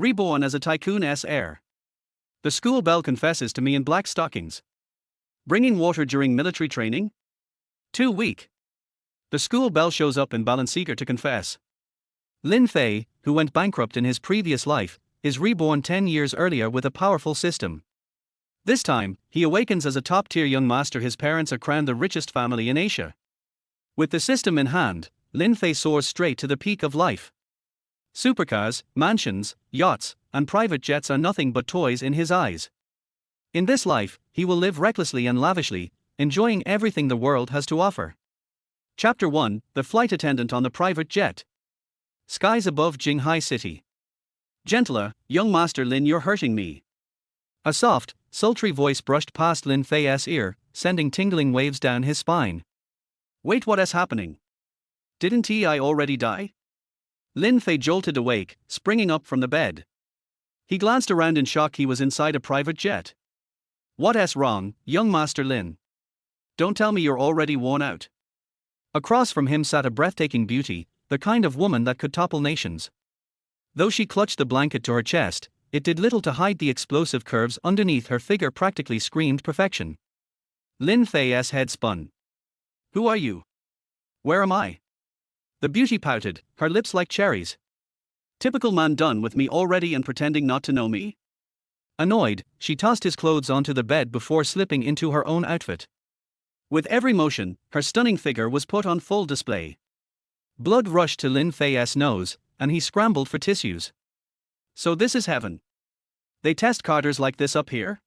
Reborn as a Tycoon-s heir. The school belle confesses to me in black stockings. Bringing water during military training? Too weak. The school belle shows up in Balenciaga to confess. Lin Fei, who went bankrupt in his previous life, is reborn 10 years earlier with a powerful system. This time, he awakens as a top-tier young master. His parents are crowned the richest family in Asia. With the system in hand, Lin Fei soars straight to the peak of life. Supercars, mansions, yachts, and private jets are nothing but toys in his eyes. In this life, he will live recklessly and lavishly, enjoying everything the world has to offer. Chapter 1: The flight attendant on the private jet. Skies above Jinghai City. Gentler, young master Lin, you're hurting me. A soft, sultry voice brushed past Lin Fei's ear, sending tingling waves down his spine. Wait, what is happening? Didn't I already die? Lin Fei jolted awake, springing up from the bed. He glanced around in shock. He was inside a private jet. What's wrong, young master Lin? Don't tell me you're already worn out. Across from him sat a breathtaking beauty, the kind of woman that could topple nations. Though she clutched the blanket to her chest, it did little to hide the explosive curves underneath. Her figure practically screamed perfection. Lin Fei's head spun. Who are you? Where am I? The beauty pouted, her lips like cherries. Typical man, done with me already and pretending not to know me? Annoyed, she tossed his clothes onto the bed before slipping into her own outfit. With every motion, her stunning figure was put on full display. Blood rushed to Lin Fei's nose, and he scrambled for tissues. So this is heaven. They test carters like this up here?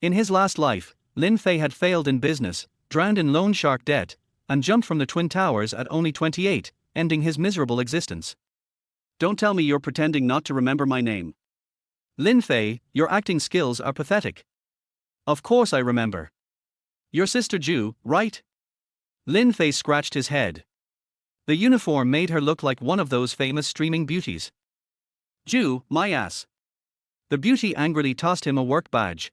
In his last life, Lin Fei had failed in business, drowned in loan shark debt, and jumped from the Twin Towers at only 28, ending his miserable existence. Don't tell me you're pretending not to remember my name. Lin Fei, your acting skills are pathetic. Of course I remember. Your sister Ju, right? Lin Fei scratched his head. The uniform made her look like one of those famous streaming beauties. Ju, my ass. The beauty angrily tossed him a work badge.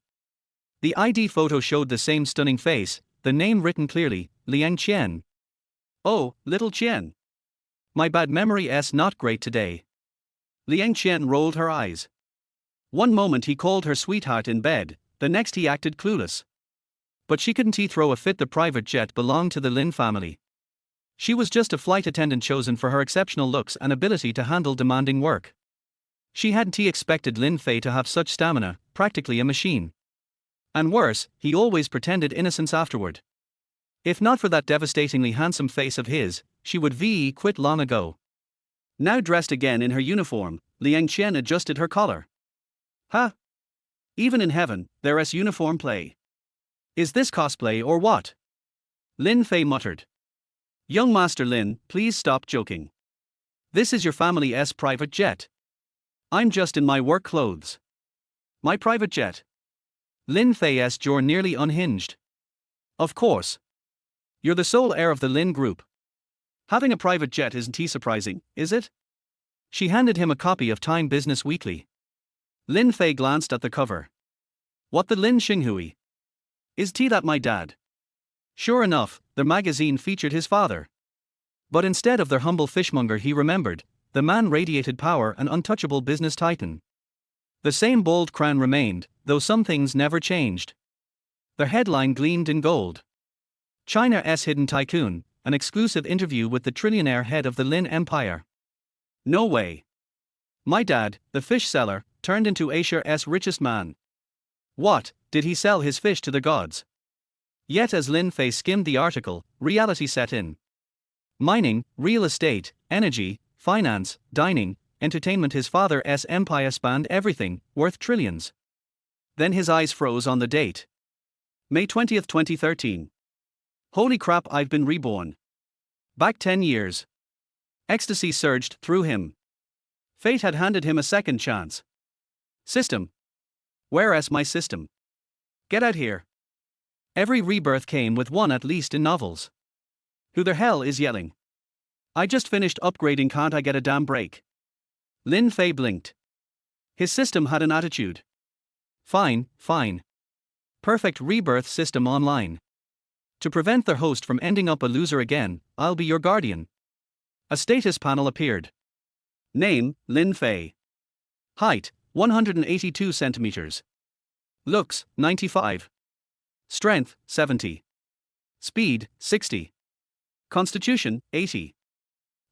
The ID photo showed the same stunning face, the name written clearly, Liang Qian. Oh, little Qian. My bad memory's not great today. Liang Qian rolled her eyes. One moment he called her sweetheart in bed, the next he acted clueless. But she couldn't throw a fit. The private jet belonged to the Lin family. She was just a flight attendant chosen for her exceptional looks and ability to handle demanding work. She hadn't expected Lin Fei to have such stamina, practically a machine. And worse, he always pretended innocence afterward. If not for that devastatingly handsome face of his, she would quit long ago. Now dressed again in her uniform, Liang Qian adjusted her collar. Huh? Even in heaven, there's uniform play. Is this cosplay or what? Lin Fei muttered. Young master Lin, please stop joking. This is your family's private jet. I'm just in my work clothes. My private jet. Lin Fei's jaw nearly unhinged. Of course. You're the sole heir of the Lin group. Having a private jet isn't surprising, is it? She handed him a copy of Time Business Weekly. Lin Fei glanced at the cover. What the Lin Xinghui? Is that my dad? Sure enough, the magazine featured his father. But instead of their humble fishmonger, he remembered, the man radiated power and untouchable business titan. The same bold crown remained, though some things never changed. The headline gleamed in gold. China's hidden tycoon, an exclusive interview with the trillionaire head of the Lin Empire. No way. My dad, the fish seller, turned into Asia's richest man. What, did he sell his fish to the gods? Yet as Lin Fei skimmed the article, reality set in. Mining, real estate, energy, finance, dining, entertainment. His father's empire spanned everything, worth trillions. Then his eyes froze on the date. May 20th, 2013. Holy crap, I've been reborn. Back 10 years. Ecstasy surged through him. Fate had handed him a second chance. System. Where's my system? Get out here. Every rebirth came with one, at least in novels. Who the hell is yelling? I just finished upgrading, can't I get a damn break? Lin Fei blinked. His system had an attitude. Fine, fine. Perfect rebirth system online. To prevent their host from ending up a loser again, I'll be your guardian. A status panel appeared. Name, Lin Fei. Height, 182 centimeters. Looks, 95. Strength, 70. Speed, 60. Constitution, 80.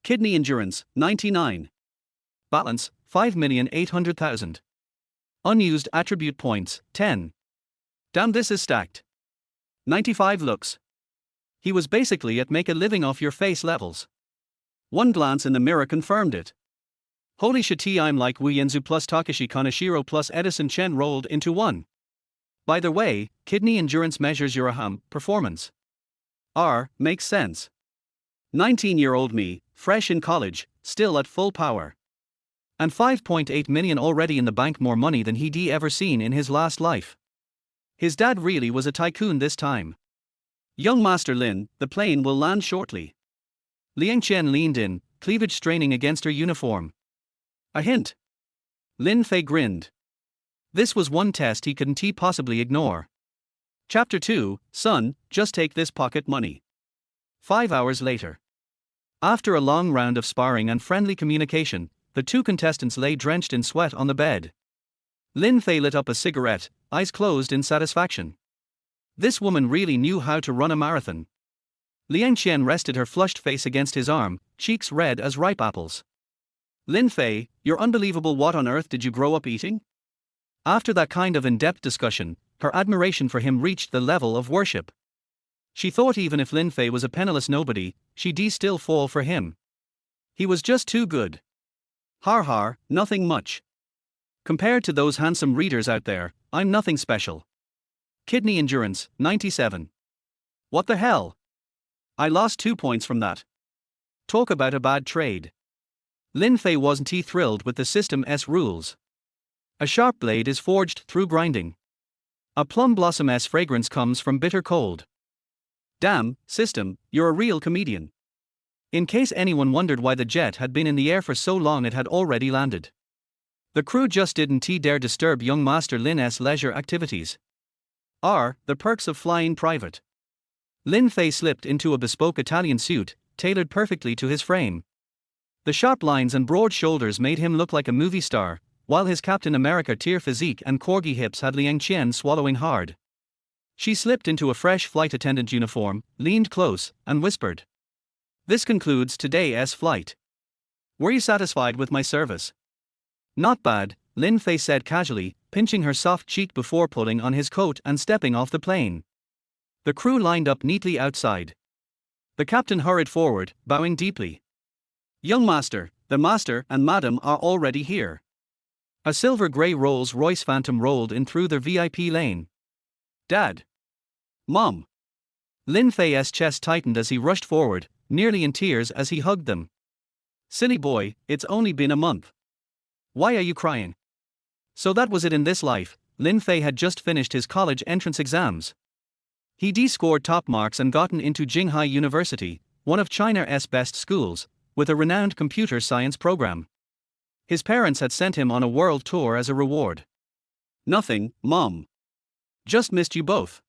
Kidney endurance, 99. Balance, 5,800,000. Unused attribute points, 10. Damn, this is stacked. 95 looks. He was basically at make a living off your face levels. One glance in the mirror confirmed it. Holy shit, I'm like Wu Yenzu plus Takeshi Kaneshiro plus Edison Chen rolled into one. By the way, kidney endurance measures your performance. Makes sense. 19-year-old me, fresh in college, still at full power. And 5.8 million already in the bank, more money than he'd ever seen in his last life. His dad really was a tycoon this time. Young Master Lin, the plane will land shortly. Liang Chen leaned in, cleavage straining against her uniform. A hint. Lin Fei grinned. This was one test he couldn't possibly ignore. Chapter 2, Son, just take this pocket money. 5 hours later. After a long round of sparring and friendly communication, the two contestants lay drenched in sweat on the bed. Lin Fei lit up a cigarette, eyes closed in satisfaction. This woman really knew how to run a marathon. Liang Qian rested her flushed face against his arm, cheeks red as ripe apples. Lin Fei, you're unbelievable. What on earth did you grow up eating? After that kind of in-depth discussion, her admiration for him reached the level of worship. She thought even if Lin Fei was a penniless nobody, she'd still fall for him. He was just too good. Har, nothing much. Compared to those handsome readers out there, I'm nothing special. Kidney endurance, 97. What the hell? I lost 2 points from that. Talk about a bad trade. Lin Fei wasn't thrilled with the system's rules. A sharp blade is forged through grinding. A plum blossom's fragrance comes from bitter cold. Damn, system, you're a real comedian. In case anyone wondered why the jet had been in the air for so long, it had already landed. The crew just didn't dare disturb young Master Lin's leisure activities. The perks of flying private. Lin Fei slipped into a bespoke Italian suit, tailored perfectly to his frame. The sharp lines and broad shoulders made him look like a movie star, while his Captain America tier physique and corgi hips had Liang Qian swallowing hard. She slipped into a fresh flight attendant uniform, leaned close, and whispered. This concludes today's flight. Were you satisfied with my service? Not bad, Lin Fei said casually, pinching her soft cheek before pulling on his coat and stepping off the plane. The crew lined up neatly outside. The captain hurried forward, bowing deeply. Young Master, the Master and Madam are already here. A silver-gray Rolls-Royce Phantom rolled in through their VIP lane. Dad. Mom. Lin Fei's chest tightened as he rushed forward, nearly in tears as he hugged them. Silly boy, it's only been a month. Why are you crying? So that was it in this life. Lin Fei had just finished his college entrance exams. He'd scored top marks and gotten into Jinghai University, one of China's best schools, with a renowned computer science program. His parents had sent him on a world tour as a reward. Nothing, Mom. Just missed you both.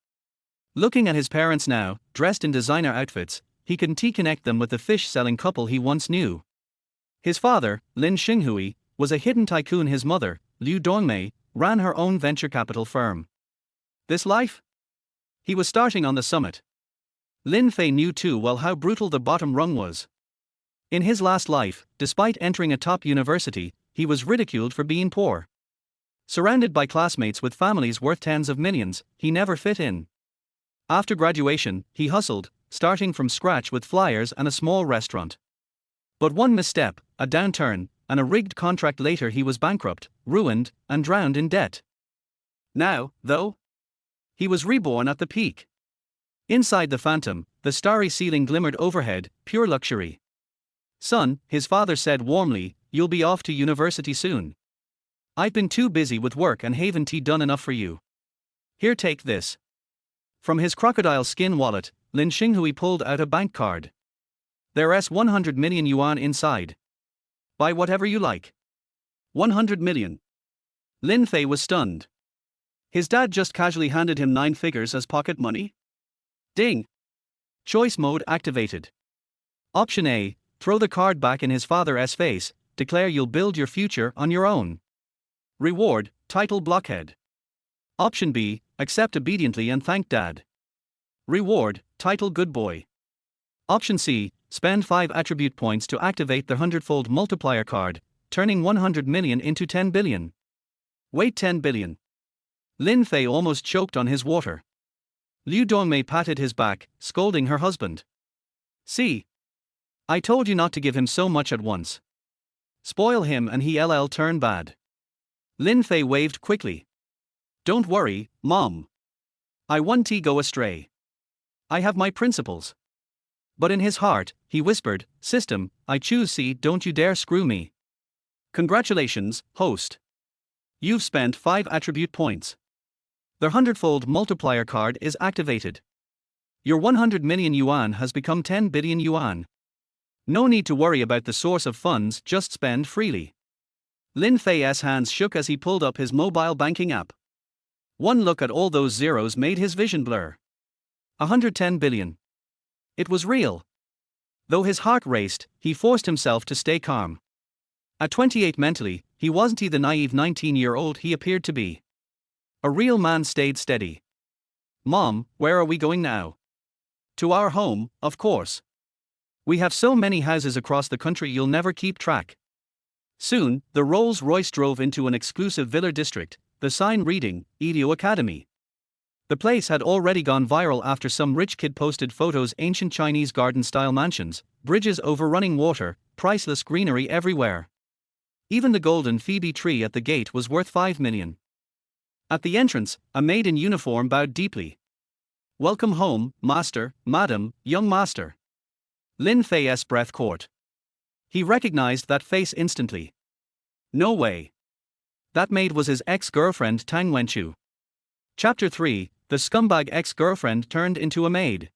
Looking at his parents now, dressed in designer outfits, he couldn't connect them with the fish-selling couple he once knew. His father, Lin Xinghui, was a hidden tycoon. His mother, Liu Dongmei, ran her own venture capital firm. This life? He was starting on the summit. Lin Fei knew too well how brutal the bottom rung was. In his last life, despite entering a top university, he was ridiculed for being poor. Surrounded by classmates with families worth tens of millions, he never fit in. After graduation, he hustled, starting from scratch with flyers and a small restaurant. But one misstep, a downturn, and a rigged contract later he was bankrupt, ruined, and drowned in debt. Now, though, he was reborn at the peak. Inside the Phantom, the starry ceiling glimmered overhead, pure luxury. Son, his father said warmly, you'll be off to university soon. I've been too busy with work and haven't done enough for you. Here, take this. From his crocodile skin wallet, Lin Xinghui pulled out a bank card. There's 100 million yuan inside. Buy whatever you like. 100 million. Lin Fei was stunned. His dad just casually handed him 9 figures as pocket money? Ding. Choice mode activated. Option A, throw the card back in his father's face, declare you'll build your future on your own. Reward, title blockhead. Option B, accept obediently and thank dad. Reward, title good boy. Option C, spend 5 attribute points to activate the 100-fold multiplier card, turning 100 million into 10 billion. Wait, 10 billion. Lin Fei almost choked on his water. Liu Dongmei patted his back, scolding her husband. See? I told you not to give him so much at once. Spoil him and he'll turn bad. Lin Fei waved quickly. Don't worry, Mom. I won't go astray. I have my principles. But in his heart, he whispered, System, I choose C, don't you dare screw me. Congratulations, host. You've spent 5 attribute points. The 100-fold multiplier card is activated. Your 100 million yuan has become 10 billion yuan. No need to worry about the source of funds, just spend freely. Lin Fei's hands shook as he pulled up his mobile banking app. One look at all those zeros made his vision blur. 110 billion. It was real. Though his heart raced, he forced himself to stay calm. At 28 mentally, he wasn't the naive 19-year-old he appeared to be. A real man stayed steady. Mom, where are we going now? To our home, of course. We have so many houses across the country you'll never keep track. Soon, the Rolls-Royce drove into an exclusive villa district, the sign reading, Elio Academy. The place had already gone viral after some rich kid posted photos: ancient Chinese garden-style mansions, bridges over running water, priceless greenery everywhere. Even the golden Phoebe tree at the gate was worth 5 million. At the entrance, a maid in uniform bowed deeply. Welcome home, master, madam, young master. Lin Fei's breath caught. He recognized that face instantly. No way. That maid was his ex-girlfriend Tang Wenchu. Chapter 3, the scumbag ex-girlfriend turned into a maid.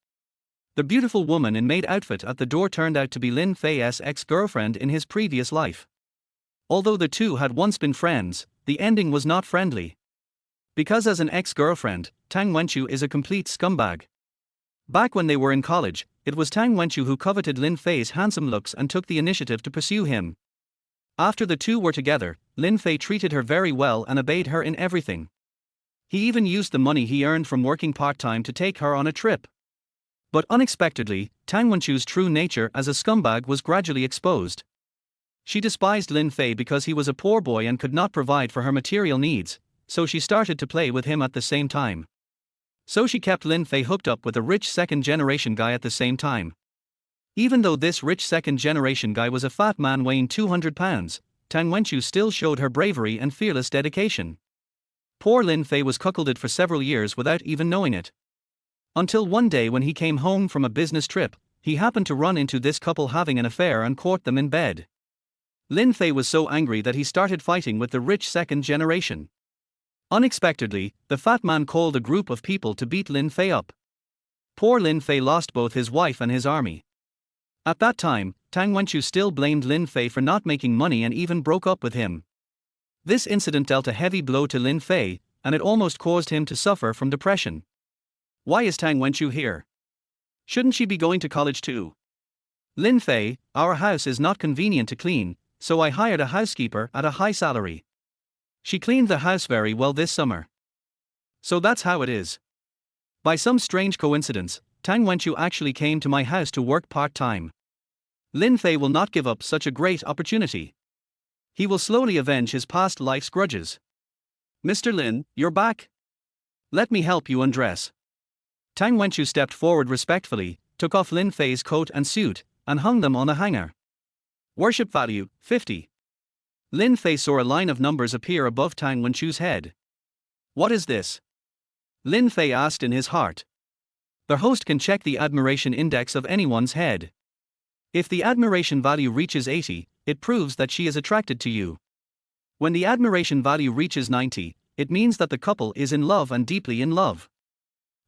The beautiful woman in maid outfit at the door turned out to be Lin Fei's ex-girlfriend in his previous life. Although the two had once been friends, the ending was not friendly. Because as an ex-girlfriend, Tang Wenchu is a complete scumbag. Back when they were in college, it was Tang Wenchu who coveted Lin Fei's handsome looks and took the initiative to pursue him. After the two were together, Lin Fei treated her very well and obeyed her in everything. He even used the money he earned from working part-time to take her on a trip. But unexpectedly, Tang Wenchu's true nature as a scumbag was gradually exposed. She despised Lin Fei because he was a poor boy and could not provide for her material needs, so she started to play with him at the same time. So she kept Lin Fei hooked up with a rich second-generation guy at the same time. Even though this rich second-generation guy was a fat man weighing 200 pounds, Tang Wenchu still showed her bravery and fearless dedication. Poor Lin Fei was cuckolded for several years without even knowing it. Until one day when he came home from a business trip, he happened to run into this couple having an affair and caught them in bed. Lin Fei was so angry that he started fighting with the rich second generation. Unexpectedly, the fat man called a group of people to beat Lin Fei up. Poor Lin Fei lost both his wife and his army. At that time, Tang Wenchu still blamed Lin Fei for not making money and even broke up with him. This incident dealt a heavy blow to Lin Fei, and it almost caused him to suffer from depression. Why is Tang Wenchu here? Shouldn't she be going to college too? Lin Fei, our house is not convenient to clean, so I hired a housekeeper at a high salary. She cleaned the house very well this summer. So that's how it is. By some strange coincidence, Tang Wenchu actually came to my house to work part-time. Lin Fei will not give up such a great opportunity. He will slowly avenge his past life's grudges. Mr. Lin, you're back? Let me help you undress. Tang Wenchu stepped forward respectfully, took off Lin Fei's coat and suit, and hung them on a hanger. Worship value, 50. Lin Fei saw a line of numbers appear above Tang Wenchu's head. What is this? Lin Fei asked in his heart. The host can check the admiration index of anyone's head. If the admiration value reaches 80, it proves that she is attracted to you. When the admiration value reaches 90, it means that the couple is in love and deeply in love.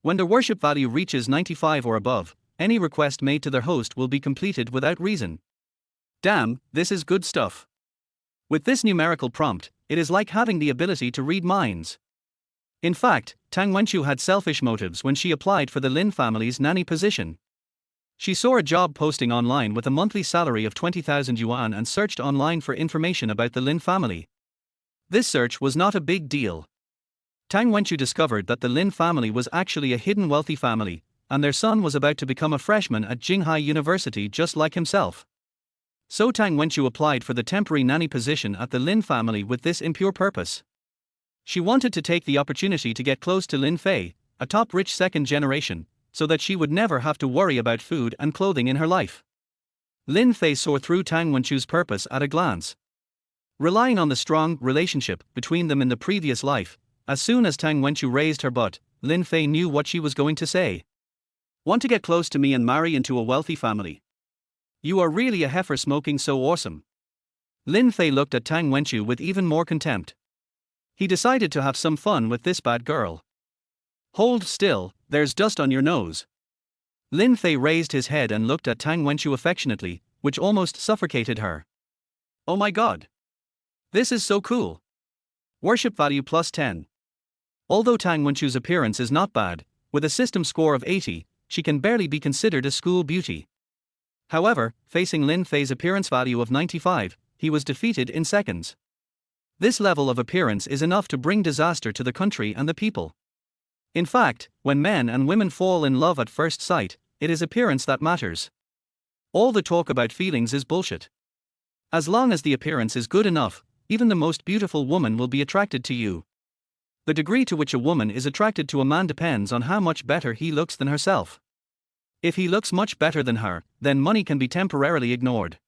When the worship value reaches 95 or above, any request made to the host will be completed without reason. Damn, this is good stuff. With this numerical prompt, it is like having the ability to read minds. In fact, Tang Wenchu had selfish motives when she applied for the Lin family's nanny position. She saw a job posting online with a monthly salary of 20,000 yuan and searched online for information about the Lin family. This search was not a big deal. Tang Wenchu discovered that the Lin family was actually a hidden wealthy family, and their son was about to become a freshman at Jinghai University just like himself. So Tang Wenchu applied for the temporary nanny position at the Lin family with this impure purpose. She wanted to take the opportunity to get close to Lin Fei, a top rich second generation, so that she would never have to worry about food and clothing in her life. Lin Fei saw through Tang Wenchu's purpose at a glance. Relying on the strong relationship between them in the previous life, as soon as Tang Wenchu raised her butt, Lin Fei knew what she was going to say. Want to get close to me and marry into a wealthy family? You are really a heifer smoking so awesome. Lin Fei looked at Tang Wenchu with even more contempt. He decided to have some fun with this bad girl. Hold still, there's dust on your nose. Lin Fei raised his head and looked at Tang Wenchu affectionately, which almost suffocated her. Oh my god. This is so cool. Worship value plus 10. Although Tang Wenchu's appearance is not bad, with a system score of 80, she can barely be considered a school beauty. However, facing Lin Fei's appearance value of 95, he was defeated in seconds. This level of appearance is enough to bring disaster to the country and the people. In fact, when men and women fall in love at first sight, it is appearance that matters. All the talk about feelings is bullshit. As long as the appearance is good enough, even the most beautiful woman will be attracted to you. The degree to which a woman is attracted to a man depends on how much better he looks than herself. If he looks much better than her, then money can be temporarily ignored.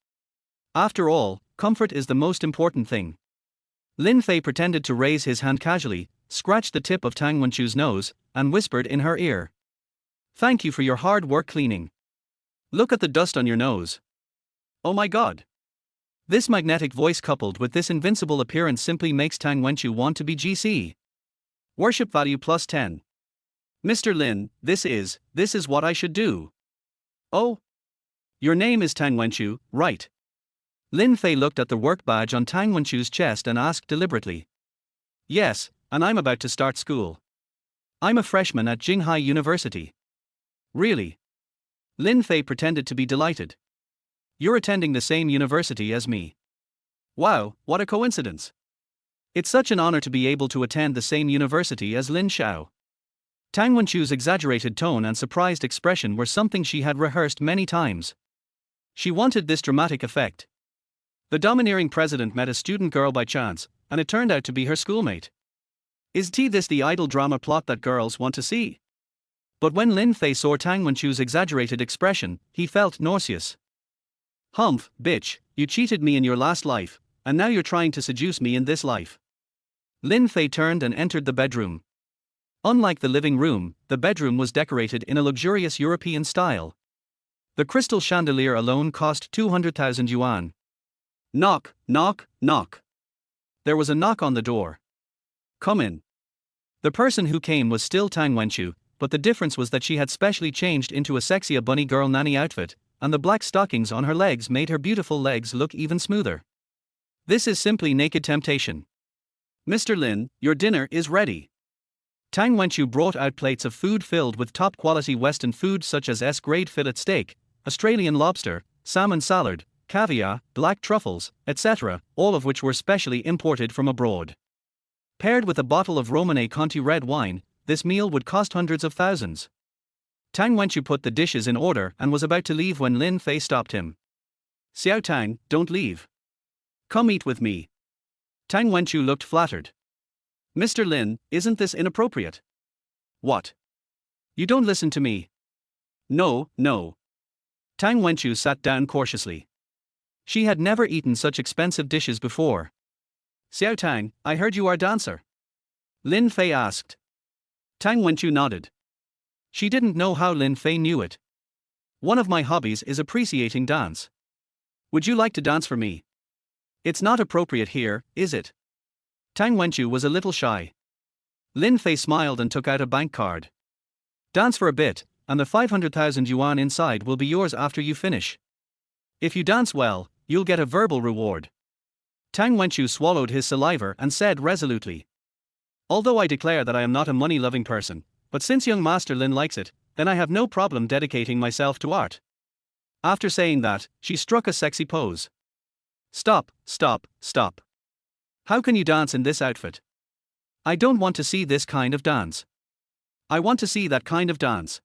After all, comfort is the most important thing. Lin Fei pretended to raise his hand casually, scratched the tip of Tang Wenchu's nose, and whispered in her ear. Thank you for your hard work cleaning. Look at the dust on your nose. Oh my god. This magnetic voice coupled with this invincible appearance simply makes Tang Wenchu want to be GC. Worship value plus 10. Mr. Lin, this is what I should do. Oh. Your name is Tang Wenchu, right? Lin Fei looked at the work badge on Tang Wenchu's chest and asked deliberately. Yes, and I'm about to start school. I'm a freshman at Jinghai University. Really? Lin Fei pretended to be delighted. You're attending the same university as me. Wow, what a coincidence. It's such an honor to be able to attend the same university as Lin Xiao. Tang Wenchu's exaggerated tone and surprised expression were something she had rehearsed many times. She wanted this dramatic effect. The domineering president met a student girl by chance, and it turned out to be her schoolmate. Is this the idle drama plot that girls want to see? But when Lin Fei saw Tang Wenchu's exaggerated expression, he felt nauseous. Humph, bitch, you cheated me in your last life, and now you're trying to seduce me in this life. Lin Fei turned and entered the bedroom. Unlike the living room, the bedroom was decorated in a luxurious European style. The crystal chandelier alone cost 200,000 yuan. Knock, knock, knock. There was a knock on the door. Come in. The person who came was still Tang Wenchu, but the difference was that she had specially changed into a sexy bunny girl nanny outfit, and the black stockings on her legs made her beautiful legs look even smoother. This is simply naked temptation. Mr. Lin, your dinner is ready. Tang Wenchu brought out plates of food filled with top-quality Western food such as S-grade fillet steak, Australian lobster, salmon salad, caviar, black truffles, etc., all of which were specially imported from abroad. Paired with a bottle of Romanée Conti red wine, this meal would cost hundreds of thousands. Tang Wenchu put the dishes in order and was about to leave when Lin Fei stopped him. Xiao Tang, don't leave. Come eat with me. Tang Wenchu looked flattered. Mr. Lin, isn't this inappropriate? What? You don't listen to me. No, no. Tang Wenchu sat down cautiously. She had never eaten such expensive dishes before. Xiao Tang, I heard you are a dancer. Lin Fei asked. Tang Wenchu nodded. She didn't know how Lin Fei knew it. One of my hobbies is appreciating dance. Would you like to dance for me? It's not appropriate here, is it? Tang Wenchu was a little shy. Lin Fei smiled and took out a bank card. Dance for a bit, and the 500,000 yuan inside will be yours after you finish. If you dance well, you'll get a verbal reward. Tang Wenchu swallowed his saliva and said resolutely. Although I declare that I am not a money-loving person, but since young Master Lin likes it, then I have no problem dedicating myself to art. After saying that, she struck a sexy pose. Stop, stop, stop. How can you dance in this outfit? I don't want to see this kind of dance. I want to see that kind of dance.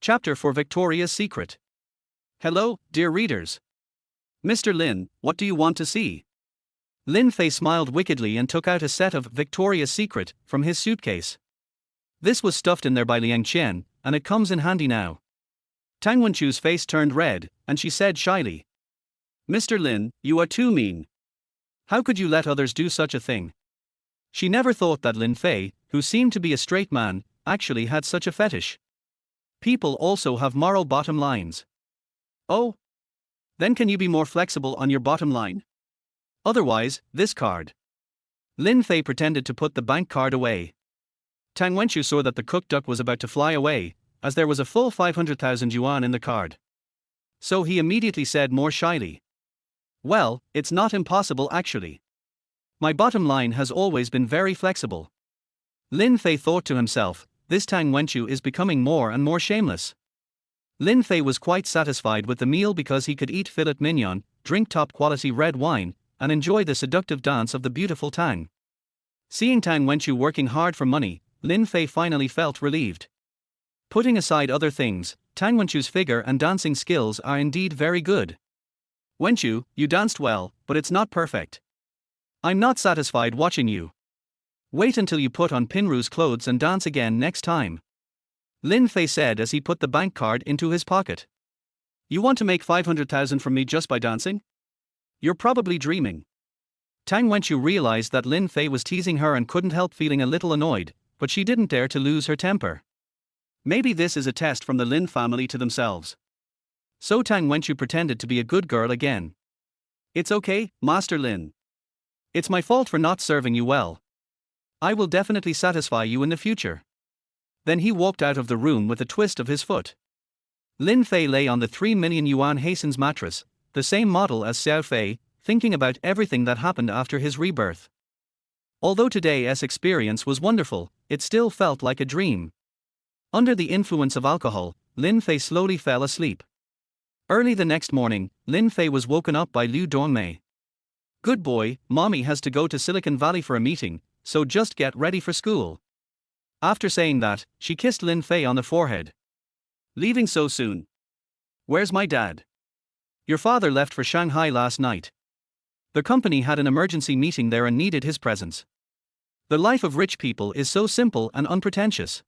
Chapter for Victoria's Secret. Hello, dear readers. Mr. Lin, what do you want to see? Lin Fei smiled wickedly and took out a set of Victoria's Secret from his suitcase. This was stuffed in there by Liang Qian, and it comes in handy now. Tang Wenchu's face turned red, and she said shyly, Mr. Lin, you are too mean. How could you let others do such a thing? She never thought that Lin Fei, who seemed to be a straight man, actually had such a fetish. People also have moral bottom lines. Oh? Then can you be more flexible on your bottom line? Otherwise, this card. Lin Fei pretended to put the bank card away. Tang Wenchu saw that the cook duck was about to fly away, as there was a full 500,000 yuan in the card. So he immediately said more shyly, well, it's not impossible actually. My bottom line has always been very flexible. Lin Fei thought to himself, this Tang Wenchu is becoming more and more shameless. Lin Fei was quite satisfied with the meal because he could eat filet mignon, drink top-quality red wine, and enjoy the seductive dance of the beautiful Tang. Seeing Tang Wenchu working hard for money, Lin Fei finally felt relieved. Putting aside other things, Tang Wenchu's figure and dancing skills are indeed very good. Wenchu, you danced well, but it's not perfect. I'm not satisfied watching you. Wait until you put on Pinru's clothes and dance again next time. Lin Fei said as he put the bank card into his pocket. You want to make 500,000 from me just by dancing? You're probably dreaming. Tang Wenchu realized that Lin Fei was teasing her and couldn't help feeling a little annoyed, but she didn't dare to lose her temper. Maybe this is a test from the Lin family to themselves. So Tang Wenchu pretended to be a good girl again. It's okay, Master Lin. It's my fault for not serving you well. I will definitely satisfy you in the future. Then he walked out of the room with a twist of his foot. Lin Fei lay on the 3 million yuan Hasten's mattress, the same model as Xiao Fei, thinking about everything that happened after his rebirth. Although today's experience was wonderful, it still felt like a dream. Under the influence of alcohol, Lin Fei slowly fell asleep. Early the next morning, Lin Fei was woken up by Liu Dongmei. Good boy, mommy has to go to Silicon Valley for a meeting, so just get ready for school. After saying that, she kissed Lin Fei on the forehead. Leaving so soon? Where's my dad? Your father left for Shanghai last night. The company had an emergency meeting there and needed his presence. The life of rich people is so simple and unpretentious.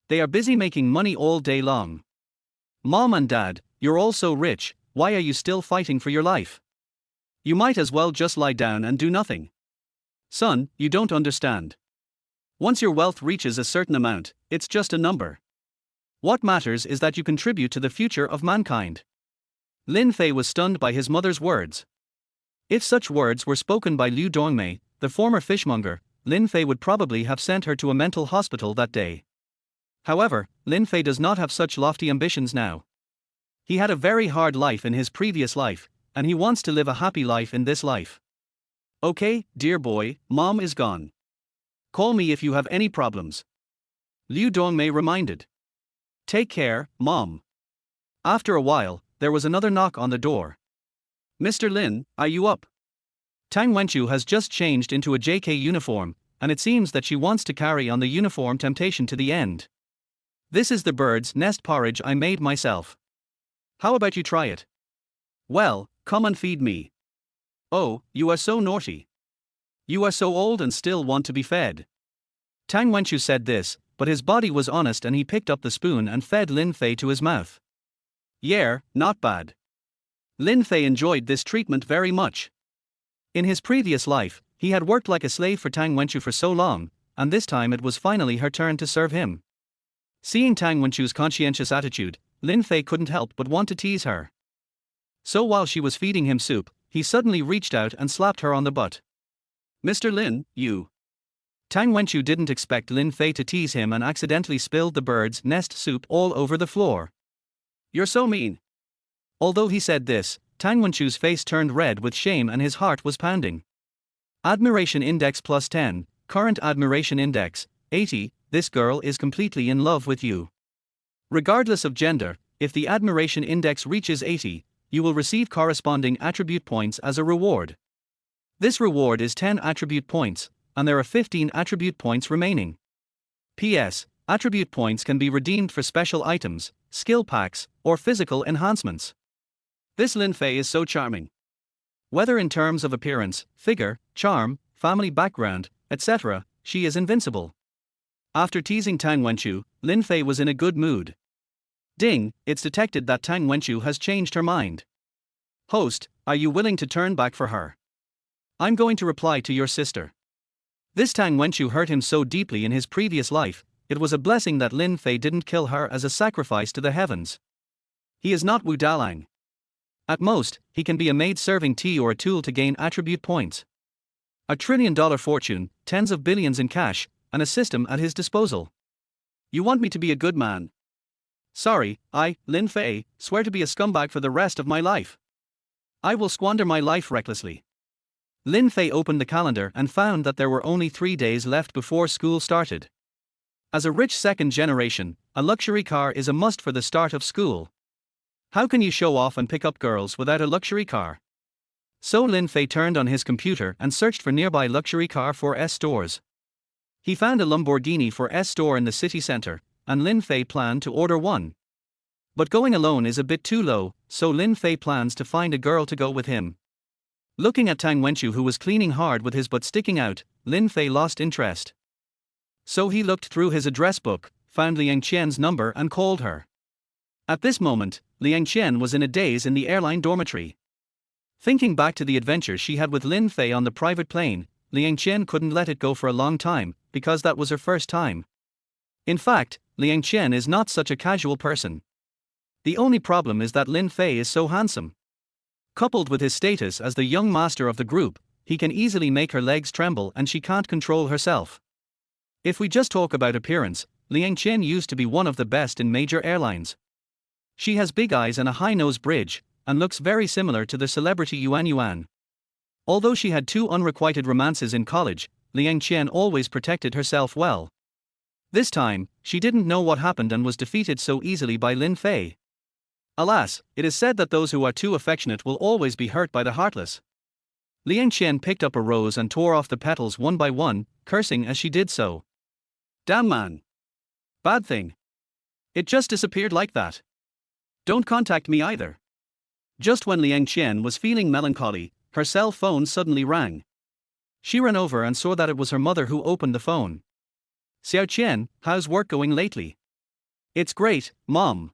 They are busy making money all day long. Mom and Dad, you're all so rich, why are you still fighting for your life? You might as well just lie down and do nothing. Son, you don't understand. Once your wealth reaches a certain amount, it's just a number. What matters is that you contribute to the future of mankind. Lin Fei was stunned by his mother's words. If such words were spoken by Liu Dongmei, the former fishmonger, Lin Fei would probably have sent her to a mental hospital that day. However, Lin Fei does not have such lofty ambitions now. He had a very hard life in his previous life, and he wants to live a happy life in this life. Okay, dear boy, mom is gone. Call me if you have any problems. Liu Dongmei reminded. Take care, mom. After a while, there was another knock on the door. Mr. Lin, are you up? Tang Wenchu has just changed into a JK uniform, and it seems that she wants to carry on the uniform temptation to the end. This is the bird's nest porridge I made myself. How about you try it? Well, come and feed me. Oh, you are so naughty. You are so old and still want to be fed. Tang Wenchu said this, but his body was honest and he picked up the spoon and fed Lin Fei to his mouth. Yeah, not bad. Lin Fei enjoyed this treatment very much. In his previous life, he had worked like a slave for Tang Wenchu for so long, and this time it was finally her turn to serve him. Seeing Tang Wenchu's conscientious attitude, Lin Fei couldn't help but want to tease her. So while she was feeding him soup, he suddenly reached out and slapped her on the butt. Mr. Lin, you. Tang Wenchu didn't expect Lin Fei to tease him and accidentally spilled the bird's nest soup all over the floor. You're so mean. Although he said this, Tang Wenchu's face turned red with shame and his heart was pounding. Admiration index plus 10, current admiration index, 80, this girl is completely in love with you. Regardless of gender, if the admiration index reaches 80, you will receive corresponding attribute points as a reward. This reward is 10 attribute points, and there are 15 attribute points remaining. P.S. Attribute points can be redeemed for special items, skill packs, or physical enhancements. This Lin Fei is so charming. Whether in terms of appearance, figure, charm, family background, etc., she is invincible. After teasing Tang Wenchu, Lin Fei was in a good mood. Ding, it's detected that Tang Wenchu has changed her mind. Host, are you willing to turn back for her? I'm going to reply to your sister. This Tang Wenchu hurt him so deeply in his previous life, it was a blessing that Lin Fei didn't kill her as a sacrifice to the heavens. He is not Wu Dalang. At most, he can be a maid serving tea or a tool to gain attribute points. $1 trillion fortune, tens of billions in cash, and a system at his disposal. You want me to be a good man? Sorry, I, Lin Fei, swear to be a scumbag for the rest of my life. I will squander my life recklessly. Lin Fei opened the calendar and found that there were only 3 days left before school started. As a rich second generation, a luxury car is a must for the start of school. How can you show off and pick up girls without a luxury car? So Lin Fei turned on his computer and searched for nearby luxury car for S stores. He found a Lamborghini for S store in the city center, and Lin Fei planned to order one. But going alone is a bit too low, so Lin Fei plans to find a girl to go with him. Looking at Tang Wenchu, who was cleaning hard with his butt sticking out, Lin Fei lost interest. So he looked through his address book, found Liang Qian's number and called her. At this moment, Liang Qian was in a daze in the airline dormitory. Thinking back to the adventure she had with Lin Fei on the private plane, Liang Qian couldn't let it go for a long time, because that was her first time. In fact, Liang Qian is not such a casual person. The only problem is that Lin Fei is so handsome. Coupled with his status as the young master of the group, he can easily make her legs tremble and she can't control herself. If we just talk about appearance, Liang Qian used to be one of the best in major airlines. She has big eyes and a high nose bridge, and looks very similar to the celebrity Yuan Yuan. Although she had 2 unrequited romances in college, Liang Qian always protected herself well. This time, she didn't know what happened and was defeated so easily by Lin Fei. Alas, it is said that those who are too affectionate will always be hurt by the heartless. Liang Qian picked up a rose and tore off the petals one by one, cursing as she did so. Damn man. Bad thing. It just disappeared like that. Don't contact me either. Just when Liang Qian was feeling melancholy, her cell phone suddenly rang. She ran over and saw that it was her mother who opened the phone. Xiao Qian, how's work going lately? It's great, Mom.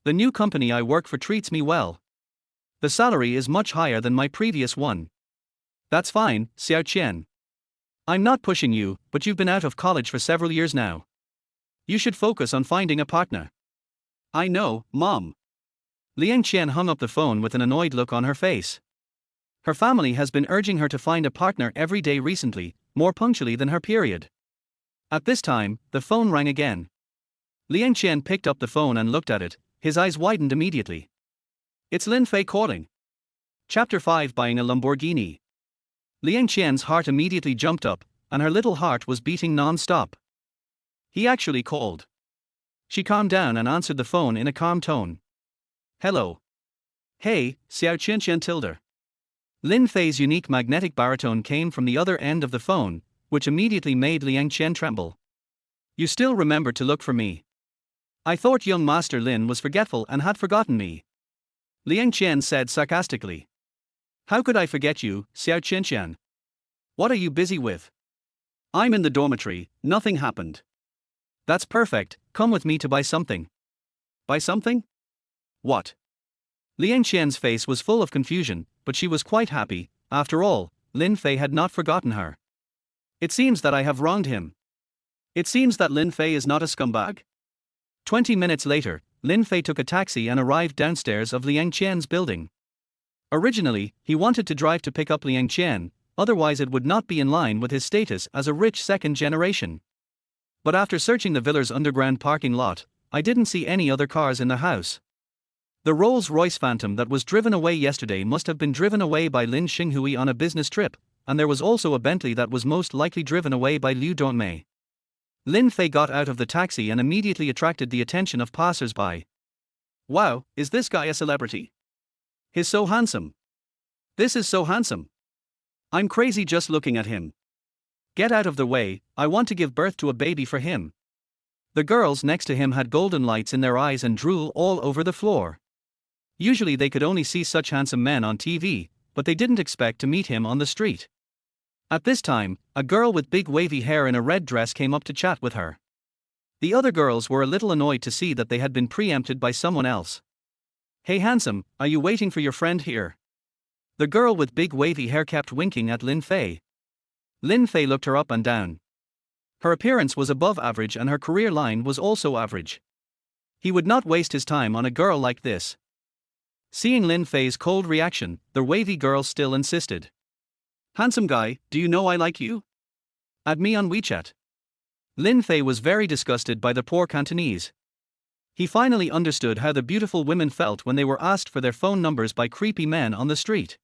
The new company I work for treats me well. The salary is much higher than my previous one. That's fine, Xiao Qian. I'm not pushing you, but you've been out of college for several years now. You should focus on finding a partner. I know, Mom. Liang Qian hung up the phone with an annoyed look on her face. Her family has been urging her to find a partner every day recently, more punctually than her period. At this time, the phone rang again. Liang Qian picked up the phone and looked at it, his eyes widened immediately. It's Lin Fei calling. Chapter 5: Buying a Lamborghini. Liang Qian's heart immediately jumped up, and her little heart was beating non-stop. He actually called. She calmed down and answered the phone in a calm tone. Hello. Hey, Xiao Qian tilde. Lin Fei's unique magnetic baritone came from the other end of the phone, which immediately made Liang Qian tremble. You still remember to look for me. I thought young Master Lin was forgetful and had forgotten me. Liang Qian said sarcastically. How could I forget you, Xiao Qian? What are you busy with? I'm in the dormitory, nothing happened. That's perfect, come with me to buy something. Buy something? What? Liang Qian's face was full of confusion, but she was quite happy. After all, Lin Fei had not forgotten her. It seems that I have wronged him. It seems that Lin Fei is not a scumbag. 20 minutes later, Lin Fei took a taxi and arrived downstairs of Liang Qian's building. Originally, he wanted to drive to pick up Liang Qian, otherwise it would not be in line with his status as a rich second generation. But after searching the villa's underground parking lot, I didn't see any other cars in the house. The Rolls-Royce Phantom that was driven away yesterday must have been driven away by Lin Xinghui on a business trip, and there was also a Bentley that was most likely driven away by Liu Donmei. Lin Fei got out of the taxi and immediately attracted the attention of passers-by. Wow, is this guy a celebrity? He's so handsome. This is so handsome. I'm crazy just looking at him. Get out of the way, I want to give birth to a baby for him. The girls next to him had golden lights in their eyes and drool all over the floor. Usually they could only see such handsome men on TV, but they didn't expect to meet him on the street. At this time, a girl with big wavy hair in a red dress came up to chat with her. The other girls were a little annoyed to see that they had been preempted by someone else. Hey handsome, are you waiting for your friend here? The girl with big wavy hair kept winking at Lin Fei. Lin Fei looked her up and down. Her appearance was above average and her career line was also average. He would not waste his time on a girl like this. Seeing Lin Fei's cold reaction, the wavy girl still insisted. Handsome guy, do you know I like you? Add me on WeChat. Lin Fei was very disgusted by the poor Cantonese. He finally understood how the beautiful women felt when they were asked for their phone numbers by creepy men on the street.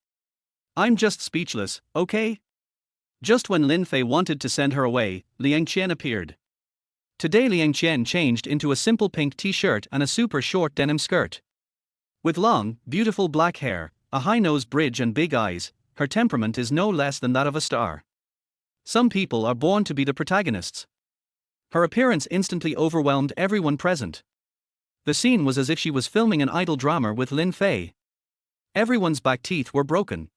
I'm just speechless, okay? Just when Lin Fei wanted to send her away, Liang Qian appeared. Today Liang Qian changed into a simple pink t-shirt and a super short denim skirt. With long, beautiful black hair, a high nose bridge and big eyes, her temperament is no less than that of a star. Some people are born to be the protagonists. Her appearance instantly overwhelmed everyone present. The scene was as if she was filming an idol drama with Lin Fei. Everyone's back teeth were broken.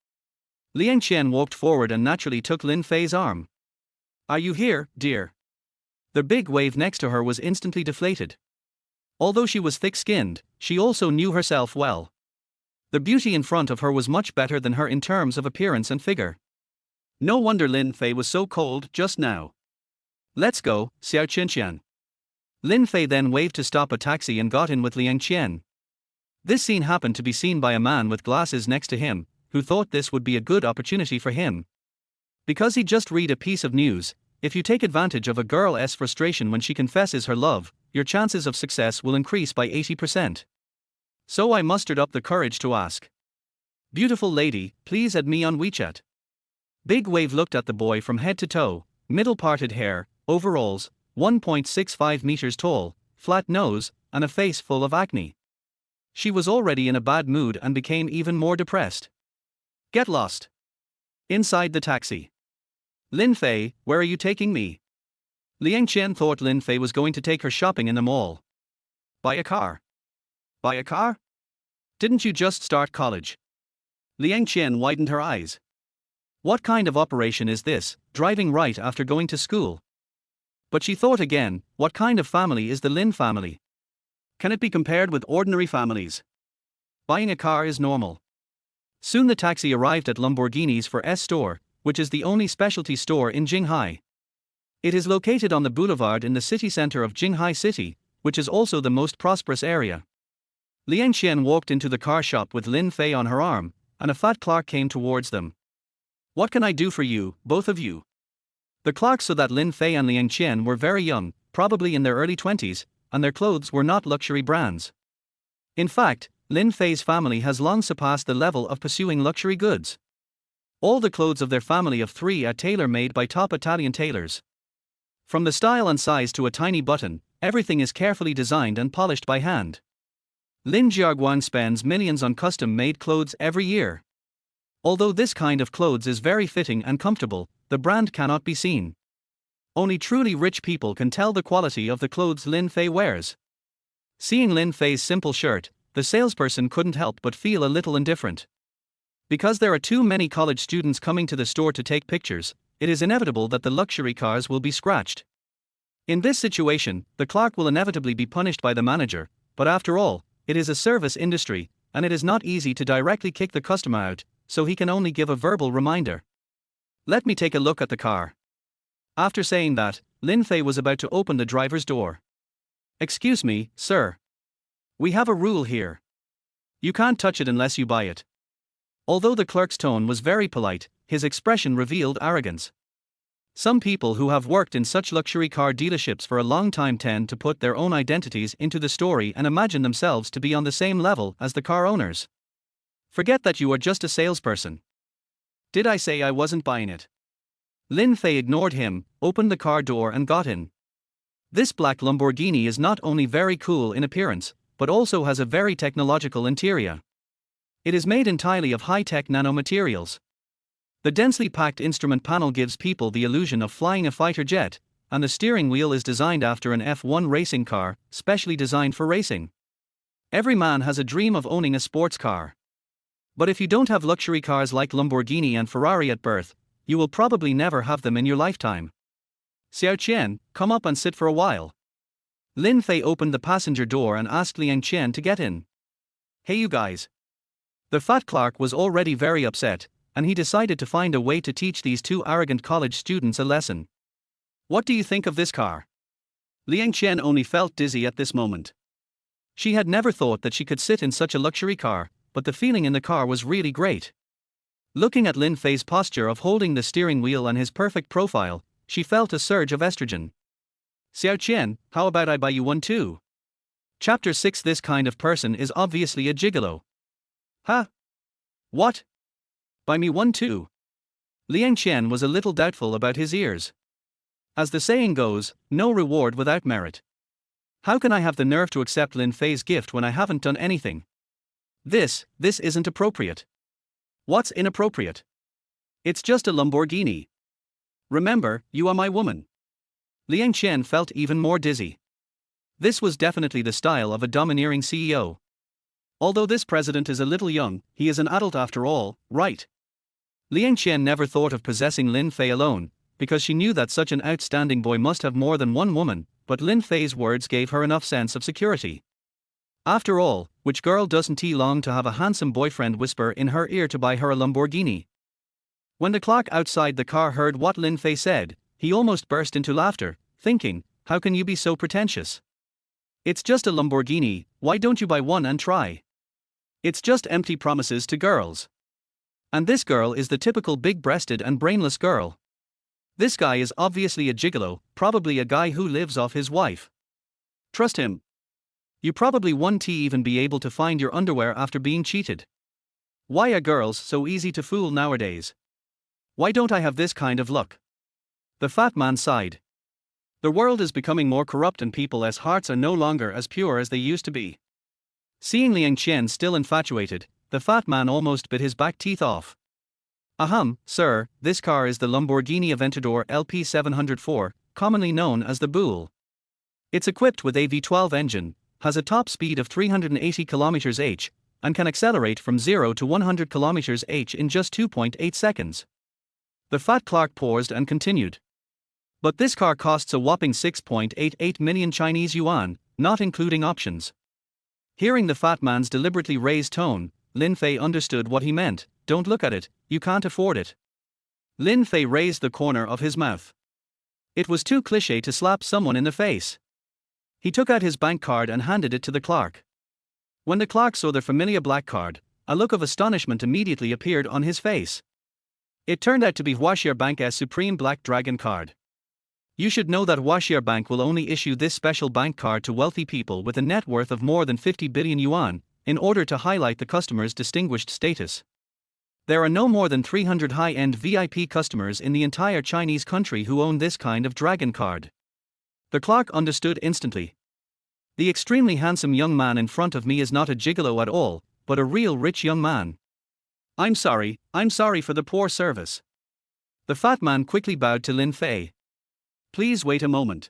Liang Qian walked forward and naturally took Lin Fei's arm. Are you here, dear? The big wave next to her was instantly deflated. Although she was thick-skinned, she also knew herself well. The beauty in front of her was much better than her in terms of appearance and figure. No wonder Lin Fei was so cold just now. Let's go, Xiao Qianqian. Lin Fei then waved to stop a taxi and got in with Liang Qian. This scene happened to be seen by a man with glasses next to him, who thought this would be a good opportunity for him. Because he just read a piece of news, if you take advantage of a girl's frustration when she confesses her love, your chances of success will increase by 80%. So I mustered up the courage to ask. Beautiful lady, please add me on WeChat. Big Wave looked at the boy from head to toe, middle parted hair, overalls, 1.65 meters tall, flat nose, and a face full of acne. She was already in a bad mood and became even more depressed. Get lost. Inside the taxi. Lin Fei, where are you taking me? Liang Qian thought Lin Fei was going to take her shopping in the mall. Buy a car. Buy a car? Didn't you just start college? Liang Qian widened her eyes. What kind of operation is this, driving right after going to school? But she thought again, what kind of family is the Lin family? Can it be compared with ordinary families? Buying a car is normal. Soon the taxi arrived at Lamborghini's for S store, which is the only specialty store in Jinghai. It is located on the boulevard in the city center of Jinghai City, which is also the most prosperous area. Liang Qian walked into the car shop with Lin Fei on her arm, and a fat clerk came towards them. What can I do for you, both of you? The clerk saw that Lin Fei and Liang Qian were very young, probably in their early 20s, and their clothes were not luxury brands. In fact, Lin Fei's family has long surpassed the level of pursuing luxury goods. All the clothes of their family of three are tailor-made by top Italian tailors. From the style and size to a tiny button, everything is carefully designed and polished by hand. Lin Jiaguang spends millions on custom-made clothes every year. Although this kind of clothes is very fitting and comfortable, the brand cannot be seen. Only truly rich people can tell the quality of the clothes Lin Fei wears. Seeing Lin Fei's simple shirt, the salesperson couldn't help but feel a little indifferent. Because there are too many college students coming to the store to take pictures, it is inevitable that the luxury cars will be scratched. In this situation, the clerk will inevitably be punished by the manager, but after all, it is a service industry, and it is not easy to directly kick the customer out, so he can only give a verbal reminder. Let me take a look at the car. After saying that, Lin Fei was about to open the driver's door. Excuse me, sir. We have a rule here. You can't touch it unless you buy it. Although the clerk's tone was very polite, his expression revealed arrogance. Some people who have worked in such luxury car dealerships for a long time tend to put their own identities into the story and imagine themselves to be on the same level as the car owners. Forget that you are just a salesperson. Did I say I wasn't buying it? Lin Fei ignored him, opened the car door and got in. This black Lamborghini is not only very cool in appearance, but also has a very technological interior. It is made entirely of high-tech nanomaterials. The densely packed instrument panel gives people the illusion of flying a fighter jet, and the steering wheel is designed after an F1 racing car, specially designed for racing. Every man has a dream of owning a sports car. But if you don't have luxury cars like Lamborghini and Ferrari at birth, you will probably never have them in your lifetime. Xiao Qian, come up and sit for a while. Lin Fei opened the passenger door and asked Liang Qian to get in. Hey you guys. The fat clerk was already very upset, and he decided to find a way to teach these two arrogant college students a lesson. What do you think of this car? Liang Qian only felt dizzy at this moment. She had never thought that she could sit in such a luxury car, but the feeling in the car was really great. Looking at Lin Fei's posture of holding the steering wheel and his perfect profile, she felt a surge of estrogen. Xiao Qian, how about I buy you one too? Chapter 6. This kind of person is obviously a gigolo. Huh? What? Buy me one too? Liang Qian was a little doubtful about his ears. As the saying goes, no reward without merit. How can I have the nerve to accept Lin Fei's gift when I haven't done anything? This isn't appropriate. What's inappropriate? It's just a Lamborghini. Remember, you are my woman. Liang Qian felt even more dizzy. This was definitely the style of a domineering CEO. Although this president is a little young, he is an adult after all, right? Liang Qian never thought of possessing Lin Fei alone, because she knew that such an outstanding boy must have more than one woman, but Lin Fei's words gave her enough sense of security. After all, which girl doesn't long to have a handsome boyfriend whisper in her ear to buy her a Lamborghini? When the clerk outside the car heard what Lin Fei said, he almost burst into laughter, thinking, how can you be so pretentious? It's just a Lamborghini, why don't you buy one and try? It's just empty promises to girls. And this girl is the typical big-breasted and brainless girl. This guy is obviously a gigolo, probably a guy who lives off his wife. Trust him. You probably won't even be able to find your underwear after being cheated. Why are girls so easy to fool nowadays? Why don't I have this kind of luck? The fat man sighed. The world is becoming more corrupt and people's hearts are no longer as pure as they used to be. Seeing Liang Qian still infatuated, the fat man almost bit his back teeth off. Ahem, sir, this car is the Lamborghini Aventador LP 704, commonly known as the Bull. It's equipped with a V12 engine, has a top speed of 380 km/h, and can accelerate from 0 to 100 km/h in just 2.8 seconds. The fat clerk paused and continued. But this car costs a whopping 6.88 million Chinese yuan, not including options. Hearing the fat man's deliberately raised tone, Lin Fei understood what he meant. Don't look at it, you can't afford it. Lin Fei raised the corner of his mouth. It was too cliché to slap someone in the face. He took out his bank card and handed it to the clerk. When the clerk saw the familiar black card, a look of astonishment immediately appeared on his face. It turned out to be Huaxia Bank's Supreme Black Dragon card. You should know that Huaxia Bank will only issue this special bank card to wealthy people with a net worth of more than 50 billion yuan, in order to highlight the customer's distinguished status. There are no more than 300 high-end VIP customers in the entire Chinese country who own this kind of dragon card. The clerk understood instantly. The extremely handsome young man in front of me is not a gigolo at all, but a real rich young man. I'm sorry for the poor service. The fat man quickly bowed to Lin Fei. Please wait a moment.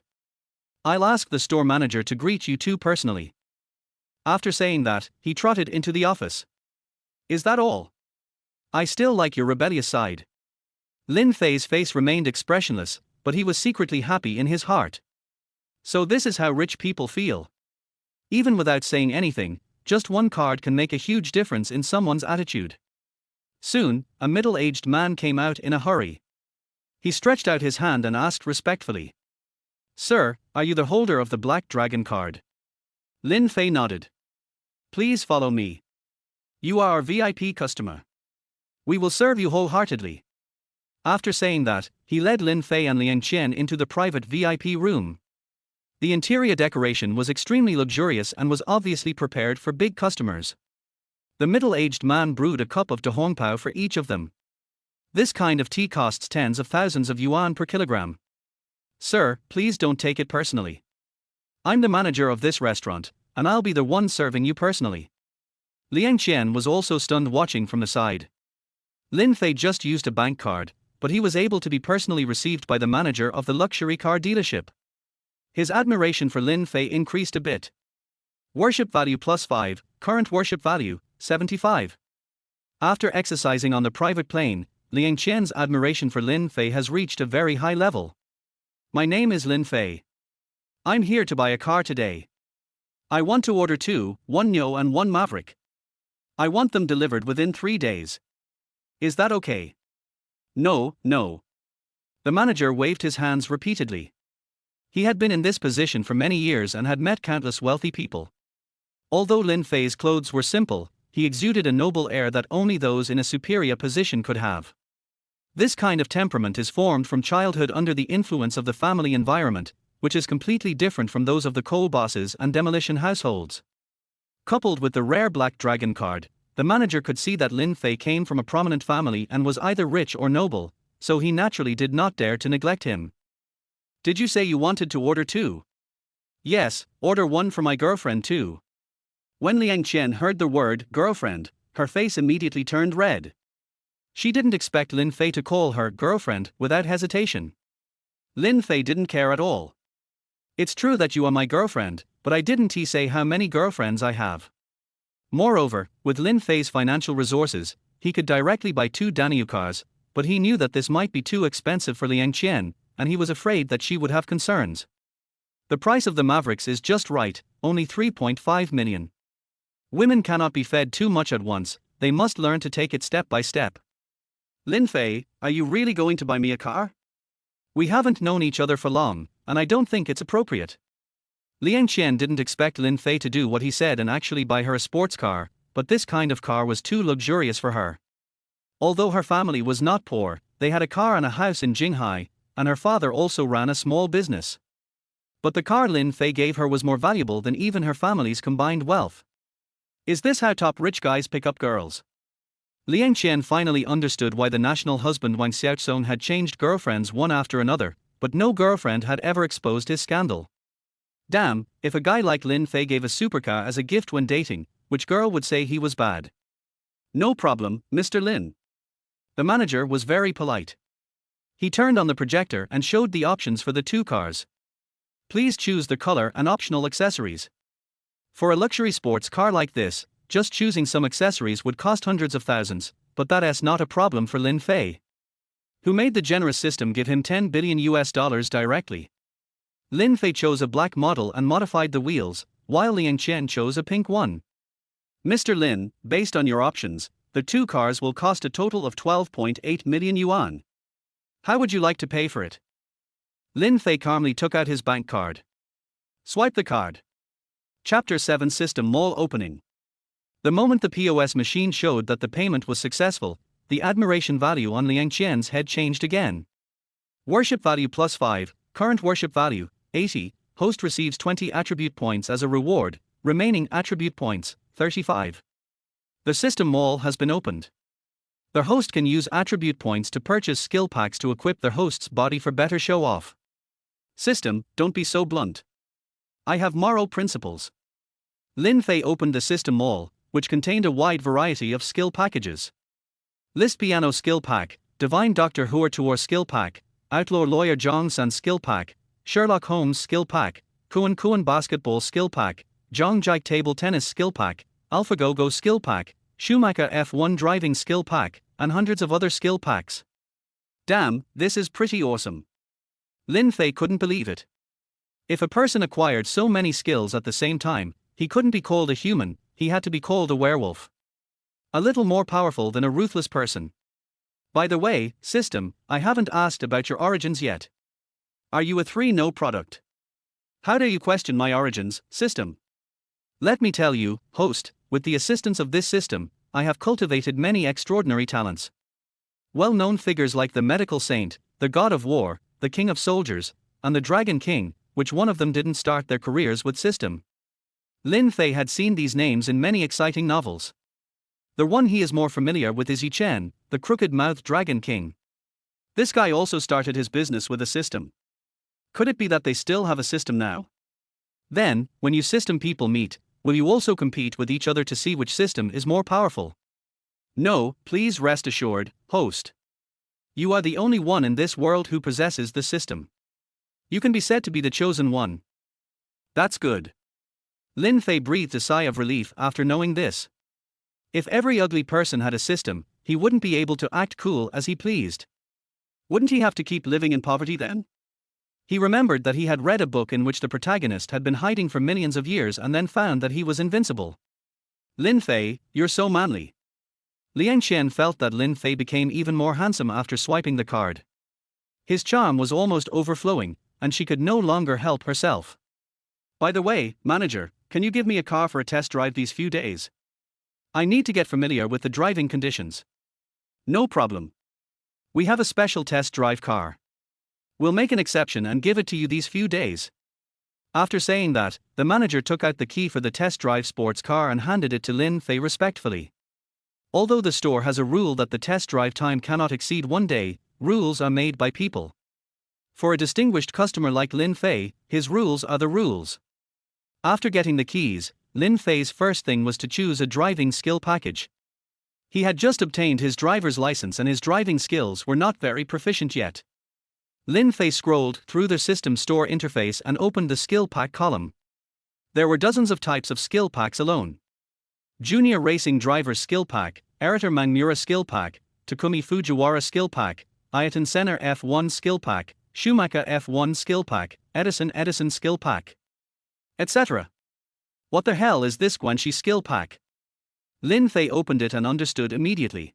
I'll ask the store manager to greet you two personally. After saying that, he trotted into the office. Is that all? I still like your rebellious side. Lin Fei's face remained expressionless, but he was secretly happy in his heart. So this is how rich people feel. Even without saying anything, just one card can make a huge difference in someone's attitude. Soon, a middle-aged man came out in a hurry. He stretched out his hand and asked respectfully. Sir, are you the holder of the Black Dragon card? Lin Fei nodded. Please follow me. You are our VIP customer. We will serve you wholeheartedly. After saying that, he led Lin Fei and Liang Qian into the private VIP room. The interior decoration was extremely luxurious and was obviously prepared for big customers. The middle-aged man brewed a cup of Dahongpao for each of them. This kind of tea costs tens of thousands of yuan per kilogram. Sir, please don't take it personally. I'm the manager of this restaurant, and I'll be the one serving you personally. Liang Qian was also stunned watching from the side. Lin Fei just used a bank card, but he was able to be personally received by the manager of the luxury car dealership. His admiration for Lin Fei increased a bit. Worship value +5, current worship value, 75. After exercising on the private plane, Liang Qian's admiration for Lin Fei has reached a very high level. My name is Lin Fei. I'm here to buy a car today. I want to order two, one Neo and one Maverick. I want them delivered within 3 days. Is that okay? No. The manager waved his hands repeatedly. He had been in this position for many years and had met countless wealthy people. Although Lin Fei's clothes were simple, he exuded a noble air that only those in a superior position could have. This kind of temperament is formed from childhood under the influence of the family environment, which is completely different from those of the coal bosses and demolition households. Coupled with the rare black dragon card, the manager could see that Lin Fei came from a prominent family and was either rich or noble, so he naturally did not dare to neglect him. Did you say you wanted to order two? Yes, order one for my girlfriend too. When Liang Qian heard the word girlfriend, her face immediately turned red. She didn't expect Lin Fei to call her girlfriend without hesitation. Lin Fei didn't care at all. It's true that you are my girlfriend, but I didn't say how many girlfriends I have. Moreover, with Lin Fei's financial resources, he could directly buy 2 Danyu cars, but he knew that this might be too expensive for Liang Qian, and he was afraid that she would have concerns. The price of the Mavericks is just right, only 3.5 million. Women cannot be fed too much at once, they must learn to take it step by step. Lin Fei, are you really going to buy me a car? We haven't known each other for long, and I don't think it's appropriate. Liang Qian didn't expect Lin Fei to do what he said and actually buy her a sports car, but this kind of car was too luxurious for her. Although her family was not poor, they had a car and a house in Jinghai, and her father also ran a small business. But the car Lin Fei gave her was more valuable than even her family's combined wealth. Is this how top rich guys pick up girls? Liang Qian finally understood why the national husband Wang Xiaozong had changed girlfriends one after another, but no girlfriend had ever exposed his scandal. Damn, if a guy like Lin Fei gave a supercar as a gift when dating, which girl would say he was bad? No problem, Mr. Lin. The manager was very polite. He turned on the projector and showed the options for the 2 cars. Please choose the color and optional accessories. For a luxury sports car like this, just choosing some accessories would cost hundreds of thousands, but that's not a problem for Lin Fei, who made the generous system give him $10 billion directly. Lin Fei chose a black model and modified the wheels, while Liang Qian chose a pink one. Mr. Lin, based on your options, the 2 cars will cost a total of 12.8 million yuan. How would you like to pay for it? Lin Fei calmly took out his bank card. Swipe the card. Chapter 7 System Mall Opening. The moment the POS machine showed that the payment was successful, the admiration value on Liang Qian's head changed again. Worship value +5, current worship value, 80, host receives 20 attribute points as a reward, remaining attribute points, 35. The system mall has been opened. The host can use attribute points to purchase skill packs to equip their host's body for better show off. System, don't be so blunt. I have moral principles. Lin Fei opened the system mall, which contained a wide variety of skill packages. List Piano Skill Pack, Divine Doctor Huor Tuor Skill Pack, Outlaw Lawyer Zhang San Skill Pack, Sherlock Holmes Skill Pack, Kuan Kuan Basketball Skill Pack, Zhang Jike Table Tennis Skill Pack, AlphaGo Skill Pack, Schumacher F1 Driving Skill Pack, and hundreds of other skill packs. Damn, this is pretty awesome. Lin Fei couldn't believe it. If a person acquired so many skills at the same time, he couldn't be called a human, he had to be called a werewolf. A little more powerful than a ruthless person. By the way, system, I haven't asked about your origins yet. Are you a 3-no product? How dare you question my origins, system? Let me tell you, host, with the assistance of this system, I have cultivated many extraordinary talents. Well-known figures like the medical saint, the god of war, the king of soldiers, and the dragon king, which one of them didn't start their careers with system. Lin Fei had seen these names in many exciting novels. The one he is more familiar with is Yi Chen, the crooked-mouthed dragon king. This guy also started his business with a system. Could it be that they still have a system now? Then, when you system people meet, will you also compete with each other to see which system is more powerful? No, please rest assured, host. You are the only one in this world who possesses the system. You can be said to be the chosen one. That's good. Lin Fei breathed a sigh of relief after knowing this. If every ugly person had a system, he wouldn't be able to act cool as he pleased. Wouldn't he have to keep living in poverty then? He remembered that he had read a book in which the protagonist had been hiding for millions of years and then found that he was invincible. Lin Fei, you're so manly. Liang Qian felt that Lin Fei became even more handsome after swiping the card. His charm was almost overflowing, and she could no longer help herself. By the way, manager, can you give me a car for a test drive these few days? I need to get familiar with the driving conditions. No problem. We have a special test drive car. We'll make an exception and give it to you these few days. After saying that, the manager took out the key for the test drive sports car and handed it to Lin Fei respectfully. Although the store has a rule that the test drive time cannot exceed 1 day, rules are made by people. For a distinguished customer like Lin Fei, his rules are the rules. After getting the keys, Lin Fei's first thing was to choose a driving skill package. He had just obtained his driver's license and his driving skills were not very proficient yet. Lin Fei scrolled through the system store interface and opened the skill pack column. There were dozens of types of skill packs alone. Junior Racing Driver Skill Pack, Erater Mangmura Skill Pack, Takumi Fujiwara Skill Pack, Ayatan Senna F1 Skill Pack, Schumacher F1 Skill Pack, Edison Skill Pack, etc. What the hell is this Guanxi Skill Pack? Lin Fei opened it and understood immediately.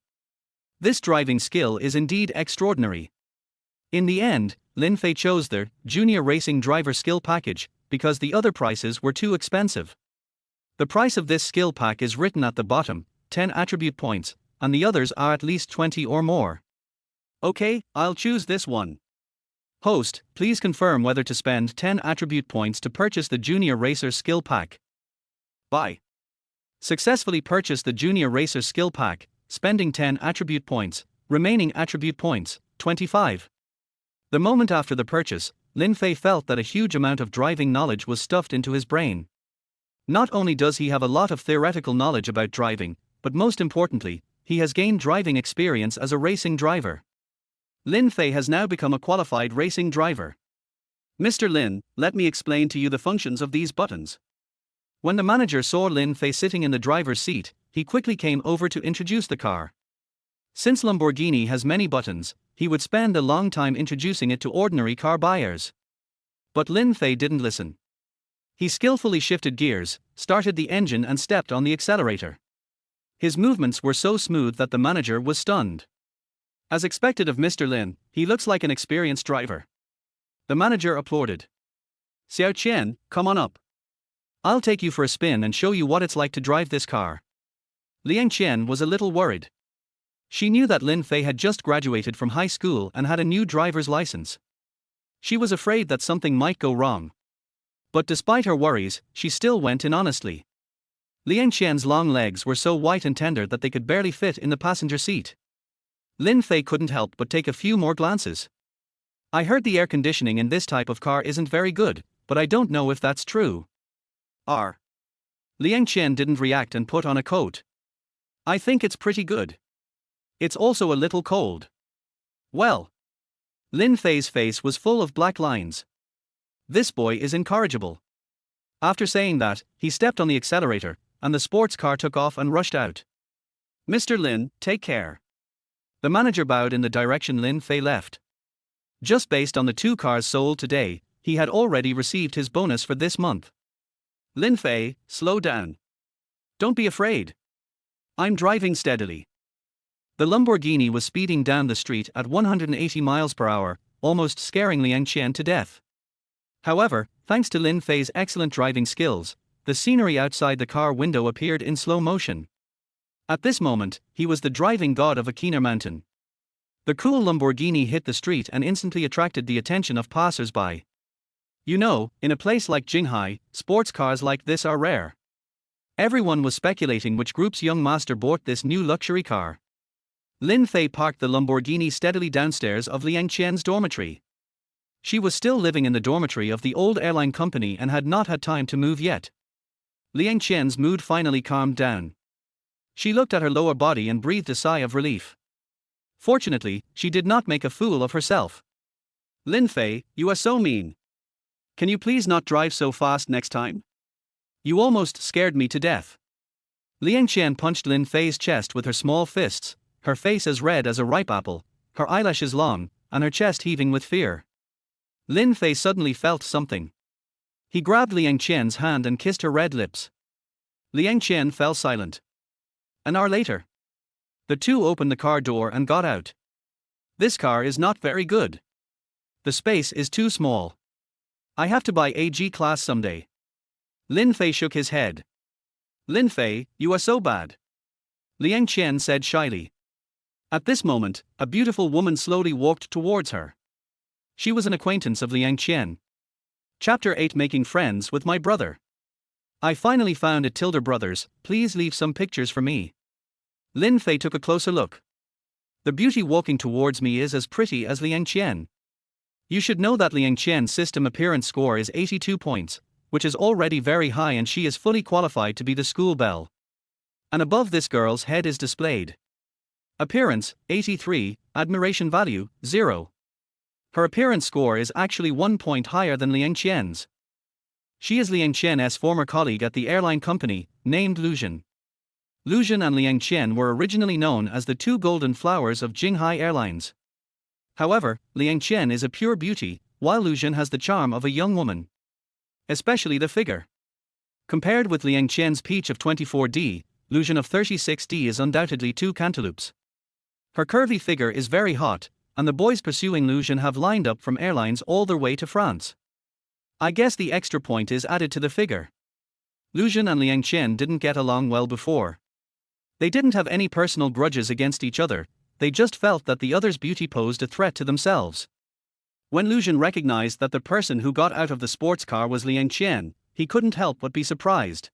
This driving skill is indeed extraordinary. In the end, Lin Fei chose their Junior Racing Driver Skill Package because the other prices were too expensive. The price of this skill pack is written at the bottom, 10 attribute points, and the others are at least 20 or more. Okay, I'll choose this one. Host, please confirm whether to spend 10 attribute points to purchase the Junior Racer Skill Pack. Buy. Successfully purchase the Junior Racer Skill Pack, spending 10 attribute points, remaining attribute points, 25. The moment after the purchase, Lin Fei felt that a huge amount of driving knowledge was stuffed into his brain. Not only does he have a lot of theoretical knowledge about driving, but most importantly, he has gained driving experience as a racing driver. Lin Fei has now become a qualified racing driver. Mr. Lin, let me explain to you the functions of these buttons. When the manager saw Lin Fei sitting in the driver's seat, he quickly came over to introduce the car. Since Lamborghini has many buttons, he would spend a long time introducing it to ordinary car buyers. But Lin Fei didn't listen. He skillfully shifted gears, started the engine and stepped on the accelerator. His movements were so smooth that the manager was stunned. As expected of Mr. Lin, he looks like an experienced driver. The manager applauded. Xiao Qian, come on up. I'll take you for a spin and show you what it's like to drive this car. Liang Qian was a little worried. She knew that Lin Fei had just graduated from high school and had a new driver's license. She was afraid that something might go wrong. But despite her worries, she still went in honestly. Liang Qian's long legs were so white and tender that they could barely fit in the passenger seat. Lin Fei couldn't help but take a few more glances. I heard the air conditioning in this type of car isn't very good, but I don't know if that's true. Liang Qian didn't react and put on a coat. I think it's pretty good. It's also a little cold. Well. Lin Fei's face was full of black lines. This boy is incorrigible. After saying that, he stepped on the accelerator, and the sports car took off and rushed out. Mr. Lin, take care. The manager bowed in the direction Lin Fei left. Just based on the 2 cars sold today, he had already received his bonus for this month. Lin Fei, slow down. Don't be afraid. I'm driving steadily. The Lamborghini was speeding down the street at 180 miles per hour, almost scaring Liang Qian to death. However, thanks to Lin Fei's excellent driving skills, the scenery outside the car window appeared in slow motion. At this moment, he was the driving god of a keener mountain. The cool Lamborghini hit the street and instantly attracted the attention of passers-by. You know, in a place like Jinghai, sports cars like this are rare. Everyone was speculating which group's young master bought this new luxury car. Lin Fei parked the Lamborghini steadily downstairs of Liang Qian's dormitory. She was still living in the dormitory of the old airline company and had not had time to move yet. Liang Qian's mood finally calmed down. She looked at her lower body and breathed a sigh of relief. Fortunately, she did not make a fool of herself. Lin Fei, you are so mean. Can you please not drive so fast next time? You almost scared me to death. Liang Qian punched Lin Fei's chest with her small fists, her face as red as a ripe apple, her eyelashes long, and her chest heaving with fear. Lin Fei suddenly felt something. He grabbed Liang Qian's hand and kissed her red lips. Liang Qian fell silent. An hour later, the two opened the car door and got out. This car is not very good. The space is too small. I have to buy a G-class someday. Lin Fei shook his head. Lin Fei, you are so bad. Liang Qian said shyly. At this moment, a beautiful woman slowly walked towards her. She was an acquaintance of Liang Qian. Chapter 8, Making Friends with My Brother. I finally found it, Tilder Brothers, please leave some pictures for me. Lin Fei took a closer look. The beauty walking towards me is as pretty as Liang Qian. You should know that Liang Qian's system appearance score is 82 points, which is already very high, and she is fully qualified to be the school belle. And above this girl's head is displayed. Appearance, 83, admiration value, 0. Her appearance score is actually 1 point higher than Liang Qian's. She is Liang Qian's former colleague at the airline company, named Luzhen. Luzhen and Liang Qian were originally known as the two golden flowers of Jinghai Airlines. However, Liang Qian is a pure beauty, while Luzhen has the charm of a young woman. Especially the figure. Compared with Liang Qian's peach of 24D, Luzhen of 36D is undoubtedly two cantaloupes. Her curvy figure is very hot, and the boys pursuing Luzhen have lined up from airlines all their way to France. I guess the extra point is added to the figure. Luzhen and Liang Qian didn't get along well before. They didn't have any personal grudges against each other, they just felt that the other's beauty posed a threat to themselves. When Luzhen recognized that the person who got out of the sports car was Liang Qian, he couldn't help but be surprised.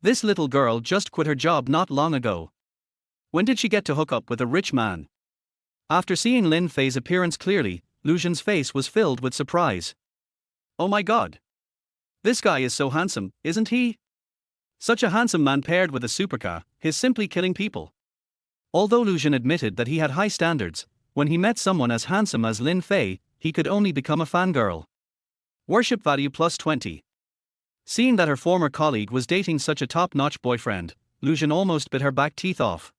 This little girl just quit her job not long ago. When did she get to hook up with a rich man? After seeing Lin Fei's appearance clearly, Luzhen's face was filled with surprise. Oh my god! This guy is so handsome, isn't he? Such a handsome man paired with a supercar, he's simply killing people. Although Luzhen admitted that he had high standards, when he met someone as handsome as Lin Fei, he could only become a fangirl. Worship value plus 20. Seeing that her former colleague was dating such a top-notch boyfriend, Luzhen almost bit her back teeth off.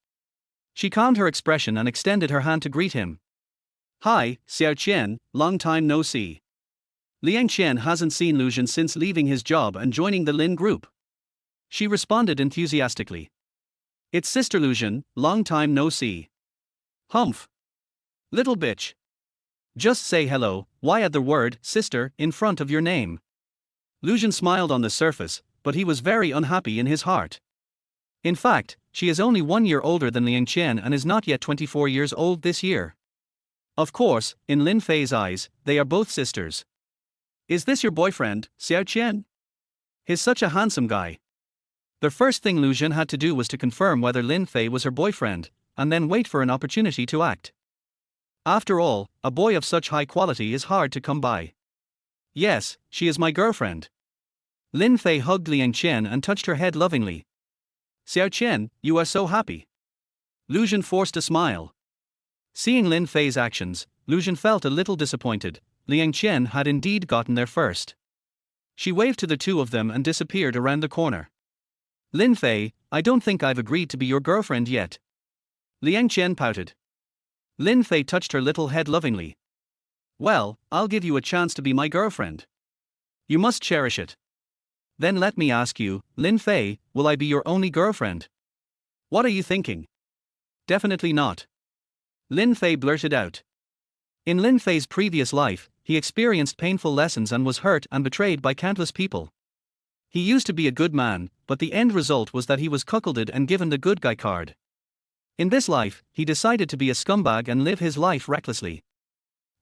She calmed her expression and extended her hand to greet him. Hi, Xiao Qian, long time no see. Liang Qian hasn't seen Luzhen since leaving his job and joining the Lin group. She responded enthusiastically. It's Sister Luzhen, long time no see. Humph. Little bitch. Just say hello, why add the word sister in front of your name? Luzhen smiled on the surface, but he was very unhappy in his heart. In fact, she is only 1 year older than Liang Qian and is not yet 24 years old this year. Of course, in Lin Fei's eyes, they are both sisters. Is this your boyfriend, Xiao Qian? He's such a handsome guy. The first thing Luzhen had to do was to confirm whether Lin Fei was her boyfriend, and then wait for an opportunity to act. After all, a boy of such high quality is hard to come by. Yes, she is my girlfriend. Lin Fei hugged Liang Qian and touched her head lovingly. Xiao Qian, you are so happy. Luzhen forced a smile. Seeing Lin Fei's actions, Luzhen felt a little disappointed. Liang Qian had indeed gotten there first. She waved to the two of them and disappeared around the corner. Lin Fei, I don't think I've agreed to be your girlfriend yet. Liang Qian pouted. Lin Fei touched her little head lovingly. Well, I'll give you a chance to be my girlfriend. You must cherish it. Then let me ask you, Lin Fei, will I be your only girlfriend? What are you thinking? Definitely not. Lin Fei blurted out. In Lin Fei's previous life, he experienced painful lessons and was hurt and betrayed by countless people. He used to be a good man, but the end result was that he was cuckolded and given the good guy card. In this life, he decided to be a scumbag and live his life recklessly.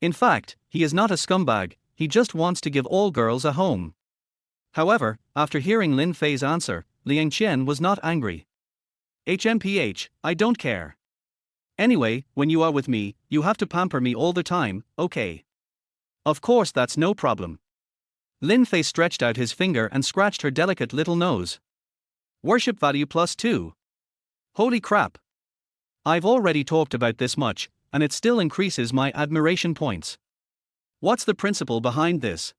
In fact, he is not a scumbag, he just wants to give all girls a home. However, after hearing Lin Fei's answer, Liang Qian was not angry. HMPH, I don't care. Anyway, when you are with me, you have to pamper me all the time, okay? Of course, that's no problem. Lin Fei stretched out his finger and scratched her delicate little nose. Worship value plus 2. Holy crap! I've already talked about this much, and it still increases my admiration points. What's the principle behind this?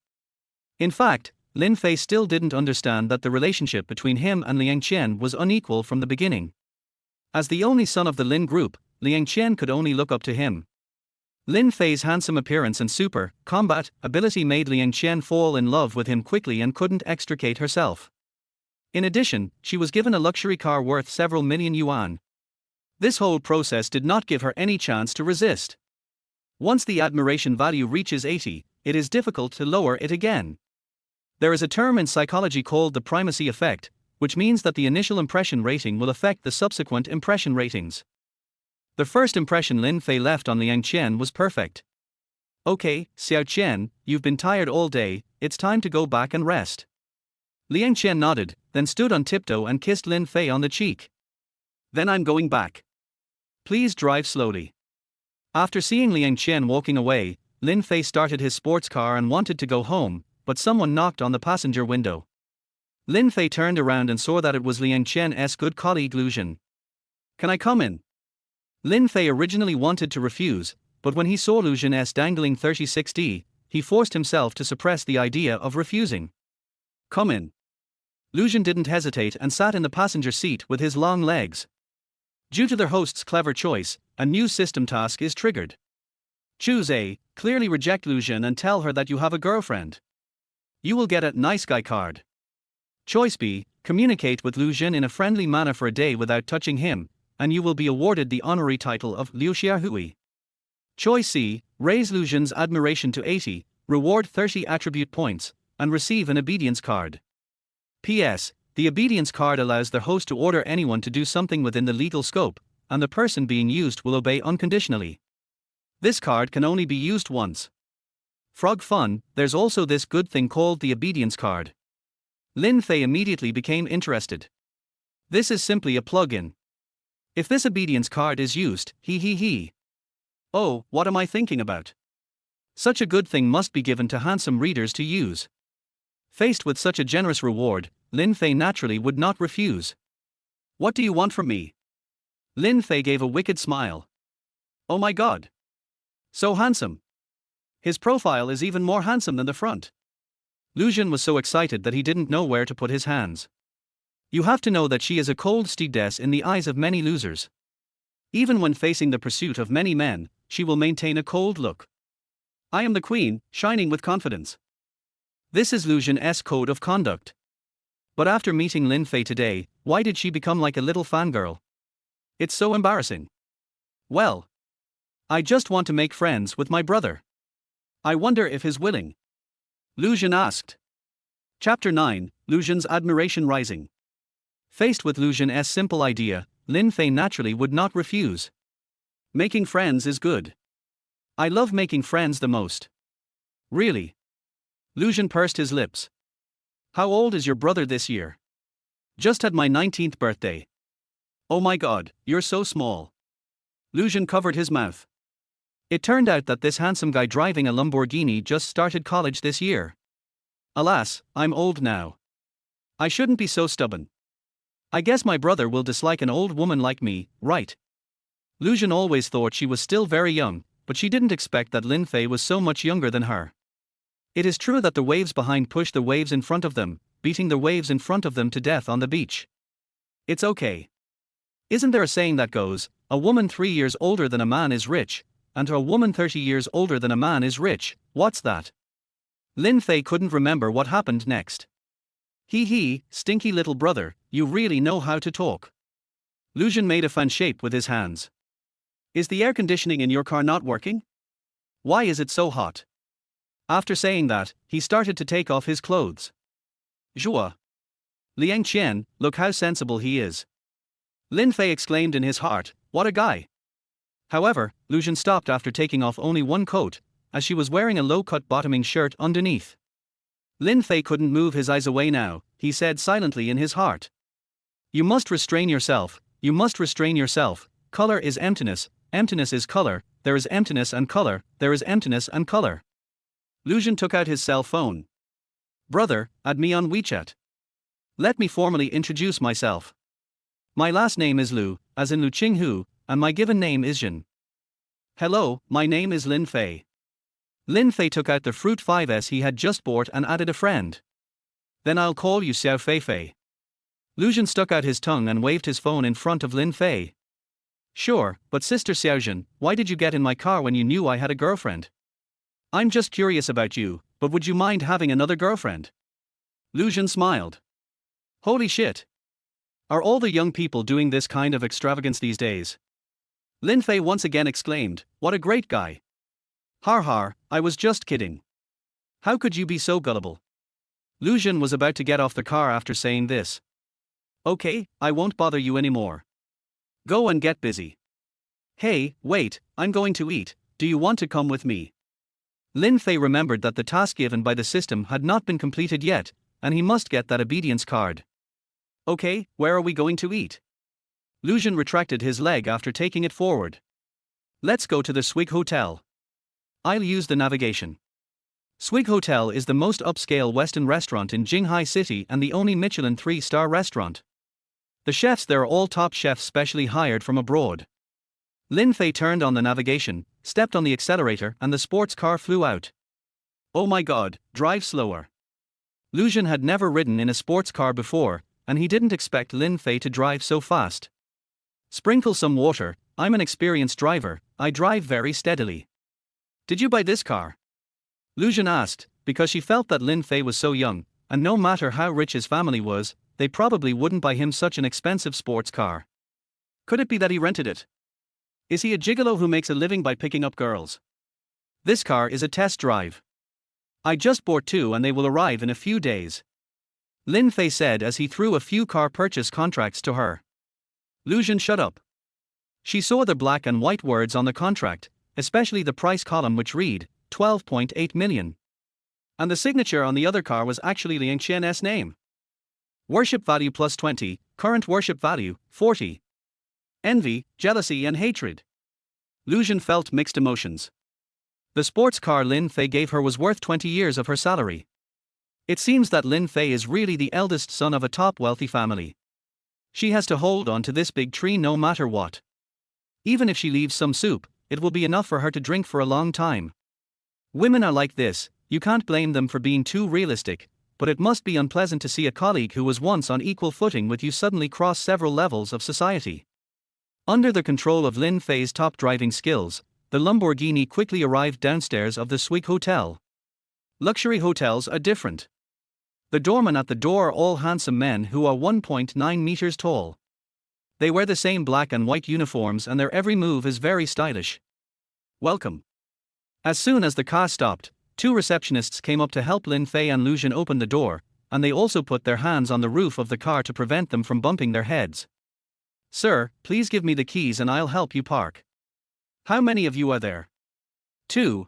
In fact, Lin Fei still didn't understand that the relationship between him and Liang Qian was unequal from the beginning. As the only son of the Lin group, Liang Qian could only look up to him. Lin Fei's handsome appearance and super combat ability made Liang Qian fall in love with him quickly and couldn't extricate herself. In addition, she was given a luxury car worth several million yuan. This whole process did not give her any chance to resist. Once the admiration value reaches 80, it is difficult to lower it again. There is a term in psychology called the primacy effect, which means that the initial impression rating will affect the subsequent impression ratings. The first impression Lin Fei left on Liang Qian was perfect. Okay, Xiao Qian, you've been tired all day, it's time to go back and rest. Liang Qian nodded, then stood on tiptoe and kissed Lin Fei on the cheek. Then I'm going back. Please drive slowly. After seeing Liang Qian walking away, Lin Fei started his sports car and wanted to go home, but someone knocked on the passenger window. Lin Fei turned around and saw that it was Liang Qian's good colleague Lu Jun. Can I come in? Lin Fei originally wanted to refuse, but when he saw Lu Jun's dangling 36D, he forced himself to suppress the idea of refusing. Come in. Lu Jun didn't hesitate and sat in the passenger seat with his long legs. Due to their host's clever choice, a new system task is triggered. Choose A, clearly reject Lu Jun and tell her that you have a girlfriend. You will get a nice guy card. Choice B, communicate with Lu Jun in a friendly manner for a day without touching him, and you will be awarded the honorary title of Liu Xiahui. Choice C, raise Lu Jun's admiration to 80, reward 30 attribute points, and receive an obedience card. P.S. The obedience card allows the host to order anyone to do something within the legal scope, and the person being used will obey unconditionally. This card can only be used once. Frog fun, there's also this good thing called the obedience card. Lin Fei immediately became interested. This is simply a plug-in. If this obedience card is used, oh, what am I thinking about? Such a good thing must be given to handsome readers to use. Faced with such a generous reward, Lin Fei naturally would not refuse. What do you want from me? Lin Fei gave a wicked smile. Oh my god. So handsome. His profile is even more handsome than the front. Lu Jun was so excited that he didn't know where to put his hands. You have to know that she is a cold stewardess in the eyes of many losers. Even when facing the pursuit of many men, she will maintain a cold look. I am the queen, shining with confidence. This is Lu Jun's code of conduct. But after meeting Lin Fei today, why did she become like a little fangirl? It's so embarrassing. Well, I just want to make friends with my brother. I wonder if he's willing. Lu Jun asked. Chapter 9, Lu Jun's admiration rising. Faced with Lu Jun's simple idea, Lin Fei naturally would not refuse. Making friends is good. I love making friends the most. Really? Lu Jun pursed his lips. How old is your brother this year? Just had my 19th birthday. Oh my god, you're so small. Lu Jun covered his mouth. It turned out that this handsome guy driving a Lamborghini just started college this year. Alas, I'm old now. I shouldn't be so stubborn. I guess my brother will dislike an old woman like me, right? Lu Jun always thought she was still very young, but she didn't expect that Lin Fei was so much younger than her. It is true that the waves behind push the waves in front of them, beating the waves in front of them to death on the beach. It's okay. Isn't there a saying that goes, a woman 3 years older than a man is rich, and a woman 30 years older than a man is rich? What's that? Lin Fei couldn't remember what happened next. Stinky little brother, you really know how to talk. Lu Jun made a fan shape with his hands. Is the air conditioning in your car not working? Why is it so hot? After saying that, he started to take off his clothes. Zhua. Liang Qian, look how sensible he is. Lin Fei exclaimed in his heart, what a guy. However, Lu Jun stopped after taking off only one coat, as she was wearing a low-cut bottoming shirt underneath. Lin Fei couldn't move his eyes away now, he said silently in his heart. You must restrain yourself, you must restrain yourself, color is emptiness, emptiness is color, there is emptiness and color, there is emptiness and color. Lu Jun took out his cell phone. Brother, add me on WeChat. Let me formally introduce myself. My last name is Lu, as in Lu Qinghu, and my given name is Jin. Hello, my name is Lin Fei. Lin Fei took out the Fruit 5S he had just bought and added a friend. Then I'll call you Xiao Fei Fei. Lu Jin stuck out his tongue and waved his phone in front of Lin Fei. Sure, but Sister Xiaojin, why did you get in my car when you knew I had a girlfriend? I'm just curious about you, but would you mind having another girlfriend? Lu Jin smiled. Holy shit. Are all the young people doing this kind of extravagance these days? Lin Fei once again exclaimed, what a great guy. Har har, I was just kidding. How could you be so gullible? Lu Jin was about to get off the car after saying this. Okay, I won't bother you anymore. Go and get busy. Hey, wait, I'm going to eat, do you want to come with me? Lin Fei remembered that the task given by the system had not been completed yet, and he must get that obedience card. Okay, where are we going to eat? Lu Jin retracted his leg after taking it forward. Let's go to the Swig Hotel. I'll use the navigation. Swig Hotel is the most upscale Western restaurant in Jinghai City and the only Michelin 3-star restaurant. The chefs there are all top chefs specially hired from abroad. Lin Fei turned on the navigation, stepped on the accelerator, and the sports car flew out. Oh my god, drive slower. Lu Jin had never ridden in a sports car before, and he didn't expect Lin Fei to drive so fast. Sprinkle some water, I'm an experienced driver, I drive very steadily. Did you buy this car? Lu Jin asked, because she felt that Lin Fei was so young, and no matter how rich his family was, they probably wouldn't buy him such an expensive sports car. Could it be that he rented it? Is he a gigolo who makes a living by picking up girls? This car is a test drive. I just bought 2 and they will arrive in a few days. Lin Fei said as he threw a few car purchase contracts to her. Lu Jin shut up. She saw the black and white words on the contract, especially the price column which read, 12.8 million. And the signature on the other car was actually Liang Qian's name. Worship value plus 20, current worship value, 40. Envy, jealousy and hatred. Lu Jin felt mixed emotions. The sports car Lin Fei gave her was worth 20 years of her salary. It seems that Lin Fei is really the eldest son of a top wealthy family. She has to hold on to this big tree no matter what. Even if she leaves some soup, it will be enough for her to drink for a long time. Women are like this, you can't blame them for being too realistic, but it must be unpleasant to see a colleague who was once on equal footing with you suddenly cross several levels of society. Under the control of Lin Fei's top driving skills, the Lamborghini quickly arrived downstairs of the Swig Hotel. Luxury hotels are different. The doormen at the door are all handsome men who are 1.9 meters tall. They wear the same black and white uniforms and their every move is very stylish. Welcome. As soon as the car stopped, 2 receptionists came up to help Lin Fei and Lu Jin open the door, and they also put their hands on the roof of the car to prevent them from bumping their heads. Sir, please give me the keys and I'll help you park. How many of you are there? 2.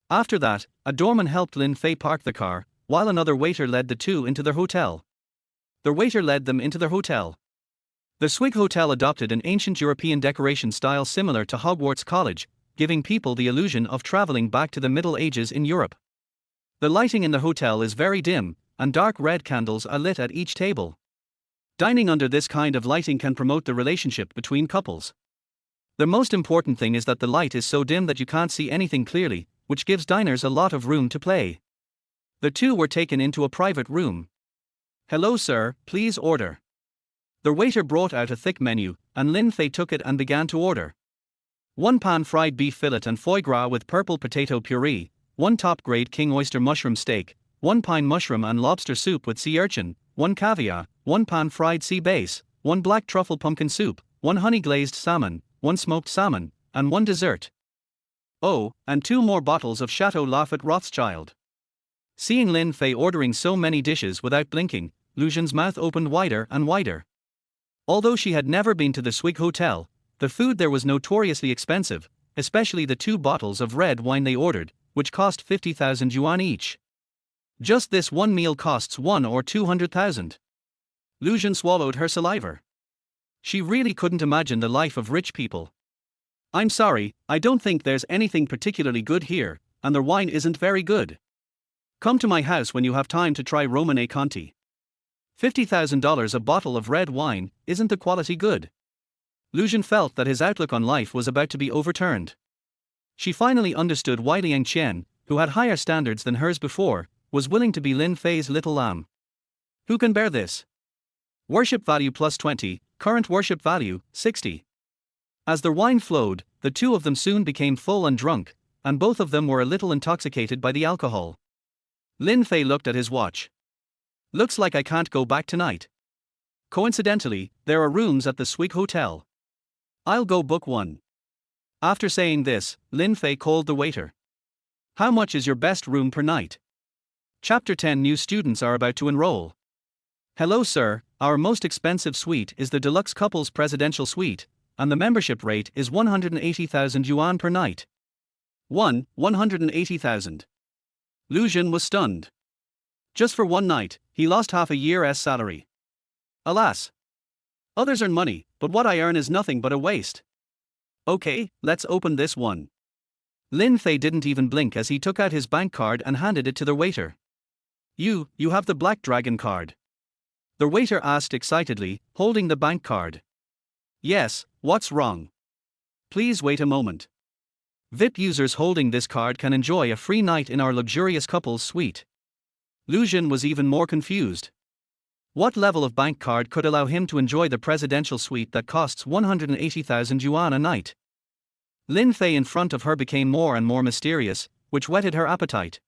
After that, a doorman helped Lin Fei park the car, while another waiter led the 2 into their hotel. The waiter led them into their hotel. The Swig Hotel adopted an ancient European decoration style similar to Hogwarts College, giving people the illusion of traveling back to the Middle Ages in Europe. The lighting in the hotel is very dim, and dark red candles are lit at each table. Dining under this kind of lighting can promote the relationship between couples. The most important thing is that the light is so dim that you can't see anything clearly, which gives diners a lot of room to play. The 2 were taken into a private room. Hello sir, please order. The waiter brought out a thick menu, and Lin Fei took it and began to order. 1 pan-fried beef fillet and foie gras with purple potato puree, 1 top-grade king oyster mushroom steak, 1 pine mushroom and lobster soup with sea urchin, 1 caviar, 1 pan-fried sea bass, 1 black truffle pumpkin soup, 1 honey-glazed salmon, 1 smoked salmon, and 1 dessert. Oh, and 2 more bottles of Chateau Lafite Rothschild. Seeing Lin Fei ordering so many dishes without blinking, Lu Jin's mouth opened wider and wider. Although she had never been to the Swig Hotel, the food there was notoriously expensive, especially the 2 bottles of red wine they ordered, which cost 50,000 yuan each. Just this one meal costs 1 or 200,000. Lu Jin swallowed her saliva. She really couldn't imagine the life of rich people. I'm sorry, I don't think there's anything particularly good here, and the wine isn't very good. Come to my house when you have time to try Romanée Conti. $50,000 a bottle of red wine, isn't the quality good? Lu Jun felt that his outlook on life was about to be overturned. She finally understood why Liang Qian, who had higher standards than hers before, was willing to be Lin Fei's little lamb. Who can bear this? Worship value plus 20, current worship value, 60. As the wine flowed, the two of them soon became full and drunk, and both of them were a little intoxicated by the alcohol. Lin Fei looked at his watch. Looks like I can't go back tonight. Coincidentally, there are rooms at the Swig Hotel. I'll go book one. After saying this, Lin Fei called the waiter. How much is your best room per night? Chapter 10. New students are about to enroll. Hello sir, our most expensive suite is the deluxe couples presidential suite, and the membership rate is 180,000 yuan per night. 180,000. Lu Jun was stunned. Just for one night, he lost half a year's salary. Alas. Others earn money, but what I earn is nothing but a waste. Okay, let's open this one. Lin Fei didn't even blink as he took out his bank card and handed it to the waiter. You have the Black Dragon card. The waiter asked excitedly, holding the bank card. Yes, what's wrong? Please wait a moment. VIP users holding this card can enjoy a free night in our luxurious couples suite. Lu Jun was even more confused. What level of bank card could allow him to enjoy the presidential suite that costs 180,000 yuan a night? Lin Fei in front of her became more and more mysterious, which whetted her appetite.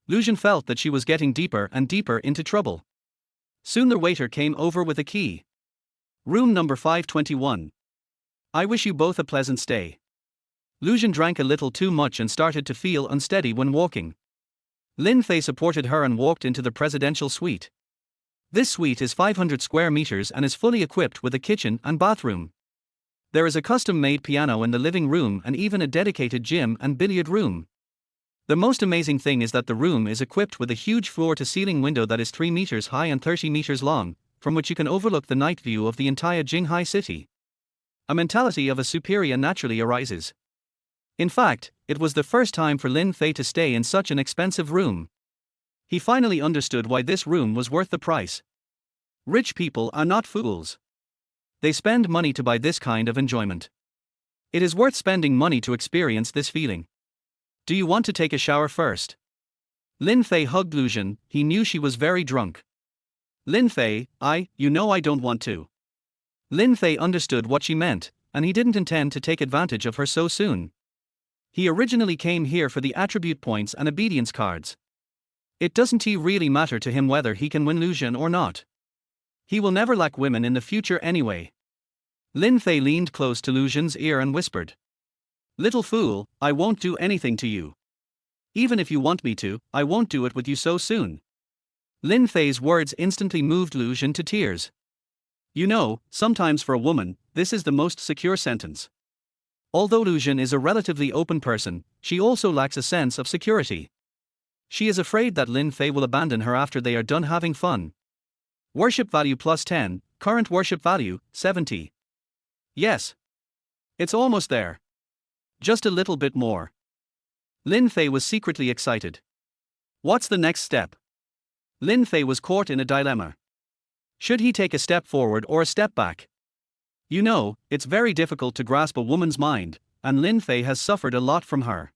Lu Jun felt that she was getting deeper and deeper into trouble. Soon the waiter came over with a key. Room number 521. I wish you both a pleasant stay. Lu Jun drank a little too much and started to feel unsteady when walking. Lin Fei supported her and walked into the presidential suite. This suite is 500 square meters and is fully equipped with a kitchen and bathroom. There is a custom-made piano in the living room and even a dedicated gym and billiard room. The most amazing thing is that the room is equipped with a huge floor-to-ceiling window that is 3 meters high and 30 meters long, from which you can overlook the night view of the entire Jinghai city. A mentality of a superior naturally arises. In fact, it was the first time for Lin Fei to stay in such an expensive room. He finally understood why this room was worth the price. Rich people are not fools. They spend money to buy this kind of enjoyment. It is worth spending money to experience this feeling. Do you want to take a shower first? Lin Fei hugged Lu Jun. He knew she was very drunk. Lin Fei, I don't want to. Lin Fei understood what she meant, and he didn't intend to take advantage of her so soon. He originally came here for the attribute points and obedience cards. It doesn't really matter to him whether he can win Lu Jun or not. He will never lack women in the future anyway. Lin Fei leaned close to Lu Jun's ear and whispered. Little fool, I won't do anything to you. Even if you want me to, I won't do it with you so soon. Lin Fei's words instantly moved Lu Jun to tears. You know, sometimes for a woman, this is the most secure sentence. Although Lu Jun is a relatively open person, she also lacks a sense of security. She is afraid that Lin Fei will abandon her after they are done having fun. Worship value plus 10, current worship value, 70. Yes. It's almost there. Just a little bit more. Lin Fei was secretly excited. What's the next step? Lin Fei was caught in a dilemma. Should he take a step forward or a step back? You know, it's very difficult to grasp a woman's mind, and Lin Fei has suffered a lot from her.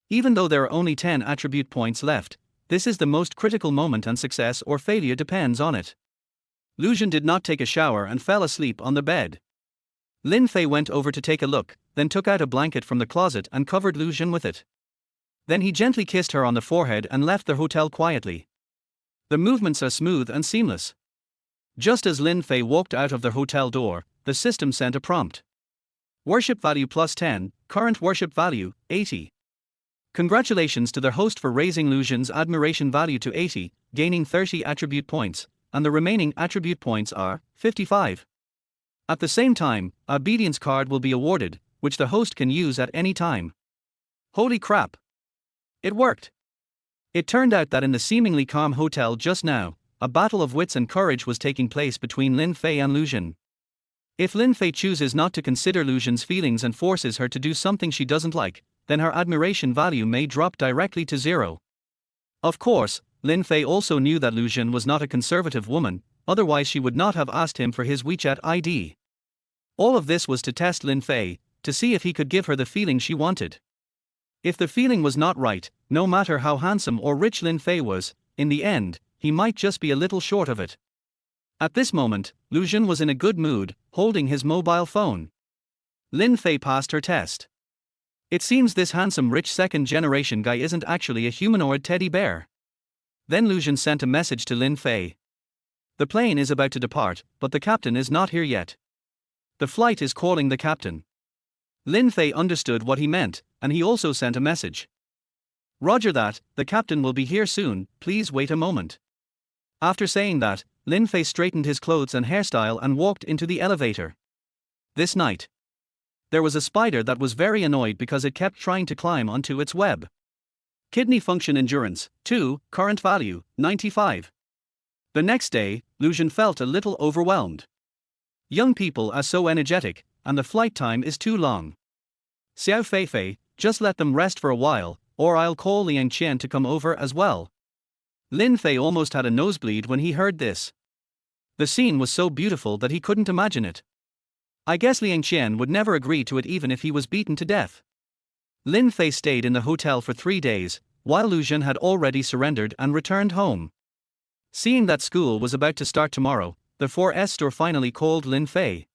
Even though there are only 10 attribute points left, this is the most critical moment and success or failure depends on it. Lu Jun did not take a shower and fell asleep on the bed. Lin Fei went over to take a look, then took out a blanket from the closet and covered Lu Jun with it. Then he gently kissed her on the forehead and left the hotel quietly. The movements are smooth and seamless. Just as Lin Fei walked out of the hotel door, the system sent a prompt. Worship value plus 10, current worship value, 80. Congratulations to their host for raising Lu Jun's admiration value to 80, gaining 30 attribute points, and the remaining attribute points are 55. At the same time, a obedience card will be awarded, which the host can use at any time. Holy crap! It worked! It turned out that in the seemingly calm hotel just now, a battle of wits and courage was taking place between Lin Fei and Lu Jun. If Lin Fei chooses not to consider Lu Jun's feelings and forces her to do something she doesn't like, then her admiration value may drop directly to 0. Of course, Lin Fei also knew that Lu Jun was not a conservative woman, otherwise she would not have asked him for his WeChat ID. All of this was to test Lin Fei, to see if he could give her the feeling she wanted. If the feeling was not right, no matter how handsome or rich Lin Fei was, in the end, he might just be a little short of it. At this moment, Lu Jun was in a good mood, holding his mobile phone. Lin Fei passed her test. It seems this handsome rich second-generation guy isn't actually a humanoid teddy bear. Then Lu Jun sent a message to Lin Fei. The plane is about to depart, but the captain is not here yet. The flight is calling the captain. Lin Fei understood what he meant, and he also sent a message. Roger that, the captain will be here soon, please wait a moment. After saying that, Lin Fei straightened his clothes and hairstyle and walked into the elevator. This night, there was a spider that was very annoyed because it kept trying to climb onto its web. Kidney function endurance, 2, current value, 95. The next day, Lu Jun felt a little overwhelmed. Young people are so energetic, and the flight time is too long. Xiao Feifei, just let them rest for a while, or I'll call Liang Qian to come over as well. Lin Fei almost had a nosebleed when he heard this. The scene was so beautiful that he couldn't imagine it. I guess Liang Qian would never agree to it even if he was beaten to death. Lin Fei stayed in the hotel for 3 days, while Lu Jun had already surrendered and returned home. Seeing that school was about to start tomorrow, the 4S store finally called Lin Fei.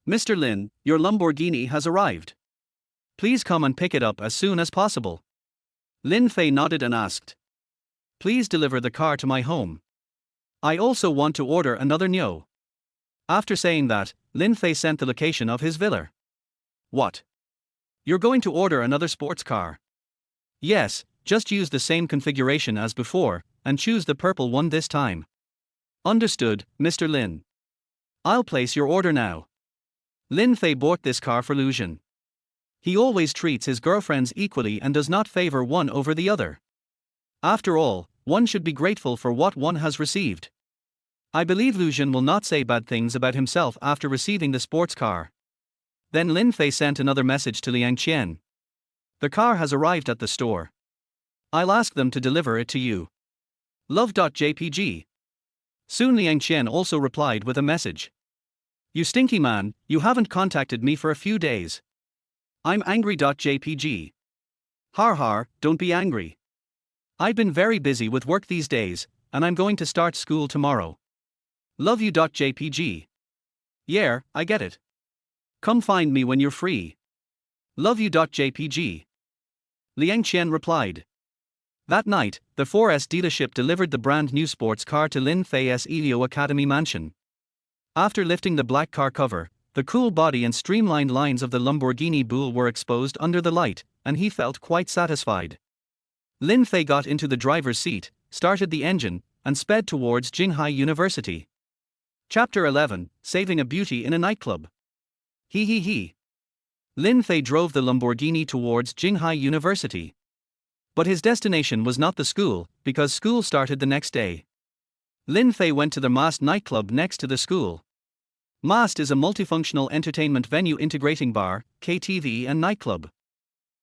Mr. Lin, your Lamborghini has arrived. Please come and pick it up as soon as possible. Lin Fei nodded and asked. Please deliver the car to my home. I also want to order another Nyo. After saying that, Lin Fei sent the location of his villa. What? You're going to order another sports car? Yes, just use the same configuration as before, and choose the purple one this time. Understood, Mr. Lin. I'll place your order now. Lin Fei bought this car for Lu Jun. He always treats his girlfriends equally and does not favor one over the other. After all, one should be grateful for what one has received. I believe Lu Jun will not say bad things about himself after receiving the sports car. Then Lin Fei sent another message to Liang Qian. The car has arrived at the store. I'll ask them to deliver it to you. Love.jpg. Soon Liang Qian also replied with a message. You stinky man, you haven't contacted me for a few days. I'm angry.jpg. Har har, don't be angry. I've been very busy with work these days, and I'm going to start school tomorrow. Love you.jpg. Yeah, I get it. Come find me when you're free. Love you.jpg. Liang Qian replied. That night, the 4S dealership delivered the brand new sports car to Lin Fei's Elio Academy mansion. After lifting the black car cover, the cool body and streamlined lines of the Lamborghini Bull were exposed under the light, and he felt quite satisfied. Lin Fei got into the driver's seat, started the engine, and sped towards Jinghai University. Chapter 11, Saving a Beauty in a Nightclub. He. Lin Fei drove the Lamborghini towards Jinghai University. But his destination was not the school, because school started the next day. Lin Fei went to the Mast nightclub next to the school. Mast is a multifunctional entertainment venue integrating bar, KTV and nightclub.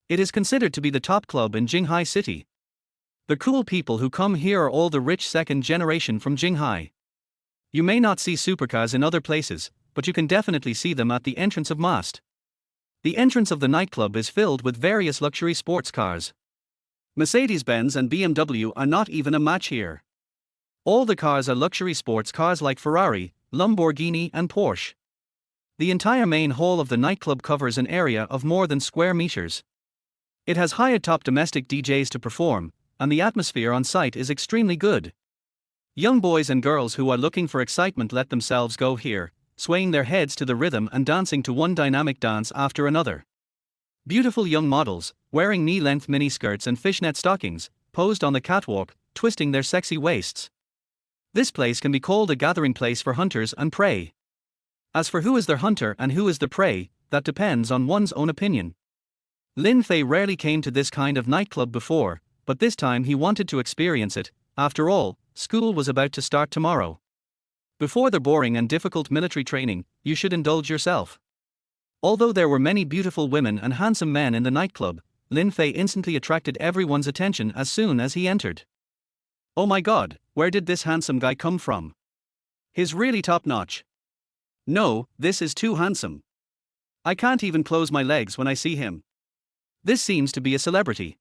It is considered to be the top club in Jinghai City. The cool people who come here are all the rich second generation from Jinghai. You may not see supercars in other places, but you can definitely see them at the entrance of Mast. The entrance of the nightclub is filled with various luxury sports cars. Mercedes-Benz and BMW are not even a match here. All the cars are luxury sports cars like Ferrari, Lamborghini and Porsche. The entire main hall of the nightclub covers an area of more than square meters. It has hired top domestic DJs to perform, and the atmosphere on site is extremely good. Young boys and girls who are looking for excitement let themselves go here, swaying their heads to the rhythm and dancing to one dynamic dance after another. Beautiful young models, wearing knee-length miniskirts and fishnet stockings, posed on the catwalk, twisting their sexy waists. This place can be called a gathering place for hunters and prey. As for who is the hunter and who is the prey, that depends on one's own opinion. Lin Fei rarely came to this kind of nightclub before, but this time he wanted to experience it. After all, school was about to start tomorrow. Before the boring and difficult military training, you should indulge yourself. Although there were many beautiful women and handsome men in the nightclub, Lin Fei instantly attracted everyone's attention as soon as he entered. Oh my god, where did this handsome guy come from? He's really top-notch. No, this is too handsome. I can't even close my legs when I see him. This seems to be a celebrity.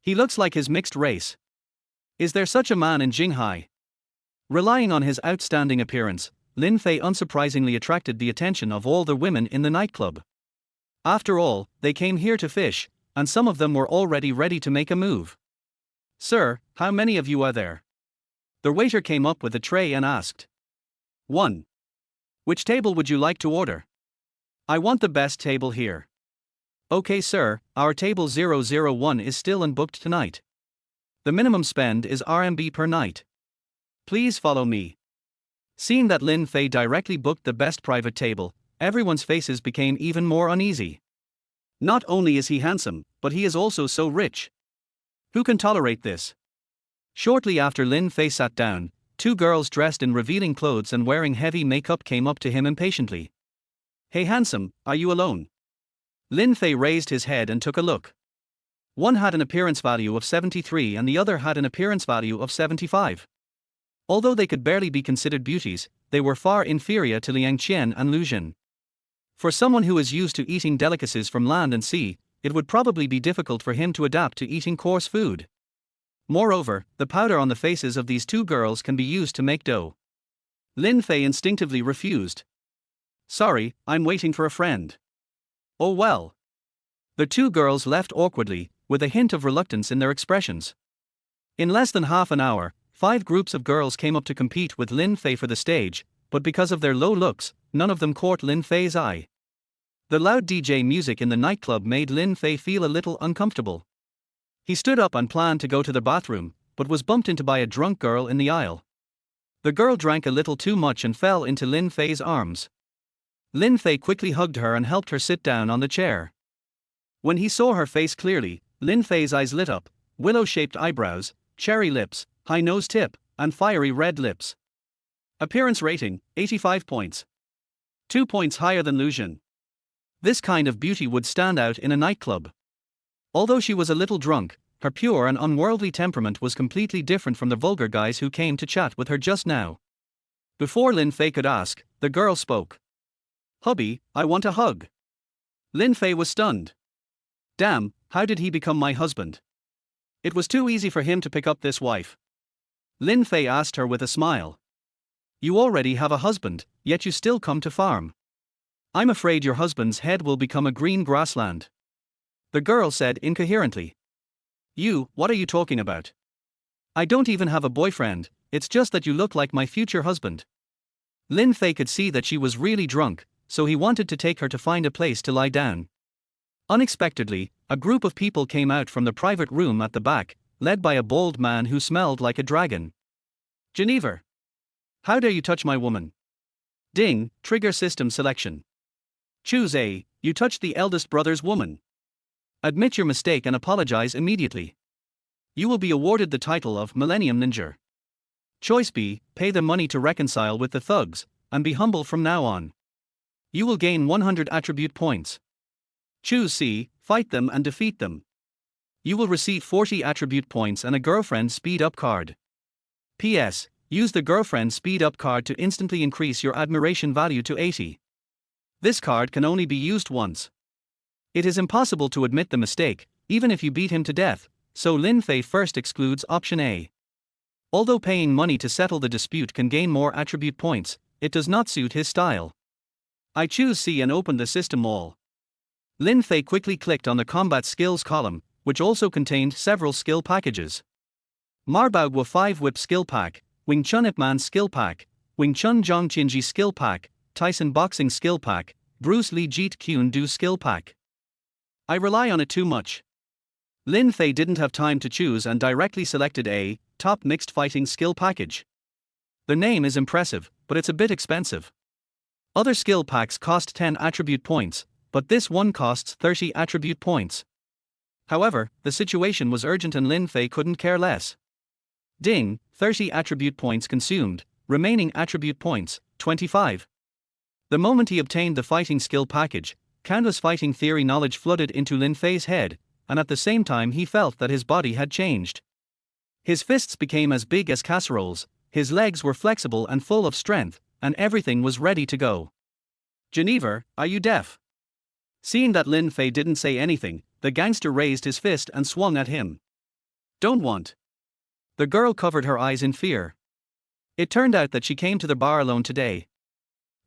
He looks like his mixed race. Is there such a man in Jinghai? Relying on his outstanding appearance, Lin Fei unsurprisingly attracted the attention of all the women in the nightclub. After all, they came here to fish, and some of them were already ready to make a move. Sir, how many of you are there? The waiter came up with a tray and asked. 1. Which table would you like to order? I want the best table here. Okay sir, our table 001 is still unbooked tonight. The minimum spend is RMB per night. Please follow me. Seeing that Lin Fei directly booked the best private table, everyone's faces became even more uneasy. Not only is he handsome, but he is also so rich. Who can tolerate this? Shortly after Lin Fei sat down, 2 girls dressed in revealing clothes and wearing heavy makeup came up to him impatiently. Hey handsome, are you alone? Lin Fei raised his head and took a look. One had an appearance value of 73 and the other had an appearance value of 75. Although they could barely be considered beauties, they were far inferior to Liang Qian and Lu Jin. For someone who is used to eating delicacies from land and sea, it would probably be difficult for him to adapt to eating coarse food. Moreover, the powder on the faces of these 2 girls can be used to make dough. Lin Fei instinctively refused. Sorry, I'm waiting for a friend. Oh well. The 2 girls left awkwardly, with a hint of reluctance in their expressions. In less than half an hour, 5 groups of girls came up to compete with Lin Fei for the stage, but because of their low looks, none of them caught Lin Fei's eye. The loud DJ music in the nightclub made Lin Fei feel a little uncomfortable. He stood up and planned to go to the bathroom, but was bumped into by a drunk girl in the aisle. The girl drank a little too much and fell into Lin Fei's arms. Lin Fei quickly hugged her and helped her sit down on the chair. When he saw her face clearly, Lin Fei's eyes lit up, willow-shaped eyebrows, cherry lips, high nose tip, and fiery red lips. Appearance rating, 85 points. 2 points higher than Lu Jin. This kind of beauty would stand out in a nightclub. Although she was a little drunk, her pure and unworldly temperament was completely different from the vulgar guys who came to chat with her just now. Before Lin Fei could ask, the girl spoke. Hubby, I want a hug. Lin Fei was stunned. Damn, how did he become my husband? It was too easy for him to pick up this wife. Lin Fei asked her with a smile. You already have a husband, yet you still come to farm. I'm afraid your husband's head will become a green grassland. The girl said incoherently. What are you talking about? I don't even have a boyfriend, it's just that you look like my future husband. Lin Fei could see that she was really drunk, so he wanted to take her to find a place to lie down. Unexpectedly, a group of people came out from the private room at the back, led by a bald man who smelled like a dragon. Geneva! How dare you touch my woman? Ding, trigger system selection. Choose A, you touched the eldest brother's woman. Admit your mistake and apologize immediately. You will be awarded the title of Millennium Ninja. Choice B, pay the money to reconcile with the thugs, and be humble from now on. You will gain 100 attribute points. Choose C, fight them and defeat them. You will receive 40 attribute points and a girlfriend speed up card. PS, use the girlfriend speed up card to instantly increase your admiration value to 80. This card can only be used once. It is impossible to admit the mistake, even if you beat him to death, so Lin Fei first excludes option A. Although paying money to settle the dispute can gain more attribute points, it does not suit his style. I choose C and open the system all. Lin Fei quickly clicked on the combat skills column, which also contained several skill packages. Marbaugwa 5 Whip skill pack, Wing Chun Ip Man skill pack, Wing Chun Zhong Qinji skill pack, Tyson boxing skill pack, Bruce Lee Jeet Kune Do skill pack. I rely on it too much. Lin Fei didn't have time to choose and directly selected A, top mixed fighting skill package. The name is impressive, but it's a bit expensive. Other skill packs cost 10 attribute points, but this one costs 30 attribute points. However, the situation was urgent and Lin Fei couldn't care less. Ding, 30 attribute points consumed, remaining attribute points, 25. The moment he obtained the fighting skill package, countless fighting theory knowledge flooded into Lin Fei's head, and at the same time he felt that his body had changed. His fists became as big as casseroles, his legs were flexible and full of strength, and everything was ready to go. "Geneva, are you deaf?" Seeing that Lin Fei didn't say anything, the gangster raised his fist and swung at him. "Don't want." The girl covered her eyes in fear. It turned out that she came to the bar alone today.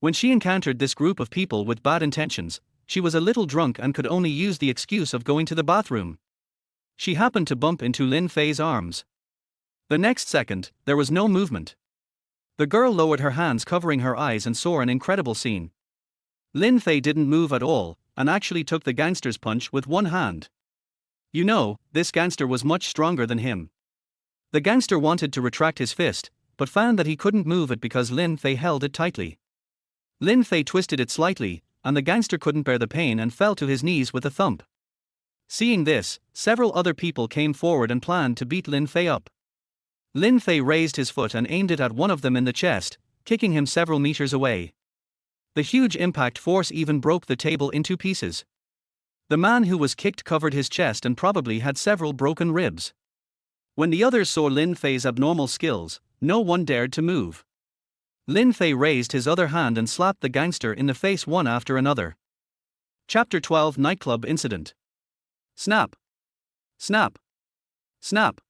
When she encountered this group of people with bad intentions, she was a little drunk and could only use the excuse of going to the bathroom. She happened to bump into Lin Fei's arms. The next second, there was no movement. The girl lowered her hands covering her eyes and saw an incredible scene. Lin Fei didn't move at all, and actually took the gangster's punch with one hand. You know, this gangster was much stronger than him. The gangster wanted to retract his fist, but found that he couldn't move it because Lin Fei held it tightly. Lin Fei twisted it slightly, and the gangster couldn't bear the pain and fell to his knees with a thump. Seeing this, several other people came forward and planned to beat Lin Fei up. Lin Fei raised his foot and aimed it at one of them in the chest, kicking him several meters away. The huge impact force even broke the table in two pieces. The man who was kicked covered his chest and probably had several broken ribs. When the others saw Lin Fei's abnormal skills, no one dared to move. Lin Fei raised his other hand and slapped the gangster in the face one after another. Chapter 12 Nightclub Incident. Snap. Snap. Snap.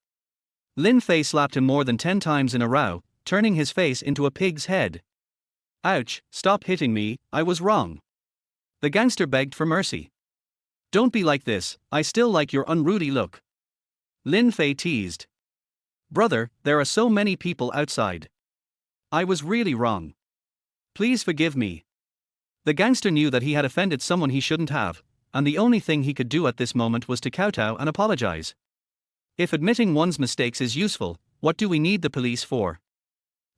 Lin Fei slapped him more than 10 times in a row, turning his face into a pig's head. "Ouch, stop hitting me, I was wrong." The gangster begged for mercy. "Don't be like this, I still like your unruly look." Lin Fei teased. "Brother, there are so many people outside. I was really wrong. Please forgive me." The gangster knew that he had offended someone he shouldn't have, and the only thing he could do at this moment was to kowtow and apologize. If admitting one's mistakes is useful, what do we need the police for?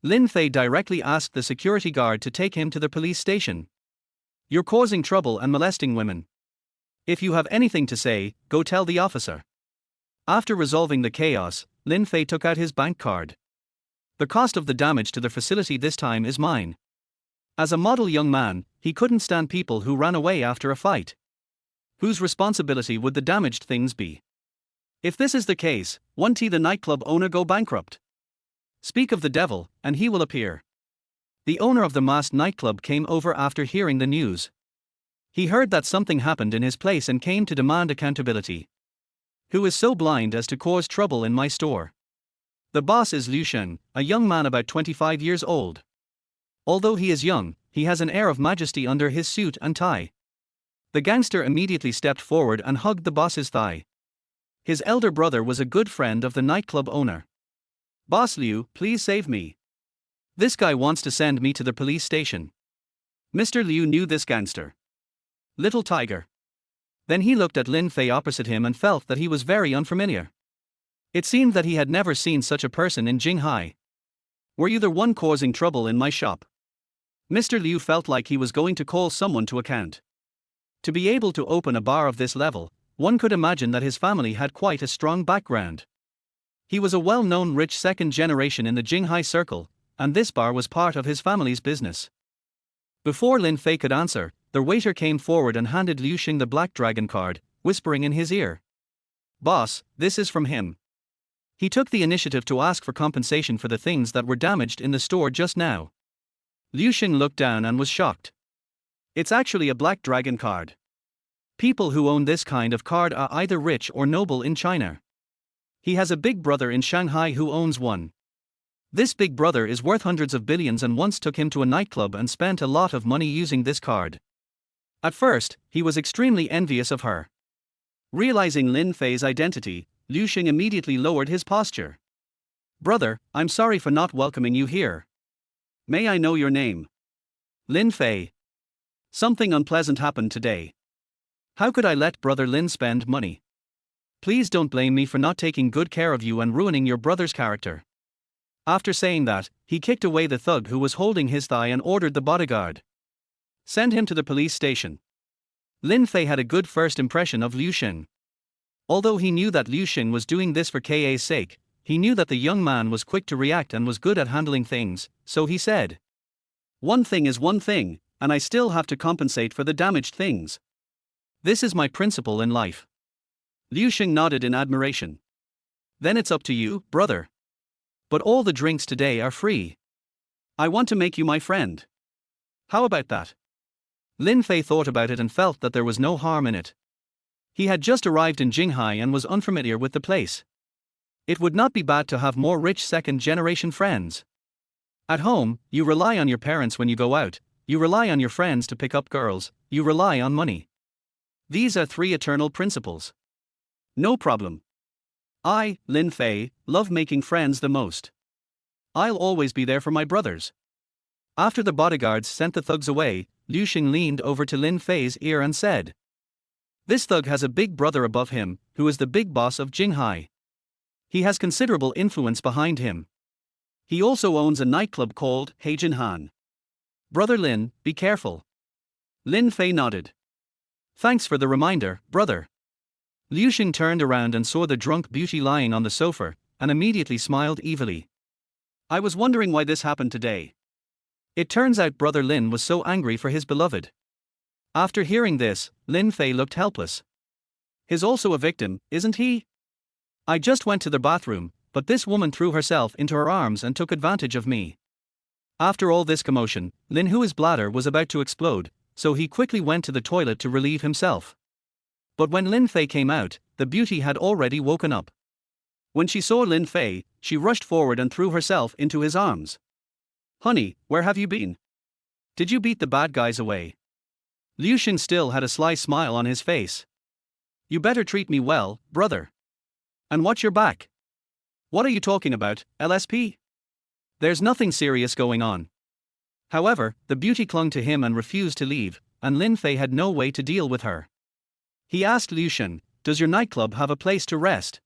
Lin Fei directly asked the security guard to take him to the police station. "You're causing trouble and molesting women. If you have anything to say, go tell the officer." After resolving the chaos, Lin Fei took out his bank card. "The cost of the damage to the facility this time is mine." As a model young man, he couldn't stand people who ran away after a fight. Whose responsibility would the damaged things be? If this is the case, won't the nightclub owner go bankrupt? Speak of the devil, and he will appear. The owner of the masked nightclub came over after hearing the news. He heard that something happened in his place and came to demand accountability. "Who is so blind as to cause trouble in my store?" The boss is Liu Sheng, a young man about 25 years old. Although he is young, he has an air of majesty under his suit and tie. The gangster immediately stepped forward and hugged the boss's thigh. His elder brother was a good friend of the nightclub owner. "Boss Liu, please save me. This guy wants to send me to the police station." Mr. Liu knew this gangster. Little tiger. Then he looked at Lin Fei opposite him and felt that he was very unfamiliar. It seemed that he had never seen such a person in Jinghai. "Were you the one causing trouble in my shop?" Mr. Liu felt like he was going to call someone to account. To be able to open a bar of this level, one could imagine that his family had quite a strong background. He was a well-known rich second generation in the Jinghai circle, and this bar was part of his family's business. Before Lin Fei could answer, the waiter came forward and handed Liu Sheng the Black Dragon card, whispering in his ear. "Boss, this is from him." He took the initiative to ask for compensation for the things that were damaged in the store just now. Liu Sheng looked down and was shocked. It's actually a Black Dragon card. People who own this kind of card are either rich or noble in China. He has a big brother in Shanghai who owns one. This big brother is worth hundreds of billions and once took him to a nightclub and spent a lot of money using this card. At first, he was extremely envious of her. Realizing Lin Fei's identity, Liu Sheng immediately lowered his posture. "Brother, I'm sorry for not welcoming you here. May I know your name?" "Lin Fei. Something unpleasant happened today. How could I let brother Lin spend money? Please don't blame me for not taking good care of you and ruining your brother's character." After saying that, he kicked away the thug who was holding his thigh and ordered the bodyguard. "Send him to the police station." Lin Fei had a good first impression of Liu Sheng. Although he knew that Liu Sheng was doing this for Ka's sake, he knew that the young man was quick to react and was good at handling things, so he said, "One thing is one thing, and I still have to compensate for the damaged things. This is my principle in life." Liu Sheng nodded in admiration. "Then it's up to you, brother. But all the drinks today are free. I want to make you my friend. How about that? Lin Fei thought about it and felt that there was no harm in it. He had just arrived in Jinghai and was unfamiliar with the place. It would not be bad to have more rich second-generation friends. At home, you rely on your parents when you go out, you rely on your friends to pick up girls, you rely on money. These are 3 eternal principles. No problem. I, Lin Fei, love making friends the most. I'll always be there for my brothers. After the bodyguards sent the thugs away, Liu Xing leaned over to Lin Fei's ear and said, "This thug has a big brother above him, who is the big boss of Jinghai. He has considerable influence behind him. He also owns a nightclub called Heijinhan. Brother Lin, be careful." Lin Fei nodded. "Thanks for the reminder, brother." Liu Xing turned around and saw the drunk beauty lying on the sofa, and immediately smiled evilly. "I was wondering why this happened today. It turns out Brother Lin was so angry for his beloved." After hearing this, Lin Fei looked helpless. "He's also a victim, isn't he? I just went to the bathroom, but this woman threw herself into her arms and took advantage of me." After all this commotion, Lin Hui's bladder was about to explode, so he quickly went to the toilet to relieve himself. But when Lin Fei came out, the beauty had already woken up. When she saw Lin Fei, she rushed forward and threw herself into his arms. "Honey, where have you been? Did you beat the bad guys away?" Liu Xing still had a sly smile on his face. "You better treat me well, brother. And watch your back." "What are you talking about, LSP? There's nothing serious going on." However, the beauty clung to him and refused to leave, and Lin Fei had no way to deal with her. He asked Liu Xing, "Does your nightclub have a place to rest?"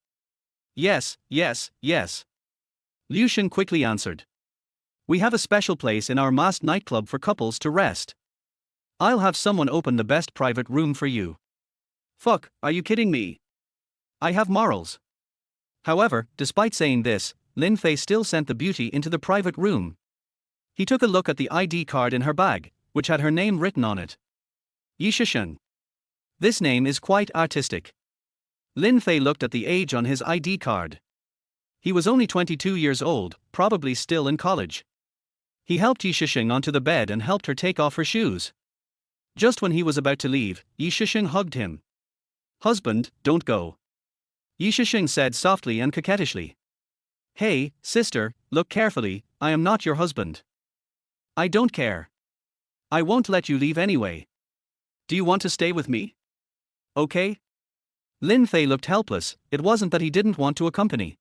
Yes. Liu Xing quickly answered. "We have a special place in our masked nightclub for couples to rest. I'll have someone open the best private room for you." "Fuck, are you kidding me? I have morals." However, despite saying this, Lin Fei still sent the beauty into the private room. He took a look at the ID card in her bag, which had her name written on it. Yi Shisheng. This name is quite artistic. Lin Fei looked at the age on his ID card. He was only 22 years old, probably still in college. He helped Yi Shisheng onto the bed and helped her take off her shoes. Just when he was about to leave, Yi Shisheng hugged him. "Husband, don't go," Yi Shisheng said softly and coquettishly. "Hey, sister, look carefully, I am not your husband." "I don't care. I won't let you leave anyway. Do you want to stay with me? Okay?" Lin Fei looked helpless. It wasn't that he didn't want to accompany.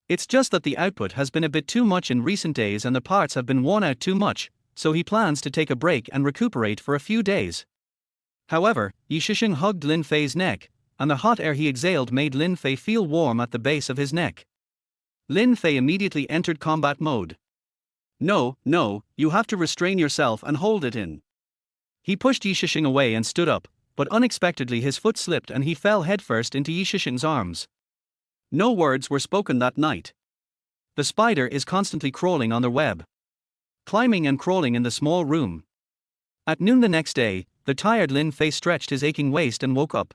It's just that the output has been a bit too much in recent days and the parts have been worn out too much, so he plans to take a break and recuperate for a few days. However, Yi Shisheng hugged Lin Fei's neck, and the hot air he exhaled made Lin Fei feel warm at the base of his neck. Lin Fei immediately entered combat mode. No, you have to restrain yourself and hold it in." He pushed Yi Shisheng away and stood up, but unexpectedly his foot slipped and he fell headfirst into Yi Shisheng's arms. No words were spoken that night. The spider is constantly crawling on the web. Climbing and crawling in the small room. At noon the next day, the tired Lin Fei stretched his aching waist and woke up.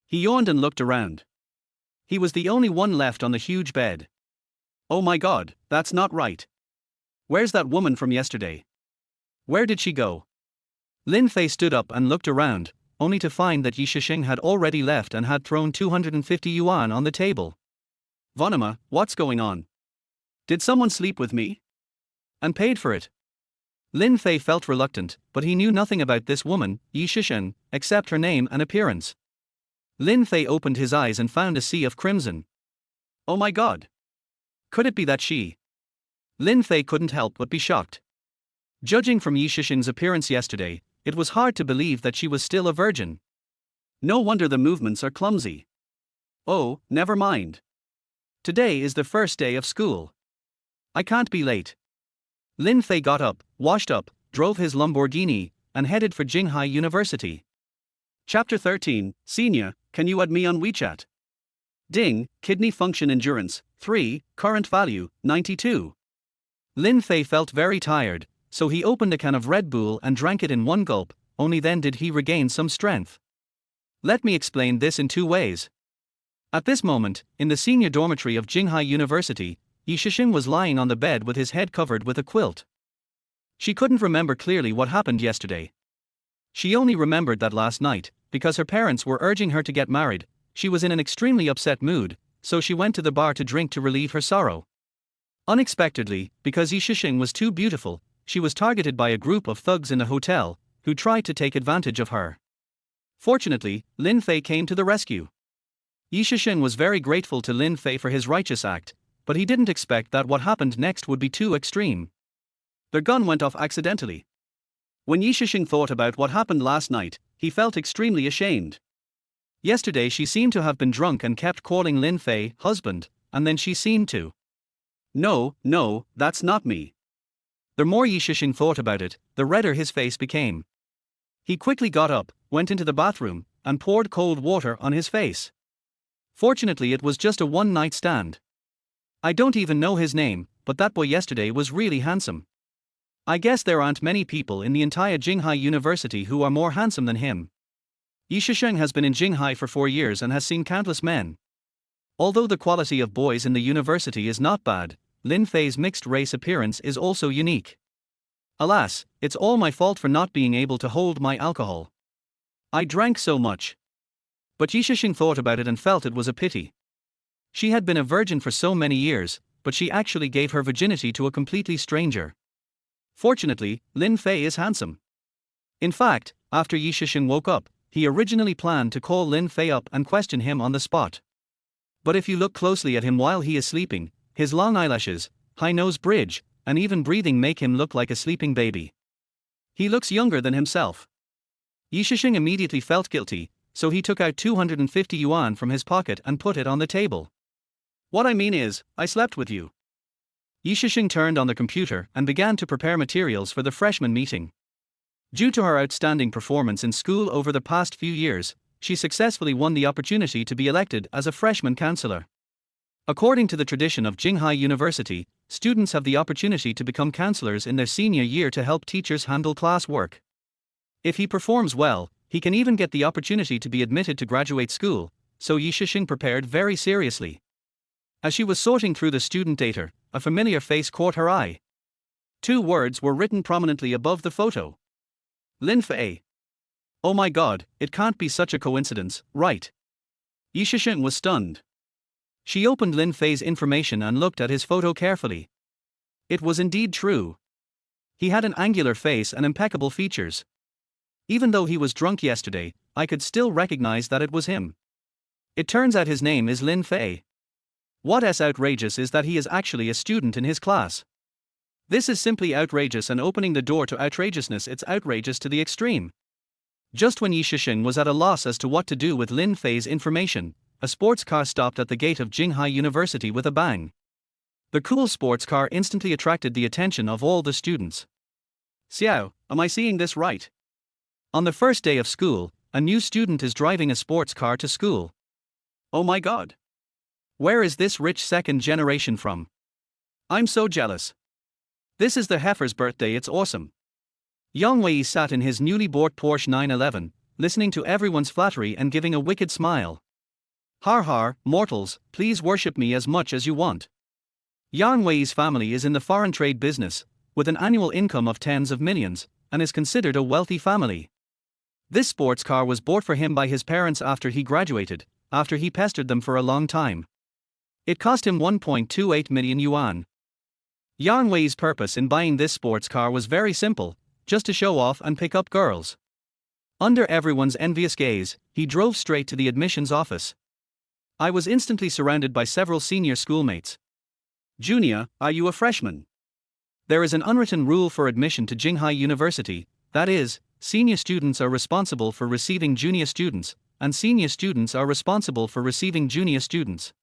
He yawned and looked around. He was the only one left on the huge bed. Oh my god, that's not right. Where's that woman from yesterday? Where did she go? Lin Fei stood up and looked around, only to find that Yi Shisheng had already left and had thrown 250 yuan on the table. "Vonima, what's going on? Did someone sleep with me? And paid for it?" Lin Fei felt reluctant, but he knew nothing about this woman, Yi Shisheng, except her name and appearance. Lin Fei opened his eyes and found a sea of crimson. Oh my god! Could it be that she? Lin Fei couldn't help but be shocked. Judging from Yi Shisheng's appearance yesterday, it was hard to believe that she was still a virgin. No wonder the movements are clumsy. Oh, never mind. Today is the first day of school. I can't be late. Lin Fei got up, washed up, drove his Lamborghini, and headed for Jinghai University. Chapter 13, Senior, can you add me on WeChat? Ding, kidney function endurance, 3, current value, 92. Lin Fei felt very tired, so he opened a can of Red Bull and drank it in one gulp, only then did he regain some strength. Let me explain this in 2 ways. At this moment, in the senior dormitory of Jinghai University, Yi Shishing was lying on the bed with his head covered with a quilt. She couldn't remember clearly what happened yesterday. She only remembered that last night, because her parents were urging her to get married, she was in an extremely upset mood, so she went to the bar to drink to relieve her sorrow. Unexpectedly, because Yi Shishing was too beautiful, she was targeted by a group of thugs in a hotel, who tried to take advantage of her. Fortunately, Lin Fei came to the rescue. Yi Shishing was very grateful to Lin Fei for his righteous act, but he didn't expect that what happened next would be too extreme. Their gun went off accidentally. When Yi Shishing thought about what happened last night, he felt extremely ashamed. Yesterday she seemed to have been drunk and kept calling Lin Fei husband, and then she seemed to. No, that's not me. The more Yi Shishing thought about it, the redder his face became. He quickly got up, went into the bathroom, and poured cold water on his face. Fortunately, it was just a one-night stand. I don't even know his name, but that boy yesterday was really handsome. I guess there aren't many people in the entire Jinghai University who are more handsome than him. Yi Shisheng has been in Jinghai for 4 years and has seen countless men. Although the quality of boys in the university is not bad, Lin Fei's mixed-race appearance is also unique. Alas, it's all my fault for not being able to hold my alcohol. I drank so much. But Yi Shishing thought about it and felt it was a pity. She had been a virgin for so many years, but she actually gave her virginity to a completely stranger. Fortunately, Lin Fei is handsome. In fact, after Yi Shishing woke up, he originally planned to call Lin Fei up and question him on the spot. But if you look closely at him while he is sleeping, his long eyelashes, high nose bridge, and even breathing make him look like a sleeping baby. He looks younger than himself. Yi Shishing immediately felt guilty, so he took out 250 yuan from his pocket and put it on the table. What I mean is, I slept with you. Yi Shishing turned on the computer and began to prepare materials for the freshman meeting. Due to her outstanding performance in school over the past few years, she successfully won the opportunity to be elected as a freshman counselor. According to the tradition of Jinghai University, students have the opportunity to become counselors in their senior year to help teachers handle class work. If he performs well, he can even get the opportunity to be admitted to graduate school, so Yi Shishing prepared very seriously. As she was sorting through the student data, a familiar face caught her eye. 2 words were written prominently above the photo. Lin Fei. Oh my god, it can't be such a coincidence, right? Yi Shishing was stunned. She opened Lin Fei's information and looked at his photo carefully. It was indeed true. He had an angular face and impeccable features. Even though he was drunk yesterday, I could still recognize that it was him. It turns out his name is Lin Fei. What's outrageous is that he is actually a student in his class. This is simply outrageous, and opening the door to outrageousness, it's outrageous to the extreme. Just when Yi Shishing was at a loss as to what to do with Lin Fei's information, a sports car stopped at the gate of Jinghai University with a bang. The cool sports car instantly attracted the attention of all the students. Xiao, am I seeing this right? On the first day of school, a new student is driving a sports car to school. Oh my god. Where is this rich second generation from? I'm so jealous. This is the heifer's birthday, it's awesome. Yang Wei sat in his newly bought Porsche 911, listening to everyone's flattery and giving a wicked smile. Har har, mortals, please worship me as much as you want. Yang Wei's family is in the foreign trade business, with an annual income of tens of millions, and is considered a wealthy family. This sports car was bought for him by his parents after he graduated, after he pestered them for a long time. It cost him 1.28 million yuan. Yang Wei's purpose in buying this sports car was very simple, just to show off and pick up girls. Under everyone's envious gaze, he drove straight to the admissions office. I was instantly surrounded by several senior schoolmates. Junior, are you a freshman? There is an unwritten rule for admission to Jinghai University, that is, senior students are responsible for receiving junior students, and senior students are responsible for receiving junior students.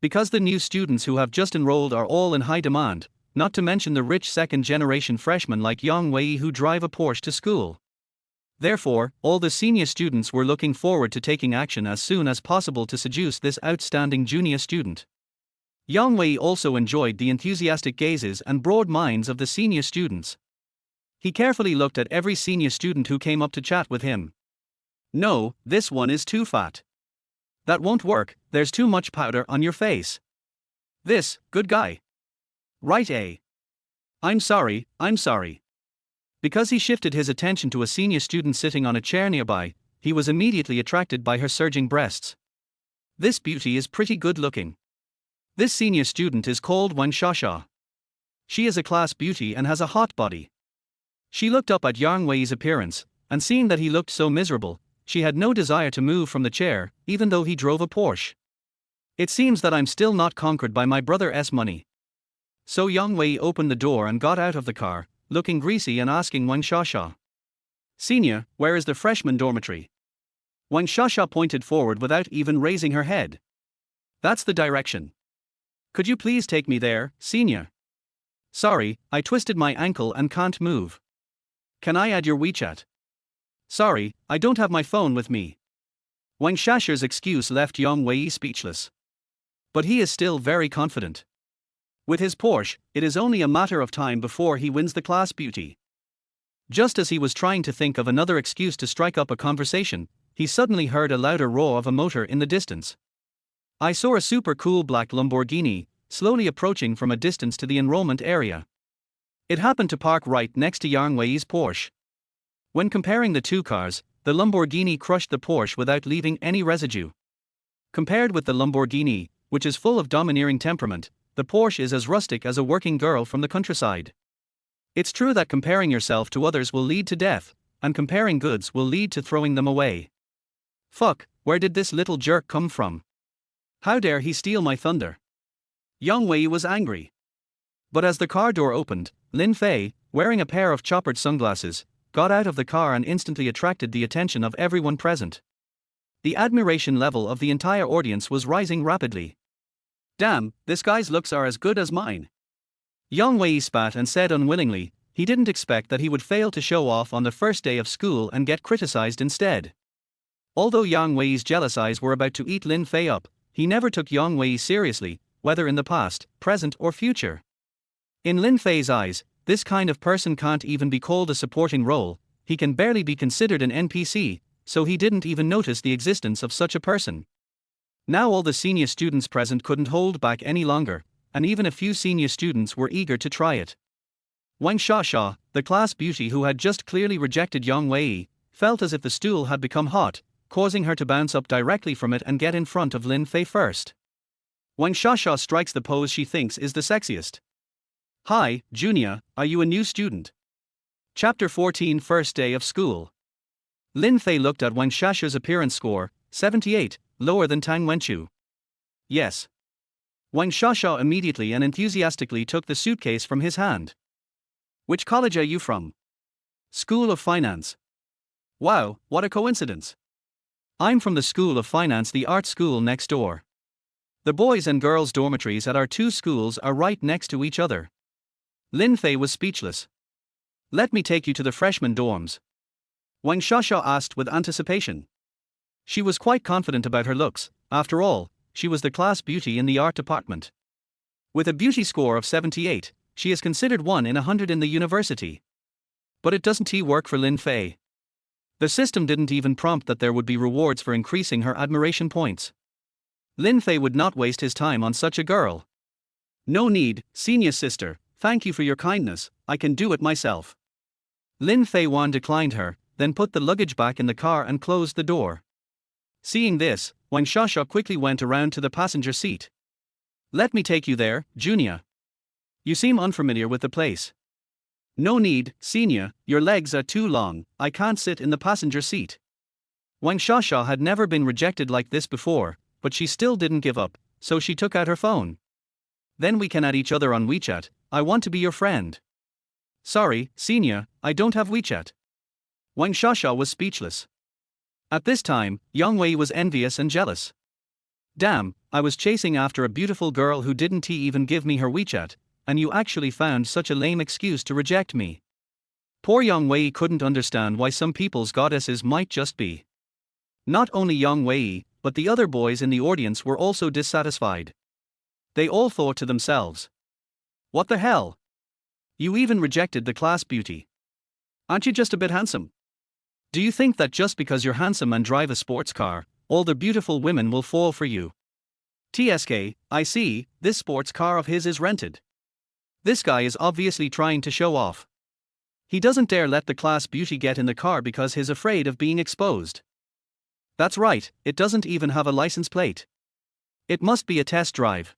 Because the new students who have just enrolled are all in high demand, not to mention the rich second-generation freshmen like Yang Wei who drive a Porsche to school. Therefore, all the senior students were looking forward to taking action as soon as possible to seduce this outstanding junior student. Yang Wei also enjoyed the enthusiastic gazes and broad minds of the senior students. He carefully looked at every senior student who came up to chat with him. No, this one is too fat. That won't work, there's too much powder on your face. This, good guy. Right, eh? I'm sorry. Because he shifted his attention to a senior student sitting on a chair nearby, he was immediately attracted by her surging breasts. This beauty is pretty good looking. This senior student is called Wang Shasha. She is a class beauty and has a hot body. She looked up at Yang Wei's appearance, and seeing that he looked so miserable, she had no desire to move from the chair, even though he drove a Porsche. It seems that I'm still not conquered by my brother's money. So Yang Wei opened the door and got out of the car, looking greasy and asking Wang Shasha. Senior, where is the freshman dormitory? Wang Shasha pointed forward without even raising her head. That's the direction. Could you please take me there, senior? Sorry, I twisted my ankle and can't move. Can I add your WeChat? Sorry, I don't have my phone with me. Wang Shasha's excuse left Yang Wei speechless. But he is still very confident. With his Porsche, it is only a matter of time before he wins the class beauty. Just as he was trying to think of another excuse to strike up a conversation, he suddenly heard a louder roar of a motor in the distance. I saw a super cool black Lamborghini, slowly approaching from a distance to the enrollment area. It happened to park right next to Yang Wei's Porsche. When comparing the two cars, the Lamborghini crushed the Porsche without leaving any residue. Compared with the Lamborghini, which is full of domineering temperament, the Porsche is as rustic as a working girl from the countryside. It's true that comparing yourself to others will lead to death, and comparing goods will lead to throwing them away. Fuck, where did this little jerk come from? How dare he steal my thunder? Yang Wei was angry. But as the car door opened, Lin Fei, wearing a pair of choppered sunglasses, got out of the car and instantly attracted the attention of everyone present. The admiration level of the entire audience was rising rapidly. Damn, this guy's looks are as good as mine. Yang Wei spat and said unwillingly, he didn't expect that he would fail to show off on the first day of school and get criticized instead. Although Yang Wei's jealous eyes were about to eat Lin Fei up, he never took Yang Wei seriously, whether in the past, present or future. In Lin Fei's eyes, this kind of person can't even be called a supporting role, he can barely be considered an NPC, so he didn't even notice the existence of such a person. Now all the senior students present couldn't hold back any longer, and even a few senior students were eager to try it. Wang Shasha, the class beauty who had just clearly rejected Yang Wei, felt as if the stool had become hot, causing her to bounce up directly from it and get in front of Lin Fei first. Wang Shasha strikes the pose she thinks is the sexiest. Hi, Junior, are you a new student? Chapter 14 First Day of School. Lin Fei looked at Wang Shasha's appearance score, 78, lower than Tang Wenchu. Yes. Wang Shasha immediately and enthusiastically took the suitcase from his hand. Which college are you from? School of Finance. Wow, what a coincidence. I'm from the School of Finance, the art school next door. The boys' and girls' dormitories at our two schools are right next to each other. Lin Fei was speechless. Let me take you to the freshman dorms. Wang Shasha asked with anticipation. She was quite confident about her looks, after all, she was the class beauty in the art department. With a beauty score of 78, she is considered 1 in 100 in the university. But it doesn't work for Lin Fei. The system didn't even prompt that there would be rewards for increasing her admiration points. Lin Fei would not waste his time on such a girl. No need, senior sister, thank you for your kindness, I can do it myself. Lin Fei Wan declined her, then put the luggage back in the car and closed the door. Seeing this, Wang Shasha quickly went around to the passenger seat. Let me take you there, Junior. You seem unfamiliar with the place. No need, senior, your legs are too long, I can't sit in the passenger seat. Wang Shasha had never been rejected like this before, but she still didn't give up, so she took out her phone. Then we can add each other on WeChat, I want to be your friend. Sorry, senior, I don't have WeChat. Wang Shasha was speechless. At this time, Yang Wei was envious and jealous. Damn, I was chasing after a beautiful girl who didn't even give me her WeChat, and you actually found such a lame excuse to reject me. Poor Yang Wei couldn't understand why some people's goddesses might just be. Not only Yang Wei, but the other boys in the audience were also dissatisfied. They all thought to themselves. What the hell? You even rejected the class beauty. Aren't you just a bit handsome? Do you think that just because you're handsome and drive a sports car, all the beautiful women will fall for you? TSK, I see, this sports car of his is rented. This guy is obviously trying to show off. He doesn't dare let the class beauty get in the car because he's afraid of being exposed. That's right, it doesn't even have a license plate. It must be a test drive.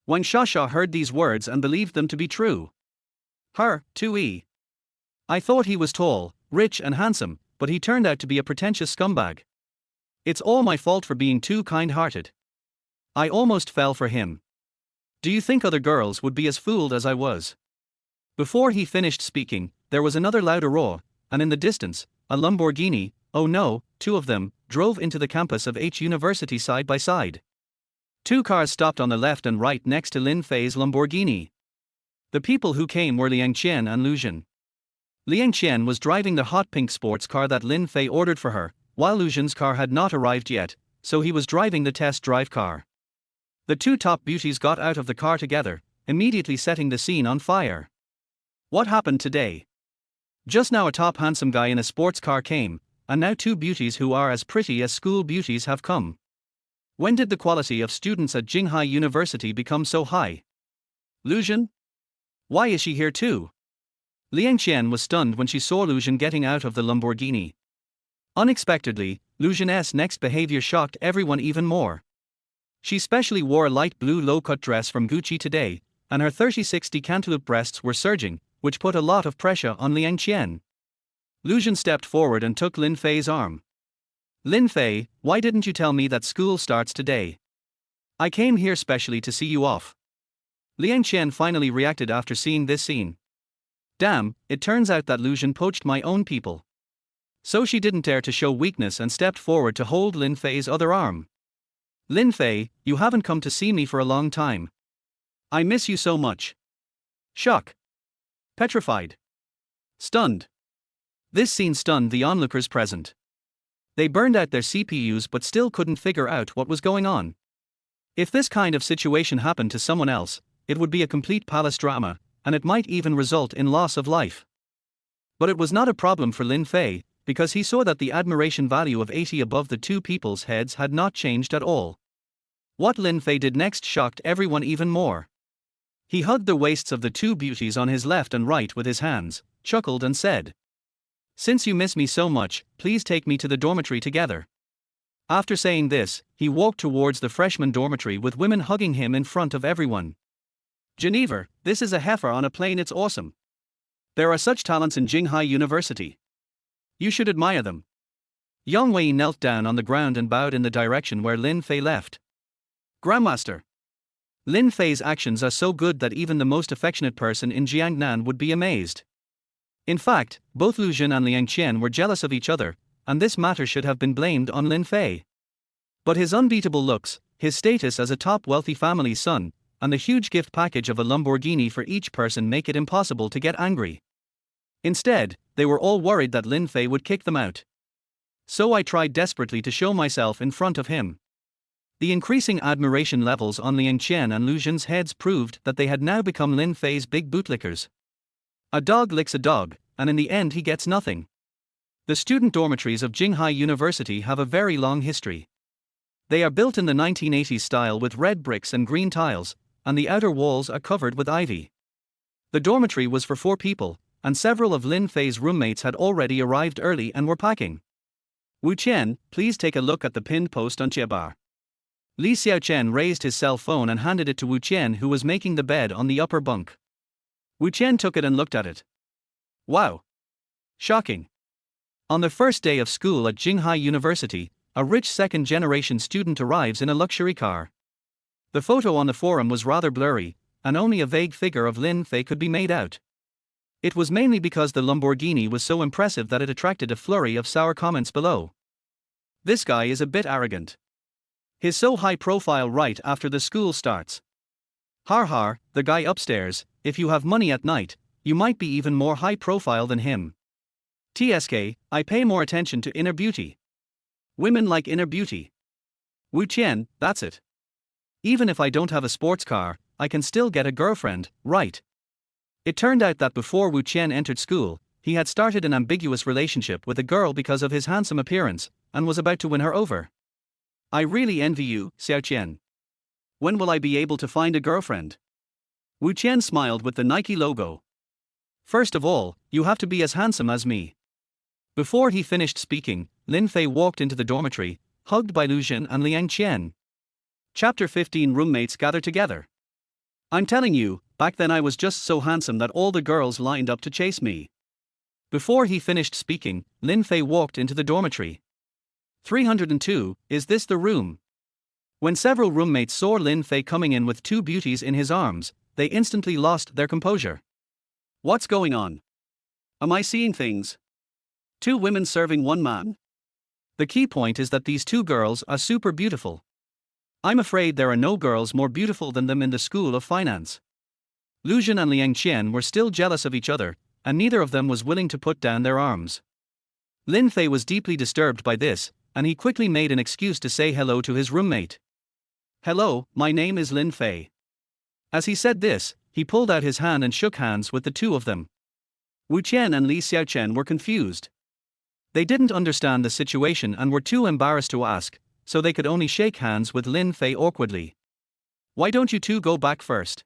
Wang Shasha heard these words and believed them to be true. Her, 2E. I thought he was tall, rich and handsome, but he turned out to be a pretentious scumbag. It's all my fault for being too kind-hearted. I almost fell for him. Do you think other girls would be as fooled as I was? Before he finished speaking, there was another loud roar, and in the distance, a Lamborghini, oh no, two of them, drove into the campus of H University side by side. Two cars stopped on the left and right next to Lin Fei's Lamborghini. The people who came were Liang Qian and Lu Zhen. Liang Qian was driving the hot pink sports car that Lin Fei ordered for her, while Lu Zhen's car had not arrived yet, so he was driving the test drive car. The two top beauties got out of the car together, immediately setting the scene on fire. What happened today? Just now a top handsome guy in a sports car came, and now two beauties who are as pretty as school beauties have come. When did the quality of students at Jinghai University become so high? Lu Zhen? Why is she here too? Liang Qian was stunned when she saw Lu Zhen getting out of the Lamborghini. Unexpectedly, Lu Zhen's next behavior shocked everyone even more. She specially wore a light blue low-cut dress from Gucci today, and her 30-60 cantaloupe breasts were surging, which put a lot of pressure on Liang Qian. Lu Zhen stepped forward and took Lin Fei's arm. Lin Fei, why didn't you tell me that school starts today? I came here specially to see you off. Liang Qian finally reacted after seeing this scene. Damn, it turns out that Lu Zhen poached my own people. So she didn't dare to show weakness and stepped forward to hold Lin Fei's other arm. Lin Fei, you haven't come to see me for a long time. I miss you so much. Shock. Petrified. Stunned. This scene stunned the onlookers present. They burned out their CPUs but still couldn't figure out what was going on. If this kind of situation happened to someone else, it would be a complete palace drama, and it might even result in loss of life. But it was not a problem for Lin Fei, because he saw that the admiration value of 80 above the two people's heads had not changed at all. What Lin Fei did next shocked everyone even more. He hugged the waists of the two beauties on his left and right with his hands, chuckled and said, "Since you miss me so much, please take me to the dormitory together." After saying this, he walked towards the freshman dormitory with women hugging him in front of everyone. Geneva, this is a heifer on a plane, it's awesome. There are such talents in Jinghai University. You should admire them. Yang Wei knelt down on the ground and bowed in the direction where Lin Fei left. Grandmaster. Lin Fei's actions are so good that even the most affectionate person in Jiangnan would be amazed. In fact, both Lu Zhen and Liang Qian were jealous of each other, and this matter should have been blamed on Lin Fei. But his unbeatable looks, his status as a top wealthy family's son, and the huge gift package of a Lamborghini for each person make it impossible to get angry. Instead, they were all worried that Lin Fei would kick them out. So I tried desperately to show myself in front of him. The increasing admiration levels on Liang Qian and Lu Zhen's heads proved that they had now become Lin Fei's big bootlickers. A dog licks a dog, and in the end he gets nothing. The student dormitories of Jinghai University have a very long history. They are built in the 1980s style with red bricks and green tiles, and the outer walls are covered with ivy. The dormitory was for 4 people, and several of Lin Fei's roommates had already arrived early and were packing. Wu Qian, please take a look at the pinned post on Bar. Li Xiaochen raised his cell phone and handed it to Wu Qian, who was making the bed on the upper bunk. Wu Qian took it and looked at it. Wow! Shocking! On the first day of school at Jinghai University, a rich second-generation student arrives in a luxury car. The photo on the forum was rather blurry, and only a vague figure of Lin Fei could be made out. It was mainly because the Lamborghini was so impressive that it attracted a flurry of sour comments below. This guy is a bit arrogant. He's so high profile right after the school starts. Har har, the guy upstairs, if you have money at night, you might be even more high profile than him. TSK, I pay more attention to inner beauty. Women like inner beauty. Wu Qian, that's it. Even if I don't have a sports car, I can still get a girlfriend, right? It turned out that before Wu Qian entered school, he had started an ambiguous relationship with a girl because of his handsome appearance, and was about to win her over. I really envy you, Xiao Qian. When will I be able to find a girlfriend? Wu Qian smiled with the Nike logo. First of all, you have to be as handsome as me. Before he finished speaking, Lin Fei walked into the dormitory, hugged by Lu Jin and Liang Qian. Chapter 15. Roommates gather together. I'm telling you, back then I was just so handsome that all the girls lined up to chase me. Before he finished speaking, Lin Fei walked into the dormitory. 302, is this the room? When several roommates saw Lin Fei coming in with two beauties in his arms, they instantly lost their composure. What's going on? Am I seeing things? Two women serving one man? The key point is that these two girls are super beautiful. I'm afraid there are no girls more beautiful than them in the School of Finance. Lu Jin and Liang Qian were still jealous of each other, and neither of them was willing to put down their arms. Lin Fei was deeply disturbed by this, and he quickly made an excuse to say hello to his roommate. Hello, my name is Lin Fei. As he said this, he pulled out his hand and shook hands with the two of them. Wu Qian and Li Xiaochen were confused. They didn't understand the situation and were too embarrassed to ask, so they could only shake hands with Lin Fei awkwardly. Why don't you two go back first?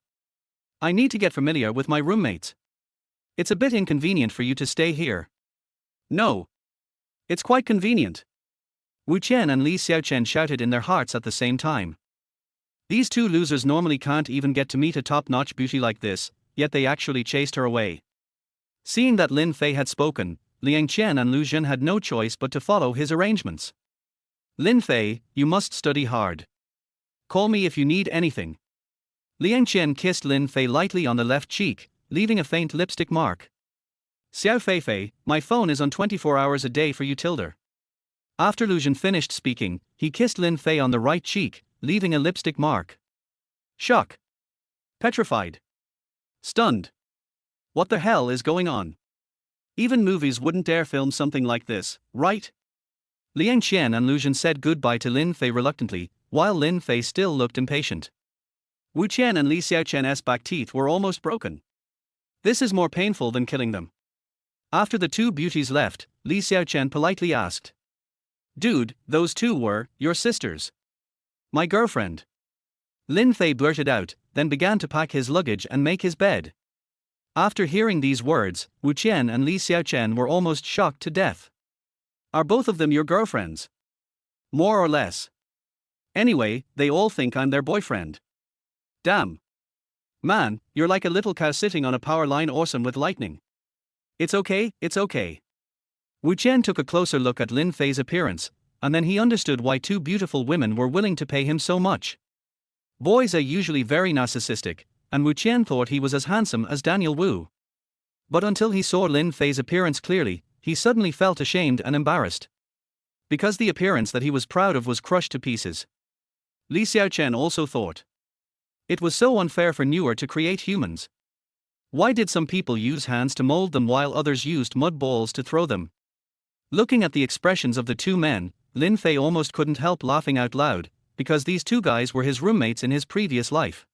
I need to get familiar with my roommates. It's a bit inconvenient for you to stay here. No. It's quite convenient. Wu Qian and Li Xiaochen shouted in their hearts at the same time. These two losers normally can't even get to meet a top-notch beauty like this, yet they actually chased her away. Seeing that Lin Fei had spoken, Liang Qian and Lu Jin had no choice but to follow his arrangements. Lin Fei, you must study hard. Call me if you need anything. Liang Qian kissed Lin Fei lightly on the left cheek, leaving a faint lipstick mark. Xiao Feifei, my phone is on 24 hours a day for you tilde. After Lu Jin finished speaking, he kissed Lin Fei on the right cheek, leaving a lipstick mark. Shock. Petrified. Stunned. What the hell is going on? Even movies wouldn't dare film something like this, right? Liang Qian and Lu Jin said goodbye to Lin Fei reluctantly, while Lin Fei still looked impatient. Wu Qian and Li Xiaochen's back teeth were almost broken. This is more painful than killing them. After the two beauties left, Li Xiaochen politely asked. Dude, those two were your sisters. My girlfriend. Lin Fei blurted out, then began to pack his luggage and make his bed. After hearing these words, Wu Qian and Li Xiaochen were almost shocked to death. Are both of them your girlfriends? More or less. Anyway, they all think I'm their boyfriend. Damn. Man, you're like a little cow sitting on a power line awesome with lightning. It's okay, it's okay. Wu Qian took a closer look at Lin Fei's appearance, and then he understood why two beautiful women were willing to pay him so much. Boys are usually very narcissistic, and Wu Qian thought he was as handsome as Daniel Wu. But until he saw Lin Fei's appearance clearly, he suddenly felt ashamed and embarrassed. Because the appearance that he was proud of was crushed to pieces. Li Xiaochen also thought. It was so unfair for newer to create humans. Why did some people use hands to mold them while others used mud balls to throw them? Looking at the expressions of the two men, Lin Fei almost couldn't help laughing out loud, because these two guys were his roommates in his previous life.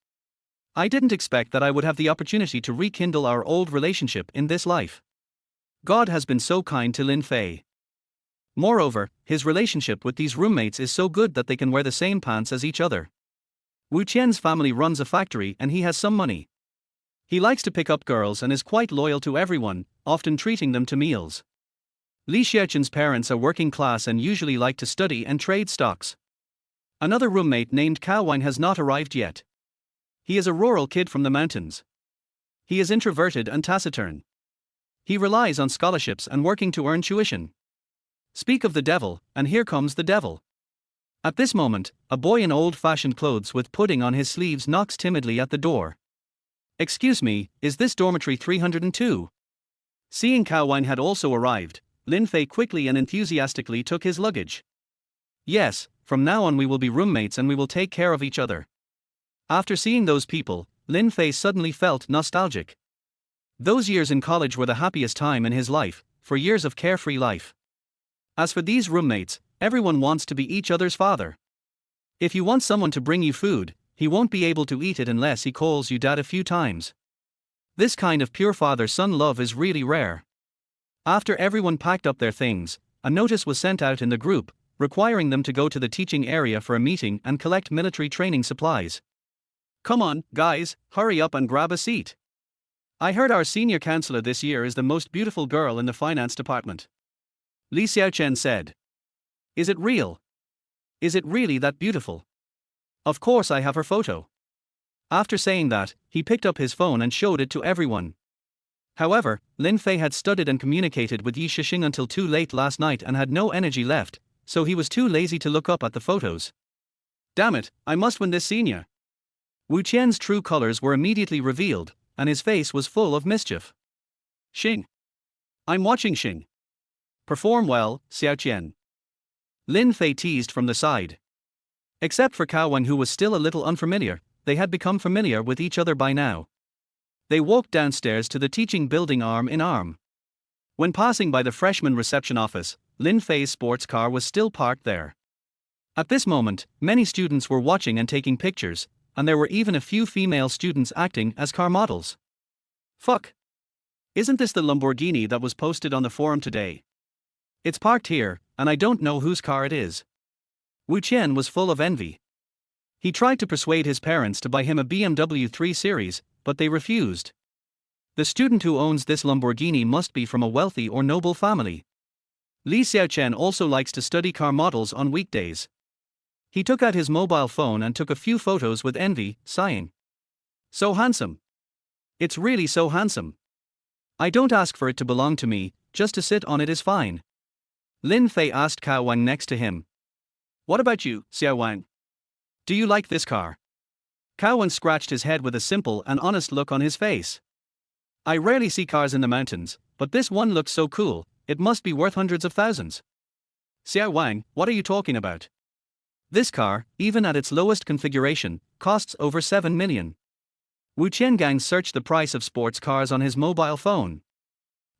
I didn't expect that I would have the opportunity to rekindle our old relationship in this life. God has been so kind to Lin Fei. Moreover, his relationship with these roommates is so good that they can wear the same pants as each other. Wu Qian's family runs a factory and he has some money. He likes to pick up girls and is quite loyal to everyone, often treating them to meals. Li Xiaochen's parents are working class and usually like to study and trade stocks. Another roommate named Cao Wine has not arrived yet. He is a rural kid from the mountains. He is introverted and taciturn. He relies on scholarships and working to earn tuition. Speak of the devil, and here comes the devil. At this moment, a boy in old-fashioned clothes with pudding on his sleeves knocks timidly at the door. Excuse me, is this dormitory 302? Seeing Cao Wine had also arrived, Lin Fei quickly and enthusiastically took his luggage. Yes, from now on we will be roommates and we will take care of each other. After seeing those people, Lin Fei suddenly felt nostalgic. Those years in college were the happiest time in his life, for years of carefree life. As for these roommates, everyone wants to be each other's father. If you want someone to bring you food, he won't be able to eat it unless he calls you dad a few times. This kind of pure father-son love is really rare. After everyone packed up their things, a notice was sent out in the group, requiring them to go to the teaching area for a meeting and collect military training supplies. Come on, guys, hurry up and grab a seat. I heard our senior counselor this year is the most beautiful girl in the finance department. Li Xiaochen said. Is it real? Is it really that beautiful? Of course I have her photo. After saying that, he picked up his phone and showed it to everyone. However, Lin Fei had studied and communicated with Yi Shixing until too late last night and had no energy left, so he was too lazy to look up at the photos. Damn it, I must win this senior. Wu Qian's true colors were immediately revealed, and his face was full of mischief. Xing. I'm watching Xing. Perform well, Xiaoqian. Lin Fei teased from the side. Except for Cao Wang, who was still a little unfamiliar, they had become familiar with each other by now. They walked downstairs to the teaching building arm in arm. When passing by the freshman reception office, Lin Fei's sports car was still parked there. At this moment, many students were watching and taking pictures, and there were even a few female students acting as car models. Fuck! Isn't this the Lamborghini that was posted on the forum today? It's parked here, and I don't know whose car it is. Wu Qian was full of envy. He tried to persuade his parents to buy him a BMW 3 Series, but they refused. The student who owns this Lamborghini must be from a wealthy or noble family. Li Xiaochen also likes to study car models on weekdays. He took out his mobile phone and took a few photos with envy, sighing. So handsome. It's really so handsome. I don't ask for it to belong to me, just to sit on it is fine. Lin Fei asked Cao Wang next to him. What about you, Xiao Wang? Do you like this car? Cao Wang scratched his head with a simple and honest look on his face. I rarely see cars in the mountains, but this one looks so cool, it must be worth hundreds of thousands. Xiao Wang, what are you talking about? This car, even at its lowest configuration, costs over 7 million. Wu Qiangang searched the price of sports cars on his mobile phone.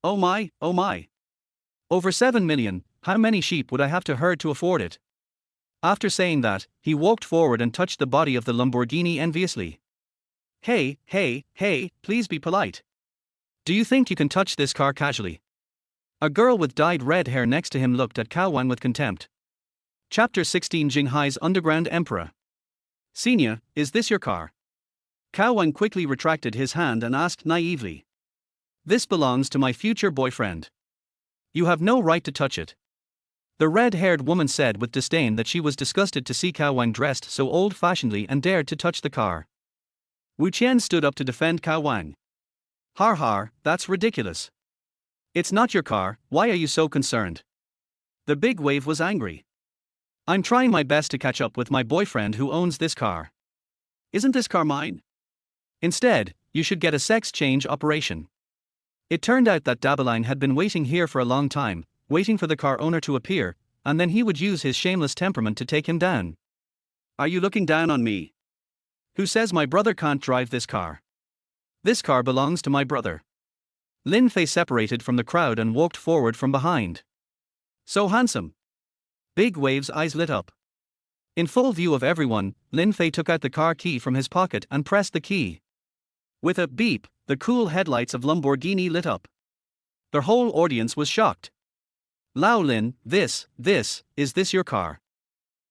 Oh my, oh my. Over 7 million, how many sheep would I have to herd to afford it? After saying that, he walked forward and touched the body of the Lamborghini enviously. Hey, please be polite. Do you think you can touch this car casually? A girl with dyed red hair next to him looked at Cao Wang with contempt. Chapter 16 Jinghai's Underground Emperor. Senior, is this your car? Cao Wang quickly retracted his hand and asked naively. This belongs to my future boyfriend. You have no right to touch it. The red-haired woman said with disdain that she was disgusted to see Cao Wang dressed so old-fashionedly and dared to touch the car. Wu Qian stood up to defend Cao Wang. Har, that's ridiculous. It's not your car, why are you so concerned? The big wave was angry. I'm trying my best to catch up with my boyfriend who owns this car. Isn't this car mine? Instead, you should get a sex change operation. It turned out that Dabeline had been waiting here for a long time, waiting for the car owner to appear, and then he would use his shameless temperament to take him down. Are you looking down on me? Who says my brother can't drive this car? This car belongs to my brother. Lin Fei separated from the crowd and walked forward from behind. So handsome. Big Wave's eyes lit up. In full view of everyone, Lin Fei took out the car key from his pocket and pressed the key. With a beep, the cool headlights of Lamborghini lit up. The whole audience was shocked. Lao Lin, is this your car?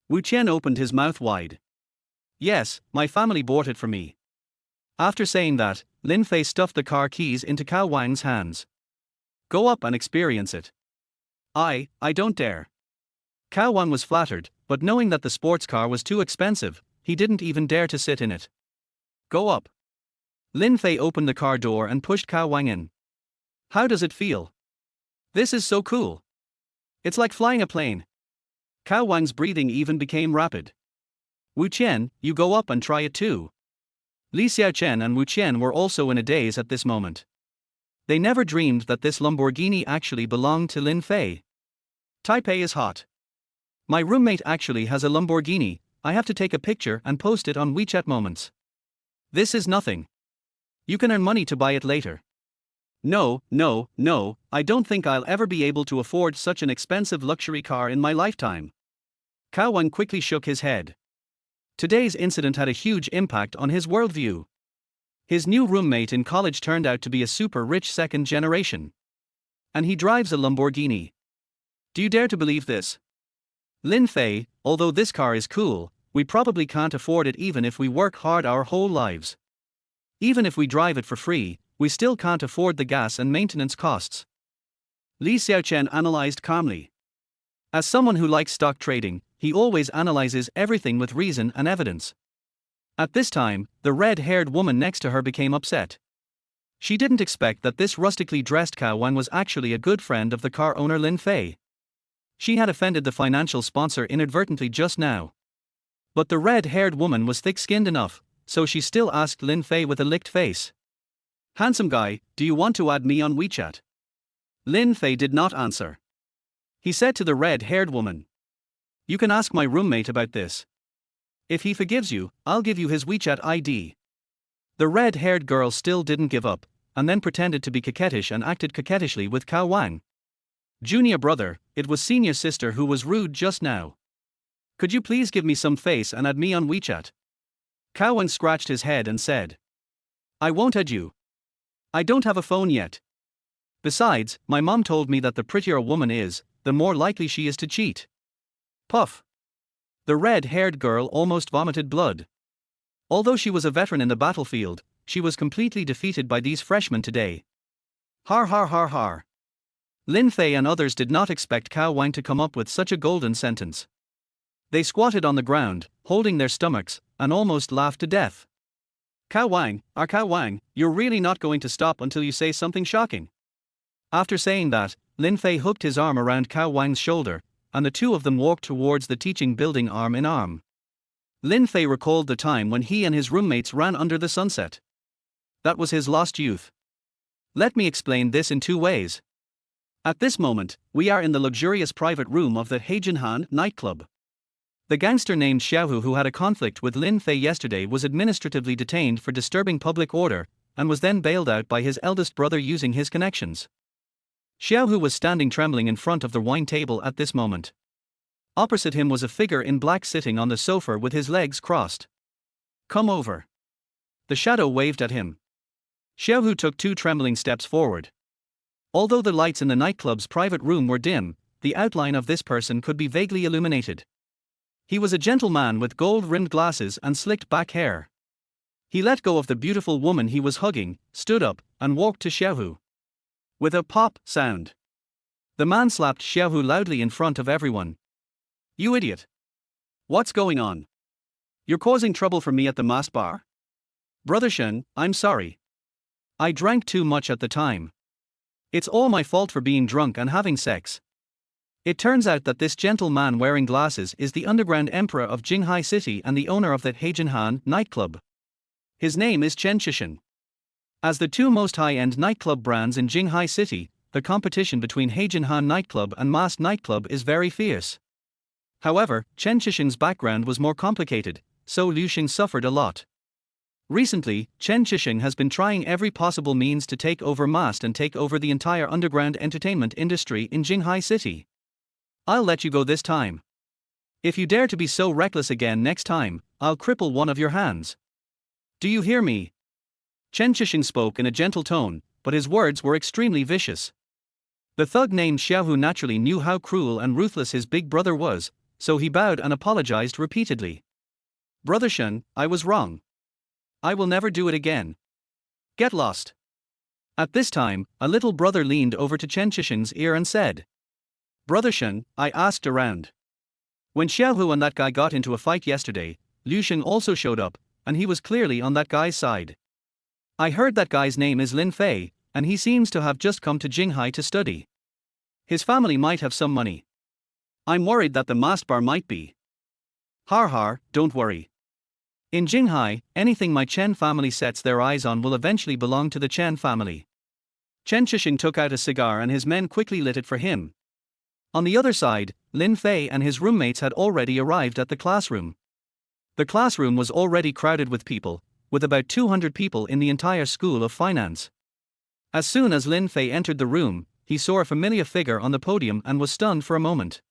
Wu Qian opened his mouth wide. Yes, my family bought it for me. After saying that, Lin Fei stuffed the car keys into Cao Wang's hands. Go up and experience it. I don't dare. Cao Wang was flattered, but knowing that the sports car was too expensive, he didn't even dare to sit in it. Go up. Lin Fei opened the car door and pushed Cao Wang in. How does it feel? This is so cool. It's like flying a plane. Cao Wang's breathing even became rapid. Wu Qian, you go up and try it too. Li Xiaochen and Wu Qian were also in a daze at this moment. They never dreamed that this Lamborghini actually belonged to Lin Fei. Taipei is hot. My roommate actually has a Lamborghini, I have to take a picture and post it on WeChat Moments. This is nothing. You can earn money to buy it later. No, I don't think I'll ever be able to afford such an expensive luxury car in my lifetime. Cao Wang quickly shook his head. Today's incident had a huge impact on his worldview. His new roommate in college turned out to be a super rich second generation. And he drives a Lamborghini. Do you dare to believe this? Lin Fei, although this car is cool, we probably can't afford it even if we work hard our whole lives. Even if we drive it for free, we still can't afford the gas and maintenance costs. Li Xiaochen analyzed calmly. As someone who likes stock trading, he always analyzes everything with reason and evidence. At this time, the red-haired woman next to her became upset. She didn't expect that this rustically dressed Cao Wang was actually a good friend of the car owner Lin Fei. She had offended the financial sponsor inadvertently just now. But the red-haired woman was thick-skinned enough, so she still asked Lin Fei with a licked face. "Handsome guy, do you want to add me on WeChat?" Lin Fei did not answer. He said to the red-haired woman, "You can ask my roommate about this. If he forgives you, I'll give you his WeChat ID." The red-haired girl still didn't give up, and then pretended to be coquettish and acted coquettishly with Cao Wang. "Junior brother, it was senior sister who was rude just now. Could you please give me some face and add me on WeChat?" Cao Wang scratched his head and said, "I won't add you. I don't have a phone yet. Besides, my mom told me that the prettier a woman is, the more likely she is to cheat." Puff. The red-haired girl almost vomited blood. Although she was a veteran in the battlefield, she was completely defeated by these freshmen today. Har har har har. Lin Fei and others did not expect Cao Wang to come up with such a golden sentence. They squatted on the ground, holding their stomachs, and almost laughed to death. Cao Wang, you're really not going to stop until you say something shocking." After saying that, Lin Fei hooked his arm around Cao Wang's shoulder, and the two of them walked towards the teaching building arm in arm. Lin Fei recalled the time when he and his roommates ran under the sunset. That was his lost youth. Let me explain this in two ways. At this moment, we are in the luxurious private room of the Heijinhan nightclub. The gangster named Xiaohu who had a conflict with Lin Fei yesterday was administratively detained for disturbing public order, and was then bailed out by his eldest brother using his connections. Xiaohu was standing trembling in front of the wine table at this moment. Opposite him was a figure in black sitting on the sofa with his legs crossed. "Come over." The shadow waved at him. Xiaohu took 2 trembling steps forward. Although the lights in the nightclub's private room were dim, the outline of this person could be vaguely illuminated. He was a gentleman with gold-rimmed glasses and slicked back hair. He let go of the beautiful woman he was hugging, stood up, and walked to Xiaohu. With a pop sound, the man slapped Xiaohu loudly in front of everyone. "You idiot! What's going on? You're causing trouble for me at the masked bar?" "Brother Shen, I'm sorry. I drank too much at the time. It's all my fault for being drunk and having sex." It turns out that this gentleman wearing glasses is the underground emperor of Jinghai City and the owner of the Heijinhan nightclub. His name is Chen Shishin. As the 2 most high-end nightclub brands in Jinghai City, the competition between Heijinhan nightclub and Masked nightclub is very fierce. However, Chen Shishin's background was more complicated, so Liu Xing suffered a lot. Recently, Chen Shishin has been trying every possible means to take over Masked and take over the entire underground entertainment industry in Jinghai City. "I'll let you go this time. If you dare to be so reckless again next time, I'll cripple one of your hands. Do you hear me?" Chen Shishin spoke in a gentle tone, but his words were extremely vicious. The thug named Xiaohu naturally knew how cruel and ruthless his big brother was, so he bowed and apologized repeatedly. "Brother Shen, I was wrong. I will never do it again. Get lost." At this time, a little brother leaned over to Chen Shishin's ear and said, "Brother Shen, I asked around. When Xiaohu and that guy got into a fight yesterday, Liu Xing also showed up, and he was clearly on that guy's side. I heard that guy's name is Lin Fei, and he seems to have just come to Jinghai to study. His family might have some money. I'm worried that the masked bar might be. Har har, don't worry. In Jinghai, anything my Chen family sets their eyes on will eventually belong to the Chen family." Chen Shishin took out a cigar and his men quickly lit it for him. On the other side, Lin Fei and his roommates had already arrived at the classroom. The classroom was already crowded with people, with about 200 people in the entire School of Finance. As soon as Lin Fei entered the room, he saw a familiar figure on the podium and was stunned for a moment.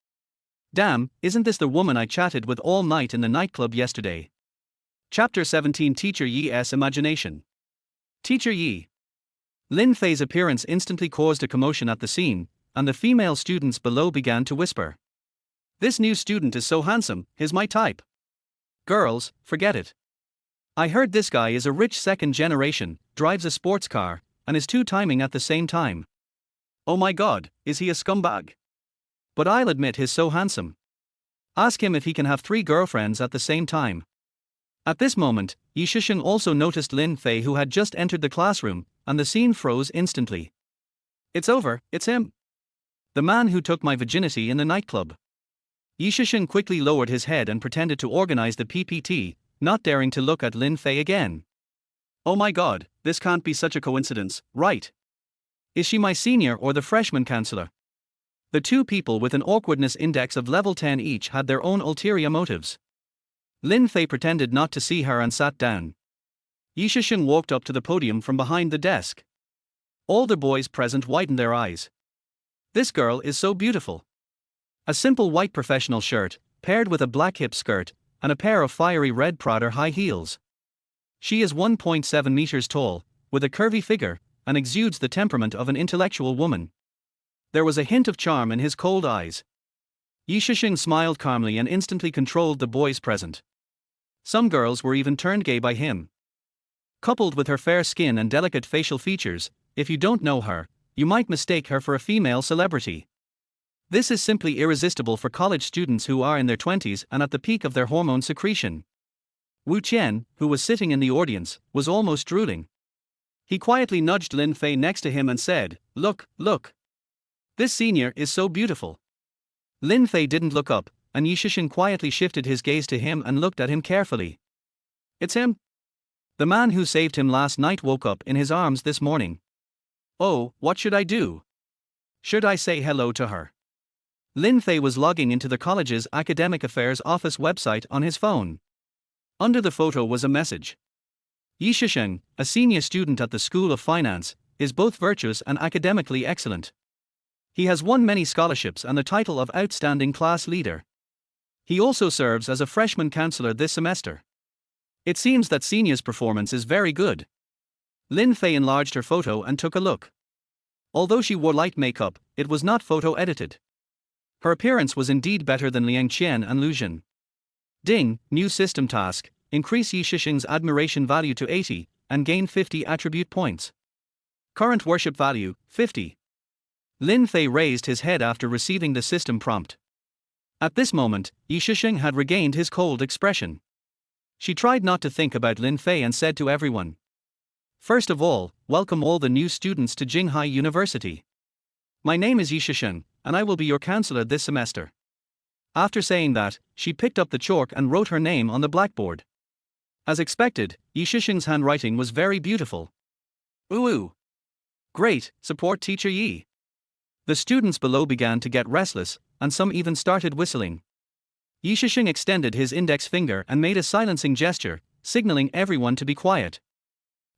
"Damn, isn't this the woman I chatted with all night in the nightclub yesterday?" Chapter 17 Teacher Yi's Imagination. Teacher Yi. Lin Fei's appearance instantly caused a commotion at the scene, and the female students below began to whisper. "This new student is so handsome, he's my type." Girls, forget it. I heard this guy is a rich second generation, drives a sports car, and is two-timing at the same time. Oh my god, is he a scumbag? But I'll admit he's so handsome. Ask him if he can have 3 girlfriends at the same time. At this moment, Yi Shisheng also noticed Lin Fei, who had just entered the classroom, and the scene froze instantly. It's over, it's him. The man who took my virginity in the nightclub. Yi Shisheng quickly lowered his head and pretended to organize the PPT, not daring to look at Lin Fei again. Oh my god, this can't be such a coincidence, right? Is she my senior or the freshman counselor? The two people with an awkwardness index of level 10 each had their own ulterior motives. Lin Fei pretended not to see her and sat down. Yi Shisheng walked up to the podium from behind the desk. All the boys present widened their eyes. This girl is so beautiful. A simple white professional shirt, paired with a black hip skirt, and a pair of fiery red Prada high heels. She is 1.7 meters tall, with a curvy figure, and exudes the temperament of an intellectual woman. There was a hint of charm in his cold eyes. Yi Shisheng smiled calmly and instantly controlled the boys present. Some girls were even turned gay by him. Coupled with her fair skin and delicate facial features, if you don't know her, you might mistake her for a female celebrity. This is simply irresistible for college students who are in their 20s and at the peak of their hormone secretion. Wu Qian, who was sitting in the audience, was almost drooling. He quietly nudged Lin Fei next to him and said, "Look, look. This senior is so beautiful." Lin Fei didn't look up, and Yi Shisheng quietly shifted his gaze to him and looked at him carefully. It's him. The man who saved him last night woke up in his arms this morning. Oh, what should I do? Should I say hello to her? Lin Fei was logging into the college's academic affairs office website on his phone. Under the photo was a message. Yi Shisheng, a senior student at the School of Finance, is both virtuous and academically excellent. He has won many scholarships and the title of Outstanding Class Leader. He also serves as a freshman counselor this semester. It seems that senior's performance is very good. Lin Fei enlarged her photo and took a look. Although she wore light makeup, it was not photo-edited. Her appearance was indeed better than Liang Qian and Lu Jin. Ding, new system task, increase Yi Shisheng's admiration value to 80, and gain 50 attribute points. Current worship value, 50. Lin Fei raised his head after receiving the system prompt. At this moment, Yi Shisheng had regained his cold expression. She tried not to think about Lin Fei and said to everyone, "First of all, welcome all the new students to Jinghai University. My name is Yi Shisheng, and I will be your counselor this semester." After saying that, she picked up the chalk and wrote her name on the blackboard. As expected, Yi Shisheng's handwriting was very beautiful. Ooh! Great, support teacher Yi. The students below began to get restless, and some even started whistling. Yi Shisheng extended his index finger and made a silencing gesture, signaling everyone to be quiet.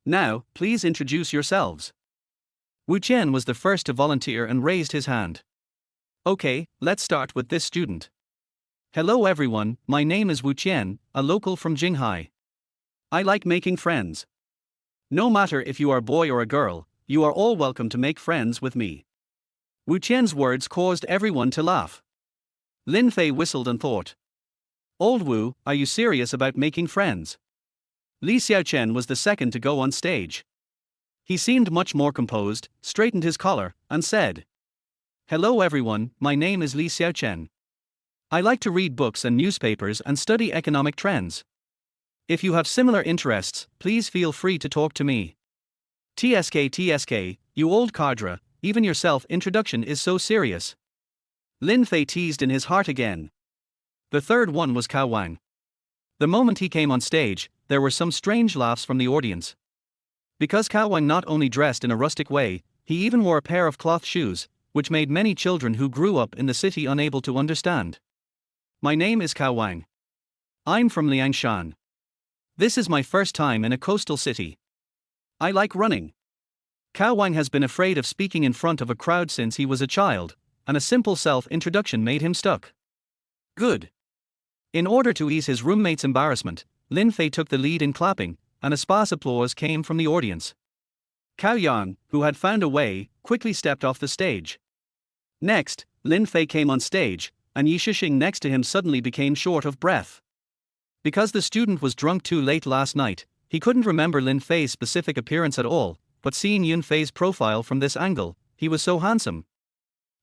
Now, please introduce yourselves. Wu Qian was the first to volunteer and raised his hand. Okay, let's start with this student. Hello everyone, my name is Wu Qian, a local from Jinghai. I like making friends. No matter if you are a boy or a girl, you are all welcome to make friends with me. Wu Qian's words caused everyone to laugh. Lin Fei whistled and thought. Old Wu, are you serious about making friends? Li Xiaochen was the second to go on stage. He seemed much more composed, straightened his collar, and said, "Hello everyone, my name is Li Xiaochen. I like to read books and newspapers and study economic trends. If you have similar interests, please feel free to talk to me." TSK, you old cadre, even your self-introduction is so serious. Lin Fei teased in his heart again. The third one was Cao Wang. The moment he came on stage, there were some strange laughs from the audience. Because Cao Wang not only dressed in a rustic way, he even wore a pair of cloth shoes, which made many children who grew up in the city unable to understand. My name is Cao Wang. I'm from Liangshan. This is my first time in a coastal city. I like running. Cao Wang has been afraid of speaking in front of a crowd since he was a child, and a simple self-introduction made him stuck. Good. In order to ease his roommate's embarrassment, Lin Fei took the lead in clapping, and a sparse applause came from the audience. Cao Yang, who had found a way, quickly stepped off the stage. Next, Lin Fei came on stage, and Yi Shisheng next to him suddenly became short of breath. Because the student was drunk too late last night, he couldn't remember Lin Fei's specific appearance at all, but seeing Lin Fei's profile from this angle, he was so handsome.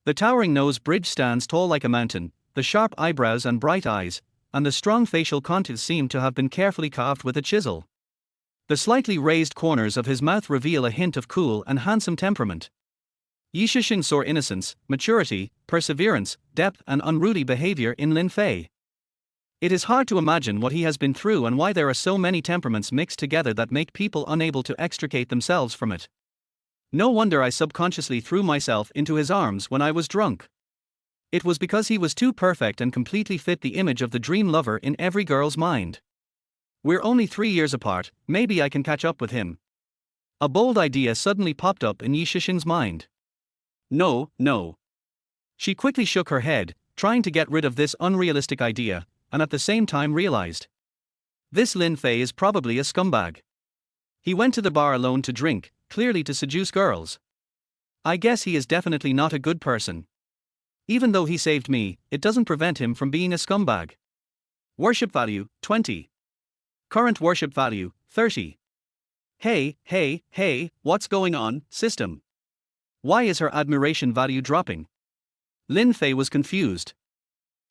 The towering nose bridge stands tall like a mountain, the sharp eyebrows and bright eyes, and the strong facial contours seem to have been carefully carved with a chisel. The slightly raised corners of his mouth reveal a hint of cool and handsome temperament. Yi Shisheng saw innocence, maturity, perseverance, depth and unruly behavior in Lin Fei. It is hard to imagine what he has been through and why there are so many temperaments mixed together that make people unable to extricate themselves from it. No wonder I subconsciously threw myself into his arms when I was drunk. It was because he was too perfect and completely fit the image of the dream lover in every girl's mind. We're only 3 years apart, maybe I can catch up with him. A bold idea suddenly popped up in Yi Shisheng's mind. No, no. She quickly shook her head, trying to get rid of this unrealistic idea, and at the same time realized. This Lin Fei is probably a scumbag. He went to the bar alone to drink, clearly to seduce girls. I guess he is definitely not a good person. Even though he saved me, it doesn't prevent him from being a scumbag. Worship value, 20. Current worship value, 30. Hey, what's going on, system? Why is her admiration value dropping? Lin Fei was confused.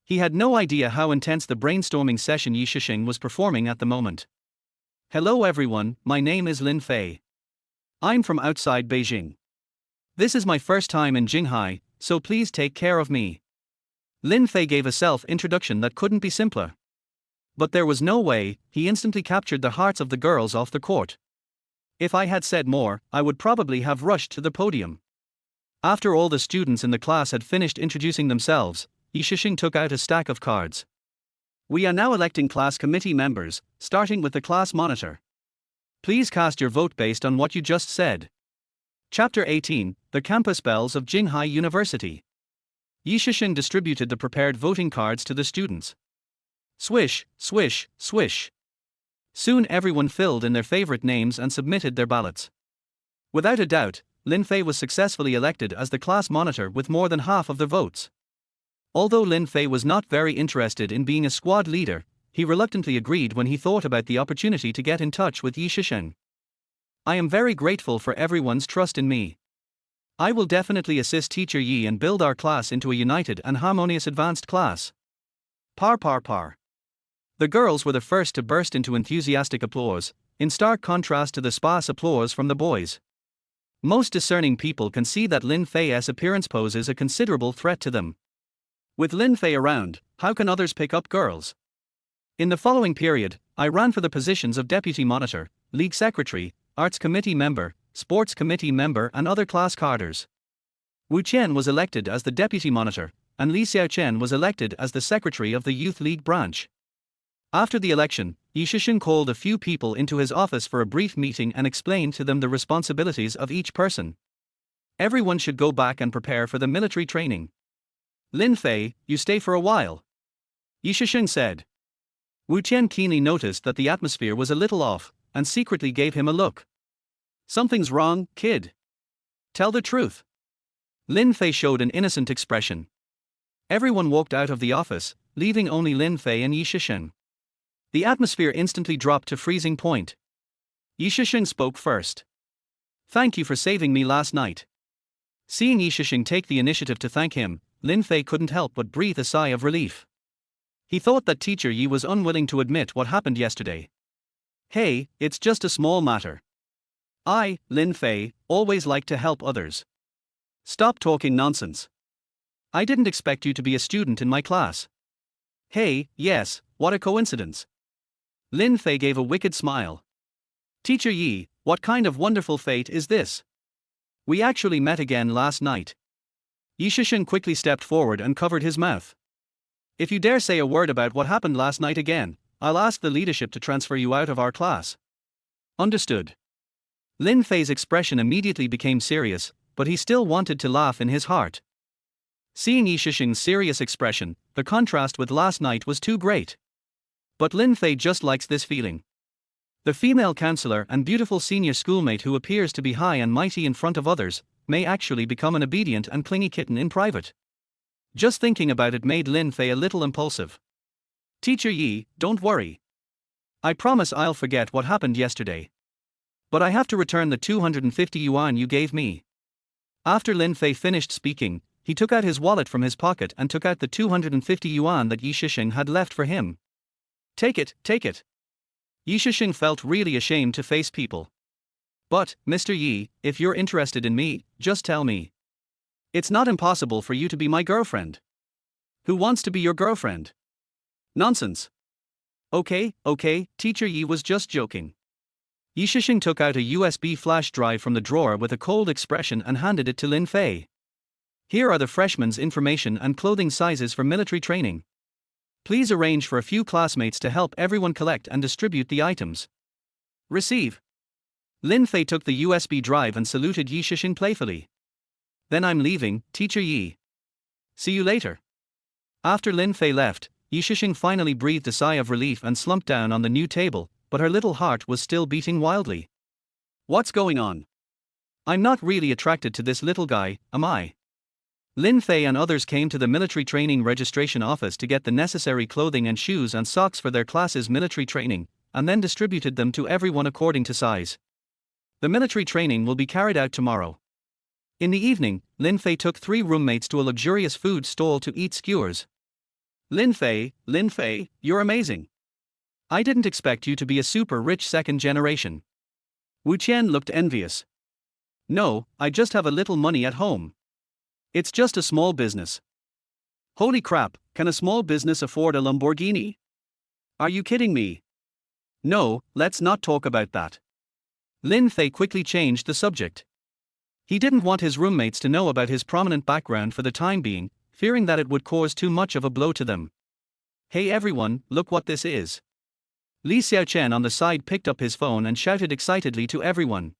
He had no idea how intense the brainstorming session Yi Shisheng was performing at the moment. Hello everyone, my name is Lin Fei. I'm from outside Beijing. This is my first time in Jinghai, so please take care of me. Lin Fei gave a self-introduction that couldn't be simpler. But there was no way, he instantly captured the hearts of the girls off the court. If I had said more, I would probably have rushed to the podium. After all the students in the class had finished introducing themselves, Yi Shisheng took out a stack of cards. We are now electing class committee members, starting with the class monitor. Please cast your vote based on what you just said. Chapter 18, The Campus Bells of Jinghai University. Yi Shisheng distributed the prepared voting cards to the students. Swish, swish, swish. Soon everyone filled in their favorite names and submitted their ballots. Without a doubt, Lin Fei was successfully elected as the class monitor with more than half of the votes. Although Lin Fei was not very interested in being a squad leader, he reluctantly agreed when he thought about the opportunity to get in touch with Yi Shisheng. I am very grateful for everyone's trust in me. I will definitely assist Teacher Yi and build our class into a united and harmonious advanced class. Par. The girls were the first to burst into enthusiastic applause, in stark contrast to the sparse applause from the boys. Most discerning people can see that Lin Fei's appearance poses a considerable threat to them. With Lin Fei around, how can others pick up girls? In the following period, I ran for the positions of deputy monitor, league secretary, arts committee member, sports committee member and other class cadres. Wu Qian was elected as the deputy monitor, and Li Xiaochen was elected as the secretary of the youth league branch. After the election, Yi Shisheng called a few people into his office for a brief meeting and explained to them the responsibilities of each person. Everyone should go back and prepare for the military training. Lin Fei, you stay for a while. Yi Shisheng said. Wu Qian keenly noticed that the atmosphere was a little off, and secretly gave him a look. Something's wrong, kid. Tell the truth. Lin Fei showed an innocent expression. Everyone walked out of the office, leaving only Lin Fei and Yi Shisheng. The atmosphere instantly dropped to freezing point. Yi Shisheng spoke first. Thank you for saving me last night. Seeing Yi Shisheng take the initiative to thank him, Lin Fei couldn't help but breathe a sigh of relief. He thought that Teacher Yi was unwilling to admit what happened yesterday. Hey, it's just a small matter. I, Lin Fei, always like to help others. Stop talking nonsense. I didn't expect you to be a student in my class. Hey, yes, what a coincidence. Lin Fei gave a wicked smile. Teacher Yi, what kind of wonderful fate is this? We actually met again last night. Yi Shisheng quickly stepped forward and covered his mouth. If you dare say a word about what happened last night again, I'll ask the leadership to transfer you out of our class. Understood. Lin Fei's expression immediately became serious, but he still wanted to laugh in his heart. Seeing Yi Shisheng's serious expression, the contrast with last night was too great. But Lin Fei just likes this feeling. The female counselor and beautiful senior schoolmate who appears to be high and mighty in front of others, may actually become an obedient and clingy kitten in private. Just thinking about it made Lin Fei a little impulsive. Teacher Yi, don't worry. I promise I'll forget what happened yesterday. But I have to return the 250 yuan you gave me. After Lin Fei finished speaking, he took out his wallet from his pocket and took out the 250 yuan that Yi Shisheng had left for him. Take it, take it. Yi Shisheng felt really ashamed to face people. But, Mr. Yi, if you're interested in me, just tell me. It's not impossible for you to be my girlfriend. Who wants to be your girlfriend? Nonsense. Okay, teacher Yi was just joking. Yi Shisheng took out a USB flash drive from the drawer with a cold expression and handed it to Lin Fei. Here are the freshman's information and clothing sizes for military training. Please arrange for a few classmates to help everyone collect and distribute the items. Receive. Lin Fei took the USB drive and saluted Yi Shisheng playfully. Then I'm leaving, teacher Yi. See you later. After Lin Fei left, Yi Shisheng finally breathed a sigh of relief and slumped down on the new table, but her little heart was still beating wildly. What's going on? I'm not really attracted to this little guy, am I? Lin Fei and others came to the military training registration office to get the necessary clothing and shoes and socks for their classes' military training, and then distributed them to everyone according to size. The military training will be carried out tomorrow. In the evening, Lin Fei took 3 roommates to a luxurious food stall to eat skewers. Lin Fei, you're amazing. I didn't expect you to be a super rich second generation. Wu Qian looked envious. No, I just have a little money at home. It's just a small business. Holy crap, can a small business afford a Lamborghini? Are you kidding me? No, let's not talk about that. Lin Fei quickly changed the subject. He didn't want his roommates to know about his prominent background for the time being, fearing that it would cause too much of a blow to them. Hey everyone, look what this is. Li Xiaochen on the side picked up his phone and shouted excitedly to everyone.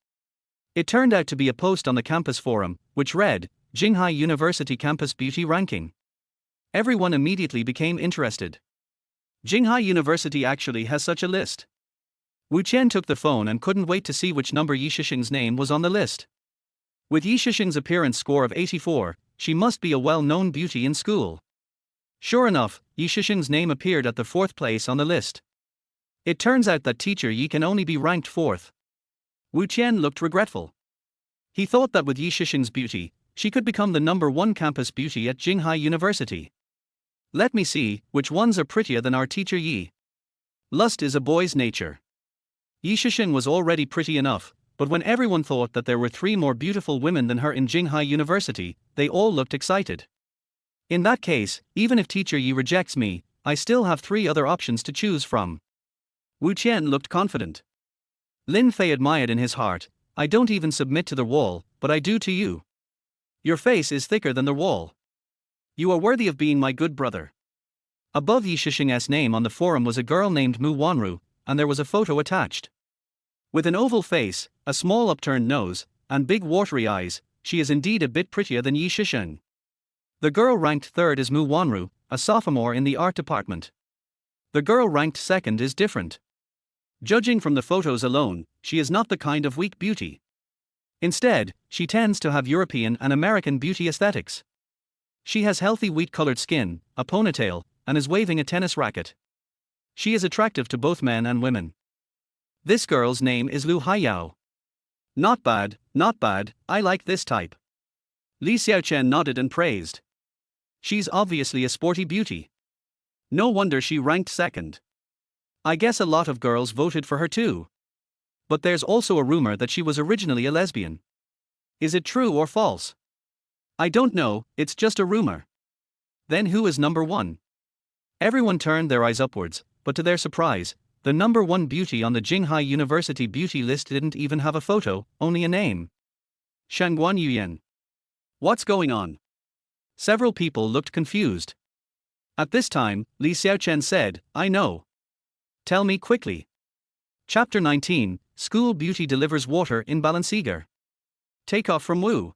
It turned out to be a post on the campus forum, which read, Jinghai University Campus Beauty Ranking. Everyone immediately became interested. Jinghai University actually has such a list. Wu Qian took the phone and couldn't wait to see which number Yi Shisheng's name was on the list. With Yi Shisheng's appearance score of 84, she must be a well-known beauty in school. Sure enough, Yi Shisheng's name appeared at the 4th place on the list. It turns out that teacher Yi can only be ranked 4th. Wu Qian looked regretful. He thought that with Yi Shisheng's beauty, she could become the number 1 campus beauty at Jinghai University. Let me see, which ones are prettier than our teacher Yi? Lust is a boy's nature. Yi Shisheng was already pretty enough, but when everyone thought that there were 3 more beautiful women than her in Jinghai University, they all looked excited. In that case, even if teacher Yi rejects me, I still have 3 other options to choose from. Wu Qian looked confident. Lin Fei admired in his heart, I don't even submit to the wall, but I do to you. Your face is thicker than the wall. You are worthy of being my good brother. Above Yi Shisheng's name on the forum was a girl named Mu Wanru, and there was a photo attached. With an oval face, a small upturned nose, and big watery eyes, she is indeed a bit prettier than Yi Shisheng. The girl ranked 3rd is Mu Wanru, a sophomore in the art department. The girl ranked 2nd is different. Judging from the photos alone, she is not the kind of weak beauty. Instead, she tends to have European and American beauty aesthetics. She has healthy wheat-colored skin, a ponytail, and is waving a tennis racket. She is attractive to both men and women. This girl's name is Lu Haiyao. Not bad, I like this type. Li Xiaochen nodded and praised. She's obviously a sporty beauty. No wonder she ranked 2nd. I guess a lot of girls voted for her too. But there's also a rumor that she was originally a lesbian. Is it true or false? I don't know, it's just a rumor. Then who is number 1? Everyone turned their eyes upwards, but to their surprise, the number 1 beauty on the Jinghai University beauty list didn't even have a photo, only a name. Shangguan Yuyan. What's going on? Several people looked confused. At this time, Li Xiaochen said, I know. Tell me quickly. Chapter 19, School Beauty Delivers Water in Balenciaga. Take off from Wu.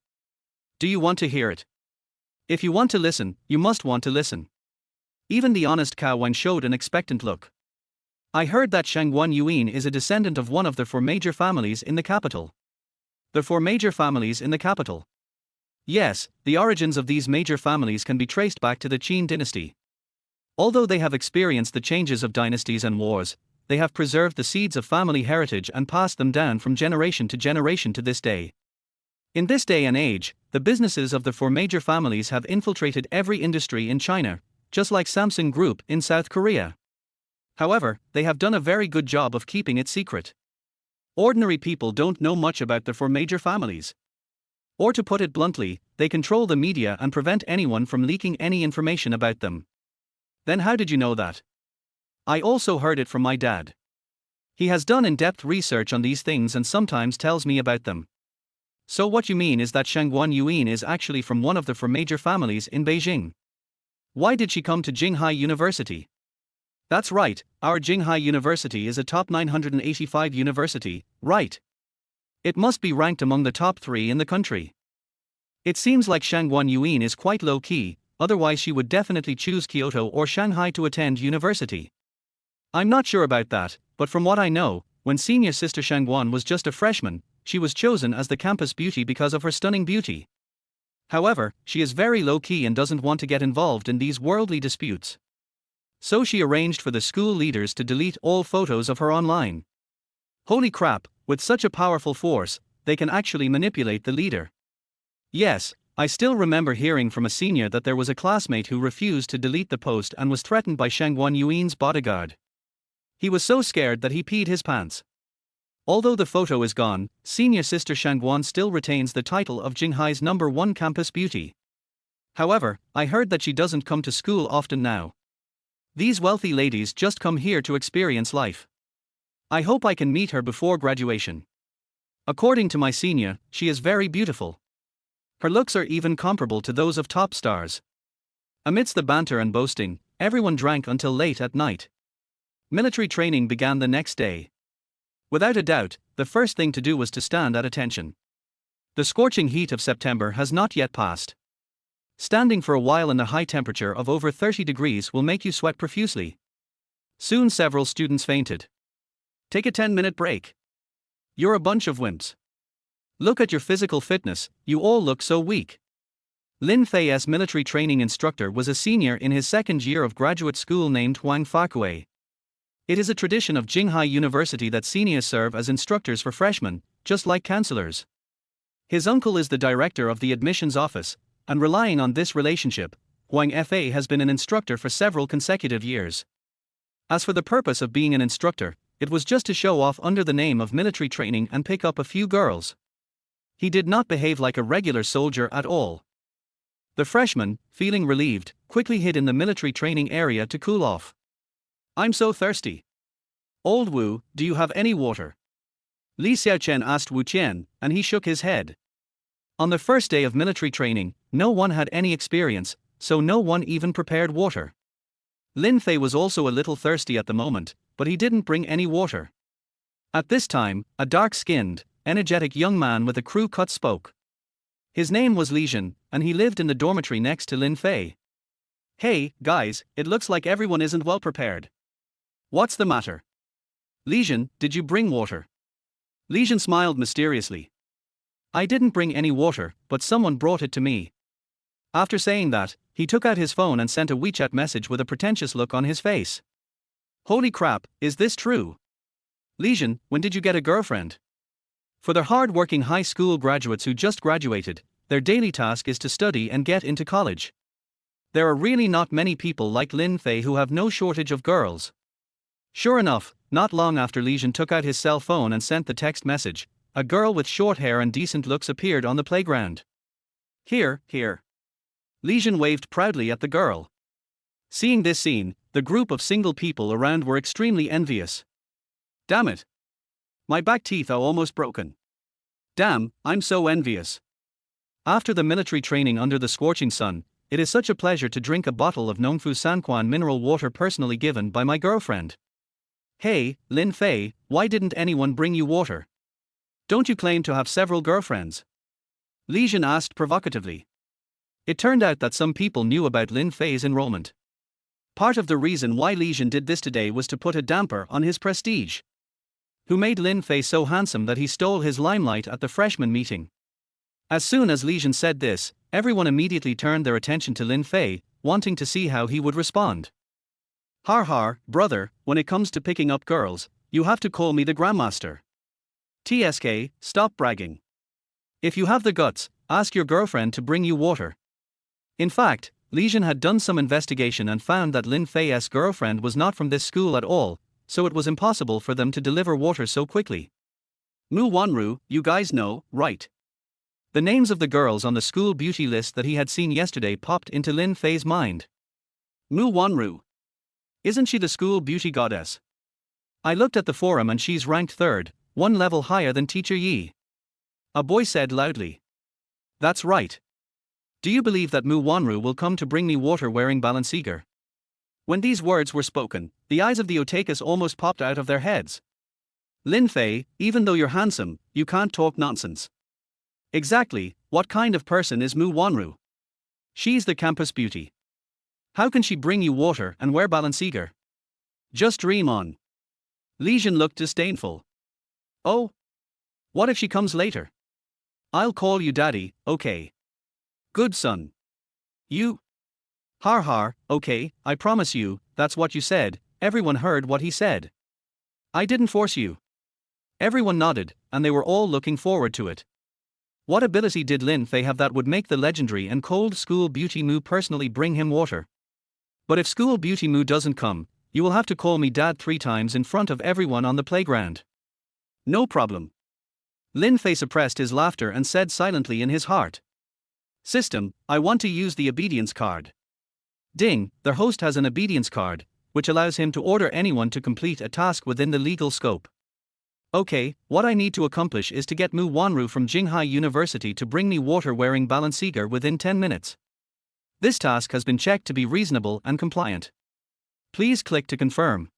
Do you want to hear it? If you want to listen, you must want to listen. Even the honest Cao Wen showed an expectant look. I heard that Shangguan Yuan is a descendant of one of the 4 major families in the capital. The 4 major families in the capital. Yes, the origins of these major families can be traced back to the Qin dynasty. Although they have experienced the changes of dynasties and wars, they have preserved the seeds of family heritage and passed them down from generation to this day. In this day and age, the businesses of the four major families have infiltrated every industry in China, just like Samsung Group in South Korea. However, they have done a very good job of keeping it secret. Ordinary people don't know much about the four major families. Or to put it bluntly, they control the media and prevent anyone from leaking any information about them. Then how did you know that? I also heard it from my dad. He has done in-depth research on these things and sometimes tells me about them. So what you mean is that Shangguan Yuan is actually from one of the four major families in Beijing. Why did she come to Jinghai University? That's right, our Jinghai University is a top 985 university, right? It must be ranked among the top 3 in the country. It seems like Shangguan Yuan is quite low-key, otherwise she would definitely choose Kyoto or Shanghai to attend university. I'm not sure about that, but from what I know, when senior sister Shangguan was just a freshman, she was chosen as the campus beauty because of her stunning beauty. However, she is very low-key and doesn't want to get involved in these worldly disputes. So she arranged for the school leaders to delete all photos of her online. Holy crap, with such a powerful force, they can actually manipulate the leader. Yes, I still remember hearing from a senior that there was a classmate who refused to delete the post and was threatened by Shangguan Yuan's bodyguard. He was so scared that he peed his pants. Although the photo is gone, senior sister Shangguan still retains the title of Jinghai's #1 campus beauty. However, I heard that she doesn't come to school often now. These wealthy ladies just come here to experience life. I hope I can meet her before graduation. According to my senior, she is very beautiful. Her looks are even comparable to those of top stars. Amidst the banter and boasting, everyone drank until late at night. Military training began the next day. Without a doubt, the first thing to do was to stand at attention. The scorching heat of September has not yet passed. Standing for a while in the high temperature of over 30 degrees will make you sweat profusely. Soon several students fainted. Take a 10-minute break. You're a bunch of wimps. Look at your physical fitness, you all look so weak. Lin Fei's military training instructor was a senior in his second year of graduate school named Huang Fakue. It is a tradition of Jinghai University that seniors serve as instructors for freshmen, just like counselors. His uncle is the director of the admissions office, and relying on this relationship, Huang Fa has been an instructor for several consecutive years. As for the purpose of being an instructor, it was just to show off under the name of military training and pick up a few girls. He did not behave like a regular soldier at all. The freshman, feeling relieved, quickly hid in the military training area to cool off. I'm so thirsty. Old Wu, do you have any water? Li Xiaochen asked Wu Qian, and he shook his head. On the first day of military training, no one had any experience, so no one even prepared water. Lin Fei was also a little thirsty at the moment, but he didn't bring any water. At this time, a dark-skinned, energetic young man with a crew cut spoke. His name was Li Zhen, and he lived in the dormitory next to Lin Fei. Hey, guys, it looks like everyone isn't well prepared. What's the matter? Li Zhen, did you bring water? Li Zhen smiled mysteriously. I didn't bring any water, but someone brought it to me. After saying that, he took out his phone and sent a WeChat message with a pretentious look on his face. Holy crap, is this true? Li Zhen, when did you get a girlfriend? For the hard-working high school graduates who just graduated, their daily task is to study and get into college. There are really not many people like Lin Fei who have no shortage of girls. Sure enough, not long after Li Zhen took out his cell phone and sent the text message, a girl with short hair and decent looks appeared on the playground. Here. Li Zhen waved proudly at the girl. Seeing this scene, the group of single people around were extremely envious. Damn it. My back teeth are almost broken. Damn, I'm so envious. After the military training under the scorching sun, it is such a pleasure to drink a bottle of Nongfu Sanquan mineral water personally given by my girlfriend. Hey, Lin Fei, why didn't anyone bring you water? Don't you claim to have several girlfriends? Li Zhen asked provocatively. It turned out that some people knew about Lin Fei's enrollment. Part of the reason why Li Zhen did this today was to put a damper on his prestige. Who made Lin Fei so handsome that he stole his limelight at the freshman meeting. As soon as Li Zhen said this, everyone immediately turned their attention to Lin Fei, wanting to see how he would respond. Har har, brother, when it comes to picking up girls, you have to call me the grandmaster. TSK, stop bragging. If you have the guts, ask your girlfriend to bring you water. In fact, Legion had done some investigation and found that Lin Fei's girlfriend was not from this school at all, so it was impossible for them to deliver water so quickly. Mu Wanru, you guys know, right? The names of the girls on the school beauty list that he had seen yesterday popped into Lin Fei's mind. Mu Wanru. Isn't she the school beauty goddess? I looked at the forum and she's ranked third, one level higher than Teacher Yi. A boy said loudly. That's right. Do you believe that Mu Wanru will come to bring me water wearing Balenciaga? When these words were spoken, the eyes of the Otakus almost popped out of their heads. Lin Fei, even though you're handsome, you can't talk nonsense. Exactly, what kind of person is Mu Wanru? She's the campus beauty. How can she bring you water and wear Balenciaga? Just dream on. Legion looked disdainful. Oh? What if she comes later? I'll call you daddy, okay? Good son. You? Har har, okay, I promise you, that's what you said. Everyone heard what he said. I didn't force you. Everyone nodded, and they were all looking forward to it. What ability did Lin Fei have that would make the legendary and cold school beauty Mu personally bring him water? But if school beauty Mu doesn't come, you will have to call me dad 3 times in front of everyone on the playground. No problem. Lin Fei suppressed his laughter and said silently in his heart. System, I want to use the obedience card. Ding, their host has an obedience card, which allows him to order anyone to complete a task within the legal scope. Okay, what I need to accomplish is to get Mu Wanru from Jinghai University to bring me water wearing Balenciaga within 10 minutes. This task has been checked to be reasonable and compliant. Please click to confirm.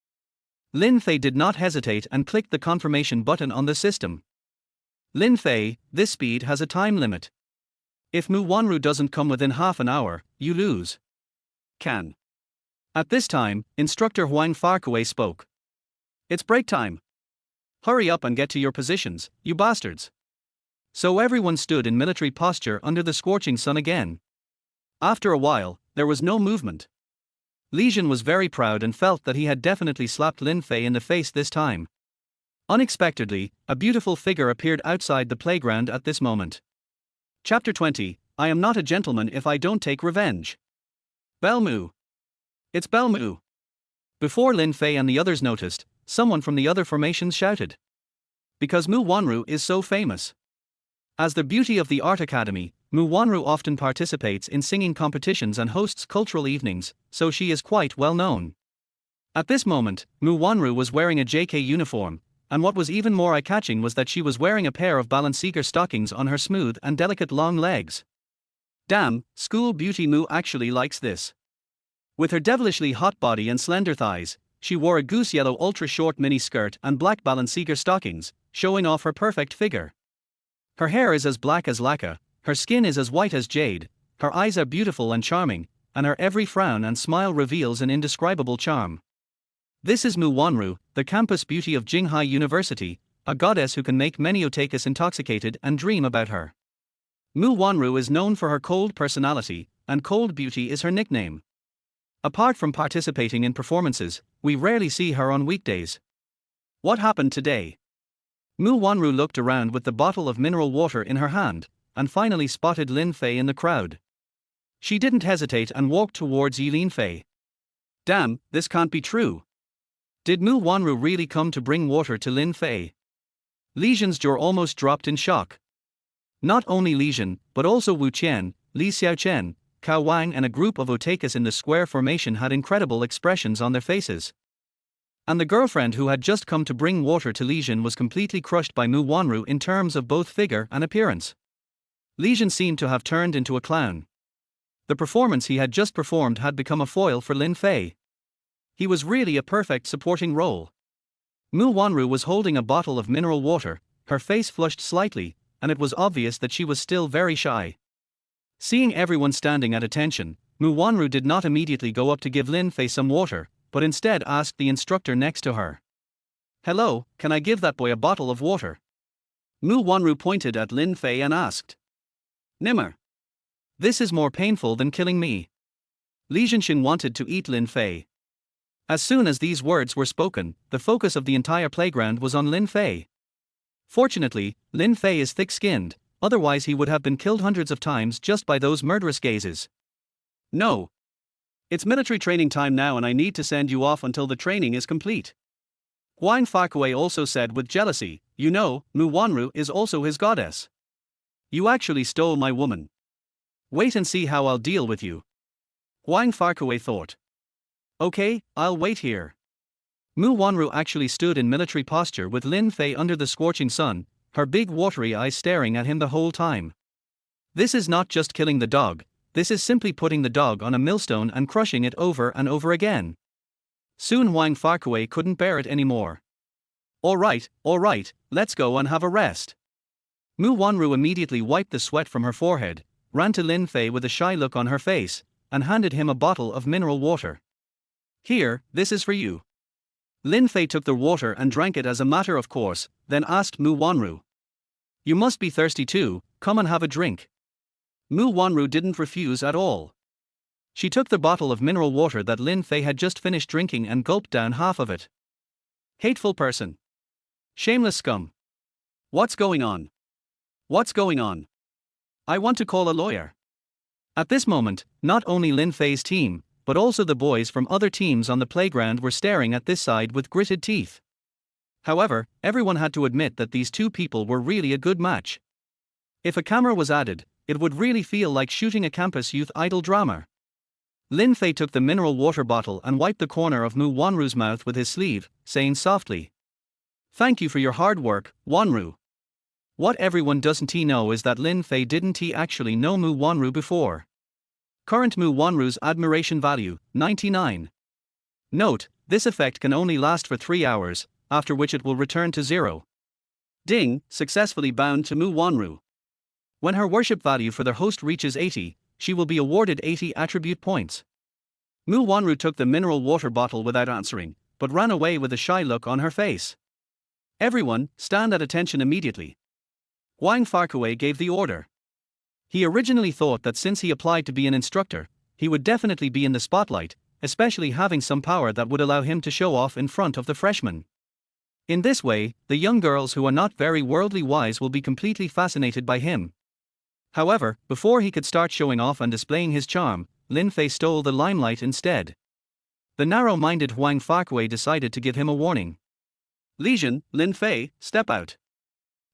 Lin Fei did not hesitate and clicked the confirmation button on the system. Lin Fei, this speed has a time limit. If Mu Wanru doesn't come within half an hour, you lose. Can. At this time, Instructor Huang Farkaway spoke. It's break time. Hurry up and get to your positions, you bastards. So everyone stood in military posture under the scorching sun again. After a while, there was no movement. Legion was very proud and felt that he had definitely slapped Lin Fei in the face this time. Unexpectedly, a beautiful figure appeared outside the playground at this moment. Chapter 20, I am not a gentleman if I don't take revenge. Belle Mu. It's Belle Mu. Before Lin Fei and the others noticed, someone from the other formations shouted. Because Mu Wanru is so famous. As the beauty of the art academy, Mu Wanru often participates in singing competitions and hosts cultural evenings, so she is quite well known. At this moment, Mu Wanru was wearing a JK uniform, and what was even more eye-catching was that she was wearing a pair of Balenciaga stockings on her smooth and delicate long legs. Damn, school beauty Mu actually likes this. With her devilishly hot body and slender thighs, she wore a goose yellow ultra-short mini skirt and black Balenciaga stockings, showing off her perfect figure. Her hair is as black as lacquer, her skin is as white as jade, her eyes are beautiful and charming, and her every frown and smile reveals an indescribable charm. This is Mu Wanru, the campus beauty of Jinghai University, a goddess who can make many otakus intoxicated and dream about her. Mu Wanru is known for her cold personality, and cold beauty is her nickname. Apart from participating in performances, we rarely see her on weekdays. What happened today? Mu Wanru looked around with the bottle of mineral water in her hand, and finally spotted Lin Fei in the crowd. She didn't hesitate and walked towards Lin Fei. Damn, this can't be true. Did Mu Wanru really come to bring water to Lin Fei? Legion's jaw almost dropped in shock. Not only Legion, but also Wu Qian, Li Xiaochen, Cao Wang and a group of otakus in the square formation had incredible expressions on their faces. And the girlfriend who had just come to bring water to Legion was completely crushed by Mu Wanru in terms of both figure and appearance. Legion seemed to have turned into a clown. The performance he had just performed had become a foil for Lin Fei. He was really a perfect supporting role. Mu Wanru was holding a bottle of mineral water, her face flushed slightly, and it was obvious that she was still very shy. Seeing everyone standing at attention, Mu Wanru did not immediately go up to give Lin Fei some water, but instead asked the instructor next to her. Hello, can I give that boy a bottle of water? Mu Wanru pointed at Lin Fei and asked. Nimmer. This is more painful than killing me. Li Zhenshin wanted to eat Lin Fei. As soon as these words were spoken, the focus of the entire playground was on Lin Fei. Fortunately, Lin Fei is thick-skinned, otherwise he would have been killed hundreds of times just by those murderous gazes. No. It's military training time now and I need to send you off until the training is complete. Huang Fakue also said with jealousy, you know, Mu Wanru is also his goddess. You actually stole my woman. Wait and see how I'll deal with you. Huang Fakue thought. Okay, I'll wait here. Mu Wanru actually stood in military posture with Lin Fei under the scorching sun, her big watery eyes staring at him the whole time. This is not just killing the dog, this is simply putting the dog on a millstone and crushing it over and over again. Soon Huang Fakue couldn't bear it anymore. Alright, let's go and have a rest. Mu Wanru immediately wiped the sweat from her forehead, ran to Lin Fei with a shy look on her face, and handed him a bottle of mineral water. Here, this is for you. Lin Fei took the water and drank it as a matter of course, then asked Mu Wanru. You must be thirsty too, come and have a drink. Mu Wanru didn't refuse at all. She took the bottle of mineral water that Lin Fei had just finished drinking and gulped down half of it. Hateful person. Shameless scum. What's going on? What's going on? I want to call a lawyer. At this moment, not only Lin Fei's team, but also the boys from other teams on the playground were staring at this side with gritted teeth. However, everyone had to admit that these two people were really a good match. If a camera was added, it would really feel like shooting a campus youth idol drama. Lin Fei took the mineral water bottle and wiped the corner of Mu Wanru's mouth with his sleeve, saying softly, Thank you for your hard work, Wanru. What everyone doesn't know is that Lin Fei didn't actually know Mu Wanru before. Current Mu Wanru's admiration value, 99. Note, this effect can only last for 3 hours, after which it will return to 0. Ding, successfully bound to Mu Wanru. When her worship value for the host reaches 80, she will be awarded 80 attribute points. Mu Wanru took the mineral water bottle without answering, but ran away with a shy look on her face. Everyone, stand at attention immediately. Huang Fakue gave the order. He originally thought that since he applied to be an instructor, he would definitely be in the spotlight, especially having some power that would allow him to show off in front of the freshmen. In this way, the young girls who are not very worldly wise will be completely fascinated by him. However, before he could start showing off and displaying his charm, Lin Fei stole the limelight instead. The narrow-minded Huang Fakue decided to give him a warning. Legion, Lin Fei, step out.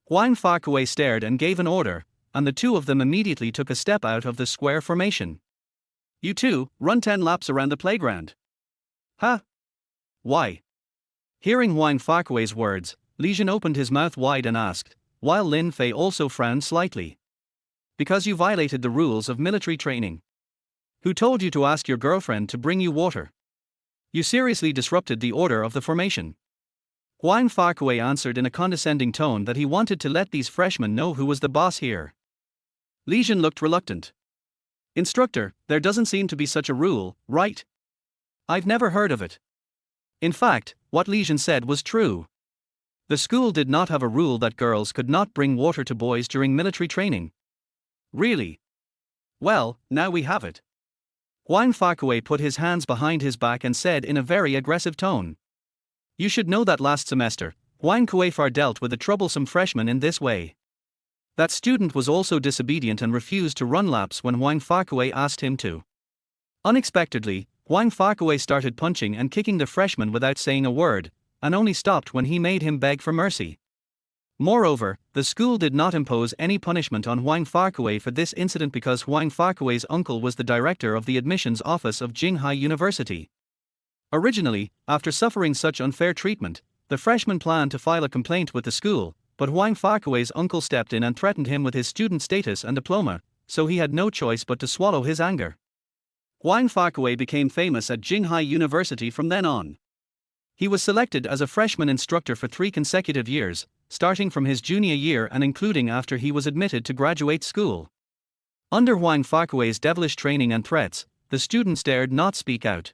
Huang Fakue stared and gave an order, and the two of them immediately took a step out of the square formation. You two, run 10 laps around the playground. Huh? Why? Hearing Huang Fakue's words, Legion opened his mouth wide and asked, while Lin Fei also frowned slightly. Because you violated the rules of military training. Who told you to ask your girlfriend to bring you water? You seriously disrupted the order of the formation. Huang Fakue answered in a condescending tone that he wanted to let these freshmen know who was the boss here. Legion looked reluctant. Instructor, there doesn't seem to be such a rule, right? I've never heard of it. In fact, what Legion said was true. The school did not have a rule that girls could not bring water to boys during military training. Really? Well, now we have it. Huang Fakue put his hands behind his back and said in a very aggressive tone. You should know that last semester, Huang Kuefar dealt with a troublesome freshman in this way. That student was also disobedient and refused to run laps when Huang Fakue asked him to. Unexpectedly, Huang Fakue started punching and kicking the freshman without saying a word, and only stopped when he made him beg for mercy. Moreover, the school did not impose any punishment on Huang Fakue for this incident because Huang Fakue's uncle was the director of the admissions office of Jinghai University. Originally, after suffering such unfair treatment, the freshman planned to file a complaint with the school, but Huang Fakue's uncle stepped in and threatened him with his student status and diploma, so he had no choice but to swallow his anger. Huang Fakue became famous at Jinghai University from then on. He was selected as a freshman instructor for 3 consecutive years, starting from his junior year and including after he was admitted to graduate school. Under Huang Fakue's devilish training and threats, the students dared not speak out.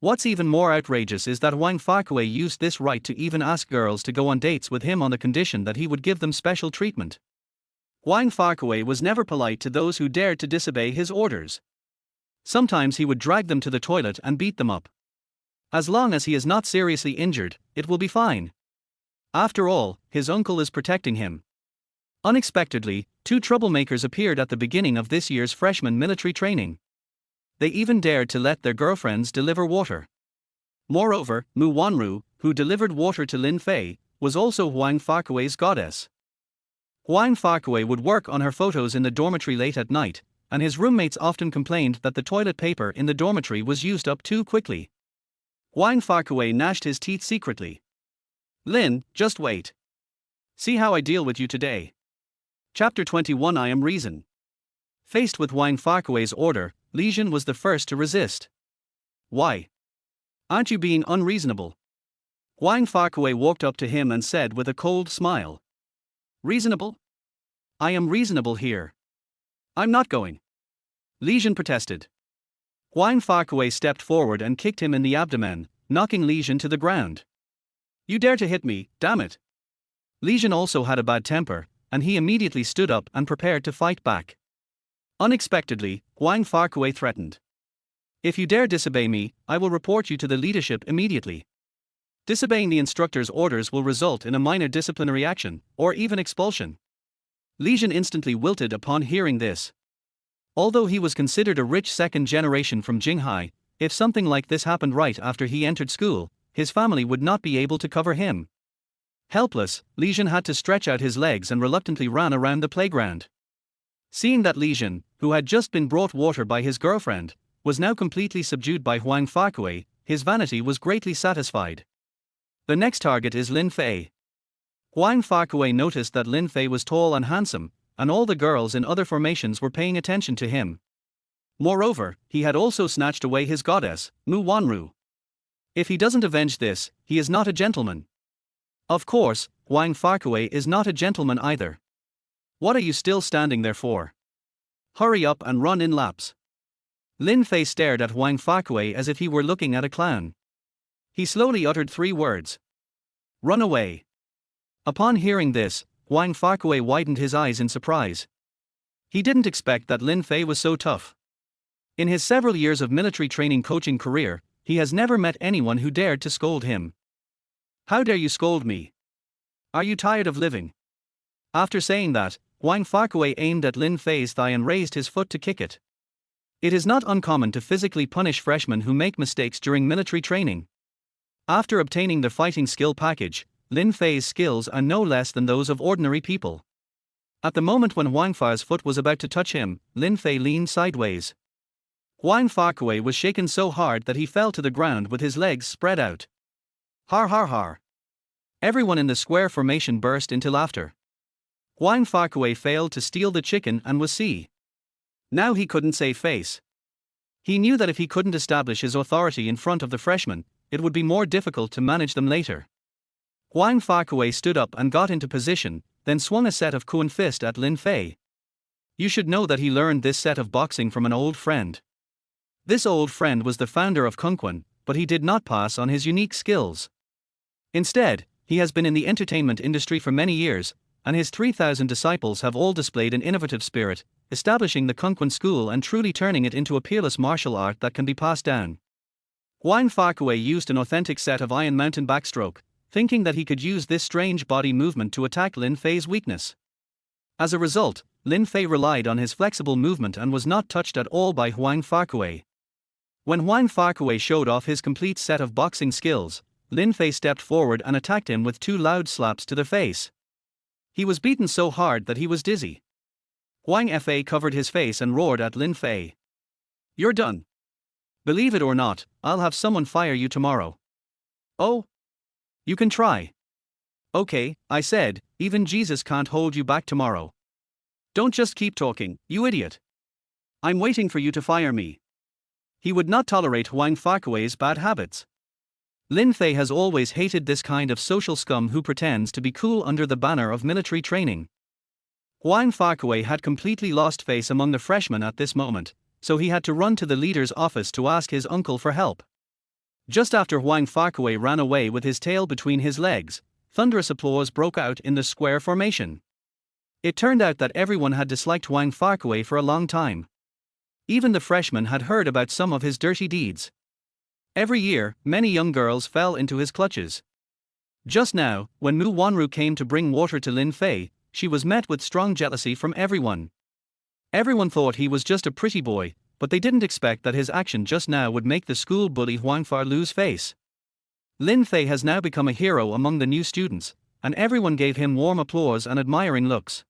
What's even more outrageous is that Huang Fakue used this right to even ask girls to go on dates with him on the condition that he would give them special treatment. Huang Fakue was never polite to those who dared to disobey his orders. Sometimes he would drag them to the toilet and beat them up. As long as he is not seriously injured, it will be fine. After all, his uncle is protecting him. Unexpectedly, two troublemakers appeared at the beginning of this year's freshman military training. They even dared to let their girlfriends deliver water. Moreover, Mu Wanru, who delivered water to Lin Fei, was also Huang Farquhar's goddess. Huang Farquhar would work on her photos in the dormitory late at night, and his roommates often complained that the toilet paper in the dormitory was used up too quickly. Huang Farquhar gnashed his teeth secretly. Lin, just wait. See how I deal with you today. Chapter 21 I Am Reason. Faced with Huang Farquhar's order, Li Jun was the first to resist. Why? Aren't you being unreasonable? Huang Farquhar walked up to him and said with a cold smile. Reasonable? I am reasonable here. I'm not going. Li Jun protested. Huang Farquhar stepped forward and kicked him in the abdomen, knocking Li Jun to the ground. You dare to hit me, damn it. Li Jun also had a bad temper, and he immediately stood up and prepared to fight back. Unexpectedly, Huang Farquhar threatened. If you dare disobey me, I will report you to the leadership immediately. Disobeying the instructor's orders will result in a minor disciplinary action, or even expulsion. Li Jun instantly wilted upon hearing this. Although he was considered a rich second generation from Jinghai, if something like this happened right after he entered school, his family would not be able to cover him. Helpless, Li Jun had to stretch out his legs and reluctantly ran around the playground. Seeing that Li Jun, who had just been brought water by his girlfriend, was now completely subdued by Huang Farquhar, his vanity was greatly satisfied. The next target is Lin Fei. Huang Farquhar noticed that Lin Fei was tall and handsome, and all the girls in other formations were paying attention to him. Moreover, he had also snatched away his goddess, Mu Wanru. If he doesn't avenge this, he is not a gentleman. Of course, Huang Farquhar is not a gentleman either. What are you still standing there for? Hurry up and run in laps. Lin Fei stared at Huang Farquhar as if he were looking at a clown. He slowly uttered 3 words. Run away. Upon hearing this, Huang Farquhar widened his eyes in surprise. He didn't expect that Lin Fei was so tough. In his several years of military training coaching career, he has never met anyone who dared to scold him. How dare you scold me? Are you tired of living? After saying that, Huang Farquhar aimed at Lin Fei's thigh and raised his foot to kick it. It is not uncommon to physically punish freshmen who make mistakes during military training. After obtaining the fighting skill package, Lin Fei's skills are no less than those of ordinary people. At the moment when Huang Far's foot was about to touch him, Lin Fei leaned sideways. Huang Farquhar was shaken so hard that he fell to the ground with his legs spread out. Har har har. Everyone in the square formation burst into laughter. Huang Farquhar failed to steal the chicken and was see. Now he couldn't save face. He knew that if he couldn't establish his authority in front of the freshmen, it would be more difficult to manage them later. Huang Farquhar stood up and got into position, then swung a set of Kuan fist at Lin Fei. You should know that he learned this set of boxing from an old friend. This old friend was the founder of Kunquan, but he did not pass on his unique skills. Instead, he has been in the entertainment industry for many years, and his 3,000 disciples have all displayed an innovative spirit, establishing the Kunquan school and truly turning it into a peerless martial art that can be passed down. Huang Farquhar used an authentic set of Iron Mountain backstroke, thinking that he could use this strange body movement to attack Lin Fei's weakness. As a result, Lin Fei relied on his flexible movement and was not touched at all by Huang Farquhar. When Huang Farquhar showed off his complete set of boxing skills, Lin Fei stepped forward and attacked him with 2 loud slaps to the face. He was beaten so hard that he was dizzy. Huang Fa covered his face and roared at Lin Fei. You're done. Believe it or not, I'll have someone fire you tomorrow. Oh? You can try. Okay, I said, even Jesus can't hold you back tomorrow. Don't just keep talking, you idiot. I'm waiting for you to fire me. He would not tolerate Huang Farquhar's bad habits. Lin Fei has always hated this kind of social scum who pretends to be cool under the banner of military training. Huang Farquhar had completely lost face among the freshmen at this moment, so he had to run to the leader's office to ask his uncle for help. Just after Huang Farquhar ran away with his tail between his legs, thunderous applause broke out in the square formation. It turned out that everyone had disliked Huang Farquhar for a long time. Even the freshmen had heard about some of his dirty deeds. Every year, many young girls fell into his clutches. Just now, when Mu Wanru came to bring water to Lin Fei, she was met with strong jealousy from everyone. Everyone thought he was just a pretty boy, but they didn't expect that his action just now would make the school bully Huang Far lose face. Lin Fei has now become a hero among the new students, and everyone gave him warm applause and admiring looks.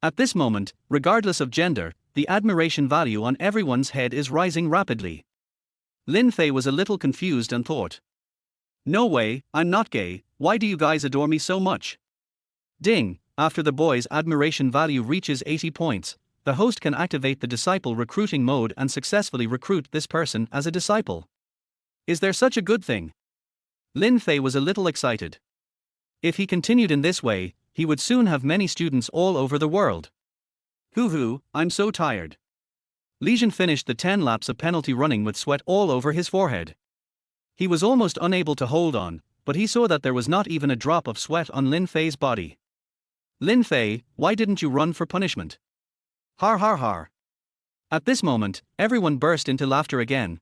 At this moment, regardless of gender, the admiration value on everyone's head is rising rapidly. Lin Fei was a little confused and thought, "No way, I'm not gay, why do you guys adore me so much?" Ding, after the boy's admiration value reaches 80 points, the host can activate the disciple recruiting mode and successfully recruit this person as a disciple. Is there such a good thing? Lin Fei was a little excited. If he continued in this way, he would soon have many students all over the world. Hoo, I'm so tired. Lijian finished the 10 laps of penalty running with sweat all over his forehead. He was almost unable to hold on, but he saw that there was not even a drop of sweat on Lin Fei's body. Lin Fei, why didn't you run for punishment? Har har har. At this moment, everyone burst into laughter again.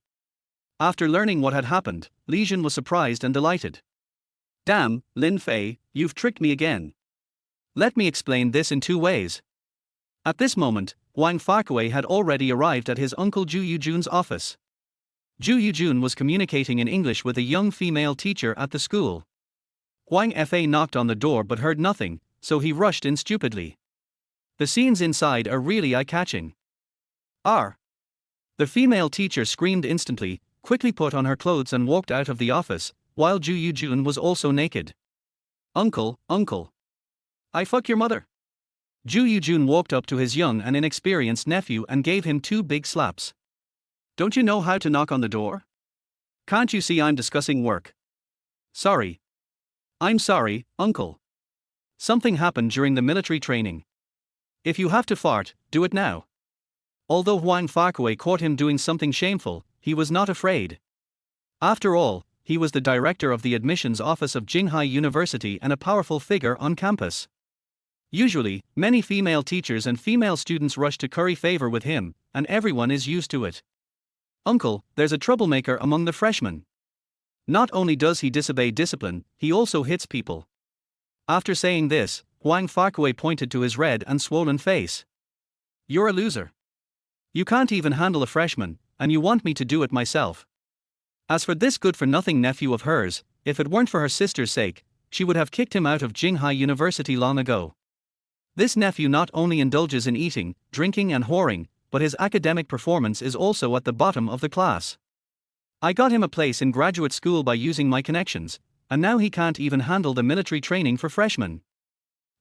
After learning what had happened, Lijian was surprised and delighted. Damn, Lin Fei, you've tricked me again. Let me explain this in 2 ways. At this moment, Huang Farkui had already arrived at his uncle Zhu Yujun's office. Zhu Yujun was communicating in English with a young female teacher at the school. Huang Fa knocked on the door but heard nothing, so he rushed in stupidly. The scenes inside are really eye-catching. R. The female teacher screamed instantly, quickly put on her clothes and walked out of the office, while Zhu Yujun was also naked. Uncle. I fuck your mother. Zhu Yujun walked up to his young and inexperienced nephew and gave him 2 big slaps. Don't you know how to knock on the door? Can't you see I'm discussing work? Sorry. I'm sorry, uncle. Something happened during the military training. If you have to fart, do it now. Although Huang Farkui caught him doing something shameful, he was not afraid. After all, he was the director of the admissions office of Jinghai University and a powerful figure on campus. Usually, many female teachers and female students rush to curry favor with him, and everyone is used to it. Uncle, there's a troublemaker among the freshmen. Not only does he disobey discipline, he also hits people. After saying this, Huang Farkui pointed to his red and swollen face. You're a loser. You can't even handle a freshman, and you want me to do it myself. As for this good-for-nothing nephew of hers, if it weren't for her sister's sake, she would have kicked him out of Jinghai University long ago. This nephew not only indulges in eating, drinking and whoring, but his academic performance is also at the bottom of the class. I got him a place in graduate school by using my connections, and now he can't even handle the military training for freshmen.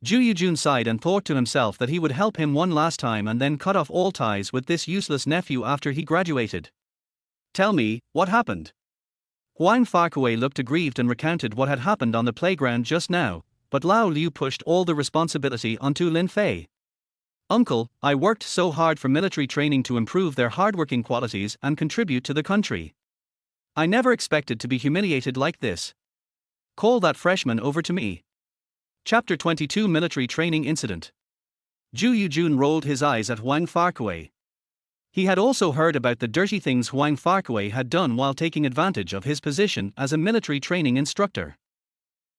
Zhu Yujun sighed and thought to himself that he would help him one last time and then cut off all ties with this useless nephew after he graduated. Tell me, what happened? Huang Farkui looked aggrieved and recounted what had happened on the playground just now, but Lao Liu pushed all the responsibility onto Lin Fei. Uncle, I worked so hard for military training to improve their hardworking qualities and contribute to the country. I never expected to be humiliated like this. Call that freshman over to me. Chapter 22 Military Training Incident. Zhu Yujun rolled his eyes at Huang Farkui. He had also heard about the dirty things Huang Farkui had done while taking advantage of his position as a military training instructor.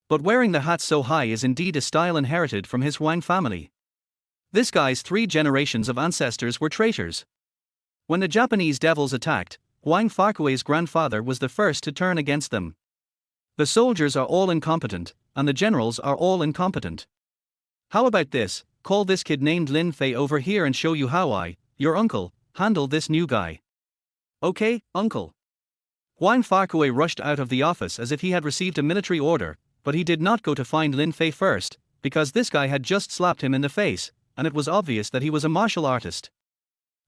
But wearing the hat so high is indeed a style inherited from his Huang family. This guy's 3 generations of ancestors were traitors. When the Japanese devils attacked, Huang Farkui's grandfather was the first to turn against them. The soldiers are all incompetent, and the generals are all incompetent. How about this? Call this kid named Lin Fei over here and show you how I, your uncle, handle this new guy. Okay, uncle. Huang Farkui rushed out of the office as if he had received a military order, but he did not go to find Lin Fei first, because this guy had just slapped him in the face, and it was obvious that he was a martial artist.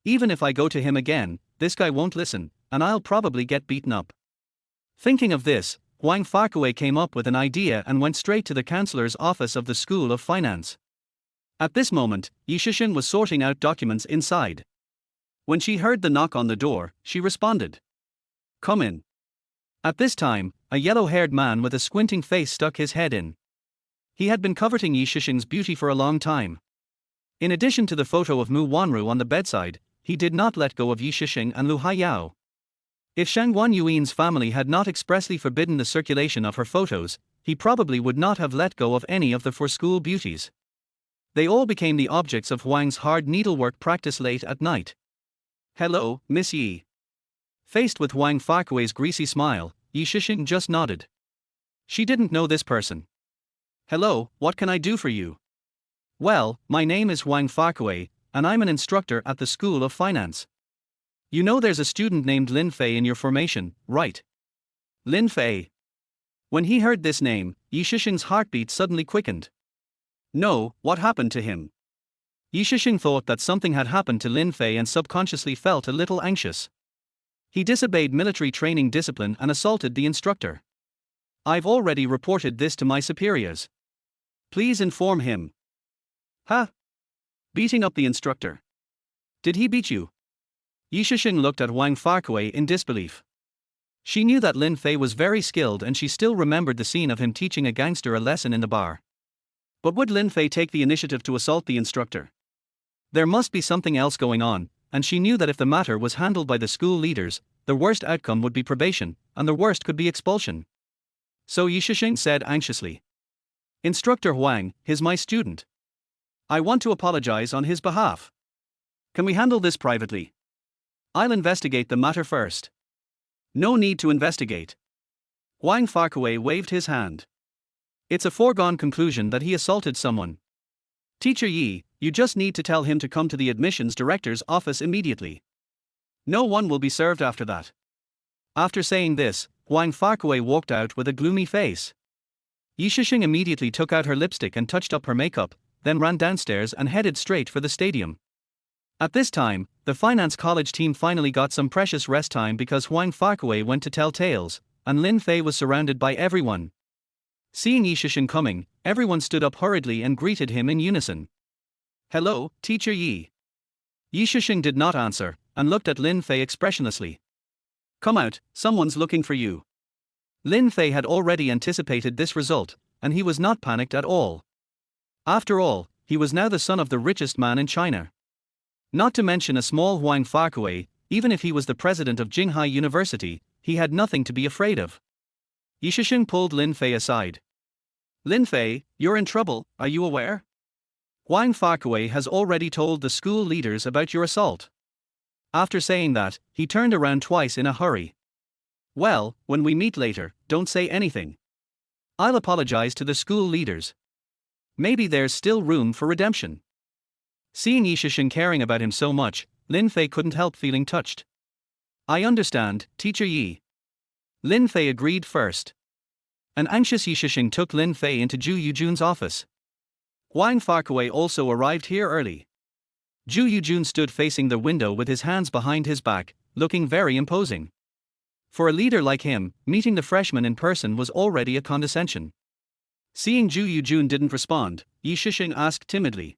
Even if I go to him again, this guy won't listen, and I'll probably get beaten up. Thinking of this, Huang Farkui came up with an idea and went straight to the counselor's office of the School of Finance. At this moment, Yi Shishin was sorting out documents inside. When she heard the knock on the door, she responded. Come in. At this time, a yellow-haired man with a squinting face stuck his head in. He had been coveting Yi Shishin's beauty for a long time. In addition to the photo of Mu Wanru on the bedside, he did not let go of Yi Shishin and Lu Haiyao. If Shang Guanyuan's family had not expressly forbidden the circulation of her photos, he probably would not have let go of any of the for-school beauties. They all became the objects of Huang's hard needlework practice late at night. "Hello, Miss Yi." Faced with Huang Fakui's greasy smile, Yi Shishing just nodded. She didn't know this person. "Hello, what can I do for you?" "Well, my name is Huang Fakui, and I'm an instructor at the School of Finance. You know there's a student named Lin Fei in your formation, right?" Lin Fei. When he heard this name, Yi Shishing's heartbeat suddenly quickened. No, what happened to him? Yi Shishing thought that something had happened to Lin Fei and subconsciously felt a little anxious. He disobeyed military training discipline and assaulted the instructor. "I've already reported this to my superiors. Please inform him." "Huh? Beating up the instructor? Did he beat you?" Yi Shishing looked at Huang Fakui in disbelief. She knew that Lin Fei was very skilled and she still remembered the scene of him teaching a gangster a lesson in the bar. But would Lin Fei take the initiative to assault the instructor? There must be something else going on, and she knew that if the matter was handled by the school leaders, the worst outcome would be probation, and the worst could be expulsion. So Yi Shishing said anxiously. "Instructor Huang, he's my student. I want to apologize on his behalf. Can we handle this privately? I'll investigate the matter first." "No need to investigate." Huang Fakui waved his hand. "It's a foregone conclusion that he assaulted someone. Teacher Yi, you just need to tell him to come to the admissions director's office immediately. No one will be served after that." After saying this, Huang Fakui walked out with a gloomy face. Yi Shishing immediately took out her lipstick and touched up her makeup, then ran downstairs and headed straight for the stadium. At this time, the finance college team finally got some precious rest time because Huang Fakui went to tell tales, and Lin Fei was surrounded by everyone. Seeing Yi Shishing coming, everyone stood up hurriedly and greeted him in unison. "Hello, Teacher Yi." Yi Shishing did not answer, and looked at Lin Fei expressionlessly. "Come out, someone's looking for you." Lin Fei had already anticipated this result, and he was not panicked at all. After all, he was now the son of the richest man in China. Not to mention a small Huang Fakui, even if he was the president of Jinghai University, he had nothing to be afraid of. Yi Shishing pulled Lin Fei aside. "Lin Fei, you're in trouble, are you aware? Huang Fakui has already told the school leaders about your assault." After saying that, he turned around twice in a hurry. "Well, when we meet later, don't say anything. I'll apologize to the school leaders. Maybe there's still room for redemption." Seeing Yi Shishing caring about him so much, Lin Fei couldn't help feeling touched. "I understand, Teacher Yi." Lin Fei agreed first. An anxious Yi Shishing took Lin Fei into Zhu Yujun's office. Huang Fakui also arrived here early. Zhu Yujun stood facing the window with his hands behind his back, looking very imposing. For a leader like him, meeting the freshman in person was already a condescension. Seeing Zhu Yujun didn't respond, Yi Shishing asked timidly.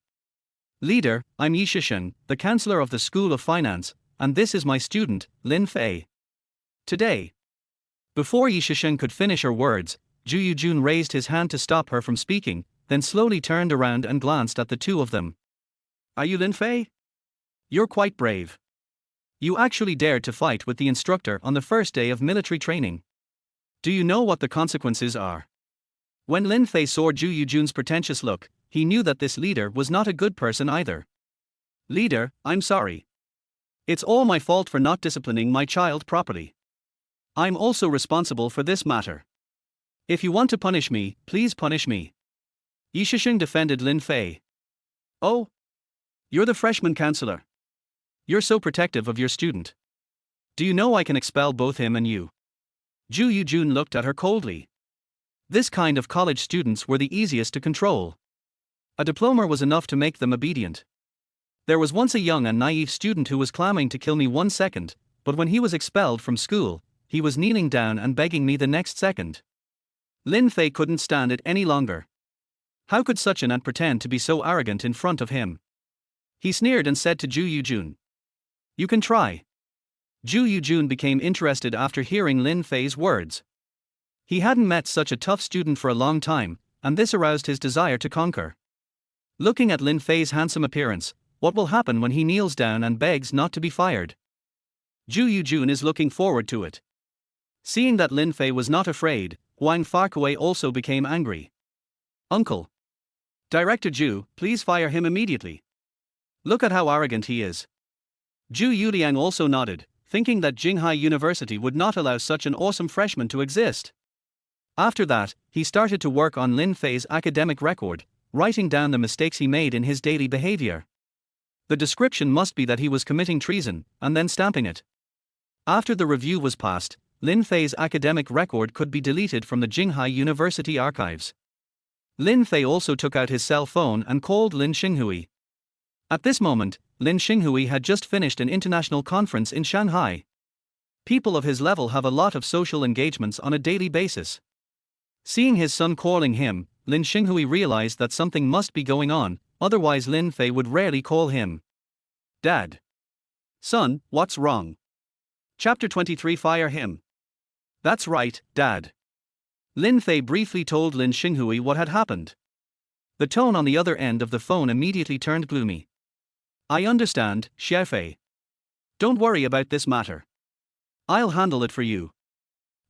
"Leader, I'm Yi Shishing, the counselor of the School of Finance, and this is my student, Lin Fei. Today." Before Yi Shishing could finish her words, Zhu Yujun raised his hand to stop her from speaking, then slowly turned around and glanced at the two of them. "Are you Lin Fei? You're quite brave. You actually dared to fight with the instructor on the first day of military training. Do you know what the consequences are?" When Lin Fei saw Zhu Yujun's pretentious look, he knew that this leader was not a good person either. "Leader, I'm sorry. It's all my fault for not disciplining my child properly. I'm also responsible for this matter. If you want to punish me, please punish me." Yi Shishing defended Lin Fei. "Oh? You're the freshman counselor. You're so protective of your student. Do you know I can expel both him and you?" Zhu Yujun looked at her coldly. This kind of college students were the easiest to control. A diploma was enough to make them obedient. There was once a young and naive student who was clamoring to kill me 1 second, but when he was expelled from school, he was kneeling down and begging me the next second. Lin Fei couldn't stand it any longer. How could such an ant pretend to be so arrogant in front of him? He sneered and said to Zhu Yujun, "You can try." Zhu Yujun became interested after hearing Lin Fei's words. He hadn't met such a tough student for a long time, and this aroused his desire to conquer. Looking at Lin Fei's handsome appearance, what will happen when he kneels down and begs not to be fired? Zhu Yujun is looking forward to it. Seeing that Lin Fei was not afraid, Wang Farkaway also became angry. Uncle. Director Zhu, please fire him immediately. Look at how arrogant he is. Zhu Yuliang also nodded, thinking that Jinghai University would not allow such an awesome freshman to exist. After that, he started to work on Lin Fei's academic record, writing down the mistakes he made in his daily behavior. The description must be that he was committing treason, and then stamping it. After the review was passed, Lin Fei's academic record could be deleted from the Jinghai University archives. Lin Fei also took out his cell phone and called Lin Xinghui. At this moment, Lin Xinghui had just finished an international conference in Shanghai. People of his level have a lot of social engagements on a daily basis. Seeing his son calling him, Lin Xinghui realized that something must be going on, otherwise Lin Fei would rarely call him. Dad. Son, what's wrong? Chapter 23. Fire him. That's right, Dad. Lin Fei briefly told Lin Xinghui what had happened. The tone on the other end of the phone immediately turned gloomy. I understand, Xie Fei. Don't worry about this matter. I'll handle it for you.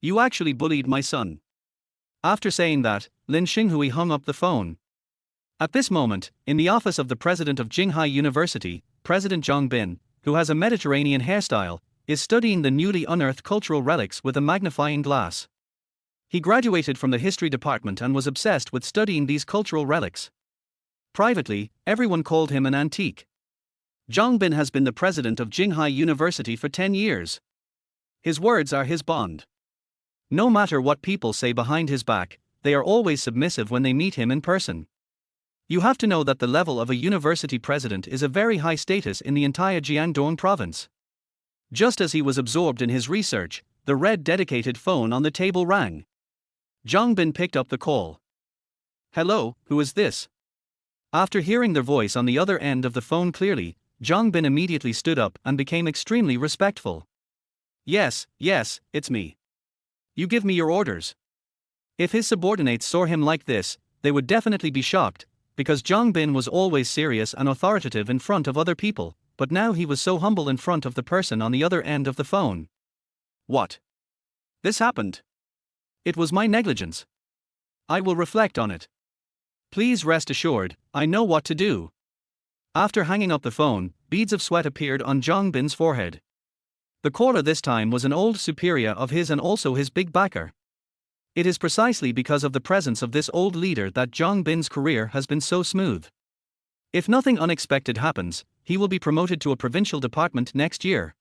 You actually bullied my son. After saying that, Lin Xinghui hung up the phone. At this moment, in the office of the president of Jinghai University, President Zhang Bin, who has a Mediterranean hairstyle, is studying the newly unearthed cultural relics with a magnifying glass. He graduated from the history department and was obsessed with studying these cultural relics. Privately, everyone called him an antique. Zhang Bin has been the president of Jinghai University for 10 years. His words are his bond. No matter what people say behind his back, they are always submissive when they meet him in person. You have to know that the level of a university president is a very high status in the entire Jiangdong province. Just as he was absorbed in his research, the red dedicated phone on the table rang. Zhang Bin picked up the call. Hello, who is this? After hearing their voice on the other end of the phone clearly, Zhang Bin immediately stood up and became extremely respectful. Yes, it's me. You give me your orders. If his subordinates saw him like this, they would definitely be shocked, because Zhang Bin was always serious and authoritative in front of other people, but now he was so humble in front of the person on the other end of the phone. What? This happened. It was my negligence. I will reflect on it. Please rest assured, I know what to do. After hanging up the phone, beads of sweat appeared on Zhang Bin's forehead. The caller this time was an old superior of his and also his big backer. It is precisely because of the presence of this old leader that Zhang Bin's career has been so smooth. If nothing unexpected happens, he will be promoted to a provincial department next year.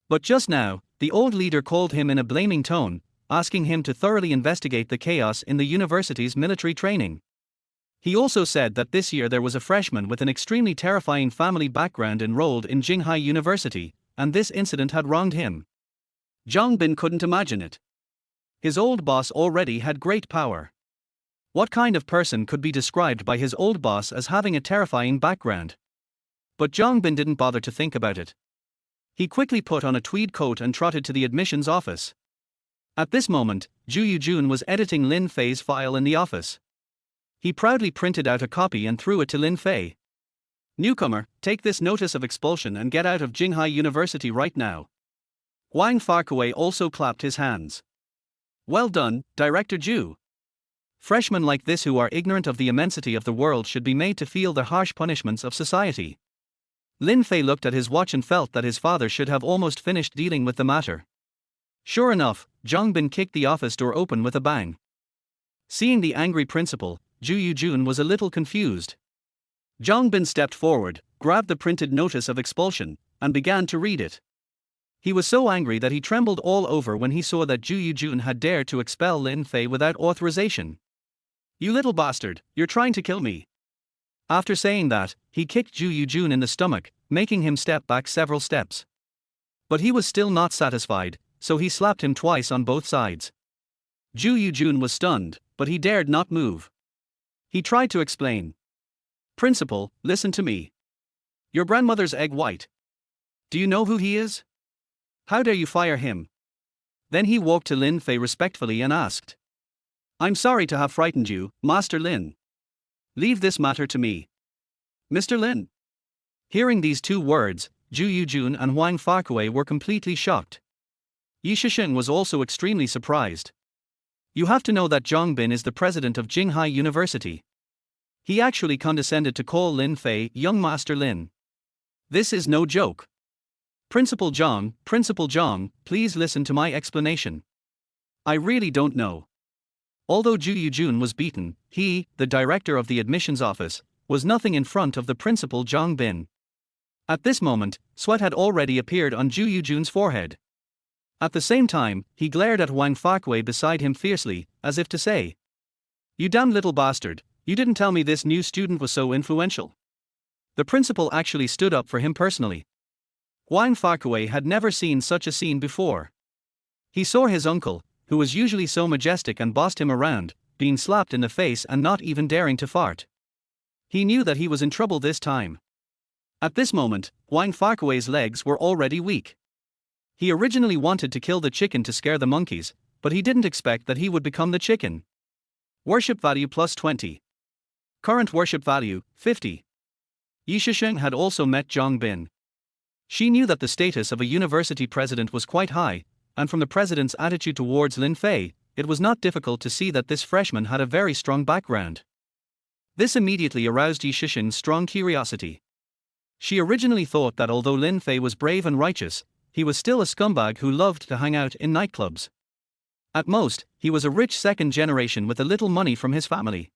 But just now, the old leader called him in a blaming tone, asking him to thoroughly investigate the chaos in the university's military training. He also said that this year there was a freshman with an extremely terrifying family background enrolled in Jinghai University, and this incident had wronged him. Zhang Bin couldn't imagine it. His old boss already had great power. What kind of person could be described by his old boss as having a terrifying background? But Zhang Bin didn't bother to think about it. He quickly put on a tweed coat and trotted to the admissions office. At this moment, Zhu Yujun was editing Lin Fei's file in the office. He proudly printed out a copy and threw it to Lin Fei. Newcomer, take this notice of expulsion and get out of Jinghai University right now. Wang Farkaway also clapped his hands. Well done, Director Zhu. Freshmen like this who are ignorant of the immensity of the world should be made to feel the harsh punishments of society. Lin Fei looked at his watch and felt that his father should have almost finished dealing with the matter. Sure enough, Zhang Bin kicked the office door open with a bang. Seeing the angry principal, Zhu Yujun was a little confused. Zhang Bin stepped forward, grabbed the printed notice of expulsion, and began to read it. He was so angry that he trembled all over when he saw that Zhu Yujun had dared to expel Lin Fei without authorization. You little bastard, you're trying to kill me. After saying that, he kicked Zhu Yujun in the stomach, making him step back several steps. But he was still not satisfied, so he slapped him twice on both sides. Zhu Yujun was stunned, but he dared not move. He tried to explain. Principal, listen to me. Your grandmother's egg white. Do you know who he is? How dare you fire him? Then he walked to Lin Fei respectfully and asked. I'm sorry to have frightened you, Master Lin. Leave this matter to me. Mr. Lin. Hearing these two words, Zhu Yujun and Huang Farkui were completely shocked. Yi Shisheng was also extremely surprised. You have to know that Zhang Bin is the president of Jinghai University. He actually condescended to call Lin Fei young Master Lin. This is no joke. Principal Zhang, please listen to my explanation. I really don't know. Although Zhu Yujun was beaten, he, the director of the admissions office, was nothing in front of the principal Zhang Bin. At this moment, sweat had already appeared on Zhu Yujun's forehead. At the same time, he glared at Huang Farkui beside him fiercely, as if to say, "You damn little bastard, you didn't tell me this new student was so influential." The principal actually stood up for him personally. Huang Farkui had never seen such a scene before. He saw his uncle, who was usually so majestic and bossed him around, being slapped in the face and not even daring to fart. He knew that he was in trouble this time. At this moment, Huang Farkui's legs were already weak. He originally wanted to kill the chicken to scare the monkeys, but he didn't expect that he would become the chicken. Worship value plus 20. Current worship value, 50. Yi Shisheng had also met Zhang Bin. She knew that the status of a university president was quite high, and from the president's attitude towards Lin Fei, it was not difficult to see that this freshman had a very strong background. This immediately aroused Yi Shisheng's strong curiosity. She originally thought that although Lin Fei was brave and righteous, he was still a scumbag who loved to hang out in nightclubs. At most, he was a rich second generation with a little money from his family.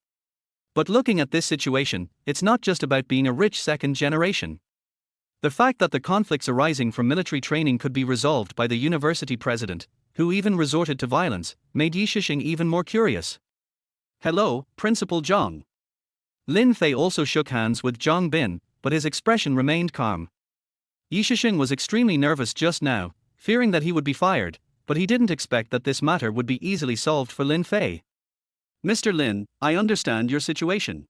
But looking at this situation, it's not just about being a rich second generation. The fact that the conflicts arising from military training could be resolved by the university president, who even resorted to violence, made Yi Shisheng even more curious. "Hello, Principal Zhang." Lin Fei also shook hands with Zhang Bin, but his expression remained calm. Yi Shisheng was extremely nervous just now, fearing that he would be fired, but he didn't expect that this matter would be easily solved for Lin Fei. "Mr. Lin, I understand your situation.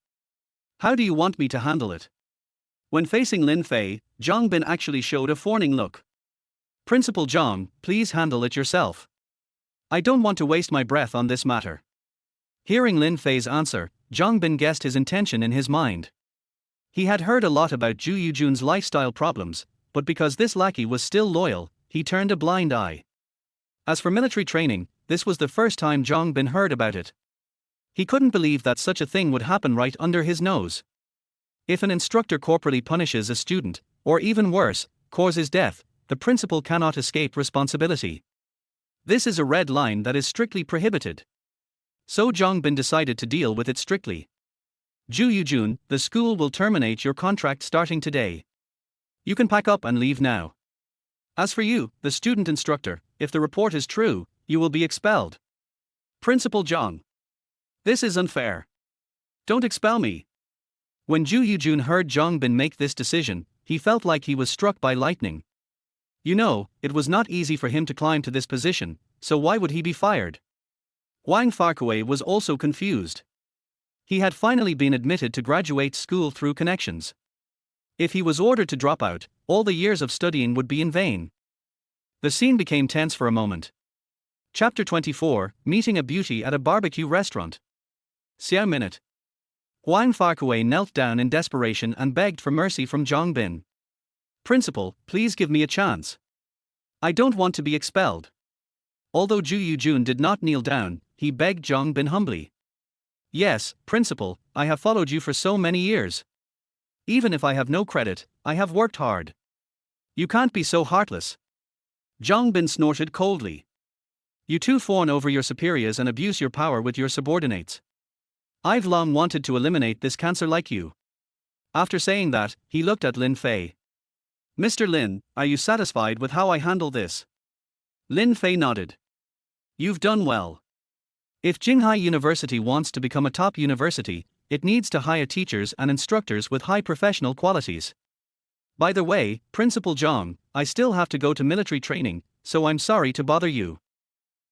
How do you want me to handle it?" When facing Lin Fei, Zhang Bin actually showed a fawning look. "Principal Zhang, please handle it yourself. I don't want to waste my breath on this matter." Hearing Lin Fei's answer, Zhang Bin guessed his intention in his mind. He had heard a lot about Zhu Yujun's lifestyle problems, but because this lackey was still loyal, he turned a blind eye. As for military training, this was the first time Zhang Bin heard about it. He couldn't believe that such a thing would happen right under his nose. If an instructor corporally punishes a student, or even worse, causes death, the principal cannot escape responsibility. This is a red line that is strictly prohibited. So Zhang Bin decided to deal with it strictly. "Zhu Yujun, the school will terminate your contract starting today. You can pack up and leave now. As for you, the student instructor, if the report is true, you will be expelled." "Principal Zhang. This is unfair. Don't expel me." When Zhu Yujun heard Zhang Bin make this decision, he felt like he was struck by lightning. You know, it was not easy for him to climb to this position, so why would he be fired? Huang Farkui was also confused. He had finally been admitted to graduate school through connections. If he was ordered to drop out, all the years of studying would be in vain. The scene became tense for a moment. Chapter 24, Meeting a Beauty at a Barbecue Restaurant. Xiao minute. Huang Farkui knelt down in desperation and begged for mercy from Zhang Bin. "Principal, please give me a chance. I don't want to be expelled." Although Zhu Yujun did not kneel down, he begged Zhang Bin humbly. "Yes, Principal, I have followed you for so many years. Even if I have no credit, I have worked hard. You can't be so heartless." Zhang Bin snorted coldly. "You too fawn over your superiors and abuse your power with your subordinates. I've long wanted to eliminate this cancer like you." After saying that, he looked at Lin Fei. "Mr. Lin, are you satisfied with how I handle this?" Lin Fei nodded. "You've done well. If Jinghai University wants to become a top university, it needs to hire teachers and instructors with high professional qualities. By the way, Principal Zhang, I still have to go to military training, so I'm sorry to bother you."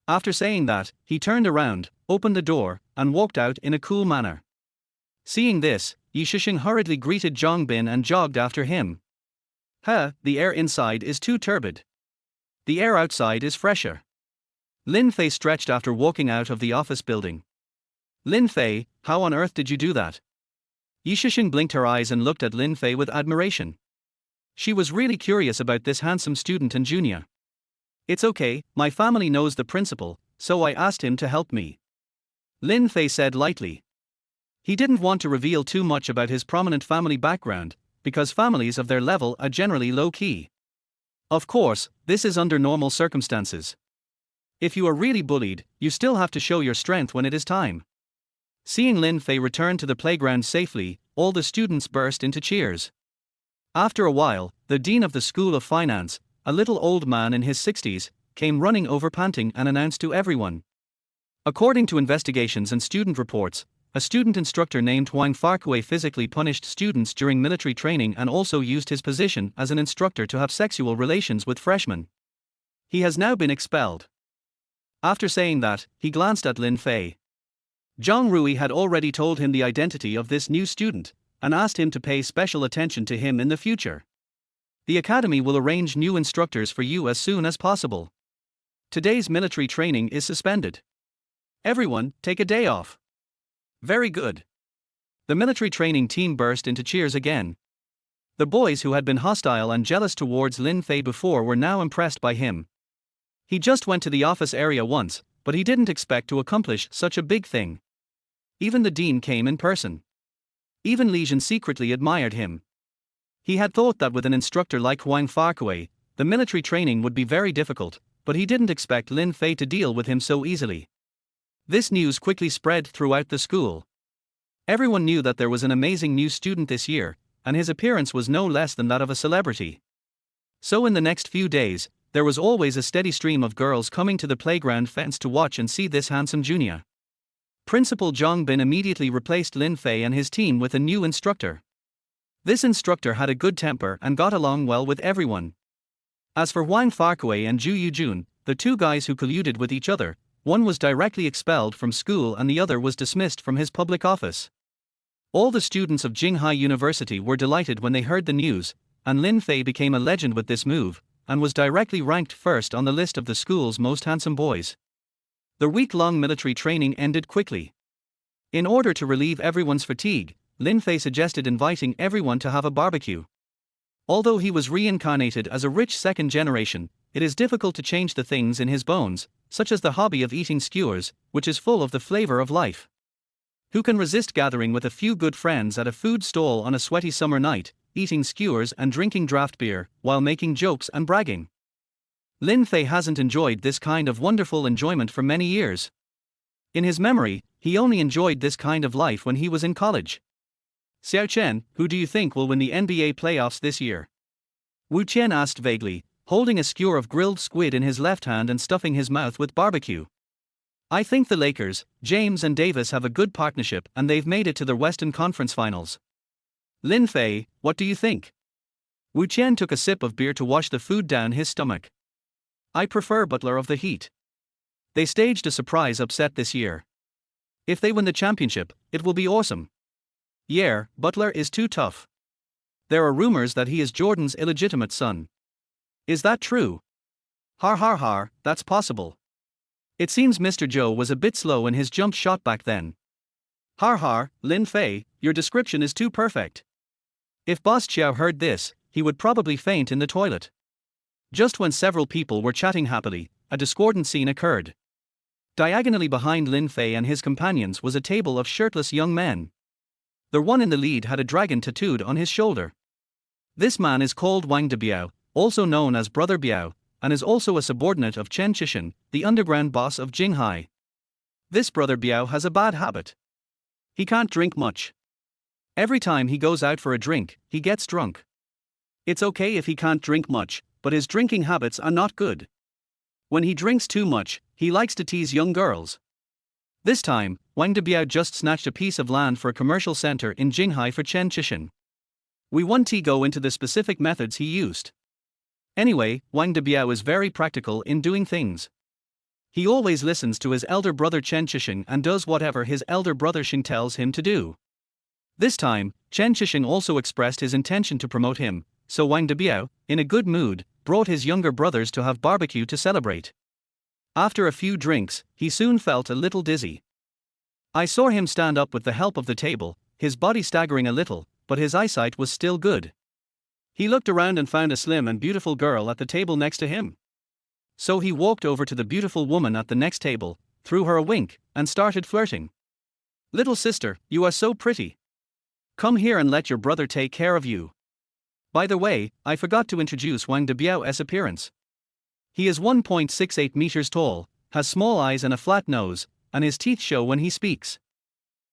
After saying that, he turned around, opened the door, and walked out in a cool manner. Seeing this, Yi Shisheng hurriedly greeted Zhang Bin and jogged after him. The air inside is too turbid. The air outside is fresher." Lin Fei stretched after walking out of the office building. "Lin Fei, how on earth did you do that?" Yi Shisheng blinked her eyes and looked at Lin Fei with admiration. She was really curious about this handsome student and junior. It's okay, my family knows the principal, so I asked him to help me. Lin Fei said lightly. He didn't want to reveal too much about his prominent family background, because families of their level are generally low-key. Of course, this is under normal circumstances. If you are really bullied, you still have to show your strength when it is time. Seeing Lin Fei return to the playground safely, all the students burst into cheers. After a while, the dean of the School of Finance, a little old man in his 60s, came running over panting and announced to everyone. According to investigations and student reports, a student instructor named Wang Farkue physically punished students during military training and also used his position as an instructor to have sexual relations with freshmen. He has now been expelled. After saying that, he glanced at Lin Fei. Zhang Rui had already told him the identity of this new student, and asked him to pay special attention to him in the future. The academy will arrange new instructors for you as soon as possible. Today's military training is suspended. Everyone, take a day off. Very good. The military training team burst into cheers again. The boys who had been hostile and jealous towards Lin Fei before were now impressed by him. He just went to the office area once, but he didn't expect to accomplish such a big thing. Even the dean came in person. Even Legion secretly admired him. He had thought that with an instructor like Wang Farkue, the military training would be very difficult, but he didn't expect Lin Fei to deal with him so easily. This news quickly spread throughout the school. Everyone knew that there was an amazing new student this year, and his appearance was no less than that of a celebrity. So in the next few days, there was always a steady stream of girls coming to the playground fence to watch and see this handsome junior. Principal Zhang Bin immediately replaced Lin Fei and his team with a new instructor. This instructor had a good temper and got along well with everyone. As for Wang Farkue and Zhu Yujun, the two guys who colluded with each other, one was directly expelled from school and the other was dismissed from his public office. All the students of Jinghai University were delighted when they heard the news, and Lin Fei became a legend with this move, and was directly ranked first on the list of the school's most handsome boys. The week-long military training ended quickly. In order to relieve everyone's fatigue, Lin Fei suggested inviting everyone to have a barbecue. Although he was reincarnated as a rich second generation, it is difficult to change the things in his bones, such as the hobby of eating skewers, which is full of the flavor of life. Who can resist gathering with a few good friends at a food stall on a sweaty summer night, eating skewers and drinking draft beer, while making jokes and bragging? Lin Fei hasn't enjoyed this kind of wonderful enjoyment for many years. In his memory, he only enjoyed this kind of life when he was in college. Xiao Chen, who do you think will win the NBA playoffs this year? Wu Qian asked vaguely, holding a skewer of grilled squid in his left hand and stuffing his mouth with barbecue. I think the Lakers, James and Davis have a good partnership and they've made it to the Western Conference Finals. Lin Fei, what do you think? Wu Qian took a sip of beer to wash the food down his stomach. I prefer Butler of the Heat. They staged a surprise upset this year. If they win the championship, it will be awesome. Yeah, Butler is too tough. There are rumors that he is Jordan's illegitimate son. Is that true? Har har har, that's possible. It seems Mr. Joe was a bit slow in his jump shot back then. Har har, Lin Fei, your description is too perfect. If Boss Chiao heard this, he would probably faint in the toilet. Just when several people were chatting happily, a discordant scene occurred. Diagonally behind Lin Fei and his companions was a table of shirtless young men. The one in the lead had a dragon tattooed on his shoulder. This man is called Wang De Biao, also known as Brother Biao, and is also a subordinate of Chen Chishan, the underground boss of Jinghai. This Brother Biao has a bad habit. He can't drink much. Every time he goes out for a drink, he gets drunk. It's okay if he can't drink much, but his drinking habits are not good. When he drinks too much, he likes to tease young girls. This time, Wang De Biao just snatched a piece of land for a commercial center in Jinghai for Chen Chishan. We won't go into the specific methods he used. Anyway, Wang De Biao is very practical in doing things. He always listens to his elder brother Chen Chishan and does whatever his elder brother Xing tells him to do. This time, Chen Chishan also expressed his intention to promote him, so Wang De Biao, in a good mood, brought his younger brothers to have barbecue to celebrate. After a few drinks, he soon felt a little dizzy. I saw him stand up with the help of the table, his body staggering a little, but his eyesight was still good. He looked around and found a slim and beautiful girl at the table next to him. So he walked over to the beautiful woman at the next table, threw her a wink, and started flirting. "Little sister, you are so pretty. Come here and let your brother take care of you. By the way, I forgot to introduce Wang Debiao's appearance. He is 1.68 meters tall, has small eyes and a flat nose, and his teeth show when he speaks.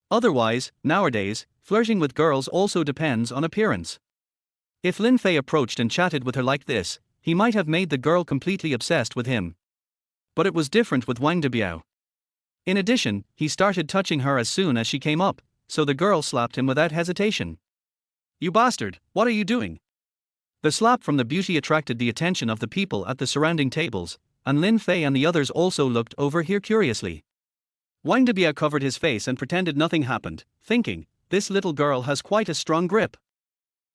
Otherwise, nowadays, flirting with girls also depends on appearance. If Lin Fei approached and chatted with her like this, he might have made the girl completely obsessed with him. But it was different with Wang Debiao. In addition, he started touching her as soon as she came up, so the girl slapped him without hesitation. "You bastard, what are you doing?" The slap from the beauty attracted the attention of the people at the surrounding tables, and Lin Fei and the others also looked over here curiously. Wang Debiao covered his face and pretended nothing happened, thinking, "This little girl has quite a strong grip."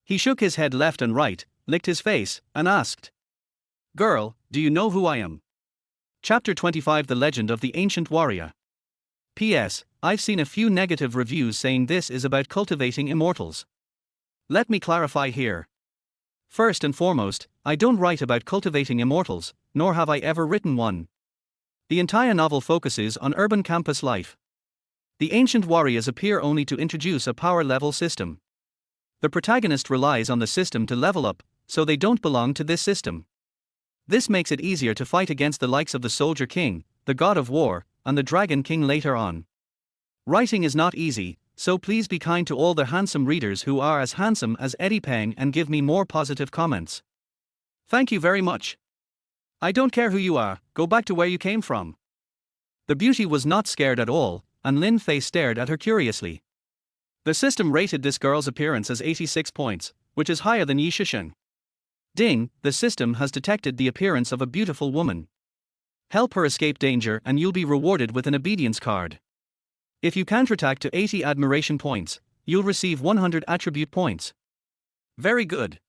He shook his head left and right, licked his face, and asked, "Girl, do you know who I am?" Chapter 25: The Legend of the Ancient Warrior. P.S. I've seen a few negative reviews saying this is about cultivating immortals. Let me clarify here. First and foremost, I don't write about cultivating immortals, nor have I ever written one. The entire novel focuses on urban campus life. The ancient warriors appear only to introduce a power level system. The protagonist relies on the system to level up, so they don't belong to this system. This makes it easier to fight against the likes of the Soldier King, the God of War, and the Dragon King later on. Writing is not easy, so please be kind to all the handsome readers who are as handsome as Eddie Peng and give me more positive comments. Thank you very much. I don't care who you are, go back to where you came from. The beauty was not scared at all, and Lin Fei stared at her curiously. The system rated this girl's appearance as 86 points, which is higher than Yi Shisheng. Ding, the system has detected the appearance of a beautiful woman. Help her escape danger and you'll be rewarded with an obedience card. If you counterattack to 80 admiration points, you'll receive 100 attribute points. Very good.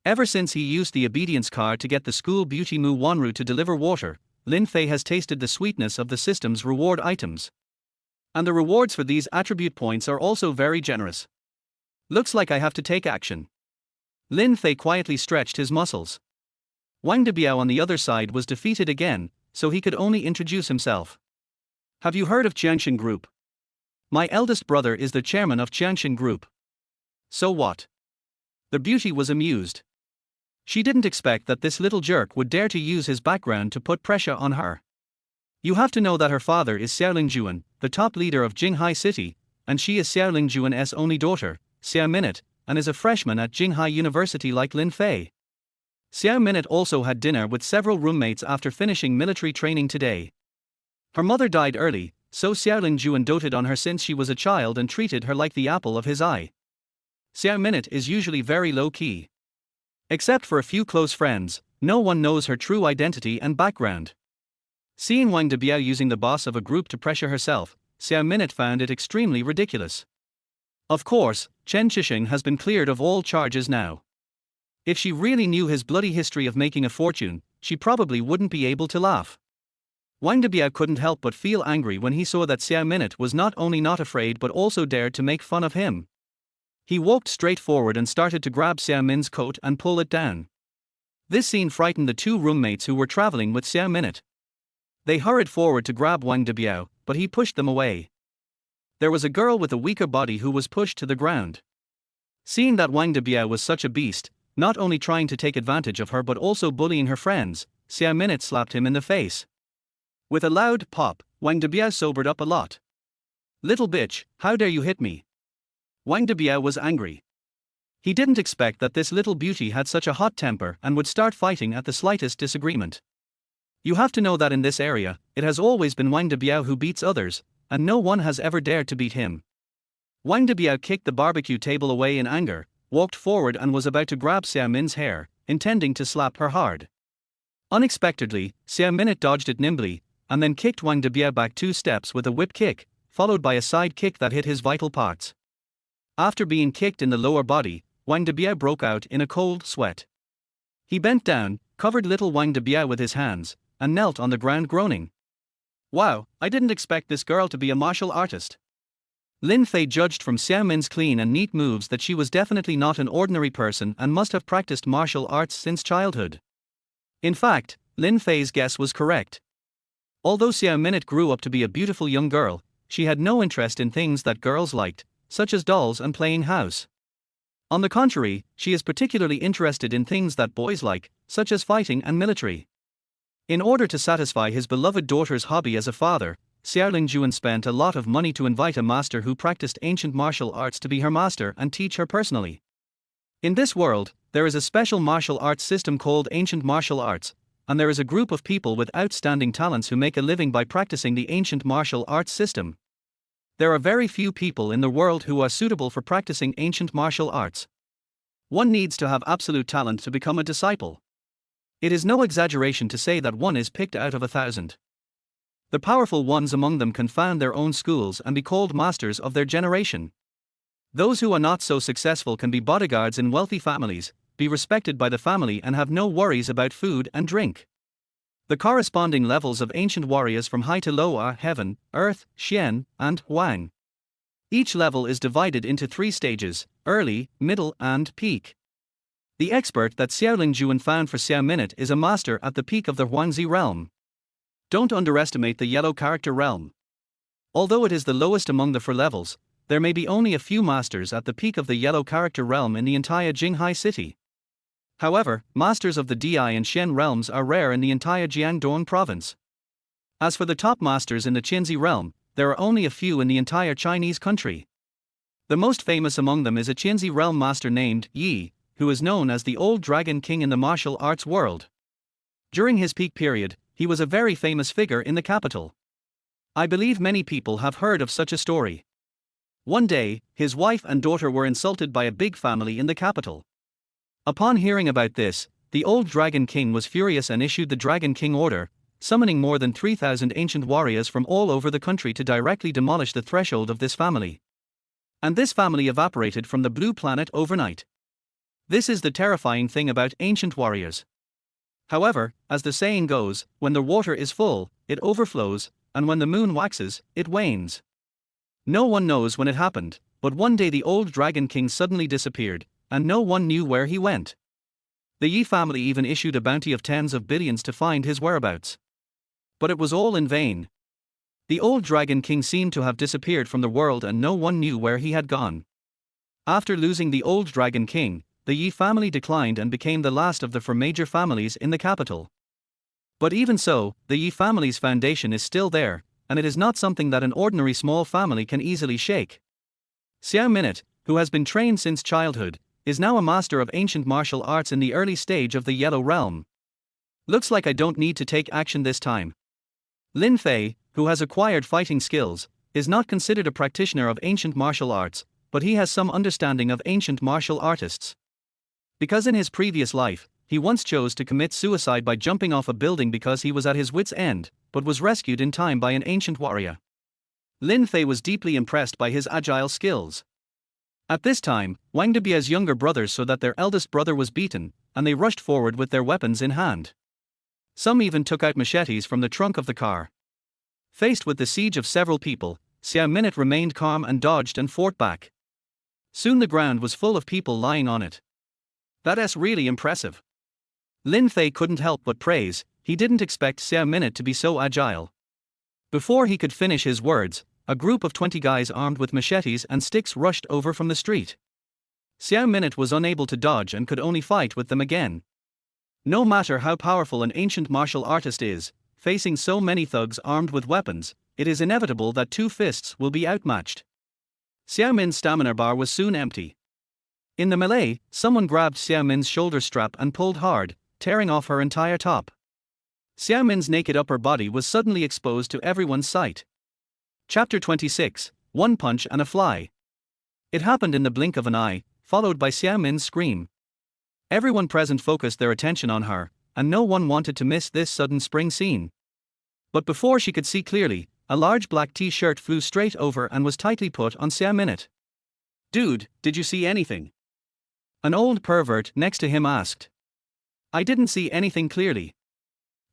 Ever since he used the obedience card to get the school beauty Mu Wanru to deliver water, Lin Fei has tasted the sweetness of the system's reward items. And the rewards for these attribute points are also very generous. Looks like I have to take action. Lin Fei quietly stretched his muscles. Wang Debiao on the other side was defeated again, so he could only introduce himself. Have you heard of Jiangshan Group? My eldest brother is the chairman of Jiangshan Group. So what? The beauty was amused. She didn't expect that this little jerk would dare to use his background to put pressure on her. You have to know that her father is Xiaoling Juan, the top leader of Jinghai City, and she is Xiaoling Juan's only daughter, Xiao Minute, and is a freshman at Jinghai University like Lin Fei. Xiao Minute also had dinner with several roommates after finishing military training today. Her mother died early, so Xiaoling Juan doted on her since she was a child and treated her like the apple of his eye. Xiao Minute is usually very low-key. Except for a few close friends, no one knows her true identity and background. Seeing Wang Debiao using the boss of a group to pressure herself, Xiao Minute found it extremely ridiculous. Of course, Chen Shisheng has been cleared of all charges now. If she really knew his bloody history of making a fortune, she probably wouldn't be able to laugh. Wang Debiao couldn't help but feel angry when he saw that Xiao Minute was not only not afraid but also dared to make fun of him. He walked straight forward and started to grab Xiao Min's coat and pull it down. This scene frightened the two roommates who were traveling with Xiao Minute. They hurried forward to grab Wang Debiao, but he pushed them away. There was a girl with a weaker body who was pushed to the ground. Seeing that Wang Debiao was such a beast, not only trying to take advantage of her but also bullying her friends, Xiao Minute slapped him in the face. With a loud pop, Wang Debiao sobered up a lot. "Little bitch, how dare you hit me?" Wang Debiao was angry. He didn't expect that this little beauty had such a hot temper and would start fighting at the slightest disagreement. You have to know that in this area, it has always been Wang Debiao who beats others, and no one has ever dared to beat him. Wang Debiao kicked the barbecue table away in anger, walked forward and was about to grab Xiao Min's hair, intending to slap her hard. Unexpectedly, Xiao Minute dodged it nimbly, and then kicked Wang Debiao back 2 steps with a whip kick, followed by a side kick that hit his vital parts. After being kicked in the lower body, Wang Debiao broke out in a cold sweat. He bent down, covered little Wang Debiao with his hands, and knelt on the ground groaning. "Wow, I didn't expect this girl to be a martial artist. Lin Fei judged from Xiao Min's clean and neat moves that she was definitely not an ordinary person and must have practiced martial arts since childhood. In fact, Lin Fei's guess was correct. Although Xiao Min grew up to be a beautiful young girl, she had no interest in things that girls liked, such as dolls and playing house. On the contrary, she is particularly interested in things that boys like, such as fighting and military. In order to satisfy his beloved daughter's hobby as a father, Xiaoling Juan spent a lot of money to invite a master who practiced ancient martial arts to be her master and teach her personally. In this world, there is a special martial arts system called ancient martial arts, and there is a group of people with outstanding talents who make a living by practicing the ancient martial arts system. There are very few people in the world who are suitable for practicing ancient martial arts. One needs to have absolute talent to become a disciple. It is no exaggeration to say that one is picked out of 1,000. The powerful ones among them can found their own schools and be called masters of their generation. Those who are not so successful can be bodyguards in wealthy families, be respected by the family and have no worries about food and drink. The corresponding levels of ancient warriors from high to low are Heaven, Earth, Xian, and Huang. Each level is divided into 3 stages, early, middle and peak. The expert that Xiaoling Juan found for Xiao Minute is a master at the peak of the Huangzi realm. Don't underestimate the yellow character realm. Although it is the lowest among the 4 levels, there may be only a few masters at the peak of the yellow character realm in the entire Jinghai city. However, masters of the Di and Shen realms are rare in the entire Jiangdong province. As for the top masters in the Qinzi realm, there are only a few in the entire Chinese country. The most famous among them is a Qinzi realm master named Yi, who is known as the Old Dragon King in the martial arts world. During his peak period, he was a very famous figure in the capital. I believe many people have heard of such a story. One day, his wife and daughter were insulted by a big family in the capital. Upon hearing about this, the old Dragon King was furious and issued the Dragon King order, summoning more than 3,000 ancient warriors from all over the country to directly demolish the threshold of this family. And this family evaporated from the blue planet overnight. This is the terrifying thing about ancient warriors. However, as the saying goes, when the water is full, it overflows, and when the moon waxes, it wanes. No one knows when it happened, but one day the old Dragon King suddenly disappeared, and no one knew where he went. The Yi family even issued a bounty of tens of billions to find his whereabouts. But it was all in vain. The old Dragon King seemed to have disappeared from the world and no one knew where he had gone. After losing the old Dragon King, the Yi family declined and became the last of the 4 major families in the capital. But even so, the Yi family's foundation is still there, and it is not something that an ordinary small family can easily shake. Xiao Minute, who has been trained since childhood, is now a master of ancient martial arts in the early stage of the Yellow Realm. Looks like I don't need to take action this time. Lin Fei, who has acquired fighting skills, is not considered a practitioner of ancient martial arts, but he has some understanding of ancient martial artists. Because in his previous life, he once chose to commit suicide by jumping off a building because he was at his wit's end, but was rescued in time by an ancient warrior. Lin Fei was deeply impressed by his agile skills. At this time, Wang Debia's younger brothers saw that their eldest brother was beaten, and they rushed forward with their weapons in hand. Some even took out machetes from the trunk of the car. Faced with the siege of several people, Xiao Minute remained calm and dodged and fought back. Soon the ground was full of people lying on it. That's really impressive. Lin Fei couldn't help but praise, he didn't expect Xiao Minute to be so agile. Before he could finish his words, a group of 20 guys armed with machetes and sticks rushed over from the street. Xiao Minute was unable to dodge and could only fight with them again. No matter how powerful an ancient martial artist is, facing so many thugs armed with weapons, it is inevitable that 2 fists will be outmatched. Xiao Min's stamina bar was soon empty. In the melee, someone grabbed Xiao Min's shoulder strap and pulled hard, tearing off her entire top. Xiao Min's naked upper body was suddenly exposed to everyone's sight. Chapter 26, One Punch and a Fly. It happened in the blink of an eye, followed by Xiao Min's scream. Everyone present focused their attention on her, and no one wanted to miss this sudden spring scene. But before she could see clearly, a large black t-shirt flew straight over and was tightly put on Xiao Minute. "Dude, did you see anything?" An old pervert next to him asked. "I didn't see anything clearly."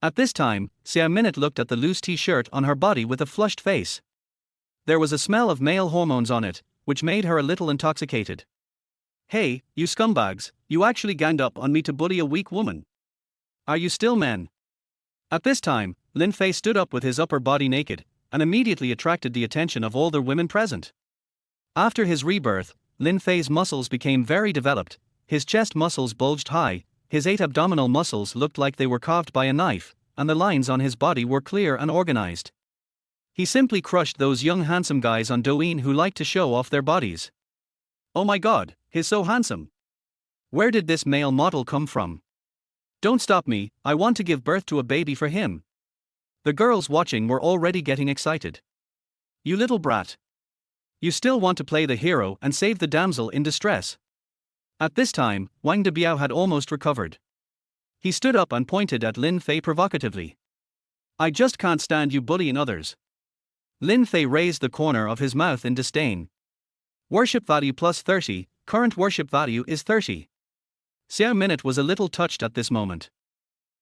At this time, Xiao Minute looked at the loose t-shirt on her body with a flushed face. There was a smell of male hormones on it, which made her a little intoxicated. Hey, you scumbags, you actually ganged up on me to bully a weak woman. Are you still men? At this time, Lin Fei stood up with his upper body naked, and immediately attracted the attention of all the women present. After his rebirth, Lin Fei's muscles became very developed, his chest muscles bulged high, his 8 abdominal muscles looked like they were carved by a knife, and the lines on his body were clear and organized. He simply crushed those young handsome guys on Douyin who liked to show off their bodies. Oh my god, he's so handsome. Where did this male model come from? Don't stop me, I want to give birth to a baby for him. The girls watching were already getting excited. You little brat. You still want to play the hero and save the damsel in distress. At this time, Wang Debiao had almost recovered. He stood up and pointed at Lin Fei provocatively. I just can't stand you bullying others. Lin Fei raised the corner of his mouth in disdain. Worship value plus 30, current worship value is 30. Xiao Minute was a little touched at this moment.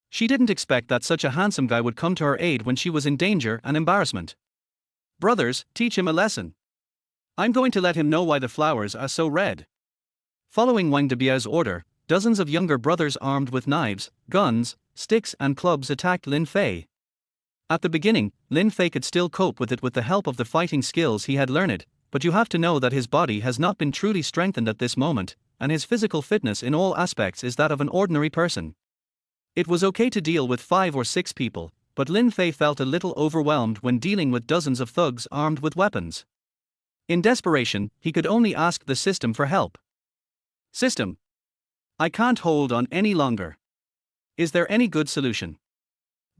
She didn't expect that such a handsome guy would come to her aid when she was in danger and embarrassment. Brothers, teach him a lesson. I'm going to let him know why the flowers are so red. Following Wang Debiao's order, dozens of younger brothers armed with knives, guns, sticks and clubs attacked Lin Fei. At the beginning, Lin Fei could still cope with it with the help of the fighting skills he had learned, but you have to know that his body has not been truly strengthened at this moment, and his physical fitness in all aspects is that of an ordinary person. It was okay to deal with 5 or 6 people, but Lin Fei felt a little overwhelmed when dealing with dozens of thugs armed with weapons. In desperation, he could only ask the system for help. System. I can't hold on any longer. Is there any good solution?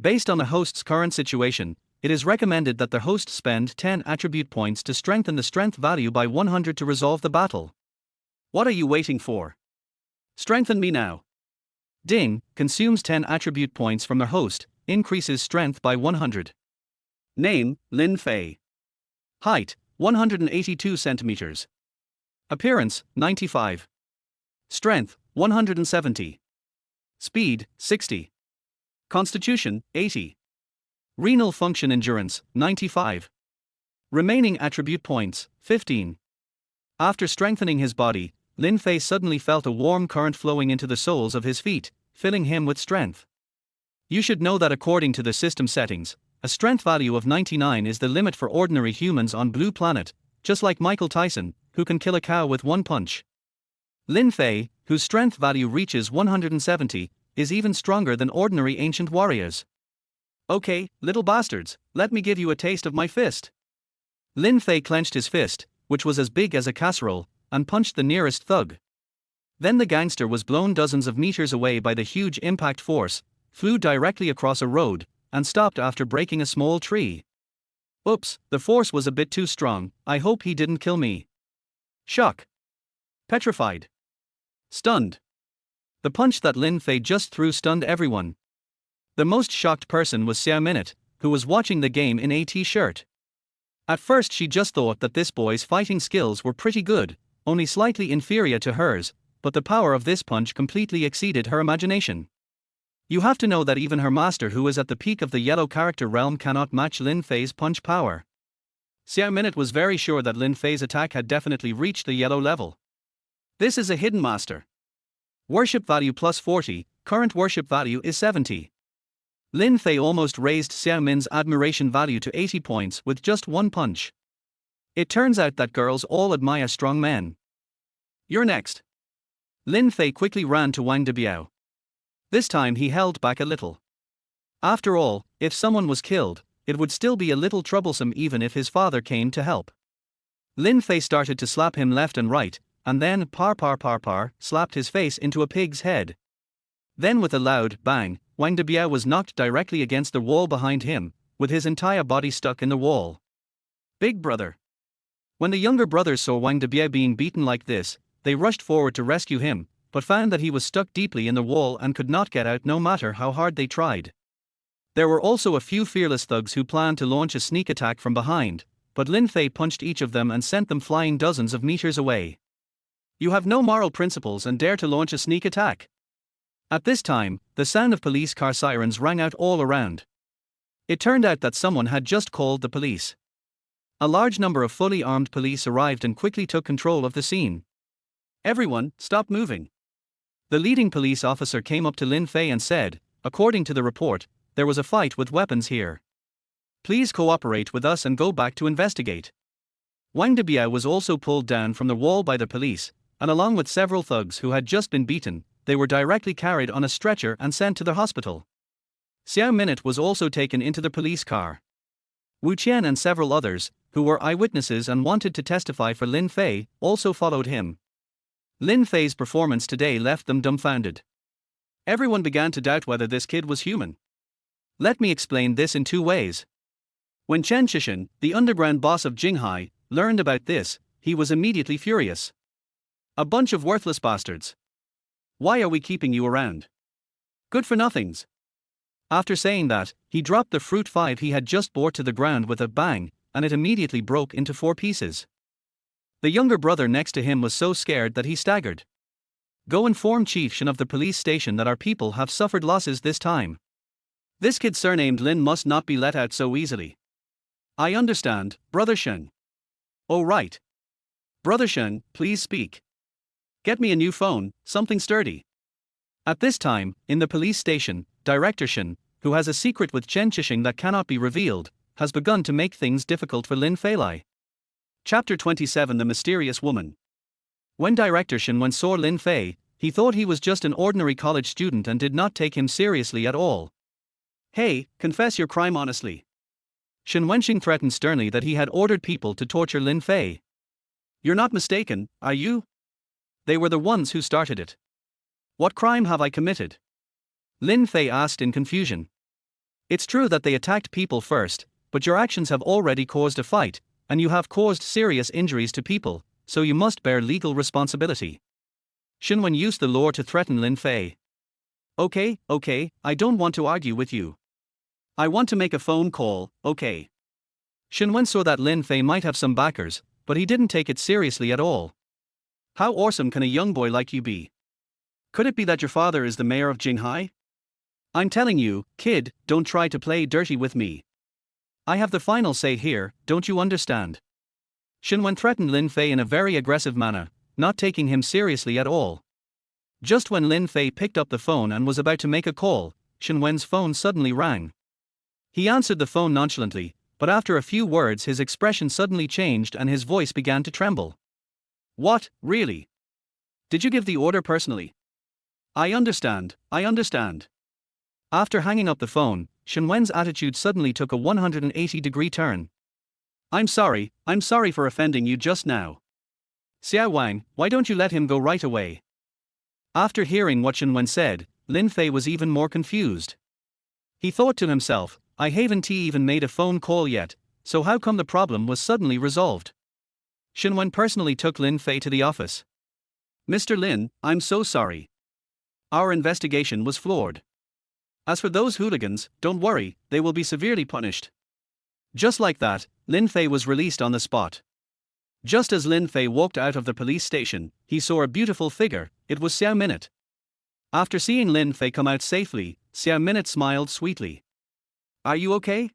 Based on the host's current situation, it is recommended that the host spend 10 attribute points to strengthen the strength value by 100 to resolve the battle. What are you waiting for? Strengthen me now. Ding, consumes 10 attribute points from the host, increases strength by 100. Name, Lin Fei. Height, 182 centimeters. Appearance, 95. Strength, 170. Speed, 60. Constitution, 80. Renal function endurance, 95. Remaining attribute points, 15. After strengthening his body, Lin Fei suddenly felt a warm current flowing into the soles of his feet, filling him with strength. You should know that according to the system settings, a strength value of 99 is the limit for ordinary humans on Blue Planet, just like Michael Tyson, who can kill a cow with one punch. Lin Fei, whose strength value reaches 170, is even stronger than ordinary ancient warriors. Okay, little bastards, let me give you a taste of my fist. Lin Fei clenched his fist, which was as big as a casserole, and punched the nearest thug. Then the gangster was blown dozens of meters away by the huge impact force, flew directly across a road, and stopped after breaking a small tree. Oops, the force was a bit too strong, I hope he didn't kill me. Shock. Petrified. Stunned. The punch that Lin Fei just threw stunned everyone. The most shocked person was Xiao Minute, who was watching the game in a t-shirt. At first she just thought that this boy's fighting skills were pretty good, only slightly inferior to hers, but the power of this punch completely exceeded her imagination. You have to know that even her master, who is at the peak of the yellow character realm, cannot match Lin Fei's punch power. Xiao Minute was very sure that Lin Fei's attack had definitely reached the yellow level. This is a hidden master. Worship value plus 40, current worship value is 70. Lin Fei almost raised Xiao Min's admiration value to 80 points with just one punch. It turns out that girls all admire strong men. You're next. Lin Fei quickly ran to Wang Debiao. This time he held back a little. After all, if someone was killed, it would still be a little troublesome even if his father came to help. Lin Fei started to slap him left and right, and then slapped his face into a pig's head. Then with a loud bang, Wang Debiao was knocked directly against the wall behind him, with his entire body stuck in the wall. Big brother. When the younger brothers saw Wang Debiao being beaten like this, they rushed forward to rescue him, but found that he was stuck deeply in the wall and could not get out no matter how hard they tried. There were also a few fearless thugs who planned to launch a sneak attack from behind, but Lin Fei punched each of them and sent them flying dozens of meters away. You have no moral principles and dare to launch a sneak attack. At this time, the sound of police car sirens rang out all around. It turned out that someone had just called the police. A large number of fully armed police arrived and quickly took control of the scene. Everyone, stop moving. The leading police officer came up to Lin Fei and said, according to the report, there was a fight with weapons here. Please cooperate with us and go back to investigate. Wang Debiao was also pulled down from the wall by the police, and along with several thugs who had just been beaten, they were directly carried on a stretcher and sent to the hospital. Xiao Minute was also taken into the police car. Wu Qian and several others, who were eyewitnesses and wanted to testify for Lin Fei, also followed him. Lin Fei's performance today left them dumbfounded. Everyone began to doubt whether this kid was human. Let me explain this in two ways. When Chen Shishin, the underground boss of Jinghai, learned about this, he was immediately furious. A bunch of worthless bastards. Why are we keeping you around? Good for nothings. After saying that, he dropped the fruit 5 he had just brought to the ground with a bang, and it immediately broke into 4 pieces. The younger brother next to him was so scared that he staggered. Go inform Chief Shen of the police station that our people have suffered losses this time. This kid surnamed Lin must not be let out so easily. I understand, Brother Shen. Oh right. Brother Shen, please speak. Get me a new phone, something sturdy. At this time, in the police station, Director Shen, who has a secret with Chen Chishing that cannot be revealed, has begun to make things difficult for Lin Fei. Chapter 27 The Mysterious Woman. When Director Shen saw Lin Fei, he thought he was just an ordinary college student and did not take him seriously at all. Hey, confess your crime honestly. Shen Wenxing threatened sternly that he had ordered people to torture Lin Fei. You're not mistaken, are you? They were the ones who started it. What crime have I committed? Lin Fei asked in confusion. It's true that they attacked people first, but your actions have already caused a fight, and you have caused serious injuries to people, so you must bear legal responsibility. Shen Wen used the law to threaten Lin Fei. Okay, I don't want to argue with you. I want to make a phone call, okay. Shen Wen saw that Lin Fei might have some backers, but he didn't take it seriously at all. How awesome can a young boy like you be? Could it be that your father is the mayor of Jinghai? I'm telling you, kid, don't try to play dirty with me. I have the final say here, don't you understand? Shen Wen threatened Lin Fei in a very aggressive manner, not taking him seriously at all. Just when Lin Fei picked up the phone and was about to make a call, Shen Wen's phone suddenly rang. He answered the phone nonchalantly, but after a few words his expression suddenly changed and his voice began to tremble. What, really? Did you give the order personally? I understand. After hanging up the phone, Shen Wen's attitude suddenly took a 180-degree turn. I'm sorry for offending you just now. Xiao Wang, why don't you let him go right away? After hearing what Shen Wen said, Lin Fei was even more confused. He thought to himself, I haven't even made a phone call yet, so how come the problem was suddenly resolved? Shen Wen personally took Lin Fei to the office. Mr. Lin, I'm so sorry. Our investigation was flawed. As for those hooligans, don't worry, they will be severely punished. Just like that, Lin Fei was released on the spot. Just as Lin Fei walked out of the police station, he saw a beautiful figure. It was Xiao Minute. After seeing Lin Fei come out safely, Xiao Minute smiled sweetly. Are you okay?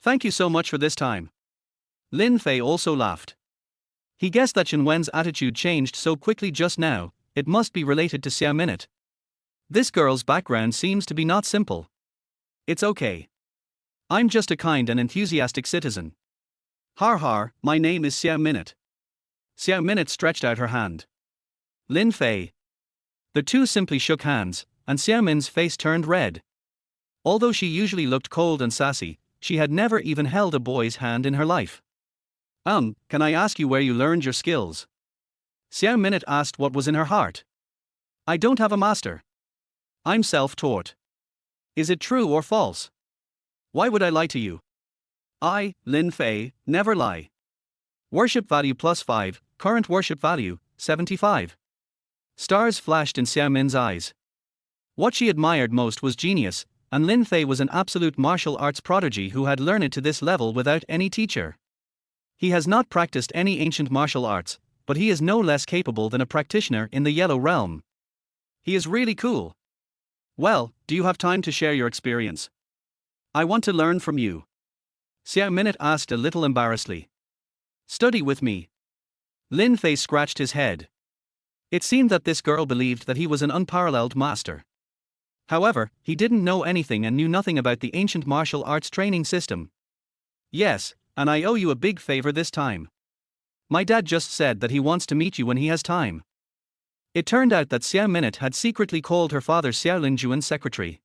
Thank you so much for this time. Lin Fei also laughed. He guessed that Shen Wen's attitude changed so quickly just now, it must be related to Xiao Minute. This girl's background seems to be not simple. It's okay. I'm just a kind and enthusiastic citizen. Har, my name is Xiao Minute. Xiao Minute stretched out her hand. Lin Fei. The two simply shook hands, and Xiao Min's face turned red. Although she usually looked cold and sassy, she had never even held a boy's hand in her life. Can I ask you where you learned your skills? Xiao Minute asked what was in her heart. I don't have a master. I'm self-taught. Is it true or false? Why would I lie to you? I, Lin Fei, never lie. Worship value +5, current worship value, 75. Stars flashed in Xiao Min's eyes. What she admired most was genius, and Lin Fei was an absolute martial arts prodigy who had learned it to this level without any teacher. He has not practiced any ancient martial arts, but he is no less capable than a practitioner in the Yellow Realm. He is really cool. Well, do you have time to share your experience? I want to learn from you. Xiao Minute asked a little embarrassedly. Study with me. Lin Fei scratched his head. It seemed that this girl believed that he was an unparalleled master. However, he didn't know anything and knew nothing about the ancient martial arts training system. Yes, and I owe you a big favor this time. My dad just said that he wants to meet you when he has time. It turned out that Xiao Minute had secretly called her father Xiao Lingjuan's secretary.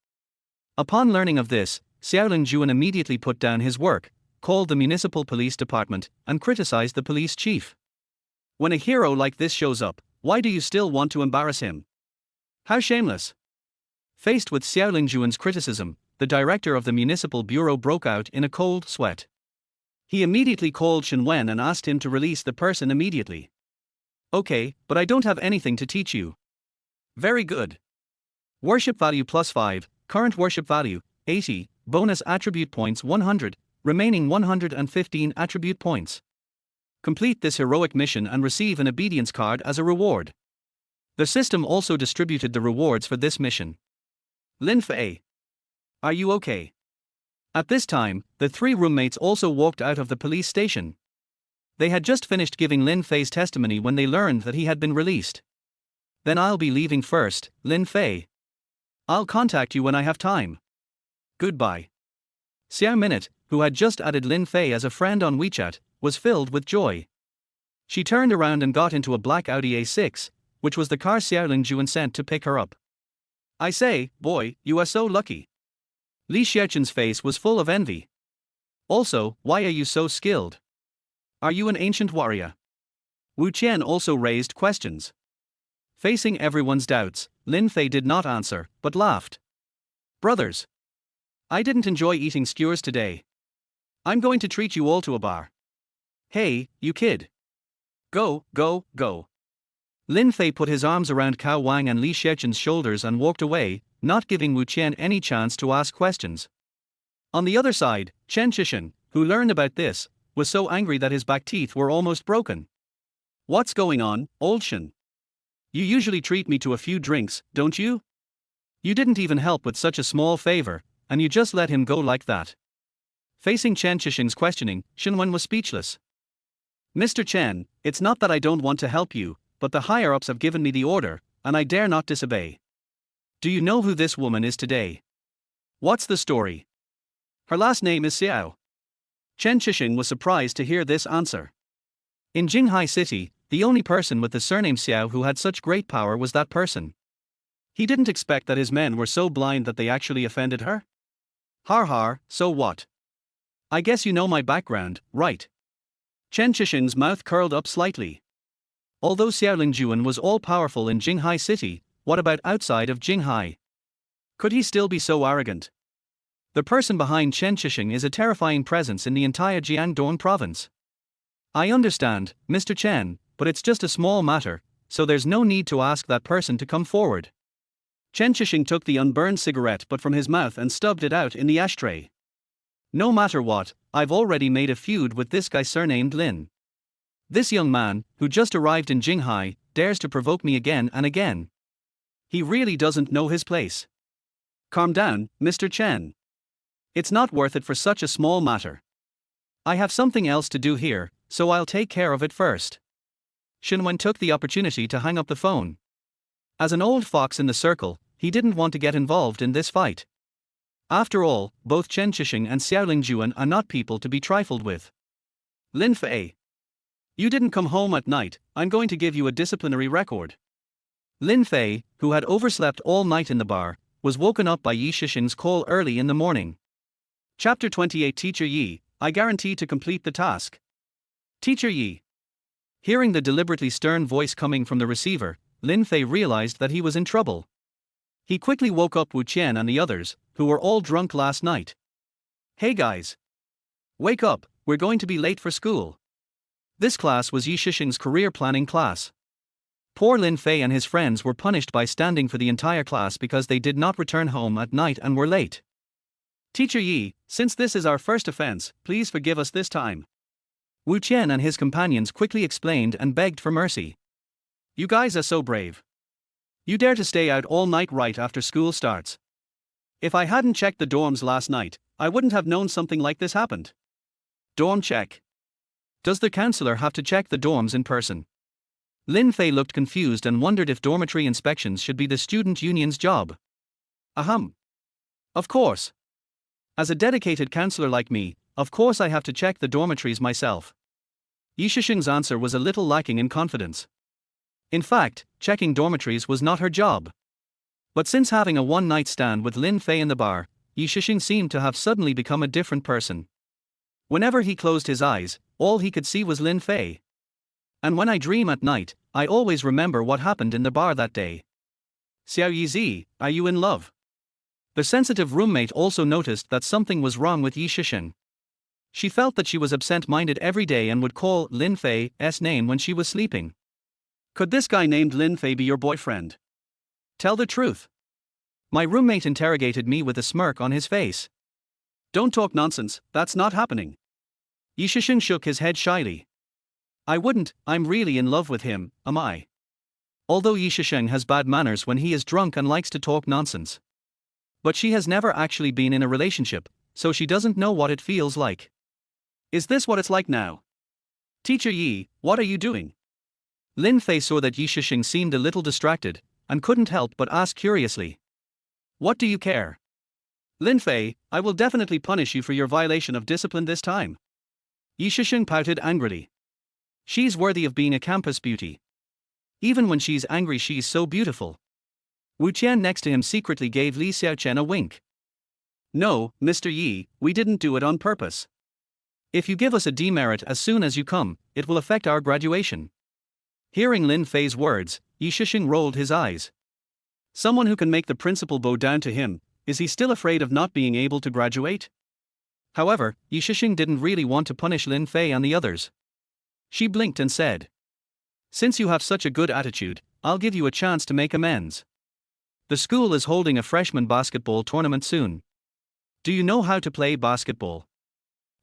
Upon learning of this, Xiao Lingjuan immediately put down his work, called the municipal police department, and criticized the police chief. When a hero like this shows up, why do you still want to embarrass him? How shameless! Faced with Xiao Lingjuan's criticism, the director of the municipal bureau broke out in a cold sweat. He immediately called Shen Wen and asked him to release the person immediately. Okay, but I don't have anything to teach you. Very good. Worship value +5, current worship value 80, bonus attribute points 100, remaining 115 attribute points. Complete this heroic mission and receive an obedience card as a reward. The system also distributed the rewards for this mission. Lin Fei. Are you okay? At this time, the three roommates also walked out of the police station. They had just finished giving Lin Fei's testimony when they learned that he had been released. Then I'll be leaving first, Lin Fei. I'll contact you when I have time. Goodbye. Xiao Minute, who had just added Lin Fei as a friend on WeChat, was filled with joy. She turned around and got into a black Audi A6, which was the car Xiao Lingjuan sent to pick her up. I say, boy, you are so lucky. Li Xiaoqin's face was full of envy. Also, why are you so skilled? Are you an ancient warrior? Wu Qian also raised questions. Facing everyone's doubts, Lin Fei did not answer, but laughed. Brothers, I didn't enjoy eating skewers today. I'm going to treat you all to a bar. Hey, you kid. Go, go, go. Lin Fei put his arms around Cao Wang and Li Xiaoqin's shoulders and walked away, not giving Wu Qian any chance to ask questions. On the other side, Chen Qixing, who learned about this, was so angry that his back teeth were almost broken. What's going on, old Shen? You usually treat me to a few drinks, don't you? You didn't even help with such a small favor, and you just let him go like that. Facing Chen Qixing's questioning, Shen Wen was speechless. Mr. Chen, it's not that I don't want to help you, but the higher-ups have given me the order, and I dare not disobey. Do you know who this woman is today? What's the story? Her last name is Xiao. Chen Qixing was surprised to hear this answer. In Jinghai City, the only person with the surname Xiao who had such great power was that person. He didn't expect that his men were so blind that they actually offended her. Har har, so what? I guess you know my background, right? Chen Qixing's mouth curled up slightly. Although Xiao Lingjuan was all-powerful in Jinghai City, what about outside of Jinghai? Could he still be so arrogant? The person behind Chen Qixing is a terrifying presence in the entire Jiangdong province. I understand, Mr. Chen, but it's just a small matter, so there's no need to ask that person to come forward. Chen Qixing took the unburned cigarette butt from his mouth and stubbed it out in the ashtray. No matter what, I've already made a feud with this guy surnamed Lin. This young man, who just arrived in Jinghai, dares to provoke me again and again. He really doesn't know his place. Calm down, Mr. Chen. It's not worth it for such a small matter. I have something else to do here, so I'll take care of it first. Shen Wen took the opportunity to hang up the phone. As an old fox in the circle, he didn't want to get involved in this fight. After all, both Chen Qixing and Xiao Lingjuan are not people to be trifled with. Lin Fei. You didn't come home at night, I'm going to give you a disciplinary record. Lin Fei, who had overslept all night in the bar, was woken up by Yi Shixing's call early in the morning. Chapter 28 Teacher Yi, I guarantee to complete the task. Teacher Yi. Hearing the deliberately stern voice coming from the receiver, Lin Fei realized that he was in trouble. He quickly woke up Wu Qian and the others, who were all drunk last night. Hey guys! Wake up, we're going to be late for school. This class was Yi Shixing's career planning class. Poor Lin Fei and his friends were punished by standing for the entire class because they did not return home at night and were late. Teacher Yi, since this is our first offense, please forgive us this time. Wu Qian and his companions quickly explained and begged for mercy. You guys are so brave. You dare to stay out all night right after school starts. If I hadn't checked the dorms last night, I wouldn't have known something like this happened. Dorm check. Does the counselor have to check the dorms in person? Lin Fei looked confused and wondered if dormitory inspections should be the student union's job. Ahem. Of course. As a dedicated counselor like me, of course I have to check the dormitories myself. Yi Shisheng's answer was a little lacking in confidence. In fact, checking dormitories was not her job. But since having a one-night stand with Lin Fei in the bar, Yi Shisheng seemed to have suddenly become a different person. Whenever he closed his eyes, all he could see was Lin Fei. And when I dream at night, I always remember what happened in the bar that day. Xiao Yizi, are you in love? The sensitive roommate also noticed that something was wrong with Yi Shisheng. She felt that she was absent-minded every day and would call Lin Fei's name when she was sleeping. Could this guy named Lin Fei be your boyfriend? Tell the truth. My roommate interrogated me with a smirk on his face. Don't talk nonsense, that's not happening. Yi Shisheng shook his head shyly. I wouldn't, I'm really in love with him, am I? Although Yi Shisheng has bad manners when he is drunk and likes to talk nonsense. But she has never actually been in a relationship, so she doesn't know what it feels like. Is this what it's like now? Teacher Yi, what are you doing? Lin Fei saw that Yi Shisheng seemed a little distracted, and couldn't help but ask curiously. What do you care? Lin Fei, I will definitely punish you for your violation of discipline this time. Yi Shisheng pouted angrily. She's worthy of being a campus beauty. Even when she's angry she's so beautiful. Wu Qian next to him secretly gave Li Xiaochen a wink. No, Mr. Yi, we didn't do it on purpose. If you give us a demerit as soon as you come, it will affect our graduation. Hearing Lin Fei's words, Yi Shisheng rolled his eyes. Someone who can make the principal bow down to him, is he still afraid of not being able to graduate? However, Yi Shisheng didn't really want to punish Lin Fei and the others. She blinked and said, since you have such a good attitude, I'll give you a chance to make amends. The school is holding a freshman basketball tournament soon. Do you know how to play basketball?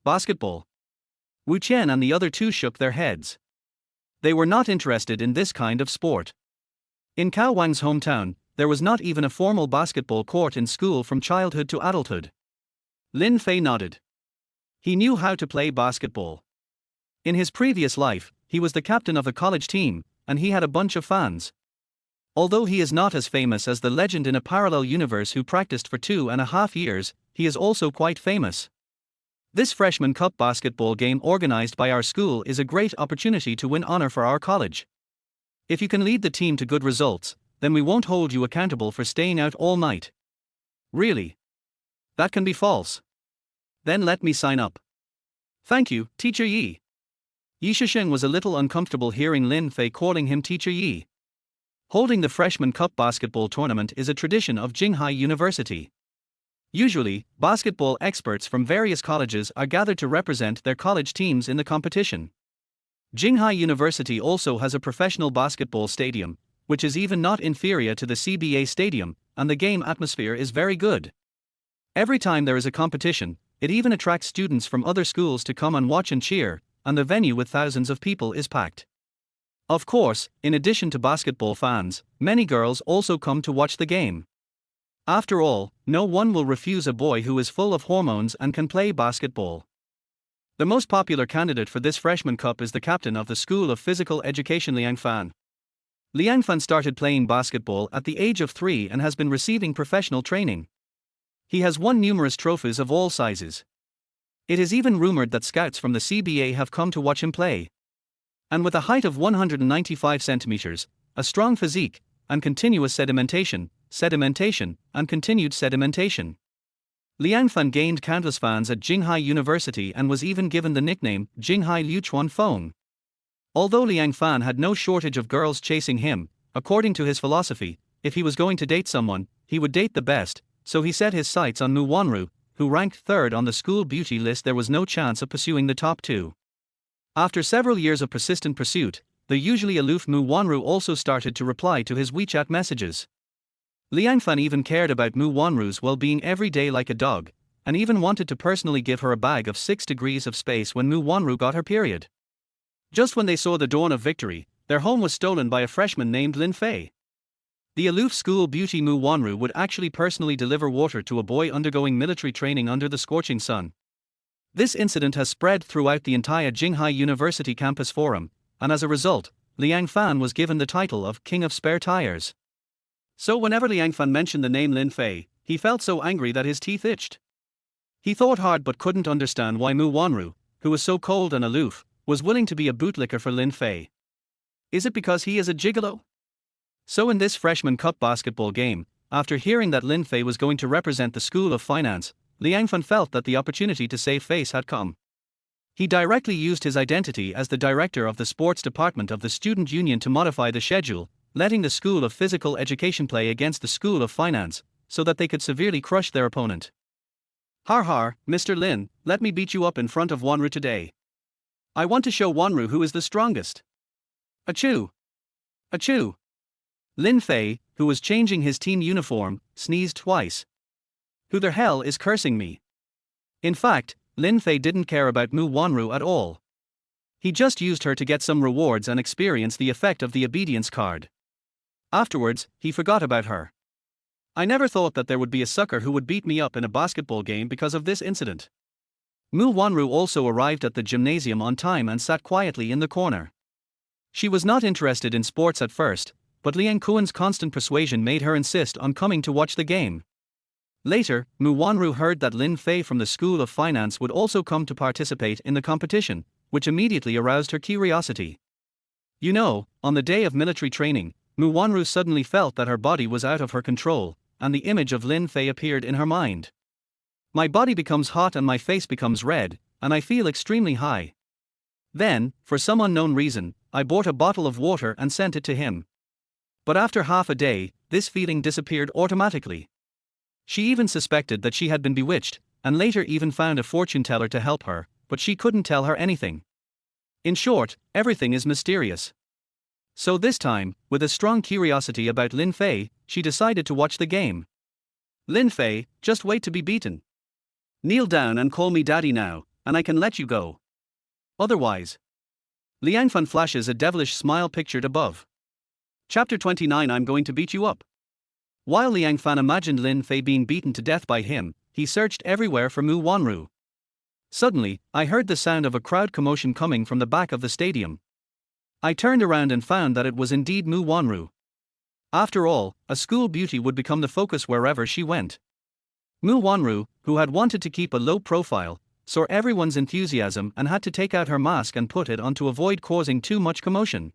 Basketball? Wu Qian and the other two shook their heads. They were not interested in this kind of sport. In Cao Wang's hometown, there was not even a formal basketball court in school from childhood to adulthood. Lin Fei nodded. He knew how to play basketball. In his previous life, he was the captain of a college team, and he had a bunch of fans. Although he is not as famous as the legend in a parallel universe who practiced for 2.5 years, he is also quite famous. This freshman cup basketball game organized by our school is a great opportunity to win honor for our college. If you can lead the team to good results, then we won't hold you accountable for staying out all night. Really? That can be false. Then let me sign up. Thank you, Teacher Yi. Yi Shisheng was a little uncomfortable hearing Lin Fei calling him Teacher Yi. Holding the freshman cup basketball tournament is a tradition of Jinghai University. Usually, basketball experts from various colleges are gathered to represent their college teams in the competition. Jinghai University also has a professional basketball stadium, which is even not inferior to the CBA stadium, and the game atmosphere is very good. Every time there is a competition, it even attracts students from other schools to come and watch and cheer, and the venue with thousands of people is packed. Of course, in addition to basketball fans, many girls also come to watch the game. After all, no one will refuse a boy who is full of hormones and can play basketball. The most popular candidate for this freshman cup is the captain of the School of Physical Education Liang Fan. Liang Fan started playing basketball at the age of 3 and has been receiving professional training. He has won numerous trophies of all sizes. It is even rumored that scouts from the CBA have come to watch him play. And with a height of 195 centimeters, a strong physique, and continuous sedimentation, and continued sedimentation. Liang Fan gained countless fans at Jinghai University and was even given the nickname Jinghai Liuchuan Feng. Although Liang Fan had no shortage of girls chasing him, according to his philosophy, if he was going to date someone, he would date the best, so he set his sights on Mu Wanru, who ranked 3rd on the school beauty list. There was no chance of pursuing the top 2. After several years of persistent pursuit, the usually aloof Mu Wanru also started to reply to his WeChat messages. Liang Fan even cared about Mu Wanru's well-being every day like a dog, and even wanted to personally give her a bag of 6 degrees of space when Mu Wanru got her period. Just when they saw the dawn of victory, their home was stolen by a freshman named Lin Fei. The aloof school beauty Mu Wanru would actually personally deliver water to a boy undergoing military training under the scorching sun. This incident has spread throughout the entire Jinghai University campus forum, and as a result, Liang Fan was given the title of King of Spare Tires. So whenever Liang Fan mentioned the name Lin Fei, he felt so angry that his teeth itched. He thought hard but couldn't understand why Mu Wanru, who was so cold and aloof, was willing to be a bootlicker for Lin Fei. Is it because he is a gigolo? So in this freshman cup basketball game, after hearing that Lin Fei was going to represent the School of Finance, Liang Fan felt that the opportunity to save face had come. He directly used his identity as the director of the sports department of the student union to modify the schedule, letting the School of Physical Education play against the School of Finance, so that they could severely crush their opponent. Har har, Mr. Lin, let me beat you up in front of Wanru today. I want to show Wanru who is the strongest. Achoo! Achoo! Lin Fei, who was changing his team uniform, sneezed twice. Who the hell is cursing me? In fact, Lin Fei didn't care about Mu Wanru at all. He just used her to get some rewards and experience the effect of the obedience card. Afterwards, he forgot about her. I never thought that there would be a sucker who would beat me up in a basketball game because of this incident. Mu Wanru also arrived at the gymnasium on time and sat quietly in the corner. She was not interested in sports at first, but Liang Kuan's constant persuasion made her insist on coming to watch the game. Later, Mu Wanru heard that Lin Fei from the School of Finance would also come to participate in the competition, which immediately aroused her curiosity. You know, on the day of military training, Mu Wanru suddenly felt that her body was out of her control, and the image of Lin Fei appeared in her mind. My body becomes hot and my face becomes red, and I feel extremely high. Then, for some unknown reason, I bought a bottle of water and sent it to him. But after half a day, this feeling disappeared automatically. She even suspected that she had been bewitched, and later even found a fortune teller to help her, but she couldn't tell her anything. In short, everything is mysterious. So this time, with a strong curiosity about Lin Fei, she decided to watch the game. Lin Fei, just wait to be beaten. Kneel down and call me daddy now, and I can let you go. Otherwise. Liang Fan flashes a devilish smile pictured above. Chapter 29 I'm going to beat you up. While Liang Fan imagined Lin Fei being beaten to death by him, he searched everywhere for Mu Wanru. Suddenly, I heard the sound of a crowd commotion coming from the back of the stadium. I turned around and found that it was indeed Mu Wanru. After all, a school beauty would become the focus wherever she went. Mu Wanru, who had wanted to keep a low profile, saw everyone's enthusiasm and had to take out her mask and put it on to avoid causing too much commotion.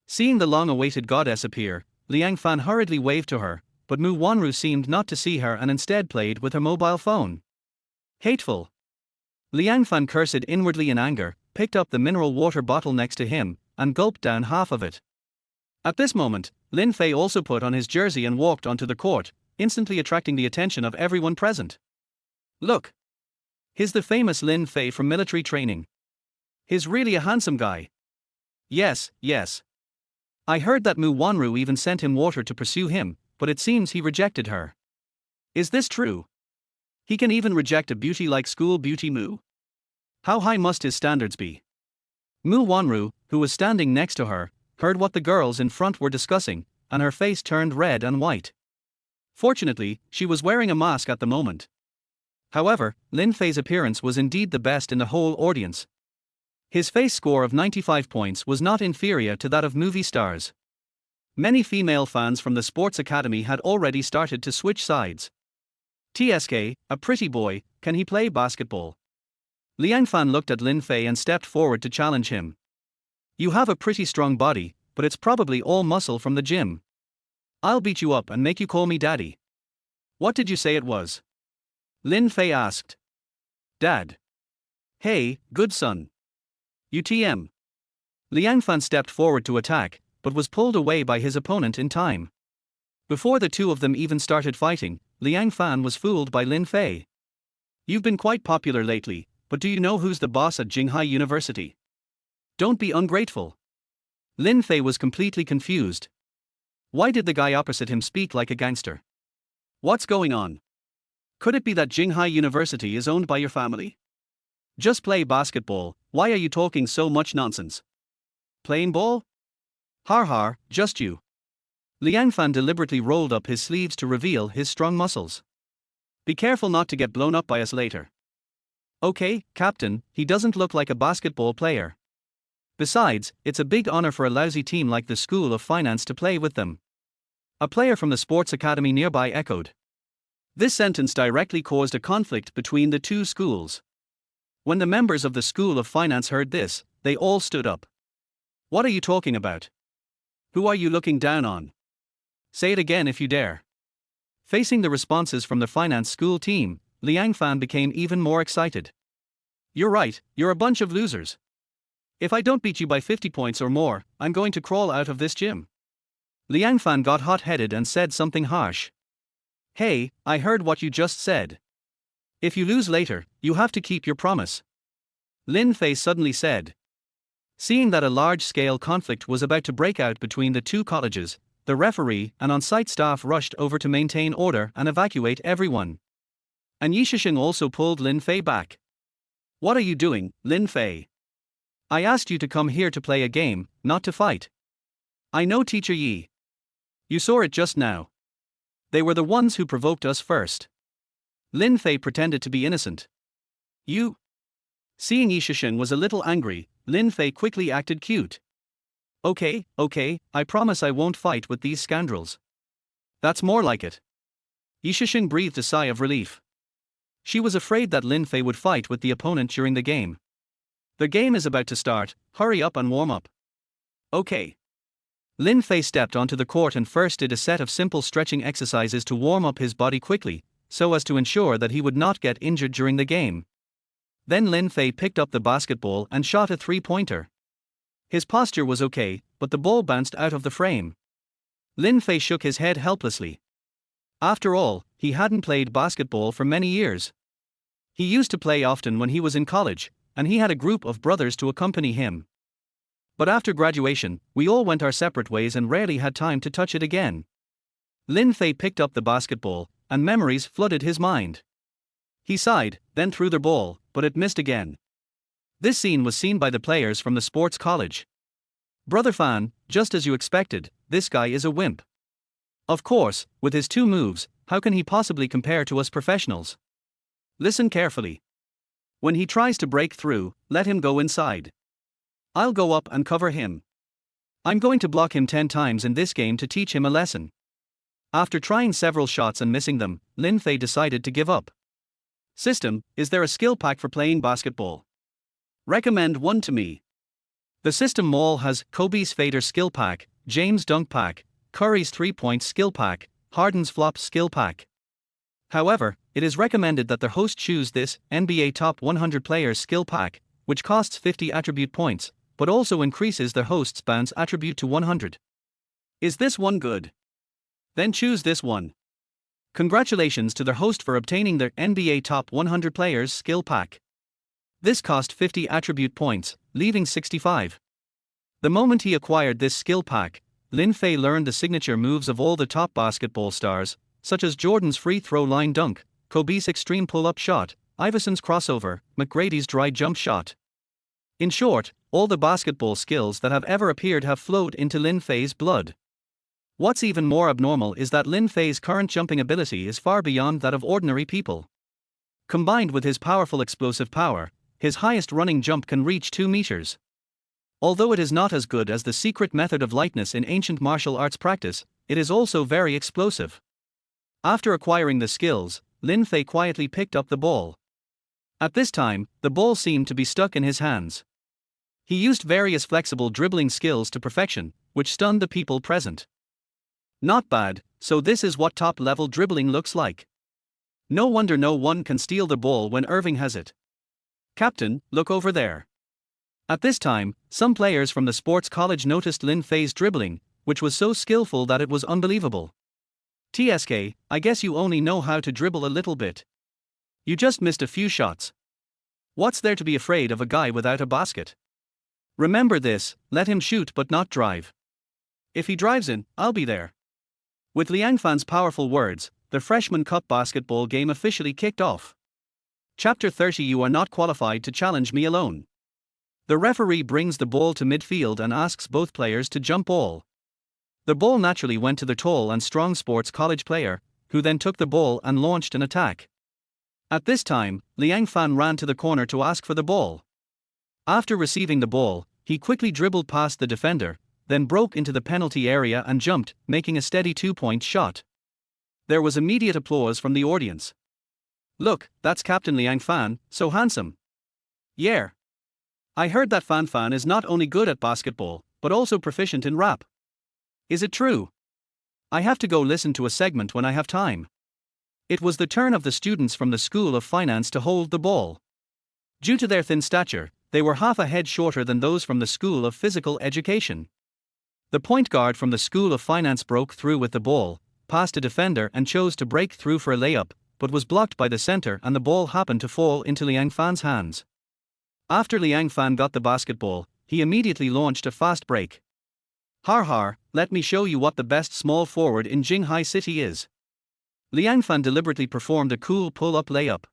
Seeing the long-awaited goddess appear, Liang Fan hurriedly waved to her, but Mu Wanru seemed not to see her and instead played with her mobile phone. Hateful! Liang Fan cursed inwardly in anger, picked up the mineral water bottle next to him, and gulped down half of it. At this moment, Lin Fei also put on his jersey and walked onto the court, instantly attracting the attention of everyone present. Look! He's the famous Lin Fei from military training. He's really a handsome guy. Yes, yes. I heard that Mu Wanru even sent him water to pursue him, but it seems he rejected her. Is this true? He can even reject a beauty like school beauty Mu? How high must his standards be? Mu Wanru, who was standing next to her, heard what the girls in front were discussing, and her face turned red and white. Fortunately, she was wearing a mask at the moment. However, Lin Fei's appearance was indeed the best in the whole audience. His face score of 95 points was not inferior to that of movie stars. Many female fans from the sports academy had already started to switch sides. TSK, a pretty boy, can he play basketball? Liang Fan looked at Lin Fei and stepped forward to challenge him. You have a pretty strong body, but it's probably all muscle from the gym. I'll beat you up and make you call me daddy. What did you say it was? Lin Fei asked. Dad. Hey, good son. UTM. Liang Fan stepped forward to attack, but was pulled away by his opponent in time. Before the two of them even started fighting, Liang Fan was fooled by Lin Fei. You've been quite popular lately, but do you know who's the boss at Jinghai University? Don't be ungrateful. Lin Fei was completely confused. Why did the guy opposite him speak like a gangster? What's going on? Could it be that Jinghai University is owned by your family? Just play basketball, why are you talking so much nonsense? Playing ball? Har har, just you. Liang Fan deliberately rolled up his sleeves to reveal his strong muscles. Be careful not to get blown up by us later. Okay, Captain, he doesn't look like a basketball player. Besides, it's a big honor for a lousy team like the School of Finance to play with them. A player from the sports academy nearby echoed. This sentence directly caused a conflict between the two schools. When the members of the School of Finance heard this, they all stood up. What are you talking about? Who are you looking down on? Say it again if you dare. Facing the responses from the finance school team, Liang Fan became even more excited. You're right, you're a bunch of losers. If I don't beat you by 50 points or more, I'm going to crawl out of this gym. Liang Fan got hot-headed and said something harsh. Hey, I heard what you just said. If you lose later, you have to keep your promise. Lin Fei suddenly said. Seeing that a large-scale conflict was about to break out between the two colleges, the referee and on-site staff rushed over to maintain order and evacuate everyone. And Yi Shisheng also pulled Lin Fei back. What are you doing, Lin Fei? I asked you to come here to play a game, not to fight. I know Teacher Yi. You saw it just now. They were the ones who provoked us first. Lin Fei pretended to be innocent. You? Seeing Yi Shisheng was a little angry, Lin Fei quickly acted cute. Okay, I promise I won't fight with these scoundrels. That's more like it. Yi Shisheng breathed a sigh of relief. She was afraid that Lin Fei would fight with the opponent during the game. The game is about to start, hurry up and warm up. Okay. Lin Fei stepped onto the court and first did a set of simple stretching exercises to warm up his body quickly, so as to ensure that he would not get injured during the game. Then Lin Fei picked up the basketball and shot a three-pointer. His posture was okay, but the ball bounced out of the frame. Lin Fei shook his head helplessly. After all, he hadn't played basketball for many years. He used to play often when he was in college, and he had a group of brothers to accompany him. But after graduation, we all went our separate ways and rarely had time to touch it again. Lin Fei picked up the basketball, and memories flooded his mind. He sighed, then threw the ball, but it missed again. This scene was seen by the players from the sports college. Brother Fan, just as you expected, this guy is a wimp. Of course, with his two moves, how can he possibly compare to us professionals? Listen carefully. When he tries to break through, let him go inside. I'll go up and cover him. I'm going to block him 10 times in this game to teach him a lesson. After trying several shots and missing them, Lin Fei decided to give up. System, is there a skill pack for playing basketball? Recommend one to me. The System Mall has Kobe's Fader skill pack, James' dunk pack, Curry's 3-point skill pack, Harden's flop skill pack. However, it is recommended that the host choose this NBA Top 100 Players skill pack, which costs 50 attribute points, but also increases the host's bounce attribute to 100. Is this one good? Then choose this one. Congratulations to the host for obtaining their NBA Top 100 Players skill pack. This cost 50 attribute points, leaving 65. The moment he acquired this skill pack, Lin Fei learned the signature moves of all the top basketball stars, such as Jordan's free throw line dunk, Kobe's extreme pull-up shot, Iverson's crossover, McGrady's dry jump shot. In short, all the basketball skills that have ever appeared have flowed into Lin Fei's blood. What's even more abnormal is that Lin Fei's current jumping ability is far beyond that of ordinary people. Combined with his powerful explosive power, his highest running jump can reach 2 meters. Although it is not as good as the secret method of lightness in ancient martial arts practice, it is also very explosive. After acquiring the skills, Lin Fei quietly picked up the ball. At this time, the ball seemed to be stuck in his hands. He used various flexible dribbling skills to perfection, which stunned the people present. Not bad, so this is what top-level dribbling looks like. No wonder no one can steal the ball when Irving has it. Captain, look over there. At this time, some players from the sports college noticed Lin Fei's dribbling, which was so skillful that it was unbelievable. TSK, I guess you only know how to dribble a little bit. You just missed a few shots. What's there to be afraid of a guy without a basket? Remember this, let him shoot but not drive. If he drives in, I'll be there. With Liang Fan's powerful words, the Freshman Cup basketball game officially kicked off. Chapter 30. You are not qualified to challenge me alone. The referee brings the ball to midfield and asks both players to jump ball. The ball naturally went to the tall and strong sports college player, who then took the ball and launched an attack. At this time, Liang Fan ran to the corner to ask for the ball. After receiving the ball, he quickly dribbled past the defender, then broke into the penalty area and jumped, making a steady 2-point shot. There was immediate applause from the audience. "Look, that's Captain Liang Fan, so handsome." "Yeah. I heard that Fan Fan is not only good at basketball, but also proficient in rap. Is it true? I have to go listen to a segment when I have time." It was the turn of the students from the School of Finance to hold the ball. Due to their thin stature, they were half a head shorter than those from the School of Physical Education. The point guard from the School of Finance broke through with the ball, passed a defender and chose to break through for a layup, but was blocked by the center and the ball happened to fall into Liang Fan's hands. After Liang Fan got the basketball, he immediately launched a fast break. "Har har, let me show you what the best small forward in Jinghai City is." Liang Fan deliberately performed a cool pull-up layup.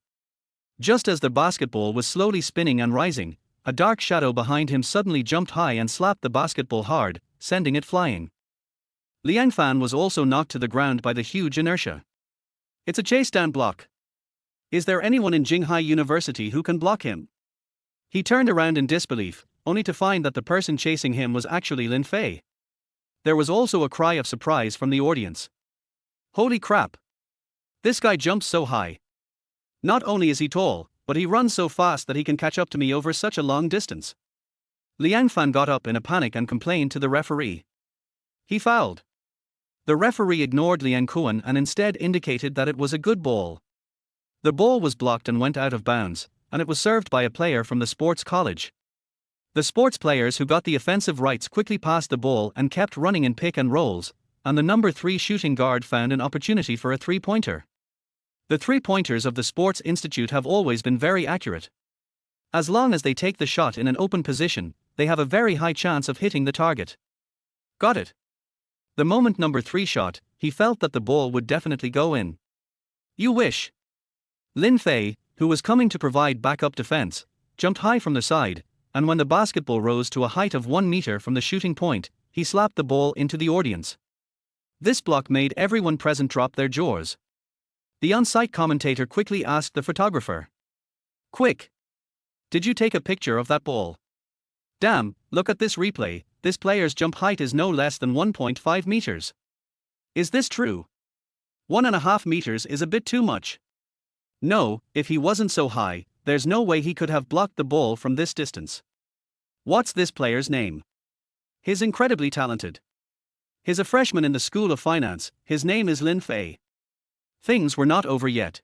Just as the basketball was slowly spinning and rising, a dark shadow behind him suddenly jumped high and slapped the basketball hard, sending it flying. Liang Fan was also knocked to the ground by the huge inertia. "It's a chase-down block. Is there anyone in Jinghai University who can block him?" He turned around in disbelief, only to find that the person chasing him was actually Lin Fei. There was also a cry of surprise from the audience. "Holy crap! This guy jumps so high. Not only is he tall, but he runs so fast that he can catch up to me over such a long distance." Liang Fan got up in a panic and complained to the referee. He fouled. The referee ignored Liang Kuan and instead indicated that it was a good ball. The ball was blocked and went out of bounds, and it was served by a player from the sports college. The sports players who got the offensive rights quickly passed the ball and kept running in pick and rolls, and the number 3 shooting guard found an opportunity for a three-pointer. The three-pointers of the Sports Institute have always been very accurate. As long as they take the shot in an open position, they have a very high chance of hitting the target. Got it. The moment number 3 shot, he felt that the ball would definitely go in. You wish. Lin Fei, who was coming to provide backup defense, jumped high from the side, and when the basketball rose to a height of 1 meter from the shooting point, he slapped the ball into the audience. This block made everyone present drop their jaws. The on-site commentator quickly asked the photographer. "Quick! Did you take a picture of that ball? Damn, look at this replay, this player's jump height is no less than 1.5 meters. Is this true? 1.5 meters is a bit too much. No, if he wasn't so high, there's no way he could have blocked the ball from this distance. What's this player's name? He's incredibly talented. He's a freshman in the School of Finance, his name is Lin Fei." Things were not over yet.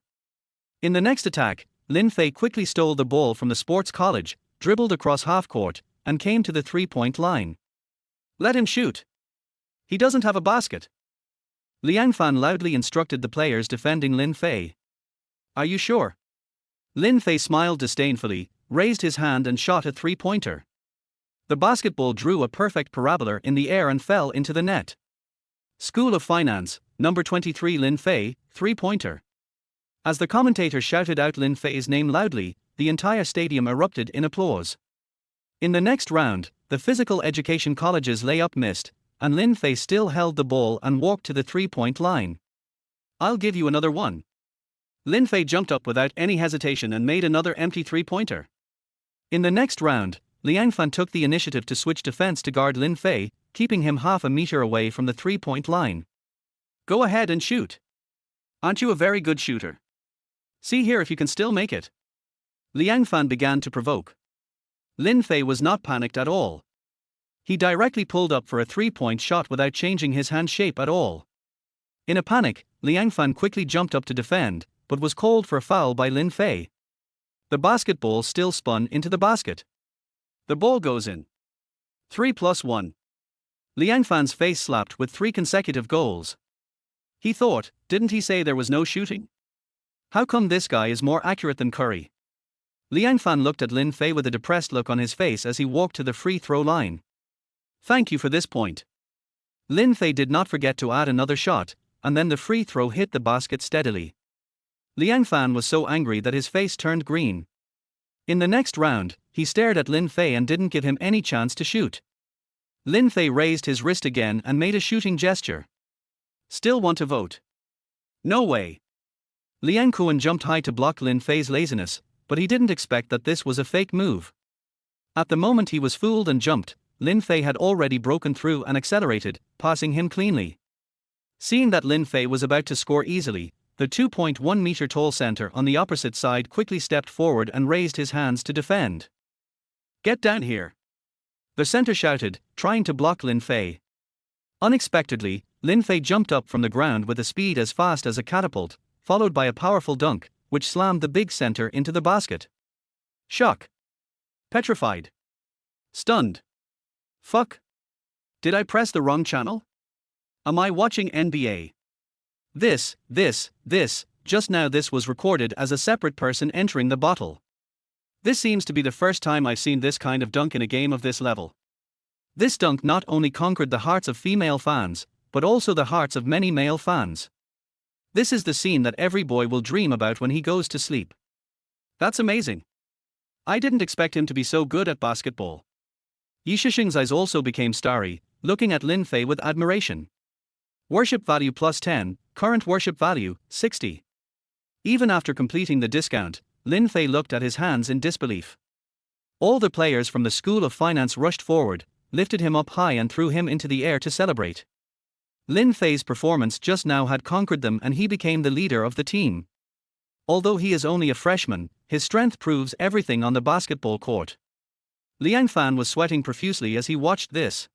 In the next attack, Lin Fei quickly stole the ball from the sports college, dribbled across half-court, and came to the three-point line. "Let him shoot. He doesn't have a basket." Liang Fan loudly instructed the players defending Lin Fei. "Are you sure?" Lin Fei smiled disdainfully, raised his hand and shot a three-pointer. The basketball drew a perfect parabola in the air and fell into the net. School of Finance, number 23 Lin Fei, three-pointer. As the commentator shouted out Lin Fei's name loudly, the entire stadium erupted in applause. In the next round, the physical education college's layup missed, and Lin Fei still held the ball and walked to the three-point line. "I'll give you another one." Lin Fei jumped up without any hesitation and made another empty three-pointer. In the next round, Liang Fan took the initiative to switch defense to guard Lin Fei, keeping him half a meter away from the three-point line. "Go ahead and shoot. Aren't you a very good shooter? See here if you can still make it." Liang Fan began to provoke. Lin Fei was not panicked at all. He directly pulled up for a three-point shot without changing his hand shape at all. In a panic, Liang Fan quickly jumped up to defend, but was called for a foul by Lin Fei. The basketball still spun into the basket. The ball goes in. 3+1. Liang Fan's face slapped with 3 consecutive goals. He thought, didn't he say there was no shooting? How come this guy is more accurate than Curry? Liang Fan looked at Lin Fei with a depressed look on his face as he walked to the free throw line. "Thank you for this point." Lin Fei did not forget to add another shot, and then the free throw hit the basket steadily. Liang Fan was so angry that his face turned green. In the next round, he stared at Lin Fei and didn't give him any chance to shoot. Lin Fei raised his wrist again and made a shooting gesture. "Still want to vote? No way. Liang Kuan jumped high to block Lin Fei's laziness, but he didn't expect that this was a fake move. At the moment he was fooled and jumped, Lin Fei had already broken through and accelerated, passing him cleanly. Seeing that Lin Fei was about to score easily, the 2.1-meter tall center on the opposite side quickly stepped forward and raised his hands to defend. "Get down here!" the center shouted, trying to block Lin Fei. Unexpectedly, Lin Fei jumped up from the ground with a speed as fast as a catapult, followed by a powerful dunk, which slammed the big center into the basket. Shock. Petrified. Stunned. Fuck. Did I press the wrong channel? Am I watching NBA? Just now this was recorded as a separate person entering the bottle. This seems to be the first time I've seen this kind of dunk in a game of this level. This dunk not only conquered the hearts of female fans, but also the hearts of many male fans. This is the scene that every boy will dream about when he goes to sleep. That's amazing. I didn't expect him to be so good at basketball. Yi Shishing's eyes also became starry, looking at Lin Fei with admiration. Worship value plus 10, current worship value, 60. Even after completing the discount, Lin Fei looked at his hands in disbelief. All the players from the School of Finance rushed forward, lifted him up high and threw him into the air to celebrate. Lin Fei's performance just now had conquered them and he became the leader of the team. Although he is only a freshman, his strength proves everything on the basketball court. Liang Fan was sweating profusely as he watched this.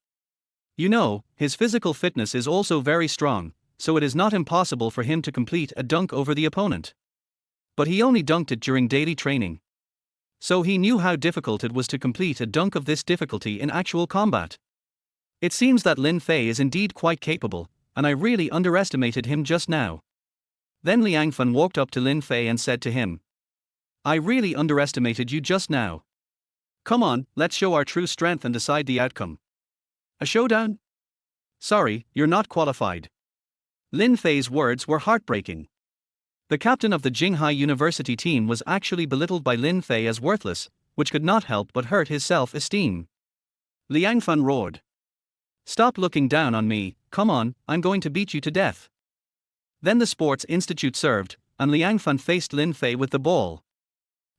You know, his physical fitness is also very strong, so it is not impossible for him to complete a dunk over the opponent. But he only dunked it during daily training. So he knew how difficult it was to complete a dunk of this difficulty in actual combat. It seems that Lin Fei is indeed quite capable, and I really underestimated him just now. Then Liang Fan walked up to Lin Fei and said to him, I really underestimated you just now. Come on, let's show our true strength and decide the outcome. A showdown? Sorry, you're not qualified. Lin Fei's words were heartbreaking. The captain of the Jinghai University team was actually belittled by Lin Fei as worthless, which could not help but hurt his self-esteem. Liang Fan roared. Stop looking down on me, come on, I'm going to beat you to death. Then the Sports Institute served, and Liang Fan faced Lin Fei with the ball.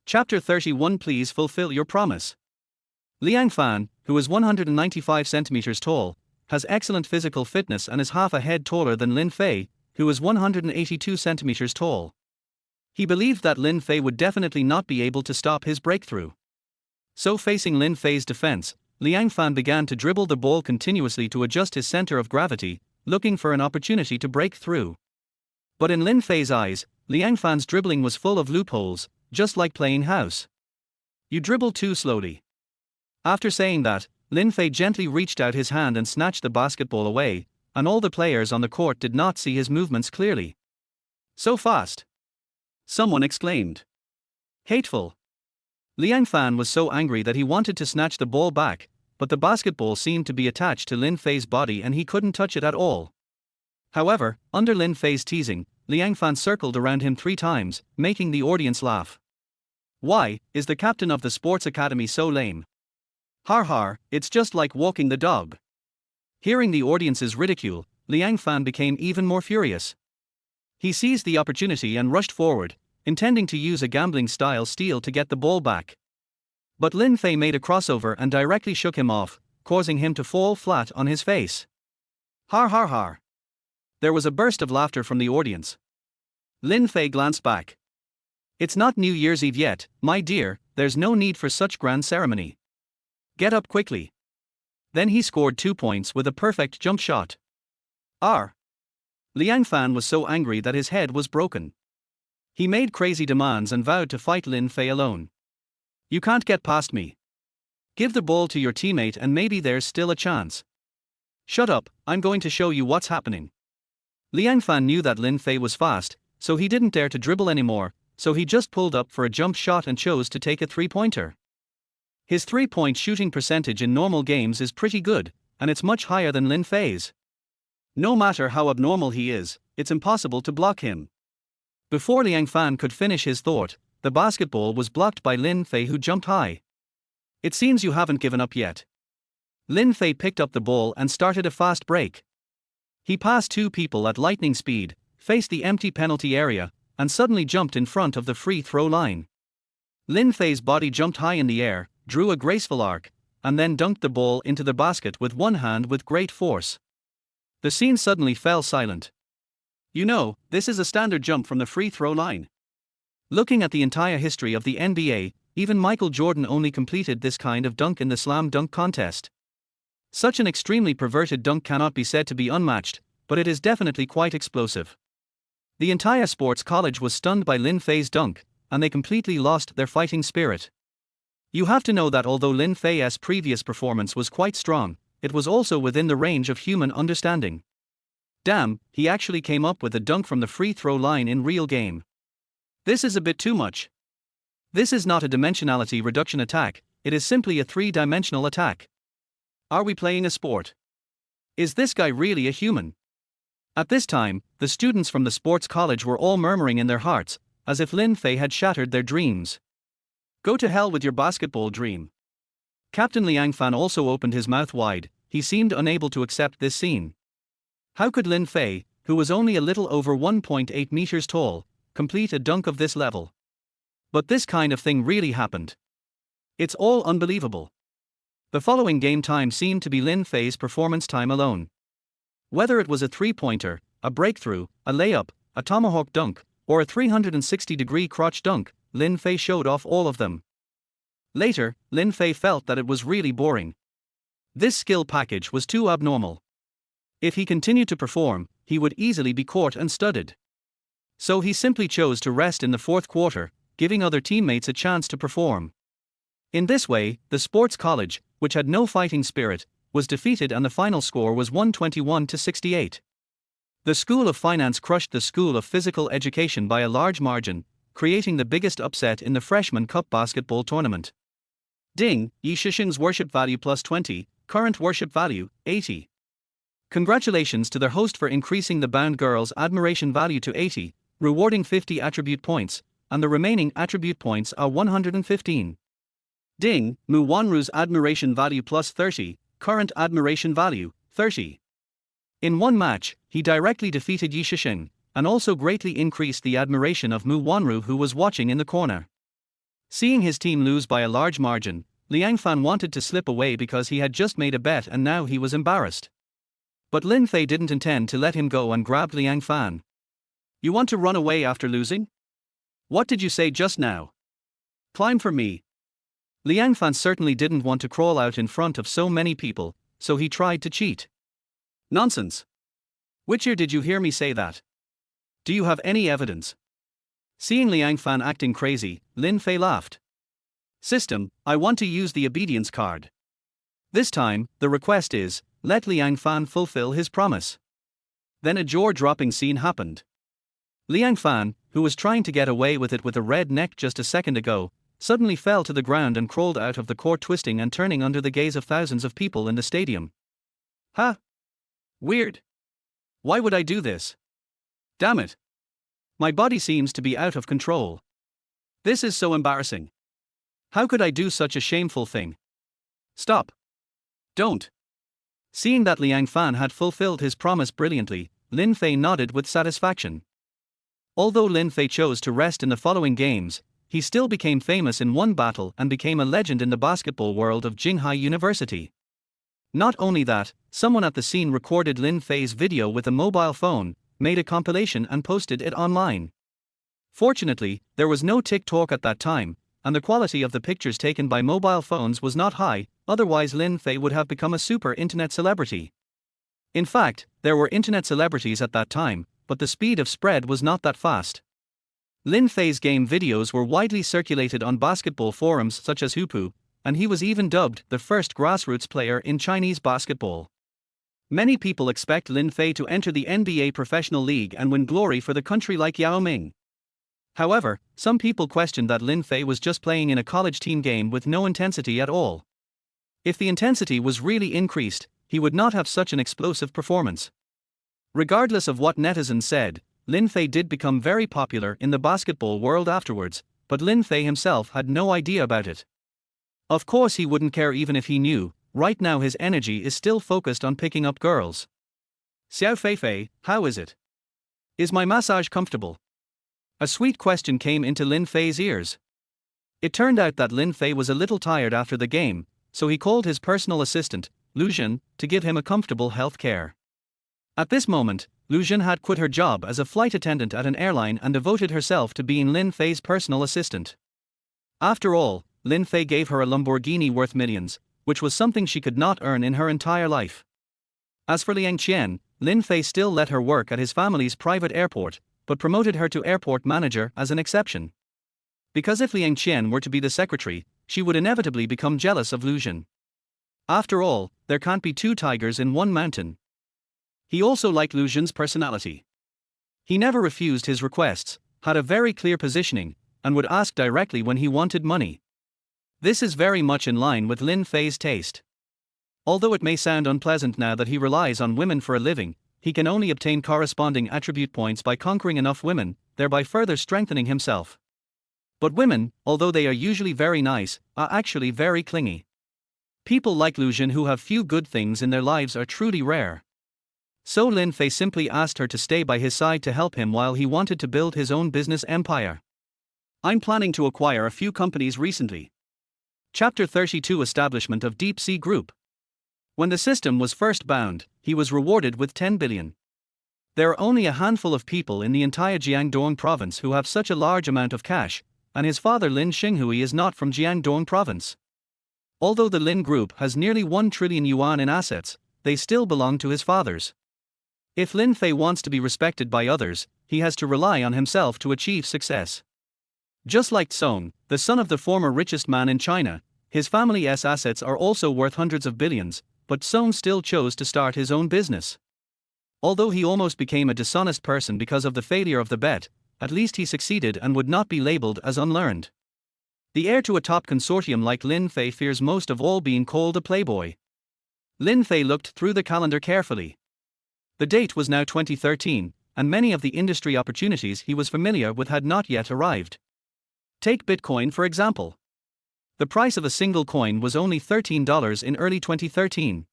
Chapter 31 Please fulfill your promise. Liang Fan, who is 195 centimeters tall, has excellent physical fitness and is half a head taller than Lin Fei, who is 182 centimeters tall. He believed that Lin Fei would definitely not be able to stop his breakthrough. So facing Lin Fei's defense, Liang Fan began to dribble the ball continuously to adjust his center of gravity, looking for an opportunity to break through. But in Lin Fei's eyes, Liang Fan's dribbling was full of loopholes, just like playing house. You dribble too slowly. After saying that, Lin Fei gently reached out his hand and snatched the basketball away, and all the players on the court did not see his movements clearly. So fast! Someone exclaimed. Hateful! Liang Fan was so angry that he wanted to snatch the ball back, but the basketball seemed to be attached to Lin Fei's body and he couldn't touch it at all. However, under Lin Fei's teasing, Liang Fan circled around him 3 times, making the audience laugh. Why is the captain of the sports academy so lame? Har har, it's just like walking the dog. Hearing the audience's ridicule, Liang Fan became even more furious. He seized the opportunity and rushed forward, intending to use a gambling-style steal to get the ball back. But Lin Fei made a crossover and directly shook him off, causing him to fall flat on his face. Har har har. There was a burst of laughter from the audience. Lin Fei glanced back. It's not New Year's Eve yet, my dear, there's no need for such grand ceremony. Get up quickly. Then he scored 2 points with a perfect jump shot. Liang Fan was so angry that his head was broken. He made crazy demands and vowed to fight Lin Fei alone. You can't get past me. Give the ball to your teammate and maybe there's still a chance. Shut up, I'm going to show you what's happening. Liang Fan knew that Lin Fei was fast, so he didn't dare to dribble anymore, so he just pulled up for a jump shot and chose to take a 3-pointer. His 3-point shooting percentage in normal games is pretty good, and it's much higher than Lin Fei's. No matter how abnormal he is, it's impossible to block him. Before Liang Fan could finish his thought, the basketball was blocked by Lin Fei, who jumped high. It seems you haven't given up yet. Lin Fei picked up the ball and started a fast break. He passed 2 people at lightning speed, faced the empty penalty area, and suddenly jumped in front of the free throw line. Lin Fei's body jumped high in the air, drew a graceful arc, and then dunked the ball into the basket with one hand with great force. The scene suddenly fell silent. You know, this is a standard jump from the free throw line. Looking at the entire history of the NBA, even Michael Jordan only completed this kind of dunk in the slam dunk contest. Such an extremely perverted dunk cannot be said to be unmatched, but it is definitely quite explosive. The entire sports college was stunned by Lin Fei's dunk, and they completely lost their fighting spirit. You have to know that although Lin Fei's previous performance was quite strong, it was also within the range of human understanding. Damn, he actually came up with a dunk from the free throw line in real game. This is a bit too much. This is not a dimensionality reduction attack, it is simply a three-dimensional attack. Are we playing a sport? Is this guy really a human? At this time, the students from the sports college were all murmuring in their hearts, as if Lin Fei had shattered their dreams. Go to hell with your basketball dream. Captain Liang Fan also opened his mouth wide, he seemed unable to accept this scene. How could Lin Fei, who was only a little over 1.8 meters tall, complete a dunk of this level? But this kind of thing really happened. It's all unbelievable. The following game time seemed to be Lin Fei's performance time alone. Whether it was a three-pointer, a breakthrough, a layup, a tomahawk dunk, or a 360-degree crotch dunk, Lin Fei showed off all of them. Later, Lin Fei felt that it was really boring. This skill package was too abnormal. If he continued to perform, he would easily be caught and studied. So he simply chose to rest in the fourth quarter, giving other teammates a chance to perform. In this way, the sports college, which had no fighting spirit, was defeated and the final score was 121-68. The School of Finance crushed the School of Physical Education by a large margin, creating the biggest upset in the Freshman Cup basketball tournament. Ding, Yi Shishing's worship value plus 20, current worship value, 80. Congratulations to their host for increasing the bound girl's admiration value to 80, rewarding 50 attribute points, and the remaining attribute points are 115. Ding, Mu Wanru's admiration value plus 30, current admiration value, 30. In one match, he directly defeated Yi Shishing, and also greatly increased the admiration of Mu Wanru, who was watching in the corner. Seeing his team lose by a large margin, Liang Fan wanted to slip away because he had just made a bet and now he was embarrassed. But Lin Fei didn't intend to let him go and grabbed Liang Fan. You want to run away after losing? What did you say just now? Climb for me. Liang Fan certainly didn't want to crawl out in front of so many people, so he tried to cheat. Nonsense. Which ear did you hear me say that? Do you have any evidence? Seeing Liang Fan acting crazy, Lin Fei laughed. System, I want to use the obedience card. This time, the request is, let Liang Fan fulfill his promise. Then a jaw-dropping scene happened. Liang Fan, who was trying to get away with it with a red neck just a second ago, suddenly fell to the ground and crawled out of the court twisting and turning under the gaze of thousands of people in the stadium. Ha! Weird. Why would I do this? Damn it. My body seems to be out of control. This is so embarrassing. How could I do such a shameful thing? Stop. Don't. Seeing that Liang Fan had fulfilled his promise brilliantly, Lin Fei nodded with satisfaction. Although Lin Fei chose to rest in the following games, he still became famous in one battle and became a legend in the basketball world of Jinghai University. Not only that, someone at the scene recorded Lin Fei's video with a mobile phone, made a compilation and posted it online. Fortunately, there was no TikTok at that time, and the quality of the pictures taken by mobile phones was not high, otherwise Lin Fei would have become a super internet celebrity. In fact, there were internet celebrities at that time, but the speed of spread was not that fast. Lin Fei's game videos were widely circulated on basketball forums such as Hupu, and he was even dubbed the first grassroots player in Chinese basketball. Many people expect Lin Fei to enter the NBA professional league and win glory for the country like Yao Ming. However, some people questioned that Lin Fei was just playing in a college team game with no intensity at all. If the intensity was really increased, he would not have such an explosive performance. Regardless of what netizens said, Lin Fei did become very popular in the basketball world afterwards, but Lin Fei himself had no idea about it. Of course he wouldn't care even if he knew. Right now his energy is still focused on picking up girls. Xiao Fei Fei, how is it? Is my massage comfortable? A sweet question came into Lin Fei's ears. It turned out that Lin Fei was a little tired after the game, so he called his personal assistant, Lu Jun, to give him a comfortable health care. At this moment, Lu Jun had quit her job as a flight attendant at an airline and devoted herself to being Lin Fei's personal assistant. After all, Lin Fei gave her a Lamborghini worth millions, which was something she could not earn in her entire life. As for Liang Qian, Lin Fei still let her work at his family's private airport, but promoted her to airport manager as an exception. Because if Liang Qian were to be the secretary, she would inevitably become jealous of Lu Jun. After all, there can't be two tigers in one mountain. He also liked Lu Jun's personality. He never refused his requests, had a very clear positioning, and would ask directly when he wanted money. This is very much in line with Lin Fei's taste. Although it may sound unpleasant now that he relies on women for a living, he can only obtain corresponding attribute points by conquering enough women, thereby further strengthening himself. But women, although they are usually very nice, are actually very clingy. People like Lu Jun who have few good things in their lives are truly rare. So Lin Fei simply asked her to stay by his side to help him while he wanted to build his own business empire. I'm planning to acquire a few companies recently. Chapter 32 Establishment of Deep Sea Group. When the system was first bound, he was rewarded with 10 billion. There are only a handful of people in the entire Jiangdong province who have such a large amount of cash, and his father Lin Xinghui is not from Jiangdong province. Although the Lin Group has nearly 1 trillion yuan in assets, they still belong to his fathers. If Lin Fei wants to be respected by others, he has to rely on himself to achieve success. Just like Song, the son of the former richest man in China, his family's assets are also worth hundreds of billions, but Song still chose to start his own business. Although he almost became a dishonest person because of the failure of the bet, at least he succeeded and would not be labeled as unlearned. The heir to a top consortium like Lin Fei fears most of all being called a playboy. Lin Fei looked through the calendar carefully. The date was now 2013, and many of the industry opportunities he was familiar with had not yet arrived. Take Bitcoin for example. The price of a single coin was only $13 in early 2013.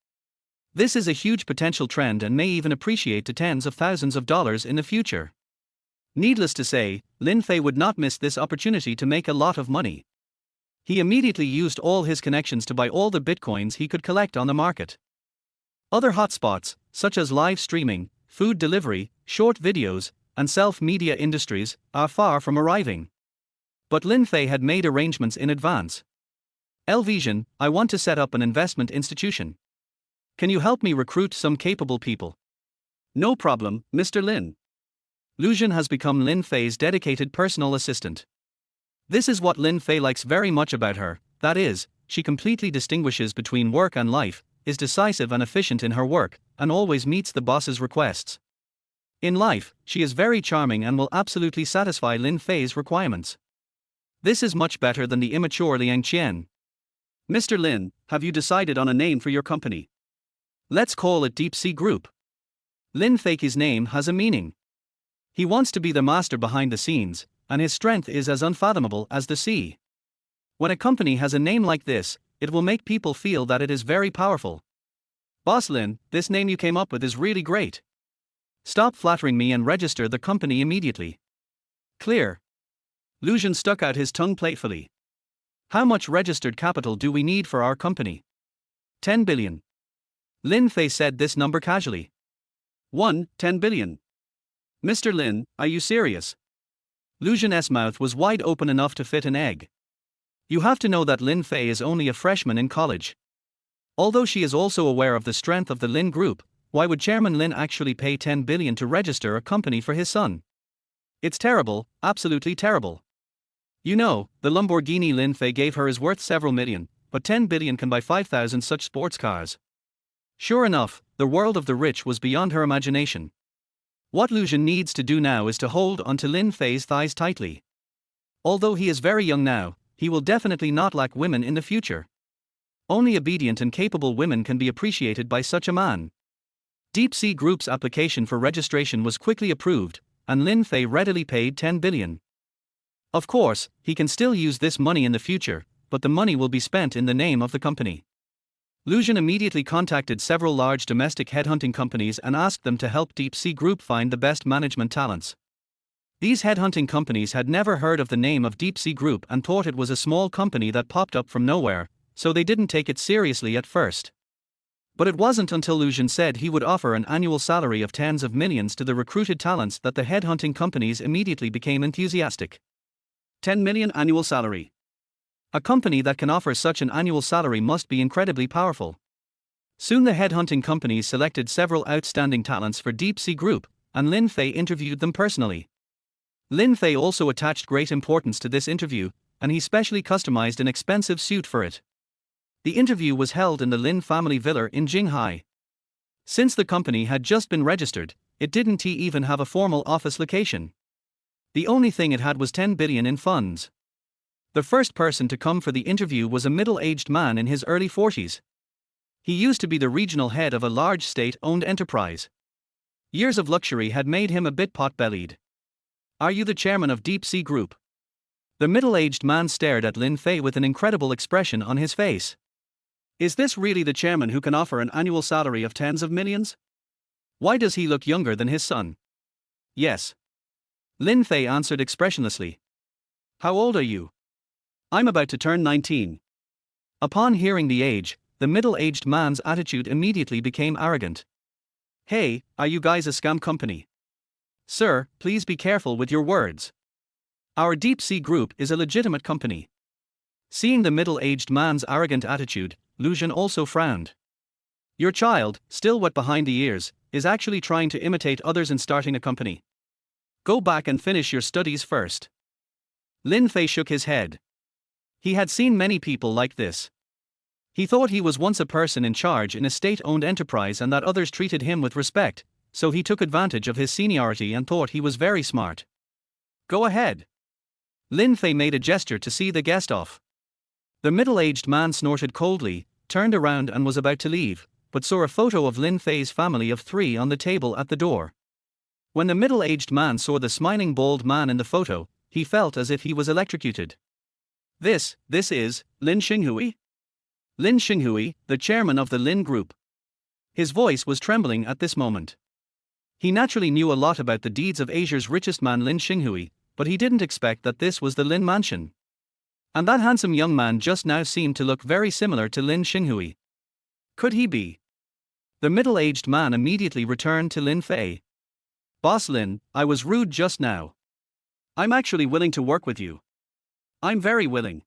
This is a huge potential trend and may even appreciate to tens of thousands of dollars in the future. Needless to say, Lin Fei would not miss this opportunity to make a lot of money. He immediately used all his connections to buy all the bitcoins he could collect on the market. Other hotspots, such as live streaming, food delivery, short videos, and self-media industries, are far from arriving. But Lin Fei had made arrangements in advance. Vision, I want to set up an investment institution. Can you help me recruit some capable people? No problem, Mr. Lin. Lu Jun has become Lin Fei's dedicated personal assistant. This is what Lin Fei likes very much about her, that is, she completely distinguishes between work and life, is decisive and efficient in her work, and always meets the boss's requests. In life, she is very charming and will absolutely satisfy Lin Fei's requirements. This is much better than the immature Liang Qian. Mr. Lin, have you decided on a name for your company? Let's call it Deep Sea Group. Lin Fei's name has a meaning. He wants to be the master behind the scenes, and his strength is as unfathomable as the sea. When a company has a name like this, it will make people feel that it is very powerful. Boss Lin, this name you came up with is really great. Stop flattering me and register the company immediately. Clear. Lu Jun stuck out his tongue playfully. How much registered capital do we need for our company? 10 billion. Lin Fei said this number casually. 10 billion. Mr. Lin, are you serious? Lu Jun's mouth was wide open enough to fit an egg. You have to know that Lin Fei is only a freshman in college. Although she is also aware of the strength of the Lin Group, why would Chairman Lin actually pay 10 billion to register a company for his son? It's terrible, absolutely terrible. You know, the Lamborghini Lin Fei gave her is worth several million, but 10 billion can buy 5,000 such sports cars. Sure enough, the world of the rich was beyond her imagination. What Lu Jun needs to do now is to hold onto Lin Fei's thighs tightly. Although he is very young now, he will definitely not lack women in the future. Only obedient and capable women can be appreciated by such a man. Deep Sea Group's application for registration was quickly approved, and Lin Fei readily paid 10 billion. Of course, he can still use this money in the future, but the money will be spent in the name of the company. Lu Jun immediately contacted several large domestic headhunting companies and asked them to help Deep Sea Group find the best management talents. These headhunting companies had never heard of the name of Deep Sea Group and thought it was a small company that popped up from nowhere, so they didn't take it seriously at first. But it wasn't until Lucian said he would offer an annual salary of tens of millions to the recruited talents that the headhunting companies immediately became enthusiastic. 10 million annual salary. A company that can offer such an annual salary must be incredibly powerful. Soon the headhunting companies selected several outstanding talents for Deep Sea Group, and Lin Fei interviewed them personally. Lin Fei also attached great importance to this interview, and he specially customized an expensive suit for it. The interview was held in the Lin family villa in Jinghai. Since the company had just been registered, it didn't even have a formal office location. The only thing it had was 10 billion in funds. The first person to come for the interview was a middle-aged man in his early 40s. He used to be the regional head of a large state-owned enterprise. Years of luxury had made him a bit pot-bellied. "Are you the chairman of Deep Sea Group?" The middle-aged man stared at Lin Fei with an incredible expression on his face. "Is this really the chairman who can offer an annual salary of tens of millions? Why does he look younger than his son?" "Yes." Lin Fei answered expressionlessly. "How old are you?" "I'm about to turn 19. Upon hearing the age, the middle-aged man's attitude immediately became arrogant. "Hey, are you guys a scam company?" "Sir, please be careful with your words. Our Deep Sea Group is a legitimate company." Seeing the middle-aged man's arrogant attitude, Lucian also frowned. "Your child, still wet behind the ears, is actually trying to imitate others in starting a company. Go back and finish your studies first." Lin Fei shook his head. He had seen many people like this. He thought he was once a person in charge in a state-owned enterprise and that others treated him with respect, so he took advantage of his seniority and thought he was very smart. "Go ahead." Lin Fei made a gesture to see the guest off. The middle-aged man snorted coldly, turned around and was about to leave, but saw a photo of Lin Fei's family of 3 on the table at the door. When the middle-aged man saw the smiling bald man in the photo, he felt as if he was electrocuted. This is Lin Xinghui? Lin Xinghui, the chairman of the Lin Group. His voice was trembling at this moment. He naturally knew a lot about the deeds of Asia's richest man Lin Xinghui, but he didn't expect that this was the Lin mansion. And that handsome young man just now seemed to look very similar to Lin Xinghui. Could he be? The middle-aged man immediately returned to Lin Fei. "Boss Lin, I was rude just now. I'm actually willing to work with you. I'm very willing."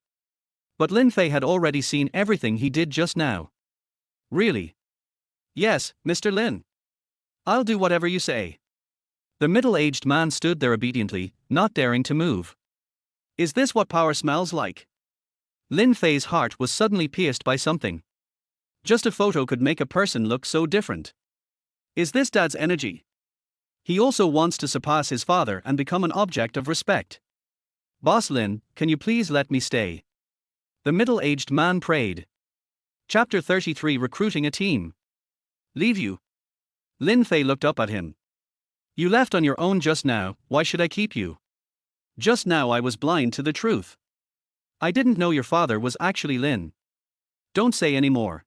But Lin Fei had already seen everything he did just now. "Really?" "Yes, Mr. Lin. I'll do whatever you say." The middle-aged man stood there obediently, not daring to move. Is this what power smells like? Lin Fei's heart was suddenly pierced by something. Just a photo could make a person look so different. Is this Dad's energy? He also wants to surpass his father and become an object of respect. "Boss Lin, can you please let me stay?" The middle-aged man prayed. Chapter 33 Recruiting a Team. "Leave you?" Lin Fei looked up at him. "You left on your own just now, why should I keep you?" "Just now I was blind to the truth. I didn't know your father was actually Lin." "Don't say any more."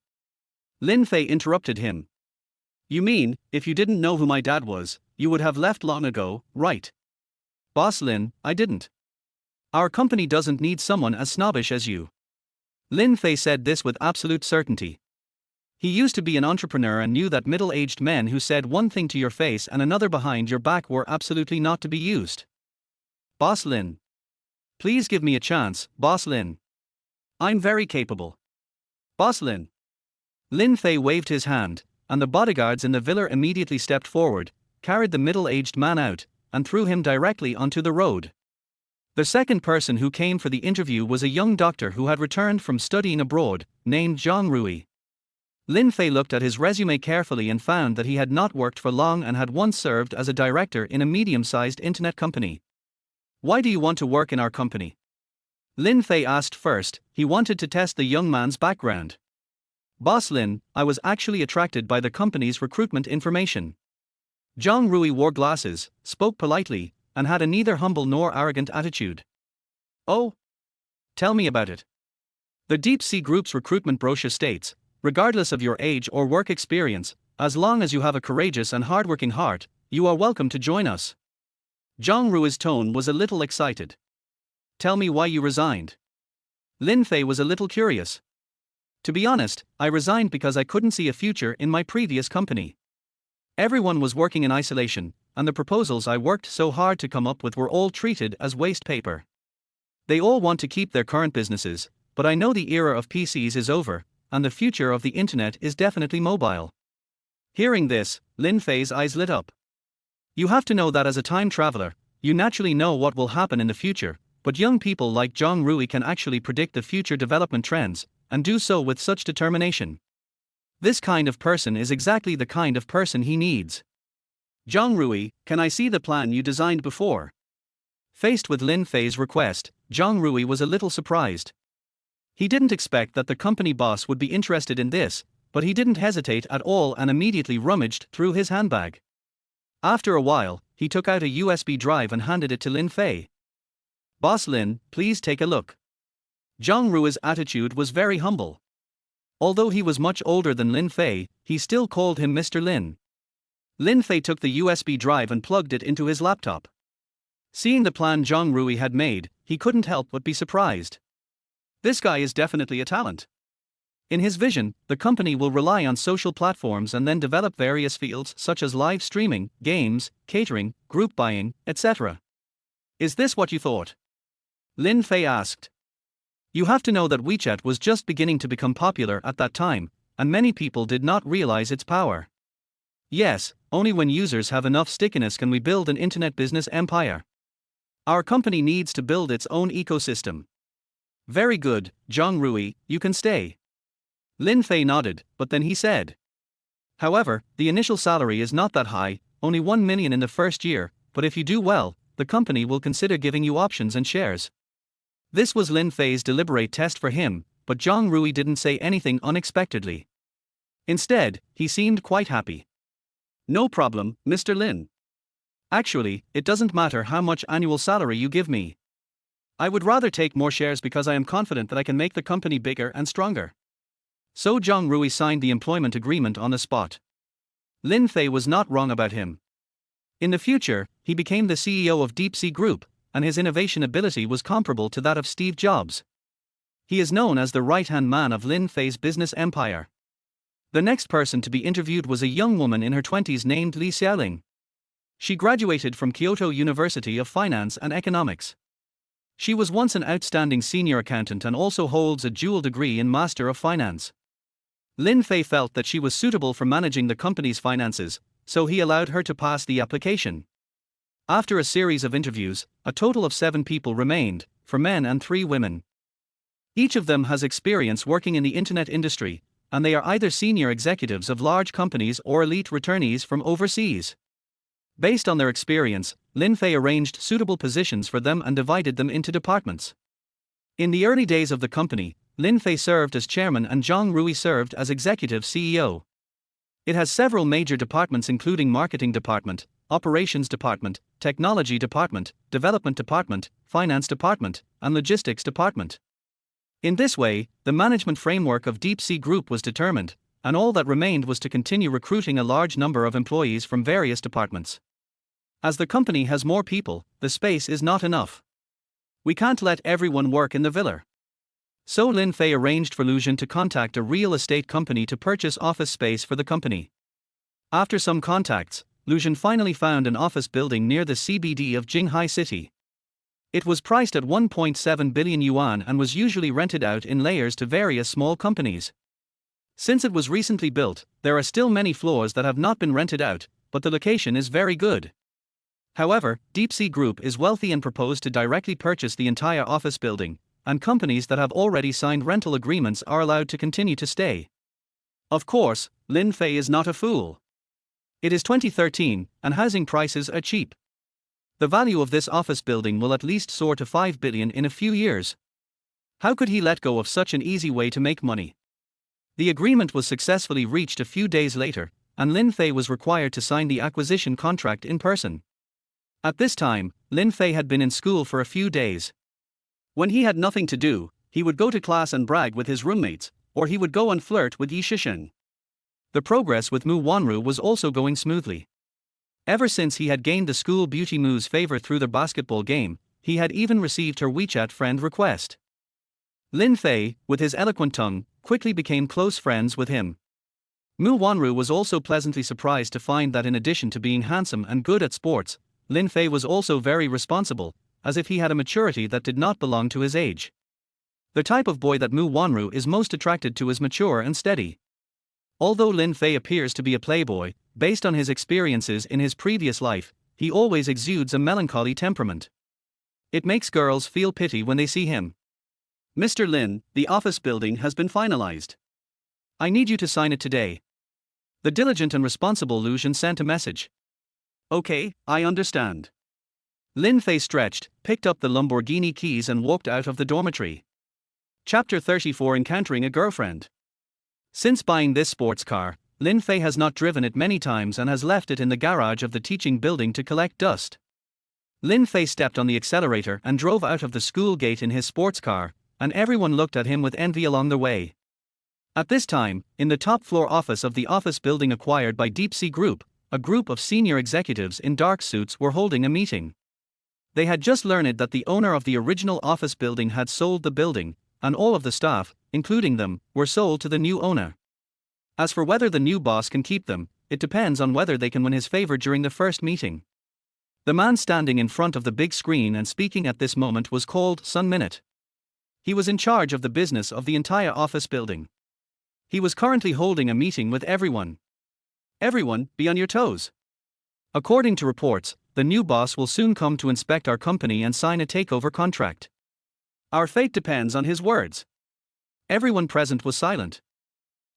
Lin Fei interrupted him. "You mean, if you didn't know who my dad was, you would have left long ago, right?" "Boss Lin, I didn't. Our company doesn't need someone as snobbish as you." Lin Fei said this with absolute certainty. He used to be an entrepreneur and knew that middle-aged men who said one thing to your face and another behind your back were absolutely not to be used. "Boss Lin. Please give me a chance, Boss Lin. I'm very capable. Boss Lin." Lin Fei waved his hand, and the bodyguards in the villa immediately stepped forward, carried the middle-aged man out, and threw him directly onto the road. The second person who came for the interview was a young doctor who had returned from studying abroad, named Zhang Rui. Lin Fei looked at his resume carefully and found that he had not worked for long and had once served as a director in a medium-sized internet company. "Why do you want to work in our company?" Lin Fei asked first. He wanted to test the young man's background. "Boss Lin, I was actually attracted by the company's recruitment information." Zhang Rui wore glasses, spoke politely, and had a neither humble nor arrogant attitude. "Oh? Tell me about it." The Deep Sea Group's recruitment brochure states, "Regardless of your age or work experience, as long as you have a courageous and hardworking heart, you are welcome to join us." Zhang Rui's tone was a little excited. Tell me why you resigned. Lin Fei was a little curious. To be honest, I resigned because I couldn't see a future in my previous company. Everyone was working in isolation, and the proposals I worked so hard to come up with were all treated as waste paper. They all want to keep their current businesses, but I know the era of PCs is over, and the future of the internet is definitely mobile. Hearing this, Lin Fei's eyes lit up. You have to know that as a time traveler, you naturally know what will happen in the future, but young people like Zhang Rui can actually predict the future development trends, and do so with such determination. This kind of person is exactly the kind of person he needs. Zhang Rui, can I see the plan you designed before? Faced with Lin Fei's request, Zhang Rui was a little surprised. He didn't expect that the company boss would be interested in this, but he didn't hesitate at all and immediately rummaged through his handbag. After a while, he took out a USB drive and handed it to Lin Fei. Boss Lin, please take a look. Zhang Rui's attitude was very humble. Although he was much older than Lin Fei, he still called him Mr. Lin. Lin Fei took the USB drive and plugged it into his laptop. Seeing the plan Zhang Rui had made, he couldn't help but be surprised. This guy is definitely a talent. In his vision, the company will rely on social platforms and then develop various fields such as live streaming, games, catering, group buying, etc. Is this what you thought? Lin Fei asked. You have to know that WeChat was just beginning to become popular at that time, and many people did not realize its power. Yes, only when users have enough stickiness can we build an internet business empire. Our company needs to build its own ecosystem. Very good, Zhang Rui, you can stay. Lin Fei nodded, but then he said. However, the initial salary is not that high, only 1 million in the first year, but if you do well, the company will consider giving you options and shares. This was Lin Fei's deliberate test for him, but Zhang Rui didn't say anything unexpectedly. Instead, he seemed quite happy. No problem, Mr. Lin. Actually, it doesn't matter how much annual salary you give me. I would rather take more shares because I am confident that I can make the company bigger and stronger. So Zhang Rui signed the employment agreement on the spot. Lin Fei was not wrong about him. In the future, he became the CEO of Deep Sea Group, and his innovation ability was comparable to that of Steve Jobs. He is known as the right-hand man of Lin Fei's business empire. The next person to be interviewed was a young woman in her 20s named Li Xiaoling. She graduated from Kyoto University of Finance and Economics. She was once an outstanding senior accountant and also holds a dual degree in Master of Finance. Lin Fei felt that she was suitable for managing the company's finances, so he allowed her to pass the application. After a series of interviews, a total of 7 people remained, 4 men and 3 women. Each of them has experience working in the internet industry, and they are either senior executives of large companies or elite returnees from overseas. Based on their experience, Lin Fei arranged suitable positions for them and divided them into departments. In the early days of the company, Lin Fei served as chairman and Zhang Rui served as executive CEO. It has several major departments including marketing department, operations department, technology department, development department, finance department, and logistics department. In this way, the management framework of Deep Sea Group was determined, and all that remained was to continue recruiting a large number of employees from various departments. As the company has more people, the space is not enough. We can't let everyone work in the villa. So Lin Fei arranged for Lucian to contact a real estate company to purchase office space for the company. After some contacts, Lucian finally found an office building near the CBD of Jinghai City. It was priced at 1.7 billion yuan and was usually rented out in layers to various small companies. Since it was recently built, there are still many floors that have not been rented out, but the location is very good. However, Deep Sea Group is wealthy and proposed to directly purchase the entire office building, and companies that have already signed rental agreements are allowed to continue to stay. Of course, Lin Fei is not a fool. It is 2013, and housing prices are cheap. The value of this office building will at least soar to 5 billion in a few years. How could he let go of such an easy way to make money? The agreement was successfully reached a few days later, and Lin Fei was required to sign the acquisition contract in person. At this time, Lin Fei had been in school for a few days. When he had nothing to do, he would go to class and brag with his roommates, or he would go and flirt with Yi Shisheng. The progress with Mu Wanru was also going smoothly. Ever since he had gained the school beauty Mu's favor through the basketball game, he had even received her WeChat friend request. Lin Fei, with his eloquent tongue, quickly became close friends with him. Mu Wanru was also pleasantly surprised to find that in addition to being handsome and good at sports, Lin Fei was also very responsible, as if he had a maturity that did not belong to his age. The type of boy that Mu Wanru is most attracted to is mature and steady. Although Lin Fei appears to be a playboy, based on his experiences in his previous life, he always exudes a melancholy temperament. It makes girls feel pity when they see him. Mr. Lin, the office building has been finalized. I need you to sign it today. The diligent and responsible Lucian sent a message. Okay, I understand. Lin Fei stretched, picked up the Lamborghini keys and walked out of the dormitory. Chapter 34: Encountering a Girlfriend. Since buying this sports car, Lin Fei has not driven it many times and has left it in the garage of the teaching building to collect dust. Lin Fei stepped on the accelerator and drove out of the school gate in his sports car, and everyone looked at him with envy along the way. At this time, in the top floor office of the office building acquired by Deep Sea Group, a group of senior executives in dark suits were holding a meeting. They had just learned that the owner of the original office building had sold the building, and all of the staff, including them, were sold to the new owner. As for whether the new boss can keep them, it depends on whether they can win his favor during the first meeting. The man standing in front of the big screen and speaking at this moment was called Sun Minute. He was in charge of the business of the entire office building. He was currently holding a meeting with everyone. Everyone, be on your toes. According to reports, the new boss will soon come to inspect our company and sign a takeover contract. Our fate depends on his words. Everyone present was silent.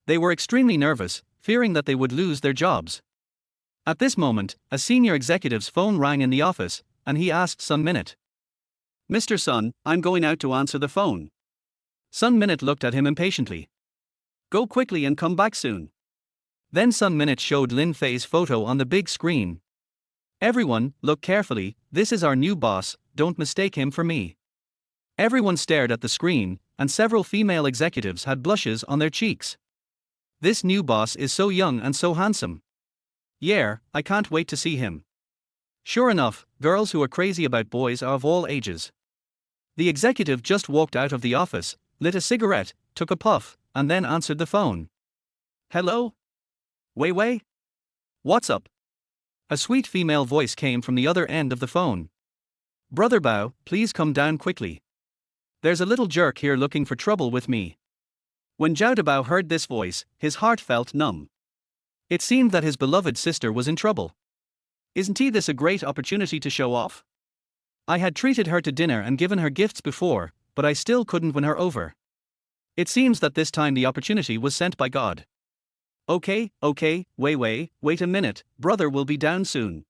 They were extremely nervous, fearing that they would lose their jobs. At this moment, a senior executive's phone rang in the office, and he asked Sun Minute. Mr. Sun, I'm going out to answer the phone. Sun Minute looked at him impatiently. Go quickly and come back soon. Then Sun Minute showed Lin Fei's photo on the big screen. Everyone, look carefully, this is our new boss, don't mistake him for me. Everyone stared at the screen, and several female executives had blushes on their cheeks. This new boss is so young and so handsome. Yeah, I can't wait to see him. Sure enough, girls who are crazy about boys are of all ages. The executive just walked out of the office, lit a cigarette, took a puff, and then answered the phone. Hello? Wei Wei? What's up? A sweet female voice came from the other end of the phone. Brother Bao, please come down quickly. There's a little jerk here looking for trouble with me. When Zhao Dabao heard this voice, his heart felt numb. It seemed that his beloved sister was in trouble. Isn't this a great opportunity to show off? I had treated her to dinner and given her gifts before, but I still couldn't win her over. It seems that this time the opportunity was sent by God. Okay, Wei Wei, wait a minute, brother will be down soon.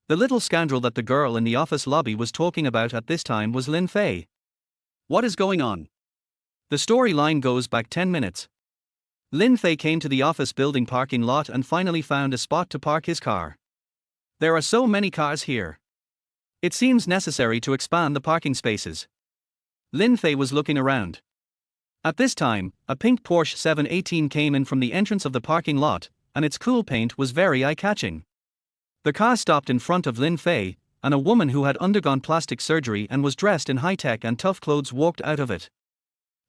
The little scoundrel that the girl in the office lobby was talking about at this time was Lin Fei. What is going on? The storyline goes back 10 minutes. Lin Fei came to the office building parking lot and finally found a spot to park his car. There are so many cars here. It seems necessary to expand the parking spaces. Lin Fei was looking around. At this time, a pink Porsche 718 came in from the entrance of the parking lot, and its cool paint was very eye-catching. The car stopped in front of Lin Fei, and a woman who had undergone plastic surgery and was dressed in high-tech and tough clothes walked out of it.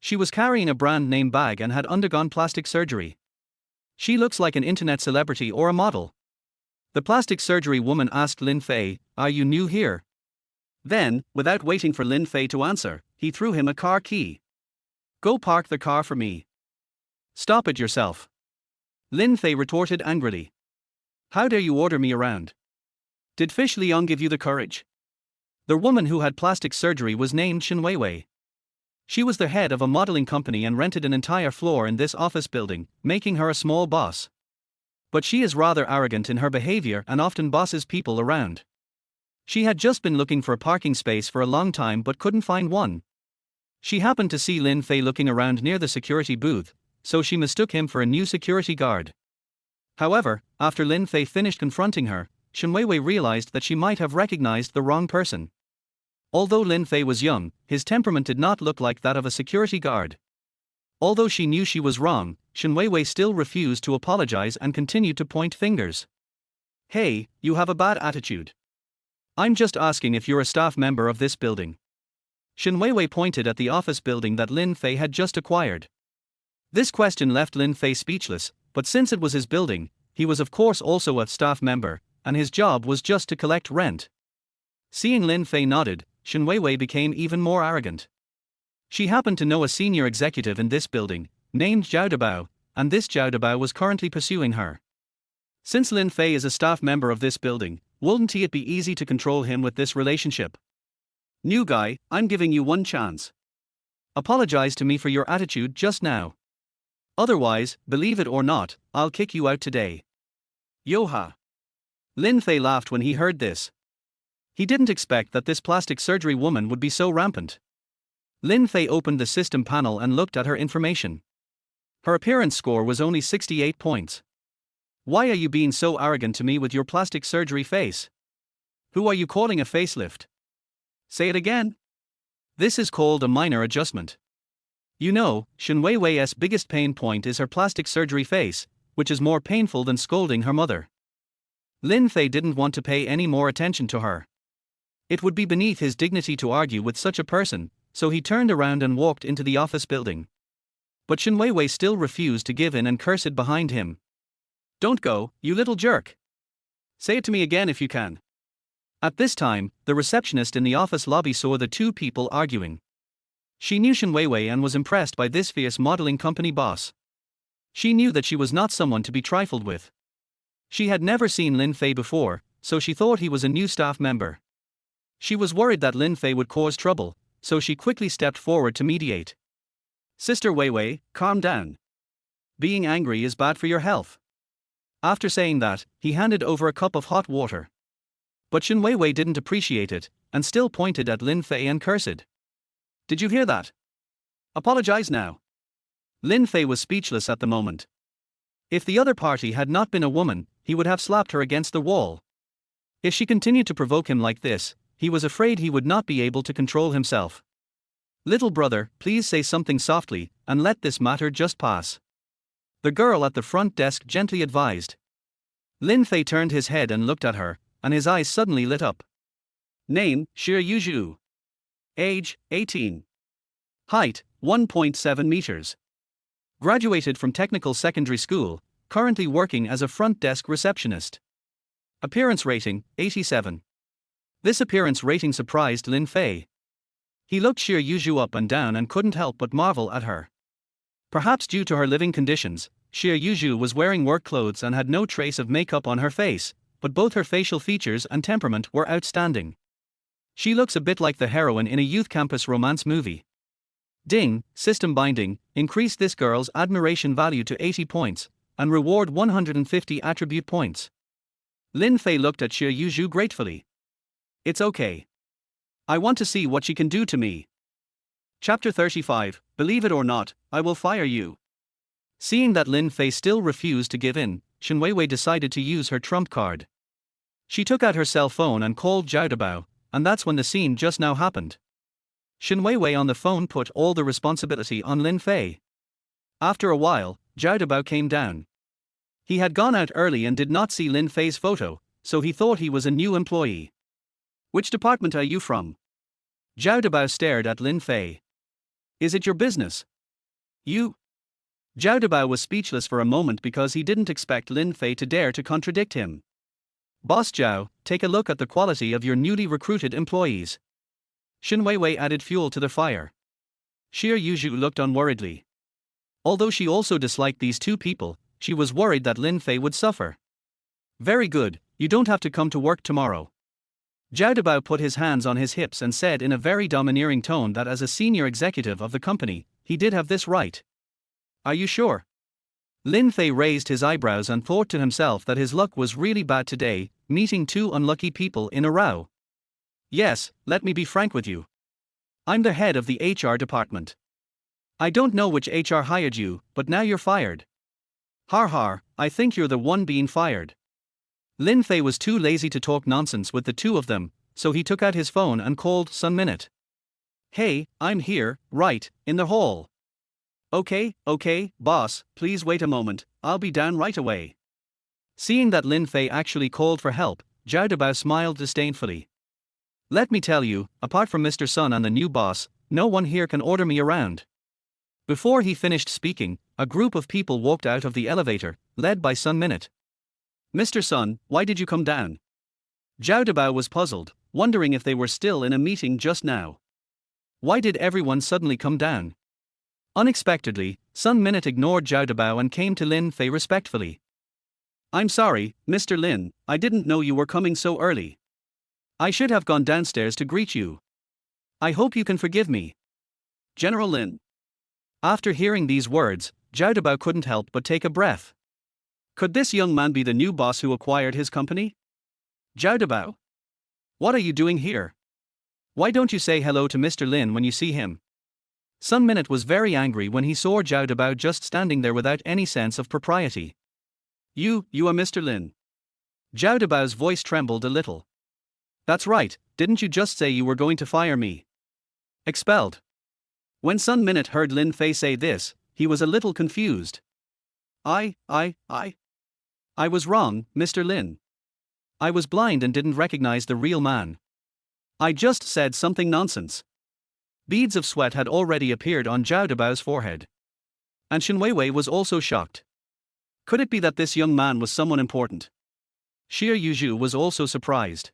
She was carrying a brand-name bag and had undergone plastic surgery. She looks like an internet celebrity or a model. The plastic surgery woman asked Lin Fei, "Are you new here?" Then, without waiting for Lin Fei to answer, he threw him a car key. Go park the car for me. Stop it yourself. Lin Fei retorted angrily. How dare you order me around? Did Fish Liang give you the courage? The woman who had plastic surgery was named Shen Weiwei. She was the head of a modeling company and rented an entire floor in this office building, making her a small boss. But she is rather arrogant in her behavior and often bosses people around. She had just been looking for a parking space for a long time but couldn't find one. She happened to see Lin Fei looking around near the security booth, so she mistook him for a new security guard. However, after Lin Fei finished confronting her, Shen Weiwei realized that she might have recognized the wrong person. Although Lin Fei was young, his temperament did not look like that of a security guard. Although she knew she was wrong, Shen Weiwei still refused to apologize and continued to point fingers. Hey, you have a bad attitude. I'm just asking if you're a staff member of this building. Shen Weiwei pointed at the office building that Lin Fei had just acquired. This question left Lin Fei speechless, but since it was his building, he was of course also a staff member, and his job was just to collect rent. Seeing Lin Fei nodded, Shen Weiwei became even more arrogant. She happened to know a senior executive in this building, named Zhao Debao, and this Zhao Debao was currently pursuing her. Since Lin Fei is a staff member of this building, wouldn't it be easy to control him with this relationship? New guy, I'm giving you one chance. Apologize to me for your attitude just now. Otherwise, believe it or not, I'll kick you out today. Yoha. Lin Fei laughed when he heard this. He didn't expect that this plastic surgery woman would be so rampant. Lin Fei opened the system panel and looked at her information. Her appearance score was only 68 points. Why are you being so arrogant to me with your plastic surgery face? Who are you calling a facelift? Say it again. This is called a minor adjustment. You know, Shen Weiwei's biggest pain point is her plastic surgery face, which is more painful than scolding her mother. Lin Fei didn't want to pay any more attention to her. It would be beneath his dignity to argue with such a person, so he turned around and walked into the office building. But Shen Weiwei still refused to give in and cursed behind him. Don't go, you little jerk. Say it to me again if you can. At this time, the receptionist in the office lobby saw the two people arguing. She knew Shen Weiwei and was impressed by this fierce modeling company boss. She knew that she was not someone to be trifled with. She had never seen Lin Fei before, so she thought he was a new staff member. She was worried that Lin Fei would cause trouble, so she quickly stepped forward to mediate. Sister Weiwei, calm down. Being angry is bad for your health. After saying that, he handed over a cup of hot water. But Shen Weiwei didn't appreciate it, and still pointed at Lin Fei and cursed. Did you hear that? Apologize now. Lin Fei was speechless at the moment. If the other party had not been a woman, he would have slapped her against the wall. If she continued to provoke him like this, he was afraid he would not be able to control himself. Little brother, please say something softly, and let this matter just pass. The girl at the front desk gently advised. Lin Fei turned his head and looked at her, and his eyes suddenly lit up. Name, Shi Yuzhu. Age, 18. Height, 1.7 meters. Graduated from technical secondary school, currently working as a front desk receptionist. Appearance rating, 87. This appearance rating surprised Lin Fei. He looked Shi Yuzhu up and down and couldn't help but marvel at her. Perhaps due to her living conditions, Shi Yuzhu was wearing work clothes and had no trace of makeup on her face, but both her facial features and temperament were outstanding. She looks a bit like the heroine in a youth campus romance movie. Ding, system binding, increase this girl's admiration value to 80 points, and reward 150 attribute points. Lin Fei looked at Shi Yuzhu gratefully. It's okay. I want to see what she can do to me. Chapter 35, Believe it or not, I will fire you. Seeing that Lin Fei still refused to give in, Shen Weiwei decided to use her trump card. She took out her cell phone and called Zhao Debao, and that's when the scene just now happened. Shen Weiwei on the phone put all the responsibility on Lin Fei. After a while, Zhao Debao came down. He had gone out early and did not see Lin Fei's photo, so he thought he was a new employee. Which department are you from? Zhao Debao stared at Lin Fei. Is it your business? You? Zhao Debao was speechless for a moment because he didn't expect Lin Fei to dare to contradict him. Boss Zhao, take a look at the quality of your newly recruited employees. Shen Weiwei added fuel to the fire. Shi Yuzhu looked unworriedly. Although she also disliked these two people, she was worried that Lin Fei would suffer. Very good, you don't have to come to work tomorrow. Zhao Debao put his hands on his hips and said in a very domineering tone that as a senior executive of the company, he did have this right. Are you sure? Lin Fei raised his eyebrows and thought to himself that his luck was really bad today, meeting two unlucky people in a row. Yes, let me be frank with you. I'm the head of the HR department. I don't know which HR hired you, but now you're fired. Har har, I think you're the one being fired. Lin Fei was too lazy to talk nonsense with the two of them, so he took out his phone and called Sun Minute. Hey, I'm here, right, in the hall. Okay, boss, please wait a moment, I'll be down right away. Seeing that Lin Fei actually called for help, Zhao Dabao smiled disdainfully. Let me tell you, apart from Mr. Sun and the new boss, no one here can order me around. Before he finished speaking, a group of people walked out of the elevator, led by Sun Minute. Mr. Sun, why did you come down? Zhao Dabao was puzzled, wondering if they were still in a meeting just now. Why did everyone suddenly come down? Unexpectedly, Sun Minute ignored Zhao Dabao and came to Lin Fei respectfully. I'm sorry, Mr. Lin, I didn't know you were coming so early. I should have gone downstairs to greet you. I hope you can forgive me. General Lin. After hearing these words, Zhao Dabao couldn't help but take a breath. Could this young man be the new boss who acquired his company? Zhao Dabao? What are you doing here? Why don't you say hello to Mr. Lin when you see him? Sun Minute was very angry when he saw Zhao Dabao just standing there without any sense of propriety. You are Mr. Lin. Zhao Dabao's voice trembled a little. That's right, didn't you just say you were going to fire me? Expelled. When Sun Minute heard Lin Fei say this, he was a little confused. I was wrong, Mr. Lin. I was blind and didn't recognize the real man. I just said something nonsense. Beads of sweat had already appeared on Zhao Dabao's forehead. And Shen Weiwei was also shocked. Could it be that this young man was someone important? Xie Yuzhu was also surprised.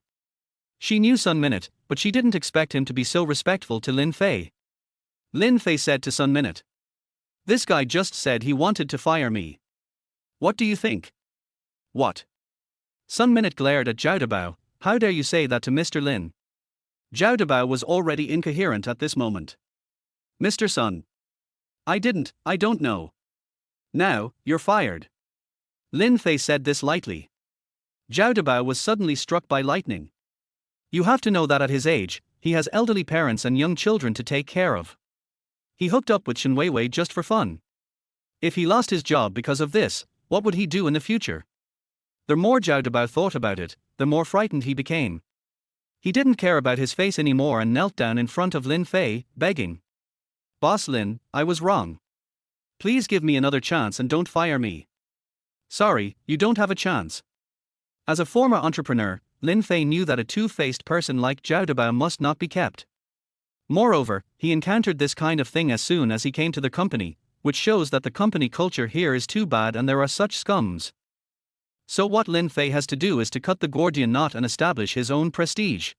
She knew Sun Minute, but she didn't expect him to be so respectful to Lin Fei. Lin Fei said to Sun Minute. This guy just said he wanted to fire me. What do you think? What? Sun Minute glared at Zhao Dabao. How dare you say that to Mr. Lin? Zhao Dabao was already incoherent at this moment. Mr. Sun. I don't know. Now, you're fired. Lin Fei said this lightly. Zhao Dabao was suddenly struck by lightning. You have to know that at his age, he has elderly parents and young children to take care of. He hooked up with Shen Weiwei just for fun. If he lost his job because of this, what would he do in the future? The more Zhao Dabao thought about it, the more frightened he became. He didn't care about his face anymore and knelt down in front of Lin Fei, begging. Boss Lin, I was wrong. Please give me another chance and don't fire me. Sorry, you don't have a chance. As a former entrepreneur, Lin Fei knew that a two-faced person like Zhao Dabao must not be kept. Moreover, he encountered this kind of thing as soon as he came to the company, which shows that the company culture here is too bad and there are such scums. So what Lin Fei has to do is to cut the Gordian knot and establish his own prestige.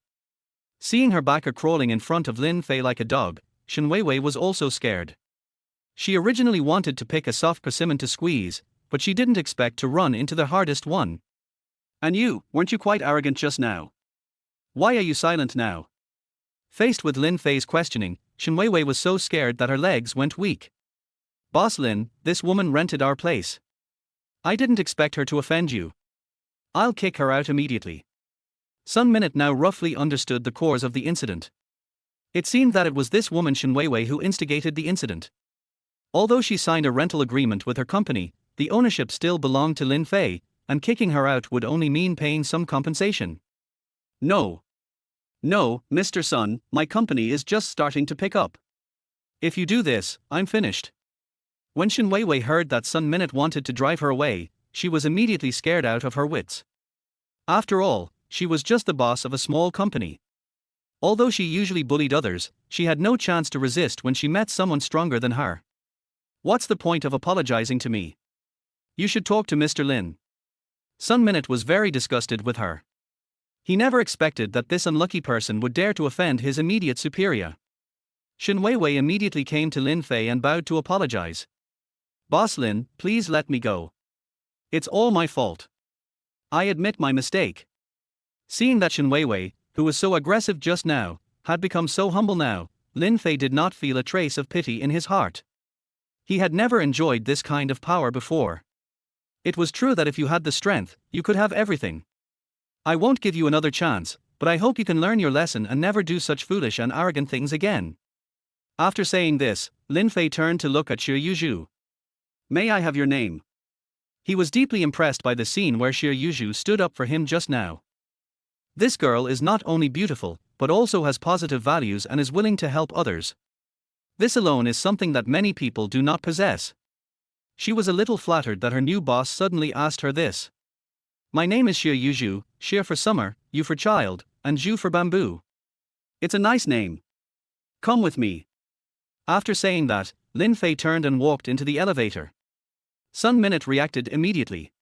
Seeing her backer crawling in front of Lin Fei like a dog, Shen Weiwei was also scared. She originally wanted to pick a soft persimmon to squeeze, but she didn't expect to run into the hardest one. And you, weren't you quite arrogant just now? Why are you silent now? Faced with Lin Fei's questioning, Shen Weiwei was so scared that her legs went weak. Boss Lin, this woman rented our place. I didn't expect her to offend you. I'll kick her out immediately. Sun Minute now roughly understood the cause of the incident. It seemed that it was this woman Shen Weiwei who instigated the incident. Although she signed a rental agreement with her company, the ownership still belonged to Lin Fei, and kicking her out would only mean paying some compensation. No, Mr. Sun, my company is just starting to pick up. If you do this, I'm finished. When Shen Weiwei heard that Sun Minute wanted to drive her away, she was immediately scared out of her wits. After all, she was just the boss of a small company. Although she usually bullied others, she had no chance to resist when she met someone stronger than her. What's the point of apologizing to me? You should talk to Mr. Lin. Sun Minute was very disgusted with her. He never expected that this unlucky person would dare to offend his immediate superior. Shen Weiwei immediately came to Lin Fei and bowed to apologize. Boss Lin, please let me go. It's all my fault. I admit my mistake. Seeing that Shen Weiwei, who was so aggressive just now, had become so humble now, Lin Fei did not feel a trace of pity in his heart. He had never enjoyed this kind of power before. It was true that if you had the strength, you could have everything. I won't give you another chance, but I hope you can learn your lesson and never do such foolish and arrogant things again. After saying this, Lin Fei turned to look at Xie Yuzhu. May I have your name? He was deeply impressed by the scene where Xie Yuzhu stood up for him just now. This girl is not only beautiful, but also has positive values and is willing to help others. This alone is something that many people do not possess. She was a little flattered that her new boss suddenly asked her this. My name is Xie Yuzhu, Xie for summer, Yu for child, and Zhu for bamboo. It's a nice name. Come with me. After saying that, Lin Fei turned and walked into the elevator. Sun Minute reacted immediately.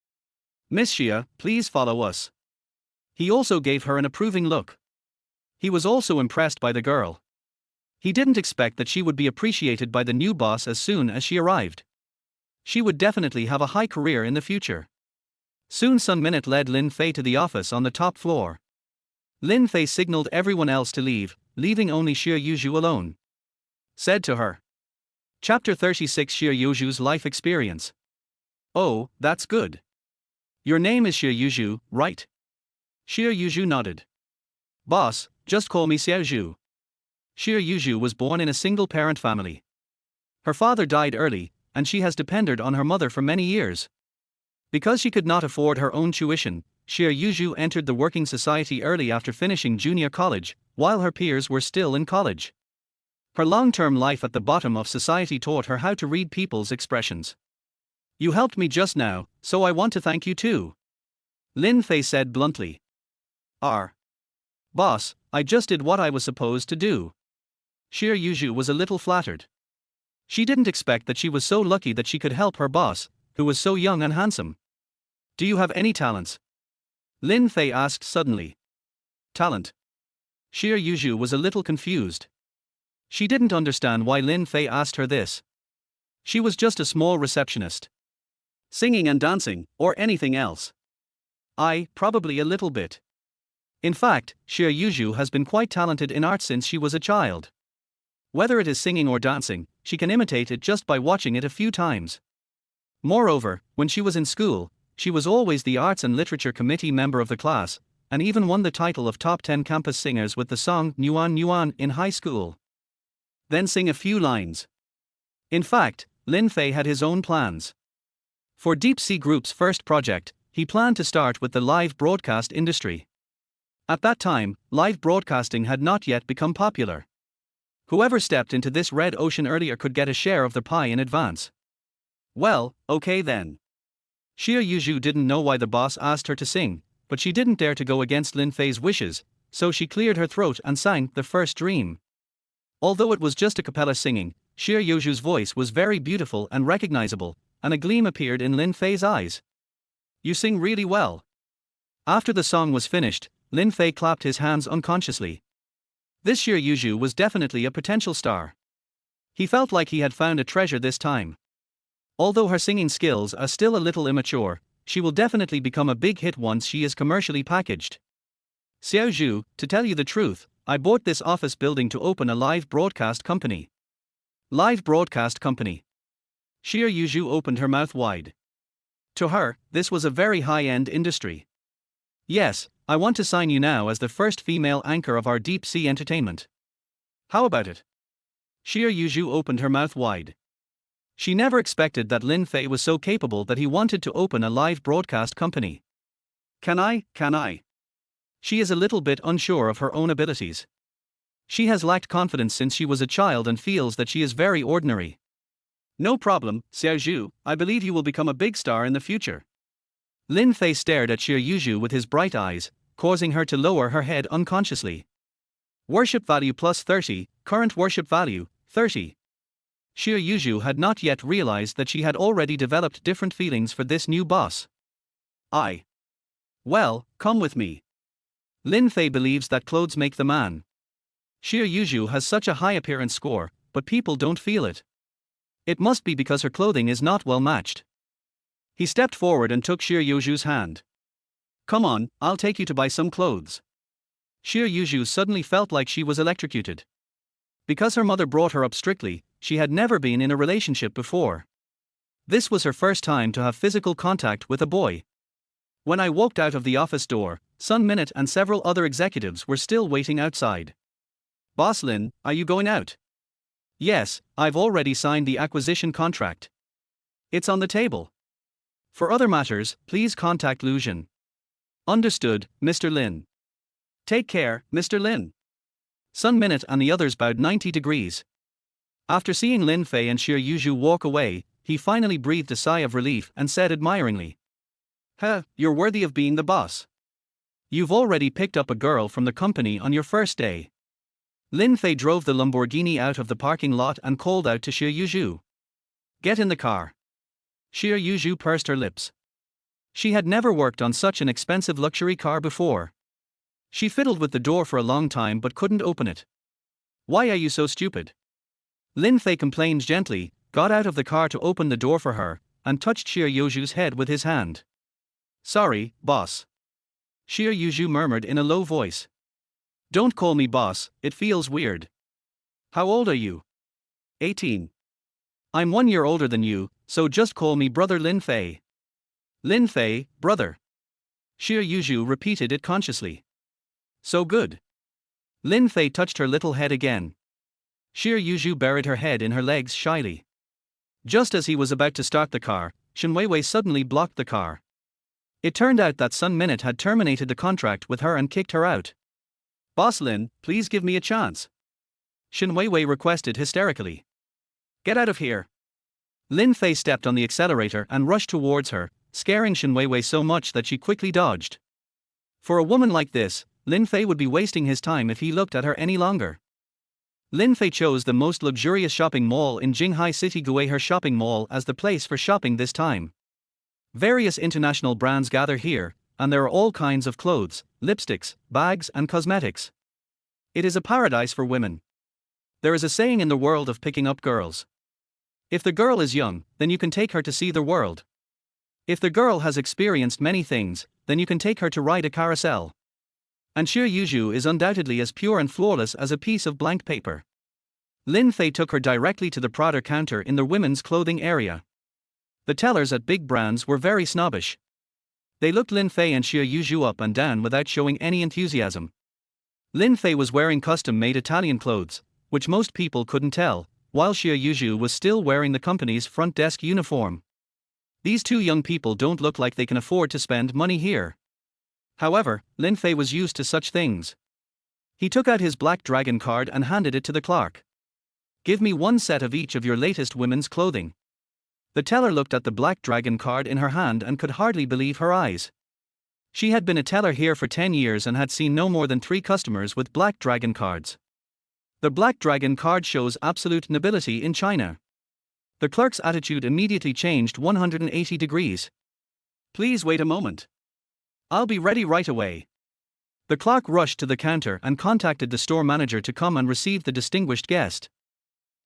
Miss Xie, please follow us. He also gave her an approving look. He was also impressed by the girl. He didn't expect that she would be appreciated by the new boss as soon as she arrived. She would definitely have a high career in the future. Soon Sun Minute led Lin Fei to the office on the top floor. Lin Fei signaled everyone else to leave, leaving only Xie Yuzhu alone. Said to her. Chapter 36 Xie Yuzhu's Life Experience. Oh, that's good. Your name is Xie Yuzhu, right? Xie Yuzhu nodded. Boss, just call me Xie Yuzhu. Xie Yuzhu was born in a single-parent family. Her father died early, and she has depended on her mother for many years. Because she could not afford her own tuition, Xie Yuzhu entered the working society early after finishing junior college, while her peers were still in college. Her long-term life at the bottom of society taught her how to read people's expressions. You helped me just now, so I want to thank you too. Lin Fei said bluntly. Boss, I just did what I was supposed to do. Xie Yuzhu was a little flattered. She didn't expect that she was so lucky that she could help her boss, who was so young and handsome. Do you have any talents? Lin Fei asked suddenly. Talent? Xie Yuzhu was a little confused. She didn't understand why Lin Fei asked her this. She was just a small receptionist. Singing and dancing, or anything else? Probably a little bit. In fact, Xie Yuzhu has been quite talented in art since she was a child. Whether it is singing or dancing, she can imitate it just by watching it a few times. Moreover, when she was in school, she was always the Arts and Literature Committee member of the class, and even won the title of Top 10 Campus Singers with the song Nuan Nuan in high school. Then sing a few lines. In fact, Lin Fei had his own plans. For Deep Sea Group's first project, he planned to start with the live broadcast industry. At that time, live broadcasting had not yet become popular. Whoever stepped into this red ocean earlier could get a share of the pie in advance. Well, okay then. Xie Yuzhu didn't know why the boss asked her to sing, but she didn't dare to go against Lin Fei's wishes, so she cleared her throat and sang The First Dream. Although it was just a cappella singing, Xie Yuzhu's voice was very beautiful and recognizable, and a gleam appeared in Lin Fei's eyes. You sing really well. After the song was finished, Lin Fei clapped his hands unconsciously. This Xie Yuzhu was definitely a potential star. He felt like he had found a treasure this time. Although her singing skills are still a little immature, she will definitely become a big hit once she is commercially packaged. Xiao Zhu, to tell you the truth, I bought this office building to open a live broadcast company. Live broadcast company. Xie Yuzhu opened her mouth wide. To her, this was a very high-end industry. Yes, I want to sign you now as the first female anchor of our deep sea entertainment. How about it? Xie Yuzhu opened her mouth wide. She never expected that Lin Fei was so capable that he wanted to open a live broadcast company. Can I? She is a little bit unsure of her own abilities. She has lacked confidence since she was a child and feels that she is very ordinary. No problem, Xiao Zhu, I believe you will become a big star in the future. Lin Fei stared at Xie Yuzhu with his bright eyes, causing her to lower her head unconsciously. Worship value plus 30, current worship value, 30. Xie Yuzhu had not yet realized that she had already developed different feelings for this new boss. Well, come with me. Lin Fei believes that clothes make the man. Xie Yuzhu has such a high appearance score, but people don't feel it. It must be because her clothing is not well matched. He stepped forward and took Xie Yuzhu's hand. Come on, I'll take you to buy some clothes. Xie Yuzhu suddenly felt like she was electrocuted. Because her mother brought her up strictly, she had never been in a relationship before. This was her first time to have physical contact with a boy. When I walked out of the office door, Sun Minute and several other executives were still waiting outside. Boss Lin, are you going out? Yes, I've already signed the acquisition contract. It's on the table. For other matters, please contact Lu Jin. Understood, Mr. Lin. Take care, Mr. Lin. Sun Minute and the others bowed 90 degrees. After seeing Lin Fei and Xie Yuzhu walk away, he finally breathed a sigh of relief and said admiringly, Huh, you're worthy of being the boss. You've already picked up a girl from the company on your first day. Lin Fei drove the Lamborghini out of the parking lot and called out to Xie Yuzhu. Get in the car. Xie Yuzhu pursed her lips. She had never worked on such an expensive luxury car before. She fiddled with the door for a long time but couldn't open it. Why are you so stupid? Lin Fei complained gently, got out of the car to open the door for her, and touched Xie Yuzhu's head with his hand. Sorry, boss. Xie Yuzhu murmured in a low voice. Don't call me boss, it feels weird. How old are you? 18. I'm 1 year older than you, so just call me brother Lin Fei. Lin Fei, brother. Xie Yuzhu repeated it consciously. So good. Lin Fei touched her little head again. Xie Yuzhu buried her head in her legs shyly. Just as he was about to start the car, Shen Weiwei suddenly blocked the car. It turned out that Sun Minute had terminated the contract with her and kicked her out. Boss Lin, please give me a chance. Shen Weiwei requested hysterically. Get out of here. Lin Fei stepped on the accelerator and rushed towards her, scaring Shen Weiwei so much that she quickly dodged. For a woman like this, Lin Fei would be wasting his time if he looked at her any longer. Lin Fei chose the most luxurious shopping mall in Jinghai City Guihe Shopping Mall as the place for shopping this time. Various international brands gather here, and there are all kinds of clothes, lipsticks, bags, and cosmetics. It is a paradise for women. There is a saying in the world of picking up girls. If the girl is young, then you can take her to see the world. If the girl has experienced many things, then you can take her to ride a carousel. And Xie Yuzhu is undoubtedly as pure and flawless as a piece of blank paper. Lin Fei took her directly to the Prada counter in the women's clothing area. The tellers at big brands were very snobbish. They looked Lin Fei and Xie Yuzhu up and down without showing any enthusiasm. Lin Fei was wearing custom-made Italian clothes, which most people couldn't tell, while Xie Yuzhu was still wearing the company's front desk uniform. These two young people don't look like they can afford to spend money here. However, Lin Fei was used to such things. He took out his black dragon card and handed it to the clerk. Give me 1 set of each of your latest women's clothing. The teller looked at the black dragon card in her hand and could hardly believe her eyes. She had been a teller here for 10 years and had seen no more than 3 customers with black dragon cards. The black dragon card shows absolute nobility in China. The clerk's attitude immediately changed 180 degrees. Please wait a moment. I'll be ready right away. The clerk rushed to the counter and contacted the store manager to come and receive the distinguished guest.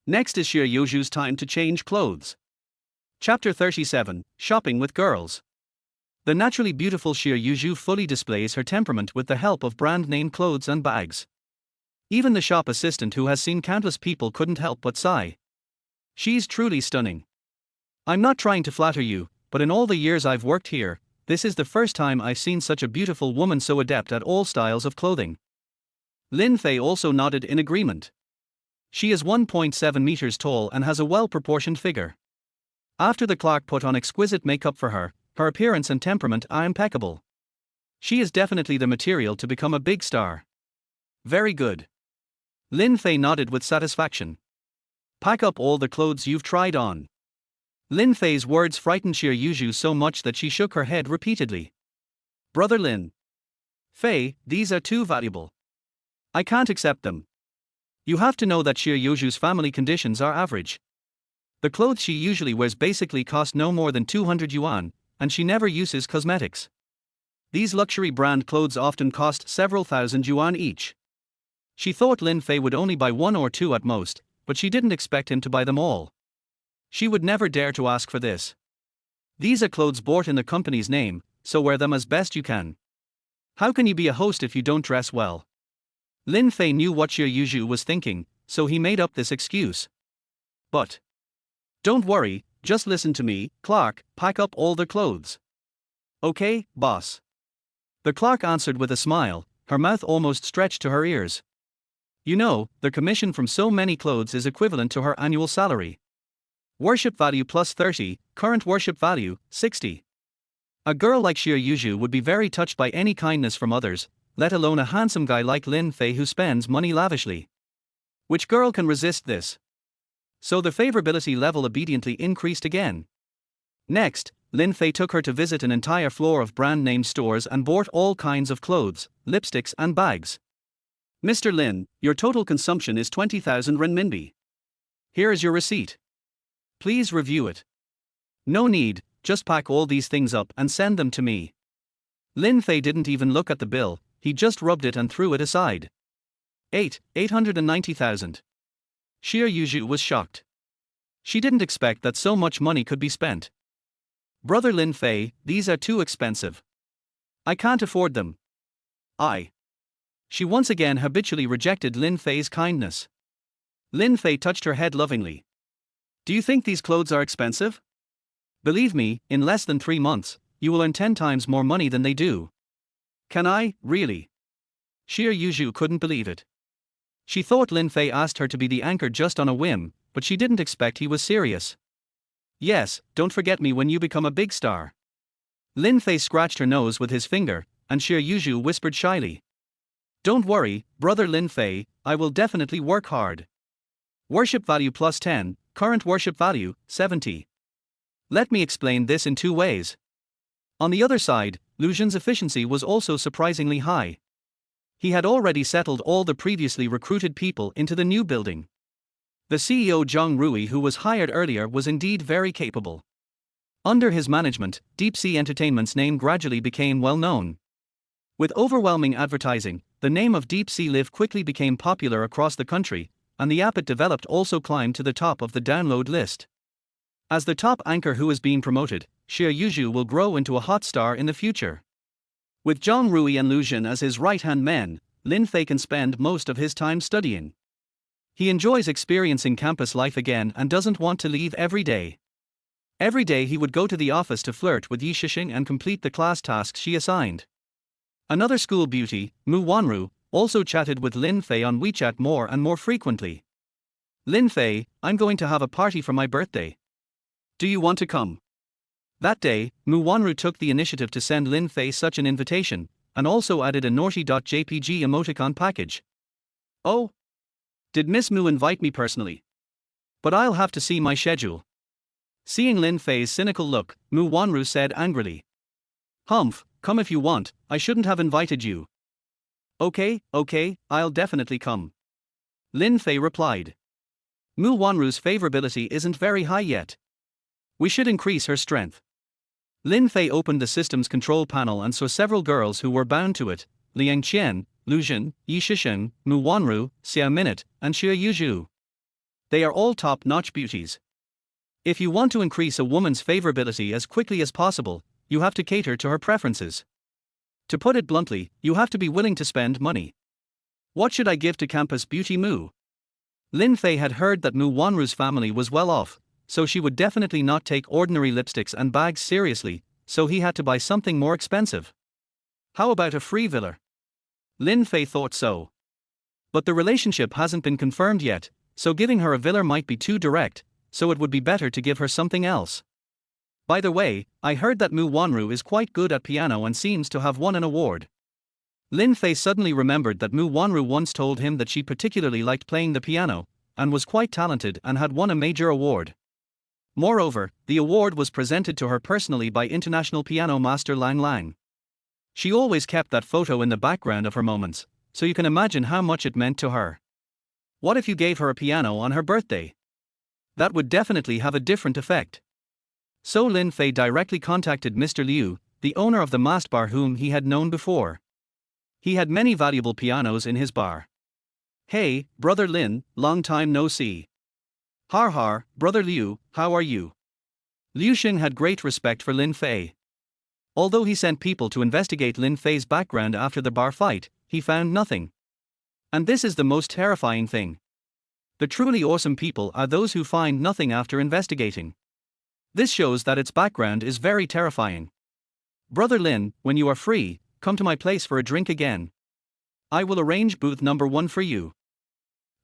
Next is Xie Yuzhu's time to change clothes. Chapter 37, Shopping with Girls. The naturally beautiful Xie Yuzhu fully displays her temperament with the help of brand-name clothes and bags. Even the shop assistant who has seen countless people couldn't help but sigh. She's truly stunning. I'm not trying to flatter you, but in all the years I've worked here, this is the first time I've seen such a beautiful woman so adept at all styles of clothing. Lin Fei also nodded in agreement. She is 1.7 meters tall and has a well-proportioned figure. After the clerk put on exquisite makeup for her, her appearance and temperament are impeccable. She is definitely the material to become a big star. Very good. Lin Fei nodded with satisfaction. Pack up all the clothes you've tried on. Lin Fei's words frightened Xie Yuzhu so much that she shook her head repeatedly. Brother Lin Fei, these are too valuable. I can't accept them. You have to know that Xie Yuzhu's family conditions are average. The clothes she usually wears basically cost no more than 200 yuan, and she never uses cosmetics. These luxury brand clothes often cost several thousand yuan each. She thought Lin Fei would only buy 1 or 2 at most, but she didn't expect him to buy them all. She would never dare to ask for this. These are clothes bought in the company's name, so wear them as best you can. How can you be a host if you don't dress well? Lin Fei knew what Xie Yuzhu was thinking, so he made up this excuse. But don't worry, just listen to me, clerk, pack up all the clothes. Okay, boss. The clerk answered with a smile, her mouth almost stretched to her ears. You know, the commission from so many clothes is equivalent to her annual salary. Worship value plus 30, current worship value, 60. A girl like Xie Yuzhu would be very touched by any kindness from others, let alone a handsome guy like Lin Fei who spends money lavishly. Which girl can resist this? So the favorability level obediently increased again. Next, Lin Fei took her to visit an entire floor of brand-name stores and bought all kinds of clothes, lipsticks and bags. Mr. Lin, your total consumption is 20,000 renminbi. Here is your receipt. Please review it. No need, just pack all these things up and send them to me. Lin Fei didn't even look at the bill, he just rubbed it and threw it aside. 890,000. Xie Yuzhu was shocked. She didn't expect that so much money could be spent. Brother Lin Fei, these are too expensive. I can't afford them. She once again habitually rejected Lin Fei's kindness. Lin Fei touched her head lovingly. Do you think these clothes are expensive? Believe me, in less than 3 months, you will earn 10 times more money than they do. Can I, really? Xie Yuzhu couldn't believe it. She thought Lin Fei asked her to be the anchor just on a whim, but she didn't expect he was serious. Yes, don't forget me when you become a big star. Lin Fei scratched her nose with his finger, and Xie Yuzhu whispered shyly. Don't worry, brother Lin Fei, I will definitely work hard. Worship value plus 10, current worship value, 70. Let me explain this in 2 ways. On the other side, Lu Xun's efficiency was also surprisingly high. He had already settled all the previously recruited people into the new building. The CEO Zhang Rui, who was hired earlier, was indeed very capable. Under his management, Deep Sea Entertainment's name gradually became well known. With overwhelming advertising, the name of Deep Sea Live quickly became popular across the country, and the app it developed also climbed to the top of the download list. As the top anchor who is being promoted, Xie Yuzhu will grow into a hot star in the future. With Zhang Rui and Lu Xun as his right-hand men, Lin Fei can spend most of his time studying. He enjoys experiencing campus life again and doesn't want to leave every day. Every day he would go to the office to flirt with Yi Shixing and complete the class tasks she assigned. Another school beauty, Mu Wanru, also chatted with Lin Fei on WeChat more and more frequently. Lin Fei, I'm going to have a party for my birthday. Do you want to come? That day, Mu Wanru took the initiative to send Lin Fei such an invitation, and also added a naughty.jpg emoticon package. Oh? Did Miss Mu invite me personally? But I'll have to see my schedule. Seeing Lin Fei's cynical look, Mu Wanru said angrily. Humph, come if you want, I shouldn't have invited you. Okay, I'll definitely come. Lin Fei replied. Mu Wanru's favorability isn't very high yet. We should increase her strength. Lin Fei opened the system's control panel and saw several girls who were bound to it, Liang Qian, Lu Xun, Yi Shixing, Mu Wanru, Xia Minute, and Xie Yuzhu. They are all top-notch beauties. If you want to increase a woman's favorability as quickly as possible, you have to cater to her preferences. To put it bluntly, you have to be willing to spend money. What should I give to campus beauty Mu? Lin Fei had heard that Mu Wanru's family was well off, so she would definitely not take ordinary lipsticks and bags seriously, so he had to buy something more expensive. How about a free villa? Lin Fei thought so. But the relationship hasn't been confirmed yet, so giving her a villa might be too direct, so it would be better to give her something else. By the way, I heard that Mu Wanru is quite good at piano and seems to have won an award. Lin Fei suddenly remembered that Mu Wanru once told him that she particularly liked playing the piano, and was quite talented and had won a major award. Moreover, the award was presented to her personally by international piano master Lang Lang. She always kept that photo in the background of her moments, so you can imagine how much it meant to her. What if you gave her a piano on her birthday? That would definitely have a different effect. So Lin Fei directly contacted Mr. Liu, the owner of the mast bar whom he had known before. He had many valuable pianos in his bar. Hey, brother Lin, long time no see. Har, brother Liu, how are you? Liu Xing had great respect for Lin Fei. Although he sent people to investigate Lin Fei's background after the bar fight, he found nothing. And this is the most terrifying thing. The truly awesome people are those who find nothing after investigating. This shows that its background is very terrifying. Brother Lin, when you are free, come to my place for a drink again. I will arrange booth number 1 for you.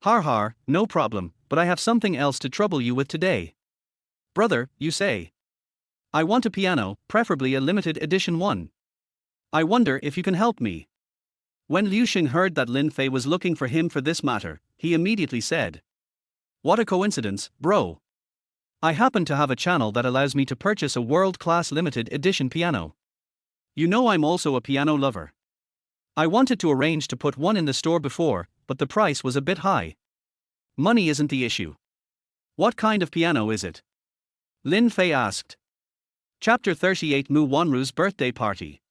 Har, no problem, but I have something else to trouble you with today. Brother, you say. I want a piano, preferably a limited edition one. I wonder if you can help me. When Liu Xing heard that Lin Fei was looking for him for this matter, he immediately said. What a coincidence, bro. I happen to have a channel that allows me to purchase a world-class limited edition piano. You know I'm also a piano lover. I wanted to arrange to put one in the store before, but the price was a bit high. Money isn't the issue. What kind of piano is it? Lin Fei asked. Chapter 38 Mu Wanru's Birthday Party.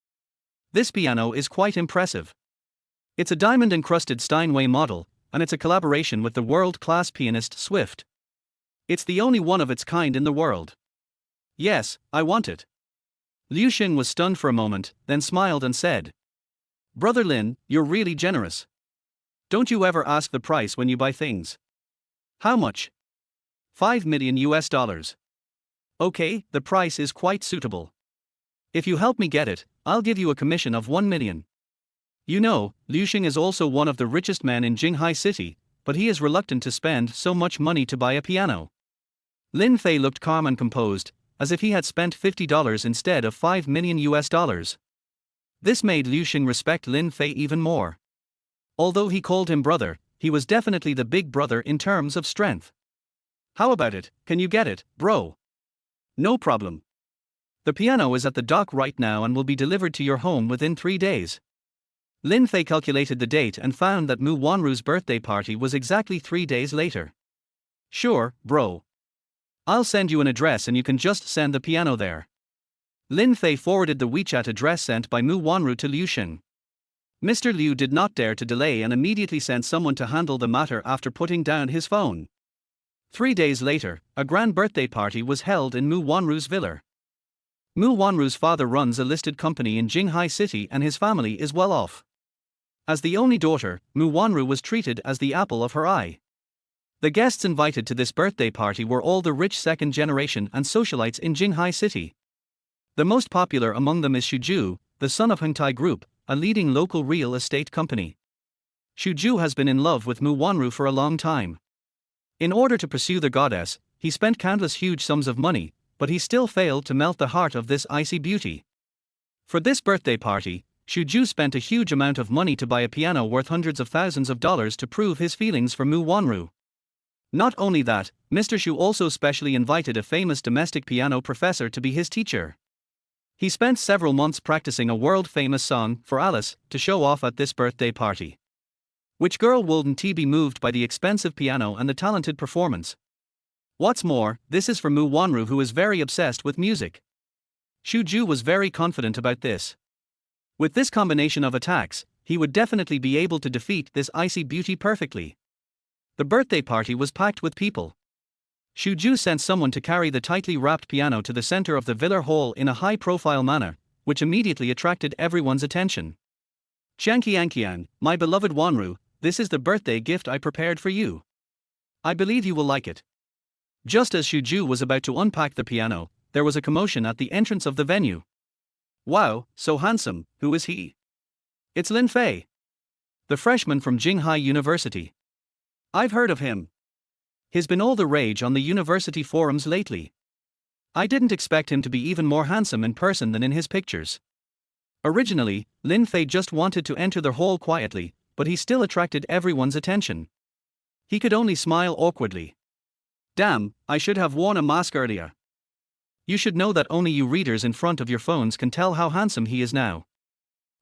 This piano is quite impressive. It's a diamond-encrusted Steinway model, and it's a collaboration with the world-class pianist Swift. It's the only one of its kind in the world. Yes, I want it. Liu Xin was stunned for a moment, then smiled and said, Brother Lin, you're really generous. Don't you ever ask the price when you buy things? How much? $5 million US. Okay, the price is quite suitable. If you help me get it, I'll give you a commission of 1 million. You know, Liu Xing is also one of the richest men in Jinghai City, but he is reluctant to spend so much money to buy a piano. Lin Fei looked calm and composed, as if he had spent $50 instead of $5 million US. This made Liu Xing respect Lin Fei even more. Although he called him brother, he was definitely the big brother in terms of strength. How about it, can you get it, bro? No problem. The piano is at the dock right now and will be delivered to your home within 3 days. Lin Fei calculated the date and found that Mu Wanru's birthday party was exactly 3 days later. Sure, bro. I'll send you an address and you can just send the piano there. Lin Fei forwarded the WeChat address sent by Mu Wanru to Liu Xin. Mr. Liu did not dare to delay and immediately sent someone to handle the matter after putting down his phone. 3 days later, a grand birthday party was held in Mu Wanru's villa. Mu Wanru's father runs a listed company in Jinghai City and his family is well off. As the only daughter, Mu Wanru was treated as the apple of her eye. The guests invited to this birthday party were all the rich second generation and socialites in Jinghai City. The most popular among them is Shuju, the son of Hengtai Group, a leading local real estate company. Shuju has been in love with Mu Wanru for a long time. In order to pursue the goddess, he spent countless huge sums of money, but he still failed to melt the heart of this icy beauty. For this birthday party, Shuju spent a huge amount of money to buy a piano worth hundreds of thousands of dollars to prove his feelings for Mu Wanru. Not only that, Mr. Shu also specially invited a famous domestic piano professor to be his teacher. He spent several months practicing a world-famous song for Alice to show off at this birthday party. Which girl wouldn't be moved by the expensive piano and the talented performance? What's more, this is for Mu Wanru, who is very obsessed with music. Shuju was very confident about this. With this combination of attacks, he would definitely be able to defeat this icy beauty perfectly. The birthday party was packed with people. Shuju sent someone to carry the tightly wrapped piano to the center of the villa hall in a high-profile manner, which immediately attracted everyone's attention. Jiangqiang, my beloved Wanru, this is the birthday gift I prepared for you. I believe you will like it. Just as Shuju was about to unpack the piano, there was a commotion at the entrance of the venue. Wow, so handsome, who is he? It's Lin Fei, the freshman from Jinghai University. I've heard of him. He's been all the rage on the university forums lately. I didn't expect him to be even more handsome in person than in his pictures. Originally, Lin Fei just wanted to enter the hall quietly, but he still attracted everyone's attention. He could only smile awkwardly. Damn, I should have worn a mask earlier. You should know that only you readers in front of your phones can tell how handsome he is now.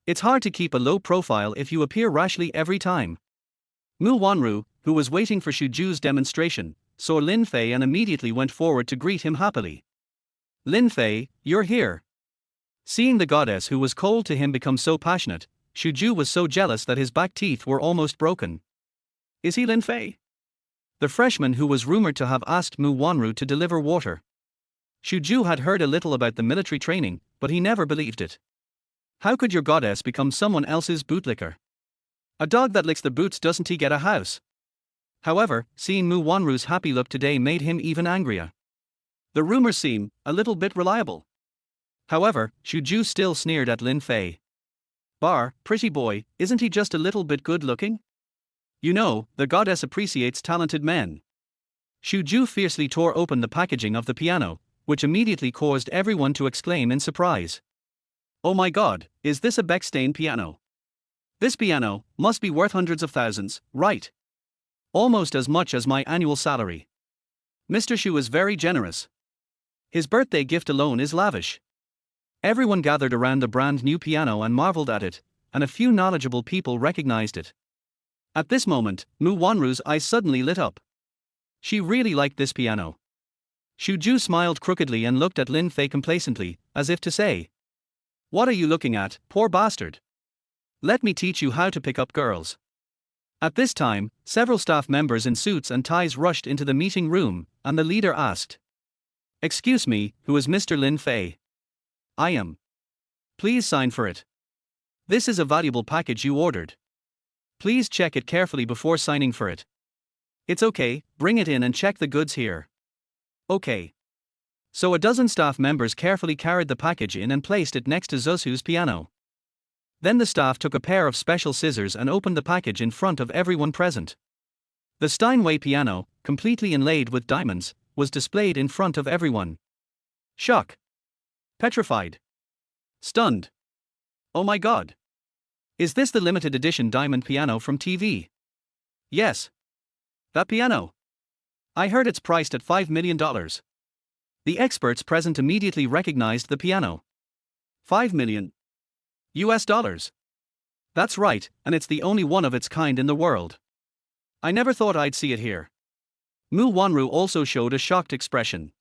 It's hard to keep a low profile if you appear rashly every time. Mu Wanru, who was waiting for Shuju's demonstration, saw Lin Fei and immediately went forward to greet him happily. Lin Fei, you're here. Seeing the goddess who was cold to him become so passionate, Shuju was so jealous that his back teeth were almost broken. Is he Lin Fei? The freshman who was rumored to have asked Mu Wanru to deliver water. Shuju had heard a little about the military training, but he never believed it. How could your goddess become someone else's bootlicker? A dog that licks the boots doesn't he get a house? However, seeing Mu Wanru's happy look today made him even angrier. The rumors seem a little bit reliable. However, Shuju still sneered at Lin Fei. Pretty boy, isn't he just a little bit good looking? You know, the goddess appreciates talented men. Shuju fiercely tore open the packaging of the piano, which immediately caused everyone to exclaim in surprise. Oh my god, is this a Bechstein piano? This piano must be worth hundreds of thousands, right? Almost as much as my annual salary. Mr. Shu is very generous. His birthday gift alone is lavish. Everyone gathered around the brand new piano and marveled at it, and a few knowledgeable people recognized it. At this moment, Mu Wanru's eyes suddenly lit up. She really liked this piano. Shuju smiled crookedly and looked at Lin Fei complacently, as if to say, "What are you looking at, poor bastard? Let me teach you how to pick up girls." At this time, several staff members in suits and ties rushed into the meeting room, and the leader asked, "Excuse me, who is Mr. Lin Fei?" "I am." "Please sign for it. This is a valuable package you ordered. Please check it carefully before signing for it." "It's okay, bring it in and check the goods here." "Okay." So a dozen staff members carefully carried the package in and placed it next to Zoshu's piano. Then the staff took a pair of special scissors and opened the package in front of everyone present. The Steinway piano, completely inlaid with diamonds, was displayed in front of everyone. Shock. Petrified. Stunned. "Oh my god. Is this the limited edition diamond piano from TV?" "Yes. That piano. I heard it's priced at $5 million. The experts present immediately recognized the piano. $5 million. US dollars. That's right, and it's the only one of its kind in the world. I never thought I'd see it here. Mu Wanru also showed a shocked expression.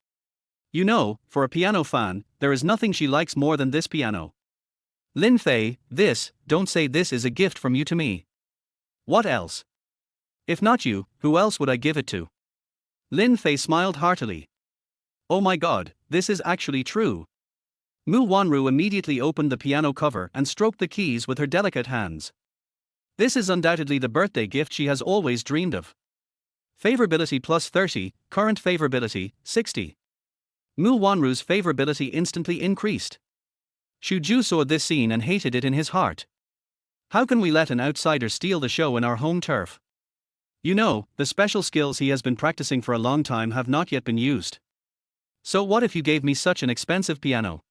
You know, for a piano fan, there is nothing she likes more than this piano. Lin Fei, don't say this is a gift from you to me. What else? If not you, who else would I give it to? Lin Fei smiled heartily. Oh my god, this is actually true. Mu Wanru immediately opened the piano cover and stroked the keys with her delicate hands. This is undoubtedly the birthday gift she has always dreamed of. Favorability plus 30, current favorability, 60. Mu Wanru's favorability instantly increased. Shuju saw this scene and hated it in his heart. How can we let an outsider steal the show in our home turf? You know, the special skills he has been practicing for a long time have not yet been used. So what if you gave me such an expensive piano?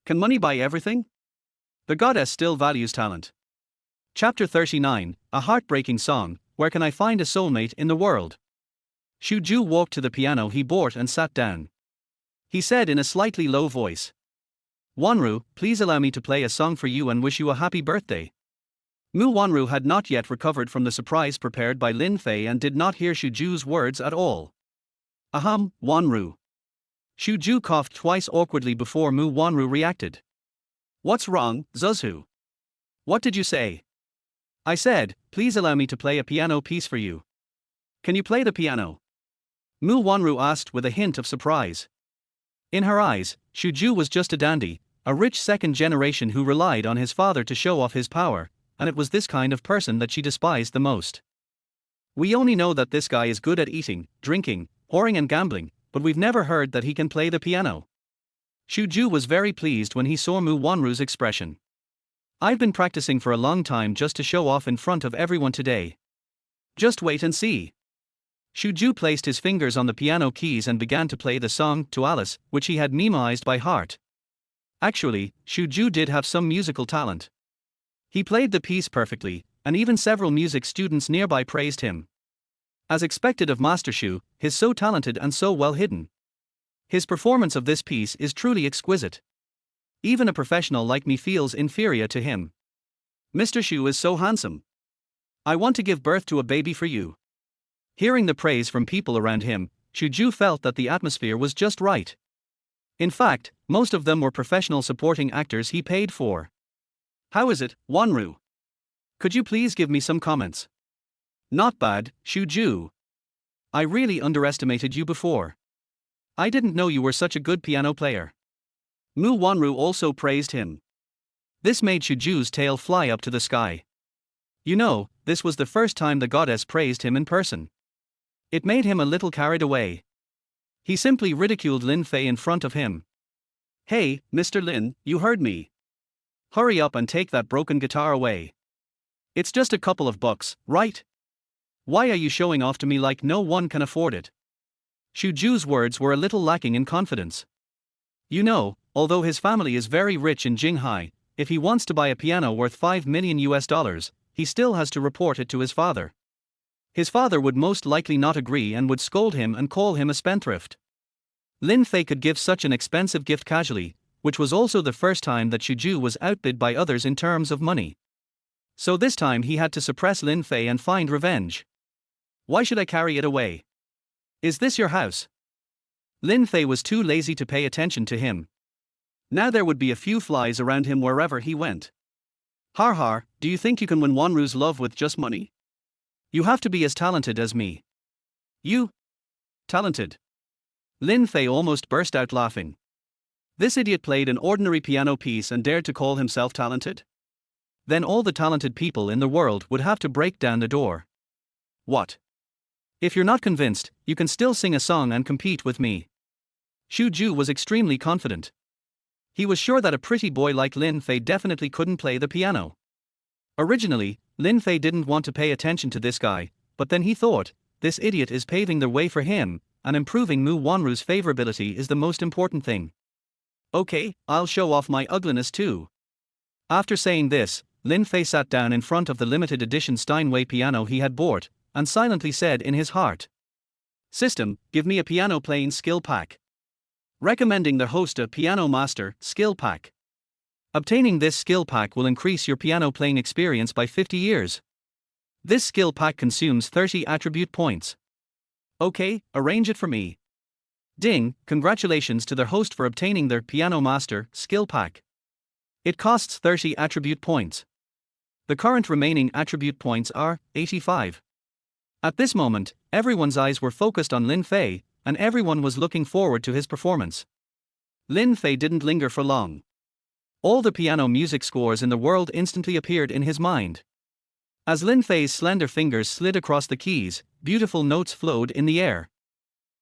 Can money buy everything? The goddess still values talent. Chapter 39, A Heartbreaking Song, Where Can I Find a Soulmate in the World? Shuju walked to the piano he bought and sat down. He said in a slightly low voice, Wanru, please allow me to play a song for you and wish you a happy birthday. Mu Wanru had not yet recovered from the surprise prepared by Lin Fei and did not hear Shuju's words at all. Ahem, Wanru. Shuju coughed twice awkwardly before Mu Wanru reacted. What's wrong, Zoshu? What did you say? I said, please allow me to play a piano piece for you. Can you play the piano? Mu Wanru asked with a hint of surprise. In her eyes, Shuju was just a dandy, a rich second generation who relied on his father to show off his power, and it was this kind of person that she despised the most. We only know that this guy is good at eating, drinking, whoring and gambling, but we've never heard that he can play the piano. Shuju was very pleased when he saw Mu Wanru's expression. I've been practicing for a long time just to show off in front of everyone today. Just wait and see. Shuju placed his fingers on the piano keys and began to play the song, To Alice, which he had memorized by heart. Actually, Shuju did have some musical talent. He played the piece perfectly, and even several music students nearby praised him. As expected of Master Shu, he's so talented and so well hidden. His performance of this piece is truly exquisite. Even a professional like me feels inferior to him. Mr. Shu is so handsome. I want to give birth to a baby for you. Hearing the praise from people around him, Shuju felt that the atmosphere was just right. In fact, most of them were professional supporting actors he paid for. How is it, Wanru? Could you please give me some comments? Not bad, Shuju. I really underestimated you before. I didn't know you were such a good piano player. Mu Wanru also praised him. This made Shuju's tail fly up to the sky. You know, this was the first time the goddess praised him in person. It made him a little carried away. He simply ridiculed Lin Fei in front of him. Hey, Mr. Lin, you heard me. Hurry up and take that broken guitar away. It's just a couple of bucks, right? Why are you showing off to me like no one can afford it? Shuju's words were a little lacking in confidence. You know, although his family is very rich in Jinghai, if he wants to buy a piano worth $5 million, he still has to report it to his father. His father would most likely not agree and would scold him and call him a spendthrift. Lin Fei could give such an expensive gift casually, which was also the first time that Shuju was outbid by others in terms of money. So this time he had to suppress Lin Fei and find revenge. Why should I carry it away? Is this your house? Lin Fei was too lazy to pay attention to him. Now there would be a few flies around him wherever he went. Har har, do you think you can win Wanru's love with just money? You have to be as talented as me. You? Talented? Lin Fei almost burst out laughing. This idiot played an ordinary piano piece and dared to call himself talented? Then all the talented people in the world would have to break down the door. What? If you're not convinced, you can still sing a song and compete with me. Shuju was extremely confident. He was sure that a pretty boy like Lin Fei definitely couldn't play the piano. Originally, Lin Fei didn't want to pay attention to this guy, but then he thought, this idiot is paving the way for him, and improving Mu Wanru's favorability is the most important thing. Okay, I'll show off my ugliness too. After saying this, Lin Fei sat down in front of the limited edition Steinway piano he had bought, and silently said in his heart, System, give me a piano playing skill pack. Recommending the host a Piano Master skill pack. Obtaining this skill pack will increase your piano playing experience by 50 years. This skill pack consumes 30 attribute points. Okay, arrange it for me. Ding, congratulations to the host for obtaining their Piano Master skill pack. It costs 30 attribute points. The current remaining attribute points are 85. At this moment, everyone's eyes were focused on Lin Fei, and everyone was looking forward to his performance. Lin Fei didn't linger for long. All the piano music scores in the world instantly appeared in his mind. As Lin Fei's slender fingers slid across the keys, beautiful notes flowed in the air.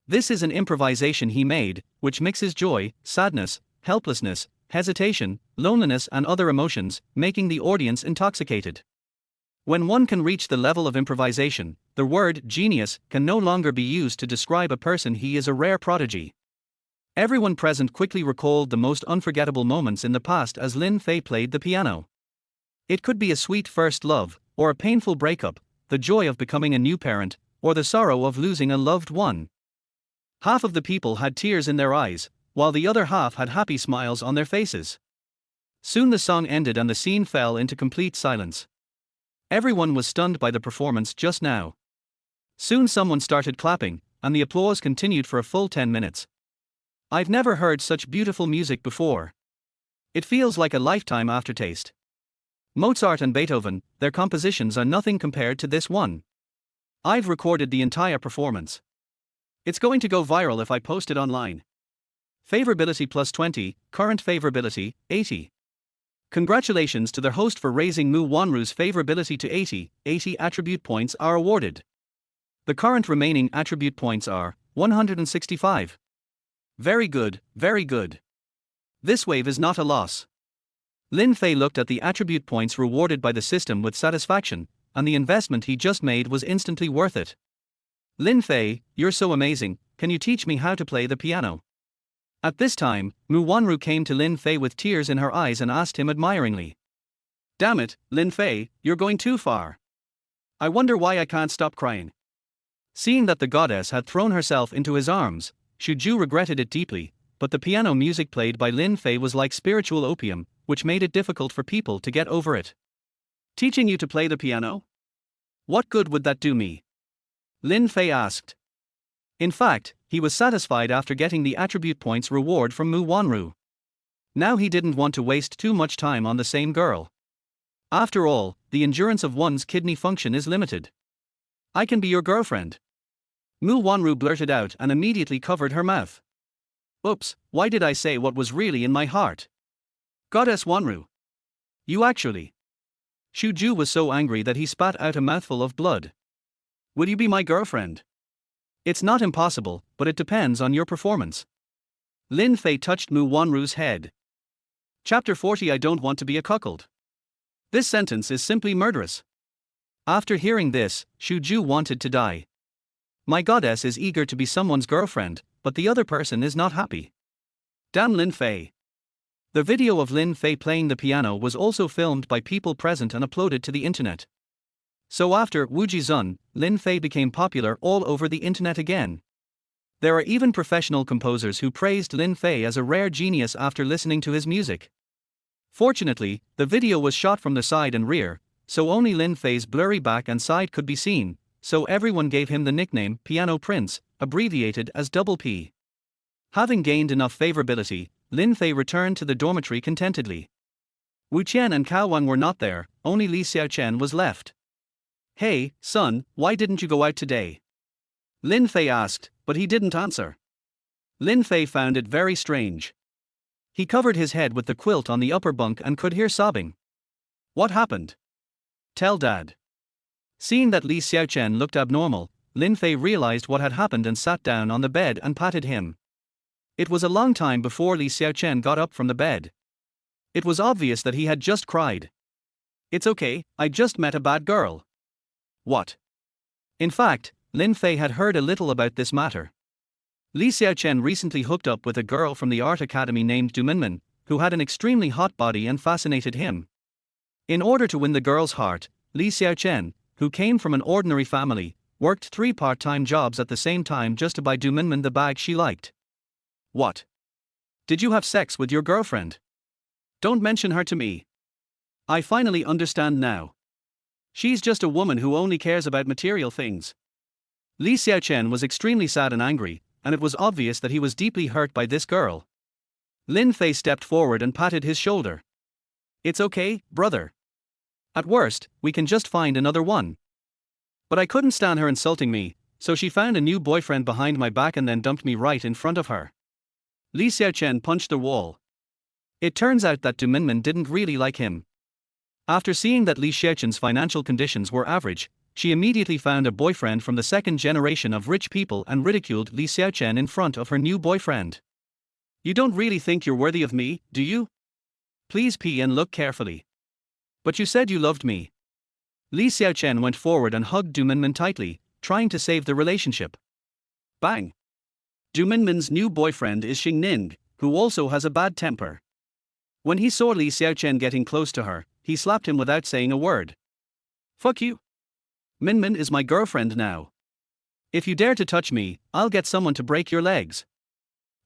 This is an improvisation he made, which mixes joy, sadness, helplessness, hesitation, loneliness and other emotions, making the audience intoxicated. When one can reach the level of improvisation, the word genius can no longer be used to describe a person. He is a rare prodigy. Everyone present quickly recalled the most unforgettable moments in the past as Lin Fei played the piano. It could be a sweet first love, or a painful breakup, the joy of becoming a new parent, or the sorrow of losing a loved one. Half of the people had tears in their eyes, while the other half had happy smiles on their faces. Soon the song ended and the scene fell into complete silence. Everyone was stunned by the performance just now. Soon someone started clapping, and the applause continued for a full 10 minutes. I've never heard such beautiful music before. It feels like a lifetime aftertaste. Mozart and Beethoven, their compositions are nothing compared to this one. I've recorded the entire performance. It's going to go viral if I post it online. Favorability plus 20, current favorability, 80. Congratulations to the host for raising Mu Wanru's favorability to 80. 80 attribute points are awarded. The current remaining attribute points are 165. Very good, very good. This wave is not a loss. Lin Fei looked at the attribute points rewarded by the system with satisfaction, and the investment he just made was instantly worth it. Lin Fei, you're so amazing, can you teach me how to play the piano? At this time, Mu Wanru came to Lin Fei with tears in her eyes and asked him admiringly. Damn it, Lin Fei, you're going too far. I wonder why I can't stop crying. Seeing that the goddess had thrown herself into his arms, Shuju regretted it deeply, but the piano music played by Lin Fei was like spiritual opium, which made it difficult for people to get over it. Teaching you to play the piano? What good would that do me? Lin Fei asked. In fact, he was satisfied after getting the attribute points reward from Mu Wanru. Now he didn't want to waste too much time on the same girl. After all, the endurance of one's kidney function is limited. I can be your girlfriend. Mu Wanru blurted out and immediately covered her mouth. Oops, why did I say what was really in my heart? Goddess Wanru. You actually. Shuju was so angry that he spat out a mouthful of blood. Will you be my girlfriend? It's not impossible, but it depends on your performance. Lin Fei touched Mu Wanru's head. Chapter 40. I don't want to be a cuckold. This sentence is simply murderous. After hearing this, Shuju wanted to die. My goddess is eager to be someone's girlfriend, but the other person is not happy. Damn Lin Fei. The video of Lin Fei playing the piano was also filmed by people present and uploaded to the internet. So after Wu Jizun, Lin Fei became popular all over the internet again. There are even professional composers who praised Lin Fei as a rare genius after listening to his music. Fortunately, the video was shot from the side and rear, so only Lin Fei's blurry back and side could be seen, so everyone gave him the nickname Piano Prince, abbreviated as Double P. Having gained enough favorability, Lin Fei returned to the dormitory contentedly. Wu Qian and Cao Wang were not there, only Li Xiaochen was left. "Hey, son, why didn't you go out today?" Lin Fei asked, but he didn't answer. Lin Fei found it very strange. He covered his head with the quilt on the upper bunk and could hear sobbing. "What happened? Tell Dad." Seeing that Li Xiaochen looked abnormal, Lin Fei realized what had happened and sat down on the bed and patted him. It was a long time before Li Xiaochen got up from the bed. It was obvious that he had just cried. "It's okay, I just met a bad girl." "What?" In fact, Lin Fei had heard a little about this matter. Li Xiaochen recently hooked up with a girl from the art academy named Du Minmin, who had an extremely hot body and fascinated him. In order to win the girl's heart, Li Xiaochen, who came from an ordinary family, worked 3 part-time jobs at the same time just to buy Du Minmin the bag she liked. "What? Did you have sex with your girlfriend? Don't mention her to me. I finally understand now. She's just a woman who only cares about material things." Li Xiaochen was extremely sad and angry, and it was obvious that he was deeply hurt by this girl. Lin Fei stepped forward and patted his shoulder. "It's okay, brother. At worst, we can just find another one. But I couldn't stand her insulting me, so she found a new boyfriend behind my back and then dumped me right in front of her." Li Xiaochen punched the wall. It turns out that Du Minmin didn't really like him. After seeing that Li Xiaochen's financial conditions were average, she immediately found a boyfriend from the second generation of rich people and ridiculed Li Xiaochen in front of her new boyfriend. "You don't really think you're worthy of me, do you? Please pee and look carefully. But you said you loved me." Li Xiaochen went forward and hugged Du Minmin tightly, trying to save the relationship. Bang! Du Minmin's new boyfriend is Xing Ning, who also has a bad temper. When he saw Li Xiaochen getting close to her, he slapped him without saying a word. "Fuck you. Minmin is my girlfriend now. If you dare to touch me, I'll get someone to break your legs.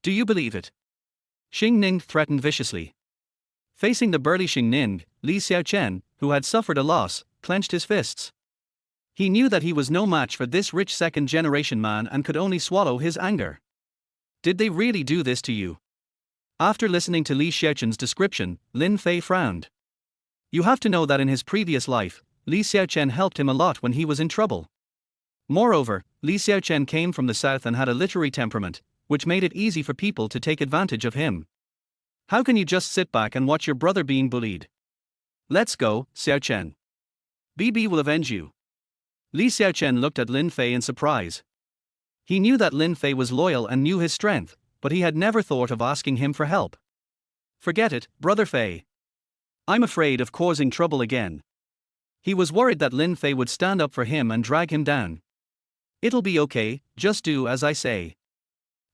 Do you believe it?" Xing Ning threatened viciously. Facing the burly Xing Ning, Li Xiaochen, who had suffered a loss, clenched his fists. He knew that he was no match for this rich second-generation man and could only swallow his anger. "Did they really do this to you?" After listening to Li Xiaochen's description, Lin Fei frowned. You have to know that in his previous life, Li Xiaochen helped him a lot when he was in trouble. Moreover, Li Xiaochen came from the south and had a literary temperament, which made it easy for people to take advantage of him. How can you just sit back and watch your brother being bullied? Let's go, Xiaochen. BB will avenge you. Li Xiaochen looked at Lin Fei in surprise. He knew that Lin Fei was loyal and knew his strength, but he had never thought of asking him for help. Forget it, Brother Fei. I'm afraid of causing trouble again. He was worried that Lin Fei would stand up for him and drag him down. It'll be okay, just do as I say.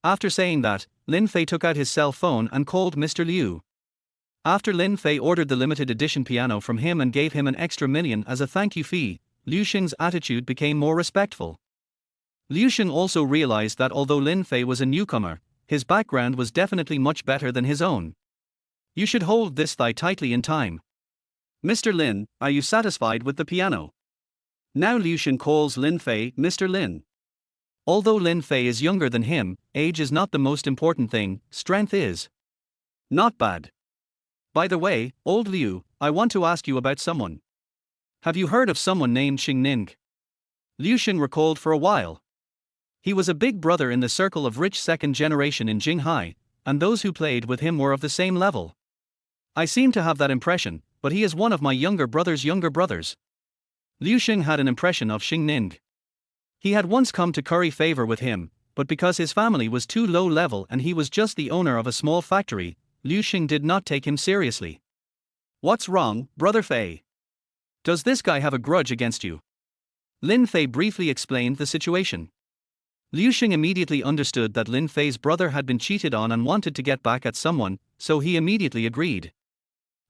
After saying that, Lin Fei took out his cell phone and called Mr. Liu. After Lin Fei ordered the limited edition piano from him and gave him an extra million as a thank you fee, Liu Xing's attitude became more respectful. Liu Xing also realized that although Lin Fei was a newcomer, his background was definitely much better than his own. You should hold this thigh tightly in time. Mr. Lin, are you satisfied with the piano? Now Liu Xing calls Lin Fei Mr. Lin. Although Lin Fei is younger than him, age is not the most important thing, strength is. Not bad. By the way, old Liu, I want to ask you about someone. Have you heard of someone named Xing Ning? Liu Xing recalled for a while. He was a big brother in the circle of rich second generation in Jinghai, and those who played with him were of the same level. I seem to have that impression, but he is one of my younger brother's younger brothers. Liu Xing had an impression of Xing Ning. He had once come to curry favor with him, but because his family was too low level and he was just the owner of a small factory, Liu Xing did not take him seriously. What's wrong, Brother Fei? Does this guy have a grudge against you? Lin Fei briefly explained the situation. Liu Xing immediately understood that Lin Fei's brother had been cheated on and wanted to get back at someone, so he immediately agreed.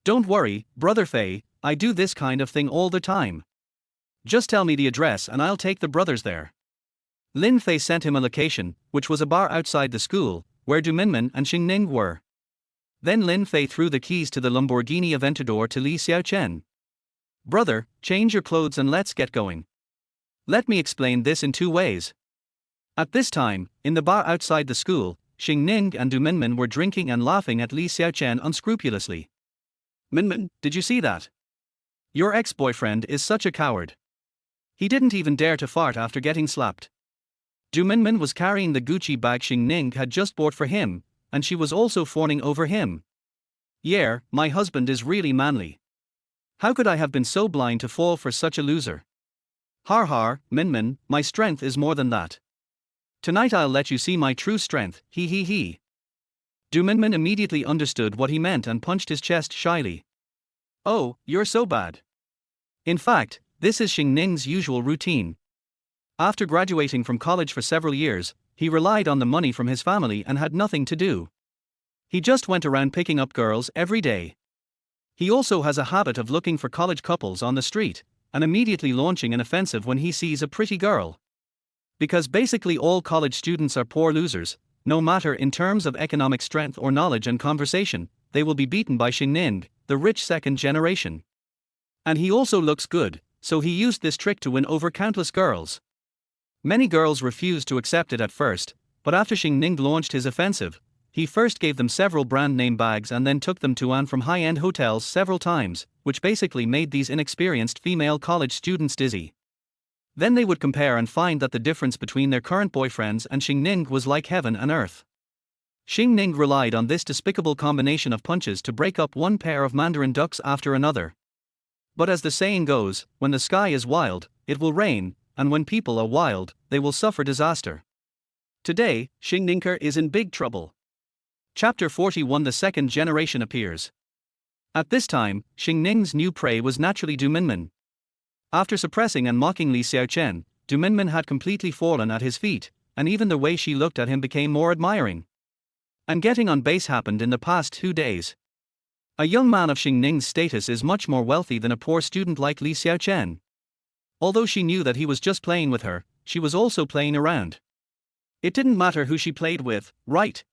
Don't worry, Brother Fei, I do this kind of thing all the time. Just tell me the address and I'll take the brothers there. Lin Fei sent him a location, which was a bar outside the school, where Du Minmin and Xing Ning were. Then Lin Fei threw the keys to the Lamborghini Aventador to Li Xiaochen. Brother, change your clothes and let's get going. Let me explain this in two ways. At this time, in the bar outside the school, Xing Ning and Du Minmin were drinking and laughing at Li Xiaochen unscrupulously. Minmin, did you see that? Your ex-boyfriend is such a coward. He didn't even dare to fart after getting slapped. Du Minmin was carrying the Gucci bag Xing Ning had just bought for him, and she was also fawning over him. Yeah, my husband is really manly. How could I have been so blind to fall for such a loser? Har har, Minmin, my strength is more than that. Tonight I'll let you see my true strength, he he he. Du Minmin immediately understood what he meant and punched his chest shyly. Oh, you're so bad. In fact, this is Xing Ning's usual routine. After graduating from college for several years, he relied on the money from his family and had nothing to do. He just went around picking up girls every day. He also has a habit of looking for college couples on the street, and immediately launching an offensive when he sees a pretty girl. Because basically all college students are poor losers, no matter in terms of economic strength or knowledge and conversation, they will be beaten by Xing Ning, the rich second generation. And he also looks good, so he used this trick to win over countless girls. Many girls refused to accept it at first, but after Xing Ning launched his offensive, he first gave them several brand name bags and then took them to and from high-end hotels several times, which basically made these inexperienced female college students dizzy. Then they would compare and find that the difference between their current boyfriends and Xing Ning was like heaven and earth. Xing Ning relied on this despicable combination of punches to break up one pair of Mandarin ducks after another. But as the saying goes, when the sky is wild, it will rain, and when people are wild, they will suffer disaster. Today, Xing Ning is in big trouble. Chapter 41 The second generation appears. At this time, Xing Ning's new prey was naturally Du Minmin. After suppressing and mocking Li Xiaochen, Du Minmin had completely fallen at his feet, and even the way she looked at him became more admiring. And getting on base happened in the past 2 days. A young man of Xing Ning's status is much more wealthy than a poor student like Li Xiaochen. Although she knew that he was just playing with her, she was also playing around. It didn't matter who she played with, right?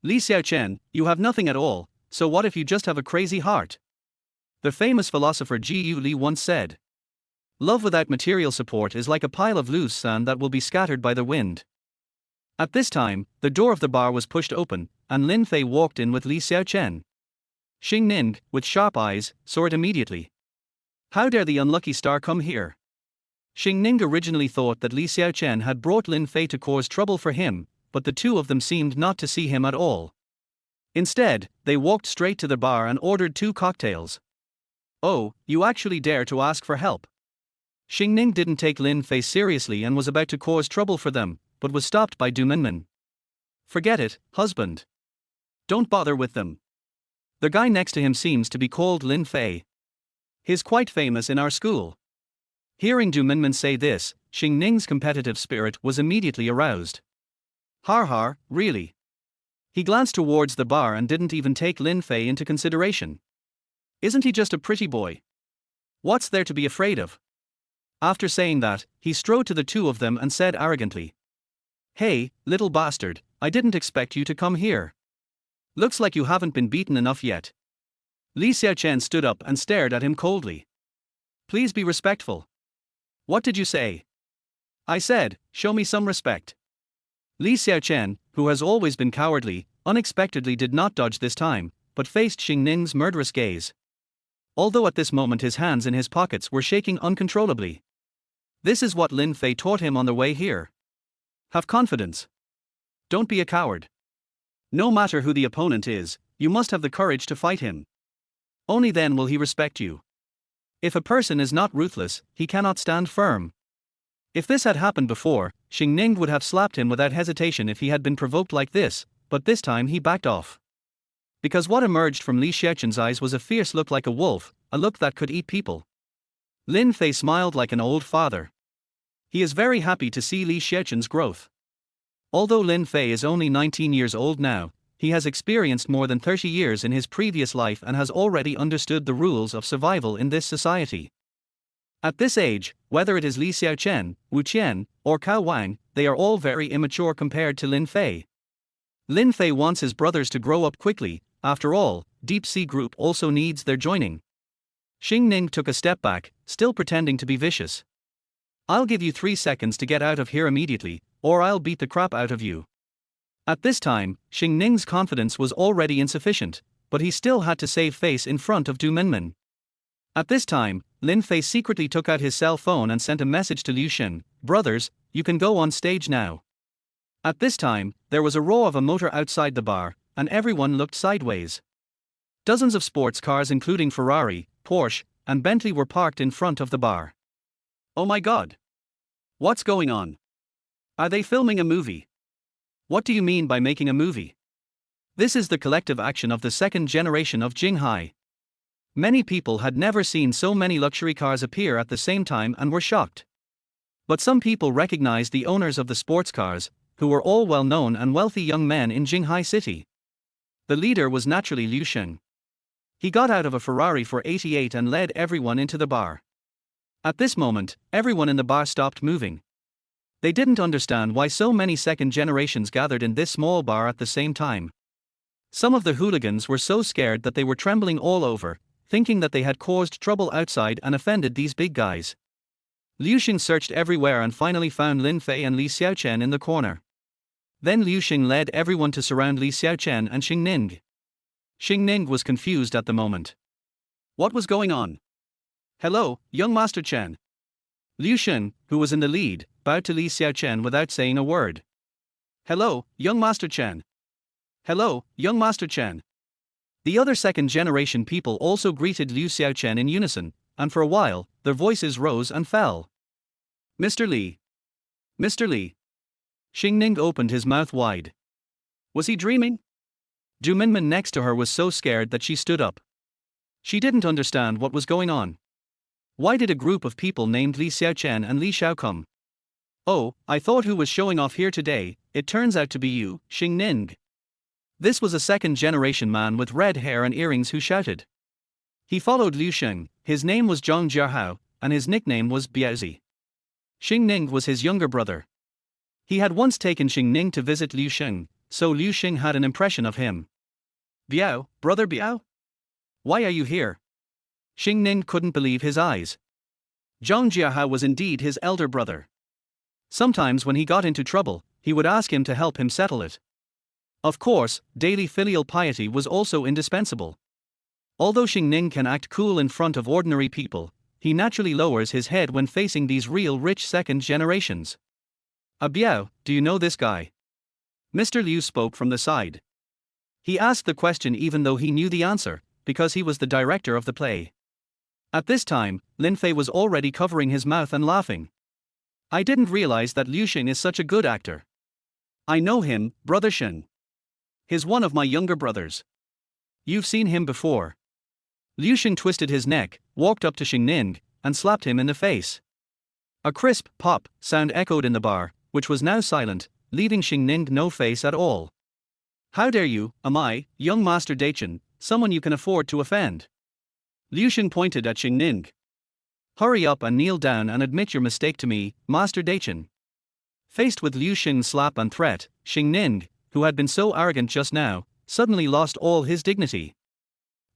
Li Xiaochen, you have nothing at all, so what if you just have a crazy heart? The famous philosopher Gu Li once said, "Love without material support is like a pile of loose sand that will be scattered by the wind." At this time, the door of the bar was pushed open, and Lin Fei walked in with Li Xiaochen. Xing Ning, with sharp eyes, saw it immediately. How dare the unlucky star come here? Xing Ning originally thought that Li Xiaochen had brought Lin Fei to cause trouble for him, but the two of them seemed not to see him at all. Instead, they walked straight to the bar and ordered 2 cocktails. Oh, you actually dare to ask for help? Xing Ning didn't take Lin Fei seriously and was about to cause trouble for them, but was stopped by Du Minmin. Forget it, husband. Don't bother with them. The guy next to him seems to be called Lin Fei. He's quite famous in our school. Hearing Du Minmin say this, Xing Ning's competitive spirit was immediately aroused. Har har, really? He glanced towards the bar and didn't even take Lin Fei into consideration. Isn't he just a pretty boy? What's there to be afraid of? After saying that, he strode to the two of them and said arrogantly, "Hey, little bastard, I didn't expect you to come here. Looks like you haven't been beaten enough yet." Li Xiaochen stood up and stared at him coldly. "Please be respectful." "What did you say?" "I said, show me some respect." Li Xiaochen, who has always been cowardly, unexpectedly did not dodge this time, but faced Xing Ning's murderous gaze. Although at this moment his hands in his pockets were shaking uncontrollably. This is what Lin Fei taught him on the way here. Have confidence. Don't be a coward. No matter who the opponent is, you must have the courage to fight him. Only then will he respect you. If a person is not ruthless, he cannot stand firm. If this had happened before, Xing Ning would have slapped him without hesitation if he had been provoked like this, but this time he backed off. Because what emerged from Li Xiaochen's eyes was a fierce look like a wolf, a look that could eat people. Lin Fei smiled like an old father. He is very happy to see Li Xiaochen's growth. Although Lin Fei is only 19 years old now, he has experienced more than 30 years in his previous life and has already understood the rules of survival in this society. At this age, whether it is Li Xiaochen, Wu Qian, or Cao Wang, they are all very immature compared to Lin Fei. Lin Fei wants his brothers to grow up quickly. After all, Deep Sea Group also needs their joining. Xing Ning took a step back, still pretending to be vicious. I'll give you 3 seconds to get out of here immediately, or I'll beat the crap out of you. At this time, Xing Ning's confidence was already insufficient, but he still had to save face in front of Du Minmin. At this time, Lin Fei secretly took out his cell phone and sent a message to Liu Shen, "Brothers, you can go on stage now." At this time, there was a row of a motor outside the bar, and everyone looked sideways. Dozens of sports cars including Ferrari, Porsche, and Bentley were parked in front of the bar. Oh my god! What's going on? Are they filming a movie? What do you mean by making a movie? This is the collective action of the second generation of Jinghai. Many people had never seen so many luxury cars appear at the same time and were shocked. But some people recognized the owners of the sports cars, who were all well-known and wealthy young men in Jinghai City. The leader was naturally Liu Shen. He got out of a Ferrari 488 and led everyone into the bar. At this moment, everyone in the bar stopped moving. They didn't understand why so many second generations gathered in this small bar at the same time. Some of the hooligans were so scared that they were trembling all over, thinking that they had caused trouble outside and offended these big guys. Liu Xing searched everywhere and finally found Lin Fei and Li Xiaochen in the corner. Then Liu Xing led everyone to surround Li Xiaochen and Xing Ning. Xing Ning was confused at the moment. What was going on? "Hello, young Master Chen." Liu Xing, who was in the lead, bowed to Li Xiaochen without saying a word. "Hello, young Master Chen." "Hello, young Master Chen." The other second-generation people also greeted Liu Xiaochen in unison, and for a while, their voices rose and fell. "Mr. Li. Mr. Li." Xing Ning opened his mouth wide. Was he dreaming? Du Minmin next to her was so scared that she stood up. She didn't understand what was going on. Why did a group of people named Li Xiaochen and Li Xiao come? "Oh, I thought who was showing off here today, it turns out to be you, Xing Ning." This was a second-generation man with red hair and earrings who shouted. He followed Liu Xing, his name was Zhang Jiahao, and his nickname was Biaozi. Xing Ning was his younger brother. He had once taken Xing Ning to visit Liu Xing, so Liu Xing had an impression of him. "Biao, brother Biao? Why are you here?" Xing Ning couldn't believe his eyes. Zhang Jiahao was indeed his elder brother. Sometimes when he got into trouble, he would ask him to help him settle it. Of course, daily filial piety was also indispensable. Although Xing Ning can act cool in front of ordinary people, he naturally lowers his head when facing these real rich second generations. "Biao, do you know this guy?" Mr. Liu spoke from the side. He asked the question even though he knew the answer, because he was the director of the play. At this time, Lin Fei was already covering his mouth and laughing. "I didn't realize that Liu Xing is such a good actor. I know him, Brother Shen. He's one of my younger brothers. You've seen him before." Liu Xing twisted his neck, walked up to Xing Ning, and slapped him in the face. A crisp pop sound echoed in the bar, which was now silent, leaving Xing Ning no face at all. "How dare you, am I, young Master Daichen, someone you can afford to offend?" Liu Xing pointed at Xing Ning. "Hurry up and kneel down and admit your mistake to me, Master Daichen." Faced with Liu Xing's slap and threat, Xing Ning, who had been so arrogant just now, suddenly lost all his dignity.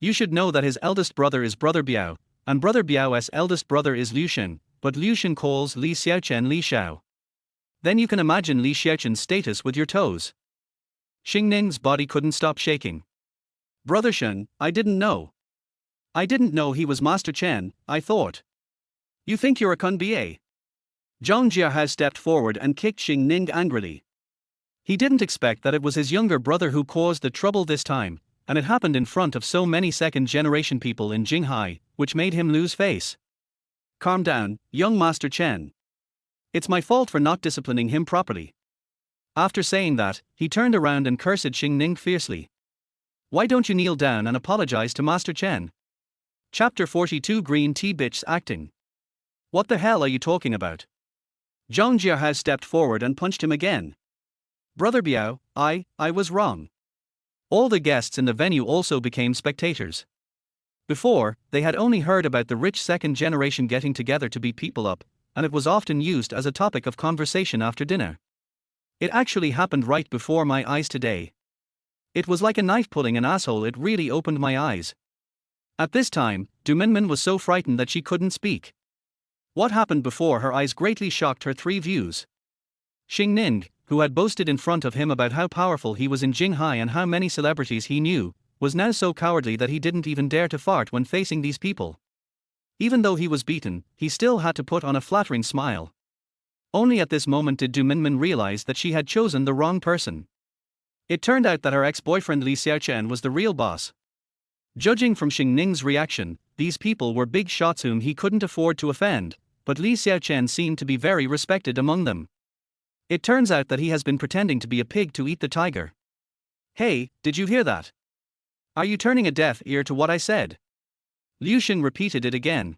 "You should know that his eldest brother is Brother Biao, and Brother Biao's eldest brother is Liu Xing, but Liu Xing calls Li Xiaochen Li Xiao. Then you can imagine Li Xiaochen's status with your toes." Xing Ning's body couldn't stop shaking. "Brother Shen, I didn't know. I didn't know he was Master Chen, I thought. You think you're a Kun Ba?" Zhang Jiahao stepped forward and kicked Xing Ning angrily. He didn't expect that it was his younger brother who caused the trouble this time, and it happened in front of so many second-generation people in Jinghai, which made him lose face. "Calm down, young Master Chen. It's my fault for not disciplining him properly." After saying that, he turned around and cursed Xing Ning fiercely. "Why don't you kneel down and apologize to Master Chen?" Chapter 42 Green Tea Bitch's Acting. "What the hell are you talking about?" Zhang Jiahao stepped forward and punched him again. "Brother Biao, I was wrong." All the guests in the venue also became spectators. Before, they had only heard about the rich second generation getting together to beat people up, and it was often used as a topic of conversation after dinner. It actually happened right before my eyes today. It was like a knife pulling an asshole, it really opened my eyes. At this time, Du Minmin was so frightened that she couldn't speak. What happened before her eyes greatly shocked her three views. Xing Ning, who had boasted in front of him about how powerful he was in Jinghai and how many celebrities he knew, was now so cowardly that he didn't even dare to fart when facing these people. Even though he was beaten, he still had to put on a flattering smile. Only at this moment did Du Minmin realize that she had chosen the wrong person. It turned out that her ex-boyfriend Li Xiaochen was the real boss. Judging from Xing Ning's reaction, these people were big shots whom he couldn't afford to offend, but Li Xiaochen seemed to be very respected among them. It turns out that he has been pretending to be a pig to eat the tiger. Hey, did you hear that? Are you turning a deaf ear to what I said? Liu Xing repeated it again.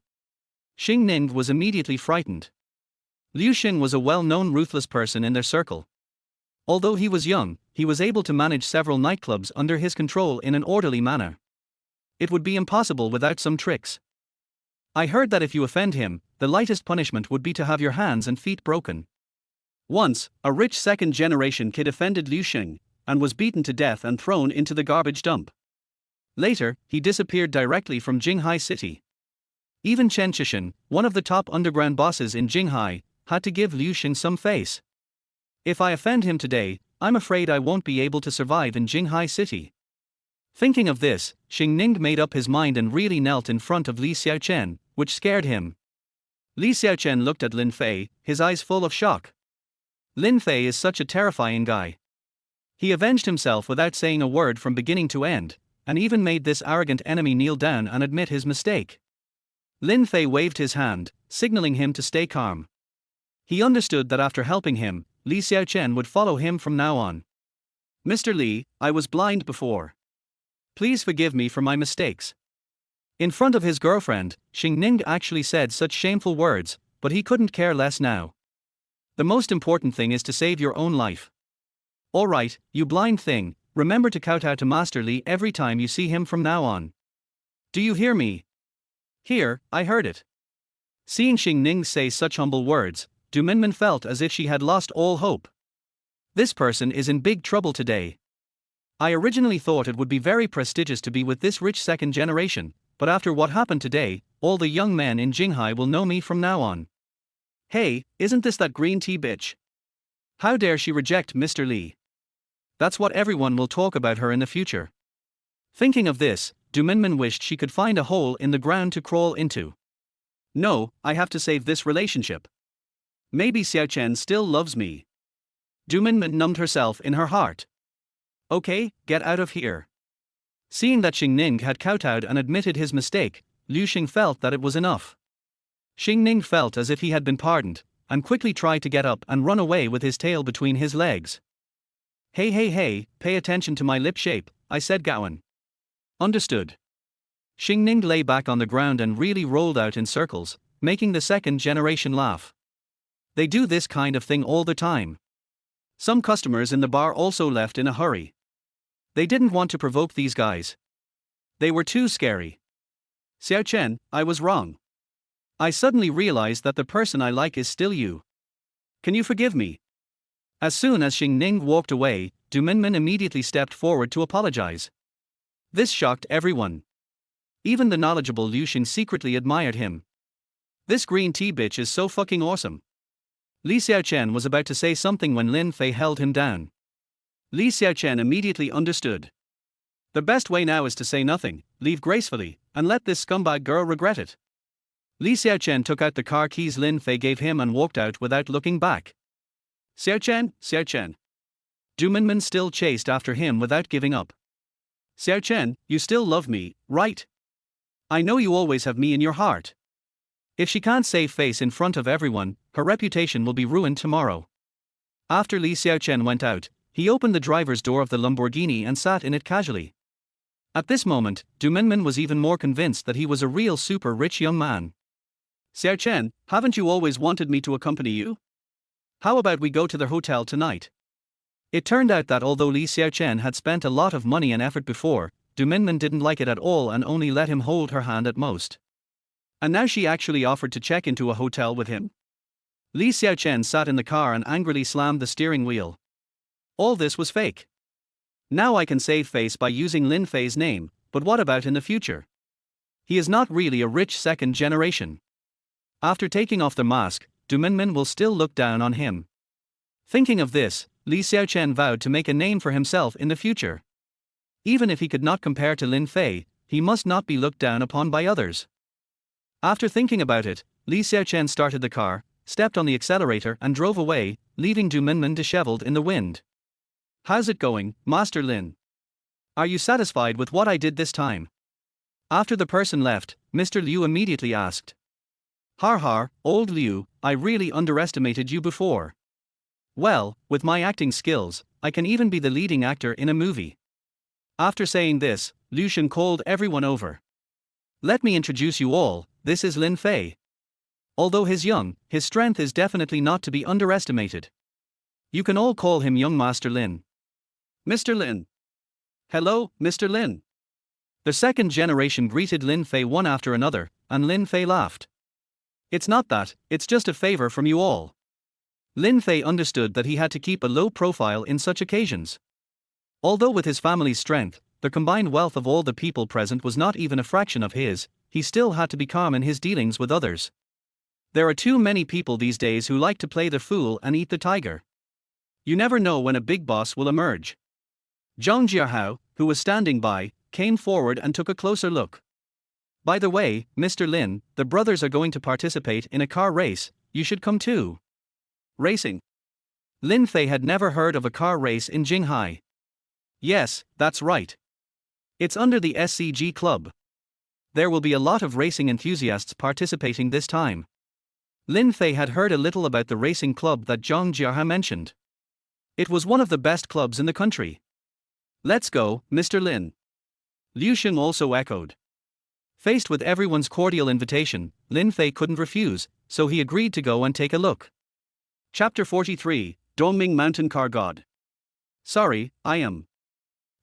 Xing Ning was immediately frightened. Liu Xing was a well-known ruthless person in their circle. Although he was young, he was able to manage several nightclubs under his control in an orderly manner. It would be impossible without some tricks. I heard that if you offend him, the lightest punishment would be to have your hands and feet broken. Once, a rich second-generation kid offended Liu Xing, and was beaten to death and thrown into the garbage dump. Later, he disappeared directly from Jinghai City. Even Chen Chishan, one of the top underground bosses in Jinghai, had to give Liu Xing some face. If I offend him today, I'm afraid I won't be able to survive in Jinghai City. Thinking of this, Xing Ning made up his mind and really knelt in front of Li Xiaochen, which scared him. Li Xiaochen looked at Lin Fei, his eyes full of shock. Lin Fei is such a terrifying guy. He avenged himself without saying a word from beginning to end, and even made this arrogant enemy kneel down and admit his mistake. Lin Fei waved his hand, signaling him to stay calm. He understood that after helping him, Li Xiaochen would follow him from now on. Mr. Li, I was blind before. Please forgive me for my mistakes. In front of his girlfriend, Xing Ning actually said such shameful words, but he couldn't care less now. The most important thing is to save your own life. Alright, you blind thing, remember to kowtow to Master Li every time you see him from now on. Do you hear me? Here, I heard it. Seeing Xing Ning say such humble words, Du Minmin felt as if she had lost all hope. This person is in big trouble today. I originally thought it would be very prestigious to be with this rich second generation, but after what happened today, all the young men in Jinghai will know me from now on. Hey, isn't this that green tea bitch? How dare she reject Mr. Li? That's what everyone will talk about her in the future. Thinking of this, Du Minmin wished she could find a hole in the ground to crawl into. No, I have to save this relationship. Maybe Xiaochen still loves me. Du Minmin numbed herself in her heart. Okay, get out of here. Seeing that Xing Ning had kowtowed and admitted his mistake, Liu Xing felt that it was enough. Xing Ning felt as if he had been pardoned, and quickly tried to get up and run away with his tail between his legs. Hey, pay attention to my lip shape, I said Gowan. Understood. Xing Ning lay back on the ground and really rolled out in circles, making the second generation laugh. They do this kind of thing all the time. Some customers in the bar also left in a hurry. They didn't want to provoke these guys. They were too scary. Xiaochen, I was wrong. I suddenly realized that the person I like is still you. Can you forgive me? As soon as Xing Ning walked away, Du Minmin immediately stepped forward to apologize. This shocked everyone. Even the knowledgeable Liu Xing secretly admired him. This green tea bitch is so fucking awesome. Li Xiaochen was about to say something when Lin Fei held him down. Li Xiaochen immediately understood. The best way now is to say nothing, leave gracefully, and let this scumbag girl regret it. Li Xiaochen took out the car keys Lin Fei gave him and walked out without looking back. Xiaochen. Du Minmin still chased after him without giving up. Xiaochen, you still love me, right? I know you always have me in your heart. If she can't save face in front of everyone, her reputation will be ruined tomorrow. After Li Xiaochen went out, he opened the driver's door of the Lamborghini and sat in it casually. At this moment, Du Minmin was even more convinced that he was a real super rich young man. Xiaochen, haven't you always wanted me to accompany you? How about we go to the hotel tonight? It turned out that although Li Xiaochen had spent a lot of money and effort before, Du Minmin didn't like it at all and only let him hold her hand at most. And now she actually offered to check into a hotel with him? Li Xiaochen sat in the car and angrily slammed the steering wheel. All this was fake. Now I can save face by using Lin Fei's name, but what about in the future? He is not really a rich second generation. After taking off the mask, Du Minmin will still look down on him. Thinking of this, Li Xiaochen vowed to make a name for himself in the future. Even if he could not compare to Lin Fei, he must not be looked down upon by others. After thinking about it, Li Xiaochen started the car, stepped on the accelerator and drove away, leaving Du Minmin disheveled in the wind. How's it going, Master Lin? Are you satisfied with what I did this time? After the person left, Mr. Liu immediately asked. Har har, old Liu, I really underestimated you before. Well, with my acting skills, I can even be the leading actor in a movie. After saying this, Liu Shen called everyone over. Let me introduce you all, this is Lin Fei. Although he's young, his strength is definitely not to be underestimated. You can all call him young Master Lin. Mr. Lin. Hello, Mr. Lin. The second generation greeted Lin Fei one after another, and Lin Fei laughed. It's not that, it's just a favor from you all. Lin Fei understood that he had to keep a low profile in such occasions. Although with his family's strength, the combined wealth of all the people present was not even a fraction of his, he still had to be calm in his dealings with others. There are too many people these days who like to play the fool and eat the tiger. You never know when a big boss will emerge. Zhang Jiahao, who was standing by, came forward and took a closer look. By the way, Mr. Lin, the brothers are going to participate in a car race, you should come too. Racing. Lin Fei had never heard of a car race in Jinghai. Yes, that's right. It's under the SCG club. There will be a lot of racing enthusiasts participating this time. Lin Fei had heard a little about the racing club that Zhang Jiahao mentioned. It was one of the best clubs in the country. Let's go, Mr. Lin. Liu Shen also echoed. Faced with everyone's cordial invitation, Lin Fei couldn't refuse, so he agreed to go and take a look. Chapter 43, Dongming Mountain Car God. Sorry, I am.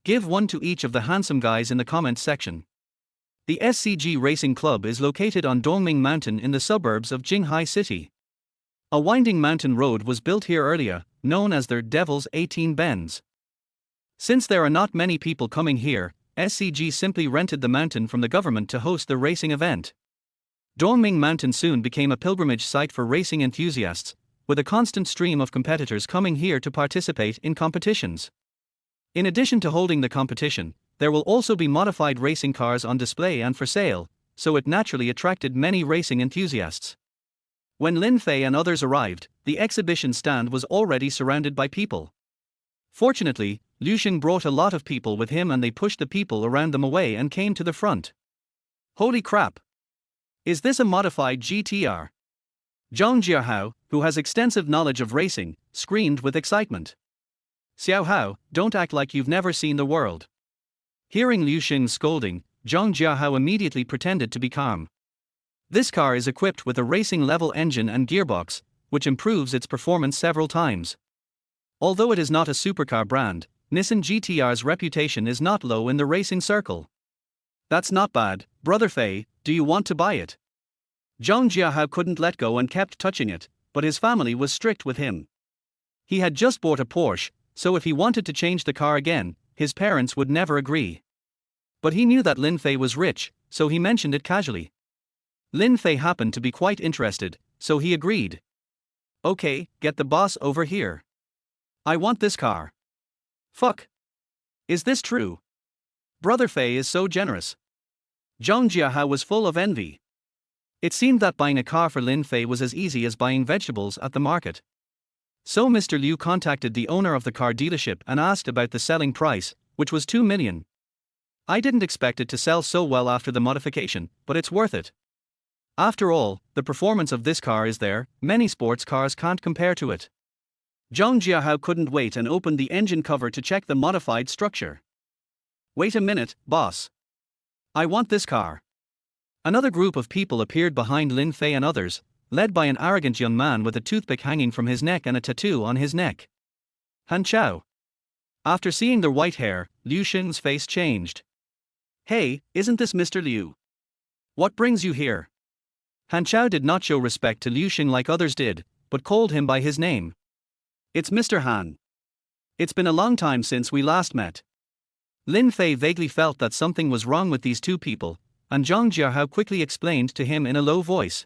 Give one to each of the handsome guys in the comments section. The SCG Racing Club is located on Dongming Mountain in the suburbs of Jinghai City. A winding mountain road was built here earlier, known as the Devil's 18 Bends. Since there are not many people coming here, SCG simply rented the mountain from the government to host the racing event. Dongming Mountain soon became a pilgrimage site for racing enthusiasts, with a constant stream of competitors coming here to participate in competitions. In addition to holding the competition, there will also be modified racing cars on display and for sale, so it naturally attracted many racing enthusiasts. When Lin Fei and others arrived, the exhibition stand was already surrounded by people. Fortunately, Liu Shen brought a lot of people with him and they pushed the people around them away and came to the front. Holy crap! Is this a modified GTR? Zhang Jiahao, who has extensive knowledge of racing, screamed with excitement. Xiao Hao, don't act like you've never seen the world. Hearing Liu Shen's scolding, Zhang Jiahao immediately pretended to be calm. This car is equipped with a racing-level engine and gearbox, which improves its performance several times. Although it is not a supercar brand, Nissan GTR's reputation is not low in the racing circle. That's not bad, Brother Fei, do you want to buy it? Zhang Jiahao couldn't let go and kept touching it, but his family was strict with him. He had just bought a Porsche, so if he wanted to change the car again, his parents would never agree. But he knew that Lin Fei was rich, so he mentioned it casually. Lin Fei happened to be quite interested, so he agreed. Okay, get the boss over here. I want this car. Fuck. Is this true? Brother Fei is so generous. Zhang Jiahao was full of envy. It seemed that buying a car for Lin Fei was as easy as buying vegetables at the market. So Mr. Liu contacted the owner of the car dealership and asked about the selling price, which was 2 million. I didn't expect it to sell so well after the modification, but it's worth it. After all, the performance of this car is there, many sports cars can't compare to it. Zhang Jiahao couldn't wait and opened the engine cover to check the modified structure. Wait a minute, boss. I want this car. Another group of people appeared behind Lin Fei and others, led by an arrogant young man with a toothpick hanging from his neck and a tattoo on his neck. Han Chao. After seeing their white hair, Liu Shen's face changed. Hey, isn't this Mr. Liu? What brings you here? Han Chao did not show respect to Liu Xing like others did, but called him by his name. It's Mr. Han. It's been a long time since we last met. Lin Fei vaguely felt that something was wrong with these two people, and Zhang Jiahao quickly explained to him in a low voice.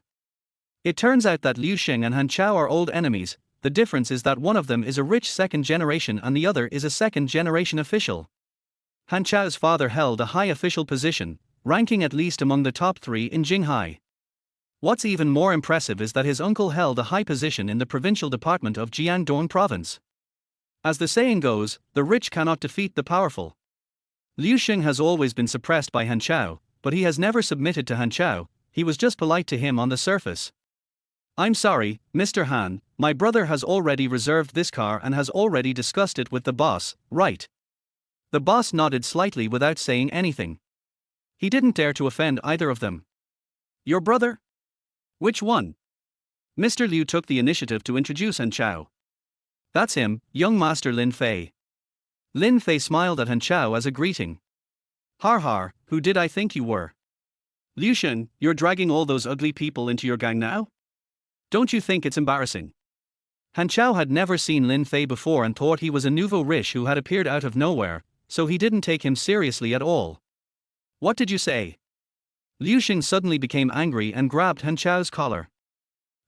It turns out that Liu Xing and Han Chao are old enemies. The difference is that one of them is a rich second generation and the other is a second generation official. Han Chao's father held a high official position, ranking at least among the top 3 in Jinghai. What's even more impressive is that his uncle held a high position in the provincial department of Jiangdong province. As the saying goes, the rich cannot defeat the powerful. Liu Xing has always been suppressed by Han Chao, but he has never submitted to Han Chao. He was just polite to him on the surface. I'm sorry, Mr. Han, my brother has already reserved this car and has already discussed it with the boss, right? The boss nodded slightly without saying anything. He didn't dare to offend either of them. Your brother? Which one? Mr. Liu took the initiative to introduce Han Chao. That's him, young master Lin Fei. Lin Fei smiled at Han Chao as a greeting. Har har, who did I think you were? Liu Xing, you're dragging all those ugly people into your gang now? Don't you think it's embarrassing? Han Chao had never seen Lin Fei before and thought he was a nouveau riche who had appeared out of nowhere, so he didn't take him seriously at all. What did you say? Liu Xing suddenly became angry and grabbed Han Chao's collar.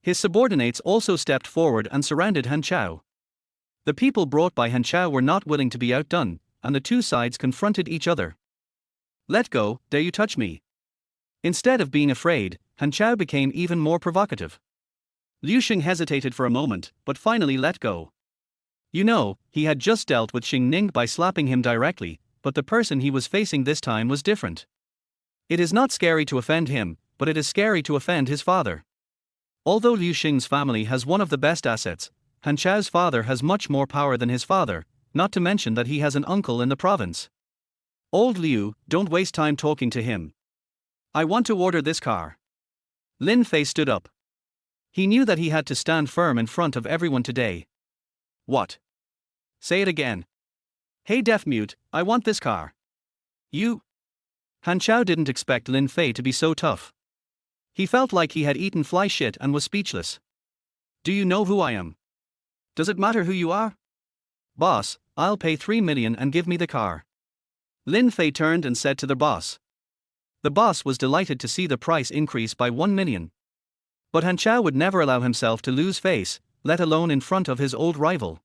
His subordinates also stepped forward and surrounded Han Chao. The people brought by Han Chao were not willing to be outdone, and the two sides confronted each other. Let go, dare you touch me? Instead of being afraid, Han Chao became even more provocative. Liu Xing hesitated for a moment, but finally let go. You know, he had just dealt with Xing Ning by slapping him directly, but the person he was facing this time was different. It is not scary to offend him, but it is scary to offend his father. Although Liu Xing's family has one of the best assets, Han Chao's father has much more power than his father, not to mention that he has an uncle in the province. Old Liu, don't waste time talking to him. I want to order this car. Lin Fei stood up. He knew that he had to stand firm in front of everyone today. What? Say it again. Hey deaf mute, I want this car. You? Han Chao didn't expect Lin Fei to be so tough. He felt like he had eaten fly shit and was speechless. Do you know who I am? Does it matter who you are? Boss, I'll pay 3 million and give me the car. Lin Fei turned and said to the boss. The boss was delighted to see the price increase by 1 million. But Han Chao would never allow himself to lose face, let alone in front of his old rival.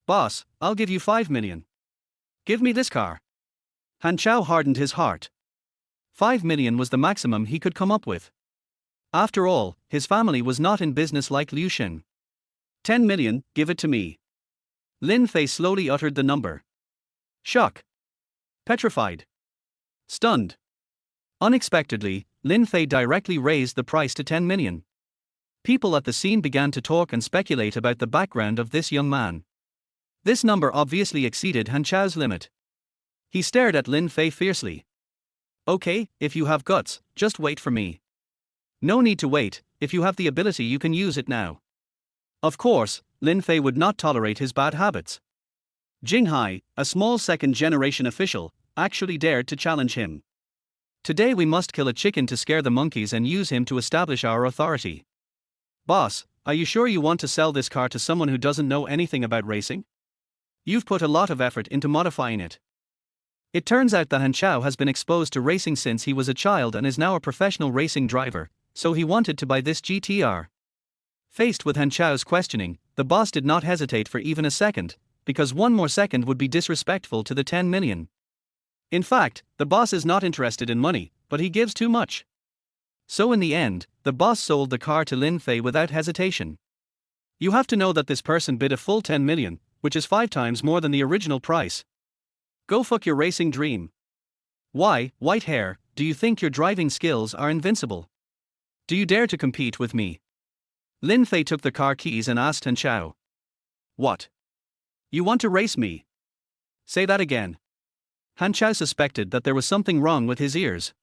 Boss, I'll give you 5 million. Give me this car. Han Chao hardened his heart. 5 million was the maximum he could come up with. After all, his family was not in business like Liu Xing. 10 million, give it to me. Lin Fei slowly uttered the number. Shock. Petrified. Stunned. Unexpectedly, Lin Fei directly raised the price to 10 million. People at the scene began to talk and speculate about the background of this young man. This number obviously exceeded Han Chao's limit. He stared at Lin Fei fiercely. Okay, if you have guts, just wait for me. No need to wait, if you have the ability you can use it now. Of course, Lin Fei would not tolerate his bad habits. Jinghai, a small second-generation official, actually dared to challenge him. Today we must kill a chicken to scare the monkeys and use him to establish our authority. Boss, are you sure you want to sell this car to someone who doesn't know anything about racing? You've put a lot of effort into modifying it. It turns out that Han Chao has been exposed to racing since he was a child and is now a professional racing driver, so he wanted to buy this GTR. Faced with Han Chao's questioning, the boss did not hesitate for even a second, because one more second would be disrespectful to the 10 million. In fact, the boss is not interested in money, but he gives too much. So in the end, the boss sold the car to Lin Fei without hesitation. You have to know that this person bid a full 10 million, which is 5 times more than the original price. Go fuck your racing dream. Why, white hair, do you think your driving skills are invincible? Do you dare to compete with me? Lin Fei took the car keys and asked Han Chao. What? You want to race me? Say that again. Han Chao suspected that there was something wrong with his ears.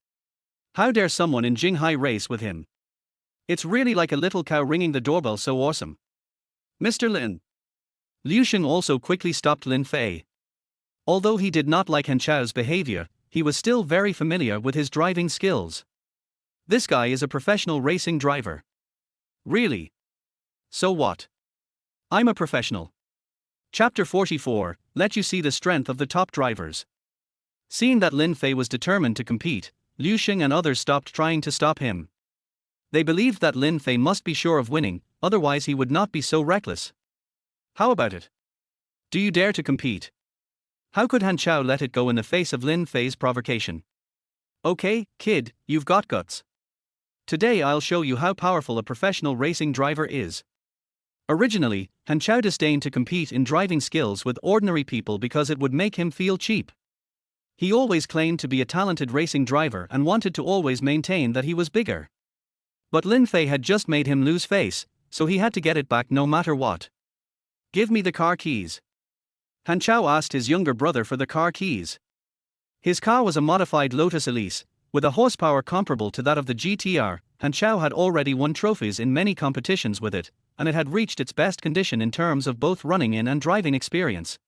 How dare someone in Jinghai race with him? It's really like a little cow ringing the doorbell, so awesome. Mr. Lin. Liu Xing also quickly stopped Lin Fei. Although he did not like Han Chao's behavior, he was still very familiar with his driving skills. This guy is a professional racing driver. Really? So what? I'm a professional. Chapter 44, let you see the strength of the top drivers. Seeing that Lin Fei was determined to compete, Liu Xing and others stopped trying to stop him. They believed that Lin Fei must be sure of winning, otherwise he would not be so reckless. How about it? Do you dare to compete? How could Han Chao let it go in the face of Lin Fei's provocation? Okay, kid, you've got guts. Today I'll show you how powerful a professional racing driver is. Originally, Han Chao disdained to compete in driving skills with ordinary people because it would make him feel cheap. He always claimed to be a talented racing driver and wanted to always maintain that he was bigger. But Lin Fei had just made him lose face, so he had to get it back no matter what. Give me the car keys. Han Chao asked his younger brother for the car keys. His car was a modified Lotus Elise, with a horsepower comparable to that of the GTR. Han Chao had already won trophies in many competitions with it, and it had reached its best condition in terms of both running in and driving experience.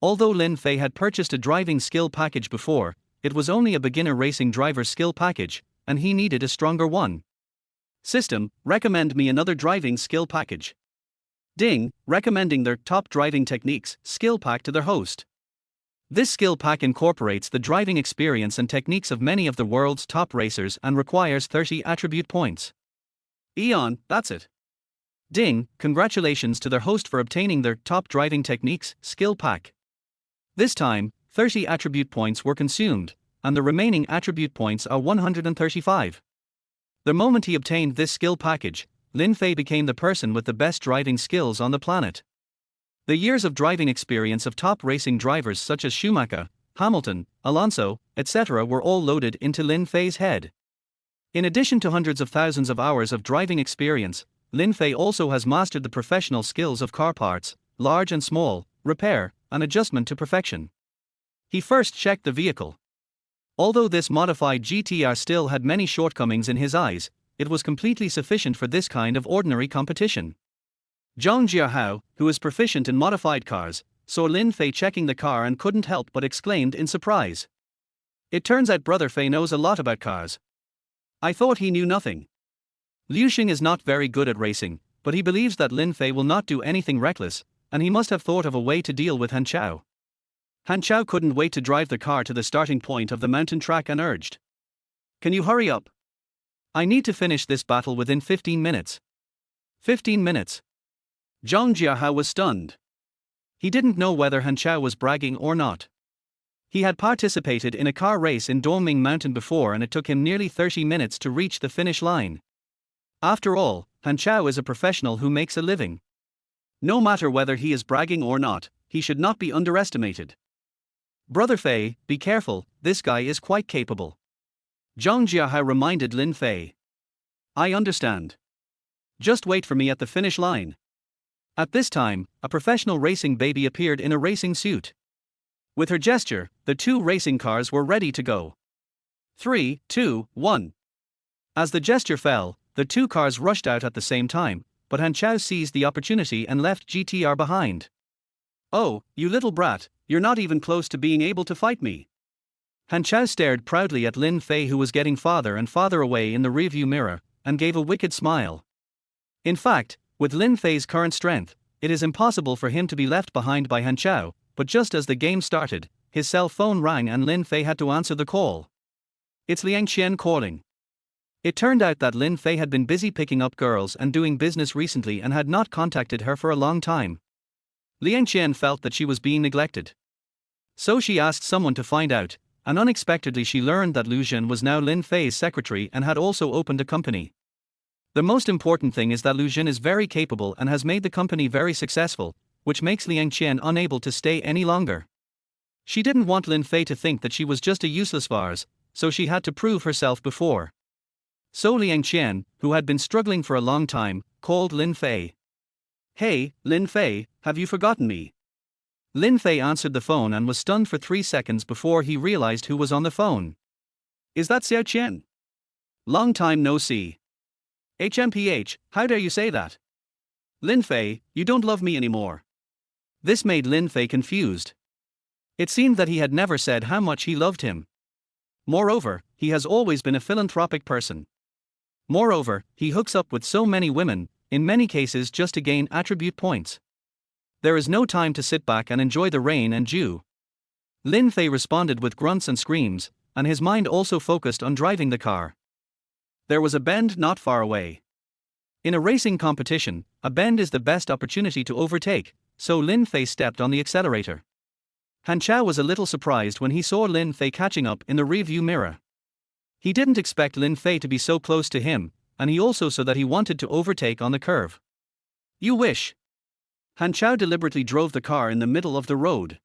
Although Lin Fei had purchased a driving skill package before, it was only a beginner racing driver skill package, and he needed a stronger one. System, recommend me another driving skill package. Ding, recommending their top driving techniques skill pack to their host. This skill pack incorporates the driving experience and techniques of many of the world's top racers and requires 30 attribute points. Eon, that's it. Ding, congratulations to their host for obtaining their top driving techniques skill pack. This time, 30 attribute points were consumed, and the remaining attribute points are 135. The moment he obtained this skill package, Lin Fei became the person with the best driving skills on the planet. The years of driving experience of top racing drivers such as Schumacher, Hamilton, Alonso, etc. were all loaded into Lin Fei's head. In addition to hundreds of thousands of hours of driving experience, Lin Fei also has mastered the professional skills of car parts, large and small, repair, and adjustment to perfection. He first checked the vehicle. Although this modified GTR still had many shortcomings in his eyes, it was completely sufficient for this kind of ordinary competition. Zhang Jiahao, who is proficient in modified cars, saw Lin Fei checking the car and couldn't help but exclaimed in surprise. It turns out Brother Fei knows a lot about cars. I thought he knew nothing. Liu Xing is not very good at racing, but he believes that Lin Fei will not do anything reckless, and he must have thought of a way to deal with Han Chao. Han Chao couldn't wait to drive the car to the starting point of the mountain track and urged. Can you hurry up? I need to finish this battle within 15 minutes. 15 minutes. Zhang Jiahao was stunned. He didn't know whether Han Chao was bragging or not. He had participated in a car race in Dongming Mountain before and it took him nearly 30 minutes to reach the finish line. After all, Han Chao is a professional who makes a living. No matter whether he is bragging or not, he should not be underestimated. Brother Fei, be careful, this guy is quite capable. Zhang Jiahao reminded Lin Fei. I understand. Just wait for me at the finish line. At this time, a professional racing baby appeared in a racing suit. With her gesture, the two racing cars were ready to go. 3, 2, 1. As the gesture fell, the two cars rushed out at the same time, but Han Chao seized the opportunity and left GTR behind. Oh, you little brat, you're not even close to being able to fight me. Han Chao stared proudly at Lin Fei, who was getting farther and farther away in the rearview mirror, and gave a wicked smile. In fact, with Lin Fei's current strength, it is impossible for him to be left behind by Han Chao, but just as the game started, his cell phone rang and Lin Fei had to answer the call. It's Liang Qian calling. It turned out that Lin Fei had been busy picking up girls and doing business recently and had not contacted her for a long time. Liang Qian felt that she was being neglected. So she asked someone to find out, and unexpectedly she learned that Liu Zhen was now Lin Fei's secretary and had also opened a company. The most important thing is that Liu Zhen is very capable and has made the company very successful, which makes Liang Qian unable to stay any longer. She didn't want Lin Fei to think that she was just a useless vase, so she had to prove herself before. So Liang Qian, who had been struggling for a long time, called Lin Fei. Hey, Lin Fei, have you forgotten me? Lin Fei answered the phone and was stunned for 3 seconds before he realized who was on the phone. Is that Xiao Qian? Long time no see. HMPH, how dare you say that? Lin Fei, you don't love me anymore. This made Lin Fei confused. It seemed that he had never said how much he loved him. Moreover, he has always been a philanthropic person. Moreover, he hooks up with so many women, in many cases just to gain attribute points. There is no time to sit back and enjoy the rain and dew. Lin Fei responded with grunts and screams, and his mind also focused on driving the car. There was a bend not far away. In a racing competition, a bend is the best opportunity to overtake, so Lin Fei stepped on the accelerator. Han Chao was a little surprised when he saw Lin Fei catching up in the rearview mirror. He didn't expect Lin Fei to be so close to him, and he also saw that he wanted to overtake on the curve. You wish. Han Chao deliberately drove the car in the middle of the road.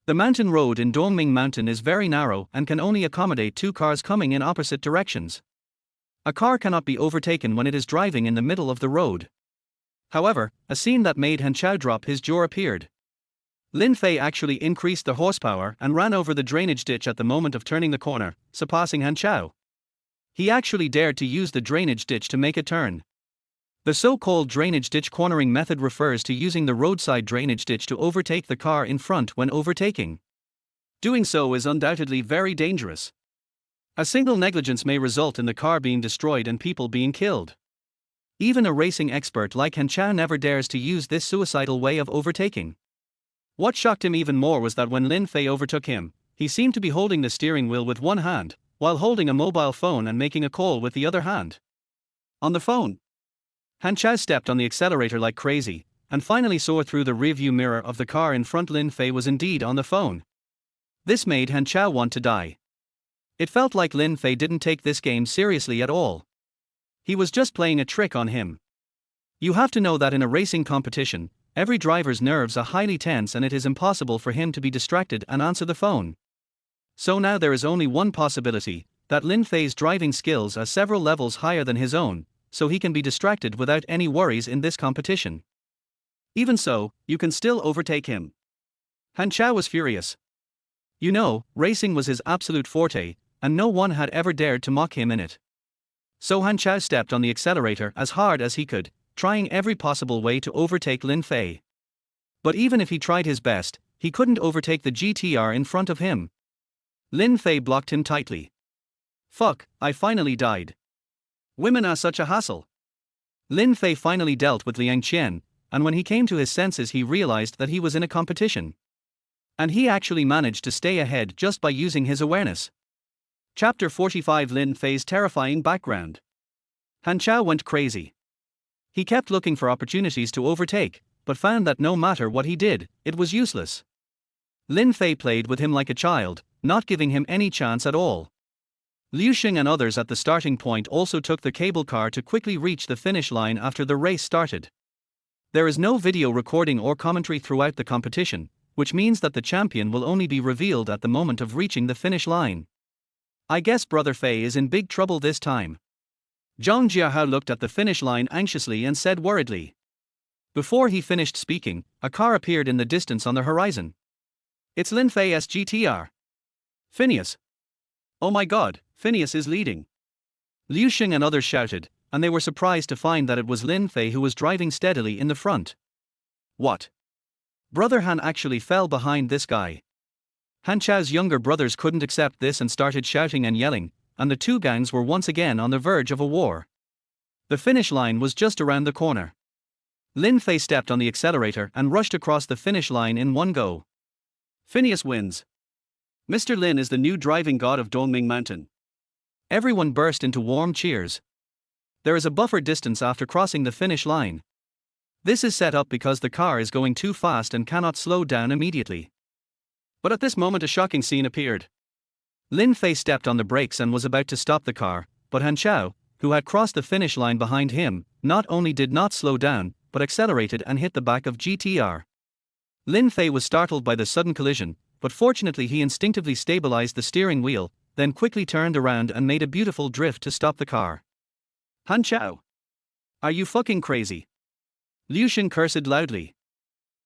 The mountain road in Dongming Mountain is very narrow and can only accommodate two cars coming in opposite directions. A car cannot be overtaken when it is driving in the middle of the road. However, a scene that made Han Chao drop his jaw appeared. Lin Fei actually increased the horsepower and ran over the drainage ditch at the moment of turning the corner, surpassing Han Chao. He actually dared to use the drainage ditch to make a turn. The so-called drainage ditch cornering method refers to using the roadside drainage ditch to overtake the car in front when overtaking. Doing so is undoubtedly very dangerous. A single negligence may result in the car being destroyed and people being killed. Even a racing expert like Han Chao never dares to use this suicidal way of overtaking. What shocked him even more was that when Lin Fei overtook him, he seemed to be holding the steering wheel with one hand, while holding a mobile phone and making a call with the other hand. On the phone, Han Chao stepped on the accelerator like crazy, and finally saw through the rearview mirror of the car in front Lin Fei was indeed on the phone. This made Han Chao want to die. It felt like Lin Fei didn't take this game seriously at all. He was just playing a trick on him. You have to know that in a racing competition, every driver's nerves are highly tense and it is impossible for him to be distracted and answer the phone. So now there is only one possibility, that Lin Fei's driving skills are several levels higher than his own, so he can be distracted without any worries in this competition. Even so, you can still overtake him. Han Chao was furious. You know, racing was his absolute forte, and no one had ever dared to mock him in it. So Han Chao stepped on the accelerator as hard as he could, trying every possible way to overtake Lin Fei. But even if he tried his best, he couldn't overtake the GTR in front of him. Lin Fei blocked him tightly. Fuck, I finally died. Women are such a hassle. Lin Fei finally dealt with Liang Qian, and when he came to his senses he realized that he was in a competition. And he actually managed to stay ahead just by using his awareness. Chapter 45 Lin Fei's terrifying background. Han Chao went crazy. He kept looking for opportunities to overtake, but found that no matter what he did, it was useless. Lin Fei played with him like a child, not giving him any chance at all. Liu Xing and others at the starting point also took the cable car to quickly reach the finish line after the race started. There is no video recording or commentary throughout the competition, which means that the champion will only be revealed at the moment of reaching the finish line. I guess Brother Fei is in big trouble this time. Zhang Jiahao looked at the finish line anxiously and said worriedly. Before he finished speaking, a car appeared in the distance on the horizon. It's Lin Fei's GTR. Phineas. Oh my god, Phineas is leading. Liu Xing and others shouted, and they were surprised to find that it was Lin Fei who was driving steadily in the front. What? Brother Han actually fell behind this guy. Han Chao's younger brothers couldn't accept this and started shouting and yelling, and the two gangs were once again on the verge of a war. The finish line was just around the corner. Lin Fei stepped on the accelerator and rushed across the finish line in one go. Phineas wins. Mr. Lin is the new driving god of Dongming Mountain. Everyone burst into warm cheers. There is a buffer distance after crossing the finish line. This is set up because the car is going too fast and cannot slow down immediately. But at this moment a shocking scene appeared. Lin Fei stepped on the brakes and was about to stop the car, but Han Chao, who had crossed the finish line behind him, not only did not slow down, but accelerated and hit the back of GTR. Lin Fei was startled by the sudden collision, but fortunately he instinctively stabilized the steering wheel, then quickly turned around and made a beautiful drift to stop the car. Han Chao. Are you fucking crazy? Liu Xing cursed loudly.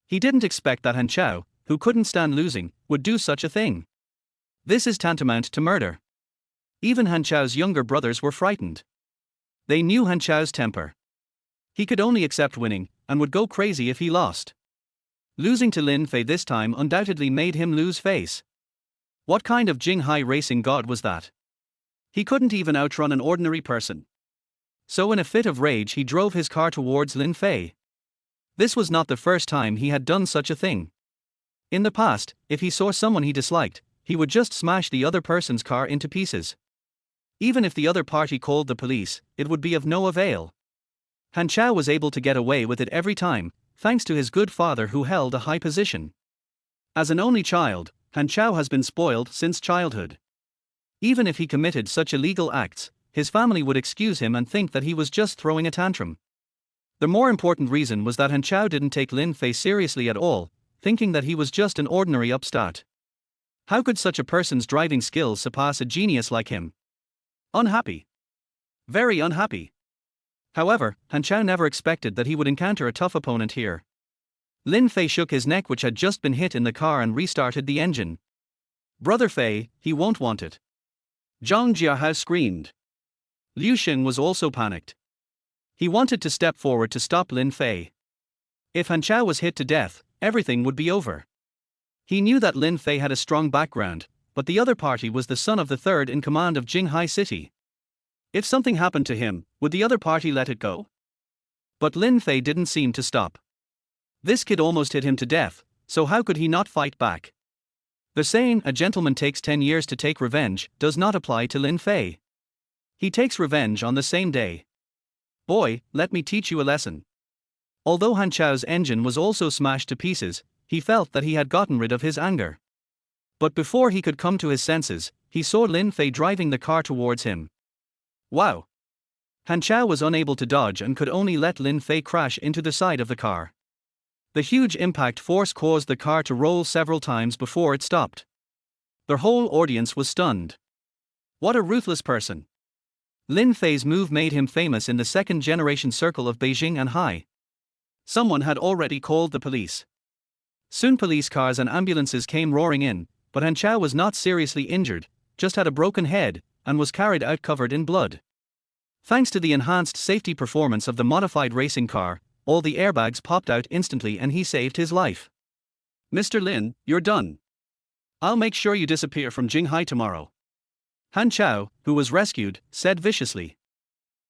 He didn't expect that Han Chao, who couldn't stand losing, would do such a thing. This is tantamount to murder. Even Han Chao's younger brothers were frightened. They knew Han Chao's temper. He could only accept winning, and would go crazy if he lost. Losing to Lin Fei this time undoubtedly made him lose face. What kind of Jinghai racing god was that? He couldn't even outrun an ordinary person. So in a fit of rage he drove his car towards Lin Fei. This was not the first time he had done such a thing. In the past, if he saw someone he disliked, he would just smash the other person's car into pieces. Even if the other party called the police, it would be of no avail. Han Chao was able to get away with it every time, thanks to his good father who held a high position. As an only child, Han Chao has been spoiled since childhood. Even if he committed such illegal acts, his family would excuse him and think that he was just throwing a tantrum. The more important reason was that Han Chao didn't take Lin Fei seriously at all, thinking that he was just an ordinary upstart. How could such a person's driving skills surpass a genius like him? Unhappy. Very unhappy. However, Han Chao never expected that he would encounter a tough opponent here. Lin Fei shook his neck, which had just been hit in the car, and restarted the engine. Brother Fei, he won't want it. Zhang Jiahao screamed. Liu Xing was also panicked. He wanted to step forward to stop Lin Fei. If Han Chao was hit to death, everything would be over. He knew that Lin Fei had a strong background, but the other party was the son of the third in command of Jinghai City. If something happened to him, would the other party let it go? But Lin Fei didn't seem to stop. This kid almost hit him to death, so how could he not fight back? The saying, "A gentleman takes 10 years to take revenge," does not apply to Lin Fei. He takes revenge on the same day. Boy, let me teach you a lesson. Although Han Chao's engine was also smashed to pieces, he felt that he had gotten rid of his anger. But before he could come to his senses, he saw Lin Fei driving the car towards him. Wow! Han Chao was unable to dodge and could only let Lin Fei crash into the side of the car. The huge impact force caused the car to roll several times before it stopped. The whole audience was stunned. What a ruthless person! Lin Fei's move made him famous in the second-generation circle of Beijing and Hai. Someone had already called the police. Soon police cars and ambulances came roaring in, but Han Chao was not seriously injured, just had a broken head, and was carried out covered in blood. Thanks to the enhanced safety performance of the modified racing car, all the airbags popped out instantly and he saved his life. Mr. Lin, you're done. I'll make sure you disappear from Jinghai tomorrow. Han Chao, who was rescued, said viciously.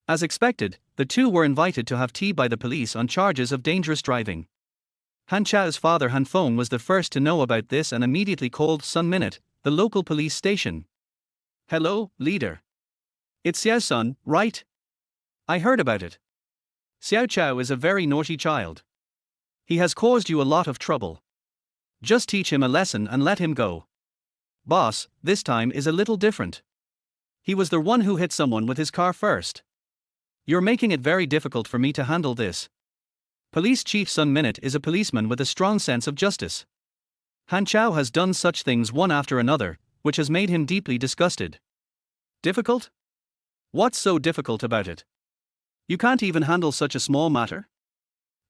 As expected, the two were invited to have tea by the police on charges of dangerous driving. Han Chao's father Han Feng was the first to know about this and immediately called Sun Minute, the local police station. Hello, leader. It's Xiao's son, right? I heard about it. Xiao Chao is a very naughty child. He has caused you a lot of trouble. Just teach him a lesson and let him go. Boss, this time is a little different. He was the one who hit someone with his car first. You're making it very difficult for me to handle this. Police Chief Sun Minute is a policeman with a strong sense of justice. Han Chao has done such things one after another, which has made him deeply disgusted. Difficult? What's so difficult about it? You can't even handle such a small matter?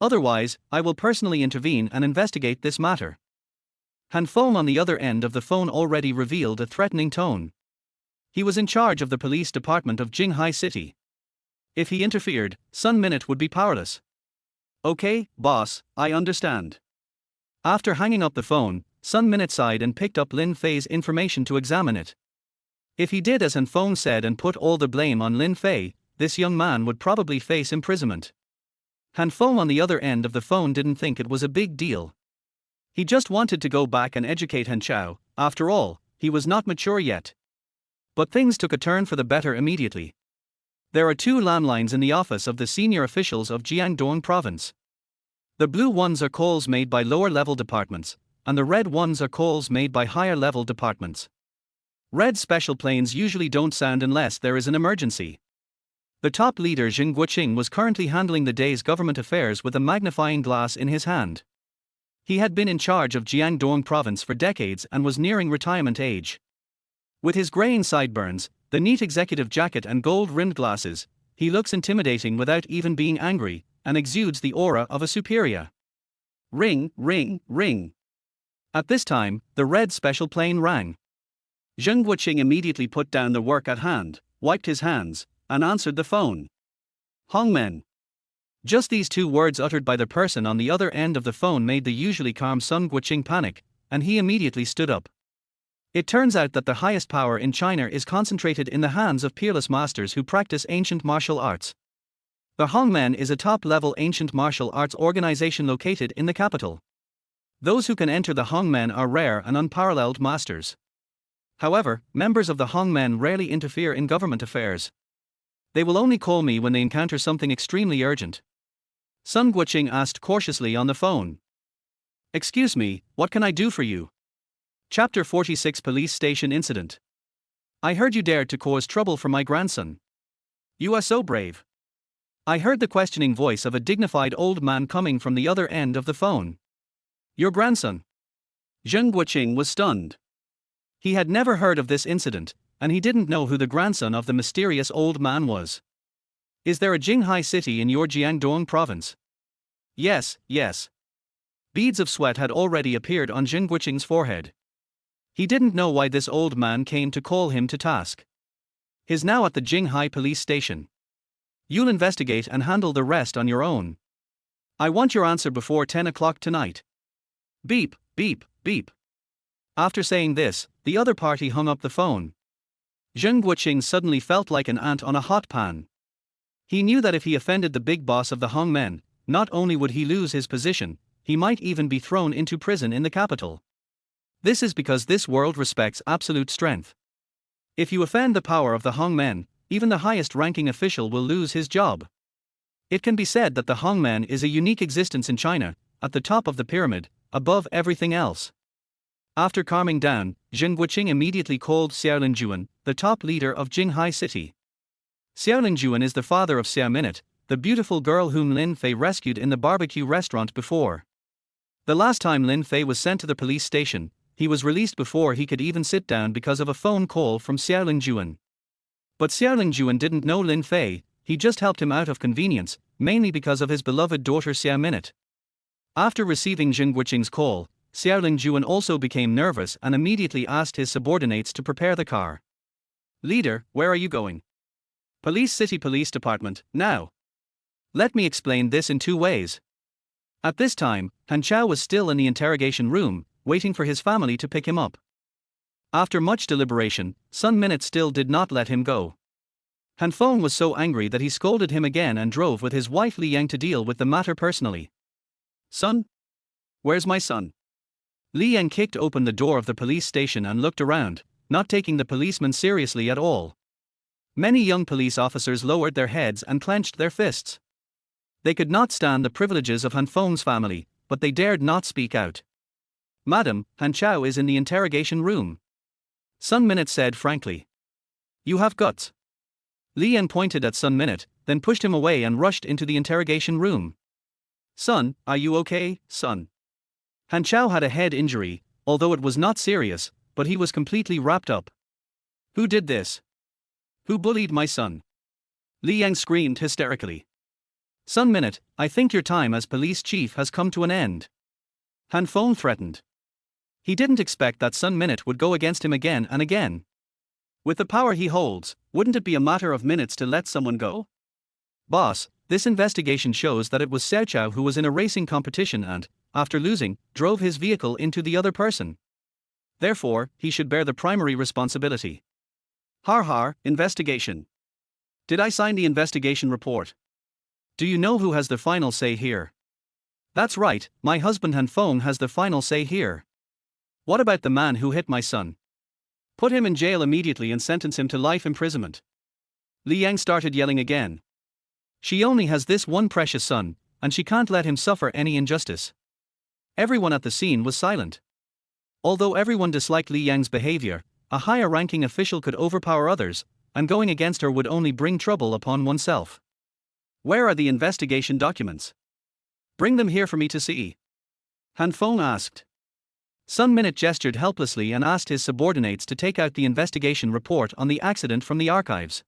Otherwise, I will personally intervene and investigate this matter. Han Feng on the other end of the phone already revealed a threatening tone. He was in charge of the police department of Jinghai City. If he interfered, Sun Minute would be powerless. Okay, boss, I understand. After hanging up the phone, Sun Minute sighed and picked up Lin Fei's information to examine it. If he did as Han Feng said and put all the blame on Lin Fei, this young man would probably face imprisonment. Han Feng on the other end of the phone didn't think it was a big deal. He just wanted to go back and educate Han Chao. After all, he was not mature yet. But things took a turn for the better immediately. There are two landlines in the office of the senior officials of Jiangdong province. The blue ones are calls made by lower-level departments, and the red ones are calls made by higher-level departments. Red special planes usually don't sound unless there is an emergency. The top leader Zheng Guoqing was currently handling the day's government affairs with a magnifying glass in his hand. He had been in charge of Jiangdong province for decades and was nearing retirement age. With his graying sideburns, the neat executive jacket and gold-rimmed glasses, he looks intimidating without even being angry, and exudes the aura of a superior. Ring, ring, ring. At this time, the red special plane rang. Zheng Guoqing immediately put down the work at hand, wiped his hands, and answered the phone. Hongmen. Just these two words uttered by the person on the other end of the phone made the usually calm Sun Guoqing panic, and he immediately stood up. It turns out that the highest power in China is concentrated in the hands of peerless masters who practice ancient martial arts. The Hongmen is a top-level ancient martial arts organization located in the capital. Those who can enter the Hongmen are rare and unparalleled masters. However, members of the Hongmen rarely interfere in government affairs. They will only call me when they encounter something extremely urgent. Sun Guoqing asked cautiously on the phone. Excuse me, what can I do for you? Chapter 46 Police Station Incident. I heard you dared to cause trouble for my grandson. You are so brave. I heard the questioning voice of a dignified old man coming from the other end of the phone. Your grandson? Zheng Guoqing was stunned. He had never heard of this incident, and he didn't know who the grandson of the mysterious old man was. Is there a Jinghai city in your Jiangdong province? Yes, yes. Beads of sweat had already appeared on Zheng Guoqing's forehead. He didn't know why this old man came to call him to task. He's now at the Jinghai police station. You'll investigate and handle the rest on your own. I want your answer before 10 o'clock tonight. Beep, beep, beep. After saying this, the other party hung up the phone. Zheng Guoqing suddenly felt like an ant on a hot pan. He knew that if he offended the big boss of the Hongmen, not only would he lose his position, he might even be thrown into prison in the capital. This is because this world respects absolute strength. If you offend the power of the Hongmen, even the highest-ranking official will lose his job. It can be said that the Hongmen is a unique existence in China, at the top of the pyramid, above everything else. After calming down, Zheng Guoqing immediately called Xiao Lingjuan, the top leader of Jinghai City. Xiao Lingjuan is the father of Xiao Minute, the beautiful girl whom Lin Fei rescued in the barbecue restaurant before. The last time Lin Fei was sent to the police station, he was released before he could even sit down because of a phone call from Xiao Lingjuan. But Xiao Lingjuan didn't know Lin Fei, he just helped him out of convenience, mainly because of his beloved daughter Xiao Minute. After receiving Zheng Guoqing's call, Xiao Lingjuan also became nervous and immediately asked his subordinates to prepare the car. Leader, where are you going? Police City Police Department, now. Let me explain this in two ways. At this time, Han Chao was still in the interrogation room, waiting for his family to pick him up. After much deliberation, Sun Minute still did not let him go. Han Feng was so angry that he scolded him again and drove with his wife Li Yang to deal with the matter personally. Son? Where's my son? Li Yang kicked open the door of the police station and looked around, not taking the policeman seriously at all. Many young police officers lowered their heads and clenched their fists. They could not stand the privileges of Han Feng's family, but they dared not speak out. Madam, Han Chao is in the interrogation room. Sun Minute said frankly. You have guts. Li Yan pointed at Sun Minute, then pushed him away and rushed into the interrogation room. Son, are you okay, son? Han Chao had a head injury, although it was not serious, but he was completely wrapped up. Who did this? Who bullied my son? Li Yang screamed hysterically. Sun Minute, I think your time as police chief has come to an end. Han Feng threatened. He didn't expect that Sun Minute would go against him again and again. With the power he holds, wouldn't it be a matter of minutes to let someone go? Boss, this investigation shows that it was Xiao Chao who was in a racing competition and, after losing, drove his vehicle into the other person. Therefore, he should bear the primary responsibility. Har har, investigation. Did I sign the investigation report? Do you know who has the final say here? That's right, my husband Han Feng has the final say here. What about the man who hit my son? Put him in jail immediately and sentence him to life imprisonment. Li Yang started yelling again. She only has this one precious son, and she can't let him suffer any injustice. Everyone at the scene was silent. Although everyone disliked Li Yang's behavior, a higher-ranking official could overpower others, and going against her would only bring trouble upon oneself. Where are the investigation documents? Bring them here for me to see. Han Feng asked. Sun Minute gestured helplessly and asked his subordinates to take out the investigation report on the accident from the archives.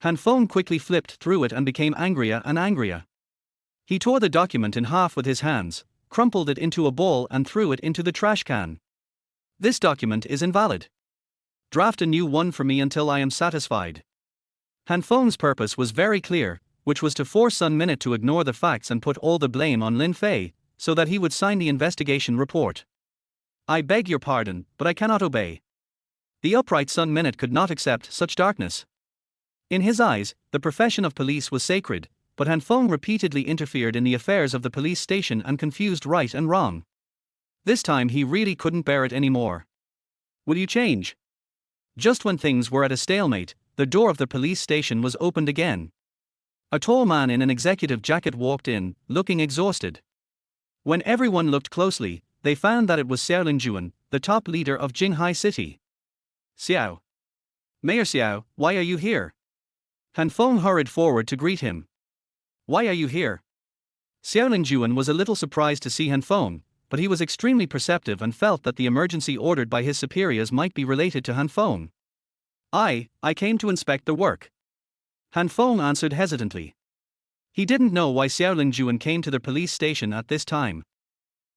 Han Feng quickly flipped through it and became angrier and angrier. He tore the document in half with his hands, crumpled it into a ball and threw it into the trash can. This document is invalid. Draft a new one for me until I am satisfied. Han Feng's purpose was very clear, which was to force Sun Minute to ignore the facts and put all the blame on Lin Fei, so that he would sign the investigation report. I beg your pardon, but I cannot obey. The upright Sun Minute could not accept such darkness. In his eyes, the profession of police was sacred, but Han Feng repeatedly interfered in the affairs of the police station and confused right and wrong. This time he really couldn't bear it anymore. Will you change? Just when things were at a stalemate, the door of the police station was opened again. A tall man in an executive jacket walked in, looking exhausted. When everyone looked closely, they found that it was Xiao Lingjuan, the top leader of Jinghai City. Xiao. Mayor Xiao, why are you here? Han Feng hurried forward to greet him. Why are you here? Xiao Lingjuan was a little surprised to see Han Feng, but he was extremely perceptive and felt that the emergency ordered by his superiors might be related to Han Feng. I came to inspect the work. Han Feng answered hesitantly. He didn't know why Xiao Lingjuan came to the police station at this time.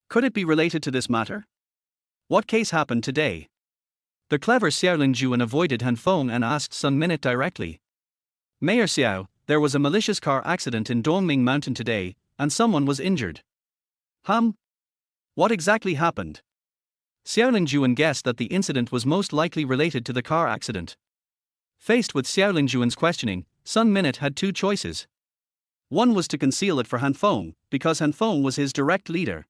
Could it be related to this matter? What case happened today? The clever Xiao Lingjuan avoided Han Feng and asked Sun Minute directly. Mayor Xiao, there was a malicious car accident in Dongming Mountain today, and someone was injured. What exactly happened? Xiao Lingjuan guessed that the incident was most likely related to the car accident. Faced with Xiao Lingjuan's questioning, Sun Minute had two choices. One was to conceal it for Han Feng, because Han Feng was his direct leader.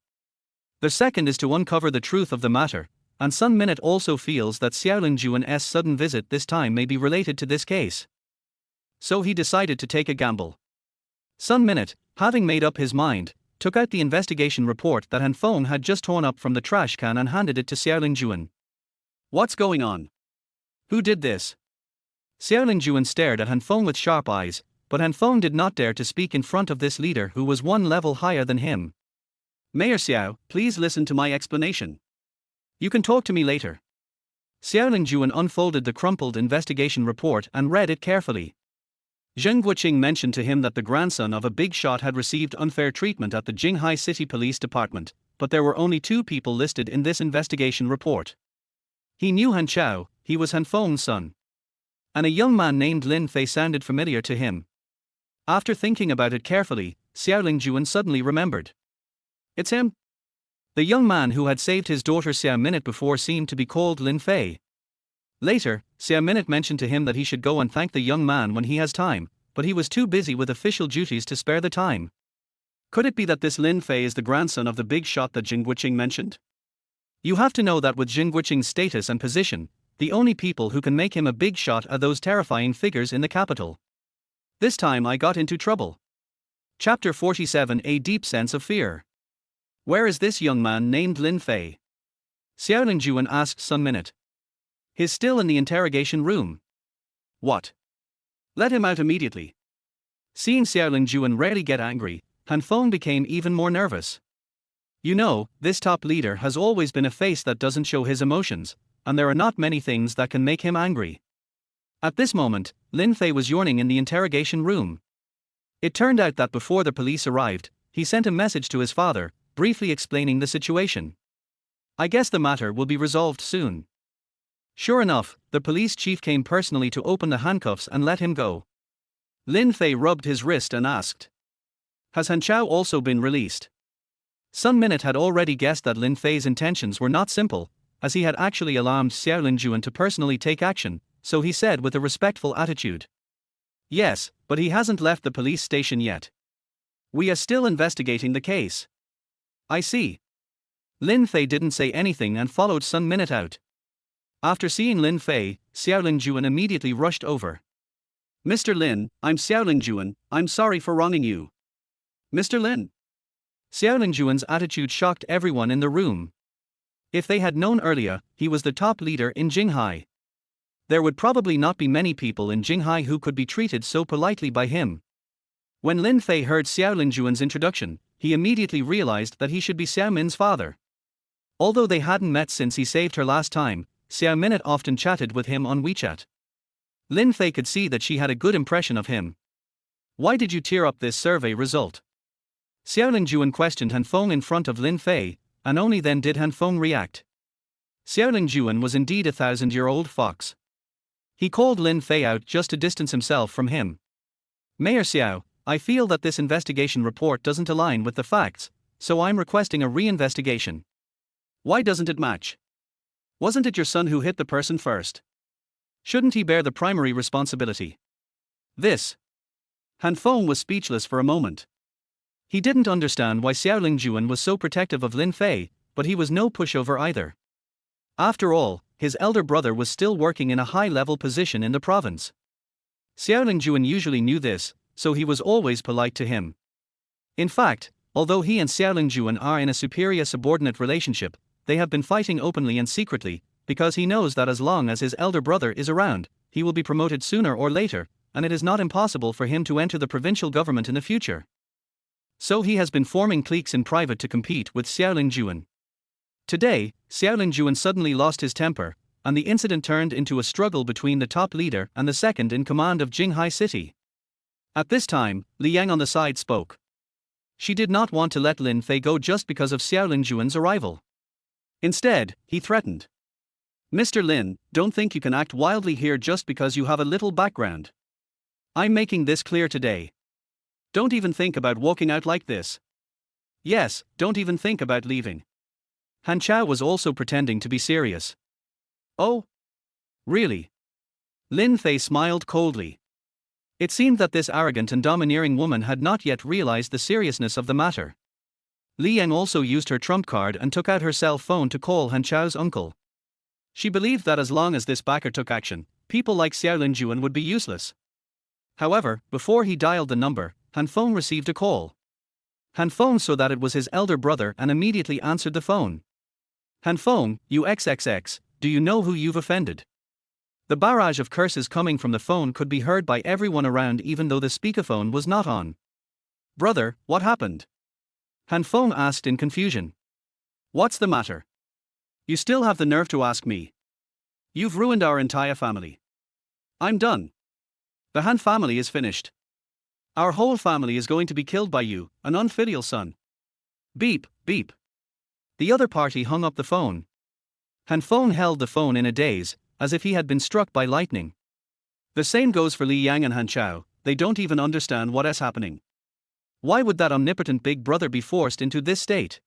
The second is to uncover the truth of the matter, and Sun Minute also feels that Xiao Lingjuan's sudden visit this time may be related to this case. So he decided to take a gamble. Sun Minute, having made up his mind, took out the investigation report that Han Feng had just torn up from the trash can and handed it to Xiao Lingjuan. What's going on? Who did this? Xiao Lingjuan stared at Han Feng with sharp eyes, but Han Feng did not dare to speak in front of this leader who was one level higher than him. Mayor Xiao, please listen to my explanation. You can talk to me later. Xiao Lingjuan unfolded the crumpled investigation report and read it carefully. Zheng Guoqing mentioned to him that the grandson of a big shot had received unfair treatment at the Jinghai City Police Department, but there were only 2 people listed in this investigation report. He knew Han Chao, he was Han Feng's son. And a young man named Lin Fei sounded familiar to him. After thinking about it carefully, Xiao Lingjuan suddenly remembered. It's him. The young man who had saved his daughter Xiao Minute before seemed to be called Lin Fei. Later, Xiao Minute mentioned to him that he should go and thank the young man when he has time, but he was too busy with official duties to spare the time. Could it be that this Lin Fei is the grandson of the big shot that Zheng Guoqing mentioned? You have to know that with Zheng Guoqing's status and position, the only people who can make him a big shot are those terrifying figures in the capital. This time I got into trouble. Chapter 47: A Deep Sense of Fear. Where is this young man named Lin Fei? Xiao Lingjuan asked Sun Minute. He's still in the interrogation room. What? Let him out immediately. Seeing Xiao Lingjuan rarely get angry, Han Feng became even more nervous. You know, this top leader has always been a face that doesn't show his emotions, and there are not many things that can make him angry. At this moment, Lin Fei was yawning in the interrogation room. It turned out that before the police arrived, he sent a message to his father, briefly explaining the situation. I guess the matter will be resolved soon. Sure enough, the police chief came personally to open the handcuffs and let him go. Lin Fei rubbed his wrist and asked, has Han Chao also been released? Sun Minute had already guessed that Lin Fei's intentions were not simple, as he had actually alarmed Xiao Lingjuan to personally take action, so he said with a respectful attitude. Yes, but he hasn't left the police station yet. We are still investigating the case. I see. Lin Fei didn't say anything and followed Sun Minute out. After seeing Lin Fei, Xiao Lingjuan immediately rushed over. Mr. Lin, I'm Xiao Lingjuan, I'm sorry for wronging you. Mr. Lin. Xiao Lingjuan's attitude shocked everyone in the room. If they had known earlier, he was the top leader in Jinghai. There would probably not be many people in Jinghai who could be treated so politely by him. When Lin Fei heard Xiao Lingjuan's introduction, he immediately realized that he should be Xiao Min's father. Although they hadn't met since he saved her last time, Xiao Minute often chatted with him on WeChat. Lin Fei could see that she had a good impression of him. Why did you tear up this survey result? Xiao Lingjuan questioned Han Feng in front of Lin Fei, and only then did Han Feng react. Xiao Lingjuan was indeed a 1,000-year-old fox. He called Lin Fei out just to distance himself from him. Mayor Xiao, I feel that this investigation report doesn't align with the facts, so I'm requesting a reinvestigation. Why doesn't it match? Wasn't it your son who hit the person first? Shouldn't he bear the primary responsibility? This. Han Feng was speechless for a moment. He didn't understand why Xiaoling Juan was so protective of Lin Fei, but he was no pushover either. After all, his elder brother was still working in a high-level position in the province. Xiaoling Juan usually knew this, so he was always polite to him. In fact, although he and Xiaoling Juan are in a superior-subordinate relationship, they have been fighting openly and secretly, because he knows that as long as his elder brother is around, he will be promoted sooner or later, and it is not impossible for him to enter the provincial government in the future. So he has been forming cliques in private to compete with Xiaoling Juan. Today, Xiaoling Juan suddenly lost his temper, and the incident turned into a struggle between the top leader and the second in command of Jinghai City. At this time, Li Yang on the side spoke. She did not want to let Lin Fei go just because of Xiaoling Juan's arrival. Instead, he threatened. Mr. Lin, don't think you can act wildly here just because you have a little background. I'm making this clear today. Don't even think about walking out like this. Yes, don't even think about leaving. Han Chao was also pretending to be serious. Oh? Really? Lin Fei smiled coldly. It seemed that this arrogant and domineering woman had not yet realized the seriousness of the matter. Li Yang also used her trump card and took out her cell phone to call Han Chao's uncle. She believed that as long as this backer took action, people like Xiaolin Juan would be useless. However, before he dialed the number, Han Feng received a call. Han Feng saw that it was his elder brother and immediately answered the phone. Han Feng, you XXX, do you know who you've offended? The barrage of curses coming from the phone could be heard by everyone around even though the speakerphone was not on. Brother, what happened? Han Feng asked in confusion. What's the matter? You still have the nerve to ask me. You've ruined our entire family. I'm done. The Han family is finished. Our whole family is going to be killed by you, an unfilial son. Beep, beep. The other party hung up the phone. Han Feng held the phone in a daze, as if he had been struck by lightning. The same goes for Li Yang and Han Chao, they don't even understand what is happening. Why would that omnipotent big brother be forced into this state?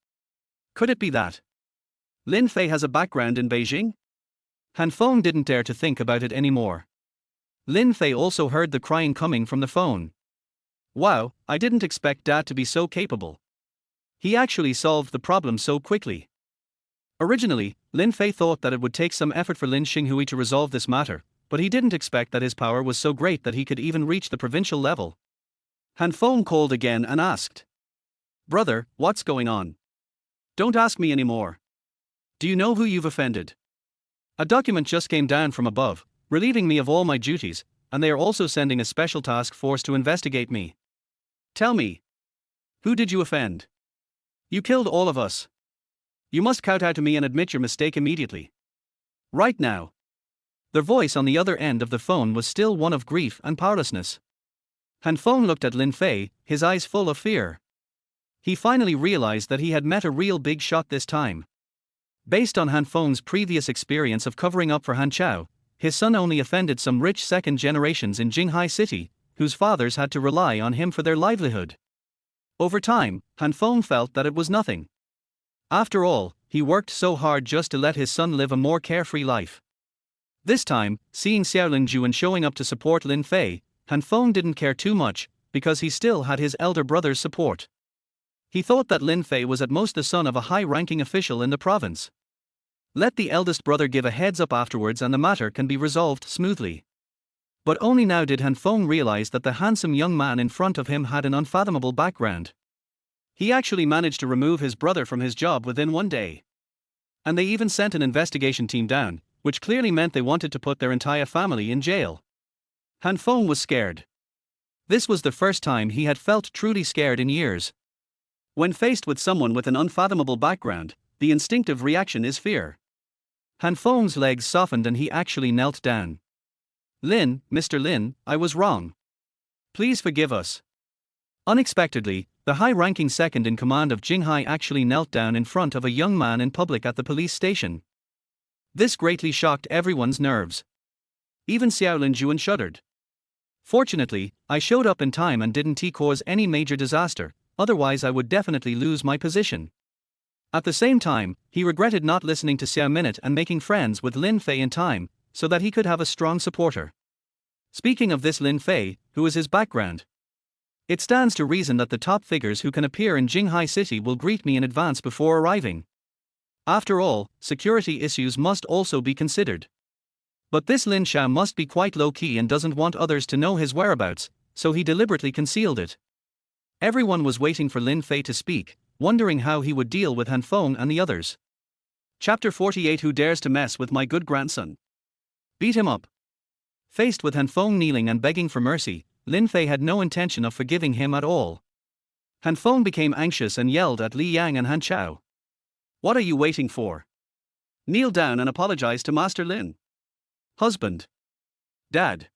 Could it be that Lin Fei has a background in Beijing? Han Feng didn't dare to think about it anymore. Lin Fei also heard the crying coming from the phone. Wow, I didn't expect Dad to be so capable. He actually solved the problem so quickly. Originally, Lin Fei thought that it would take some effort for Lin Xinghui to resolve this matter, but he didn't expect that his power was so great that he could even reach the provincial level. Han Feng called again and asked. Brother, what's going on? Don't ask me anymore. Do you know who you've offended? A document just came down from above, relieving me of all my duties, and they are also sending a special task force to investigate me. Tell me. Who did you offend? You killed all of us. You must kowtow to me and admit your mistake immediately. Right now. The voice on the other end of the phone was still one of grief and powerlessness. Han Feng looked at Lin Fei, his eyes full of fear. He finally realized that he had met a real big shot this time. Based on Han Feng's previous experience of covering up for Han Chao, his son only offended some rich second generations in Jinghai City, whose fathers had to rely on him for their livelihood. Over time, Han Feng felt that it was nothing. After all, he worked so hard just to let his son live a more carefree life. This time, seeing Xiaolin Juan showing up to support Lin Fei, Han Feng didn't care too much, because he still had his elder brother's support. He thought that Lin Fei was at most the son of a high-ranking official in the province. Let the eldest brother give a heads-up afterwards and the matter can be resolved smoothly. But only now did Han Feng realize that the handsome young man in front of him had an unfathomable background. He actually managed to remove his brother from his job within one day. And they even sent an investigation team down, which clearly meant they wanted to put their entire family in jail. Han Feng was scared. This was the first time he had felt truly scared in years. When faced with someone with an unfathomable background, the instinctive reaction is fear. Han Feng's legs softened and he actually knelt down. Lin, Mr. Lin, I was wrong. Please forgive us. Unexpectedly, the high-ranking second in command of Jinghai actually knelt down in front of a young man in public at the police station. This greatly shocked everyone's nerves. Even Xiaolin Juan shuddered. Fortunately, I showed up in time and didn't cause any major disaster, otherwise I would definitely lose my position. At the same time, he regretted not listening to Xiao Minute and making friends with Lin Fei in time, so that he could have a strong supporter. Speaking of this Lin Fei, who is his background? It stands to reason that the top figures who can appear in Jinghai City will greet me in advance before arriving. After all, security issues must also be considered. But this Lin Xiao must be quite low-key and doesn't want others to know his whereabouts, so he deliberately concealed it. Everyone was waiting for Lin Fei to speak, wondering how he would deal with Han Feng and the others. Chapter 48. Who dares to mess with my good grandson? Beat him up. Faced with Han Feng kneeling and begging for mercy, Lin Fei had no intention of forgiving him at all. Han Feng became anxious and yelled at Li Yang and Han Chao. What are you waiting for? Kneel down and apologize to Master Lin. Husband. Dad.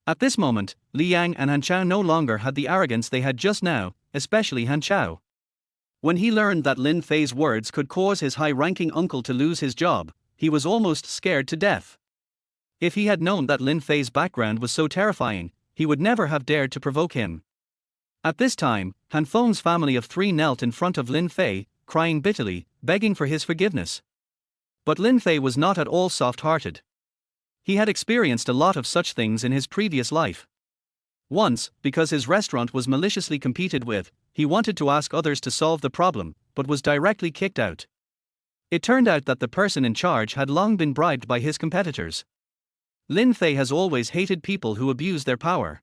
At this moment, Li Yang and Han Chao no longer had the arrogance they had just now, especially Han Chao. When he learned that Lin Fei's words could cause his high-ranking uncle to lose his job, he was almost scared to death. If he had known that Lin Fei's background was so terrifying, he would never have dared to provoke him. At this time, Han Feng's family of 3 knelt in front of Lin Fei, crying bitterly, begging for his forgiveness. But Lin Fei was not at all soft-hearted. He had experienced a lot of such things in his previous life. Once, because his restaurant was maliciously competed with, he wanted to ask others to solve the problem, but was directly kicked out. It turned out that the person in charge had long been bribed by his competitors. Lin Fei has always hated people who abuse their power.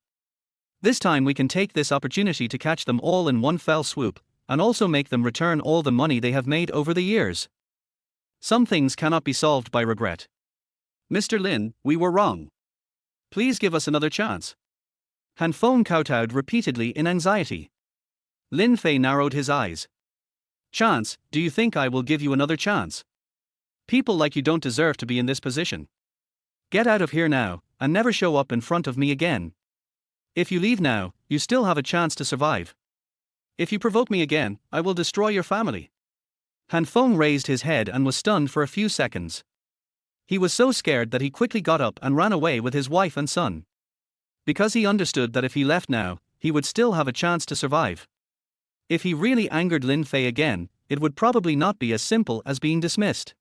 This time we can take this opportunity to catch them all in one fell swoop, and also make them return all the money they have made over the years. Some things cannot be solved by regret. Mr. Lin, we were wrong. Please give us another chance. Han Feng kowtowed repeatedly in anxiety. Lin Fei narrowed his eyes. Chance, do you think I will give you another chance? People like you don't deserve to be in this position. Get out of here now, and never show up in front of me again. If you leave now, you still have a chance to survive. If you provoke me again, I will destroy your family. Han Feng raised his head and was stunned for a few seconds. He was so scared that he quickly got up and ran away with his wife and son. Because he understood that if he left now, he would still have a chance to survive. If he really angered Lin Fei again, it would probably not be as simple as being dismissed.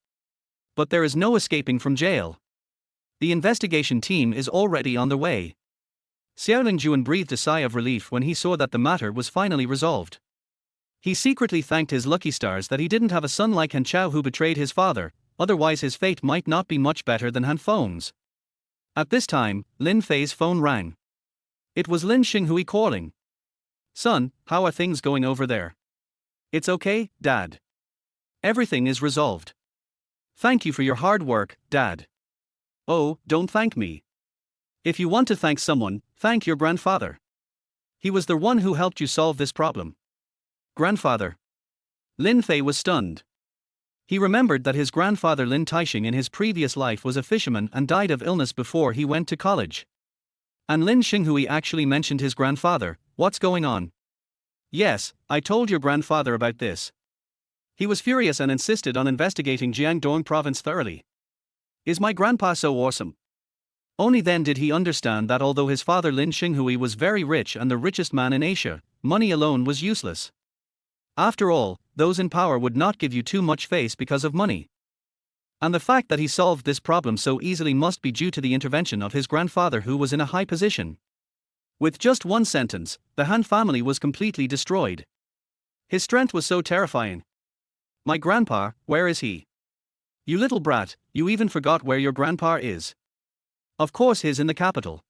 But there is no escaping from jail. The investigation team is already on the way. Xiaoling Juan breathed a sigh of relief when he saw that the matter was finally resolved. He secretly thanked his lucky stars that he didn't have a son like Han Chao who betrayed his father, otherwise his fate might not be much better than Han Feng's. At this time, Lin Fei's phone rang. It was Lin Xinghui calling. Son, how are things going over there? It's okay, Dad. Everything is resolved. Thank you for your hard work, Dad. Oh, don't thank me. If you want to thank someone, thank your grandfather. He was the one who helped you solve this problem. Grandfather. Lin Fei was stunned. He remembered that his grandfather Lin Taixing in his previous life was a fisherman and died of illness before he went to college. And Lin Xinghui actually mentioned his grandfather. What's going on? Yes, I told your grandfather about this. He was furious and insisted on investigating Jiangdong province thoroughly. Is my grandpa so awesome? Only then did he understand that although his father Lin Xinghui was very rich and the richest man in Asia, money alone was useless. After all, those in power would not give you too much face because of money. And the fact that he solved this problem so easily must be due to the intervention of his grandfather who was in a high position. With just one sentence, the Han family was completely destroyed. His strength was so terrifying. My grandpa, where is he? You little brat, you even forgot where your grandpa is. Of course he's in the capital.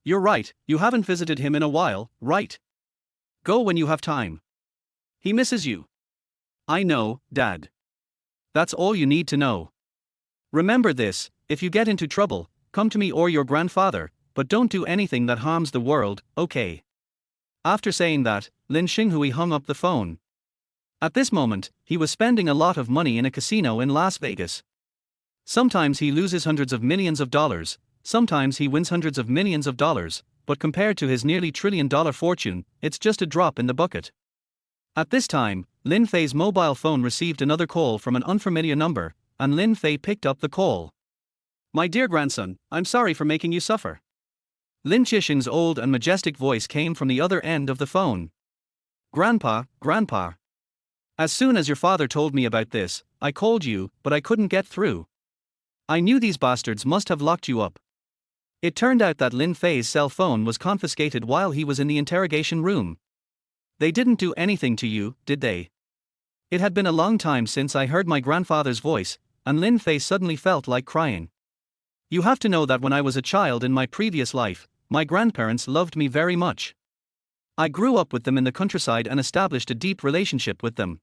You're right, you haven't visited him in a while, right? Go when you have time. He misses you. I know, Dad. That's all you need to know. Remember this, if you get into trouble, come to me or your grandfather, but don't do anything that harms the world, okay? After saying that, Lin Xinghui hung up the phone. At this moment, he was spending a lot of money in a casino in Las Vegas. Sometimes he loses hundreds of millions of dollars, sometimes he wins hundreds of millions of dollars, but compared to his nearly trillion-dollar fortune, it's just a drop in the bucket. At this time, Lin Fei's mobile phone received another call from an unfamiliar number, and Lin Fei picked up the call. My dear grandson, I'm sorry for making you suffer. Lin Chixing's old and majestic voice came from the other end of the phone. Grandpa, Grandpa. As soon as your father told me about this, I called you, but I couldn't get through. I knew these bastards must have locked you up. It turned out that Lin Fei's cell phone was confiscated while he was in the interrogation room. They didn't do anything to you, did they? It had been a long time since I heard my grandfather's voice, and Lin Fei suddenly felt like crying. You have to know that when I was a child in my previous life, my grandparents loved me very much. I grew up with them in the countryside and established a deep relationship with them.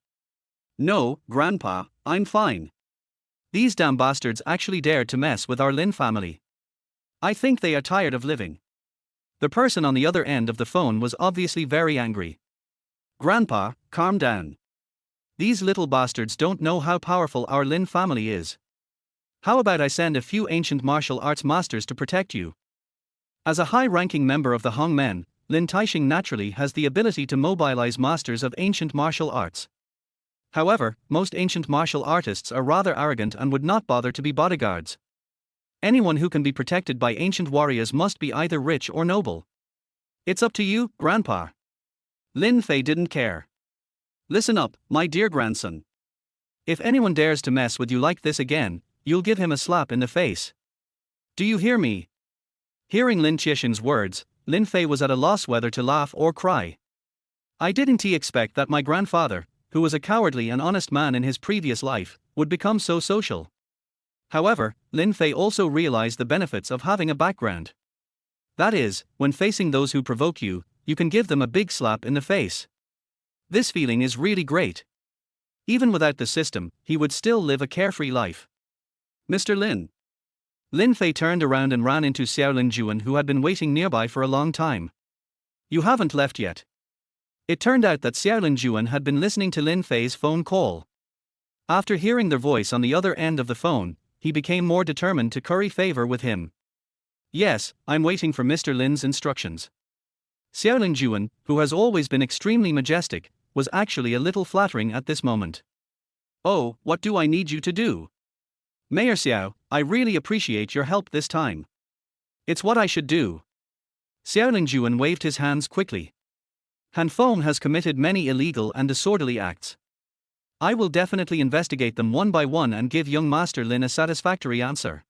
No, Grandpa, I'm fine. These damn bastards actually dared to mess with our Lin family. I think they are tired of living. The person on the other end of the phone was obviously very angry. Grandpa, calm down. These little bastards don't know how powerful our Lin family is. How about I send a few ancient martial arts masters to protect you? As a high-ranking member of the Hong Men, Lin Taixing naturally has the ability to mobilize masters of ancient martial arts. However, most ancient martial artists are rather arrogant and would not bother to be bodyguards. Anyone who can be protected by ancient warriors must be either rich or noble. It's up to you, Grandpa. Lin Fei didn't care. Listen up, my dear grandson. If anyone dares to mess with you like this again, you'll give him a slap in the face. Do you hear me? Hearing Lin Taixing's words, Lin Fei was at a loss whether to laugh or cry. I didn't expect that my grandfather, who was a cowardly and honest man in his previous life, would become so social. However, Lin Fei also realized the benefits of having a background. That is, when facing those who provoke you, you can give them a big slap in the face. This feeling is really great. Even without the system, he would still live a carefree life. Mr. Lin. Lin Fei turned around and ran into Xiao Linjuan, who had been waiting nearby for a long time. You haven't left yet. It turned out that Xiao Linjuan had been listening to Lin Fei's phone call. After hearing their voice on the other end of the phone, he became more determined to curry favor with him. Yes, I'm waiting for Mr. Lin's instructions. Xiao Linjuan, who has always been extremely majestic, was actually a little flattering at this moment. Oh, what do I need you to do? Mayor Xiao, I really appreciate your help this time. It's what I should do. Xiao Linjuan waved his hands quickly. Han Feng has committed many illegal and disorderly acts. I will definitely investigate them one by one and give young Master Lin a satisfactory answer.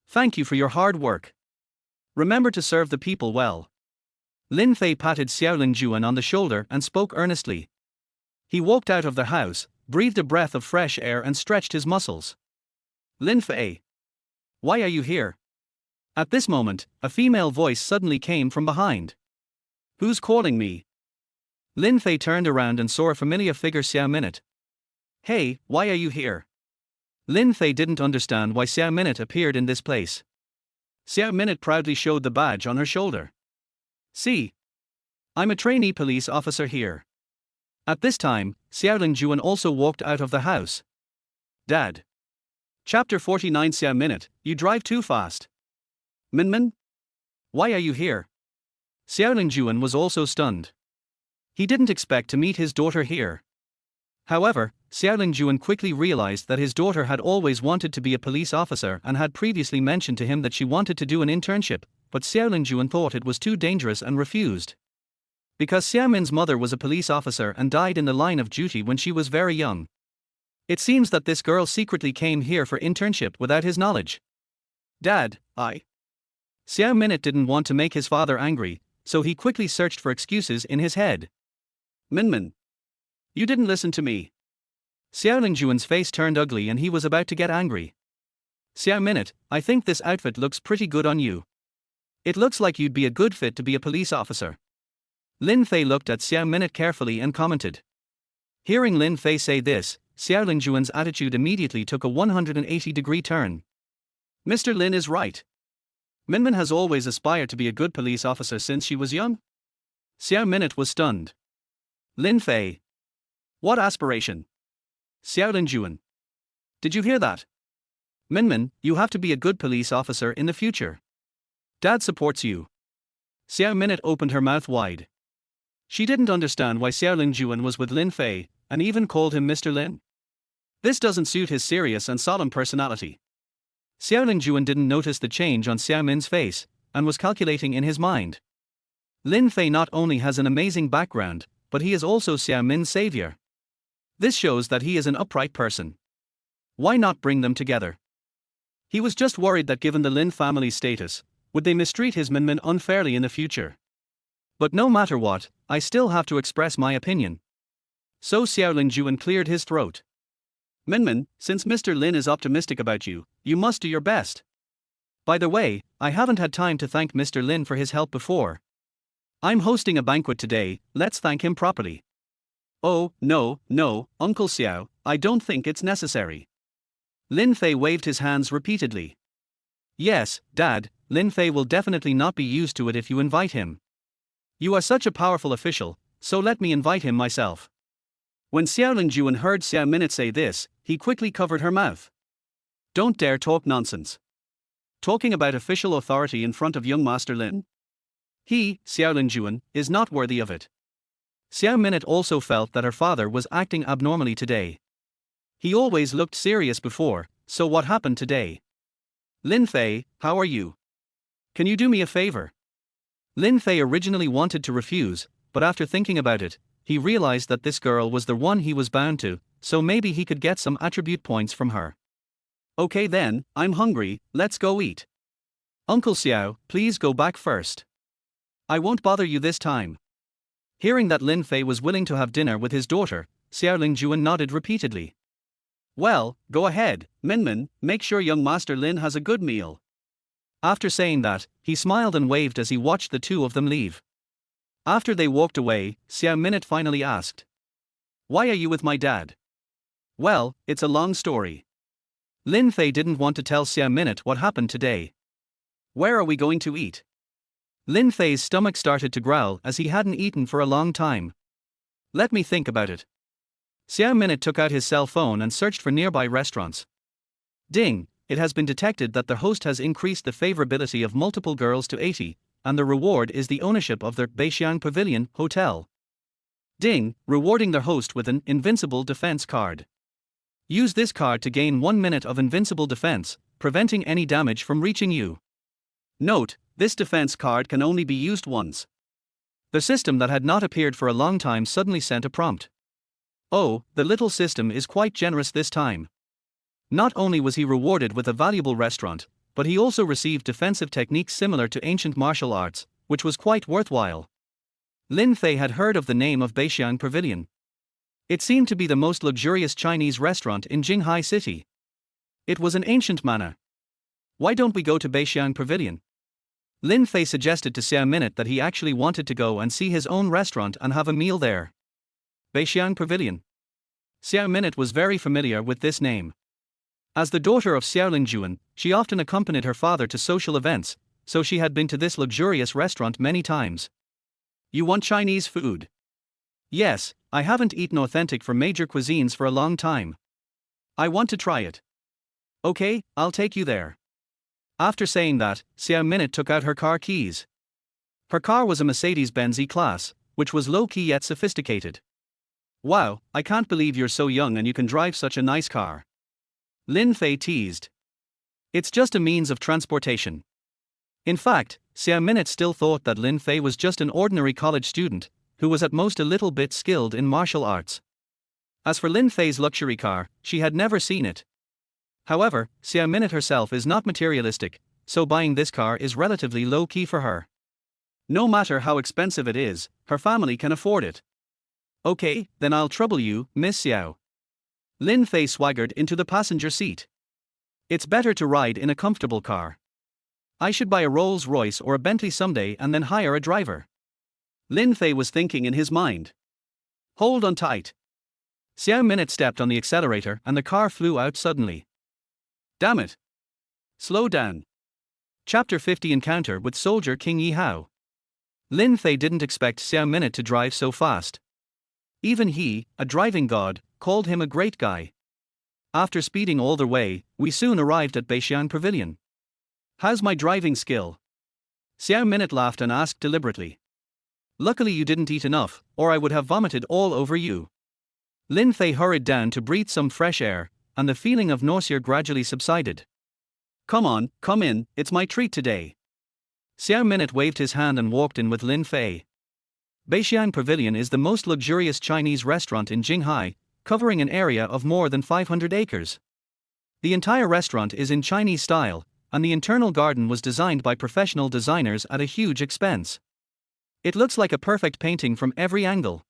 Thank you for your hard work. Remember to serve the people well. Lin Fei patted Xiao Linjuan on the shoulder and spoke earnestly. He walked out of the house, breathed a breath of fresh air and stretched his muscles. Lin Fei. Why are you here? At this moment, a female voice suddenly came from behind. Who's calling me? Lin Fei turned around and saw a familiar figure, Xiao Minute. Hey, why are you here? Lin Fei didn't understand why Xiao Minute appeared in this place. Xiao Minute proudly showed the badge on her shoulder. See. I'm a trainee police officer here. At this time, Xiao Linjuan also walked out of the house. Dad. Chapter 49. Xiao Minute, you drive too fast. Minmin? Why are you here? Xiao Linjuan was also stunned. He didn't expect to meet his daughter here. However, Xiao Linjuan quickly realized that his daughter had always wanted to be a police officer and had previously mentioned to him that she wanted to do an internship, but Xiao Linjuan thought it was too dangerous and refused. Because Xiao Min's mother was a police officer and died in the line of duty when she was very young. It seems that this girl secretly came here for internship without his knowledge. Dad, Xiao Minute didn't want to make his father angry, so he quickly searched for excuses in his head. Minmin. You didn't listen to me. Xiao Linjuan's face turned ugly and he was about to get angry. Xiao Minute, I think this outfit looks pretty good on you. It looks like you'd be a good fit to be a police officer. Lin Fei looked at Xiao Minute carefully and commented. Hearing Lin Fei say this, Xiao Linjuan's attitude immediately took a 180-degree turn. Mr. Lin is right. Minmin has always aspired to be a good police officer since she was young. Xiao Minute was stunned. Lin Fei. What aspiration? Xiao Linjuan. Did you hear that? Minmin, you have to be a good police officer in the future. Dad supports you. Xiao Minute opened her mouth wide. She didn't understand why Xiao Linjuan was with Lin Fei, and even called him Mr. Lin. This doesn't suit his serious and solemn personality. Xiao Linjuan didn't notice the change on Xiao Min's face, and was calculating in his mind. Lin Fei not only has an amazing background, but he is also Xiao Min's savior. This shows that he is an upright person. Why not bring them together? He was just worried that given the Lin family's status, would they mistreat his Minmin unfairly in the future? But no matter what, I still have to express my opinion. So Xiaoling Juan cleared his throat. Minmin, since Mr. Lin is optimistic about you, you must do your best. By the way, I haven't had time to thank Mr. Lin for his help before. I'm hosting a banquet today, let's thank him properly. Oh, no, Uncle Xiao, I don't think it's necessary. Lin Fei waved his hands repeatedly. Yes, Dad, Lin Fei will definitely not be used to it if you invite him. You are such a powerful official, so let me invite him myself. When Xiaoling Juan heard Xiao Minute say this, he quickly covered her mouth. Don't dare talk nonsense. Talking about official authority in front of young Master Lin? He, Xiaoling Juan, is not worthy of it. Xiao Minute also felt that her father was acting abnormally today. He always looked serious before, so what happened today? Lin Fei, how are you? Can you do me a favor? Lin Fei originally wanted to refuse, but after thinking about it, he realized that this girl was the one he was bound to, so maybe he could get some attribute points from her. Okay then, I'm hungry, let's go eat. Uncle Xiao, please go back first. I won't bother you this time. Hearing that Lin Fei was willing to have dinner with his daughter, Xiaoling Juan nodded repeatedly. Well, go ahead, Minmin, make sure young Master Lin has a good meal. After saying that, he smiled and waved as he watched the two of them leave. After they walked away, Xiao Minute finally asked. Why are you with my dad? Well, it's a long story. Lin Fei didn't want to tell Xiao Minute what happened today. Where are we going to eat? Lin Fei's stomach started to growl as he hadn't eaten for a long time. Let me think about it. Xiao Minute took out his cell phone and searched for nearby restaurants. Ding, it has been detected that the host has increased the favorability of multiple girls to 80, and the reward is the ownership of their Beixiang Pavilion Hotel. Ding, rewarding their host with an invincible defense card. Use this card to gain 1 minute of invincible defense, preventing any damage from reaching you. Note, this defense card can only be used once. The system that had not appeared for a long time suddenly sent a prompt. Oh, the little system is quite generous this time. Not only was he rewarded with a valuable restaurant, but he also received defensive techniques similar to ancient martial arts, which was quite worthwhile. Lin Fei had heard of the name of Beixiang Pavilion. It seemed to be the most luxurious Chinese restaurant in Jinghai City. It was an ancient manor. Why don't we go to Beixiang Pavilion? Lin Fei suggested to Xiao Minute that he actually wanted to go and see his own restaurant and have a meal there. Beixiang Pavilion. Xiao Minute was very familiar with this name. As the daughter of Xiaoling Juan, she often accompanied her father to social events, so she had been to this luxurious restaurant many times. You want Chinese food? Yes, I haven't eaten authentic for major cuisines for a long time. I want to try it. Okay, I'll take you there. After saying that, Xiao Minute took out her car keys. Her car was a Mercedes-Benz E-Class, which was low-key yet sophisticated. Wow, I can't believe you're so young and you can drive such a nice car. Lin Fei teased. It's just a means of transportation. In fact, Xiao Minute still thought that Lin Fei was just an ordinary college student, who was at most a little bit skilled in martial arts. As for Lin Fei's luxury car, she had never seen it. However, Xiao Minute herself is not materialistic, so buying this car is relatively low-key for her. No matter how expensive it is, her family can afford it. Okay, then I'll trouble you, Miss Xiao. Lin Fei swaggered into the passenger seat. It's better to ride in a comfortable car. I should buy a Rolls-Royce or a Bentley someday and then hire a driver. Lin Fei was thinking in his mind. Hold on tight. Xiao Minute stepped on the accelerator and the car flew out suddenly. Damn it. Slow down. Chapter 50 Encounter with Soldier King Yi Hao. Lin Fei didn't expect Xiao Minute to drive so fast. Even he, a driving god, called him a great guy. After speeding all the way, we soon arrived at Beixiang Pavilion. How's my driving skill? Xiao Minute laughed and asked deliberately. Luckily you didn't eat enough, or I would have vomited all over you. Lin Fei hurried down to breathe some fresh air, and the feeling of nausea gradually subsided. Come on, come in, it's my treat today. Xiao Minute waved his hand and walked in with Lin Fei. Beixiang Pavilion is the most luxurious Chinese restaurant in Jinghai, covering an area of more than 500 acres. The entire restaurant is in Chinese style, and the internal garden was designed by professional designers at a huge expense. It looks like a perfect painting from every angle.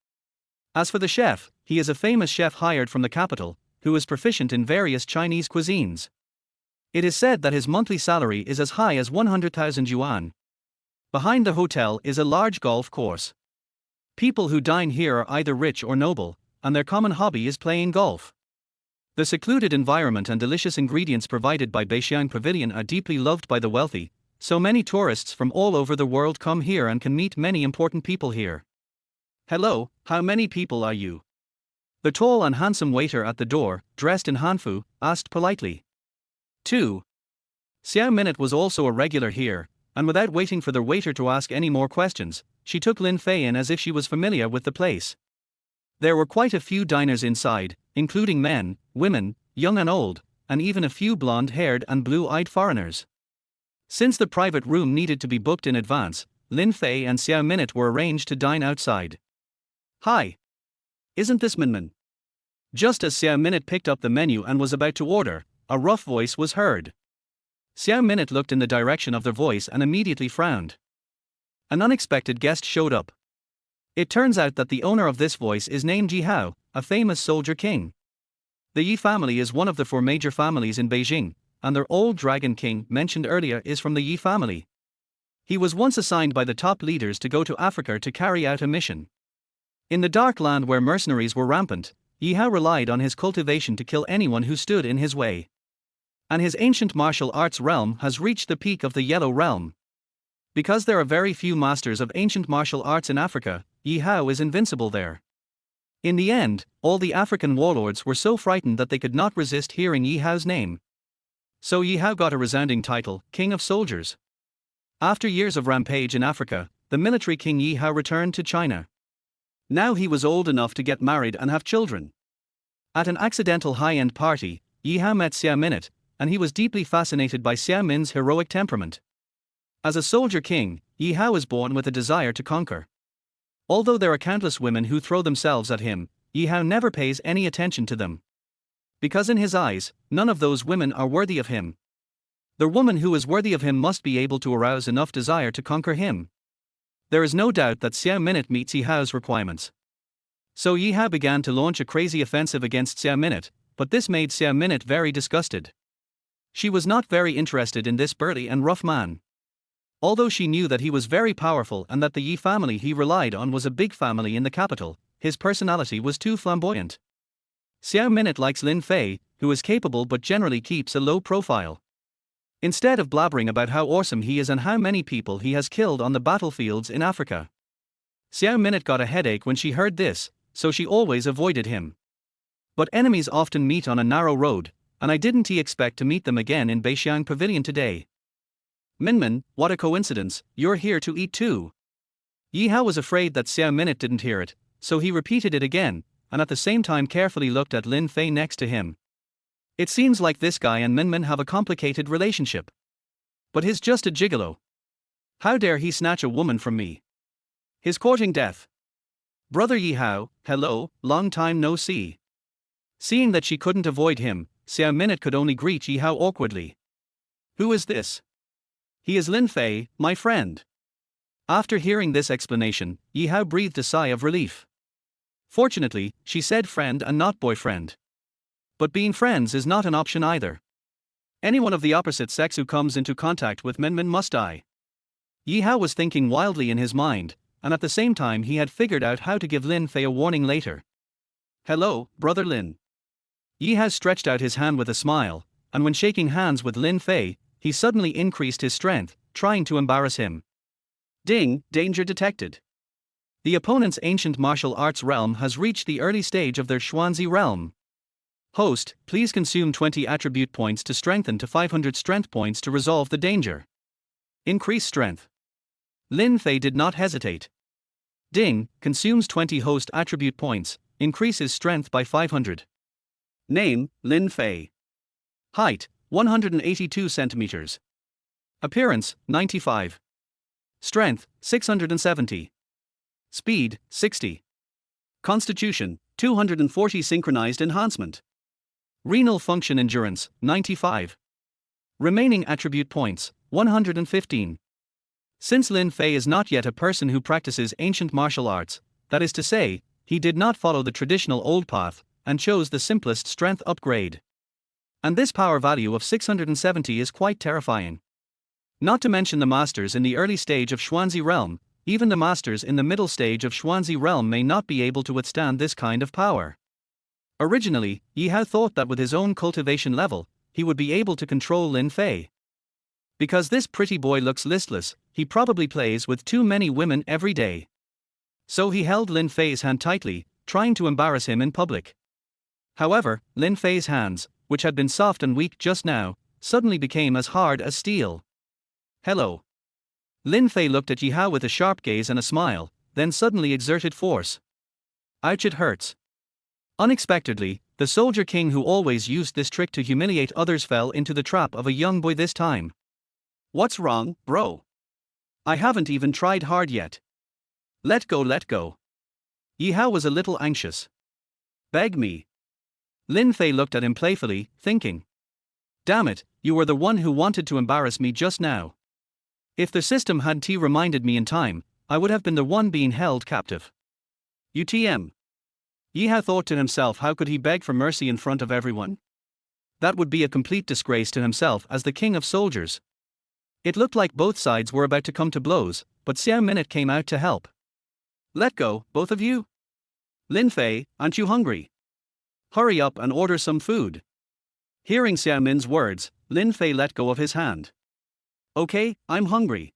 As for the chef, he is a famous chef hired from the capital, who is proficient in various Chinese cuisines. It is said that his monthly salary is as high as 100,000 yuan. Behind the hotel is a large golf course. People who dine here are either rich or noble, and their common hobby is playing golf. The secluded environment and delicious ingredients provided by Beixiang Pavilion are deeply loved by the wealthy, so many tourists from all over the world come here and can meet many important people here. Hello, how many people are you? The tall and handsome waiter at the door, dressed in hanfu, asked politely. 2. Xiao Minute was also a regular here, and without waiting for the waiter to ask any more questions, she took Lin Fei in as if she was familiar with the place. There were quite a few diners inside, including men, women, young and old, and even a few blonde-haired and blue-eyed foreigners. Since the private room needed to be booked in advance, Lin Fei and Xiao Minute were arranged to dine outside. Hi. Isn't this Minmin? Just as Xiao Minute picked up the menu and was about to order, a rough voice was heard. Xiao Minute looked in the direction of the voice and immediately frowned. An unexpected guest showed up. It turns out that the owner of this voice is named Yi Hao, a famous soldier king. The Yi family is one of the 4 major families in Beijing, and their old dragon king mentioned earlier is from the Yi family. He was once assigned by the top leaders to go to Africa to carry out a mission. In the dark land where mercenaries were rampant, Yi Hao relied on his cultivation to kill anyone who stood in his way. And his ancient martial arts realm has reached the peak of the Yellow Realm. Because there are very few masters of ancient martial arts in Africa, Yi Hao is invincible there. In the end, all the African warlords were so frightened that they could not resist hearing Yi Hao's name. So Yi Hao got a resounding title, King of Soldiers. After years of rampage in Africa, the military king Yi Hao returned to China. Now he was old enough to get married and have children. At an accidental high-end party, Yi Hao met Xiao Minute, and he was deeply fascinated by Xiao Min's heroic temperament. As a soldier king, Yi Hao is born with a desire to conquer. Although there are countless women who throw themselves at him, Yi Hao never pays any attention to them. Because in his eyes, none of those women are worthy of him. The woman who is worthy of him must be able to arouse enough desire to conquer him. There is no doubt that Xiao Minute meets Yi Hao's requirements. So Yi Hao began to launch a crazy offensive against Xiao Minute, but this made Xiao Minute very disgusted. She was not very interested in this burly and rough man. Although she knew that he was very powerful and that the Yi family he relied on was a big family in the capital, his personality was too flamboyant. Xiao Minute likes Lin Fei, who is capable but generally keeps a low profile. Instead of blabbering about how awesome he is and how many people he has killed on the battlefields in Africa. Xiao Minute got a headache when she heard this, so she always avoided him. But enemies often meet on a narrow road, and I didn't expect to meet them again in Beixiang Pavilion today. Minmin, what a coincidence, you're here to eat too. Yi Hao was afraid that Xiao Minute didn't hear it, so he repeated it again, and at the same time carefully looked at Lin Fei next to him. It seems like this guy and Minmin have a complicated relationship. But he's just a gigolo. How dare he snatch a woman from me? He's courting death. Brother Yi Hao, hello, long time no see. Seeing that she couldn't avoid him, Xiao Minute could only greet Yi Hao awkwardly. Who is this? He is Lin Fei, my friend. After hearing this explanation, Yi Hao breathed a sigh of relief. Fortunately, she said friend and not boyfriend. But being friends is not an option either. Anyone of the opposite sex who comes into contact with Minmin must die. Yi Hao was thinking wildly in his mind, and at the same time he had figured out how to give Lin Fei a warning later. Hello, brother Lin. Yi Hao stretched out his hand with a smile, and when shaking hands with Lin Fei, he suddenly increased his strength, trying to embarrass him. Ding, danger detected. The opponent's ancient martial arts realm has reached the early stage of their Xuanzi realm. Host, please consume 20 attribute points to strengthen to 500 strength points to resolve the danger. Increase strength. Lin Fei did not hesitate. Ding, consumes 20 host attribute points, increases strength by 500. Name, Lin Fei. Height, 182 centimeters. Appearance, 95. Strength, 670. Speed, 60. Constitution, 240 synchronized enhancement. Renal function endurance, 95. Remaining attribute points, 115. Since Lin Fei is not yet a person who practices ancient martial arts, that is to say, he did not follow the traditional old path, and chose the simplest strength upgrade. And this power value of 670 is quite terrifying. Not to mention the masters in the early stage of Xuanzi realm, even the masters in the middle stage of Xuanzi realm may not be able to withstand this kind of power. Originally, Yi Hao thought that with his own cultivation level, he would be able to control Lin Fei. Because this pretty boy looks listless, he probably plays with too many women every day. So he held Lin Fei's hand tightly, trying to embarrass him in public. However, Lin Fei's hands, which had been soft and weak just now, suddenly became as hard as steel. Hello. Lin Fei looked at Yi Hao with a sharp gaze and a smile, then suddenly exerted force. Ouch, it hurts. Unexpectedly, the soldier king who always used this trick to humiliate others fell into the trap of a young boy this time. What's wrong, bro? I haven't even tried hard yet. Let go, let go. Yi Hao was a little anxious. Beg me. Lin Fei looked at him playfully, thinking. Damn it, you were the one who wanted to embarrass me just now. If the system had reminded me in time, I would have been the one being held captive. UTM. Yi Hao thought to himself, how could he beg for mercy in front of everyone? That would be a complete disgrace to himself as the king of soldiers. It looked like both sides were about to come to blows, but Xiao Minute came out to help. Let go, both of you. Lin Fei, aren't you hungry? Hurry up and order some food. Hearing Xiao Min's words, Lin Fei let go of his hand. Okay, I'm hungry.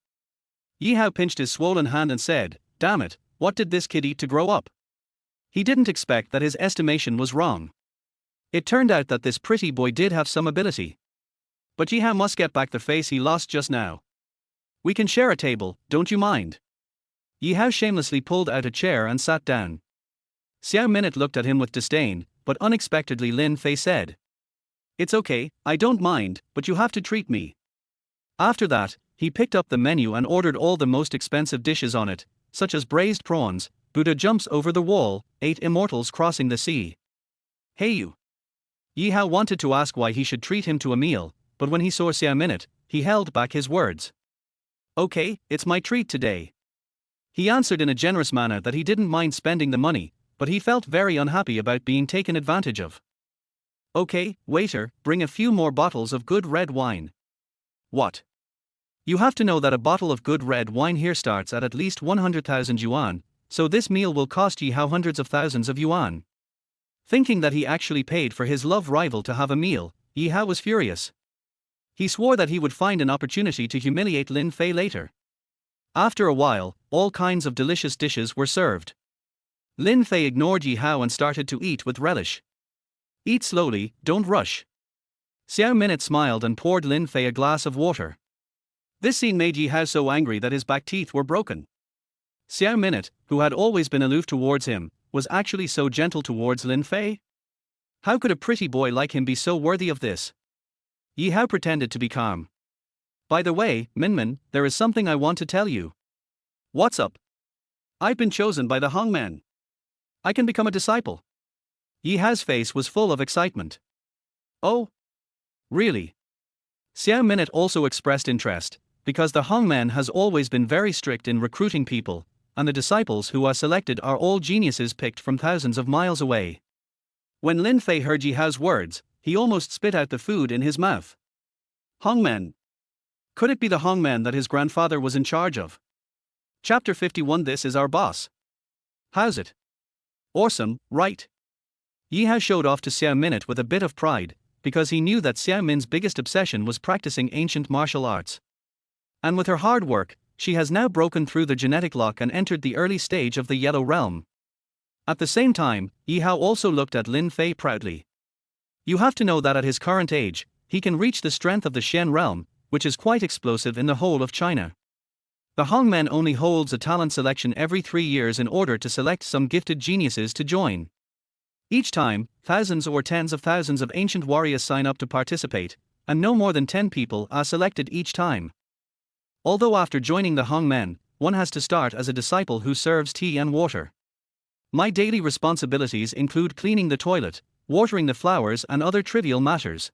Yi Hao pinched his swollen hand and said, damn it, what did this kid eat to grow up? He didn't expect that his estimation was wrong. It turned out that this pretty boy did have some ability. But Yi Hao must get back the face he lost just now. We can share a table, don't you mind? Yi Hao shamelessly pulled out a chair and sat down. Xiao Minute looked at him with disdain, but unexpectedly Lin Fei said. It's okay, I don't mind, but you have to treat me. After that, he picked up the menu and ordered all the most expensive dishes on it, such as braised prawns, Buddha jumps over the wall, 8 immortals crossing the sea. Hey you! Yi Hao wanted to ask why he should treat him to a meal, but when he saw Xiao Minute, he held back his words. Okay, it's my treat today. He answered in a generous manner that he didn't mind spending the money, but he felt very unhappy about being taken advantage of. Okay, waiter, bring a few more bottles of good red wine. What? You have to know that a bottle of good red wine here starts at least 100,000 yuan, so this meal will cost Yi Hao hundreds of thousands of yuan. Thinking that he actually paid for his love rival to have a meal, Yi Hao was furious. He swore that he would find an opportunity to humiliate Lin Fei later. After a while, all kinds of delicious dishes were served. Lin Fei ignored Yi Hao and started to eat with relish. Eat slowly, don't rush. Xiao Minute smiled and poured Lin Fei a glass of water. This scene made Yi Hao so angry that his back teeth were broken. Xiao Minute, who had always been aloof towards him, was actually so gentle towards Lin Fei? How could a pretty boy like him be so worthy of this? Yi Hao pretended to be calm. By the way, Minmin, there is something I want to tell you. What's up? I've been chosen by the Hongman. I can become a disciple. Yi Hao's face was full of excitement. Oh? Really? Xiao Minute also expressed interest, because the Hongman has always been very strict in recruiting people, and the disciples who are selected are all geniuses picked from thousands of miles away. When Lin Fei heard Yi Hao's words, he almost spit out the food in his mouth. Hongman. Could it be the Hongman that his grandfather was in charge of? Chapter 51. This is our boss. How's it? Awesome, right? Yi Hao showed off to Xiao Minute with a bit of pride, because he knew that Xiao Min's biggest obsession was practicing ancient martial arts. And with her hard work, she has now broken through the genetic lock and entered the early stage of the Yellow Realm. At the same time, Yi Hao also looked at Lin Fei proudly. You have to know that at his current age, he can reach the strength of the Shen realm, which is quite explosive in the whole of China. The Hongman only holds a talent selection every 3 years in order to select some gifted geniuses to join. Each time, thousands or tens of thousands of ancient warriors sign up to participate, and no more than 10 people are selected each time. Although after joining the Hongman, one has to start as a disciple who serves tea and water. My daily responsibilities include cleaning the toilet, watering the flowers, and other trivial matters.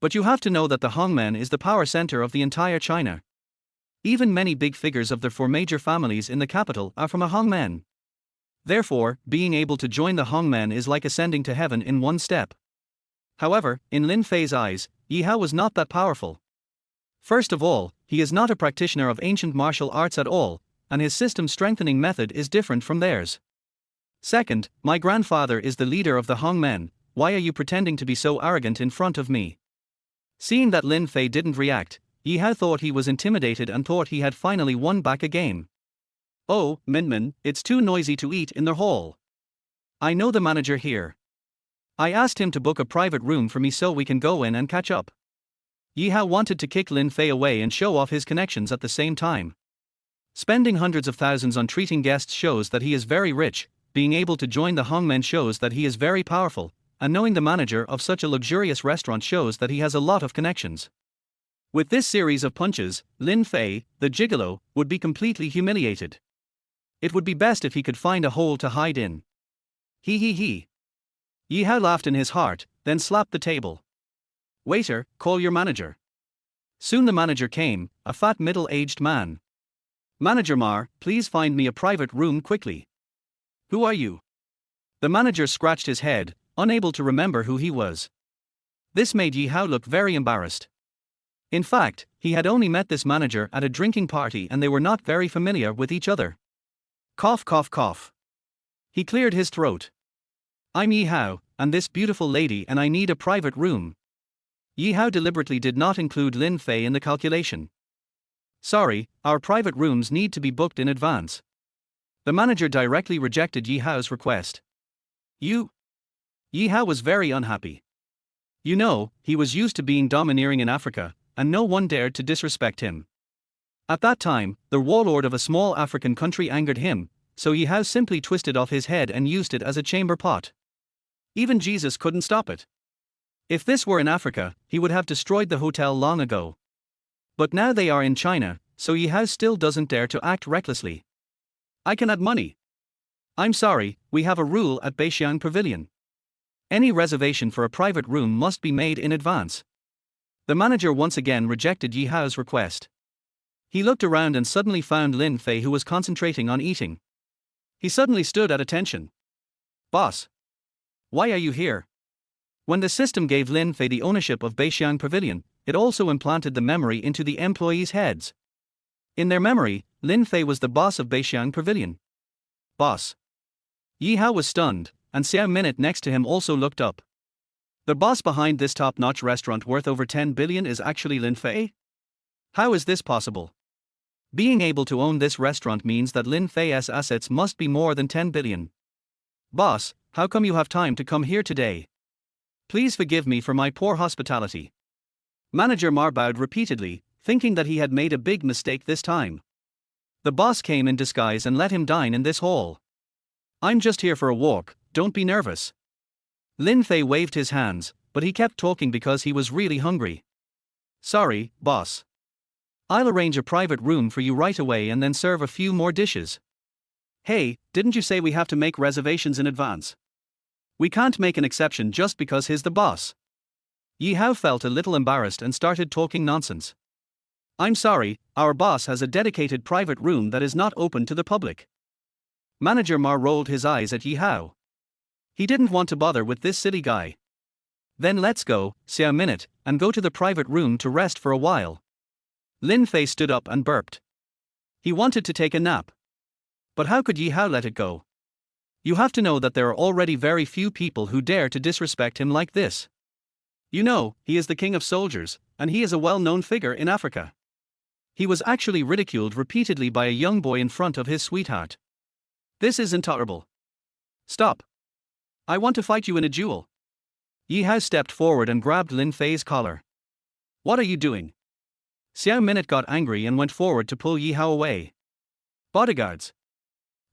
But you have to know that the Hongmen is the power center of the entire China. Even many big figures of the four major families in the capital are from a Hongmen. Therefore, being able to join the Hongmen is like ascending to heaven in one step. However, in Lin Fei's eyes, Yi Hao was not that powerful. First of all, he is not a practitioner of ancient martial arts at all, and his system strengthening method is different from theirs. Second, my grandfather is the leader of the Hongmen. Why are you pretending to be so arrogant in front of me? Seeing that Lin Fei didn't react, Yi Hao thought he was intimidated and thought he had finally won back a game. Oh, Minmin, it's too noisy to eat in the hall. I know the manager here. I asked him to book a private room for me so we can go in and catch up. Yi Hao wanted to kick Lin Fei away and show off his connections at the same time. Spending hundreds of thousands on treating guests shows that he is very rich, being able to join the Hongmen shows that he is very powerful, and knowing the manager of such a luxurious restaurant shows that he has a lot of connections. With this series of punches, Lin Fei, the gigolo, would be completely humiliated. It would be best if he could find a hole to hide in. He. Yi Hao laughed in his heart, then slapped the table. Waiter, call your manager. Soon the manager came, a fat middle-aged man. Manager Mar, please find me a private room quickly. Who are you? The manager scratched his head, unable to remember who he was. This made Yi Hao look very embarrassed. In fact, he had only met this manager at a drinking party and they were not very familiar with each other. Cough cough cough. He cleared his throat. I'm Yi Hao, and this beautiful lady and I need a private room. Yi Hao deliberately did not include Lin Fei in the calculation. Sorry, our private rooms need to be booked in advance. The manager directly rejected Yi Hao's request. You? Yi Hao was very unhappy. You know, he was used to being domineering in Africa, and no one dared to disrespect him. At that time, the warlord of a small African country angered him, so Yi Hao simply twisted off his head and used it as a chamber pot. Even Jesus couldn't stop it. If this were in Africa, he would have destroyed the hotel long ago. But now they are in China, so Yi Hao still doesn't dare to act recklessly. I can add money. I'm sorry, we have a rule at Balenciaga Pavilion. Any reservation for a private room must be made in advance. The manager once again rejected Yi Hao's request. He looked around and suddenly found Lin Fei who was concentrating on eating. He suddenly stood at attention. Boss. Why are you here? When the system gave Lin Fei the ownership of Balenciaga Pavilion, it also implanted the memory into the employees' heads. In their memory, Lin Fei was the boss of Balenciaga Pavilion. Boss. Yi Hao was stunned, and Xiao Minute next to him also looked up. The boss behind this top-notch restaurant worth over 10 billion is actually Lin Fei? How is this possible? Being able to own this restaurant means that Lin Fei's assets must be more than 10 billion. Boss, how come you have time to come here today? Please forgive me for my poor hospitality. Manager Mar bowed repeatedly, thinking that he had made a big mistake this time. The boss came in disguise and let him dine in this hall. I'm just here for a walk, don't be nervous. Lin Fei waved his hands, but he kept talking because he was really hungry. Sorry, boss. I'll arrange a private room for you right away and then serve a few more dishes. Hey, didn't you say we have to make reservations in advance? We can't make an exception just because he's the boss. Yi Hao felt a little embarrassed and started talking nonsense. I'm sorry, our boss has a dedicated private room that is not open to the public. Manager Mar rolled his eyes at Yi Hao. He didn't want to bother with this silly guy. Then let's go, Xiao Minute, and go to the private room to rest for a while. Lin Fei stood up and burped. He wanted to take a nap. But how could Yi Hao let it go? You have to know that there are already very few people who dare to disrespect him like this. You know, he is the king of soldiers, and he is a well-known figure in Africa. He was actually ridiculed repeatedly by a young boy in front of his sweetheart. This is intolerable. Stop. I want to fight you in a duel. Yi Hao stepped forward and grabbed Lin Fei's collar. What are you doing? Xiao Minute got angry and went forward to pull Yi Hao away. Bodyguards.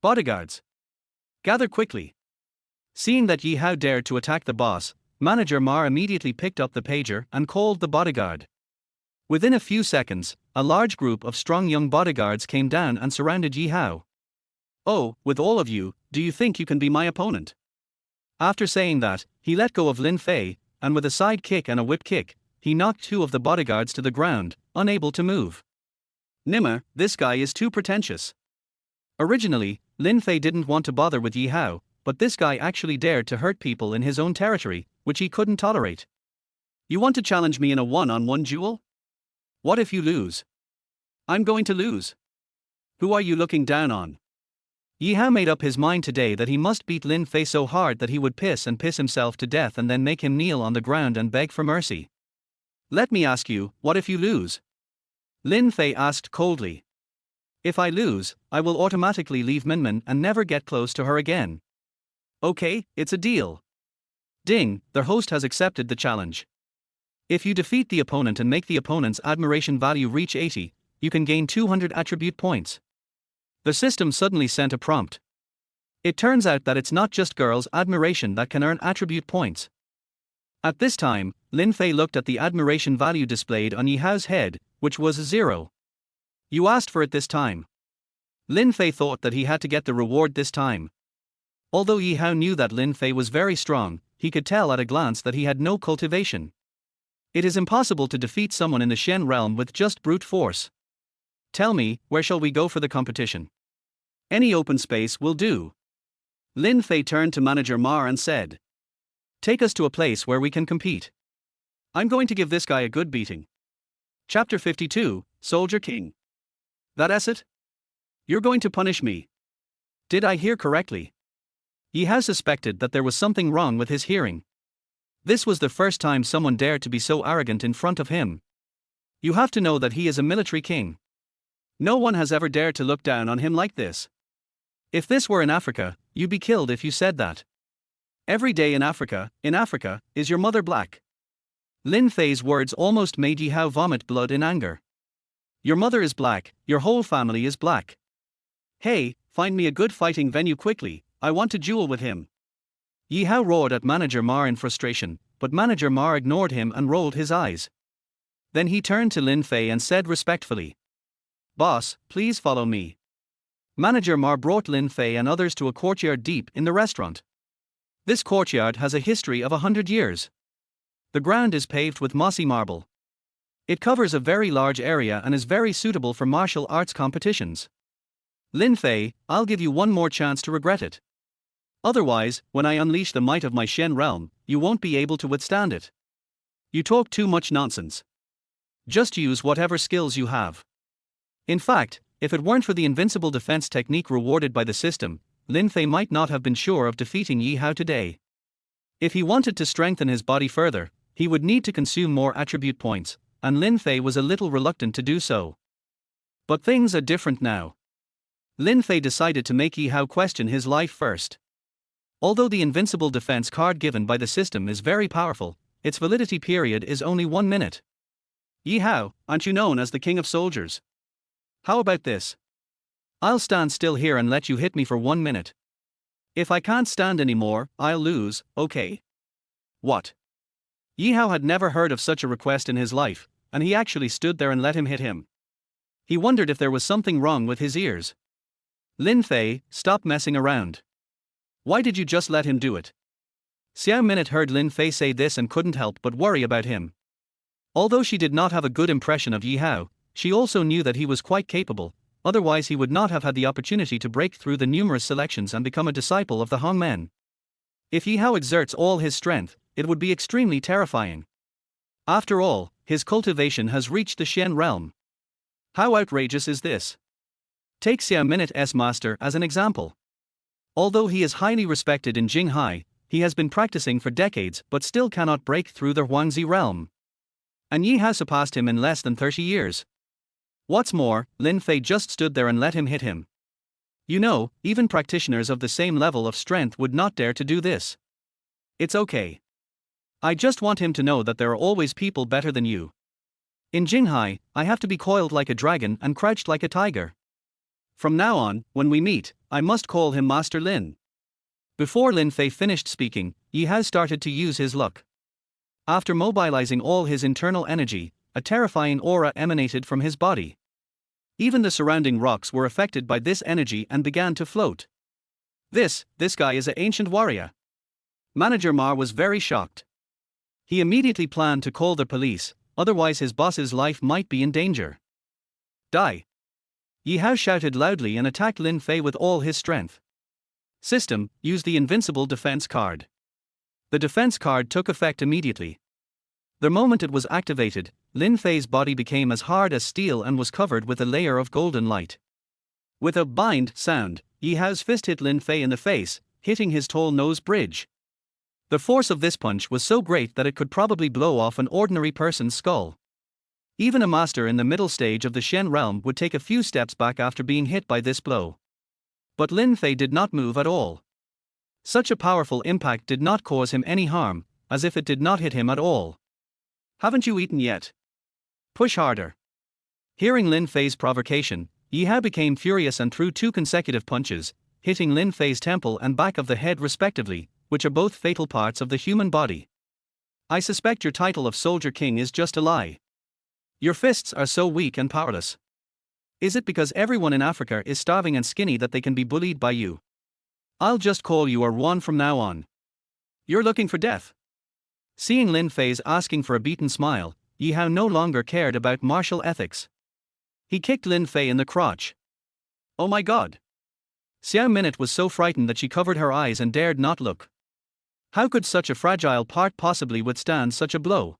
Bodyguards. Gather quickly. Seeing that Yi Hao dared to attack the boss, Manager Mar immediately picked up the pager and called the bodyguard. Within a few seconds, a large group of strong young bodyguards came down and surrounded Yi Hao. Oh, with all of you, do you think you can be my opponent? After saying that, he let go of Lin Fei, and with a side kick and a whip kick, he knocked two of the bodyguards to the ground, unable to move. Nimmer, this guy is too pretentious. Originally, Lin Fei didn't want to bother with Yi Hao, but this guy actually dared to hurt people in his own territory, which he couldn't tolerate. You want to challenge me in a one-on-one duel? What if you lose? I'm going to lose. Who are you looking down on? Yi Hao made up his mind today that he must beat Lin Fei so hard that he would piss himself to death and then make him kneel on the ground and beg for mercy. Let me ask you, what if you lose? Lin Fei asked coldly. If I lose, I will automatically leave Minmin and never get close to her again. Okay, it's a deal. Ding, their host has accepted the challenge. If you defeat the opponent and make the opponent's admiration value reach 80, you can gain 200 attribute points. The system suddenly sent a prompt. It turns out that it's not just girls' admiration that can earn attribute points. At this time, Lin Fei looked at the admiration value displayed on Yi Hao's head, which was 0. You asked for it this time. Lin Fei thought that he had to get the reward this time. Although Yi Hao knew that Lin Fei was very strong, he could tell at a glance that he had no cultivation. It is impossible to defeat someone in the Shen realm with just brute force. Tell me, where shall we go for the competition? Any open space will do. Lin Fei turned to Manager Ma and said. Take us to a place where we can compete. I'm going to give this guy a good beating. Chapter 52, Soldier King. That's it? You're going to punish me. Did I hear correctly? Yi Hao suspected that there was something wrong with his hearing. This was the first time someone dared to be so arrogant in front of him. You have to know that he is a military king. No one has ever dared to look down on him like this. If this were in Africa, you'd be killed if you said that. Every day in Africa, is your mother black? Lin Fei's words almost made Yi Hao vomit blood in anger. Your mother is black, your whole family is black. Hey, find me a good fighting venue quickly, I want to duel with him. Yi Hao roared at Manager Ma in frustration, but Manager Ma ignored him and rolled his eyes. Then he turned to Lin Fei and said respectfully. Boss, please follow me. Manager Ma brought Lin Fei and others to a courtyard deep in the restaurant. This courtyard has a history of 100 years. The ground is paved with mossy marble. It covers a very large area and is very suitable for martial arts competitions. Lin Fei, I'll give you one more chance to regret it. Otherwise, when I unleash the might of my Shen realm, you won't be able to withstand it. You talk too much nonsense. Just use whatever skills you have. In fact, if it weren't for the invincible defense technique rewarded by the system, Lin Fei might not have been sure of defeating Yi Hao today. If he wanted to strengthen his body further, he would need to consume more attribute points, and Lin Fei was a little reluctant to do so. But things are different now. Lin Fei decided to make Yi Hao question his life first. Although the invincible defense card given by the system is very powerful, its validity period is only 1 minute. Yi Hao, aren't you known as the king of soldiers? How about this? I'll stand still here and let you hit me for 1 minute. If I can't stand anymore, I'll lose, okay? What? Yi Hao had never heard of such a request in his life, and he actually stood there and let him hit him. He wondered if there was something wrong with his ears. Lin Fei, stop messing around. Why did you just let him do it? Xiao Minute heard Lin Fei say this and couldn't help but worry about him. Although she did not have a good impression of Yi Hao, she also knew that he was quite capable, otherwise he would not have had the opportunity to break through the numerous selections and become a disciple of the Hongmen. If Yi Hao exerts all his strength, it would be extremely terrifying. After all, his cultivation has reached the Shen realm. How outrageous is this? Take Xiao Minute's master as an example. Although he is highly respected in Jinghai, he has been practicing for decades but still cannot break through the Huangzi realm. And Yi Hao surpassed him in less than 30 years. What's more, Lin Fei just stood there and let him hit him. You know, even practitioners of the same level of strength would not dare to do this. It's okay. I just want him to know that there are always people better than you. In Jinghai, I have to be coiled like a dragon and crouched like a tiger. From now on, when we meet, I must call him Master Lin. Before Lin Fei finished speaking, Yi Hao started to use his luck. After mobilizing all his internal energy, a terrifying aura emanated from his body. Even the surrounding rocks were affected by this energy and began to float. This guy is an ancient warrior. Manager Ma was very shocked. He immediately planned to call the police, otherwise his boss's life might be in danger. Die! Yi Hao shouted loudly and attacked Lin Fei with all his strength. System, use the invincible defense card. The defense card took effect immediately. The moment it was activated, Lin Fei's body became as hard as steel and was covered with a layer of golden light. With a bind sound, Yi Hao's fist hit Lin Fei in the face, hitting his tall nose bridge. The force of this punch was so great that it could probably blow off an ordinary person's skull. Even a master in the middle stage of the Shen realm would take a few steps back after being hit by this blow. But Lin Fei did not move at all. Such a powerful impact did not cause him any harm, as if it did not hit him at all. Haven't you eaten yet? Push harder. Hearing Lin Fei's provocation, Yi Hao became furious and threw 2 consecutive punches, hitting Lin Fei's temple and back of the head respectively, which are both fatal parts of the human body. I suspect your title of Soldier King is just a lie. Your fists are so weak and powerless. Is it because everyone in Africa is starving and skinny that they can be bullied by you? I'll just call you Erwan from now on. You're looking for death. Seeing Lin Fei's asking for a beaten smile, Yi Hao no longer cared about martial ethics. He kicked Lin Fei in the crotch. Oh my god! Xiao Minute was so frightened that she covered her eyes and dared not look. How could such a fragile part possibly withstand such a blow?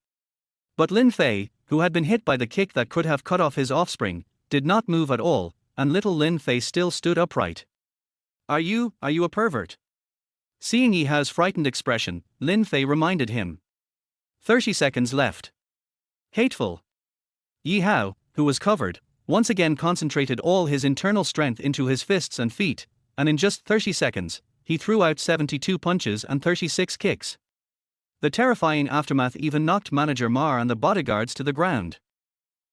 But Lin Fei, who had been hit by the kick that could have cut off his offspring, did not move at all, and little Lin Fei still stood upright. Are you a pervert? Seeing Yi Hao's frightened expression, Lin Fei reminded him. 30 seconds left. Hateful. Yi Hao, who was covered, once again concentrated all his internal strength into his fists and feet, and in just 30 seconds, he threw out 72 punches and 36 kicks. The terrifying aftermath even knocked Manager Ma and the bodyguards to the ground.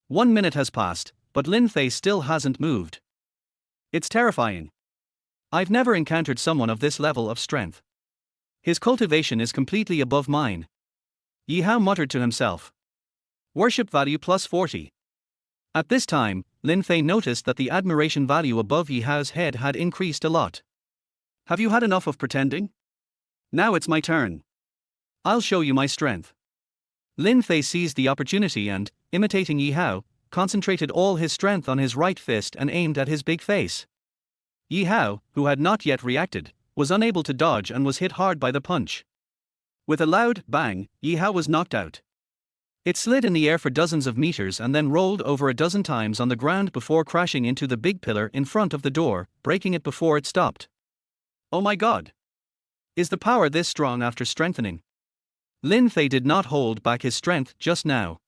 1 minute has passed, but Lin Fei still hasn't moved. It's terrifying. I've never encountered someone of this level of strength. His cultivation is completely above mine. Yi Hao muttered to himself. Worship value plus 40. At this time, Lin Fei noticed that the admiration value above Yi Hao's head had increased a lot. Have you had enough of pretending? Now it's my turn. I'll show you my strength. Lin Fei seized the opportunity and, imitating Yi Hao, concentrated all his strength on his right fist and aimed at his big face. Yi Hao, who had not yet reacted, was unable to dodge and was hit hard by the punch. With a loud bang, Yi Hao was knocked out. It slid in the air for dozens of meters and then rolled over a dozen times on the ground before crashing into the big pillar in front of the door, breaking it before it stopped. Oh my god! Is the power this strong after strengthening? Lin Fei did not hold back his strength just now.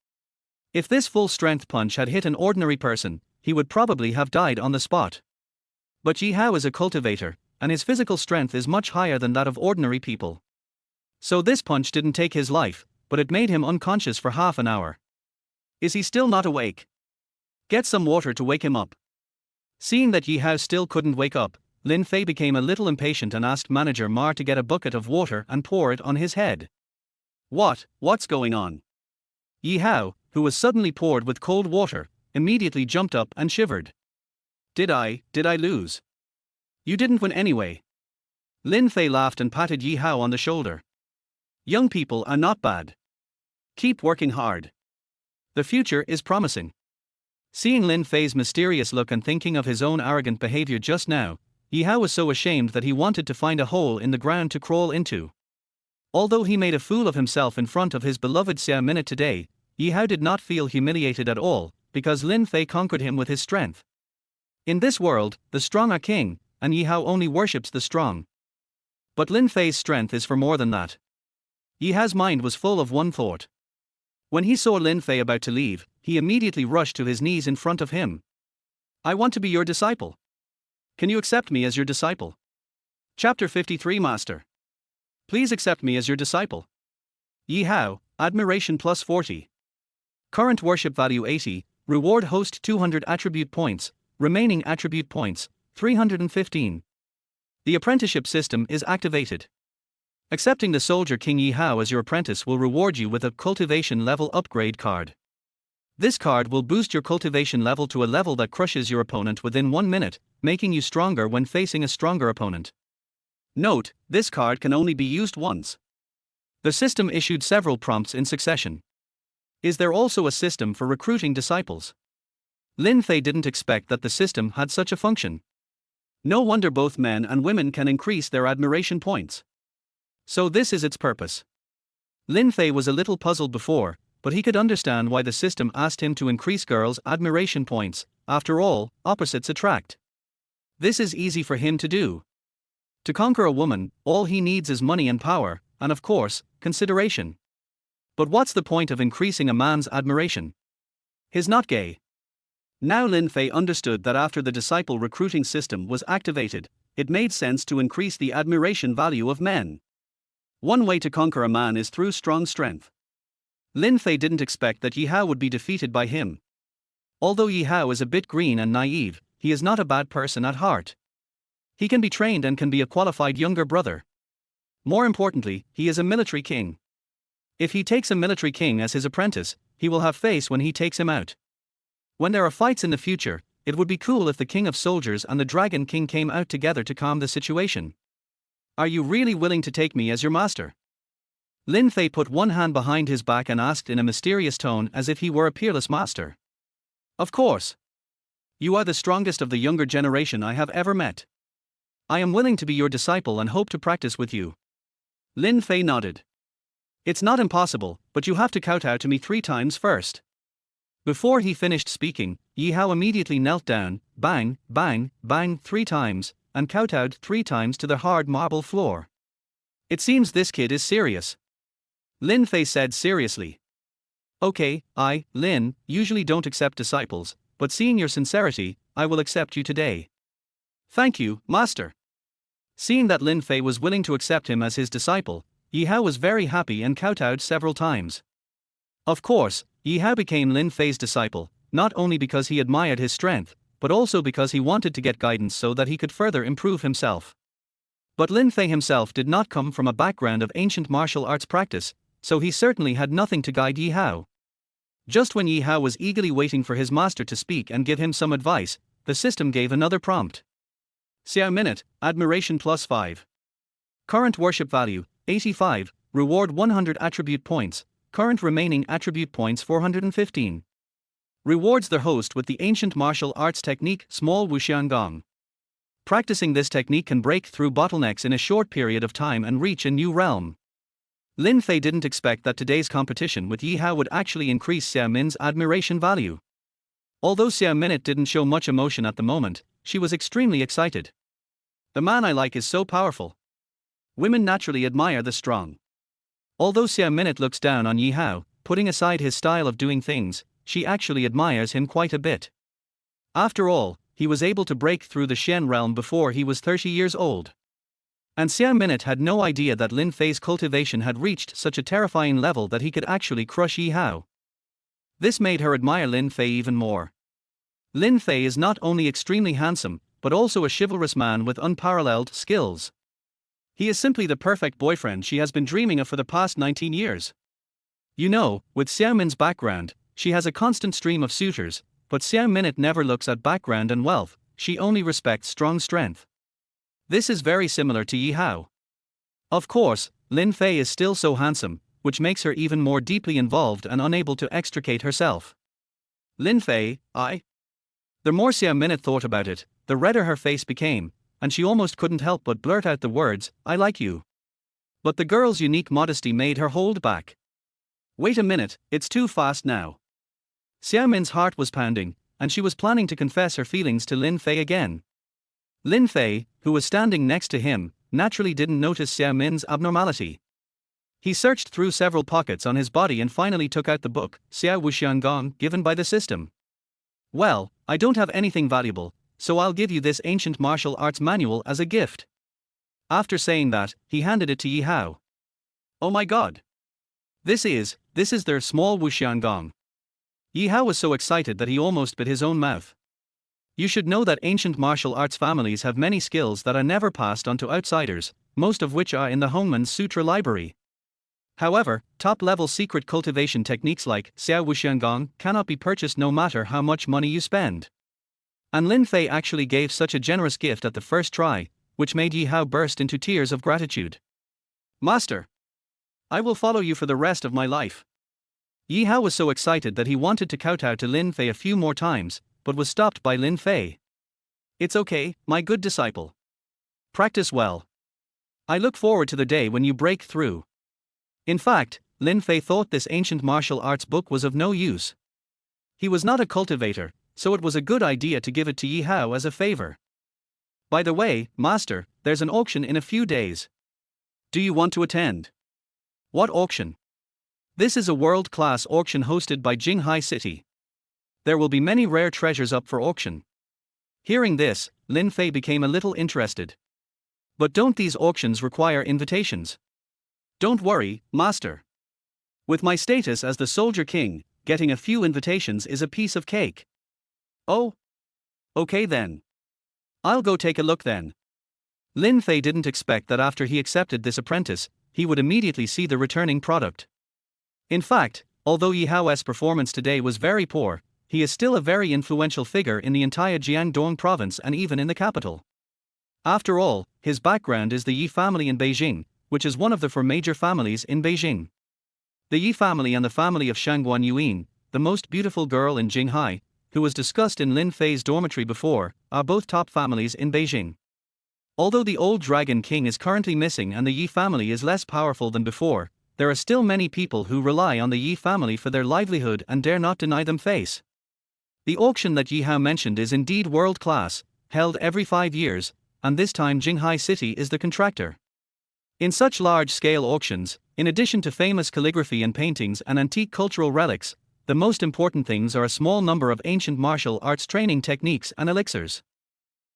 If this full-strength punch had hit an ordinary person, he would probably have died on the spot. But Yi Hao is a cultivator, and his physical strength is much higher than that of ordinary people. So this punch didn't take his life, but it made him unconscious for half an hour. Is he still not awake? Get some water to wake him up. Seeing that Yi Hao still couldn't wake up, Lin Fei became a little impatient and asked Manager Ma to get a bucket of water and pour it on his head. What's going on? Yi Hao, who was suddenly poured with cold water, immediately jumped up and shivered. Did I lose? You didn't win anyway. Lin Fei laughed and patted Yi Hao on the shoulder. Young people are not bad. Keep working hard. The future is promising. Seeing Lin Fei's mysterious look and thinking of his own arrogant behavior just now, Yi Hao was so ashamed that he wanted to find a hole in the ground to crawl into. Although he made a fool of himself in front of his beloved Xiao Minute today, Yi Hao did not feel humiliated at all, because Lin Fei conquered him with his strength. In this world, the strong are king, and Yi Hao only worships the strong. But Lin Fei's strength is for more than that. Yi Hao's mind was full of one thought. When he saw Lin Fei about to leave, he immediately rushed to his knees in front of him. I want to be your disciple. Can you accept me as your disciple? Chapter 53 Master. Please accept me as your disciple. Yi Hao, admiration plus 40. Current worship value 80, reward host 200 attribute points, remaining attribute points, 315. The apprenticeship system is activated. Accepting the Soldier King Yi Hao as your apprentice will reward you with a cultivation level upgrade card. This card will boost your cultivation level to a level that crushes your opponent within 1 minute, making you stronger when facing a stronger opponent. Note, this card can only be used once. The system issued several prompts in succession. Is there also a system for recruiting disciples? Lin Fei didn't expect that the system had such a function. No wonder both men and women can increase their admiration points. So this is its purpose. Lin Fei was a little puzzled before, but he could understand why the system asked him to increase girls' admiration points. After all, opposites attract. This is easy for him to do. To conquer a woman, all he needs is money and power, and of course, consideration. But what's the point of increasing a man's admiration? He's not gay. Now Lin Fei understood that after the disciple recruiting system was activated, it made sense to increase the admiration value of men. One way to conquer a man is through strong strength. Lin Fei didn't expect that Yi Hao would be defeated by him. Although Yi Hao is a bit green and naive, he is not a bad person at heart. He can be trained and can be a qualified younger brother. More importantly, he is a military king. If he takes a military king as his apprentice, he will have face when he takes him out. When there are fights in the future, it would be cool if the King of Soldiers and the Dragon King came out together to calm the situation. Are you really willing to take me as your master? Lin Fei put one hand behind his back and asked in a mysterious tone as if he were a peerless master. Of course. You are the strongest of the younger generation I have ever met. I am willing to be your disciple and hope to practice with you. Lin Fei nodded. It's not impossible, but you have to kowtow to me 3 times first. Before he finished speaking, Yi Hao immediately knelt down, bang, bang, bang 3 times, and kowtowed 3 times to the hard marble floor. It seems this kid is serious. Lin Fei said seriously. Okay, Lin, usually don't accept disciples, but seeing your sincerity, I will accept you today. Thank you, master. Seeing that Lin Fei was willing to accept him as his disciple, Yi Hao was very happy and kowtowed several times. Of course, Yi Hao became Lin Fei's disciple, not only because he admired his strength, but also because he wanted to get guidance so that he could further improve himself. But Lin Fei himself did not come from a background of ancient martial arts practice, so he certainly had nothing to guide Yi Hao. Just when Yi Hao was eagerly waiting for his master to speak and give him some advice, the system gave another prompt. Xiao minute, admiration +5. Current worship value, 85, reward 100 attribute points, current remaining attribute points 415. Rewards the host with the ancient martial arts technique small wuxian gong. Practicing this technique can break through bottlenecks in a short period of time and reach a new realm. Lin Fei didn't expect that today's competition with Yi Hao would actually increase Xiao Min's admiration value. Although Xiao Minute didn't show much emotion at the moment, she was extremely excited. The man I like is so powerful. Women naturally admire the strong. Although Xiao Minute looks down on Yi Hao, putting aside his style of doing things, she actually admires him quite a bit. After all, he was able to break through the Shen realm before he was 30 years old. And Xiao Minute had no idea that Lin Fei's cultivation had reached such a terrifying level that he could actually crush Yi Hao. This made her admire Lin Fei even more. Lin Fei is not only extremely handsome, but also a chivalrous man with unparalleled skills. He is simply the perfect boyfriend she has been dreaming of for the past 19 years. You know, with Xiao Min's background, she has a constant stream of suitors, but Xiao Minute never looks at background and wealth, she only respects strong strength. This is very similar to Yi Hao. Of course, Lin Fei is still so handsome, which makes her even more deeply involved and unable to extricate herself. Lin Fei, The more Xiao Minute thought about it, the redder her face became, and she almost couldn't help but blurt out the words, I like you. But the girl's unique modesty made her hold back. Wait a minute, it's too fast now. Xiao Min's heart was pounding, and she was planning to confess her feelings to Lin Fei again. Lin Fei, who was standing next to him, naturally didn't notice Xiao Min's abnormality. He searched through several pockets on his body and finally took out the book, Xiao Wuxian Gong, given by the system. Well, I don't have anything valuable, so I'll give you this ancient martial arts manual as a gift. After saying that, he handed it to Yi Hao. Oh my god! This is their small wuxian gong. Yi Hao was so excited that he almost bit his own mouth. You should know that ancient martial arts families have many skills that are never passed on to outsiders, most of which are in the Hongmen Sutra library. However, top-level secret cultivation techniques like xiao wuxiangong cannot be purchased no matter how much money you spend. And Lin Fei actually gave such a generous gift at the first try, which made Yi Hao burst into tears of gratitude. Master, I will follow you for the rest of my life. Yi Hao was so excited that he wanted to kowtow to Lin Fei a few more times, but was stopped by Lin Fei. It's okay, my good disciple. Practice well. I look forward to the day when you break through. In fact, Lin Fei thought this ancient martial arts book was of no use. He was not a cultivator, so it was a good idea to give it to Yi Hao as a favor. By the way, Master, there's an auction in a few days. Do you want to attend? What auction? This is a world-class auction hosted by Jinghai City. There will be many rare treasures up for auction. Hearing this, Lin Fei became a little interested. But don't these auctions require invitations? Don't worry, Master. With my status as the Soldier King, getting a few invitations is a piece of cake. Oh? Okay then. I'll go take a look then. Lin Fei didn't expect that after he accepted this apprentice, he would immediately see the returning product. In fact, although Yi Hao's performance today was very poor, he is still a very influential figure in the entire Jiangdong province and even in the capital. After all, his background is the Yi family in Beijing, which is one of the four major families in Beijing. The Yi family and the family of Shangguan Yuan, the most beautiful girl in Jinghai, who was discussed in Lin Fei's dormitory before, are both top families in Beijing. Although the old Dragon King is currently missing and the Yi family is less powerful than before, there are still many people who rely on the Yi family for their livelihood and dare not deny them face. The auction that Yi Hao mentioned is indeed world-class, held every 5 years, and this time Jinghai City is the contractor. In such large-scale auctions, in addition to famous calligraphy and paintings and antique cultural relics, the most important things are a small number of ancient martial arts training techniques and elixirs.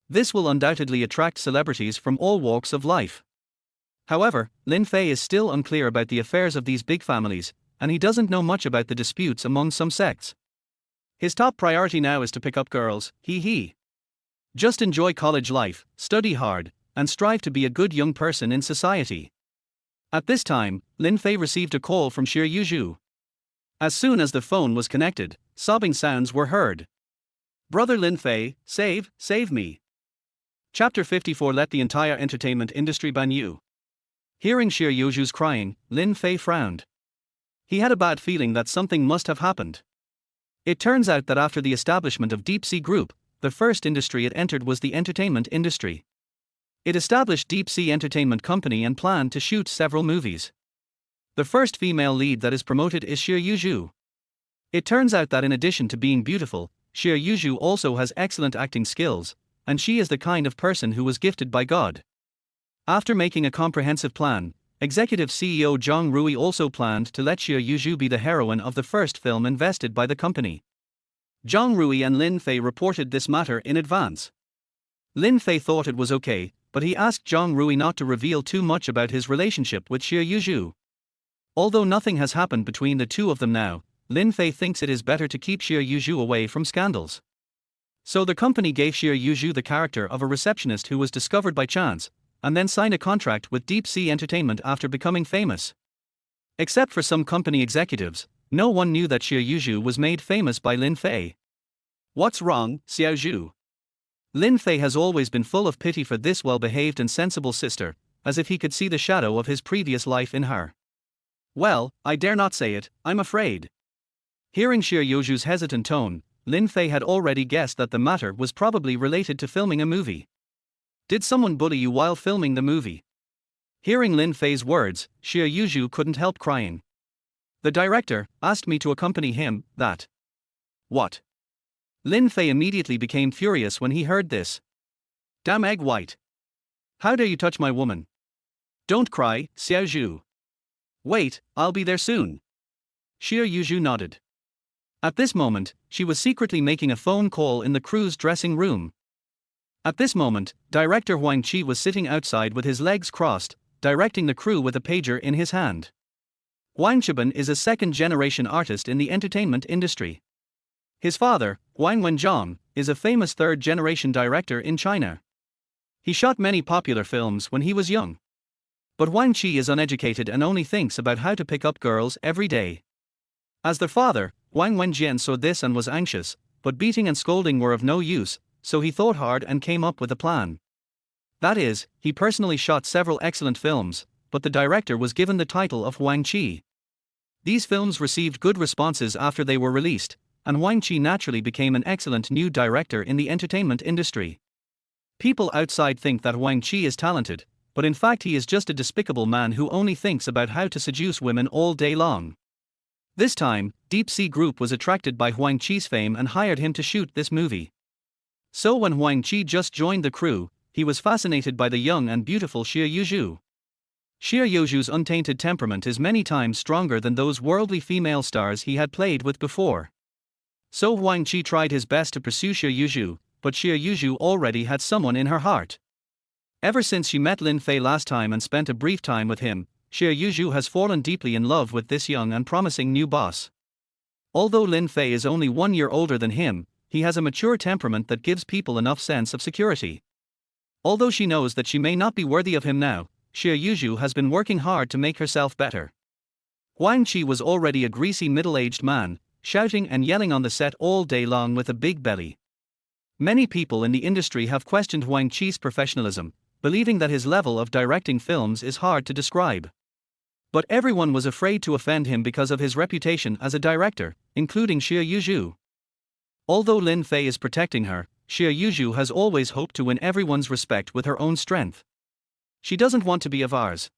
This will undoubtedly attract celebrities from all walks of life. However, Lin Fei is still unclear about the affairs of these big families, and he doesn't know much about the disputes among some sects. His top priority now is to pick up girls, he. Just enjoy college life, study hard, and strive to be a good young person in society. At this time, Lin Fei received a call from Xie Yuzhu. As soon as the phone was connected, sobbing sounds were heard. Brother Lin Fei, save me. Chapter 54. Let the entire entertainment industry ban you. Hearing Xie Yuzhu's crying, Lin Fei frowned. He had a bad feeling that something must have happened. It turns out that after the establishment of Deep Sea Group, the first industry it entered was the entertainment industry. It established Deep Sea Entertainment Company and planned to shoot several movies. The first female lead that is promoted is Xie Yuzhu. It turns out that in addition to being beautiful, Xie Yuzhu also has excellent acting skills, and she is the kind of person who was gifted by God. After making a comprehensive plan, Executive CEO Zhang Rui also planned to let Xie Yuzhu be the heroine of the first film invested by the company. Zhang Rui and Lin Fei reported this matter in advance. Lin Fei thought it was okay, but he asked Zhang Rui not to reveal too much about his relationship with Xie Yuzhu. Although nothing has happened between the two of them now, Lin Fei thinks it is better to keep Xie Yuzhu away from scandals. So the company gave Xie Yuzhu the character of a receptionist who was discovered by chance, and then signed a contract with Deep Sea Entertainment after becoming famous. Except for some company executives, no one knew that Xie Yuzhu was made famous by Lin Fei. What's wrong, Xiao Zhu? Lin Fei has always been full of pity for this well-behaved and sensible sister, as if he could see the shadow of his previous life in her. Well, I dare not say it, I'm afraid. Hearing Xie Yuzhu's hesitant tone, Lin Fei had already guessed that the matter was probably related to filming a movie. Did someone bully you while filming the movie? Hearing Lin Fei's words, Xie Yuzhu couldn't help crying. The director asked me to accompany him, that. What? Lin Fei immediately became furious when he heard this. Damn egg white. How dare you touch my woman? Don't cry, Xiao Zhu. Wait, I'll be there soon. Xie Yuzhu nodded. At this moment, she was secretly making a phone call in the crew's dressing room. At this moment, director Huang Qi was sitting outside with his legs crossed, directing the crew with a pager in his hand. Huang Qiban is a second-generation artist in the entertainment industry. His father, Huang Wenzhong, is a famous third-generation director in China. He shot many popular films when he was young. But Wang Qi is uneducated and only thinks about how to pick up girls every day. As their father, Wang Wenjian saw this and was anxious, but beating and scolding were of no use, so he thought hard and came up with a plan. That is, he personally shot several excellent films, but the director was given the title of Wang Qi. These films received good responses after they were released, and Wang Qi naturally became an excellent new director in the entertainment industry. People outside think that Wang Qi is talented, but in fact he is just a despicable man who only thinks about how to seduce women all day long. This time, Deep Sea Group was attracted by Wang Qi's fame and hired him to shoot this movie. So when Wang Qi just joined the crew, he was fascinated by the young and beautiful Xie Yuzhu. Xie Yuzhu's untainted temperament is many times stronger than those worldly female stars he had played with before. So Wang Qi tried his best to pursue Xie Yuzhu, but Xie Yuzhu already had someone in her heart. Ever since she met Lin Fei last time and spent a brief time with him, Xie Yuzhu has fallen deeply in love with this young and promising new boss. Although Lin Fei is only 1 year older than him, he has a mature temperament that gives people enough sense of security. Although she knows that she may not be worthy of him now, Xie Yuzhu has been working hard to make herself better. Wang Qi was already a greasy middle-aged man, shouting and yelling on the set all day long with a big belly. Many people in the industry have questioned Wang Qi's professionalism, believing that his level of directing films is hard to describe. But everyone was afraid to offend him because of his reputation as a director, including Xie Yuzhu. Although Lin Fei is protecting her, Xie Yuzhu has always hoped to win everyone's respect with her own strength. She doesn't want to be of ours.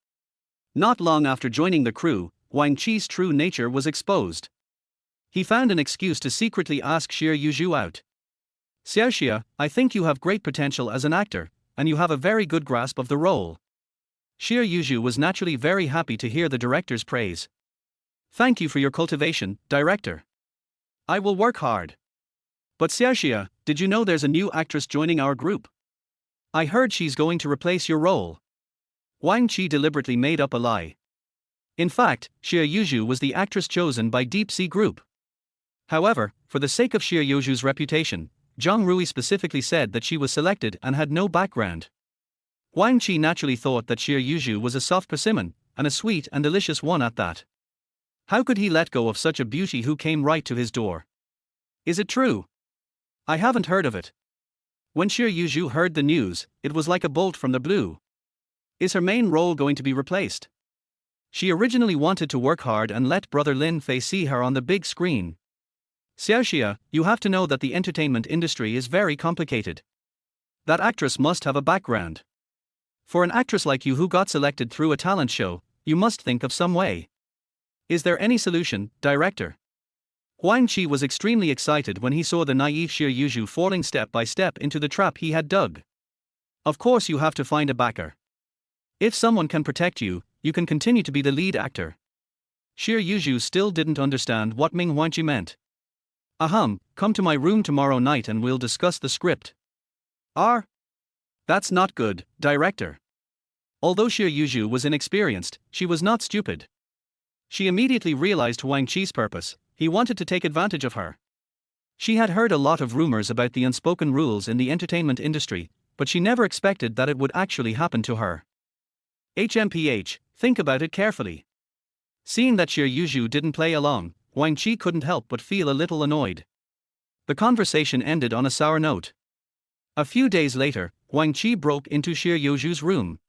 Not long after joining the crew, Wang Qi's true nature was exposed. He found an excuse to secretly ask Xie Yuzhu out. "Xiaoxia, I think you have great potential as an actor, and you have a very good grasp of the role." Xie Yuzhu was naturally very happy to hear the director's praise. "Thank you for your cultivation, director. I will work hard. But Xiaoxia, did you know there's a new actress joining our group? I heard she's going to replace your role." Wang Qi deliberately made up a lie. In fact, Xie Yuzhu was the actress chosen by Deep Sea Group. However, for the sake of Xie Yuzhu's reputation, Zhang Rui specifically said that she was selected and had no background. Wang Qi naturally thought that Xie Yuzhu was a soft persimmon, and a sweet and delicious one at that. How could he let go of such a beauty who came right to his door? Is it true? I haven't heard of it. When Xie Yuzhu heard the news, it was like a bolt from the blue. Is her main role going to be replaced? She originally wanted to work hard and let brother Lin Fei see her on the big screen. Xiaoxia, you have to know that the entertainment industry is very complicated. That actress must have a background. For an actress like you who got selected through a talent show, you must think of some way. Is there any solution, director? Wang Qi was extremely excited when he saw the naive Xie Yuzhu falling step by step into the trap he had dug. Of course you have to find a backer. If someone can protect you, you can continue to be the lead actor. Xie Yuzhu still didn't understand what Ming Wanqi meant. Come to my room tomorrow night and we'll discuss the script. That's not good, director. Although Xie Yuzhu was inexperienced, she was not stupid. She immediately realized Wang Qi's purpose. He wanted to take advantage of her. She had heard a lot of rumors about the unspoken rules in the entertainment industry, but she never expected that it would actually happen to her. Think about it carefully. Seeing that Xie Yuzhu didn't play along, Wang Qi couldn't help but feel a little annoyed. The conversation ended on a sour note. A few days later, Wang Qi broke into Xie Yuzhu's room.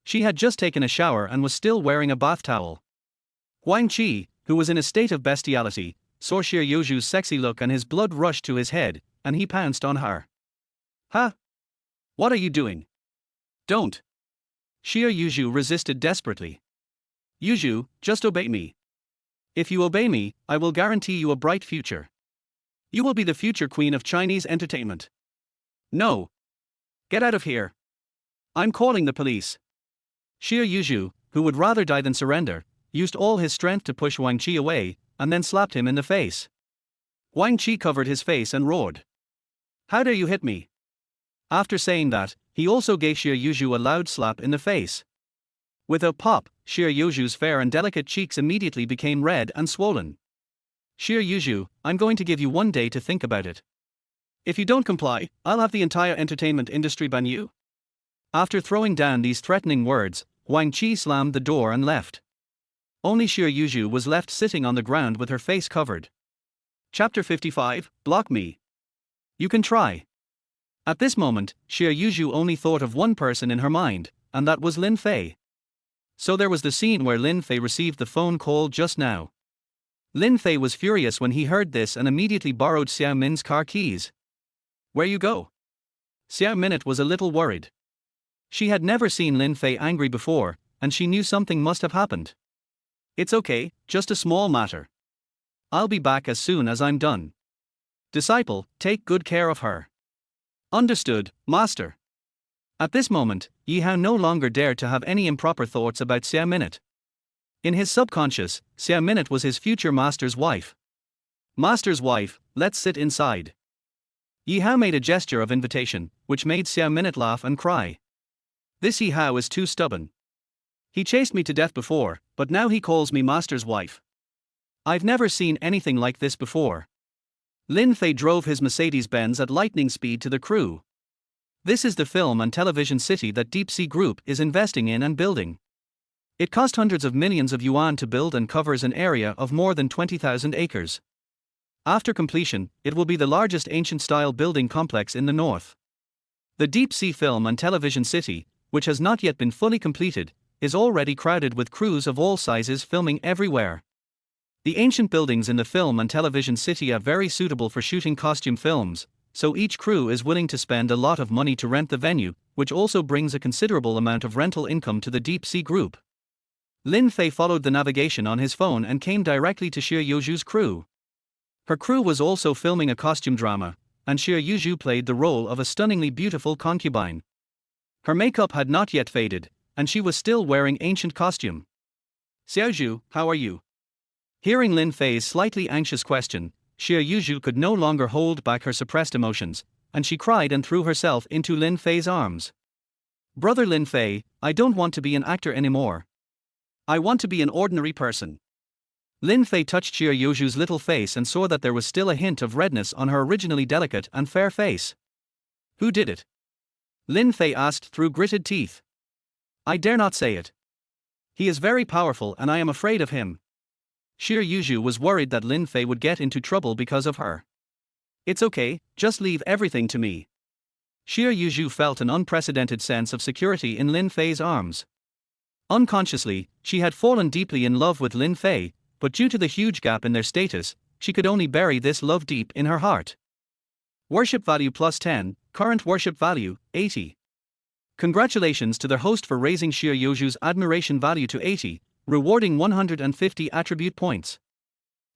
She had just taken a shower and was still wearing a bath towel. Wang Qi, who was in a state of bestiality, saw Xie Yuzhu's sexy look and his blood rushed to his head, and he pounced on her. "Ha! What are you doing? Don't!" Xie Yuzhu resisted desperately. "Yuzhu, just obey me. If you obey me, I will guarantee you a bright future. You will be the future queen of Chinese entertainment." "No. Get out of here. I'm calling the police." Xie Yuzhu, who would rather die than surrender, used all his strength to push Wang Qi away, and then slapped him in the face. Wang Qi covered his face and roared. "How dare you hit me?" After saying that, he also gave Xie Yuzhu a loud slap in the face. With a pop, Xie Yuzhu's fair and delicate cheeks immediately became red and swollen. "Xie Yuzhu, I'm going to give you 1 day to think about it. If you don't comply, I'll have the entire entertainment industry ban you." After throwing down these threatening words, Huang Qi slammed the door and left. Only Xie Yuzhu was left sitting on the ground with her face covered. Chapter 55, Block Me. You can try. At this moment, Xie Yuzhu only thought of one person in her mind, and that was Lin Fei. So there was the scene where Lin Fei received the phone call just now. Lin Fei was furious when he heard this and immediately borrowed Xiao Min's car keys. Where you go? Xiao Minute was a little worried. She had never seen Lin Fei angry before, and she knew something must have happened. It's okay, just a small matter. I'll be back as soon as I'm done. Disciple, take good care of her. Understood, master. At this moment, Yi Hao no longer dared to have any improper thoughts about Xiao Minute. In his subconscious, Xiao Minute was his future master's wife. Master's wife, let's sit inside. Yi Hao made a gesture of invitation, which made Xiao Minute laugh and cry. This Yi Hao is too stubborn. He chased me to death before, but now he calls me master's wife. I've never seen anything like this before. Lin Fei drove his Mercedes-Benz at lightning speed to the crew. This is the film and television city that Deep Sea Group is investing in and building. It cost hundreds of millions of yuan to build and covers an area of more than 20,000 acres. After completion, it will be the largest ancient-style building complex in the north. The Deep Sea Film and Television City, which has not yet been fully completed, is already crowded with crews of all sizes filming everywhere. The ancient buildings in the film and television city are very suitable for shooting costume films, so each crew is willing to spend a lot of money to rent the venue, which also brings a considerable amount of rental income to the Deep Sea Group. Lin Fei followed the navigation on his phone and came directly to Xie Yuzhu's crew. Her crew was also filming a costume drama, and Xie Yuzhu played the role of a stunningly beautiful concubine. Her makeup had not yet faded, and she was still wearing ancient costume. Xiaozhu, how are you? Hearing Lin Fei's slightly anxious question, Xie Yuzhu could no longer hold back her suppressed emotions, and she cried and threw herself into Lin Fei's arms. Brother Lin Fei, I don't want to be an actor anymore. I want to be an ordinary person. Lin Fei touched Xie Yuzhu's little face and saw that there was still a hint of redness on her originally delicate and fair face. Who did it? Lin Fei asked through gritted teeth. I dare not say it. He is very powerful and I am afraid of him. Xie Yuzhu was worried that Lin Fei would get into trouble because of her. It's okay, just leave everything to me. Xie Yuzhu felt an unprecedented sense of security in Lin Fei's arms. Unconsciously, she had fallen deeply in love with Lin Fei, but due to the huge gap in their status, she could only bury this love deep in her heart. Worship value plus 10, current worship value, 80. Congratulations to their host for raising Xie Yuzhu's admiration value to 80, rewarding 150 attribute points.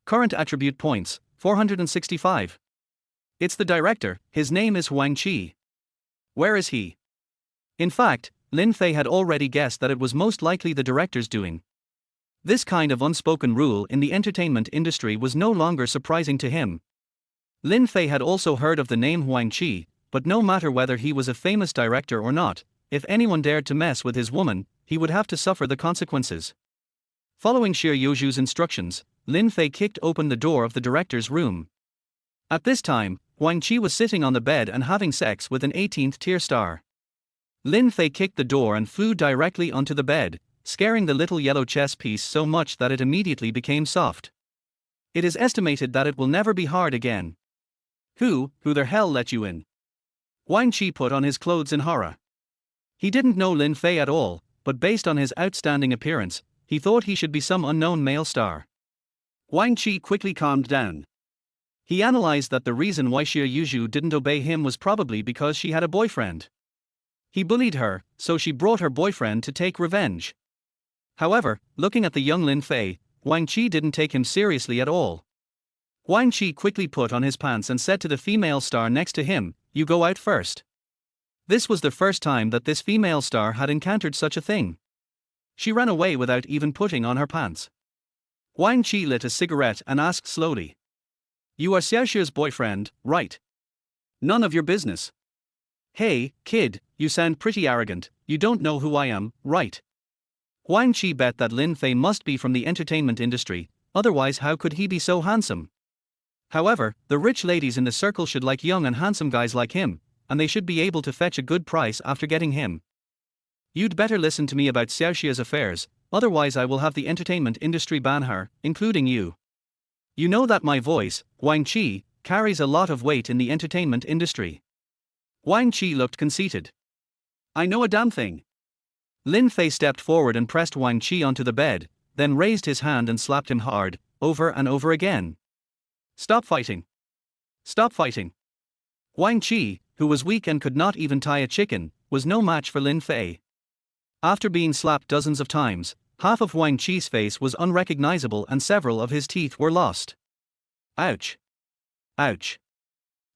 Current attribute points, 465. It's the director, his name is Huang Qi. Where is he? In fact, Lin Fei had already guessed that it was most likely the director's doing. This kind of unspoken rule in the entertainment industry was no longer surprising to him. Lin Fei had also heard of the name Huang Qi, but no matter whether he was a famous director or not, if anyone dared to mess with his woman, he would have to suffer the consequences. Following Xie Yuzhu's instructions, Lin Fei kicked open the door of the director's room. At this time, Huang Qi was sitting on the bed and having sex with an 18th tier star. Lin Fei kicked the door and flew directly onto the bed, scaring the little yellow chess piece so much that it immediately became soft. It is estimated that it will never be hard again. Who the hell let you in? Huang Qi put on his clothes in horror. He didn't know Lin Fei at all, but based on his outstanding appearance, he thought he should be some unknown male star. Huang Qi quickly calmed down. He analyzed that the reason why Xie Yuzhu didn't obey him was probably because she had a boyfriend. He bullied her, so she brought her boyfriend to take revenge. However, looking at the young Lin Fei, Huang Qi didn't take him seriously at all. Huang Qi quickly put on his pants and said to the female star next to him, "You go out first." This was the first time that this female star had encountered such a thing. She ran away without even putting on her pants. Huang Qi lit a cigarette and asked slowly, "You are Xiaoxia's boyfriend, right?" "None of your business." "Hey, kid, you sound pretty arrogant, you don't know who I am, right?" Huang Qi bet that Lin Fei must be from the entertainment industry, otherwise how could he be so handsome? However, the rich ladies in the circle should like young and handsome guys like him, and they should be able to fetch a good price after getting him. You'd better listen to me about Xiaoxia's affairs, otherwise I will have the entertainment industry ban her, including you. You know that my voice, Wang Qi, carries a lot of weight in the entertainment industry. Wang Qi looked conceited. I know a damn thing. Lin Fei stepped forward and pressed Wang Qi onto the bed, then raised his hand and slapped him hard, over and over again. Stop fighting. Stop fighting. Wang Qi, who was weak and could not even tie a chicken, was no match for Lin Fei. After being slapped dozens of times, half of Wang Qi's face was unrecognizable and several of his teeth were lost. Ouch. Ouch.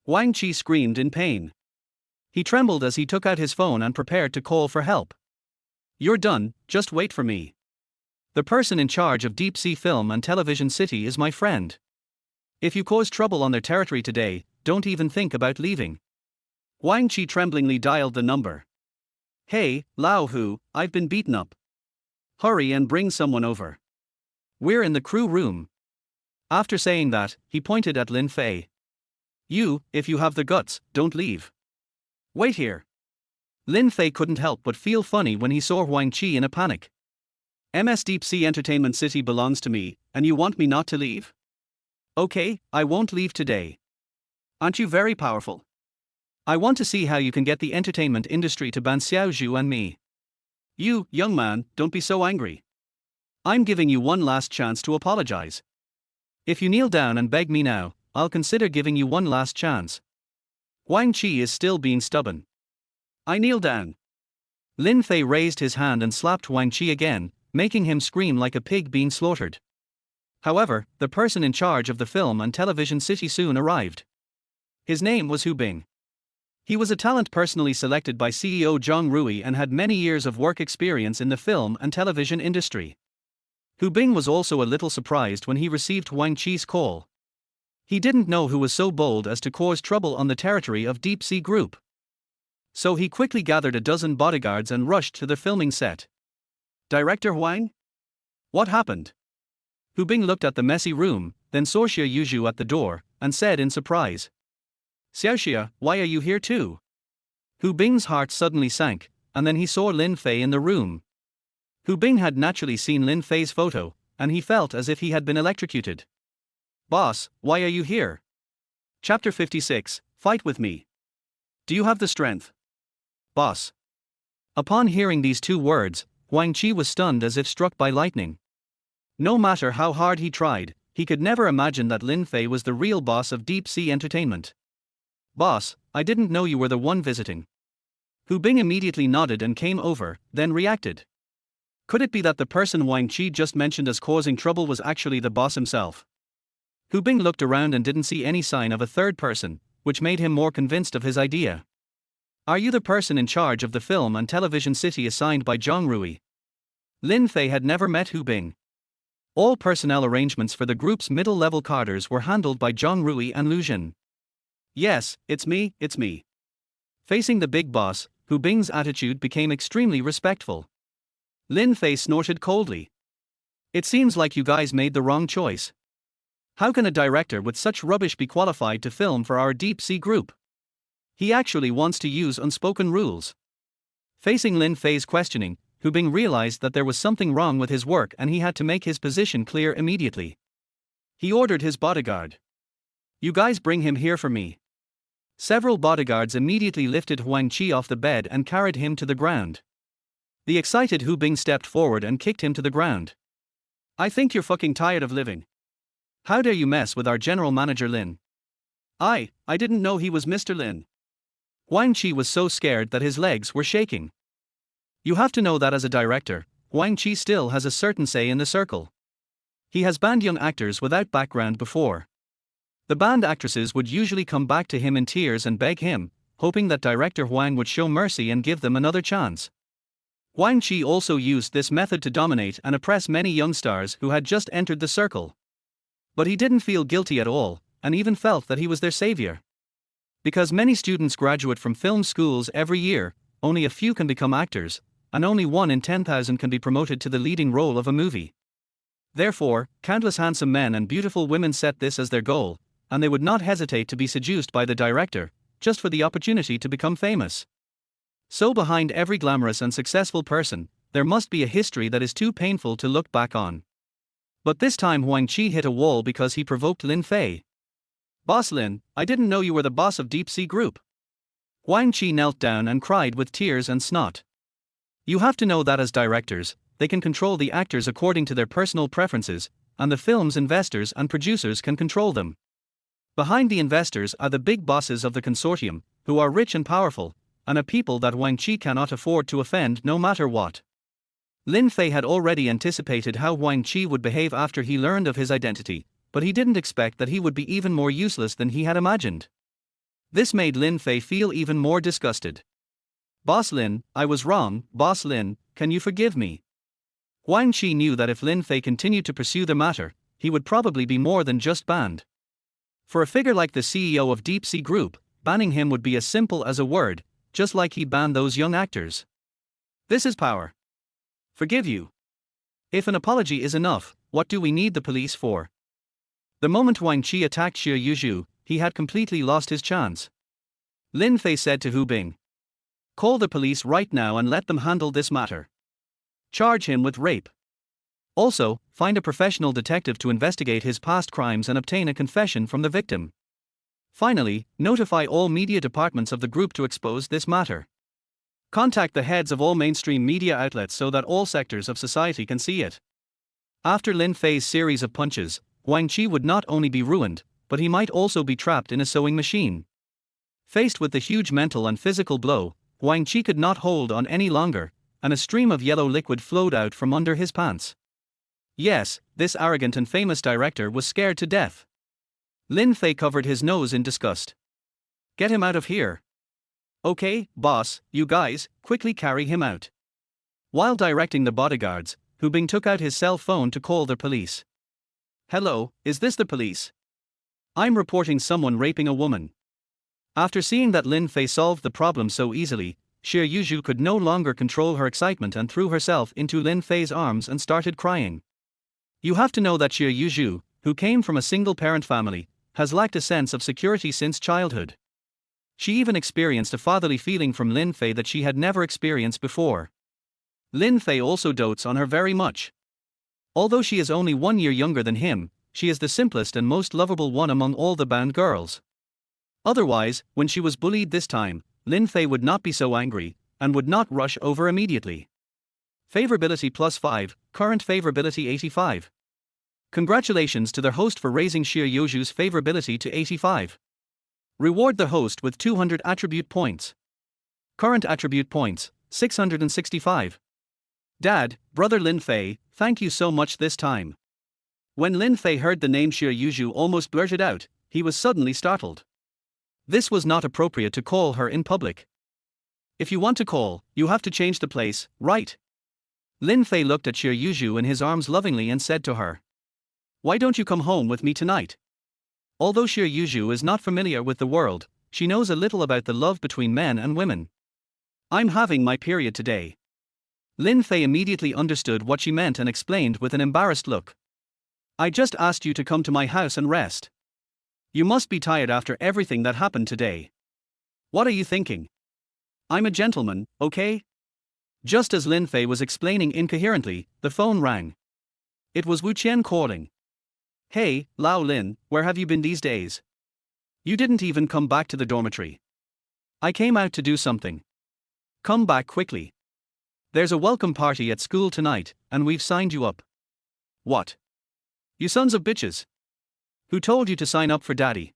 Wang Qi screamed in pain. He trembled as he took out his phone and prepared to call for help. You're done, just wait for me. The person in charge of Deep Sea Film and Television City is my friend. If you cause trouble on their territory today, don't even think about leaving. Wang Qi tremblingly dialed the number. Hey, Lao Hu, I've been beaten up. Hurry and bring someone over. We're in the crew room. After saying that, he pointed at Lin Fei. You, if you have the guts, don't leave. Wait here. Lin Fei couldn't help but feel funny when he saw Wang Qi in a panic. MS Deep Sea Entertainment City belongs to me, and you want me not to leave? Okay, I won't leave today. Aren't you very powerful? I want to see how you can get the entertainment industry to ban Xiaozhu and me. You, young man, don't be so angry. I'm giving you one last chance to apologize. If you kneel down and beg me now, I'll consider giving you one last chance. Wang Qi is still being stubborn. I kneel down. Lin Fei raised his hand and slapped Wang Qi again, making him scream like a pig being slaughtered. However, the person in charge of the film and television city soon arrived. His name was Hu Bing. He was a talent personally selected by CEO Zhang Rui and had many years of work experience in the film and television industry. Hu Bing was also a little surprised when he received Wang Qi's call. He didn't know who was so bold as to cause trouble on the territory of Deep Sea Group. So he quickly gathered a dozen bodyguards and rushed to the filming set. Director Huang? What happened? Hu Bing looked at the messy room, then saw Xiaozhu at the door, and said in surprise. Xiaoxia, why are you here too? Hu Bing's heart suddenly sank, and then he saw Lin Fei in the room. Hu Bing had naturally seen Lin Fei's photo, and he felt as if he had been electrocuted. Boss, why are you here? Chapter 56, Fight with me. Do you have the strength? Boss. Upon hearing these two words, Wang Qi was stunned as if struck by lightning. No matter how hard he tried, he could never imagine that Lin Fei was the real boss of Deep Sea Entertainment. Boss, I didn't know you were the one visiting. Hu Bing immediately nodded and came over, then reacted. Could it be that the person Wang Qi just mentioned as causing trouble was actually the boss himself? Hu Bing looked around and didn't see any sign of a third person, which made him more convinced of his idea. Are you the person in charge of the film and television city assigned by Zhang Rui? Lin Fei had never met Hu Bing. All personnel arrangements for the group's middle-level cadres were handled by Zhang Rui and Lu Jin. Yes, it's me. Facing the big boss, Hu Bing's attitude became extremely respectful. Lin Fei snorted coldly. It seems like you guys made the wrong choice. How can a director with such rubbish be qualified to film for our Deep Sea Group? He actually wants to use unspoken rules. Facing Lin Fei's questioning, Hu Bing realized that there was something wrong with his work and he had to make his position clear immediately. He ordered his bodyguard. You guys bring him here for me. Several bodyguards immediately lifted Wang Qi off the bed and carried him to the ground. The excited Hu Bing stepped forward and kicked him to the ground. I think you're fucking tired of living. How dare you mess with our general manager Lin? I didn't know he was Mr. Lin. Wang Qi was so scared that his legs were shaking. You have to know that as a director, Wang Qi still has a certain say in the circle. He has banned young actors without background before. The banned actresses would usually come back to him in tears and beg him, hoping that director Huang would show mercy and give them another chance. Wang Qi also used this method to dominate and oppress many young stars who had just entered the circle. But he didn't feel guilty at all, and even felt that he was their savior. Because many students graduate from film schools every year, only a few can become actors, and only 1 in 10,000 can be promoted to the leading role of a movie. Therefore, countless handsome men and beautiful women set this as their goal, and they would not hesitate to be seduced by the director, just for the opportunity to become famous. So behind every glamorous and successful person, there must be a history that is too painful to look back on. But this time Huang Qi hit a wall because he provoked Lin Fei. "Boss Lin, I didn't know you were the boss of Deep Sea Group." Huang Qi knelt down and cried with tears and snot. "You have to know that as directors, they can control the actors according to their personal preferences, and the film's investors and producers can control them. Behind the investors are the big bosses of the consortium, who are rich and powerful, and a people that Huang Qi cannot afford to offend no matter what." Lin Fei had already anticipated how Huang Qi would behave after he learned of his identity, but he didn't expect that he would be even more useless than he had imagined. This made Lin Fei feel even more disgusted. "Boss Lin, I was wrong. Boss Lin, can you forgive me?" Huang Qi knew that if Lin Fei continued to pursue the matter, he would probably be more than just banned. For a figure like the CEO of Deep Sea Group, banning him would be as simple as a word, just like he banned those young actors. This is power. Forgive you. If an apology is enough, what do we need the police for? The moment Huang Qi attacked Xie Yuzhu, he had completely lost his chance. Lin Fei said to Hu Bing, "Call the police right now and let them handle this matter. Charge him with rape. Also, find a professional detective to investigate his past crimes and obtain a confession from the victim. Finally, notify all media departments of the group to expose this matter. Contact the heads of all mainstream media outlets so that all sectors of society can see it." After Lin Fei's series of punches, Huang Qi would not only be ruined, but he might also be trapped in a sewing machine. Faced with the huge mental and physical blow, Huang Qi could not hold on any longer, and a stream of yellow liquid flowed out from under his pants. Yes, this arrogant and famous director was scared to death. Lin Fei covered his nose in disgust. "Get him out of here." "Okay, boss, you guys, quickly carry him out." While directing the bodyguards, Hu Bing took out his cell phone to call the police. "Hello, is this the police? I'm reporting someone raping a woman." After seeing that Lin Fei solved the problem so easily, Xie Yuzhu could no longer control her excitement and threw herself into Lin Fei's arms and started crying. You have to know that Xie Yuzhu, who came from a single-parent family, has lacked a sense of security since childhood. She even experienced a fatherly feeling from Lin Fei that she had never experienced before. Lin Fei also dotes on her very much. Although she is only 1 year younger than him, she is the simplest and most lovable one among all the band girls. Otherwise, when she was bullied this time, Lin Fei would not be so angry, and would not rush over immediately. Favorability +5, current favorability 85. Congratulations to their host for raising Xie Yuzhu's favorability to 85. Reward the host with 200 attribute points. Current attribute points, 665. Dad, brother Lin Fei, thank you so much this time. When Lin Fei heard the name Xie Yuzhu almost blurted out, he was suddenly startled. This was not appropriate to call her in public. If you want to call, you have to change the place, right? Lin Fei looked at Xie Yuzhu in his arms lovingly and said to her, "Why don't you come home with me tonight?" Although Xie Yuzhu is not familiar with the world, she knows a little about the love between men and women. "I'm having my period today." Lin Fei immediately understood what she meant and explained with an embarrassed look. "I just asked you to come to my house and rest. You must be tired after everything that happened today. What are you thinking? I'm a gentleman, okay?" Just as Lin Fei was explaining incoherently, the phone rang. It was Wu Qian calling. "Hey, Lao Lin, where have you been these days? You didn't even come back to the dormitory." "I came out to do something." "Come back quickly. There's a welcome party at school tonight, and we've signed you up." "What? You sons of bitches. Who told you to sign up for daddy?"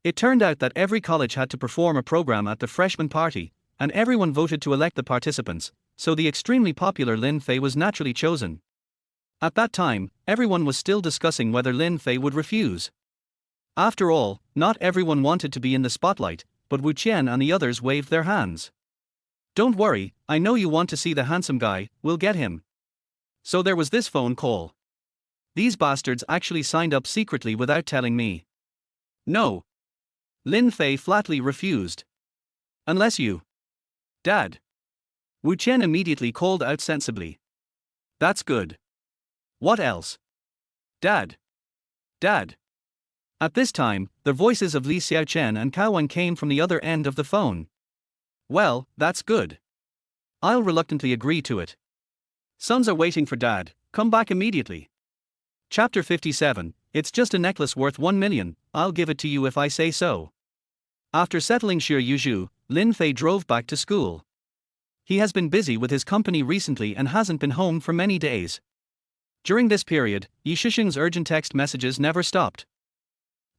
It turned out that every college had to perform a program at the freshman party, and everyone voted to elect the participants, so the extremely popular Lin Fei was naturally chosen. At that time, everyone was still discussing whether Lin Fei would refuse. After all, not everyone wanted to be in the spotlight, but Wu Qian and the others waved their hands. "Don't worry, I know you want to see the handsome guy, we'll get him." So there was this phone call. These bastards actually signed up secretly without telling me. "No." Lin Fei flatly refused. "Unless you." "Dad." Wu Qian immediately called out sensibly. "That's good. What else?" "Dad. Dad." At this time, the voices of Li Xiaochen and Cao Wen came from the other end of the phone. Well, that's good. I'll reluctantly agree to it. Sons are waiting for dad, come back immediately. Chapter 57, It's just a necklace worth 1 million, I'll give it to you if I say so. After settling Shi Yuzhu, Lin Fei drove back to school. He has been busy with his company recently and hasn't been home for many days. During this period, Yi Shisheng's urgent text messages never stopped.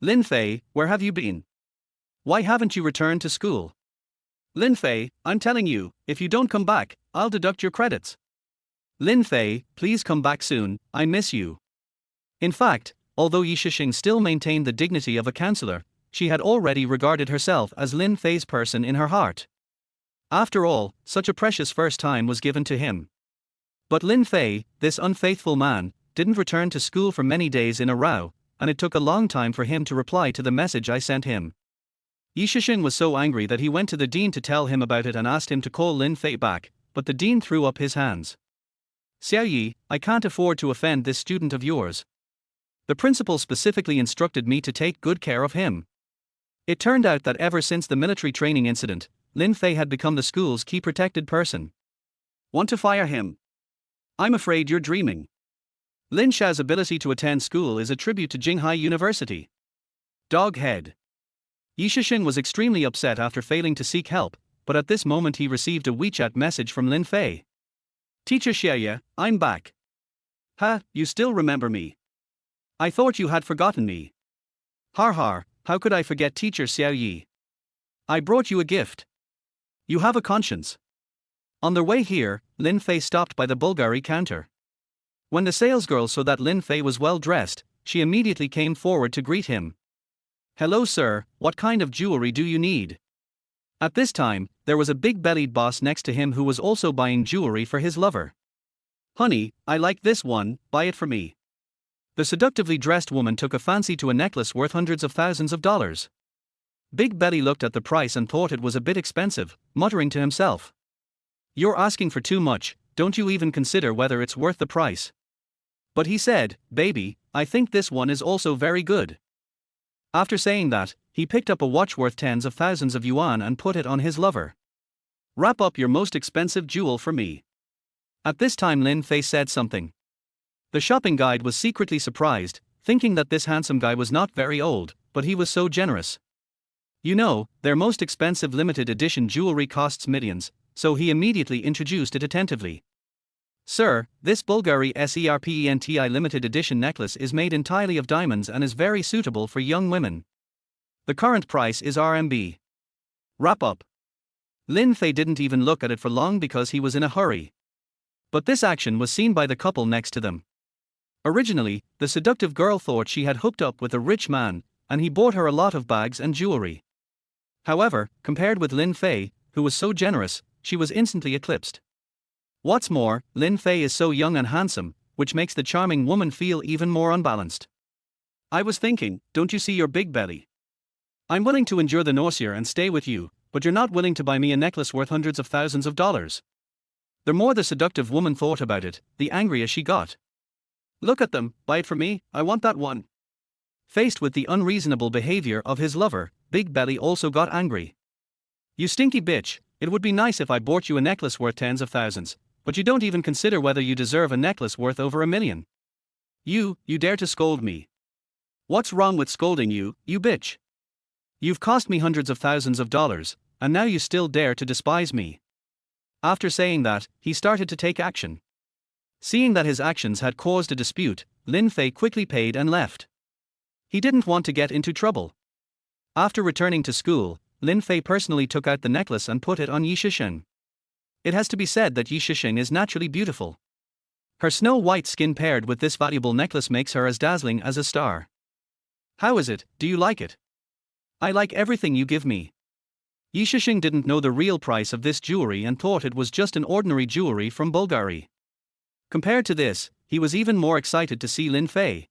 Lin Fei, where have you been? Why haven't you returned to school? Lin Fei, I'm telling you, if you don't come back, I'll deduct your credits. Lin Fei, please come back soon, I miss you. In fact, although Yi Shisheng still maintained the dignity of a counselor, she had already regarded herself as Lin Fei's person in her heart. After all, such a precious first time was given to him. But Lin Fei, this unfaithful man, didn't return to school for many days in a row, and it took a long time for him to reply to the message I sent him. Yi Shisheng was so angry that he went to the dean to tell him about it and asked him to call Lin Fei back, but the dean threw up his hands. Xiao Yi, I can't afford to offend this student of yours. The principal specifically instructed me to take good care of him. It turned out that ever since the military training incident, Lin Fei had become the school's key protected person. Want to fire him? I'm afraid you're dreaming. Lin Shao's ability to attend school is a tribute to Jinghai University. Doghead. Yi Shisheng was extremely upset after failing to seek help, but at this moment he received a WeChat message from Lin Fei. Teacher Xie, I'm back. Ha, you still remember me? I thought you had forgotten me. Har har, how could I forget Teacher Xiao Yi? I brought you a gift. You have a conscience. On their way here, Lin Fei stopped by the Bulgari counter. When the salesgirl saw that Lin Fei was well dressed, she immediately came forward to greet him. Hello sir, what kind of jewelry do you need? At this time, there was a big-bellied boss next to him who was also buying jewelry for his lover. Honey, I like this one, buy it for me. The seductively dressed woman took a fancy to a necklace worth hundreds of thousands of dollars. Big Belly looked at the price and thought it was a bit expensive, muttering to himself. You're asking for too much, don't you even consider whether it's worth the price? But he said, baby, I think this one is also very good. After saying that, he picked up a watch worth tens of thousands of yuan and put it on his lover. Wrap up your most expensive jewel for me. At this time Lin Fei said something. The shopping guide was secretly surprised, thinking that this handsome guy was not very old, but he was so generous. You know, their most expensive limited edition jewelry costs millions, so he immediately introduced it attentively. Sir, this Bulgari Serpenti limited edition necklace is made entirely of diamonds and is very suitable for young women. The current price is RMB. Wrap up. Lin Fei didn't even look at it for long because he was in a hurry. But this action was seen by the couple next to them. Originally, the seductive girl thought she had hooked up with a rich man, and he bought her a lot of bags and jewelry. However, compared with Lin Fei, who was so generous, she was instantly eclipsed. What's more, Lin Fei is so young and handsome, which makes the charming woman feel even more unbalanced. I was thinking, don't you see your big belly? I'm willing to endure the nausea and stay with you, but you're not willing to buy me a necklace worth hundreds of thousands of dollars. The more the seductive woman thought about it, the angrier she got. Look at them, buy it for me, I want that one. Faced with the unreasonable behavior of his lover, Big Belly also got angry. You stinky bitch, it would be nice if I bought you a necklace worth tens of thousands, but you don't even consider whether you deserve a necklace worth over $1 million. You dare to scold me. What's wrong with scolding you, you bitch? You've cost me hundreds of thousands of dollars, and now you still dare to despise me. After saying that, he started to take action. Seeing that his actions had caused a dispute, Lin Fei quickly paid and left. He didn't want to get into trouble. After returning to school, Lin Fei personally took out the necklace and put it on Yi Shisheng. It has to be said that Yi Shisheng is naturally beautiful. Her snow-white skin paired with this valuable necklace makes her as dazzling as a star. How is it, do you like it? I like everything you give me. Yi Shisheng didn't know the real price of this jewelry and thought it was just an ordinary jewelry from Bulgari. Compared to this, he was even more excited to see Lin Fei.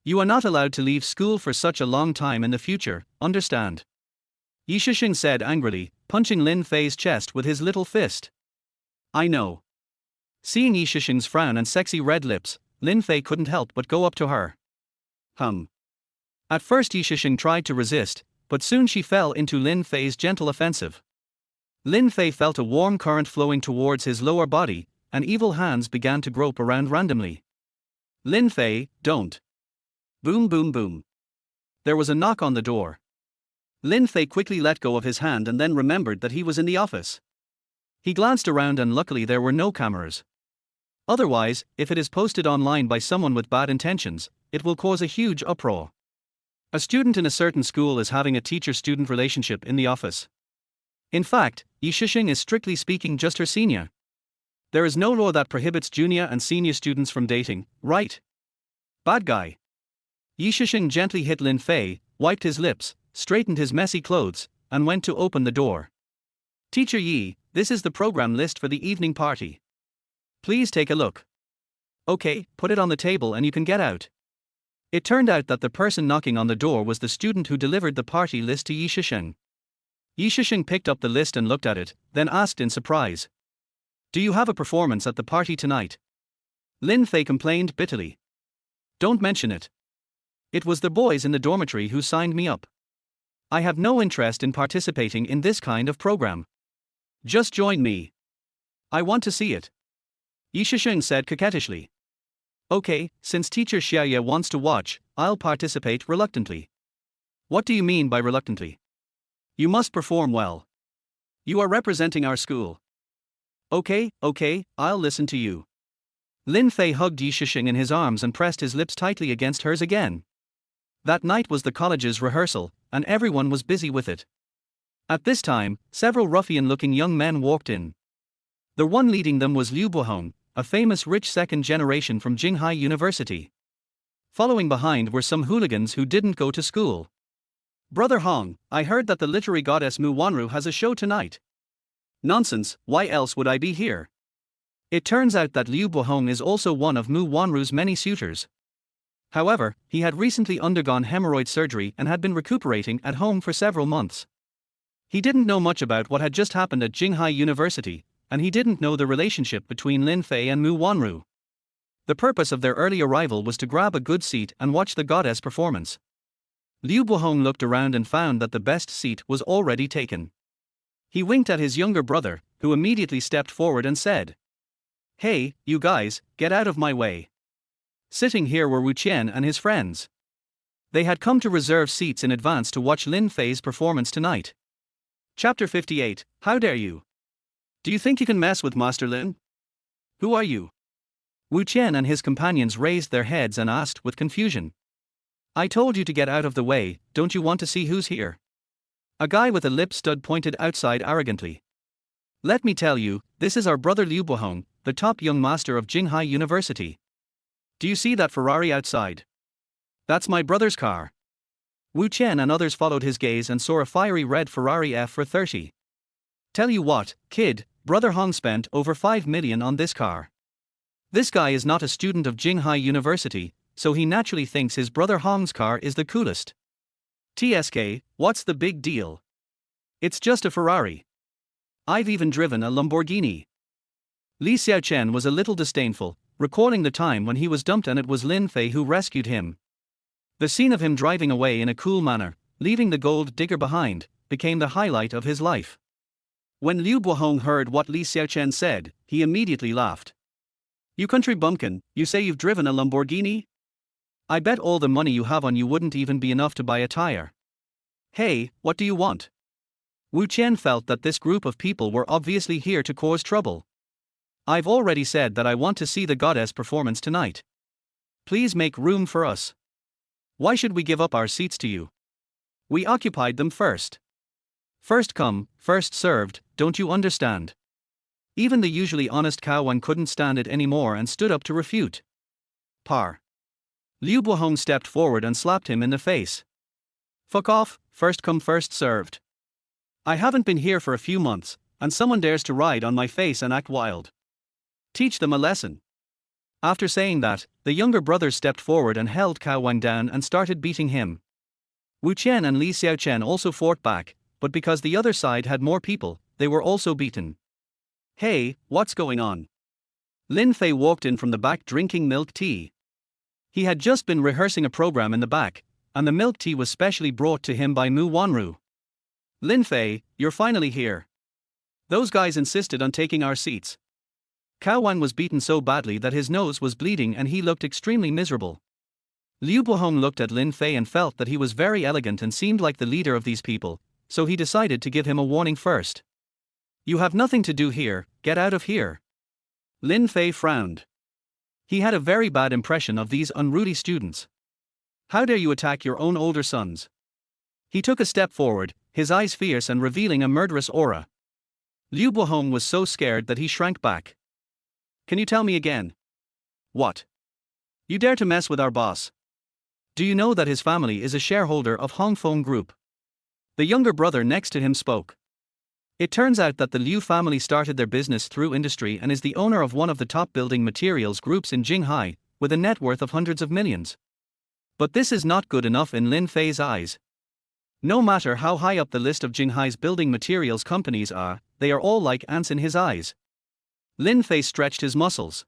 You are not allowed to leave school for such a long time in the future, understand? Yi Shisheng said angrily, punching Lin Fei's chest with his little fist. I know. Seeing Yi Shisheng's frown and sexy red lips, Lin Fei couldn't help but go up to her. At first Yi Shisheng tried to resist, but soon she fell into Lin Fei's gentle offensive. Lin Fei felt a warm current flowing towards his lower body, and evil hands began to grope around randomly. Lin Fei, don't. Boom boom boom. There was a knock on the door. Lin Fei quickly let go of his hand and then remembered that he was in the office. He glanced around and luckily there were no cameras. Otherwise, if it is posted online by someone with bad intentions, it will cause a huge uproar. A student in a certain school is having a teacher-student relationship in the office. In fact, Yi Shishing is strictly speaking just her senior. There is no law that prohibits junior and senior students from dating, right? Bad guy. Yi Shishing gently hit Lin Fei, wiped his lips, straightened his messy clothes, and went to open the door. Teacher Yi, this is the program list for the evening party. Please take a look. Okay, put it on the table and you can get out. It turned out that the person knocking on the door was the student who delivered the party list to Yi Shishing. Yi Shishing picked up the list and looked at it, then asked in surprise. Do you have a performance at the party tonight? Lin Fei complained bitterly. Don't mention it. It was the boys in the dormitory who signed me up. I have no interest in participating in this kind of program. Just join me. I want to see it. Yi Shishing said coquettishly. Okay, since teacher Xiaoye wants to watch, I'll participate reluctantly. What do you mean by reluctantly? You must perform well. You are representing our school. Okay, I'll listen to you. Lin Fei hugged Yi Shishing in his arms and pressed his lips tightly against hers again. That night was the college's rehearsal, and everyone was busy with it. At this time, several ruffian-looking young men walked in. The one leading them was Liu Buhong, a famous rich second generation from Jinghai University. Following behind were some hooligans who didn't go to school. Brother Hong, I heard that the literary goddess Mu Wanru has a show tonight. Nonsense, why else would I be here? It turns out that Liu Buhong is also one of Mu Wanru's many suitors. However, he had recently undergone hemorrhoid surgery and had been recuperating at home for several months. He didn't know much about what had just happened at Jinghai University, and he didn't know the relationship between Lin Fei and Mu Wanru. The purpose of their early arrival was to grab a good seat and watch the goddess performance. Liu Buhong looked around and found that the best seat was already taken. He winked at his younger brother, who immediately stepped forward and said, Hey, you guys, get out of my way. Sitting here were Wu Qian and his friends. They had come to reserve seats in advance to watch Lin Fei's performance tonight. Chapter 58, How dare you? Do you think you can mess with Master Lin? Who are you? Wu Qian and his companions raised their heads and asked with confusion. I told you to get out of the way, don't you want to see who's here? A guy with a lip stud pointed outside arrogantly. Let me tell you, this is our brother Liu Buhong, the top young master of Jinghai University. Do you see that Ferrari outside? That's my brother's car. Wu Qian and others followed his gaze and saw a fiery red Ferrari F430. Tell you what, kid, Brother Hong spent over 5 million on this car. This guy is not a student of Jinghai University, so he naturally thinks his brother Hong's car is the coolest. TSK, what's the big deal? It's just a Ferrari. I've even driven a Lamborghini. Li Xiaochen was a little disdainful, recalling the time when he was dumped and it was Lin Fei who rescued him. The scene of him driving away in a cool manner, leaving the gold digger behind, became the highlight of his life. When Liu Buhong heard what Li Xiaochen said, he immediately laughed. You country bumpkin, you say you've driven a Lamborghini? I bet all the money you have on you wouldn't even be enough to buy a tire. Hey, what do you want? Wu Qian felt that this group of people were obviously here to cause trouble. I've already said that I want to see the goddess performance tonight. Please make room for us. Why should we give up our seats to you? We occupied them first. First come, first served, don't you understand? Even the usually honest Cao Wan couldn't stand it anymore and stood up to refute. Par. Liu Buhong stepped forward and slapped him in the face. Fuck off, first come first served. I haven't been here for a few months, and someone dares to ride on my face and act wild. Teach them a lesson. After saying that, the younger brothers stepped forward and held Cao Wan down and started beating him. Wu Qian and Li Xiaochen also fought back, but because the other side had more people, they were also beaten. Hey, what's going on? Lin Fei walked in from the back drinking milk tea. He had just been rehearsing a program in the back, and the milk tea was specially brought to him by Mu Wanru. Lin Fei, you're finally here. Those guys insisted on taking our seats. Cao Wang was beaten so badly that his nose was bleeding and he looked extremely miserable. Liu Buhong looked at Lin Fei and felt that he was very elegant and seemed like the leader of these people, so he decided to give him a warning first. You have nothing to do here, get out of here. Lin Fei frowned. He had a very bad impression of these unruly students. How dare you attack your own older sons? He took a step forward, his eyes fierce and revealing a murderous aura. Liu Buhong was so scared that he shrank back. Can you tell me again? What? You dare to mess with our boss? Do you know that his family is a shareholder of Hongfeng Group? The younger brother next to him spoke. It turns out that the Liu family started their business through industry and is the owner of one of the top building materials groups in Jinghai, with a net worth of hundreds of millions. But this is not good enough in Lin Fei's eyes. No matter how high up the list of Jinghai's building materials companies are, they are all like ants in his eyes. Lin Fei stretched his muscles.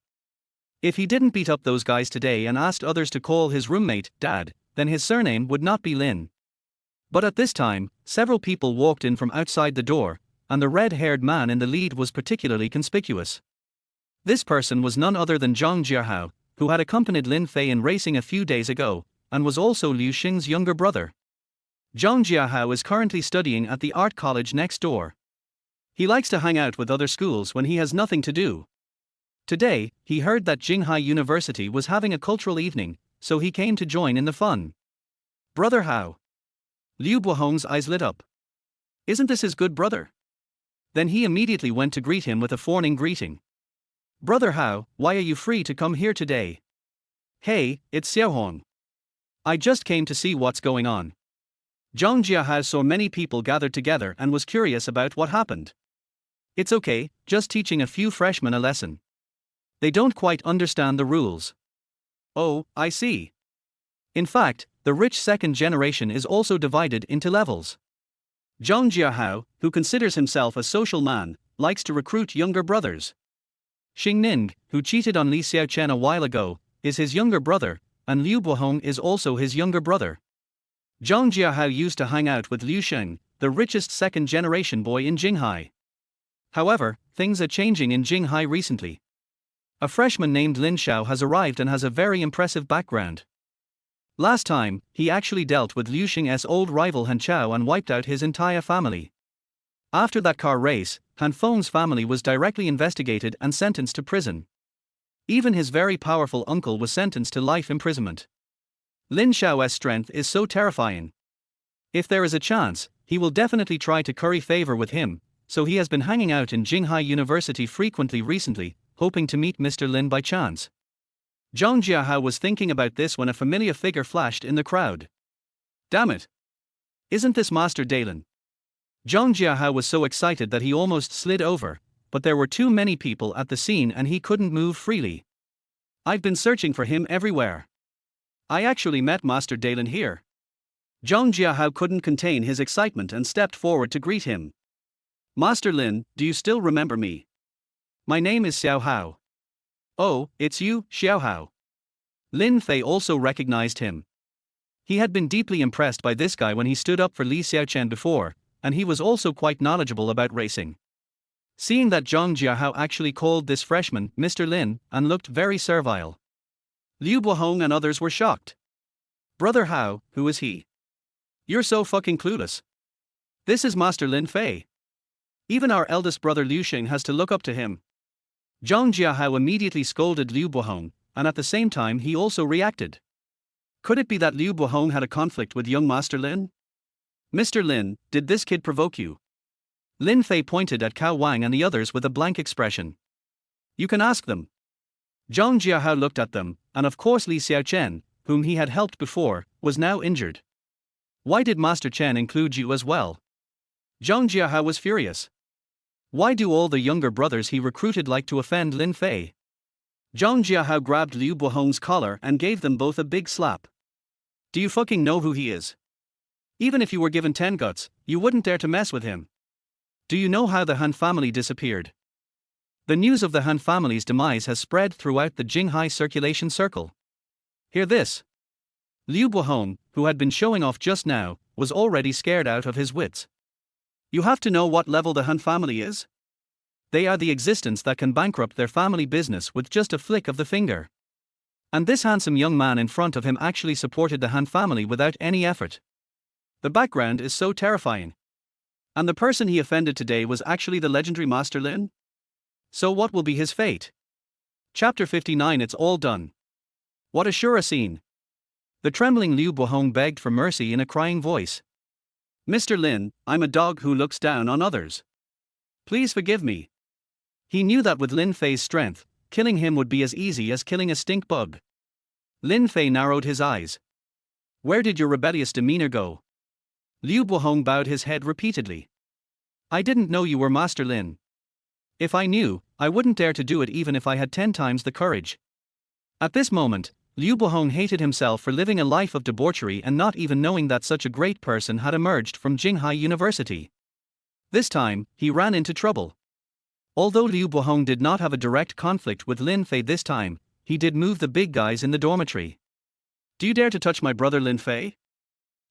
If he didn't beat up those guys today and asked others to call his roommate Dad, then his surname would not be Lin. But at this time, several people walked in from outside the door, and the red-haired man in the lead was particularly conspicuous. This person was none other than Zhang Jiahao, who had accompanied Lin Fei in racing a few days ago, and was also Liu Xing's younger brother. Zhang Jiahao is currently studying at the art college next door. He likes to hang out with other schools when he has nothing to do. Today, he heard that Jinghai University was having a cultural evening, so he came to join in the fun. Brother Hao. Liu Buhong's eyes lit up. Isn't this his good brother? Then he immediately went to greet him with a fawning greeting. Brother Hao, why are you free to come here today? Hey, it's Xiaohong. I just came to see what's going on. Zhang Jiahao saw many people gathered together and was curious about what happened. It's okay, just teaching a few freshmen a lesson. They don't quite understand the rules. Oh, I see. In fact, the rich second generation is also divided into levels. Zhang Jiahao, who considers himself a social man, likes to recruit younger brothers. Xing Ning, who cheated on Li Xiaochen a while ago, is his younger brother, and Liu Buhong is also his younger brother. Zhang Jiahao used to hang out with Liu Sheng, the richest second-generation boy in Jinghai. However, things are changing in Jinghai recently. A freshman named Lin Xiao has arrived and has a very impressive background. Last time, he actually dealt with Liu Xing's old rival Han Chao and wiped out his entire family. After that car race, Han Feng's family was directly investigated and sentenced to prison. Even his very powerful uncle was sentenced to life imprisonment. Lin Xiao's strength is so terrifying. If there is a chance, he will definitely try to curry favor with him, so he has been hanging out in Jinghai University frequently recently, hoping to meet Mr. Lin by chance. Zhang Jiahao was thinking about this when a familiar figure flashed in the crowd. Damn it! Isn't this Master Dalin? Zhang Jiahao was so excited that he almost slid over, but there were too many people at the scene and he couldn't move freely. I've been searching for him everywhere. I actually met Master Dalin here. Zhang Jiahao couldn't contain his excitement and stepped forward to greet him. Master Lin, do you still remember me? My name is Xiao Hao. Oh, it's you, Xiao Hao. Lin Fei also recognized him. He had been deeply impressed by this guy when he stood up for Li Xiaochen before, and he was also quite knowledgeable about racing. Seeing that Zhang Jiahao actually called this freshman Mr. Lin and looked very servile. Liu Buhong and others were shocked. Brother Hao, who is he? You're so fucking clueless. This is Master Lin Fei. Even our eldest brother Liu Xing has to look up to him. Zhang Jiahao immediately scolded Liu Buhong, and at the same time he also reacted. Could it be that Liu Buhong had a conflict with young Master Lin? Mr. Lin, did this kid provoke you? Lin Fei pointed at Cao Wang and the others with a blank expression. You can ask them. Zhang Jiahao looked at them, and of course Li Xiaochen, whom he had helped before, was now injured. Why did Master Chen include you as well? Zhang Jiahao was furious. Why do all the younger brothers he recruited like to offend Lin Fei? Zhang Jiahao grabbed Liu Buhong's collar and gave them both a big slap. Do you fucking know who he is? Even if you were given 10 guts, you wouldn't dare to mess with him. Do you know how the Han family disappeared? The news of the Han family's demise has spread throughout the Jinghai circulation circle. Hear this. Liu Buhong, who had been showing off just now, was already scared out of his wits. You have to know what level the Han family is? They are the existence that can bankrupt their family business with just a flick of the finger. And this handsome young man in front of him actually supported the Han family without any effort. The background is so terrifying. And the person he offended today was actually the legendary Master Lin? So what will be his fate? Chapter 59. It's all done. What a sure scene. The trembling Liu Buhong begged for mercy in a crying voice. Mr. Lin, I'm a dog who looks down on others. Please forgive me. He knew that with Lin Fei's strength, killing him would be as easy as killing a stink bug. Lin Fei narrowed his eyes. Where did your rebellious demeanor go? Liu Buhong bowed his head repeatedly. I didn't know you were Master Lin. If I knew, I wouldn't dare to do it even if I had 10 times the courage. At this moment, Liu Buhong hated himself for living a life of debauchery and not even knowing that such a great person had emerged from Jinghai University. This time, he ran into trouble. Although Liu Buhong did not have a direct conflict with Lin Fei this time, he did move the big guys in the dormitory. Do you dare to touch my brother Lin Fei?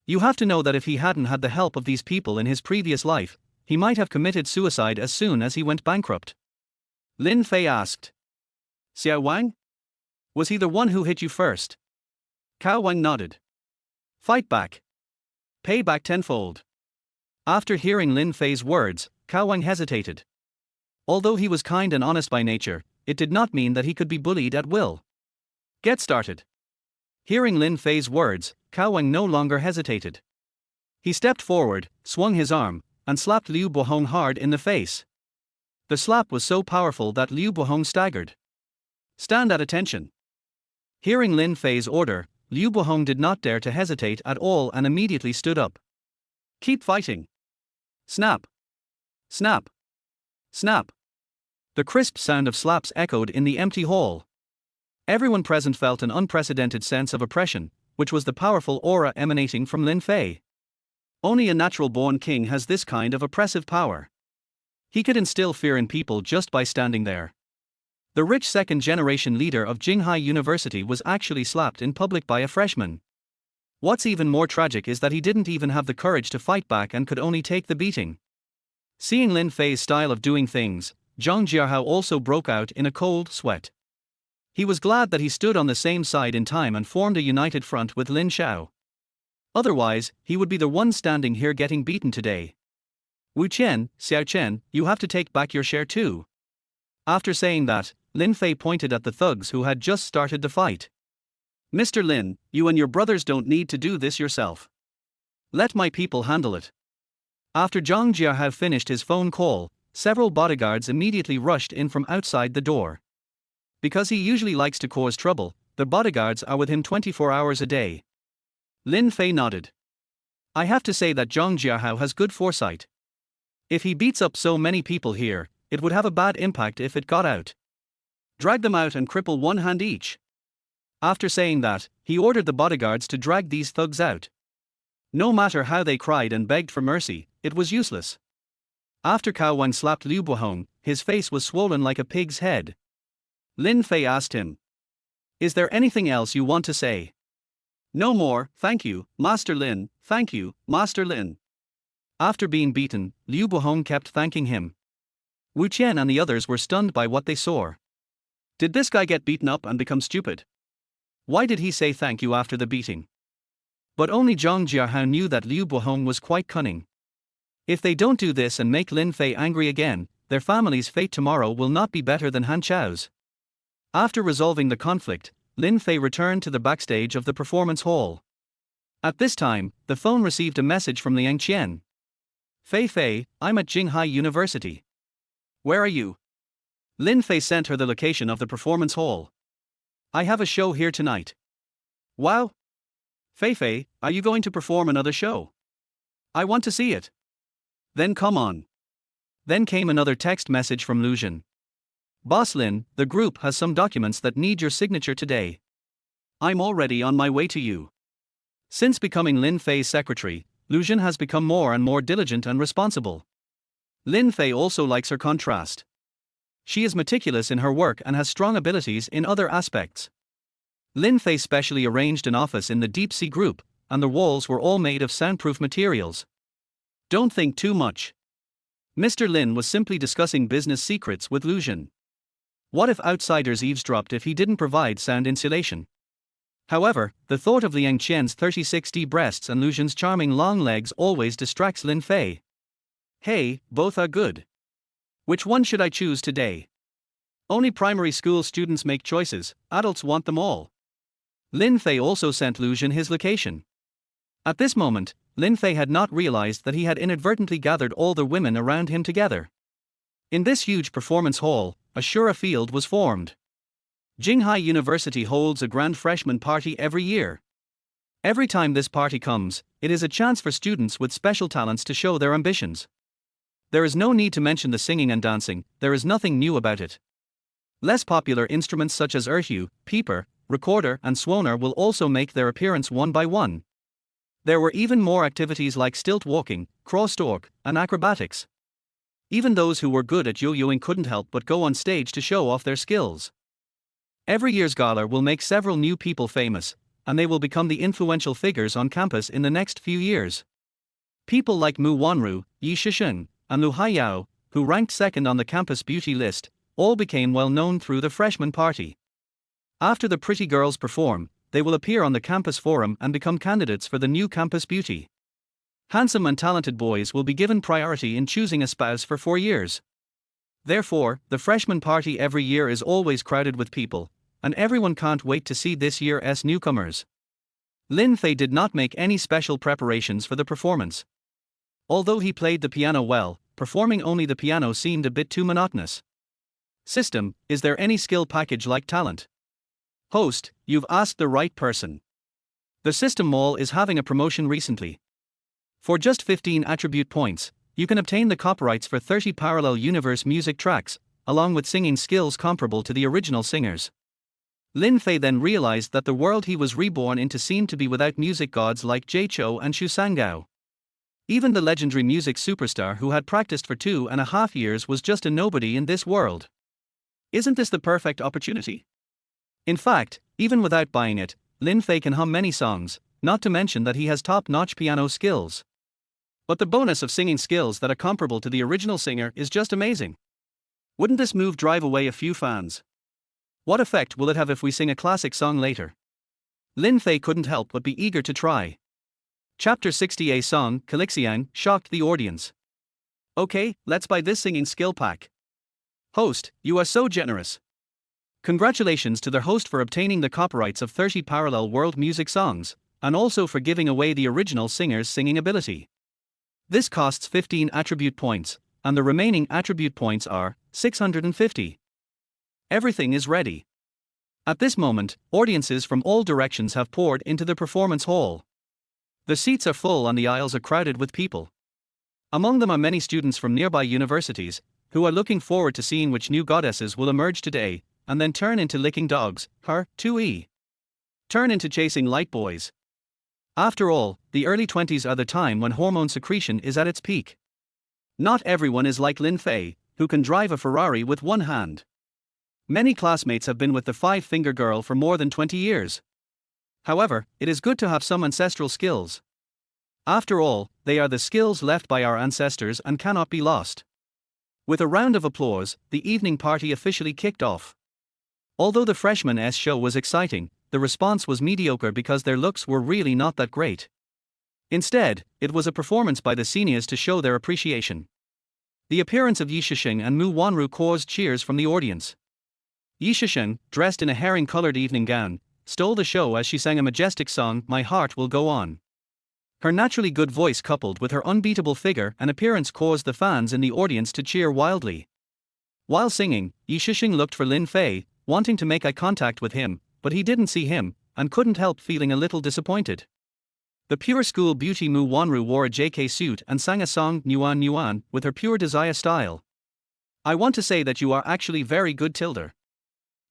You have to know that if he hadn't had the help of these people in his previous life, he might have committed suicide as soon as he went bankrupt. Lin Fei asked. Xiao Wang? Was he the one who hit you first? Cao Wang nodded. Fight back. Pay back tenfold. After hearing Lin Fei's words, Cao Wang hesitated. Although he was kind and honest by nature, it did not mean that he could be bullied at will. Get started. Hearing Lin Fei's words, Cao Wang no longer hesitated. He stepped forward, swung his arm, and slapped Liu Buhong hard in the face. The slap was so powerful that Liu Buhong staggered. Stand at attention. Hearing Lin Fei's order, Liu Buhong did not dare to hesitate at all and immediately stood up. Keep fighting. Snap. Snap. Snap. The crisp sound of slaps echoed in the empty hall. Everyone present felt an unprecedented sense of oppression, which was the powerful aura emanating from Lin Fei. Only a natural-born king has this kind of oppressive power. He could instill fear in people just by standing there. The rich second-generation leader of Jinghai University was actually slapped in public by a freshman. What's even more tragic is that he didn't even have the courage to fight back and could only take the beating. Seeing Lin Fei's style of doing things, Zhang Jiahao also broke out in a cold sweat. He was glad that he stood on the same side in time and formed a united front with Lin Xiao. Otherwise, he would be the one standing here getting beaten today. Wu Qian, Xiao Chen, you have to take back your share too. After saying that, Lin Fei pointed at the thugs who had just started the fight. Mr. Lin, you and your brothers don't need to do this yourself. Let my people handle it. After Zhang Jiahao finished his phone call, several bodyguards immediately rushed in from outside the door. Because he usually likes to cause trouble, the bodyguards are with him 24 hours a day. Lin Fei nodded. I have to say that Zhang Jiahao has good foresight. If he beats up so many people here, it would have a bad impact if it got out. Drag them out and cripple one hand each. After saying that, he ordered the bodyguards to drag these thugs out. No matter how they cried and begged for mercy, it was useless. After Cao Wang slapped Liu Buhong, his face was swollen like a pig's head. Lin Fei asked him. Is there anything else you want to say? No more, thank you, Master Lin, thank you, Master Lin. After being beaten, Liu Buhong kept thanking him. Wu Qian and the others were stunned by what they saw. Did this guy get beaten up and become stupid? Why did he say thank you after the beating? But only Zhang Jiahao knew that Liu Buhong was quite cunning. If they don't do this and make Lin Fei angry again, their family's fate tomorrow will not be better than Han Chao's. After resolving the conflict, Lin Fei returned to the backstage of the performance hall. At this time, the phone received a message from Liang Qian. Fei Fei, I'm at Jinghai University. Where are you? Lin Fei sent her the location of the performance hall. I have a show here tonight. Wow! Fei Fei, are you going to perform another show? I want to see it. Then come on. Then came another text message from Lu Zhen. Boss Lin, the group has some documents that need your signature today. I'm already on my way to you. Since becoming Lin Fei's secretary, Lu Zhen has become more and more diligent and responsible. Lin Fei also likes her contrast. She is meticulous in her work and has strong abilities in other aspects. Lin Fei specially arranged an office in the deep sea group, and the walls were all made of soundproof materials. Don't think too much. Mr. Lin was simply discussing business secrets with Lu Jin. What if outsiders eavesdropped if he didn't provide sound insulation? However, the thought of Liang Qian's 36D breasts and Lu Jin's charming long legs always distracts Lin Fei. Hey, both are good. Which one should I choose today? Only primary school students make choices, adults want them all. Lin Fei also sent Lu Jin his location. At this moment, Lin Fei had not realized that he had inadvertently gathered all the women around him together. In this huge performance hall, a Shura field was formed. Jinghai University holds a grand freshman party every year. Every time this party comes, it is a chance for students with special talents to show their ambitions. There is no need to mention the singing and dancing, there is nothing new about it. Less popular instruments such as erhu, peeper, recorder and swanner will also make their appearance one by one. There were even more activities like stilt walking, crosstalk, and acrobatics. Even those who were good at yo-yoing couldn't help but go on stage to show off their skills. Every year's gala will make several new people famous, and they will become the influential figures on campus in the next few years. People like Mu Wanru, Yi Shisheng, and Lu Haiyao, who ranked second on the campus beauty list, all became well known through the freshman party. After the pretty girls perform, they will appear on the campus forum and become candidates for the new campus beauty. Handsome and talented boys will be given priority in choosing a spouse for 4 years. Therefore, the freshman party every year is always crowded with people, and everyone can't wait to see this year's newcomers. Lin Fei did not make any special preparations for the performance. Although he played the piano well, performing only the piano seemed a bit too monotonous. System, is there any skill package like talent? Host, you've asked the right person. The System Mall is having a promotion recently. For just 15 attribute points, you can obtain the copyrights for 30 parallel universe music tracks, along with singing skills comparable to the original singers. Lin Fei then realized that the world he was reborn into seemed to be without music gods like Jie Chou and Xu Sangao. Even the legendary music superstar who had practiced for 2.5 years was just a nobody in this world. Isn't this the perfect opportunity? In fact, even without buying it, Lin Fei can hum many songs, not to mention that he has top-notch piano skills. But the bonus of singing skills that are comparable to the original singer is just amazing. Wouldn't this move drive away a few fans? What effect will it have if we sing a classic song later? Lin Fei couldn't help but be eager to try. Chapter 60A song, Calixiang, shocked the audience. Okay, let's buy this singing skill pack. Host, you are so generous. Congratulations to the host for obtaining the copyrights of 30 parallel world music songs, and also for giving away the original singer's singing ability. This costs 15 attribute points, and the remaining attribute points are 650. Everything is ready. At this moment, audiences from all directions have poured into the performance hall. The seats are full and the aisles are crowded with people. Among them are many students from nearby universities, who are looking forward to seeing which new goddesses will emerge today, and then turn into licking dogs, her, 2e. Turn into chasing light boys. After all, the early 20s are the time when hormone secretion is at its peak. Not everyone is like Lin Fei, who can drive a Ferrari with one hand. Many classmates have been with the five-finger girl for more than 20 years. However, it is good to have some ancestral skills. After all, they are the skills left by our ancestors and cannot be lost. With a round of applause, the evening party officially kicked off. Although the freshman's show was exciting, the response was mediocre because their looks were really not that great. Instead, it was a performance by the seniors to show their appreciation. The appearance of Yi Shisheng and Mu Wanru caused cheers from the audience. Yi Shisheng, dressed in a herring-colored evening gown, stole the show as she sang a majestic song, My Heart Will Go On. Her naturally good voice coupled with her unbeatable figure and appearance caused the fans in the audience to cheer wildly. While singing, Yi Shisheng looked for Lin Fei, wanting to make eye contact with him, but he didn't see him, and couldn't help feeling a little disappointed. The pure school beauty Mu Wanru wore a JK suit and sang a song, Nuan Nuan, with her pure desire style. I want to say that you are actually very good, Tilder.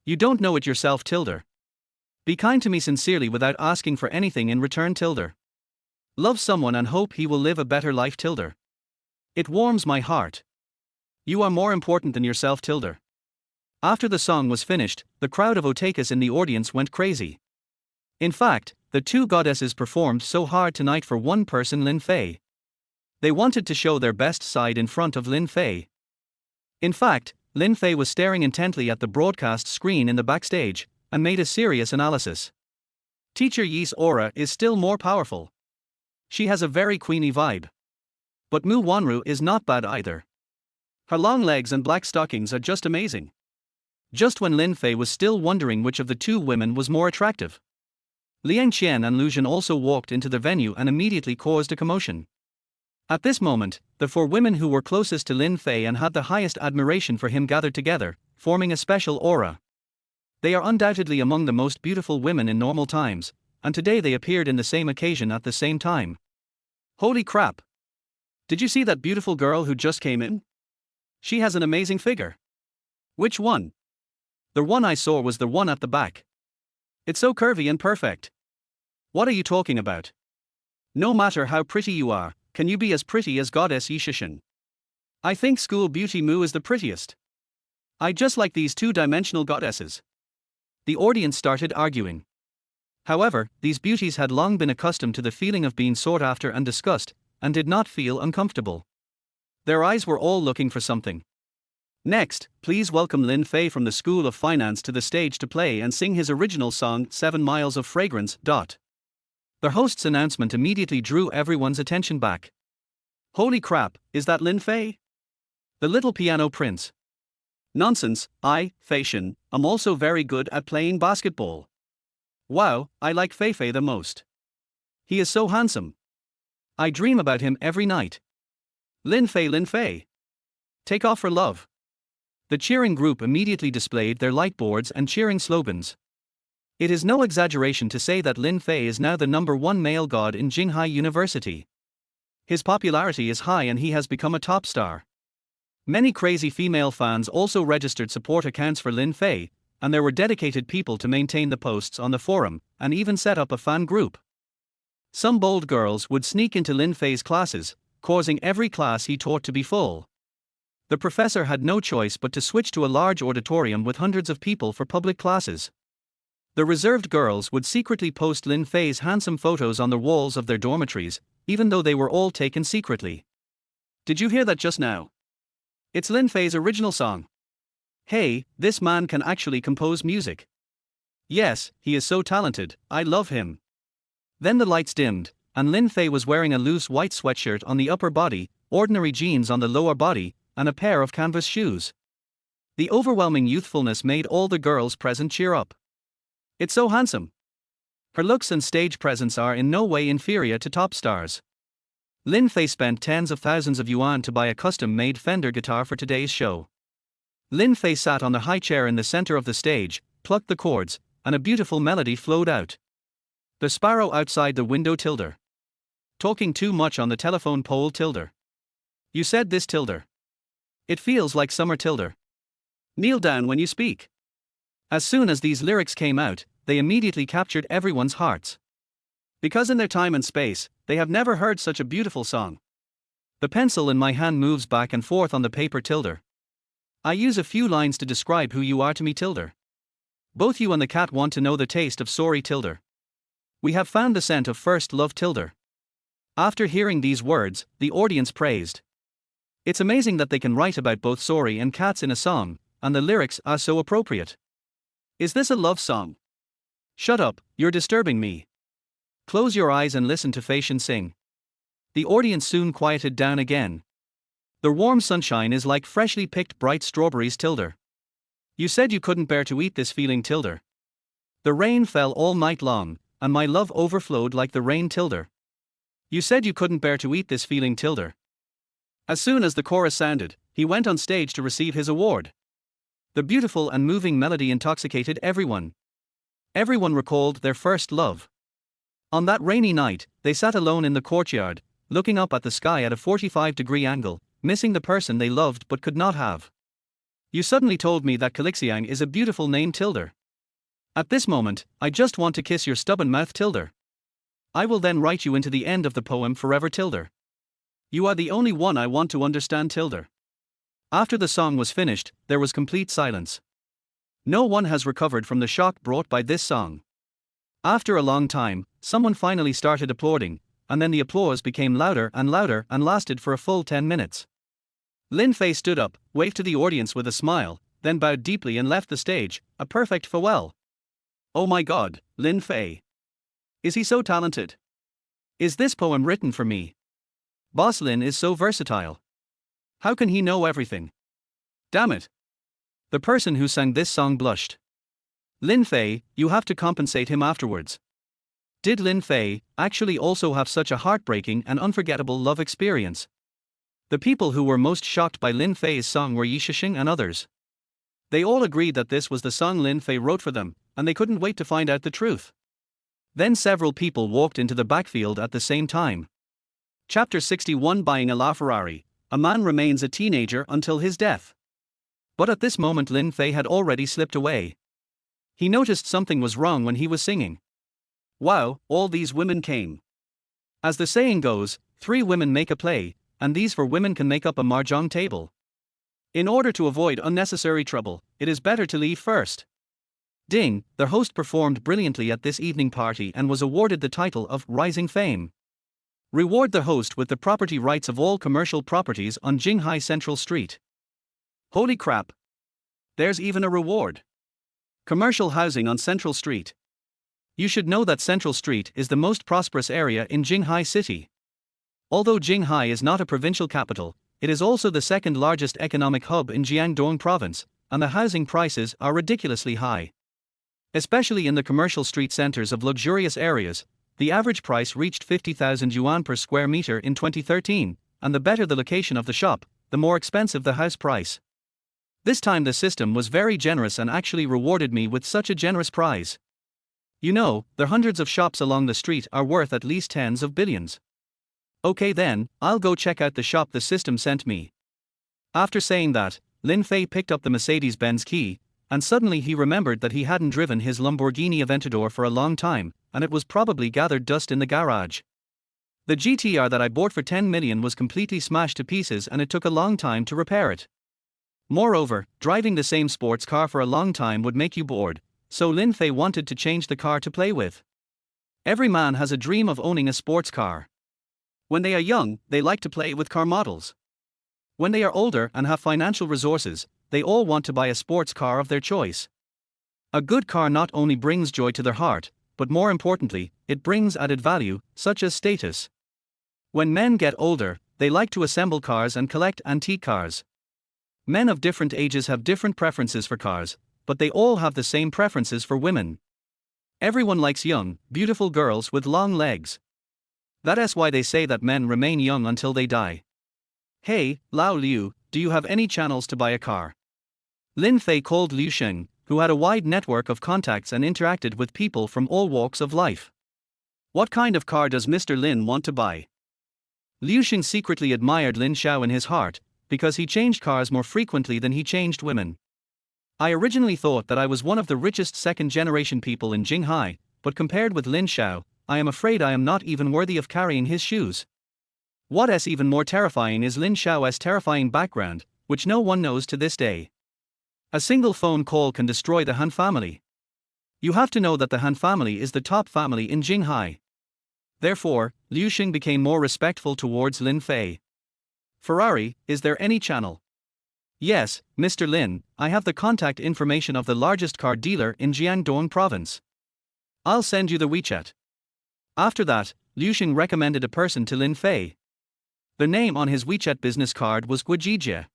You don't know it yourself, Tilder. Be kind to me sincerely without asking for anything in return, Tilder. Love someone and hope he will live a better life, Tilder. It warms my heart. You are more important than yourself, Tilder. After the song was finished, the crowd of otakus in the audience went crazy. In fact, the two goddesses performed so hard tonight for one person, Lin Fei. They wanted to show their best side in front of Lin Fei. In fact, Lin Fei was staring intently at the broadcast screen in the backstage and made a serious analysis. Teacher Yi's aura is still more powerful. She has a very queenie vibe. But Mu Wanru is not bad either. Her long legs and black stockings are just amazing. Just when Lin Fei was still wondering which of the two women was more attractive, Liang Qian and Lu Zhen also walked into the venue and immediately caused a commotion. At this moment, the four women who were closest to Lin Fei and had the highest admiration for him gathered together, forming a special aura. They are undoubtedly among the most beautiful women in normal times, and today they appeared in the same occasion at the same time. Holy crap! Did you see that beautiful girl who just came in? She has an amazing figure. Which one? The one I saw was the one at the back. It's so curvy and perfect. What are you talking about? No matter how pretty you are, can you be as pretty as Goddess Yishishin? I think School Beauty Mu is the prettiest. I just like these two-dimensional goddesses. The audience started arguing. However, these beauties had long been accustomed to the feeling of being sought after and discussed, and did not feel uncomfortable. Their eyes were all looking for something. Next, please welcome Lin Fei from the School of Finance to the stage to play and sing his original song, 7 Miles of Fragrance. The host's announcement immediately drew everyone's attention back. Holy crap, is that Lin Fei? The little piano prince. Nonsense, Fei-shin, am also very good at playing basketball. Wow, I like Fei the most. He is so handsome. I dream about him every night. Lin Fei. Take off for love. The cheering group immediately displayed their light boards and cheering slogans. It is no exaggeration to say that Lin Fei is now the #1 male god in Jinghai University. His popularity is high and he has become a top star. Many crazy female fans also registered support accounts for Lin Fei, and there were dedicated people to maintain the posts on the forum, and even set up a fan group. Some bold girls would sneak into Lin Fei's classes, causing every class he taught to be full. The professor had no choice but to switch to a large auditorium with hundreds of people for public classes. The reserved girls would secretly post Lin Fei's handsome photos on the walls of their dormitories, even though they were all taken secretly. Did you hear that just now? It's Lin Fei's original song. Hey, this man can actually compose music. Yes, he is so talented, I love him. Then the lights dimmed, and Lin Fei was wearing a loose white sweatshirt on the upper body, ordinary jeans on the lower body, and a pair of canvas shoes. The overwhelming youthfulness made all the girls present cheer up. It's so handsome. Her looks and stage presence are in no way inferior to top stars. Lin Fei spent tens of thousands of yuan to buy a custom-made Fender guitar for today's show. Lin Fei sat on the high chair in the center of the stage, plucked the chords, and a beautiful melody flowed out. The sparrow outside the window tilder. Talking too much on the telephone pole tilder. You said this tilder. It feels like summer tilder. Kneel down when you speak. As soon as these lyrics came out, they immediately captured everyone's hearts. Because in their time and space, they have never heard such a beautiful song. The pencil in my hand moves back and forth on the paper tilder. I use a few lines to describe who you are to me tilder. Both you and the cat want to know the taste of sorry tilder. We have found the scent of first love tilder. After hearing these words, the audience praised. It's amazing that they can write about both sorry and cats in a song, and the lyrics are so appropriate. Is this a love song? Shut up, you're disturbing me. Close your eyes and listen to Fei-shin sing. The audience soon quieted down again. The warm sunshine is like freshly picked bright strawberries tilder. You said you couldn't bear to eat this feeling tilder. The rain fell all night long, and my love overflowed like the rain tilder. You said you couldn't bear to eat this feeling tilder. As soon as the chorus sounded, he went on stage to receive his award. The beautiful and moving melody intoxicated everyone. Everyone recalled their first love. On that rainy night, they sat alone in the courtyard, looking up at the sky at a 45-degree angle, missing the person they loved but could not have. You suddenly told me that Calixiang is a beautiful name tilder. At this moment, I just want to kiss your stubborn mouth tilder. I will then write you into the end of the poem forever tilder. You are the only one I want to understand tilder. After the song was finished, there was complete silence. No one has recovered from the shock brought by this song. After a long time, someone finally started applauding, and then the applause became louder and louder and lasted for a full 10 minutes. Lin Fei stood up, waved to the audience with a smile, then bowed deeply and left the stage, a perfect farewell. Oh my god, Lin Fei. Is he so talented? Is this poem written for me? Boss Lin is so versatile. How can he know everything? Damn it. The person who sang this song blushed. Lin Fei, you have to compensate him afterwards. Did Lin Fei actually also have such a heartbreaking and unforgettable love experience? The people who were most shocked by Lin Fei's song were Yishishing and others. They all agreed that this was the song Lin Fei wrote for them, and they couldn't wait to find out the truth. Then several people walked into the backfield at the same time. Chapter 61. Buying a LaFerrari. A man remains a teenager until his death. But at this moment Lin Fei had already slipped away. He noticed something was wrong when he was singing. Wow, all these women came. As the saying goes, 3 women make a play, and these 4 women can make up a mahjong table. In order to avoid unnecessary trouble, it is better to leave first. Ding, the host performed brilliantly at this evening party and was awarded the title of Rising Fame. Reward the host with the property rights of all commercial properties on Jinghai Central Street. Holy crap! There's even a reward. Commercial housing on Central Street. You should know that Central Street is the most prosperous area in Jinghai City. Although Jinghai is not a provincial capital, it is also the second largest economic hub in Jiangdong province, and the housing prices are ridiculously high. Especially in the commercial street centers of luxurious areas, the average price reached 50,000 yuan per square meter in 2013, and the better the location of the shop, the more expensive the house price. This time the system was very generous and actually rewarded me with such a generous prize. You know, the hundreds of shops along the street are worth at least tens of billions. Okay then, I'll go check out the shop the system sent me. After saying that, Lin Fei picked up the Mercedes-Benz key, and suddenly he remembered that he hadn't driven his Lamborghini Aventador for a long time, and it was probably gathered dust in the garage. The GTR that I bought for 10 million was completely smashed to pieces and it took a long time to repair it. Moreover, driving the same sports car for a long time would make you bored, so Lin Fei wanted to change the car to play with. Every man has a dream of owning a sports car. When they are young, they like to play with car models. When they are older and have financial resources, they all want to buy a sports car of their choice. A good car not only brings joy to their heart, but more importantly, it brings added value, such as status. When men get older, they like to assemble cars and collect antique cars. Men of different ages have different preferences for cars, but they all have the same preferences for women. Everyone likes young, beautiful girls with long legs. That's why they say that men remain young until they die. Hey, Lao Liu, do you have any channels to buy a car? Lin Fei called Liu Sheng, who had a wide network of contacts and interacted with people from all walks of life. What kind of car does Mr. Lin want to buy? Liu Sheng secretly admired Lin Xiao in his heart, because he changed cars more frequently than he changed women. I originally thought that I was one of the richest second-generation people in Jinghai, but compared with Lin Xiao, I am afraid I am not even worthy of carrying his shoes. What's even more terrifying is Lin Xiao's terrifying background, which no one knows to this day. A single phone call can destroy the Han family. You have to know that the Han family is the top family in Jinghai. Therefore, Liu Sheng became more respectful towards Lin Fei. Ferrari, is there any channel? Yes, Mr. Lin, I have the contact information of the largest car dealer in Jiangdong province. I'll send you the WeChat. After that, Liu Sheng recommended a person to Lin Fei. The name on his WeChat business card was Guojijie.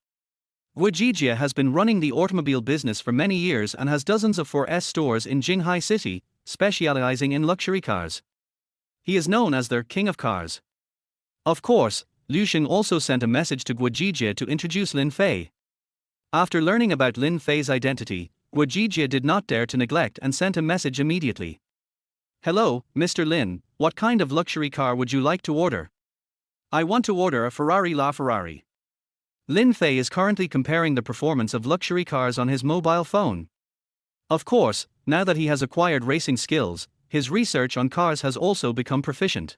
Guojijie has been running the automobile business for many years and has dozens of 4S stores in Jinghai City, specializing in luxury cars. He is known as the King of Cars. Of course, Liu Sheng also sent a message to Guojijie to introduce Lin Fei. After learning about Lin Fei's identity, Guojijie did not dare to neglect and sent a message immediately. Hello, Mr. Lin, what kind of luxury car would you like to order? I want to order a Ferrari LaFerrari. Lin Fei is currently comparing the performance of luxury cars on his mobile phone. Of course, now that he has acquired racing skills, his research on cars has also become proficient.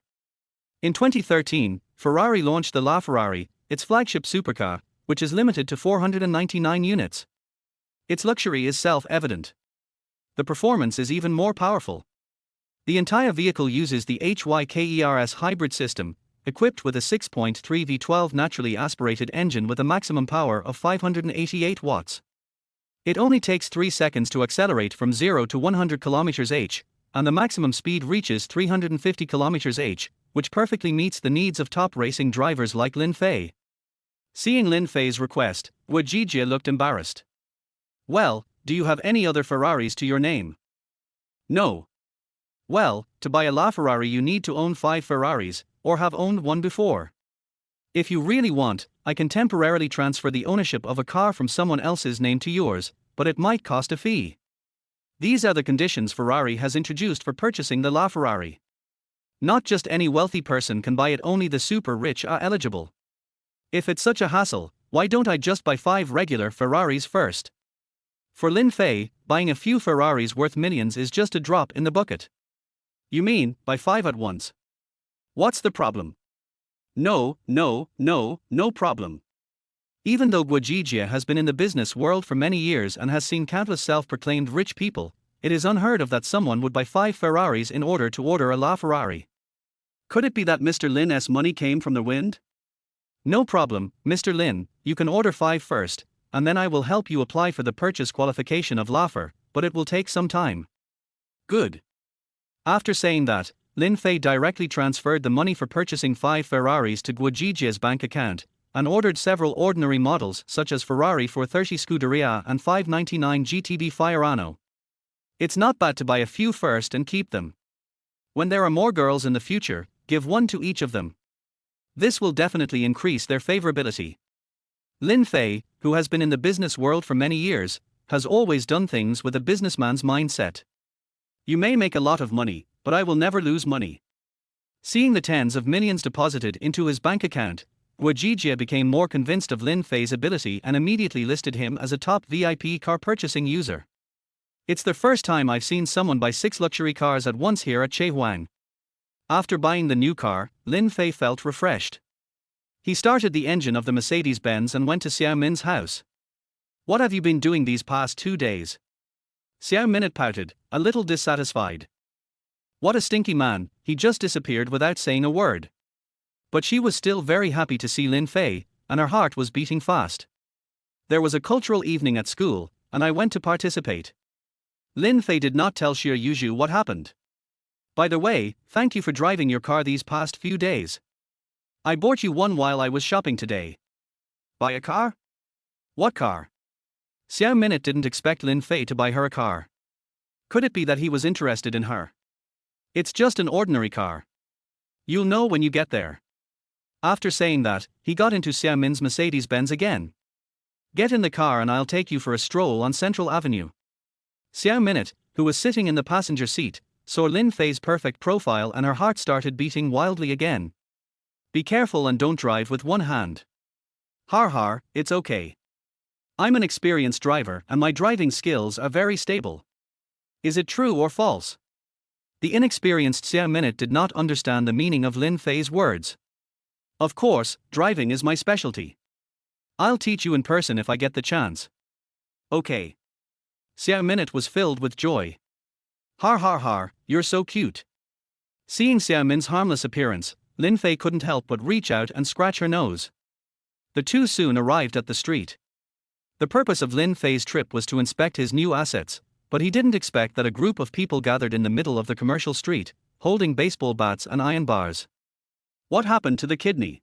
In 2013, Ferrari launched the LaFerrari, its flagship supercar, which is limited to 499 units. Its luxury is self-evident. The performance is even more powerful. The entire vehicle uses the HYKERS hybrid system, equipped with a 6.3 V12 naturally aspirated engine with a maximum power of 588 watts. It only takes 3 seconds to accelerate from 0 to 100 km/h, and the maximum speed reaches 350 km/h, which perfectly meets the needs of top racing drivers like Lin Fei. Seeing Lin Fei's request, Wajijia looked embarrassed. Well, do you have any other Ferraris to your name? No. Well, to buy a LaFerrari you need to own 5 Ferraris, or have owned one before. If you really want, I can temporarily transfer the ownership of a car from someone else's name to yours, but it might cost a fee. These are the conditions Ferrari has introduced for purchasing the LaFerrari. Not just any wealthy person can buy it, only the super rich are eligible. If it's such a hassle, why don't I just buy 5 regular Ferraris first? For Lin Fei, buying a few Ferraris worth millions is just a drop in the bucket. You mean, buy 5 at once? What's the problem? No problem. Even though Guajijia has been in the business world for many years and has seen countless self-proclaimed rich people, it is unheard of that someone would buy 5 Ferraris in order to order a LaFerrari. Could it be that Mr. Lin's money came from the wind? No problem, Mr. Lin, you can order 5 first, and then I will help you apply for the purchase qualification of LaFer, but it will take some time. Good. After saying that, Lin Fei directly transferred the money for purchasing 5 Ferraris to Guajijia's bank account, and ordered several ordinary models such as Ferrari 430 Scuderia and 599 GTB Fiorano. It's not bad to buy a few first and keep them. When there are more girls in the future, give one to each of them. This will definitely increase their favorability. Lin Fei, who has been in the business world for many years, has always done things with a businessman's mindset. You may make a lot of money, but I will never lose money. Seeing the tens of millions deposited into his bank account, Guajijia became more convinced of Lin Fei's ability and immediately listed him as a top VIP car purchasing user. It's the first time I've seen someone buy 6 luxury cars at once here at Chehuang. After buying the new car, Lin Fei felt refreshed. He started the engine of the Mercedes-Benz and went to Xiao Min's house. What have you been doing these past 2 days? Xiao Min pouted, a little dissatisfied. What a stinky man, he just disappeared without saying a word. But she was still very happy to see Lin Fei, and her heart was beating fast. There was a cultural evening at school, and I went to participate. Lin Fei did not tell Xie Yuju what happened. By the way, thank you for driving your car these past few days. I bought you one while I was shopping today. Buy a car? What car? Xiao Min didn't expect Lin Fei to buy her a car. Could it be that he was interested in her? It's just an ordinary car. You'll know when you get there. After saying that, he got into Xiao Min's Mercedes-Benz again. Get in the car and I'll take you for a stroll on Central Avenue. Xiao Min, who was sitting in the passenger seat, saw Lin Fei's perfect profile and her heart started beating wildly again. Be careful and don't drive with one hand. Har, it's okay. I'm an experienced driver and my driving skills are very stable. Is it true or false? The inexperienced Xiao Min did not understand the meaning of Lin Fei's words. Of course, driving is my specialty. I'll teach you in person if I get the chance. Okay. Xiao Min was filled with joy. Har, you're so cute. Seeing Xiao Min's harmless appearance, Lin Fei couldn't help but reach out and scratch her nose. The two soon arrived at the street. The purpose of Lin Fei's trip was to inspect his new assets, but he didn't expect that a group of people gathered in the middle of the commercial street, holding baseball bats and iron bars. What happened to the kidney?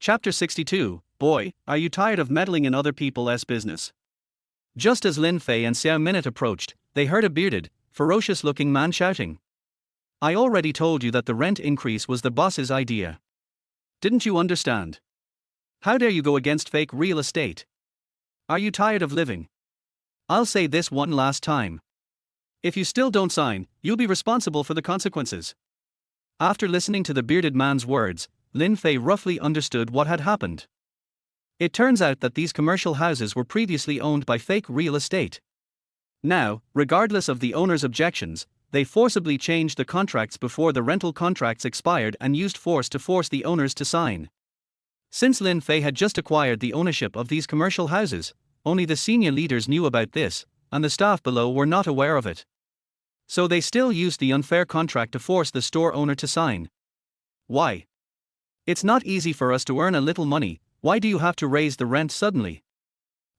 Chapter 62, Boy, are you tired of meddling in other people's business? Just as Lin Fei and Xiao Min approached, they heard a bearded, ferocious-looking man shouting. I already told you that the rent increase was the boss's idea. Didn't you understand? How dare you go against fake real estate? Are you tired of living? I'll say this one last time. If you still don't sign, you'll be responsible for the consequences. After listening to the bearded man's words, Lin Fei roughly understood what had happened. It turns out that these commercial houses were previously owned by fake real estate. Now, regardless of the owner's objections, they forcibly changed the contracts before the rental contracts expired and used force to force the owners to sign. Since Lin Fei had just acquired the ownership of these commercial houses, only the senior leaders knew about this, and the staff below were not aware of it. So they still used the unfair contract to force the store owner to sign. Why? It's not easy for us to earn a little money, why do you have to raise the rent suddenly?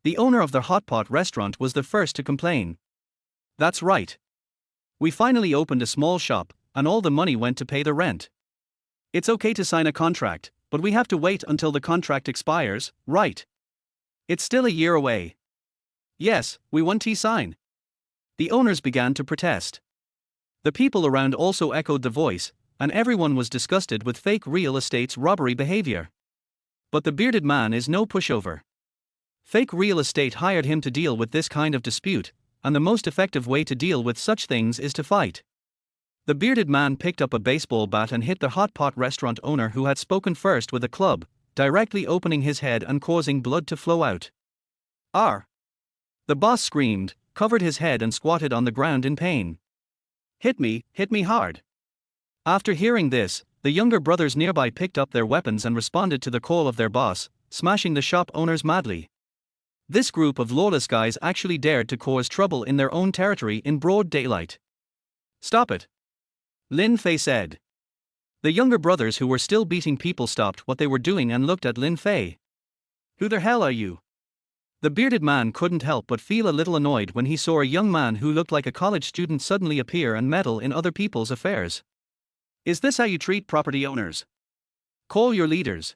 The owner of the hot pot restaurant was the first to complain. That's right. We finally opened a small shop, and all the money went to pay the rent. It's okay to sign a contract, but we have to wait until the contract expires, right? It's still a year away. Yes, we want to sign. The owners began to protest. The people around also echoed the voice, and everyone was disgusted with fake real estate's robbery behavior. But the bearded man is no pushover. Fake real estate hired him to deal with this kind of dispute, and the most effective way to deal with such things is to fight. The bearded man picked up a baseball bat and hit the hot pot restaurant owner who had spoken first with a club, directly opening his head and causing blood to flow out. "Arr!" The boss screamed, covered his head and squatted on the ground in pain. Hit me hard." After hearing this, the younger brothers nearby picked up their weapons and responded to the call of their boss, smashing the shop owners madly. This group of lawless guys actually dared to cause trouble in their own territory in broad daylight. "Stop it," Lin Fei said. The younger brothers who were still beating people stopped what they were doing and looked at Lin Fei. "Who the hell are you?" The bearded man couldn't help but feel a little annoyed when he saw a young man who looked like a college student suddenly appear and meddle in other people's affairs. "Is this how you treat property owners? Call your leaders."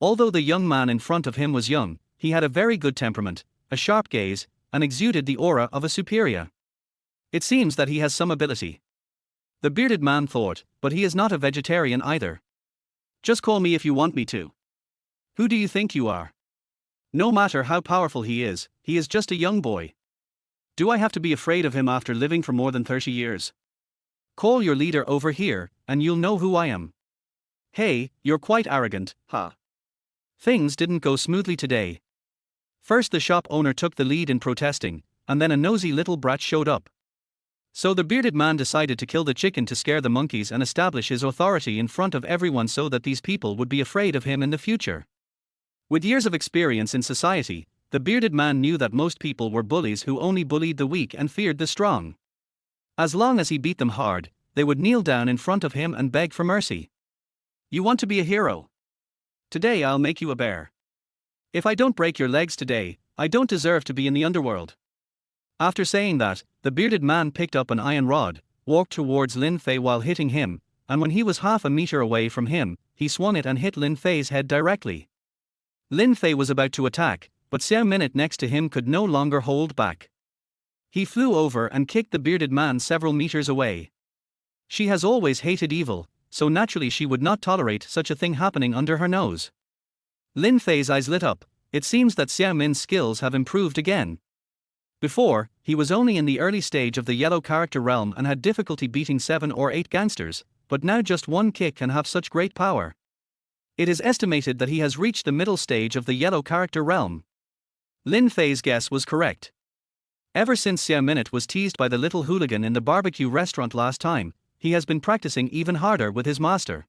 Although the young man in front of him was young, he had a very good temperament, a sharp gaze, and exuded the aura of a superior. It seems that he has some ability. The bearded man thought, but he is not a vegetarian either. "Just call me if you want me to. Who do you think you are? No matter how powerful he is just a young boy. Do I have to be afraid of him after living for more than 30 years? Call your leader over here, and you'll know who I am." "Hey, you're quite arrogant, huh?" Things didn't go smoothly today. First the shop owner took the lead in protesting, and then a nosy little brat showed up. So the bearded man decided to kill the chicken to scare the monkeys and establish his authority in front of everyone so that these people would be afraid of him in the future. With years of experience in society, the bearded man knew that most people were bullies who only bullied the weak and feared the strong. As long as he beat them hard, they would kneel down in front of him and beg for mercy. "You want to be a hero? Today I'll make you a bear. If I don't break your legs today, I don't deserve to be in the underworld." After saying that, the bearded man picked up an iron rod, walked towards Lin Fei while hitting him, and when he was half a meter away from him, he swung it and hit Lin Fei's head directly. Lin Fei was about to attack, but Xiao Minute next to him could no longer hold back. He flew over and kicked the bearded man several meters away. She has always hated evil, so naturally she would not tolerate such a thing happening under her nose. Lin Fei's eyes lit up. It seems that Xiao Min's skills have improved again. Before, he was only in the early stage of the yellow character realm and had difficulty beating 7 or 8 gangsters, but now just one kick can have such great power. It is estimated that he has reached the middle stage of the yellow character realm. Lin Fei's guess was correct. Ever since Xiao Minute was teased by the little hooligan in the barbecue restaurant last time, he has been practicing even harder with his master.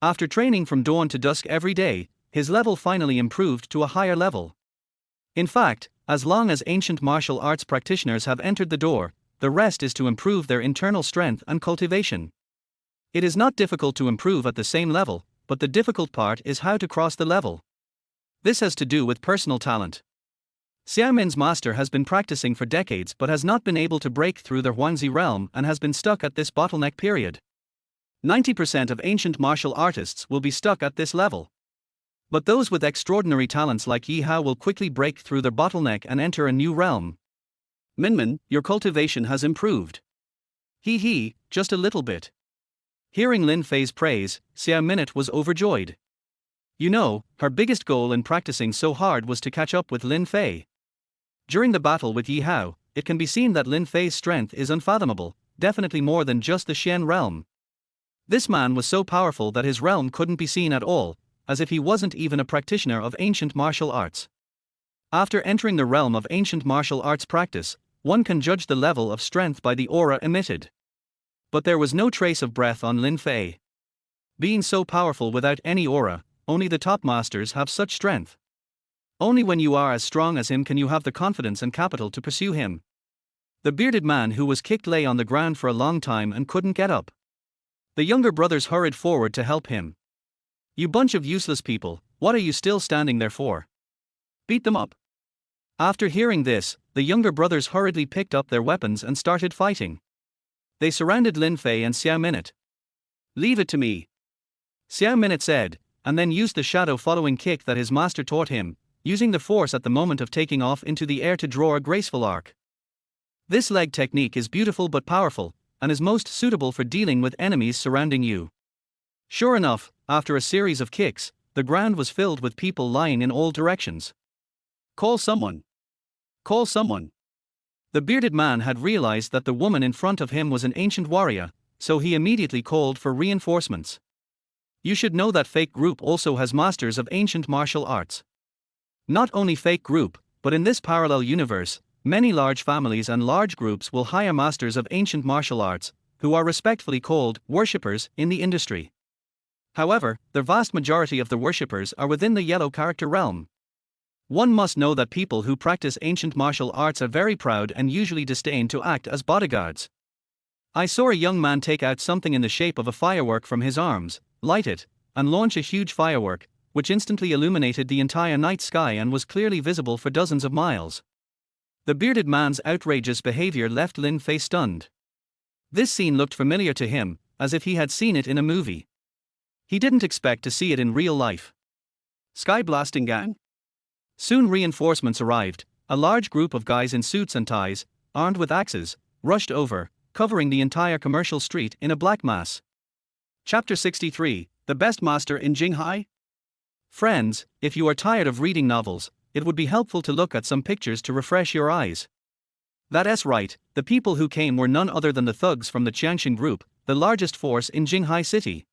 After training from dawn to dusk every day, his level finally improved to a higher level. In fact, as long as ancient martial arts practitioners have entered the door, the rest is to improve their internal strength and cultivation. It is not difficult to improve at the same level, but the difficult part is how to cross the level. This has to do with personal talent. Xiao Min's master has been practicing for decades but has not been able to break through the Huangzi realm and has been stuck at this bottleneck period. 90% of ancient martial artists will be stuck at this level. But those with extraordinary talents like Yi Hao will quickly break through their bottleneck and enter a new realm. "Minmin, your cultivation has improved." "Hee, just a little bit." Hearing Lin Fei's praise, Xiao Minute was overjoyed. You know, her biggest goal in practicing so hard was to catch up with Lin Fei. During the battle with Yi Hao, it can be seen that Lin Fei's strength is unfathomable, definitely more than just the Xian realm. This man was so powerful that his realm couldn't be seen at all, as if he wasn't even a practitioner of ancient martial arts. After entering the realm of ancient martial arts practice, one can judge the level of strength by the aura emitted. But there was no trace of breath on Lin Fei. Being so powerful without any aura, only the top masters have such strength. Only when you are as strong as him can you have the confidence and capital to pursue him. The bearded man who was kicked lay on the ground for a long time and couldn't get up. The younger brothers hurried forward to help him. "You bunch of useless people, what are you still standing there for? Beat them up." After hearing this, the younger brothers hurriedly picked up their weapons and started fighting. They surrounded Lin Fei and Xiao Minute. "Leave it to me," Xiao Minute said, and then used the shadow following kick that his master taught him, using the force at the moment of taking off into the air to draw a graceful arc. This leg technique is beautiful but powerful, and is most suitable for dealing with enemies surrounding you. Sure enough, after a series of kicks, the ground was filled with people lying in all directions. "Call someone! Call someone!" The bearded man had realized that the woman in front of him was an ancient warrior, so he immediately called for reinforcements. You should know that Fake Group also has masters of ancient martial arts. Not only Fake Group, but in this parallel universe, many large families and large groups will hire masters of ancient martial arts, who are respectfully called worshippers in the industry. However, the vast majority of the worshippers are within the yellow character realm. One must know that people who practice ancient martial arts are very proud and usually disdain to act as bodyguards. I saw a young man take out something in the shape of a firework from his arms, light it, and launch a huge firework, which instantly illuminated the entire night sky and was clearly visible for dozens of miles. The bearded man's outrageous behavior left Lin Fei stunned. This scene looked familiar to him, as if he had seen it in a movie. He didn't expect to see it in real life. Sky blasting gang? Soon reinforcements arrived. A large group of guys in suits and ties, armed with axes, rushed over, covering the entire commercial street in a black mass. Chapter 63, The Best Master in Jinghai? Friends, if you are tired of reading novels, it would be helpful to look at some pictures to refresh your eyes. That's right, the people who came were none other than the thugs from the Qiangshan Group, the largest force in Jinghai City.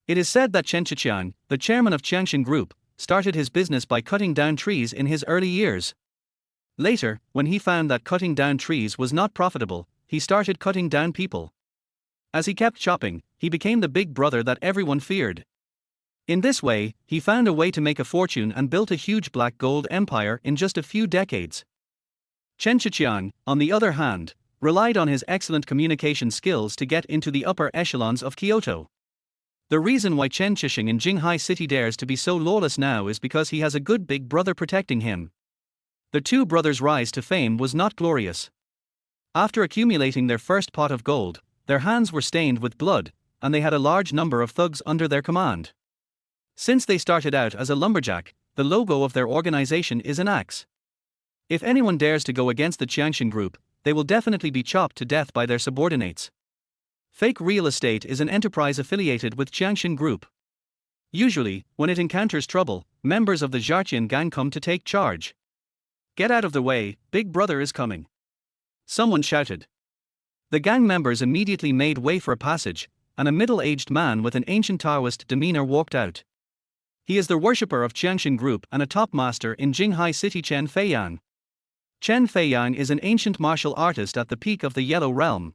It is said that Chen Qiqiang, the chairman of Qiangshan Group, started his business by cutting down trees in his early years. Later, when he found that cutting down trees was not profitable, he started cutting down people. As he kept chopping, he became the big brother that everyone feared. In this way, he found a way to make a fortune and built a huge black gold empire in just a few decades. Chen Qiqiang, on the other hand, relied on his excellent communication skills to get into the upper echelons of Kyoto. The reason why Chen Qiqiang in Jinghai City dares to be so lawless now is because he has a good big brother protecting him. The two brothers' rise to fame was not glorious. After accumulating their first pot of gold, their hands were stained with blood, and they had a large number of thugs under their command. Since they started out as a lumberjack, the logo of their organization is an axe. If anyone dares to go against the Qiangshan Group, they will definitely be chopped to death by their subordinates. Fake Real Estate is an enterprise affiliated with Qiangshan Group. Usually, when it encounters trouble, members of the Zharqian gang come to take charge. "Get out of the way, Big Brother is coming," someone shouted. The gang members immediately made way for a passage, and a middle-aged man with an ancient Taoist demeanor walked out. He is the worshipper of Qiangshan Group and a top master in Jinghai City, Chen Feiyang. Chen Feiyang is an ancient martial artist at the peak of the Yellow Realm.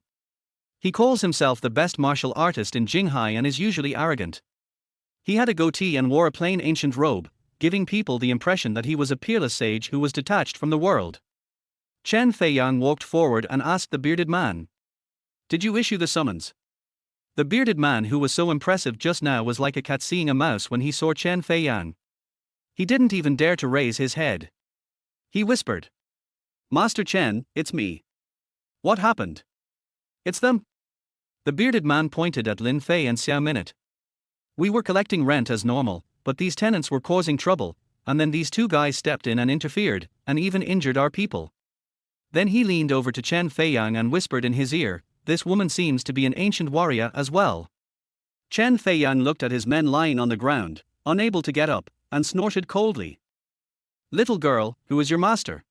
He calls himself the best martial artist in Jinghai and is usually arrogant. He had a goatee and wore a plain ancient robe, giving people the impression that he was a peerless sage who was detached from the world. Chen Feiyang walked forward and asked the bearded man, "Did you issue the summons?" The bearded man who was so impressive just now was like a cat seeing a mouse when he saw Chen Feiyang. He didn't even dare to raise his head. He whispered, "Master Chen, it's me." "What happened?" "It's them." The bearded man pointed at Lin Fei and Xiao Minute. "We were collecting rent as normal, but these tenants were causing trouble, and then these two guys stepped in and interfered, and even injured our people." Then he leaned over to Chen Feiyang and whispered in his ear, "This woman seems to be an ancient warrior as well." Chen Feiyang looked at his men lying on the ground, unable to get up, and snorted coldly. "Little girl, who is your master?"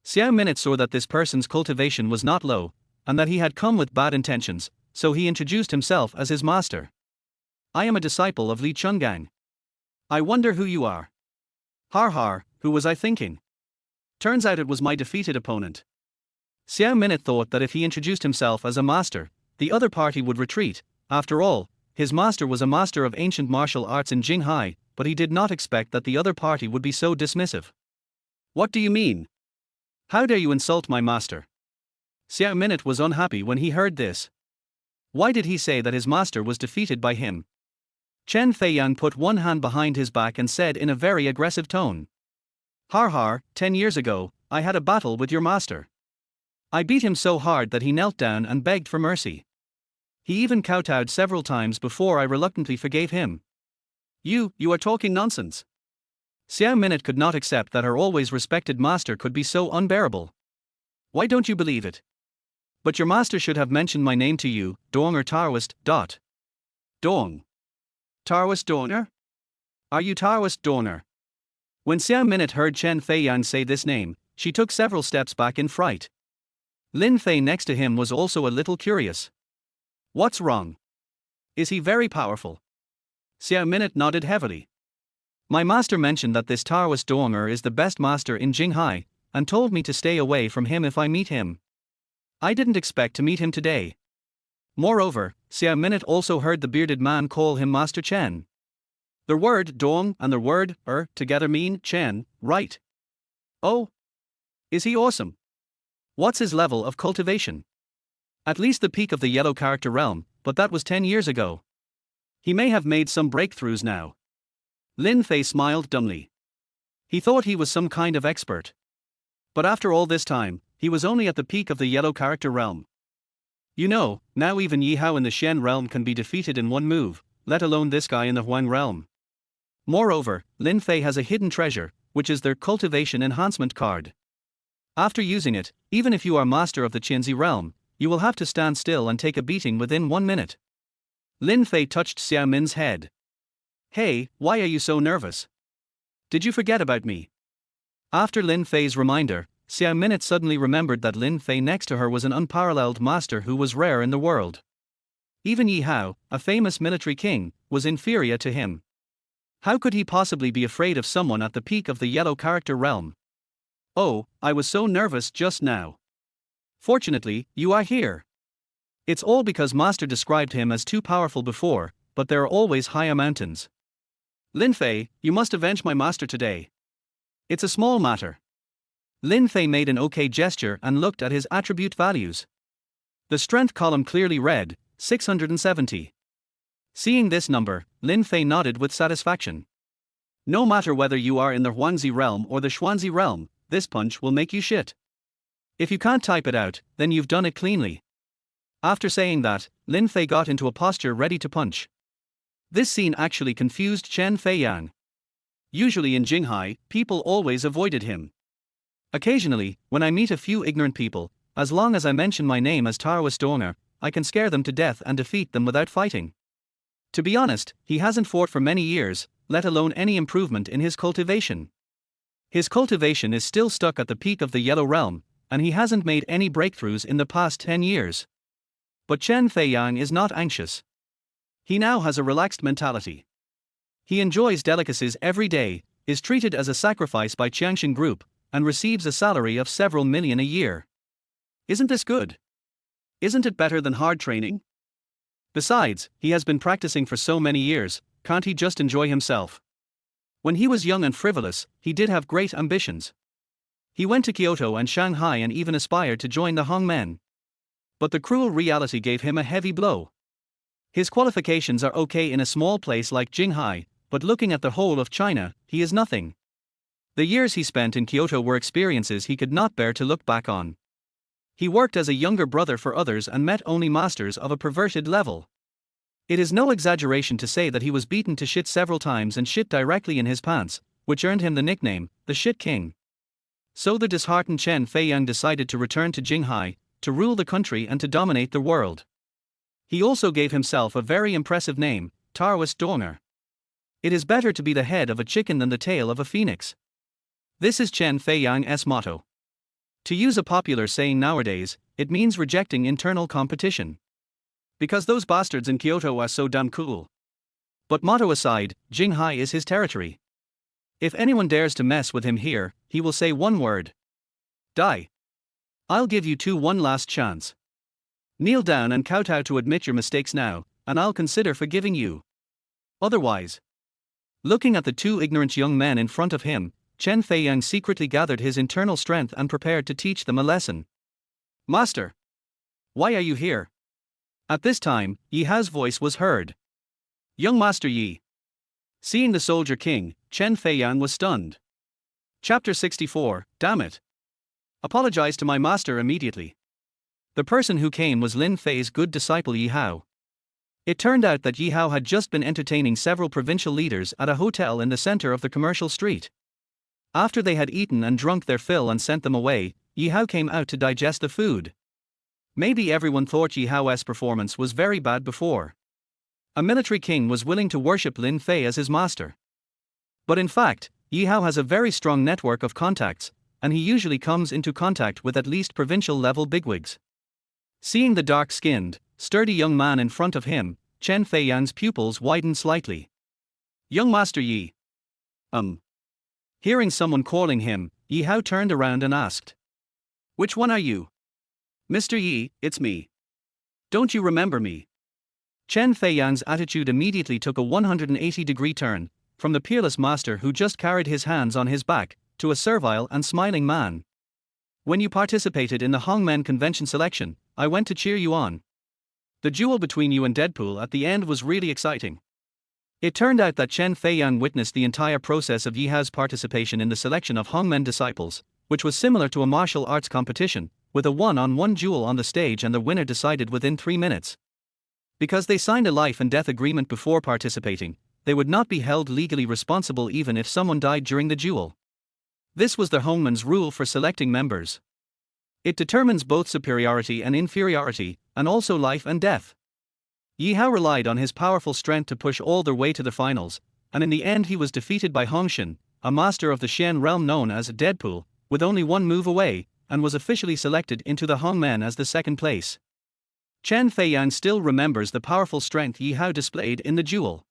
Xiao Minute saw that this person's cultivation was not low, and that he had come with bad intentions, so he introduced himself as his master. "I am a disciple of Li Chungang." "I wonder who you are." "Har har, who was I thinking? Turns out it was my defeated opponent." Xiao Minute thought that if he introduced himself as a master, the other party would retreat. After all, his master was a master of ancient martial arts in Jinghai, but he did not expect that the other party would be so dismissive. "What do you mean? How dare you insult my master?" Xiao Minute was unhappy when he heard this. Why did he say that his master was defeated by him? Chen Feiyang put one hand behind his back and said in a very aggressive tone. Har har, 10 years ago, I had a battle with your master. I beat him so hard that he knelt down and begged for mercy. He even kowtowed several times before I reluctantly forgave him. You are talking nonsense. Xiao Minute could not accept that her always respected master could be so unbearable. Why don't you believe it? But your master should have mentioned my name to you, Dong or Taoist. Dong. Taoist Donger? Are you Taoist Donger? When Xiao Minute heard Chen Feiyang say this name, she took several steps back in fright. Lin Fei next to him was also a little curious. What's wrong? Is he very powerful? Xiao Minute nodded heavily. My master mentioned that this Taoist Donger is the best master in Jinghai, and told me to stay away from him if I meet him. I didn't expect to meet him today. Moreover, Xiao Minute also heard the bearded man call him Master Chen. The word Dong and the word together mean Chen, right? Oh. Is he awesome? What's his level of cultivation? At least the peak of the yellow character realm, but that was 10 years ago. He may have made some breakthroughs now. Lin Fei smiled dumbly. He thought he was some kind of expert. But after all this time, he was only at the peak of the yellow character realm. You know, now even Yi Hao in the Shen realm can be defeated in one move, let alone this guy in the Huang realm. Moreover, Lin Fei has a hidden treasure, which is their cultivation enhancement card. After using it, even if you are master of the Qinzi realm, you will have to stand still and take a beating within 1 minute. Lin Fei touched Xiao Min's head. Hey, why are you so nervous? Did you forget about me? After Lin Fei's reminder, Xiao Minute suddenly remembered that Lin Fei next to her was an unparalleled master who was rare in the world. Even Yi Hao, a famous military king, was inferior to him. How could he possibly be afraid of someone at the peak of the yellow character realm? Oh, I was so nervous just now. Fortunately, you are here. It's all because Master described him as too powerful before, but there are always higher mountains. Lin Fei, you must avenge my master today. It's a small matter. Lin Fei made an okay gesture and looked at his attribute values. The strength column clearly read, 670. Seeing this number, Lin Fei nodded with satisfaction. No matter whether you are in the Huangzi realm or the Xuanzi realm, this punch will make you shit. If you can't type it out, then you've done it cleanly. After saying that, Lin Fei got into a posture ready to punch. This scene actually confused Chen Feiyang. Usually in Jinghai, people always avoided him. Occasionally, when I meet a few ignorant people, as long as I mention my name as Taoist Donger, I can scare them to death and defeat them without fighting. To be honest, he hasn't fought for many years, let alone any improvement in his cultivation. His cultivation is still stuck at the peak of the yellow realm, and he hasn't made any breakthroughs in the past 10 years. But Chen Feiyang is not anxious. He now has a relaxed mentality. He enjoys delicacies every day, is treated as a sacrifice by Qiangshan Group, and receives a salary of several million a year. Isn't this good? Isn't it better than hard training? Besides, he has been practicing for so many years, can't he just enjoy himself? When he was young and frivolous, he did have great ambitions. He went to Kyoto and Shanghai and even aspired to join the Hongmen. But the cruel reality gave him a heavy blow. His qualifications are okay in a small place like Jinghai, but looking at the whole of China, he is nothing. The years he spent in Kyoto were experiences he could not bear to look back on. He worked as a younger brother for others and met only masters of a perverted level. It is no exaggeration to say that he was beaten to shit several times and shit directly in his pants, which earned him the nickname, the Shit King. So the disheartened Chen Feiyang decided to return to Jinghai, to rule the country and to dominate the world. He also gave himself a very impressive name, Taoist Donger. It is better to be the head of a chicken than the tail of a phoenix. This is Chen Feiyang's motto. To use a popular saying nowadays, it means rejecting internal competition. Because those bastards in Kyoto are so damn cool. But motto aside, Jinghai is his territory. If anyone dares to mess with him here, he will say one word. Die. I'll give you two one last chance. Kneel down and kowtow to admit your mistakes now, and I'll consider forgiving you. Otherwise. Looking at the two ignorant young men in front of him, Chen Feiyang secretly gathered his internal strength and prepared to teach them a lesson. Master, Why are you here? At this time, Yi Hao's voice was heard. Young Master Yi. Seeing the soldier king, Chen Feiyan was stunned. Chapter 64, Damn it. Apologize to my master immediately. The person who came was Lin Fei's good disciple Yi Hao. It turned out that Yi Hao had just been entertaining several provincial leaders at a hotel in the center of the commercial street. After they had eaten and drunk their fill and sent them away, Yi Hao came out to digest the food. Maybe everyone thought Yi Hao's performance was very bad before. A military king was willing to worship Lin Fei as his master. But in fact, Yi Hao has a very strong network of contacts, and he usually comes into contact with at least provincial-level bigwigs. Seeing the dark-skinned, sturdy young man in front of him, Chen Feiyan's pupils widened slightly. Young Master Yi. Hearing someone calling him, Yi Hao turned around and asked. Which one are you? Mr. Yi, it's me. Don't you remember me? Chen Feiyan's attitude immediately took a 180-degree turn, from the peerless master who just carried his hands on his back, to a servile and smiling man. When you participated in the Hongmen convention selection, I went to cheer you on. The duel between you and Deadpool at the end was really exciting. It turned out that Chen Feiyan witnessed the entire process of Yi Hao's participation in the selection of Hongmen disciples, which was similar to a martial arts competition, with a one-on-one duel on the stage and the winner decided within 3 minutes. Because they signed a life and death agreement before participating, they would not be held legally responsible even if someone died during the duel. This was the Hongmen's rule for selecting members. It determines both superiority and inferiority, and also life and death. Yi Hao relied on his powerful strength to push all their way to the finals, and in the end he was defeated by Hongshin, a master of the Xian realm known as Deadpool, with only one move away, and was officially selected into the Hongmen as the second place. Chen Feiyan still remembers the powerful strength Yi Hao displayed in the duel.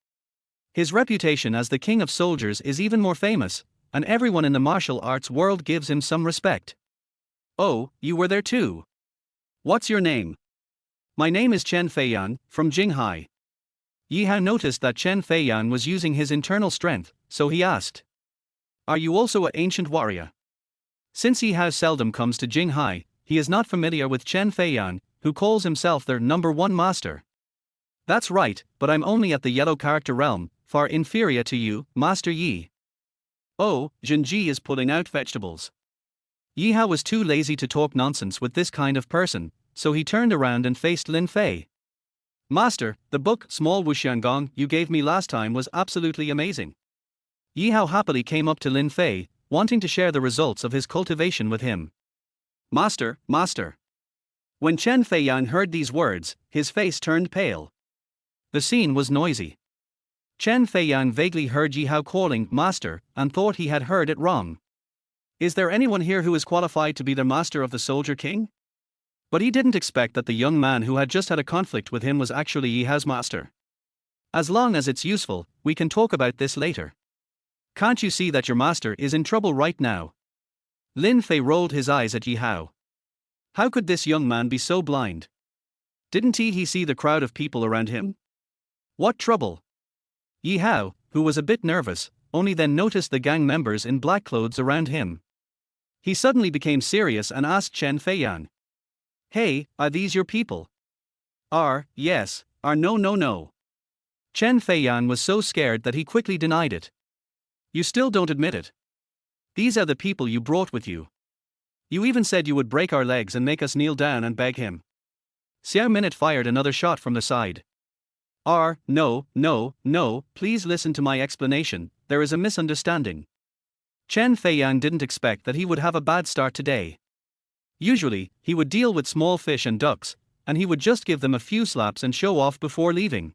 His reputation as the king of soldiers is even more famous, and everyone in the martial arts world gives him some respect. Oh, you were there too. What's your name? My name is Chen Feiyan, from Jinghai. Yi Hao noticed that Chen Feiyan was using his internal strength, so he asked. Are you also an ancient warrior? Since Yi Hao seldom comes to Jinghai, he is not familiar with Chen Feiyan, who calls himself their #1 master. That's right, but I'm only at the yellow character realm, far inferior to you, Master Yi. Oh, Jinji is pulling out vegetables. Yi Hao was too lazy to talk nonsense with this kind of person, so he turned around and faced Lin Fei. Master, the book Small Wuxiangong you gave me last time was absolutely amazing. Yi Hao happily came up to Lin Fei, wanting to share the results of his cultivation with him. Master, master. When Chen Feiyan heard these words, his face turned pale. The scene was noisy. Chen Feiyan vaguely heard Yi Hao calling master and thought he had heard it wrong. Is there anyone here who is qualified to be the master of the soldier king? But he didn't expect that the young man who had just had a conflict with him was actually Yi Hao's master. As long as it's useful, we can talk about this later. Can't you see that your master is in trouble right now? Lin Fei rolled his eyes at Yi Hao. How could this young man be so blind? Didn't he see the crowd of people around him? What trouble? Yi Hao, who was a bit nervous, only then noticed the gang members in black clothes around him. He suddenly became serious and asked Chen Feiyan. Hey, are these your people? Yes, no. Chen Feiyan was so scared that he quickly denied it. You still don't admit it. These are the people you brought with you. You even said you would break our legs and make us kneel down and beg him. Xiao Minute fired another shot from the side. No, please listen to my explanation, there is a misunderstanding. Chen Feiyan didn't expect that he would have a bad start today. Usually, he would deal with small fish and ducks, and he would just give them a few slaps and show off before leaving.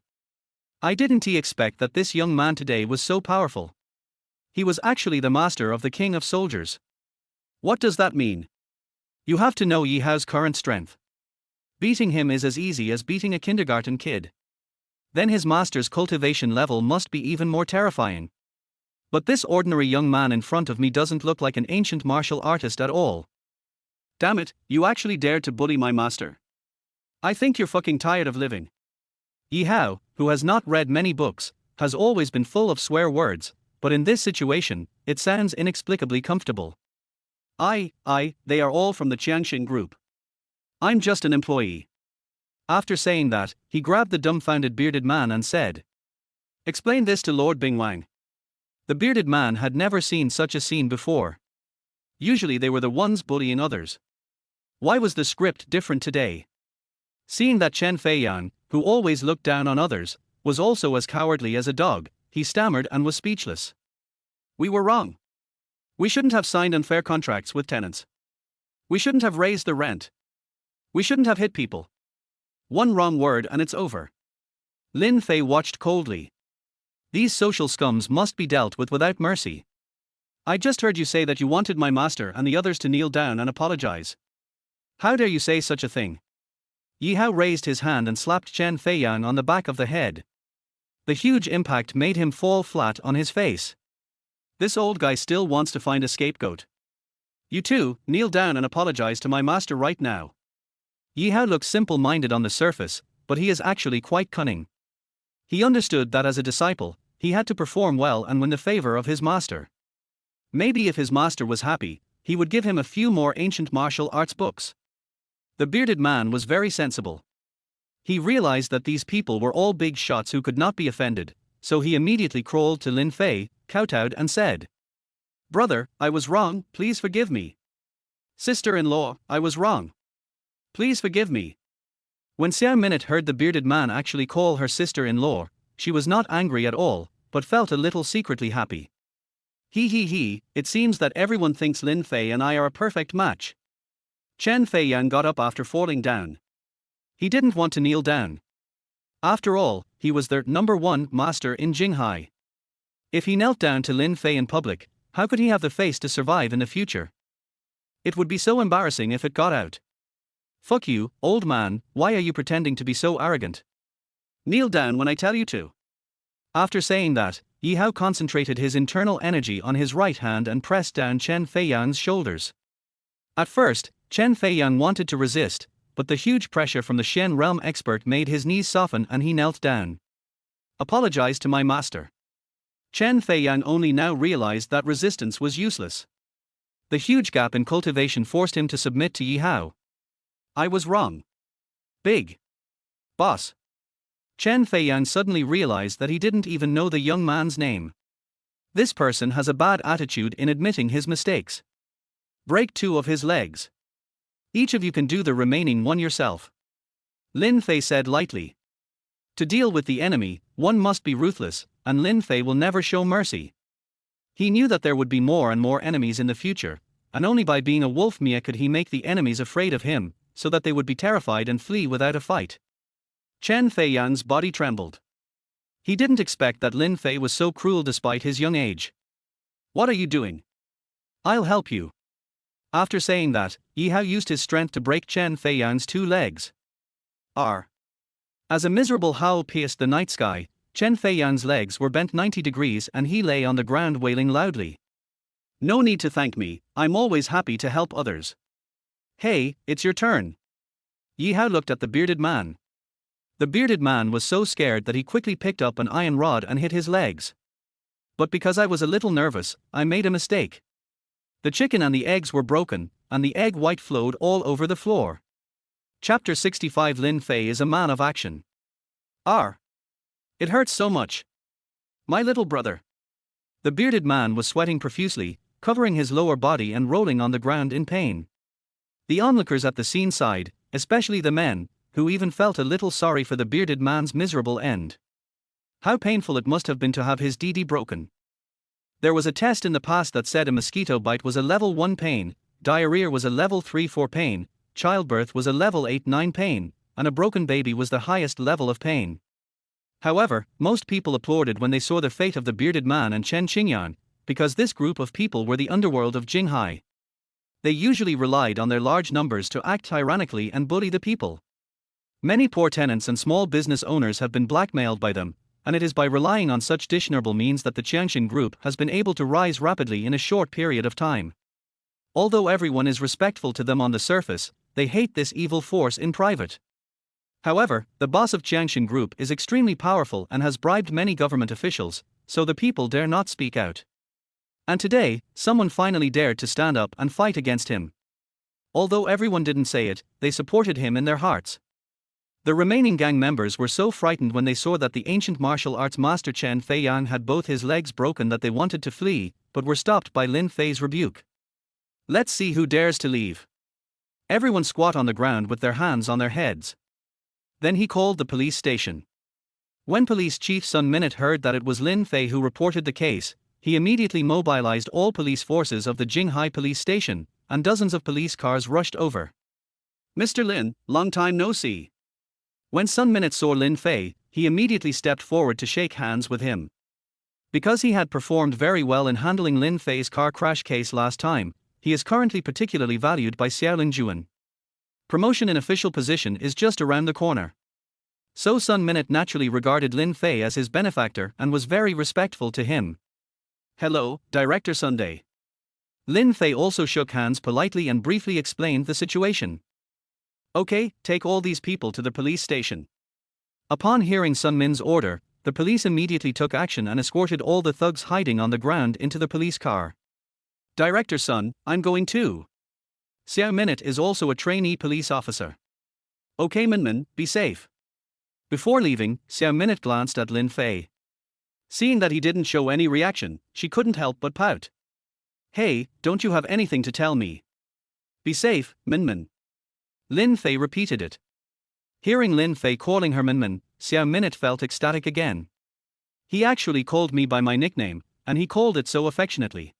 I didn't expect that this young man today was so powerful. He was actually the master of the king of soldiers. What does that mean? You have to know Yi Hao's current strength. Beating him is as easy as beating a kindergarten kid. Then his master's cultivation level must be even more terrifying. But this ordinary young man in front of me doesn't look like an ancient martial artist at all. Damn it, you actually dared to bully my master. I think you're fucking tired of living. Yi Hao, who has not read many books, has always been full of swear words, but in this situation, it sounds inexplicably comfortable. They are all from the Qiangxin group. I'm just an employee. After saying that, he grabbed the dumbfounded bearded man and said, "Explain this to Lord Bingwang." The bearded man had never seen such a scene before. Usually they were the ones bullying others. Why was the script different today? Seeing that Chen Feiyang, who always looked down on others, was also as cowardly as a dog, he stammered and was speechless. "We were wrong. We shouldn't have signed unfair contracts with tenants. We shouldn't have raised the rent. We shouldn't have hit people. One wrong word and it's over." Lin Fei watched coldly. These social scums must be dealt with without mercy. "I just heard you say that you wanted my master and the others to kneel down and apologize. How dare you say such a thing?" Yi Hao raised his hand and slapped Chen Feiyang on the back of the head. The huge impact made him fall flat on his face. This old guy still wants to find a scapegoat. "You two, kneel down and apologize to my master right now." Yi Hao looks simple-minded on the surface, but he is actually quite cunning. He understood that as a disciple, he had to perform well and win the favor of his master. Maybe if his master was happy, he would give him a few more ancient martial arts books. The bearded man was very sensible. He realized that these people were all big shots who could not be offended, so he immediately crawled to Lin Fei, kowtowed and said, "Brother, I was wrong, please forgive me. Sister-in-law, I was wrong. Please forgive me." When Xiao Minute heard the bearded man actually call her sister-in-law, she was not angry at all, but felt a little secretly happy. He, it seems that everyone thinks Lin Fei and I are a perfect match." Chen Feiyang got up after falling down. He didn't want to kneel down. After all, he was their #1 master in Jinghai. If he knelt down to Lin Fei in public, how could he have the face to survive in the future? It would be so embarrassing if it got out. "Fuck you, old man, why are you pretending to be so arrogant? Kneel down when I tell you to." After saying that, Yi Hao concentrated his internal energy on his right hand and pressed down Chen Feiyang's shoulders. At first, Chen Feiyang wanted to resist, but the huge pressure from the Shen realm expert made his knees soften and he knelt down. "Apologize to my master." Chen Feiyang only now realized that resistance was useless. The huge gap in cultivation forced him to submit to Yi Hao. "I was wrong. Big boss." Chen Feiyang suddenly realized that he didn't even know the young man's name. This person has a bad attitude in admitting his mistakes. "Break 2 of his legs. Each of you can do the remaining one yourself," Lin Fei said lightly. To deal with the enemy, one must be ruthless, and Lin Fei will never show mercy. He knew that there would be more and more enemies in the future, and only by being a wolf Mia could he make the enemies afraid of him, so that they would be terrified and flee without a fight. Chen Feiyang's body trembled. He didn't expect that Lin Fei was so cruel despite his young age. "What are you doing? I'll help you." After saying that, Yi Hao used his strength to break Chen Feiyang's 2 legs. As a miserable howl pierced the night sky, Chen Feiyang's legs were bent 90 degrees and he lay on the ground wailing loudly. "No need to thank me, I'm always happy to help others. Hey, it's your turn." Yi Hao looked at the bearded man. The bearded man was so scared that he quickly picked up an iron rod and hit his legs. "But because I was a little nervous, I made a mistake. The chicken and the eggs were broken, and the egg white flowed all over the floor." Chapter 65. Lin Fei is a man of action. It hurts so much. My little brother. The bearded man was sweating profusely, covering his lower body and rolling on the ground in pain. The onlookers at the scene sighed, especially the men, who even felt a little sorry for the bearded man's miserable end. How painful it must have been to have his DD broken. There was a test in the past that said a mosquito bite was a level 1 pain, diarrhea was a level 3-4 pain, childbirth was a level 8-9 pain, and a broken baby was the highest level of pain. However, most people applauded when they saw the fate of the bearded man and Chen Qingyan, because this group of people were the underworld of Jinghai. They usually relied on their large numbers to act tyrannically and bully the people. Many poor tenants and small business owners have been blackmailed by them, and it is by relying on such dishonorable means that the Qiangshan group has been able to rise rapidly in a short period of time. Although everyone is respectful to them on the surface, they hate this evil force in private. However, the boss of Qiangshan group is extremely powerful and has bribed many government officials, so the people dare not speak out. And today, someone finally dared to stand up and fight against him. Although everyone didn't say it, they supported him in their hearts. The remaining gang members were so frightened when they saw that the ancient martial arts master Chen Feiyang had both his legs broken that they wanted to flee, but were stopped by Lin Fei's rebuke. Let's see who dares to leave. Everyone squat on the ground with their hands on their heads. Then he called the police station. When Police Chief Sun Minute heard that it was Lin Fei who reported the case, he immediately mobilized all police forces of the Jinghai police station, and dozens of police cars rushed over. Mr. Lin, long time no see. When Sun Minute saw Lin Fei, he immediately stepped forward to shake hands with him. Because he had performed very well in handling Lin Fei's car crash case last time, he is currently particularly valued by Xiaolin Juan. Promotion in official position is just around the corner. So Sun Minute naturally regarded Lin Fei as his benefactor and was very respectful to him. Hello, Director Sunday. Lin Fei also shook hands politely and briefly explained the situation. Okay, take all these people to the police station. Upon hearing Sun Min's order, the police immediately took action and escorted all the thugs hiding on the ground into the police car. Director Sun, I'm going too. Xiao Minute is also a trainee police officer. Okay Minmin, be safe. Before leaving, Xiao Minute glanced at Lin Fei. Seeing that he didn't show any reaction, she couldn't help but pout. Hey, don't you have anything to tell me? Be safe, Minmin. Lin Fei repeated it. Hearing Lin Fei calling her Minmin, Xiao Minute felt ecstatic again. He actually called me by my nickname, and he called it so affectionately.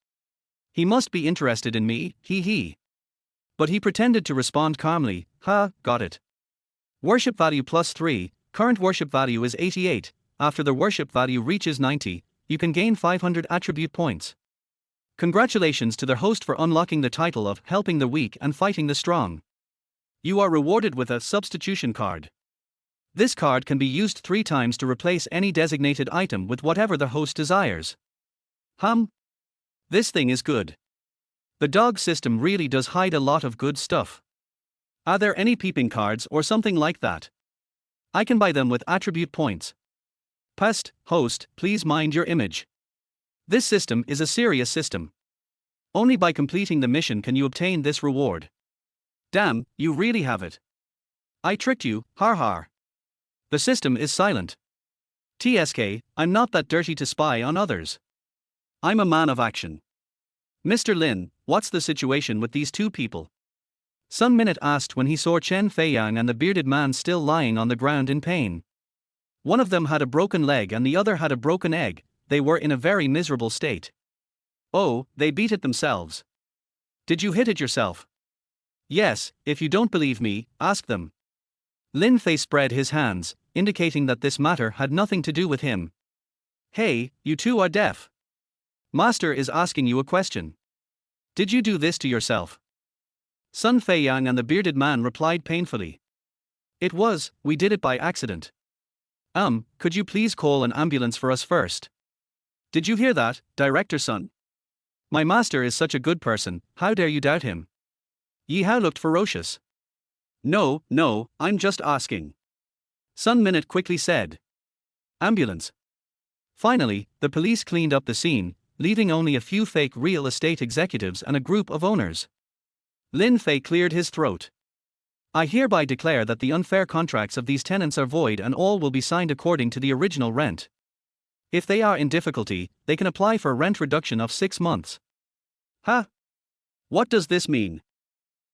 He must be interested in me, he. But he pretended to respond calmly, got it. Worship value +3, current worship value is 88, after the worship value reaches 90, you can gain 500 attribute points. Congratulations to the host for unlocking the title of Helping the Weak and Fighting the Strong. You are rewarded with a substitution card. This card can be used 3 times to replace any designated item with whatever the host desires. This thing is good. The dog system really does hide a lot of good stuff. Are there any peeping cards or something like that? I can buy them with attribute points. Past, host, please mind your image. This system is a serious system. Only by completing the mission can you obtain this reward. Damn, you really have it. I tricked you, har. The system is silent. TSK, I'm not that dirty to spy on others. I'm a man of action. Mr. Lin, what's the situation with these 2 people? Sun Minute asked when he saw Chen Feiyang and the bearded man still lying on the ground in pain. One of them had a broken leg and the other had a broken egg. They were in a very miserable state. Oh, they beat it themselves. Did you hit it yourself? Yes, if you don't believe me, ask them. Lin Fei spread his hands, indicating that this matter had nothing to do with him. Hey, you 2 are deaf. Master is asking you a question. Did you do this to yourself? Sun Feiyang and the bearded man replied painfully. We did it by accident. Could you please call an ambulance for us first? Did you hear that, Director Sun? My master is such a good person, how dare you doubt him? Yi Hao looked ferocious. No, I'm just asking. Sun Minute quickly said. Ambulance. Finally, the police cleaned up the scene, leaving only a few fake real estate executives and a group of owners. Lin Fei cleared his throat. I hereby declare that the unfair contracts of these tenants are void and all will be signed according to the original rent. If they are in difficulty, they can apply for rent reduction of 6 months. What does this mean?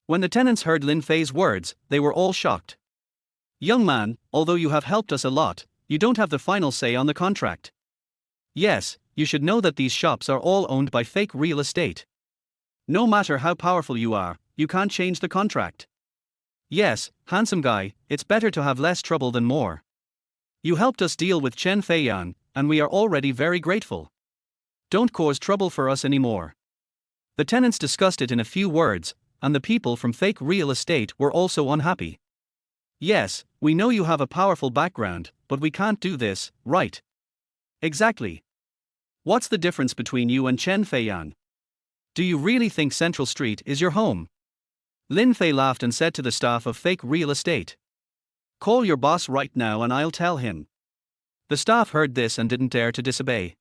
When the tenants heard Lin Fei's words, they were all shocked. Young man, although you have helped us a lot, you don't have the final say on the contract. Yes, you should know that these shops are all owned by fake real estate. No matter how powerful you are, you can't change the contract. Yes, handsome guy, it's better to have less trouble than more. You helped us deal with Chen Feiyang, and we are already very grateful. Don't cause trouble for us anymore. The tenants discussed it in a few words, and the people from fake real estate were also unhappy. Yes, we know you have a powerful background, but we can't do this, right? Exactly. What's the difference between you and Chen Feiyang? Do you really think Central Street is your home? Lin Fei laughed and said to the staff of fake real estate. Call your boss right now and I'll tell him. The staff heard this and didn't dare to disobey.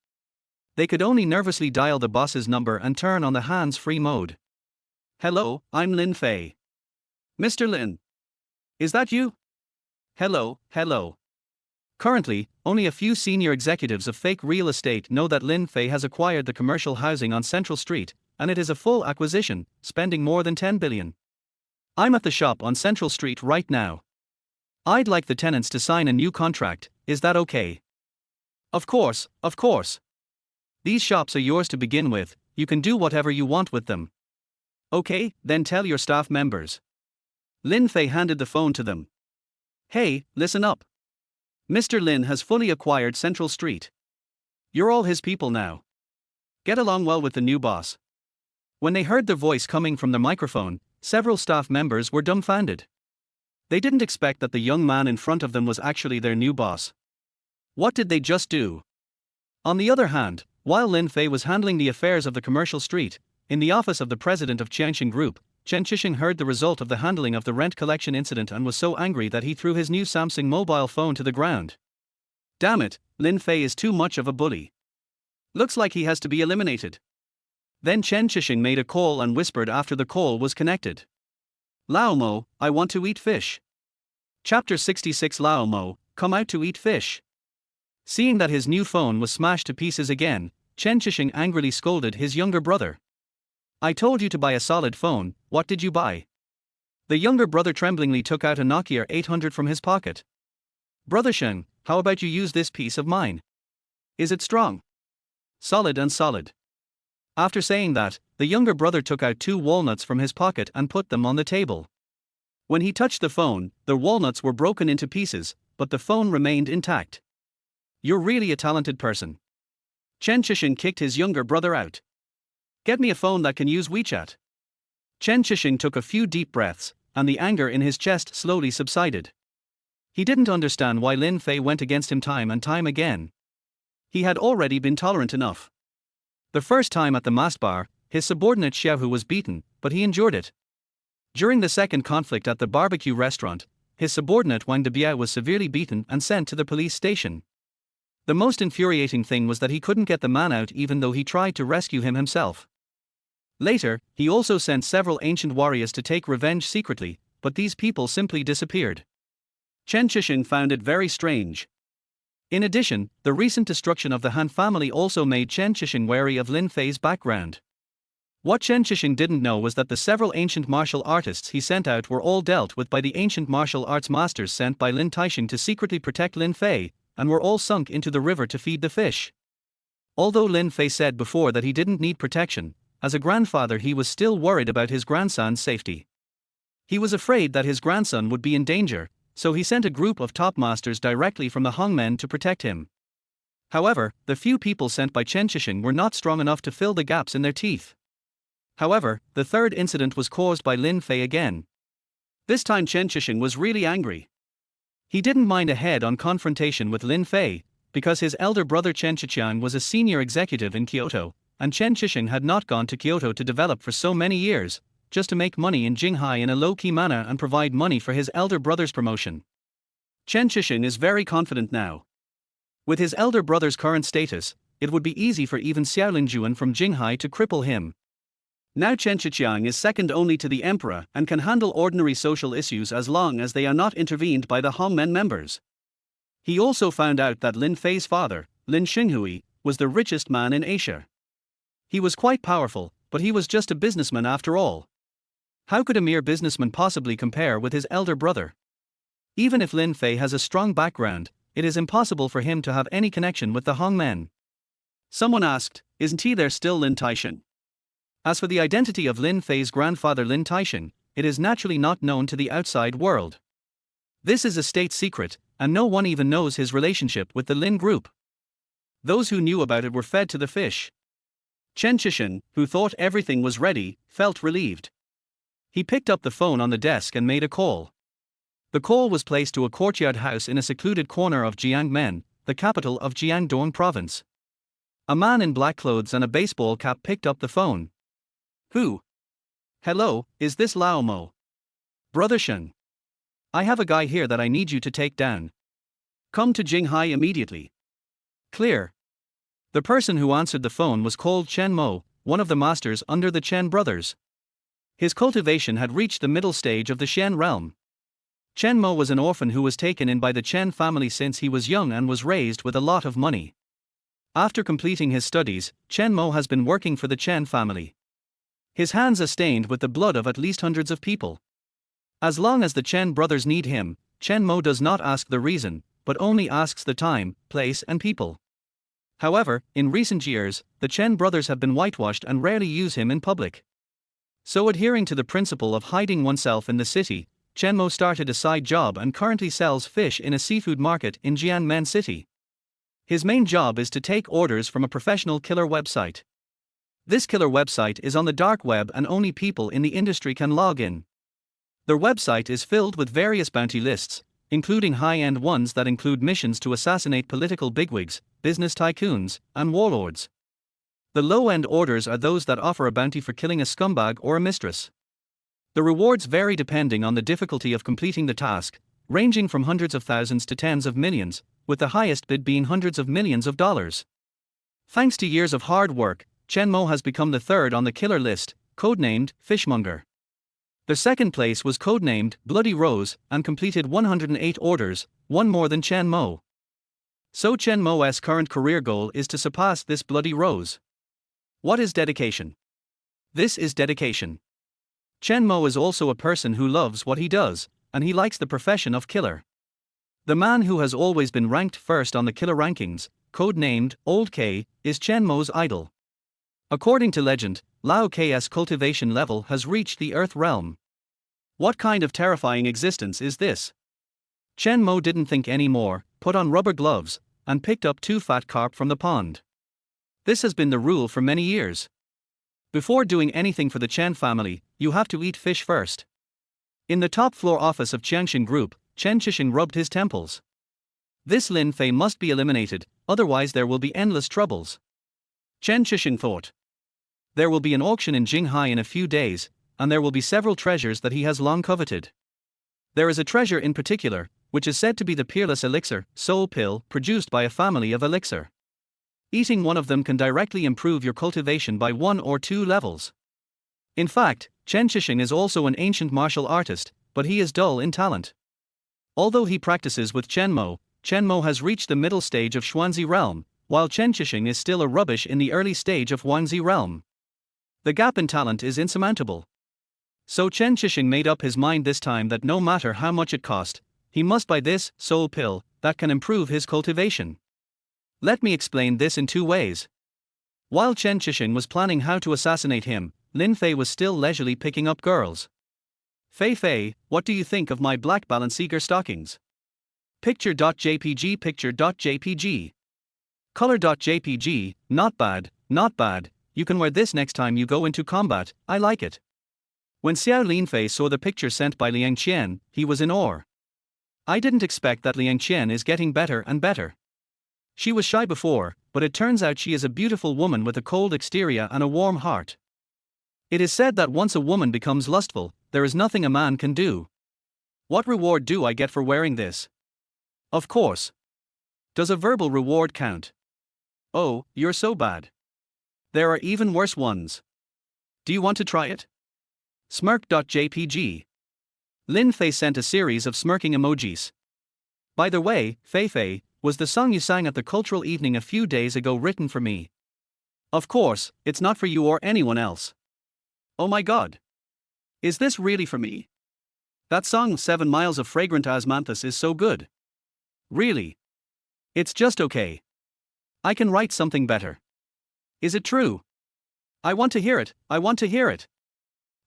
They could only nervously dial the boss's number and turn on the hands-free mode. Hello, I'm Lin Fei. Mr. Lin. Is that you? Hello. Currently, only a few senior executives of fake real estate know that Lin Fei has acquired the commercial housing on Central Street, and it is a full acquisition, spending more than 10 billion. I'm at the shop on Central Street right now. I'd like the tenants to sign a new contract, is that okay? Of course. These shops are yours to begin with, you can do whatever you want with them. Okay, then tell your staff members. Lin Fei handed the phone to them. Hey, listen up. Mr. Lin has fully acquired Central Street. You're all his people now. Get along well with the new boss. When they heard the voice coming from the microphone, several staff members were dumbfounded. They didn't expect that the young man in front of them was actually their new boss. What did they just do? On the other hand, while Lin Fei was handling the affairs of the commercial street, in the office of the president of Jiangxing Group, Chen Chishing heard the result of the handling of the rent collection incident and was so angry that he threw his new Samsung mobile phone to the ground. Damn it, Lin Fei is too much of a bully. Looks like he has to be eliminated. Then Chen Chishing made a call and whispered after the call was connected. Lao Mo, I want to eat fish. Chapter 66 Lao Mo, come out to eat fish. Seeing that his new phone was smashed to pieces again, Chen Chishing angrily scolded his younger brother. I told you to buy a solid phone, what did you buy? The younger brother tremblingly took out a Nokia 800 from his pocket. Brother Shen, how about you use this piece of mine? Is it strong? Solid and solid. After saying that, the younger brother took out 2 walnuts from his pocket and put them on the table. When he touched the phone, the walnuts were broken into pieces, but the phone remained intact. You're really a talented person. Chen Chishing kicked his younger brother out. Get me a phone that can use WeChat. Chen Chishing took a few deep breaths, and the anger in his chest slowly subsided. He didn't understand why Lin Fei went against him time and time again. He had already been tolerant enough. The first time at the mast bar, his subordinate Xiaohu was beaten, but he endured it. During the second conflict at the barbecue restaurant, his subordinate Wang Debiao was severely beaten and sent to the police station. The most infuriating thing was that he couldn't get the man out even though he tried to rescue him himself. Later, he also sent several ancient warriors to take revenge secretly, but these people simply disappeared. Chen Chishing found it very strange. In addition, the recent destruction of the Han family also made Chen Chishing wary of Lin Fei's background. What Chen Chishing didn't know was that the several ancient martial artists he sent out were all dealt with by the ancient martial arts masters sent by Lin Taixing to secretly protect Lin Fei, and were all sunk into the river to feed the fish. Although Lin Fei said before that he didn't need protection, as a grandfather he was still worried about his grandson's safety. He was afraid that his grandson would be in danger, so he sent a group of top masters directly from the Hongmen to protect him. However, the few people sent by Chen Chishing were not strong enough to fill the gaps in their teeth. However, the third incident was caused by Lin Fei again. This time Chen Chishing was really angry. He didn't mind a head-on confrontation with Lin Fei, because his elder brother Chen Chiqiang was a senior executive in Kyoto, and Chen Chishing had not gone to Kyoto to develop for so many years, just to make money in Jinghai in a low-key manner and provide money for his elder brother's promotion. Chen Chishing is very confident now. With his elder brother's current status, it would be easy for even Xiaolin Juan from Jinghai to cripple him. Now Chen Chiqiang is second only to the emperor and can handle ordinary social issues as long as they are not intervened by the Hongmen members. He also found out that Lin Fei's father, Lin Xinghui, was the richest man in Asia. He was quite powerful, but he was just a businessman after all. How could a mere businessman possibly compare with his elder brother? Even if Lin Fei has a strong background, it is impossible for him to have any connection with the Hongmen. Someone asked, isn't he there still Lin Taixing? As for the identity of Lin Fei's grandfather Lin Taixing, it is naturally not known to the outside world. This is a state secret, and no one even knows his relationship with the Lin group. Those who knew about it were fed to the fish. Chen Chishing, who thought everything was ready, felt relieved. He picked up the phone on the desk and made a call. The call was placed to a courtyard house in a secluded corner of Jiangmen, the capital of Jiangdong province. A man in black clothes and a baseball cap picked up the phone. Who? Hello, is this Lao Mo? Brother Shen. I have a guy here that I need you to take down. Come to Jinghai immediately. Clear. The person who answered the phone was called Chen Mo, one of the masters under the Chen brothers. His cultivation had reached the middle stage of the Shen realm. Chen Mo was an orphan who was taken in by the Chen family since he was young and was raised with a lot of money. After completing his studies, Chen Mo has been working for the Chen family. His hands are stained with the blood of at least hundreds of people. As long as the Chen brothers need him, Chen Mo does not ask the reason, but only asks the time, place, and people. However, in recent years, the Chen brothers have been whitewashed and rarely use him in public. So, adhering to the principle of hiding oneself in the city, Chen Mo started a side job and currently sells fish in a seafood market in Jianmen City. His main job is to take orders from a professional killer website. This killer website is on the dark web and only people in the industry can log in. Their website is filled with various bounty lists, including high-end ones that include missions to assassinate political bigwigs, business tycoons, and warlords. The low-end orders are those that offer a bounty for killing a scumbag or a mistress. The rewards vary depending on the difficulty of completing the task, ranging from hundreds of thousands to tens of millions, with the highest bid being hundreds of millions of dollars. Thanks to years of hard work, Chen Mo has become the third on the killer list, codenamed Fishmonger. The second place was codenamed Bloody Rose and completed 108 orders, one more than Chen Mo. So Chen Mo's current career goal is to surpass this Bloody Rose. What is dedication? This is dedication. Chen Mo is also a person who loves what he does, and he likes the profession of killer. The man who has always been ranked first on the killer rankings, codenamed Old K, is Chen Mo's idol. According to legend, Lao K's cultivation level has reached the Earth realm. What kind of terrifying existence is this? Chen Mo didn't think any more, put on rubber gloves, and picked up 2 fat carp from the pond. This has been the rule for many years. Before doing anything for the Chen family, you have to eat fish first. In the top floor office of Qiangxin Group, Chen Qixing rubbed his temples. This Lin Fei must be eliminated, otherwise there will be endless troubles. Chen Qixing thought. There will be an auction in Jinghai in a few days, and there will be several treasures that he has long coveted. There is a treasure in particular, which is said to be the peerless elixir, soul pill, produced by a family of elixir. Eating one of them can directly improve your cultivation by 1 or 2 levels. In fact, Chen Qixing is also an ancient martial artist, but he is dull in talent. Although he practices with Chen Mo has reached the middle stage of Xuanzi realm, while Chen Qixing is still a rubbish in the early stage of Huanzi realm. The gap in talent is insurmountable. So Chen Qixing made up his mind this time that no matter how much it cost, he must buy this soul pill that can improve his cultivation. Let me explain this in 2 ways. While Chen Qixing was planning how to assassinate him, Lin Fei was still leisurely picking up girls. Fei, what do you think of my black Balenciaga stockings? Picture.jpg Picture.jpg Color.jpg, not bad, not bad, you can wear this next time you go into combat, I like it. When Xiao Lin Fei saw the picture sent by Liang Qian, he was in awe. I didn't expect that Liang Qian is getting better and better. She was shy before, but it turns out she is a beautiful woman with a cold exterior and a warm heart. It is said that once a woman becomes lustful, there is nothing a man can do. What reward do I get for wearing this? Of course. Does a verbal reward count? Oh, you're so bad. There are even worse ones. Do you want to try it? Smirk.jpg Lin Fei sent a series of smirking emojis. By the way, Fei, was the song you sang at the cultural evening a few days ago written for me? Of course, it's not for you or anyone else. Oh my god. Is this really for me? That song 7 Miles of Fragrant Osmanthus is so good. Really? It's just okay. I can write something better. Is it true? I want to hear it, I want to hear it.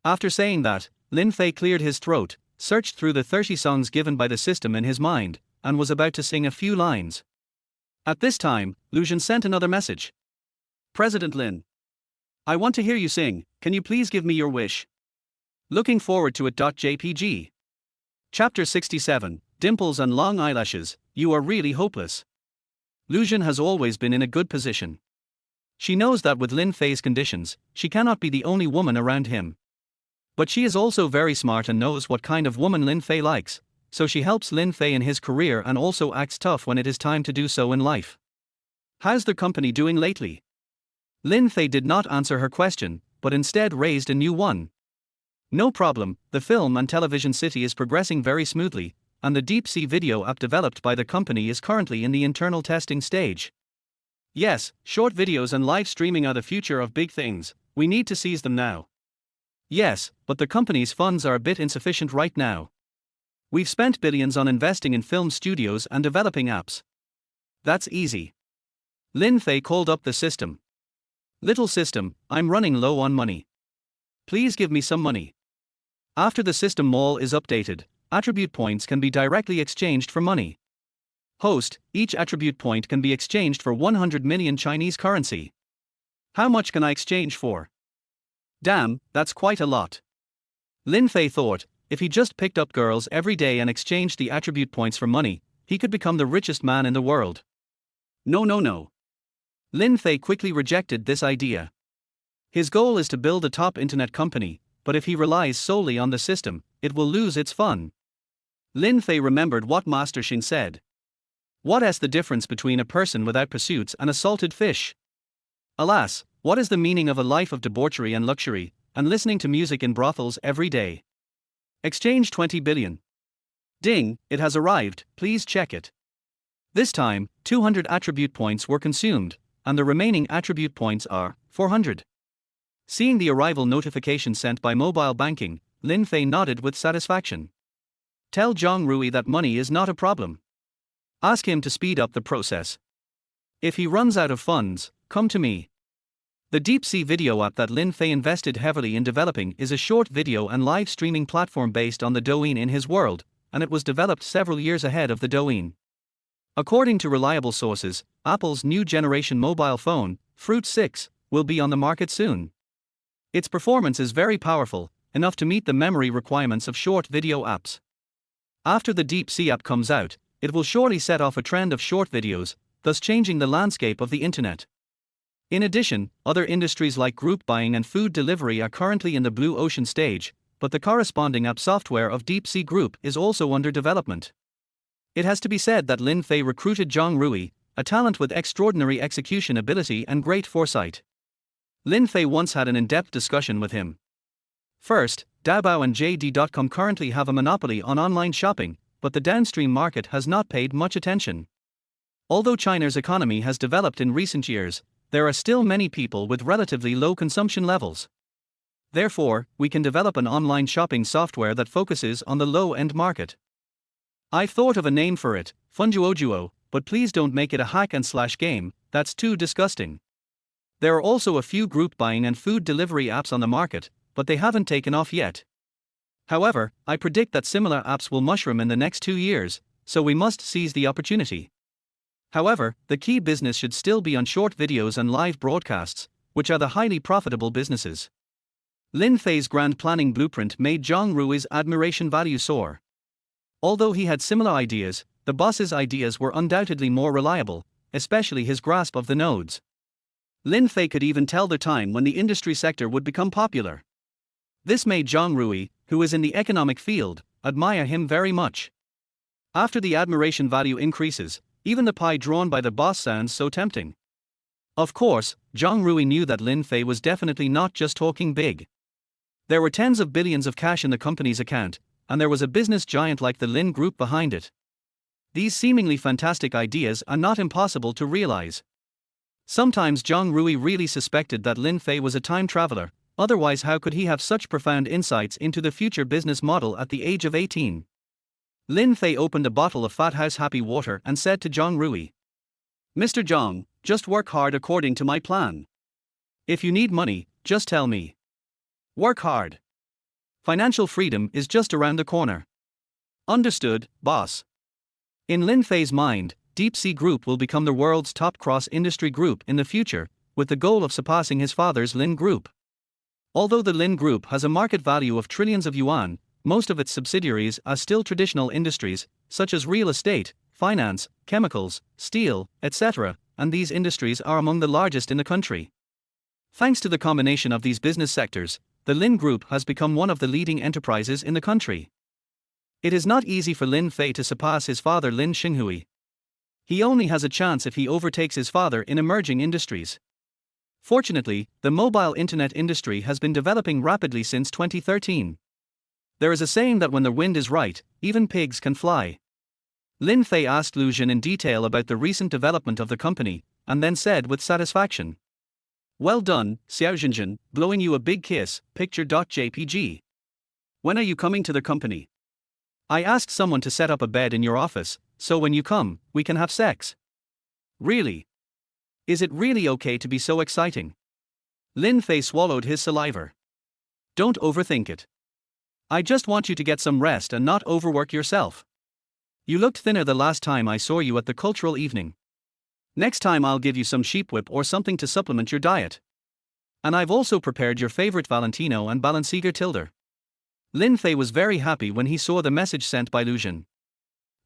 After saying that, Lin Fei cleared his throat, searched through the 30 songs given by the system in his mind, and was about to sing a few lines. At this time, Lu Zhen sent another message. President Lin. I want to hear you sing, can you please give me your wish? Looking forward to it. .jpg Chapter 67, Dimples and Long Eyelashes, You Are Really Hopeless. Lu Zhen has always been in a good position. She knows that with Lin Fei's conditions, she cannot be the only woman around him. But she is also very smart and knows what kind of woman Lin Fei likes, so she helps Lin Fei in his career and also acts tough when it is time to do so in life. How's the company doing lately? Lin Fei did not answer her question, but instead raised a new one. No problem, the film and television city is progressing very smoothly, and the deep sea video app developed by the company is currently in the internal testing stage. Yes, short videos and live streaming are the future of big things, we need to seize them now. Yes, but the company's funds are a bit insufficient right now. We've spent billions on investing in film studios and developing apps. That's easy. Lin Fei called up the system. Little system, I'm running low on money. Please give me some money. After the system mall is updated, attribute points can be directly exchanged for money. Host, each attribute point can be exchanged for 100 million Chinese currency. How much can I exchange for? Damn, that's quite a lot. Lin Fei thought, if he just picked up girls every day and exchanged the attribute points for money, he could become the richest man in the world. No. Lin Fei quickly rejected this idea. His goal is to build a top internet company, but if he relies solely on the system, it will lose its fun. Lin Fei remembered what Master Xin said. What is the difference between a person without pursuits and a salted fish? Alas, what is the meaning of a life of debauchery and luxury, and listening to music in brothels every day? Exchange 20 billion. Ding, it has arrived, please check it. This time, 200 attribute points were consumed, and the remaining attribute points are 400. Seeing the arrival notification sent by mobile banking, Lin Fei nodded with satisfaction. Tell Zhang Rui that money is not a problem. Ask him to speed up the process. If he runs out of funds, come to me. The deep sea video app that Lin Fei invested heavily in developing is a short video and live streaming platform based on the Douyin in his world, and it was developed several years ahead of the Douyin. According to reliable sources, Apple's new generation mobile phone, Fruit 6, will be on the market soon. Its performance is very powerful, enough to meet the memory requirements of short video apps. After the deep sea app comes out, it will surely set off a trend of short videos, thus changing the landscape of the internet. In addition, other industries like group buying and food delivery are currently in the blue ocean stage, but the corresponding app software of Deep Sea Group is also under development. It has to be said that Lin Fei recruited Zhang Rui, a talent with extraordinary execution ability and great foresight. Lin Fei once had an in-depth discussion with him. First, Taobao and JD.com currently have a monopoly on online shopping, but the downstream market has not paid much attention. Although China's economy has developed in recent years, there are still many people with relatively low consumption levels. Therefore, we can develop an online shopping software that focuses on the low-end market. I've thought of a name for it, Funjuojuo, but please don't make it a hack-and-slash game, that's too disgusting. There are also a few group buying and food delivery apps on the market, but they haven't taken off yet. However, I predict that similar apps will mushroom in the next 2 years, so we must seize the opportunity. However, the key business should still be on short videos and live broadcasts, which are the highly profitable businesses. Lin Fei's grand planning blueprint made Zhang Rui's admiration value soar. Although he had similar ideas, the boss's ideas were undoubtedly more reliable, especially his grasp of the nodes. Lin Fei could even tell the time when the industry sector would become popular. This made Zhang Rui, who is in the economic field, admire him very much. After the admiration value increases, even the pie drawn by the boss sounds so tempting. Of course, Zhang Rui knew that Lin Fei was definitely not just talking big. There were tens of billions of cash in the company's account, and there was a business giant like the Lin Group behind it. These seemingly fantastic ideas are not impossible to realize. Sometimes Zhang Rui really suspected that Lin Fei was a time traveler, otherwise how could he have such profound insights into the future business model at the age of 18? Lin Fei opened a bottle of Fat House Happy Water and said to Zhang Rui, "Mr. Zhang, just work hard according to my plan. If you need money, just tell me. Work hard. Financial freedom is just around the corner." Understood, boss. In Lin Fei's mind, Deep Sea Group will become the world's top cross-industry group in the future, with the goal of surpassing his father's Lin Group. Although the Lin Group has a market value of trillions of yuan, most of its subsidiaries are still traditional industries, such as real estate, finance, chemicals, steel, etc., and these industries are among the largest in the country. Thanks to the combination of these business sectors, the Lin Group has become one of the leading enterprises in the country. It is not easy for Lin Fei to surpass his father Lin Xinghui. He only has a chance if he overtakes his father in emerging industries. Fortunately, the mobile internet industry has been developing rapidly since 2013. There is a saying that when the wind is right, even pigs can fly. Lin Fei asked Lu Jin in detail about the recent development of the company, and then said with satisfaction, "Well done, Xiao Jinjin, blowing you a big kiss, picture.jpg. When are you coming to the company? I asked someone to set up a bed in your office, so when you come, we can have sex." Really? Is it really okay to be so exciting? Lin Fei swallowed his saliva. Don't overthink it. I just want you to get some rest and not overwork yourself. You looked thinner the last time I saw you at the cultural evening. Next time I'll give you some sheep whip or something to supplement your diet. And I've also prepared your favorite Valentino and Balenciaga tilde. Lin Fei was very happy when he saw the message sent by Lu Jin.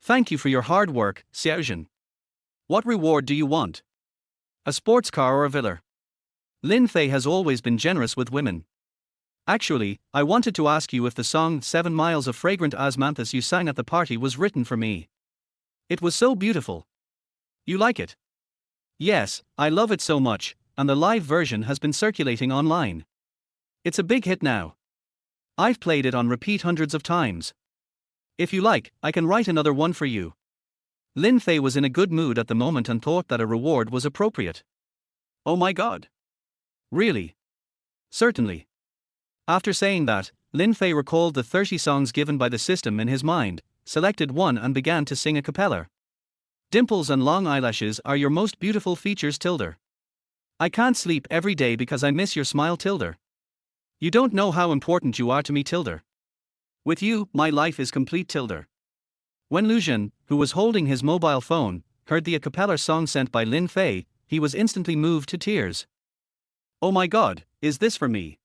Thank you for your hard work, Xiao Jin. What reward do you want? A sports car or a villa? Lin Fei has always been generous with women. Actually, I wanted to ask you if the song 7 Miles of Fragrant Osmanthus you sang at the party was written for me. It was so beautiful. You like it? Yes, I love it so much, and the live version has been circulating online. It's a big hit now. I've played it on repeat hundreds of times. If you like, I can write another one for you. Lin Fei was in a good mood at the moment and thought that a reward was appropriate. Oh my god. Really? Certainly. After saying that, Lin Fei recalled the 30 songs given by the system in his mind, selected one and began to sing a cappella. Dimples and long eyelashes are your most beautiful features tilde. I can't sleep every day because I miss your smile tilde. You don't know how important you are to me tilde. With you, my life is complete tilde. When Lu Jin, who was holding his mobile phone, heard the a cappella song sent by Lin Fei, he was instantly moved to tears. Oh my god, is this for me?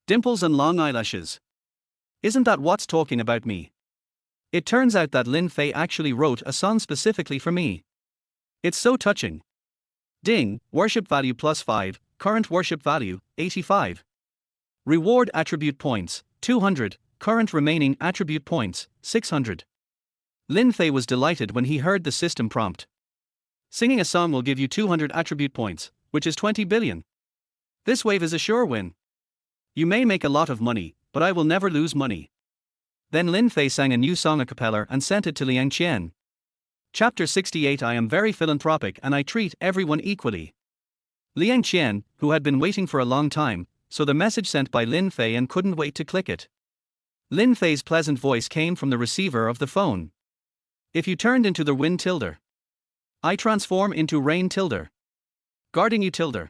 Dimples and long eyelashes. Isn't that what's talking about me? It turns out that Lin Fei actually wrote a song specifically for me. It's so touching. Ding, worship value +5, current worship value, 85. Reward attribute points, 200, current remaining attribute points, 600. Lin Fei was delighted when he heard the system prompt. Singing a song will give you 200 attribute points, which is 20 billion. This wave is a sure win. You may make a lot of money, but I will never lose money. Then Lin Fei sang a new song a cappella and sent it to Liang Qian. Chapter 68. I am very philanthropic and I treat everyone equally. Liang Qian, who had been waiting for a long time, saw the message sent by Lin Fei and couldn't wait to click it. Lin Fei's pleasant voice came from the receiver of the phone. If you turned into the wind tilde, I transform into rain tilde. Guarding you tilde.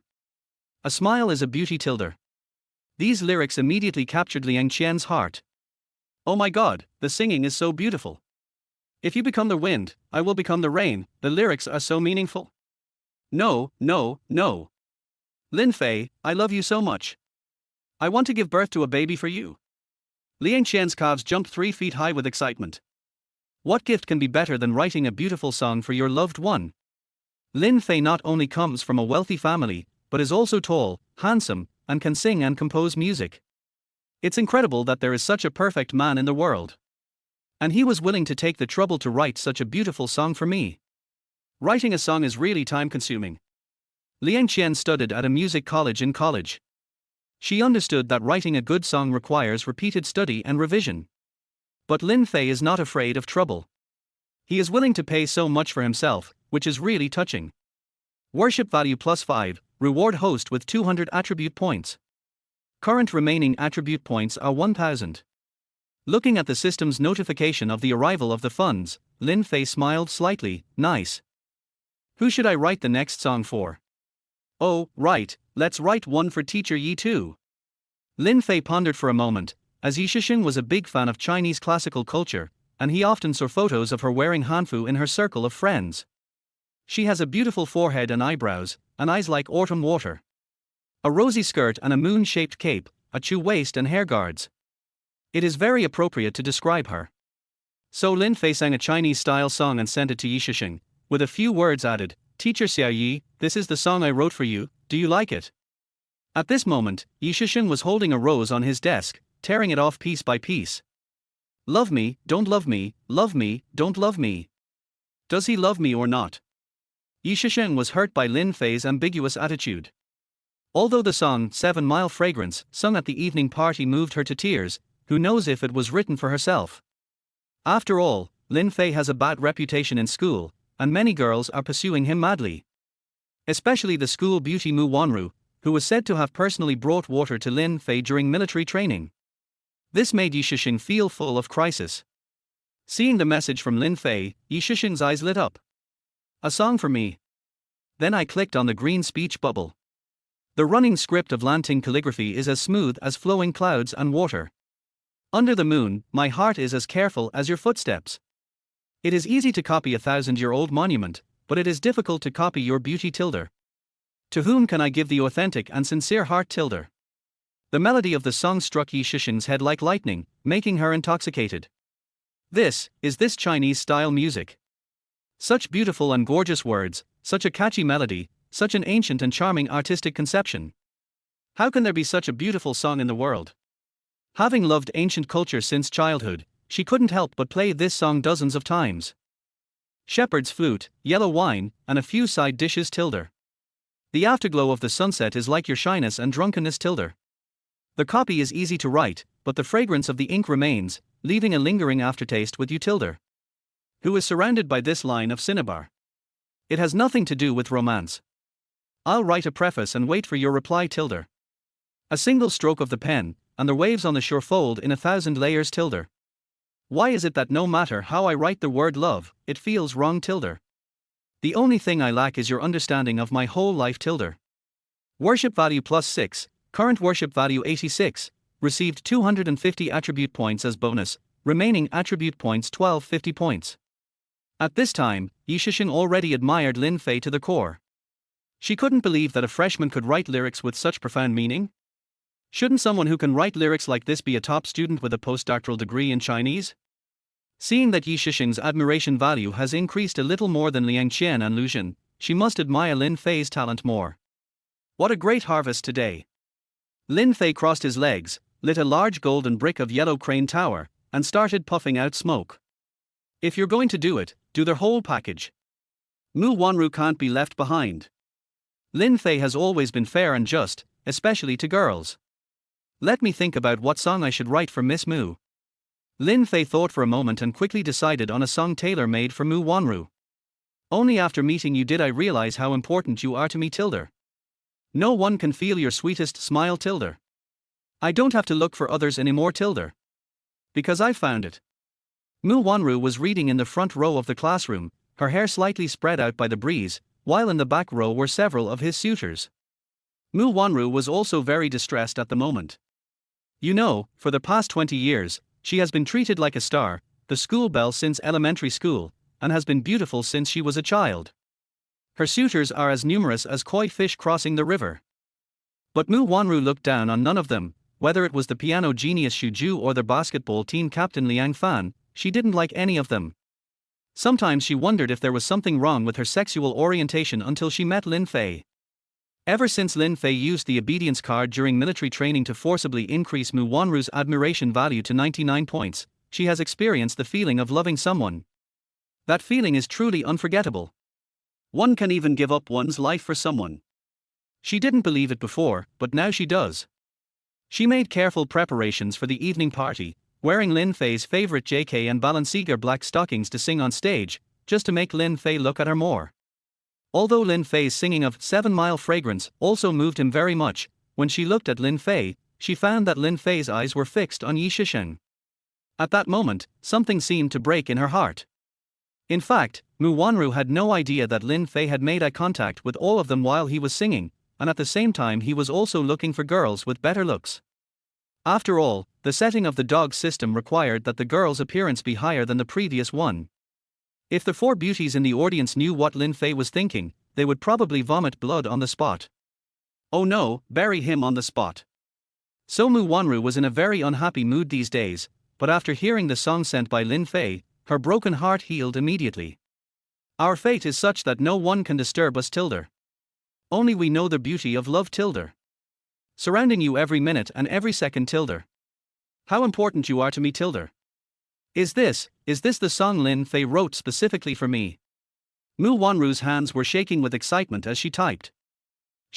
A smile is a beauty tilde. These lyrics immediately captured Liang Qian's heart. Oh my god, the singing is so beautiful. If you become the wind, I will become the rain, the lyrics are so meaningful. No, no, no. Lin Fei, I love you so much. I want to give birth to a baby for you. Liang Qian's calves jumped 3 feet high with excitement. What gift can be better than writing a beautiful song for your loved one? Lin Fei not only comes from a wealthy family, but is also tall, handsome, and can sing and compose music. It's incredible that there is such a perfect man in the world. And he was willing to take the trouble to write such a beautiful song for me. Writing a song is really time-consuming. Liang Qian studied at a music college in college. She understood that writing a good song requires repeated study and revision. But Lin Fei is not afraid of trouble. He is willing to pay so much for himself, which is really touching. Worship value +5, reward host with 200 attribute points. Current remaining attribute points are 1000. Looking at the system's notification of the arrival of the funds, Lin Fei smiled slightly. Nice. Who should I write the next song for? Oh, right, let's write one for teacher Yi too. Lin Fei pondered for a moment, as Yi Shixing was a big fan of Chinese classical culture, and he often saw photos of her wearing hanfu in her circle of friends. She has a beautiful forehead and eyebrows, and eyes like autumn water. A rosy skirt and a moon-shaped cape, a chu waist and hair guards. It is very appropriate to describe her. So Lin Fei sang a Chinese-style song and sent it to Yi Shixing, with a few words added. Teacher Xiao Yi, this is the song I wrote for you, do you like it? At this moment, Yi Shixing was holding a rose on his desk, tearing it off piece by piece. Love me, don't love me, don't love me. Does he love me or not? Yi Shixing was hurt by Lin Fei's ambiguous attitude. Although the song 7 Mile Fragrance, sung at the evening party, moved her to tears, who knows if it was written for herself? After all, Lin Fei has a bad reputation in school, and many girls are pursuing him madly. Especially the school beauty Mu Wanru, who was said to have personally brought water to Lin Fei during military training. This made Yi Shixing feel full of crisis. Seeing the message from Lin Fei, Yi Shixing's eyes lit up. A song for me. Then I clicked on the green speech bubble. The running script of Lanting calligraphy is as smooth as flowing clouds and water. Under the moon, my heart is as careful as your footsteps. It is easy to copy a 1,000-year-old monument, but it is difficult to copy your beauty tilde. To whom can I give the authentic and sincere heart tilde? The melody of the song struck Yi Shixing's head like lightning, making her intoxicated. This Chinese-style music. Such beautiful and gorgeous words, such a catchy melody, such an ancient and charming artistic conception. How can there be such a beautiful song in the world? Having loved ancient culture since childhood, she couldn't help but play this song dozens of times. Shepherd's flute, yellow wine, and a few side dishes tilde. The afterglow of the sunset is like your shyness and drunkenness tilde. The copy is easy to write, but the fragrance of the ink remains, leaving a lingering aftertaste with you tilde. Who is surrounded by this line of cinnabar? It has nothing to do with romance. I'll write a preface and wait for your reply tilde. A single stroke of the pen, and the waves on the shore fold in 1,000 layers tilde. Why is it that no matter how I write the word love, it feels wrong tilde? The only thing I lack is your understanding of my whole life tilde. Worship value +6, current worship value 86, received 250 attribute points as bonus, remaining attribute points 50 points. At this time, Yi Shixing already admired Lin Fei to the core. She couldn't believe that a freshman could write lyrics with such profound meaning. Shouldn't someone who can write lyrics like this be a top student with a postdoctoral degree in Chinese? Seeing that Yi Shixing's admiration value has increased a little more than Liang Qian and Lu Xun, she must admire Lin Fei's talent more. What a great harvest today! Lin Fei crossed his legs, lit a large golden brick of yellow crane tower, and started puffing out smoke. If you're going to do it, do the whole package. Mu Wanru can't be left behind. Lin Fei has always been fair and just, especially to girls. Let me think about what song I should write for Miss Mu. Lin Fei thought for a moment and quickly decided on a song tailor-made for Mu Wanru. Only after meeting you did I realize how important you are to me tilde. No one can feel your sweetest smile tilde. I don't have to look for others anymore tilde. Because I found it. Mu Wanru was reading in the front row of the classroom, her hair slightly spread out by the breeze, while in the back row were several of his suitors. Mu Wanru was also very distressed at the moment. You know, for the past 20 years, she has been treated like a star, the school belle since elementary school, and has been beautiful since she was a child. Her suitors are as numerous as koi fish crossing the river. But Mu Wanru looked down on none of them, whether it was the piano genius Xu Ju or the basketball team captain Liang Fan, she didn't like any of them. Sometimes she wondered if there was something wrong with her sexual orientation until she met Lin Fei. Ever since Lin Fei used the obedience card during military training to forcibly increase Mu Wanru's admiration value to 99 points, she has experienced the feeling of loving someone. That feeling is truly unforgettable. One can even give up one's life for someone. She didn't believe it before, but now she does. She made careful preparations for the evening party, wearing Lin Fei's favorite JK and Balenciaga black stockings to sing on stage, just to make Lin Fei look at her more. Although Lin Fei's singing of 7 Mile Fragrance also moved him very much, when she looked at Lin Fei, she found that Lin Fei's eyes were fixed on Yi Shixing. At that moment, something seemed to break in her heart. In fact, Mu Wanru had no idea that Lin Fei had made eye contact with all of them while he was singing, and at the same time he was also looking for girls with better looks. After all, the setting of the dog system required that the girl's appearance be higher than the previous one. If the 4 beauties in the audience knew what Lin Fei was thinking, they would probably vomit blood on the spot. Oh no, bury him on the spot. So Mu Wanru was in a very unhappy mood these days, but after hearing the song sent by Lin Fei, her broken heart healed immediately. Our fate is such that no one can disturb us tilde. Only we know the beauty of love tilde. Surrounding you every minute and every second tilde. How important you are to me tilde. Is this the song Lin Fei wrote specifically for me? Mu Wanru's hands were shaking with excitement as she typed.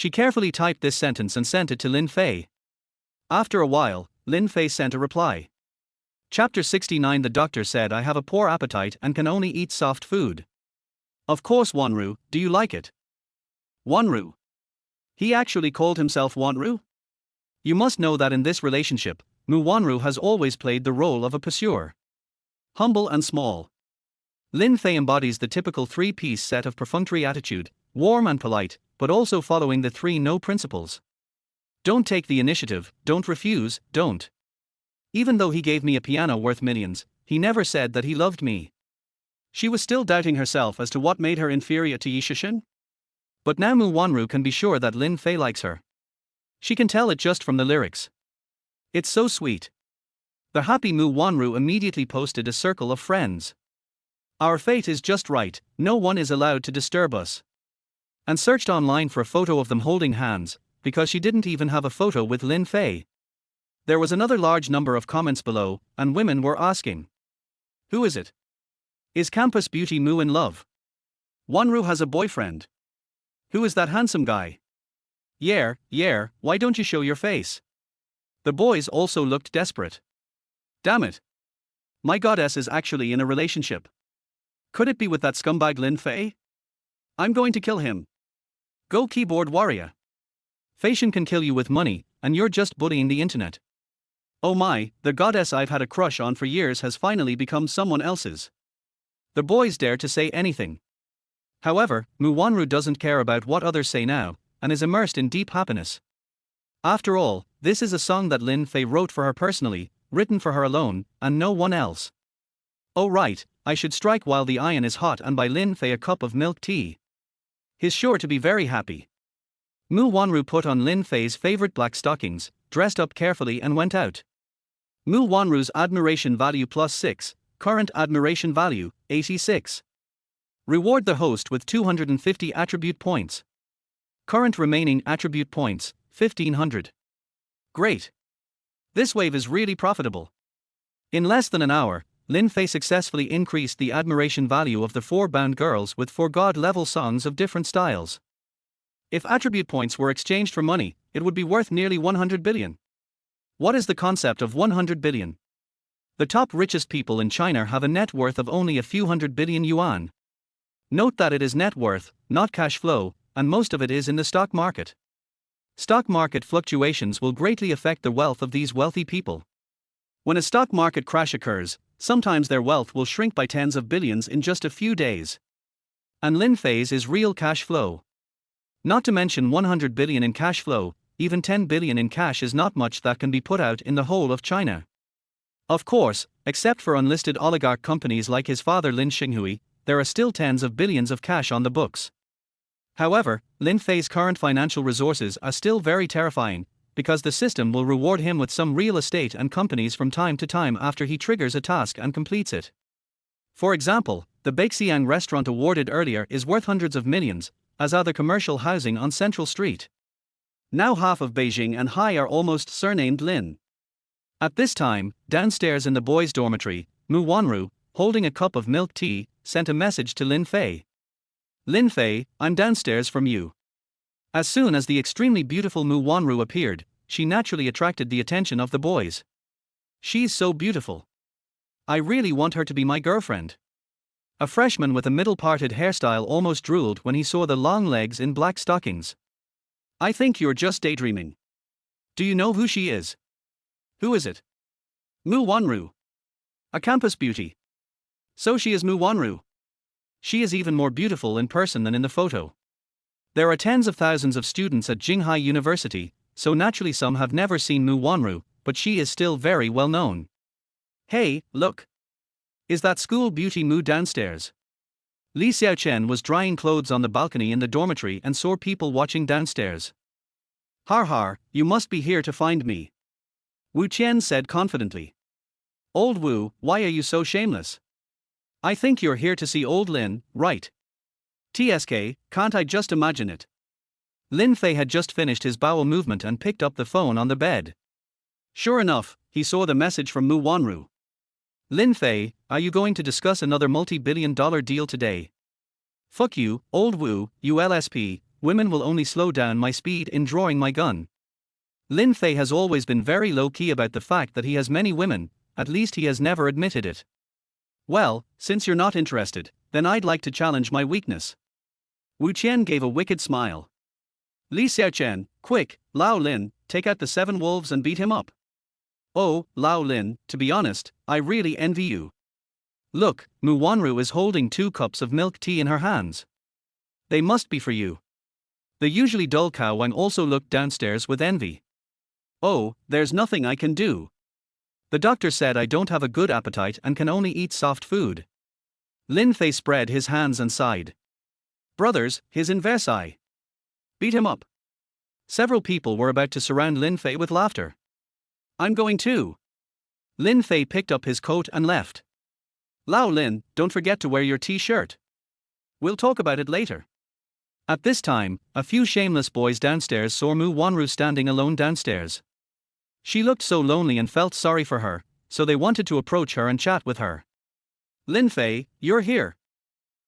She carefully typed this sentence and sent it to Lin Fei. After a while, Lin Fei sent a reply. Chapter 69. The doctor said I have a poor appetite and can only eat soft food. Of course, Wanru, do you like it? Wanru. He actually called himself Wanru? You must know that in this relationship, Mu Wanru has always played the role of a pursuer. Humble and small. Lin Fei embodies the typical three-piece set of perfunctory attitude, warm and polite, but also following the 3 no principles. Don't take the initiative, don't refuse, don't. Even though he gave me a piano worth millions, he never said that he loved me. She was still doubting herself as to what made her inferior to Yi Shishin. But now Mu Wanru can be sure that Lin Fei likes her. She can tell it just from the lyrics. It's so sweet. The happy Mu Wanru immediately posted a circle of friends. Our fate is just right, no one is allowed to disturb us. And searched online for a photo of them holding hands, because she didn't even have a photo with Lin Fei. There was another large number of comments below, and women were asking. Who is it? Is campus beauty Mu in love? Wanru has a boyfriend. Who is that handsome guy? Yair, why don't you show your face? The boys also looked desperate. Damn it. My goddess is actually in a relationship. Could it be with that scumbag Lin Fei? I'm going to kill him. Go keyboard warrior. Fashion can kill you with money, and you're just bullying the internet. Oh my, the goddess I've had a crush on for years has finally become someone else's. The boys dare to say anything. However, Mu Wanru doesn't care about what others say now, and is immersed in deep happiness. After all, this is a song that Lin Fei wrote for her personally, written for her alone, and no one else. Oh right, I should strike while the iron is hot and buy Lin Fei a cup of milk tea. He's sure to be very happy. Mu Wanru put on Lin Fei's favorite black stockings, dressed up carefully and went out. Mu Wanru's admiration value +6, current admiration value, 86. Reward the host with 250 attribute points. Current remaining attribute points, 1500. Great. This wave is really profitable. In less than an hour, Lin Fei successfully increased the admiration value of the 4 bound girls with 4 god level songs of different styles. If attribute points were exchanged for money, it would be worth nearly 100 billion. What is the concept of 100 billion? The top richest people in China have a net worth of only a few hundred billion yuan. Note that it is net worth, not cash flow, and most of it is in the stock market. Stock market fluctuations will greatly affect the wealth of these wealthy people. When a stock market crash occurs, sometimes their wealth will shrink by tens of billions in just a few days. And Lin Fei's is real cash flow. Not to mention 100 billion in cash flow, even 10 billion in cash is not much that can be put out in the whole of China. Of course, except for unlisted oligarch companies like his father Lin Xinghui, there are still tens of billions of cash on the books. However, Lin Fei's current financial resources are still very terrifying, because the system will reward him with some real estate and companies from time to time after he triggers a task and completes it. For example, the Balenciaga restaurant awarded earlier is worth hundreds of millions, as are the commercial housing on Central Street. Now half of Beijing and Heir are almost surnamed Lin. At this time, downstairs in the boys' dormitory, Mu Wanru, holding a cup of milk tea, sent a message to Lin Fei. Lin Fei, I'm downstairs from you. As soon as the extremely beautiful Mu Wanru appeared, she naturally attracted the attention of the boys. She's so beautiful. I really want her to be my girlfriend. A freshman with a middle-parted hairstyle almost drooled when he saw the long legs in black stockings. I think you're just daydreaming. Do you know who she is? Who is it? Mu Wanru. A campus beauty. So she is Mu Wanru. She is even more beautiful in person than in the photo. There are tens of thousands of students at Jinghai University, so naturally some have never seen Mu Wanru, but she is still very well known. Hey, look. Is that school beauty Mu downstairs? Li Xiaochen was drying clothes on the balcony in the dormitory and saw people watching downstairs. Har, you must be here to find me. Wu Qian said confidently. Old Wu, why are you so shameless? I think you're here to see old Lin, right? TSK, can't I just imagine it? Lin Fei had just finished his bowel movement and picked up the phone on the bed. Sure enough, he saw the message from Mu Wanru. Lin Fei, are you going to discuss another multi-billion-dollar deal today? Fuck you, old Wu, you LSP, women will only slow down my speed in drawing my gun. Lin Fei has always been very low-key about the fact that he has many women, at least he has never admitted it. Well, since you're not interested, then I'd like to challenge my weakness. Wu Qian gave a wicked smile. Li Xiaoqian, quick, Lao Lin, take out the 7 wolves and beat him up. Oh, Lao Lin, to be honest, I really envy you. Look, Mu Wanru is holding 2 cups of milk tea in her hands. They must be for you. The usually dull Cao Wang also looked downstairs with envy. Oh, there's nothing I can do. The doctor said I don't have a good appetite and can only eat soft food. Lin Fei spread his hands and sighed. Brothers, he's in Versailles. Beat him up. Several people were about to surround Lin Fei with laughter. I'm going too. Lin Fei picked up his coat and left. Lao Lin, don't forget to wear your t-shirt. We'll talk about it later. At this time, a few shameless boys downstairs saw Mu Wanru standing alone downstairs. She looked so lonely and felt sorry for her, so they wanted to approach her and chat with her. Lin Fei, you're here.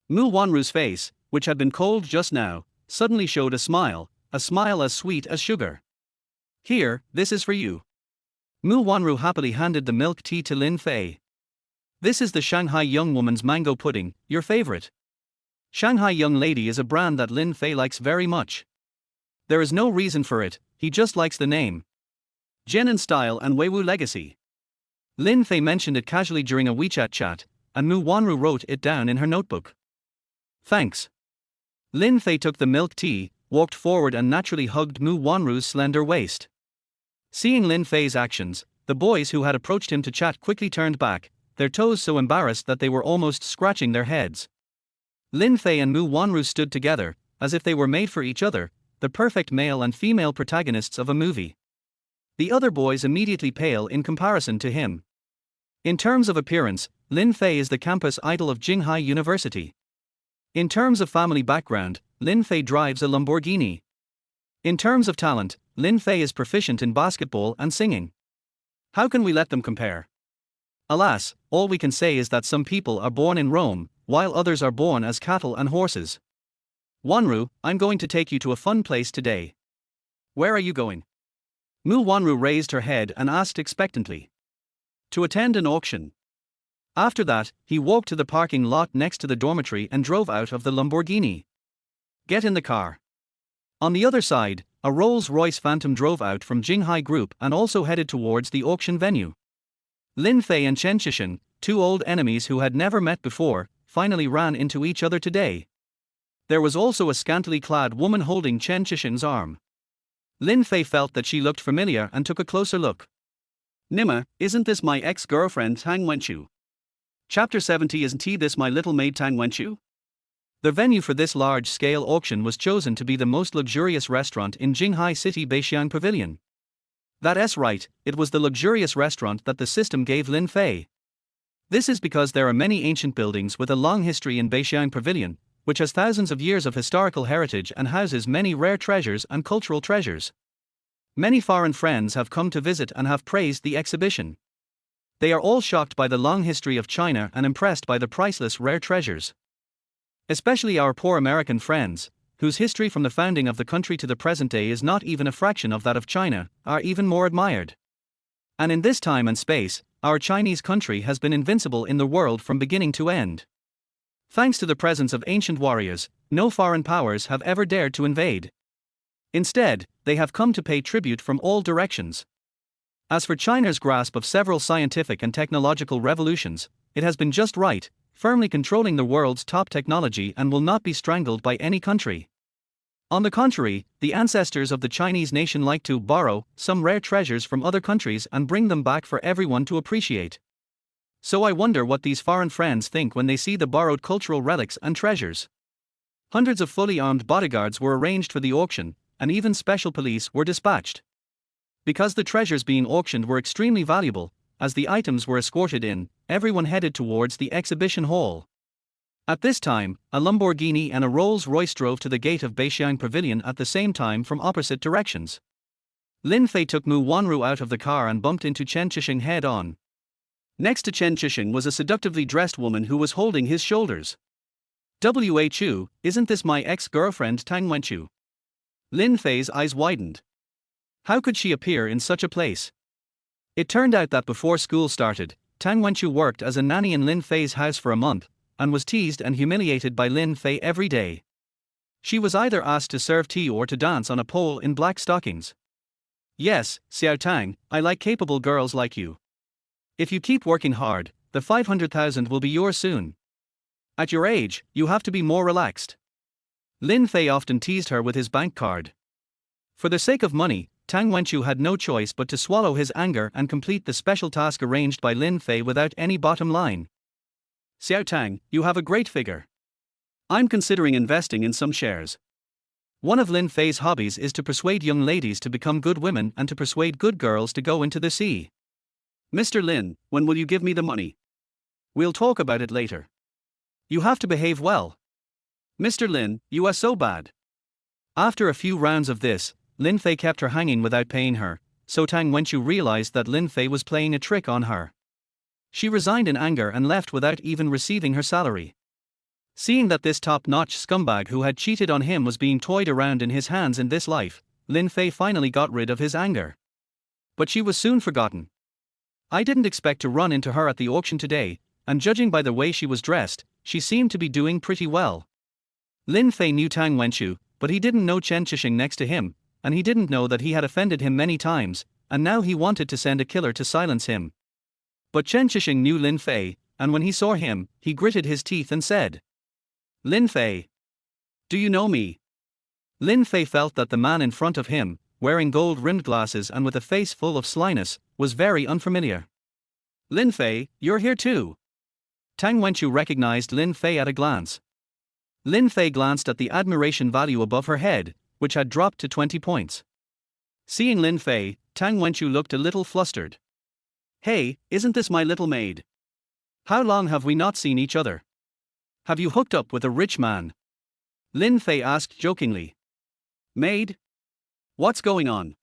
Mu Wanru's face, which had been cold just now, suddenly showed a smile as sweet as sugar. Here, this is for you. Mu Wanru happily handed the milk tea to Lin Fei. This is the Shanghai Young Woman's mango pudding, your favorite. Shanghai Young Lady is a brand that Lin Fei likes very much. There is no reason for it, he just likes the name. Jianan style and Weiwu legacy. Lin Fei mentioned it casually during a WeChat chat, and Mu Wanru wrote it down in her notebook. Thanks. Lin Fei took the milk tea, walked forward and naturally hugged Mu Wanru's slender waist. Seeing Lin Fei's actions, the boys who had approached him to chat quickly turned back, their toes so embarrassed that they were almost scratching their heads. Lin Fei and Mu Wanru stood together, as if they were made for each other, the perfect male and female protagonists of a movie. The other boys immediately pale in comparison to him. In terms of appearance, Lin Fei is the campus idol of Jinghai University. In terms of family background, Lin Fei drives a Lamborghini. In terms of talent, Lin Fei is proficient in basketball and singing. How can we let them compare? Alas, all we can say is that some people are born in Rome, while others are born as cattle and horses. Wanru, I'm going to take you to a fun place today. Where are you going? Mu Wanru raised her head and asked expectantly. To attend an auction. After that, he walked to the parking lot next to the dormitory and drove out of the Lamborghini. Get in the car. On the other side, a Rolls-Royce Phantom drove out from Jinghai Group and also headed towards the auction venue. Lin Fei and Chen Shishin, 2 old enemies who had never met before, finally ran into each other today. There was also a scantily clad woman holding Chen Shishin's arm. Lin Fei felt that she looked familiar and took a closer look. Nima, isn't this my ex-girlfriend Tang Wenchu? Chapter 70. Isn't this my little maid Tang Wenchu? The venue for this large-scale auction was chosen to be the most luxurious restaurant in Jinghai City Beixiang Pavilion. That's right, it was the luxurious restaurant that the system gave Lin Fei. This is because there are many ancient buildings with a long history in Beixiang Pavilion, which has thousands of years of historical heritage and houses many rare treasures and cultural treasures. Many foreign friends have come to visit and have praised the exhibition. They are all shocked by the long history of China and impressed by the priceless rare treasures. Especially our poor American friends, whose history from the founding of the country to the present day is not even a fraction of that of China, are even more admired. And in this time and space, our Chinese country has been invincible in the world from beginning to end. Thanks to the presence of ancient warriors, no foreign powers have ever dared to invade. Instead, they have come to pay tribute from all directions. As for China's grasp of several scientific and technological revolutions, it has been just right, firmly controlling the world's top technology and will not be strangled by any country. On the contrary, the ancestors of the Chinese nation like to borrow some rare treasures from other countries and bring them back for everyone to appreciate. So I wonder what these foreign friends think when they see the borrowed cultural relics and treasures. Hundreds of fully armed bodyguards were arranged for the auction, and even special police were dispatched. Because the treasures being auctioned were extremely valuable, as the items were escorted in, everyone headed towards the exhibition hall. At this time, a Lamborghini and a Rolls-Royce drove to the gate of Beixiang Pavilion at the same time from opposite directions. Lin Fei took Mu Wanru out of the car and bumped into Chen Chishing head-on. Next to Chen Chishing was a seductively dressed woman who was holding his shoulders. "Whu, isn't this my ex-girlfriend Tang Wenchu?" Lin Fei's eyes widened. How could she appear in such a place? It turned out that before school started, Tang Wenchu worked as a nanny in Lin Fei's house for a month, and was teased and humiliated by Lin Fei every day. She was either asked to serve tea or to dance on a pole in black stockings. Yes, Xiao Tang, I like capable girls like you. If you keep working hard, the 500,000 will be yours soon. At your age, you have to be more relaxed. Lin Fei often teased her with his bank card. For the sake of money, Tang Wenchu had no choice but to swallow his anger and complete the special task arranged by Lin Fei without any bottom line. Xiao Tang, you have a great figure. I'm considering investing in some shares. One of Lin Fei's hobbies is to persuade young ladies to become good women and to persuade good girls to go into the sea. Mr. Lin, when will you give me the money? We'll talk about it later. You have to behave well. Mr. Lin, you are so bad. After a few rounds of this, Lin Fei kept her hanging without paying her, so Tang Wenchu realized that Lin Fei was playing a trick on her. She resigned in anger and left without even receiving her salary. Seeing that this top-notch scumbag who had cheated on him was being toyed around in his hands in this life, Lin Fei finally got rid of his anger. But she was soon forgotten. I didn't expect to run into her at the auction today, and judging by the way she was dressed, she seemed to be doing pretty well. Lin Fei knew Tang Wenchu, but he didn't know Chen Qixing next to him, and he didn't know that he had offended him many times, and now he wanted to send a killer to silence him. But Chen Qixing knew Lin Fei, and when he saw him, he gritted his teeth and said, Lin Fei. Do you know me? Lin Fei felt that the man in front of him, wearing gold-rimmed glasses and with a face full of slyness, was very unfamiliar. Lin Fei, you're here too. Tang Wenchu recognized Lin Fei at a glance. Lin Fei glanced at the admiration value above her head, which had dropped to 20 points. Seeing Lin Fei, Tang Wenchu looked a little flustered. Hey, isn't this my little maid? How long have we not seen each other? Have you hooked up with a rich man? Lin Fei asked jokingly. Maid? What's going on?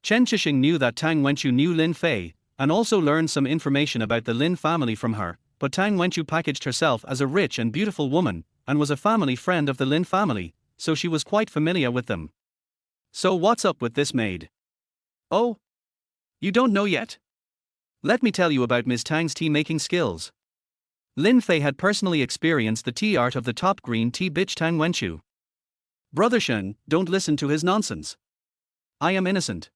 Chen Qixing knew that Tang Wenchu knew Lin Fei, and also learned some information about the Lin family from her, but Tang Wenchu packaged herself as a rich and beautiful woman, and was a family friend of the Lin family, so she was quite familiar with them. So what's up with this maid? Oh? You don't know yet? Let me tell you about Ms. Tang's tea-making skills. Lin Fei had personally experienced the tea art of the top green tea bitch Tang Wenchu. Brother Shen, don't listen to his nonsense. I am innocent.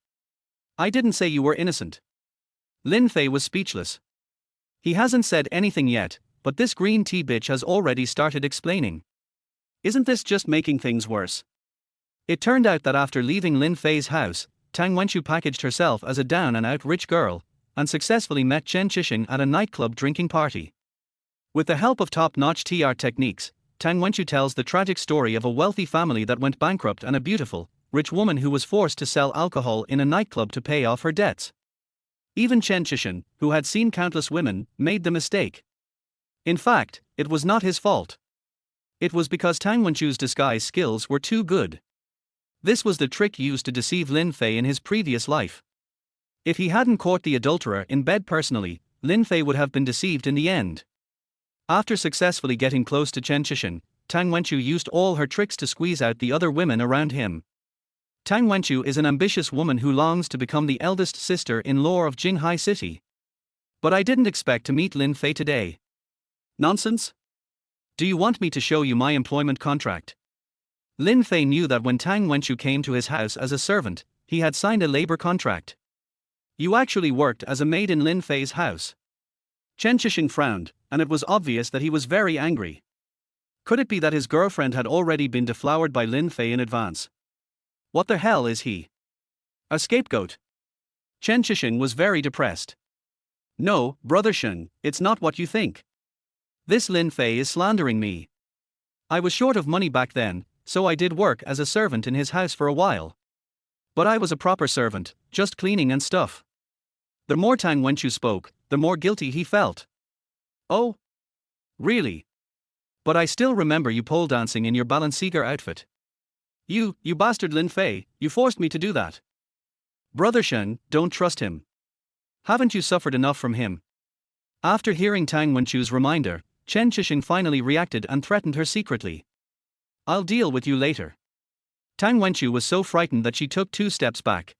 I didn't say you were innocent. Lin Fei was speechless. He hasn't said anything yet, but this green tea bitch has already started explaining. Isn't this just making things worse? It turned out that after leaving Lin Fei's house, Tang Wenchu packaged herself as a down-and-out rich girl, and successfully met Chen Qixing at a nightclub drinking party. With the help of top-notch tea art techniques, Tang Wenchu tells the tragic story of a wealthy family that went bankrupt and a beautiful, rich woman who was forced to sell alcohol in a nightclub to pay off her debts. Even Chen Qixing, who had seen countless women, made the mistake. In fact, it was not his fault. It was because Tang Wenchu's disguise skills were too good. This was the trick used to deceive Lin Fei in his previous life. If he hadn't caught the adulterer in bed personally, Lin Fei would have been deceived in the end. After successfully getting close to Chen Qixing, Tang Wenchu used all her tricks to squeeze out the other women around him. Tang Wenchu is an ambitious woman who longs to become the eldest sister-in-law of Jinghai City. But I didn't expect to meet Lin Fei today. Nonsense? Do you want me to show you my employment contract? Lin Fei knew that when Tang Wenchu came to his house as a servant, he had signed a labor contract. You actually worked as a maid in Lin Fei's house. Chen Qixing frowned, and it was obvious that he was very angry. Could it be that his girlfriend had already been deflowered by Lin Fei in advance? What the hell is he? A scapegoat? Chen Qixing was very depressed. No, Brother Shen, it's not what you think. This Lin Fei is slandering me. I was short of money back then, so I did work as a servant in his house for a while. But I was a proper servant, just cleaning and stuff. The more Tang Wenchu spoke, the more guilty he felt. Oh? Really? But I still remember you pole dancing in your Balenciaga outfit. You bastard Lin Fei, you forced me to do that. Brother Shen, don't trust him. Haven't you suffered enough from him? After hearing Tang Wenchu's reminder, Chen Qixing finally reacted and threatened her secretly. I'll deal with you later. Tang Wenchu was so frightened that she took 2 steps back.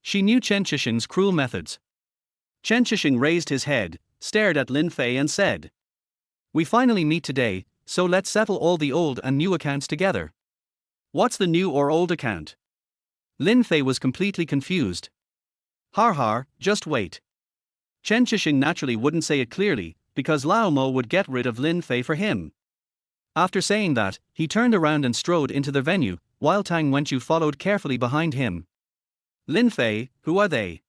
She knew Chen Chishing's cruel methods. Chen Chishing raised his head, stared at Lin Fei and said, "We finally meet today, so let's settle all the old and new accounts together." "What's the new or old account?" Lin Fei was completely confused. "Har har, just wait." Chen Chishing naturally wouldn't say it clearly, because Lao Mo would get rid of Lin Fei for him. After saying that, he turned around and strode into the venue, while Tang Wenchu followed carefully behind him. "Lin Fei, who are they?"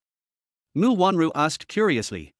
Mu Wanru asked curiously.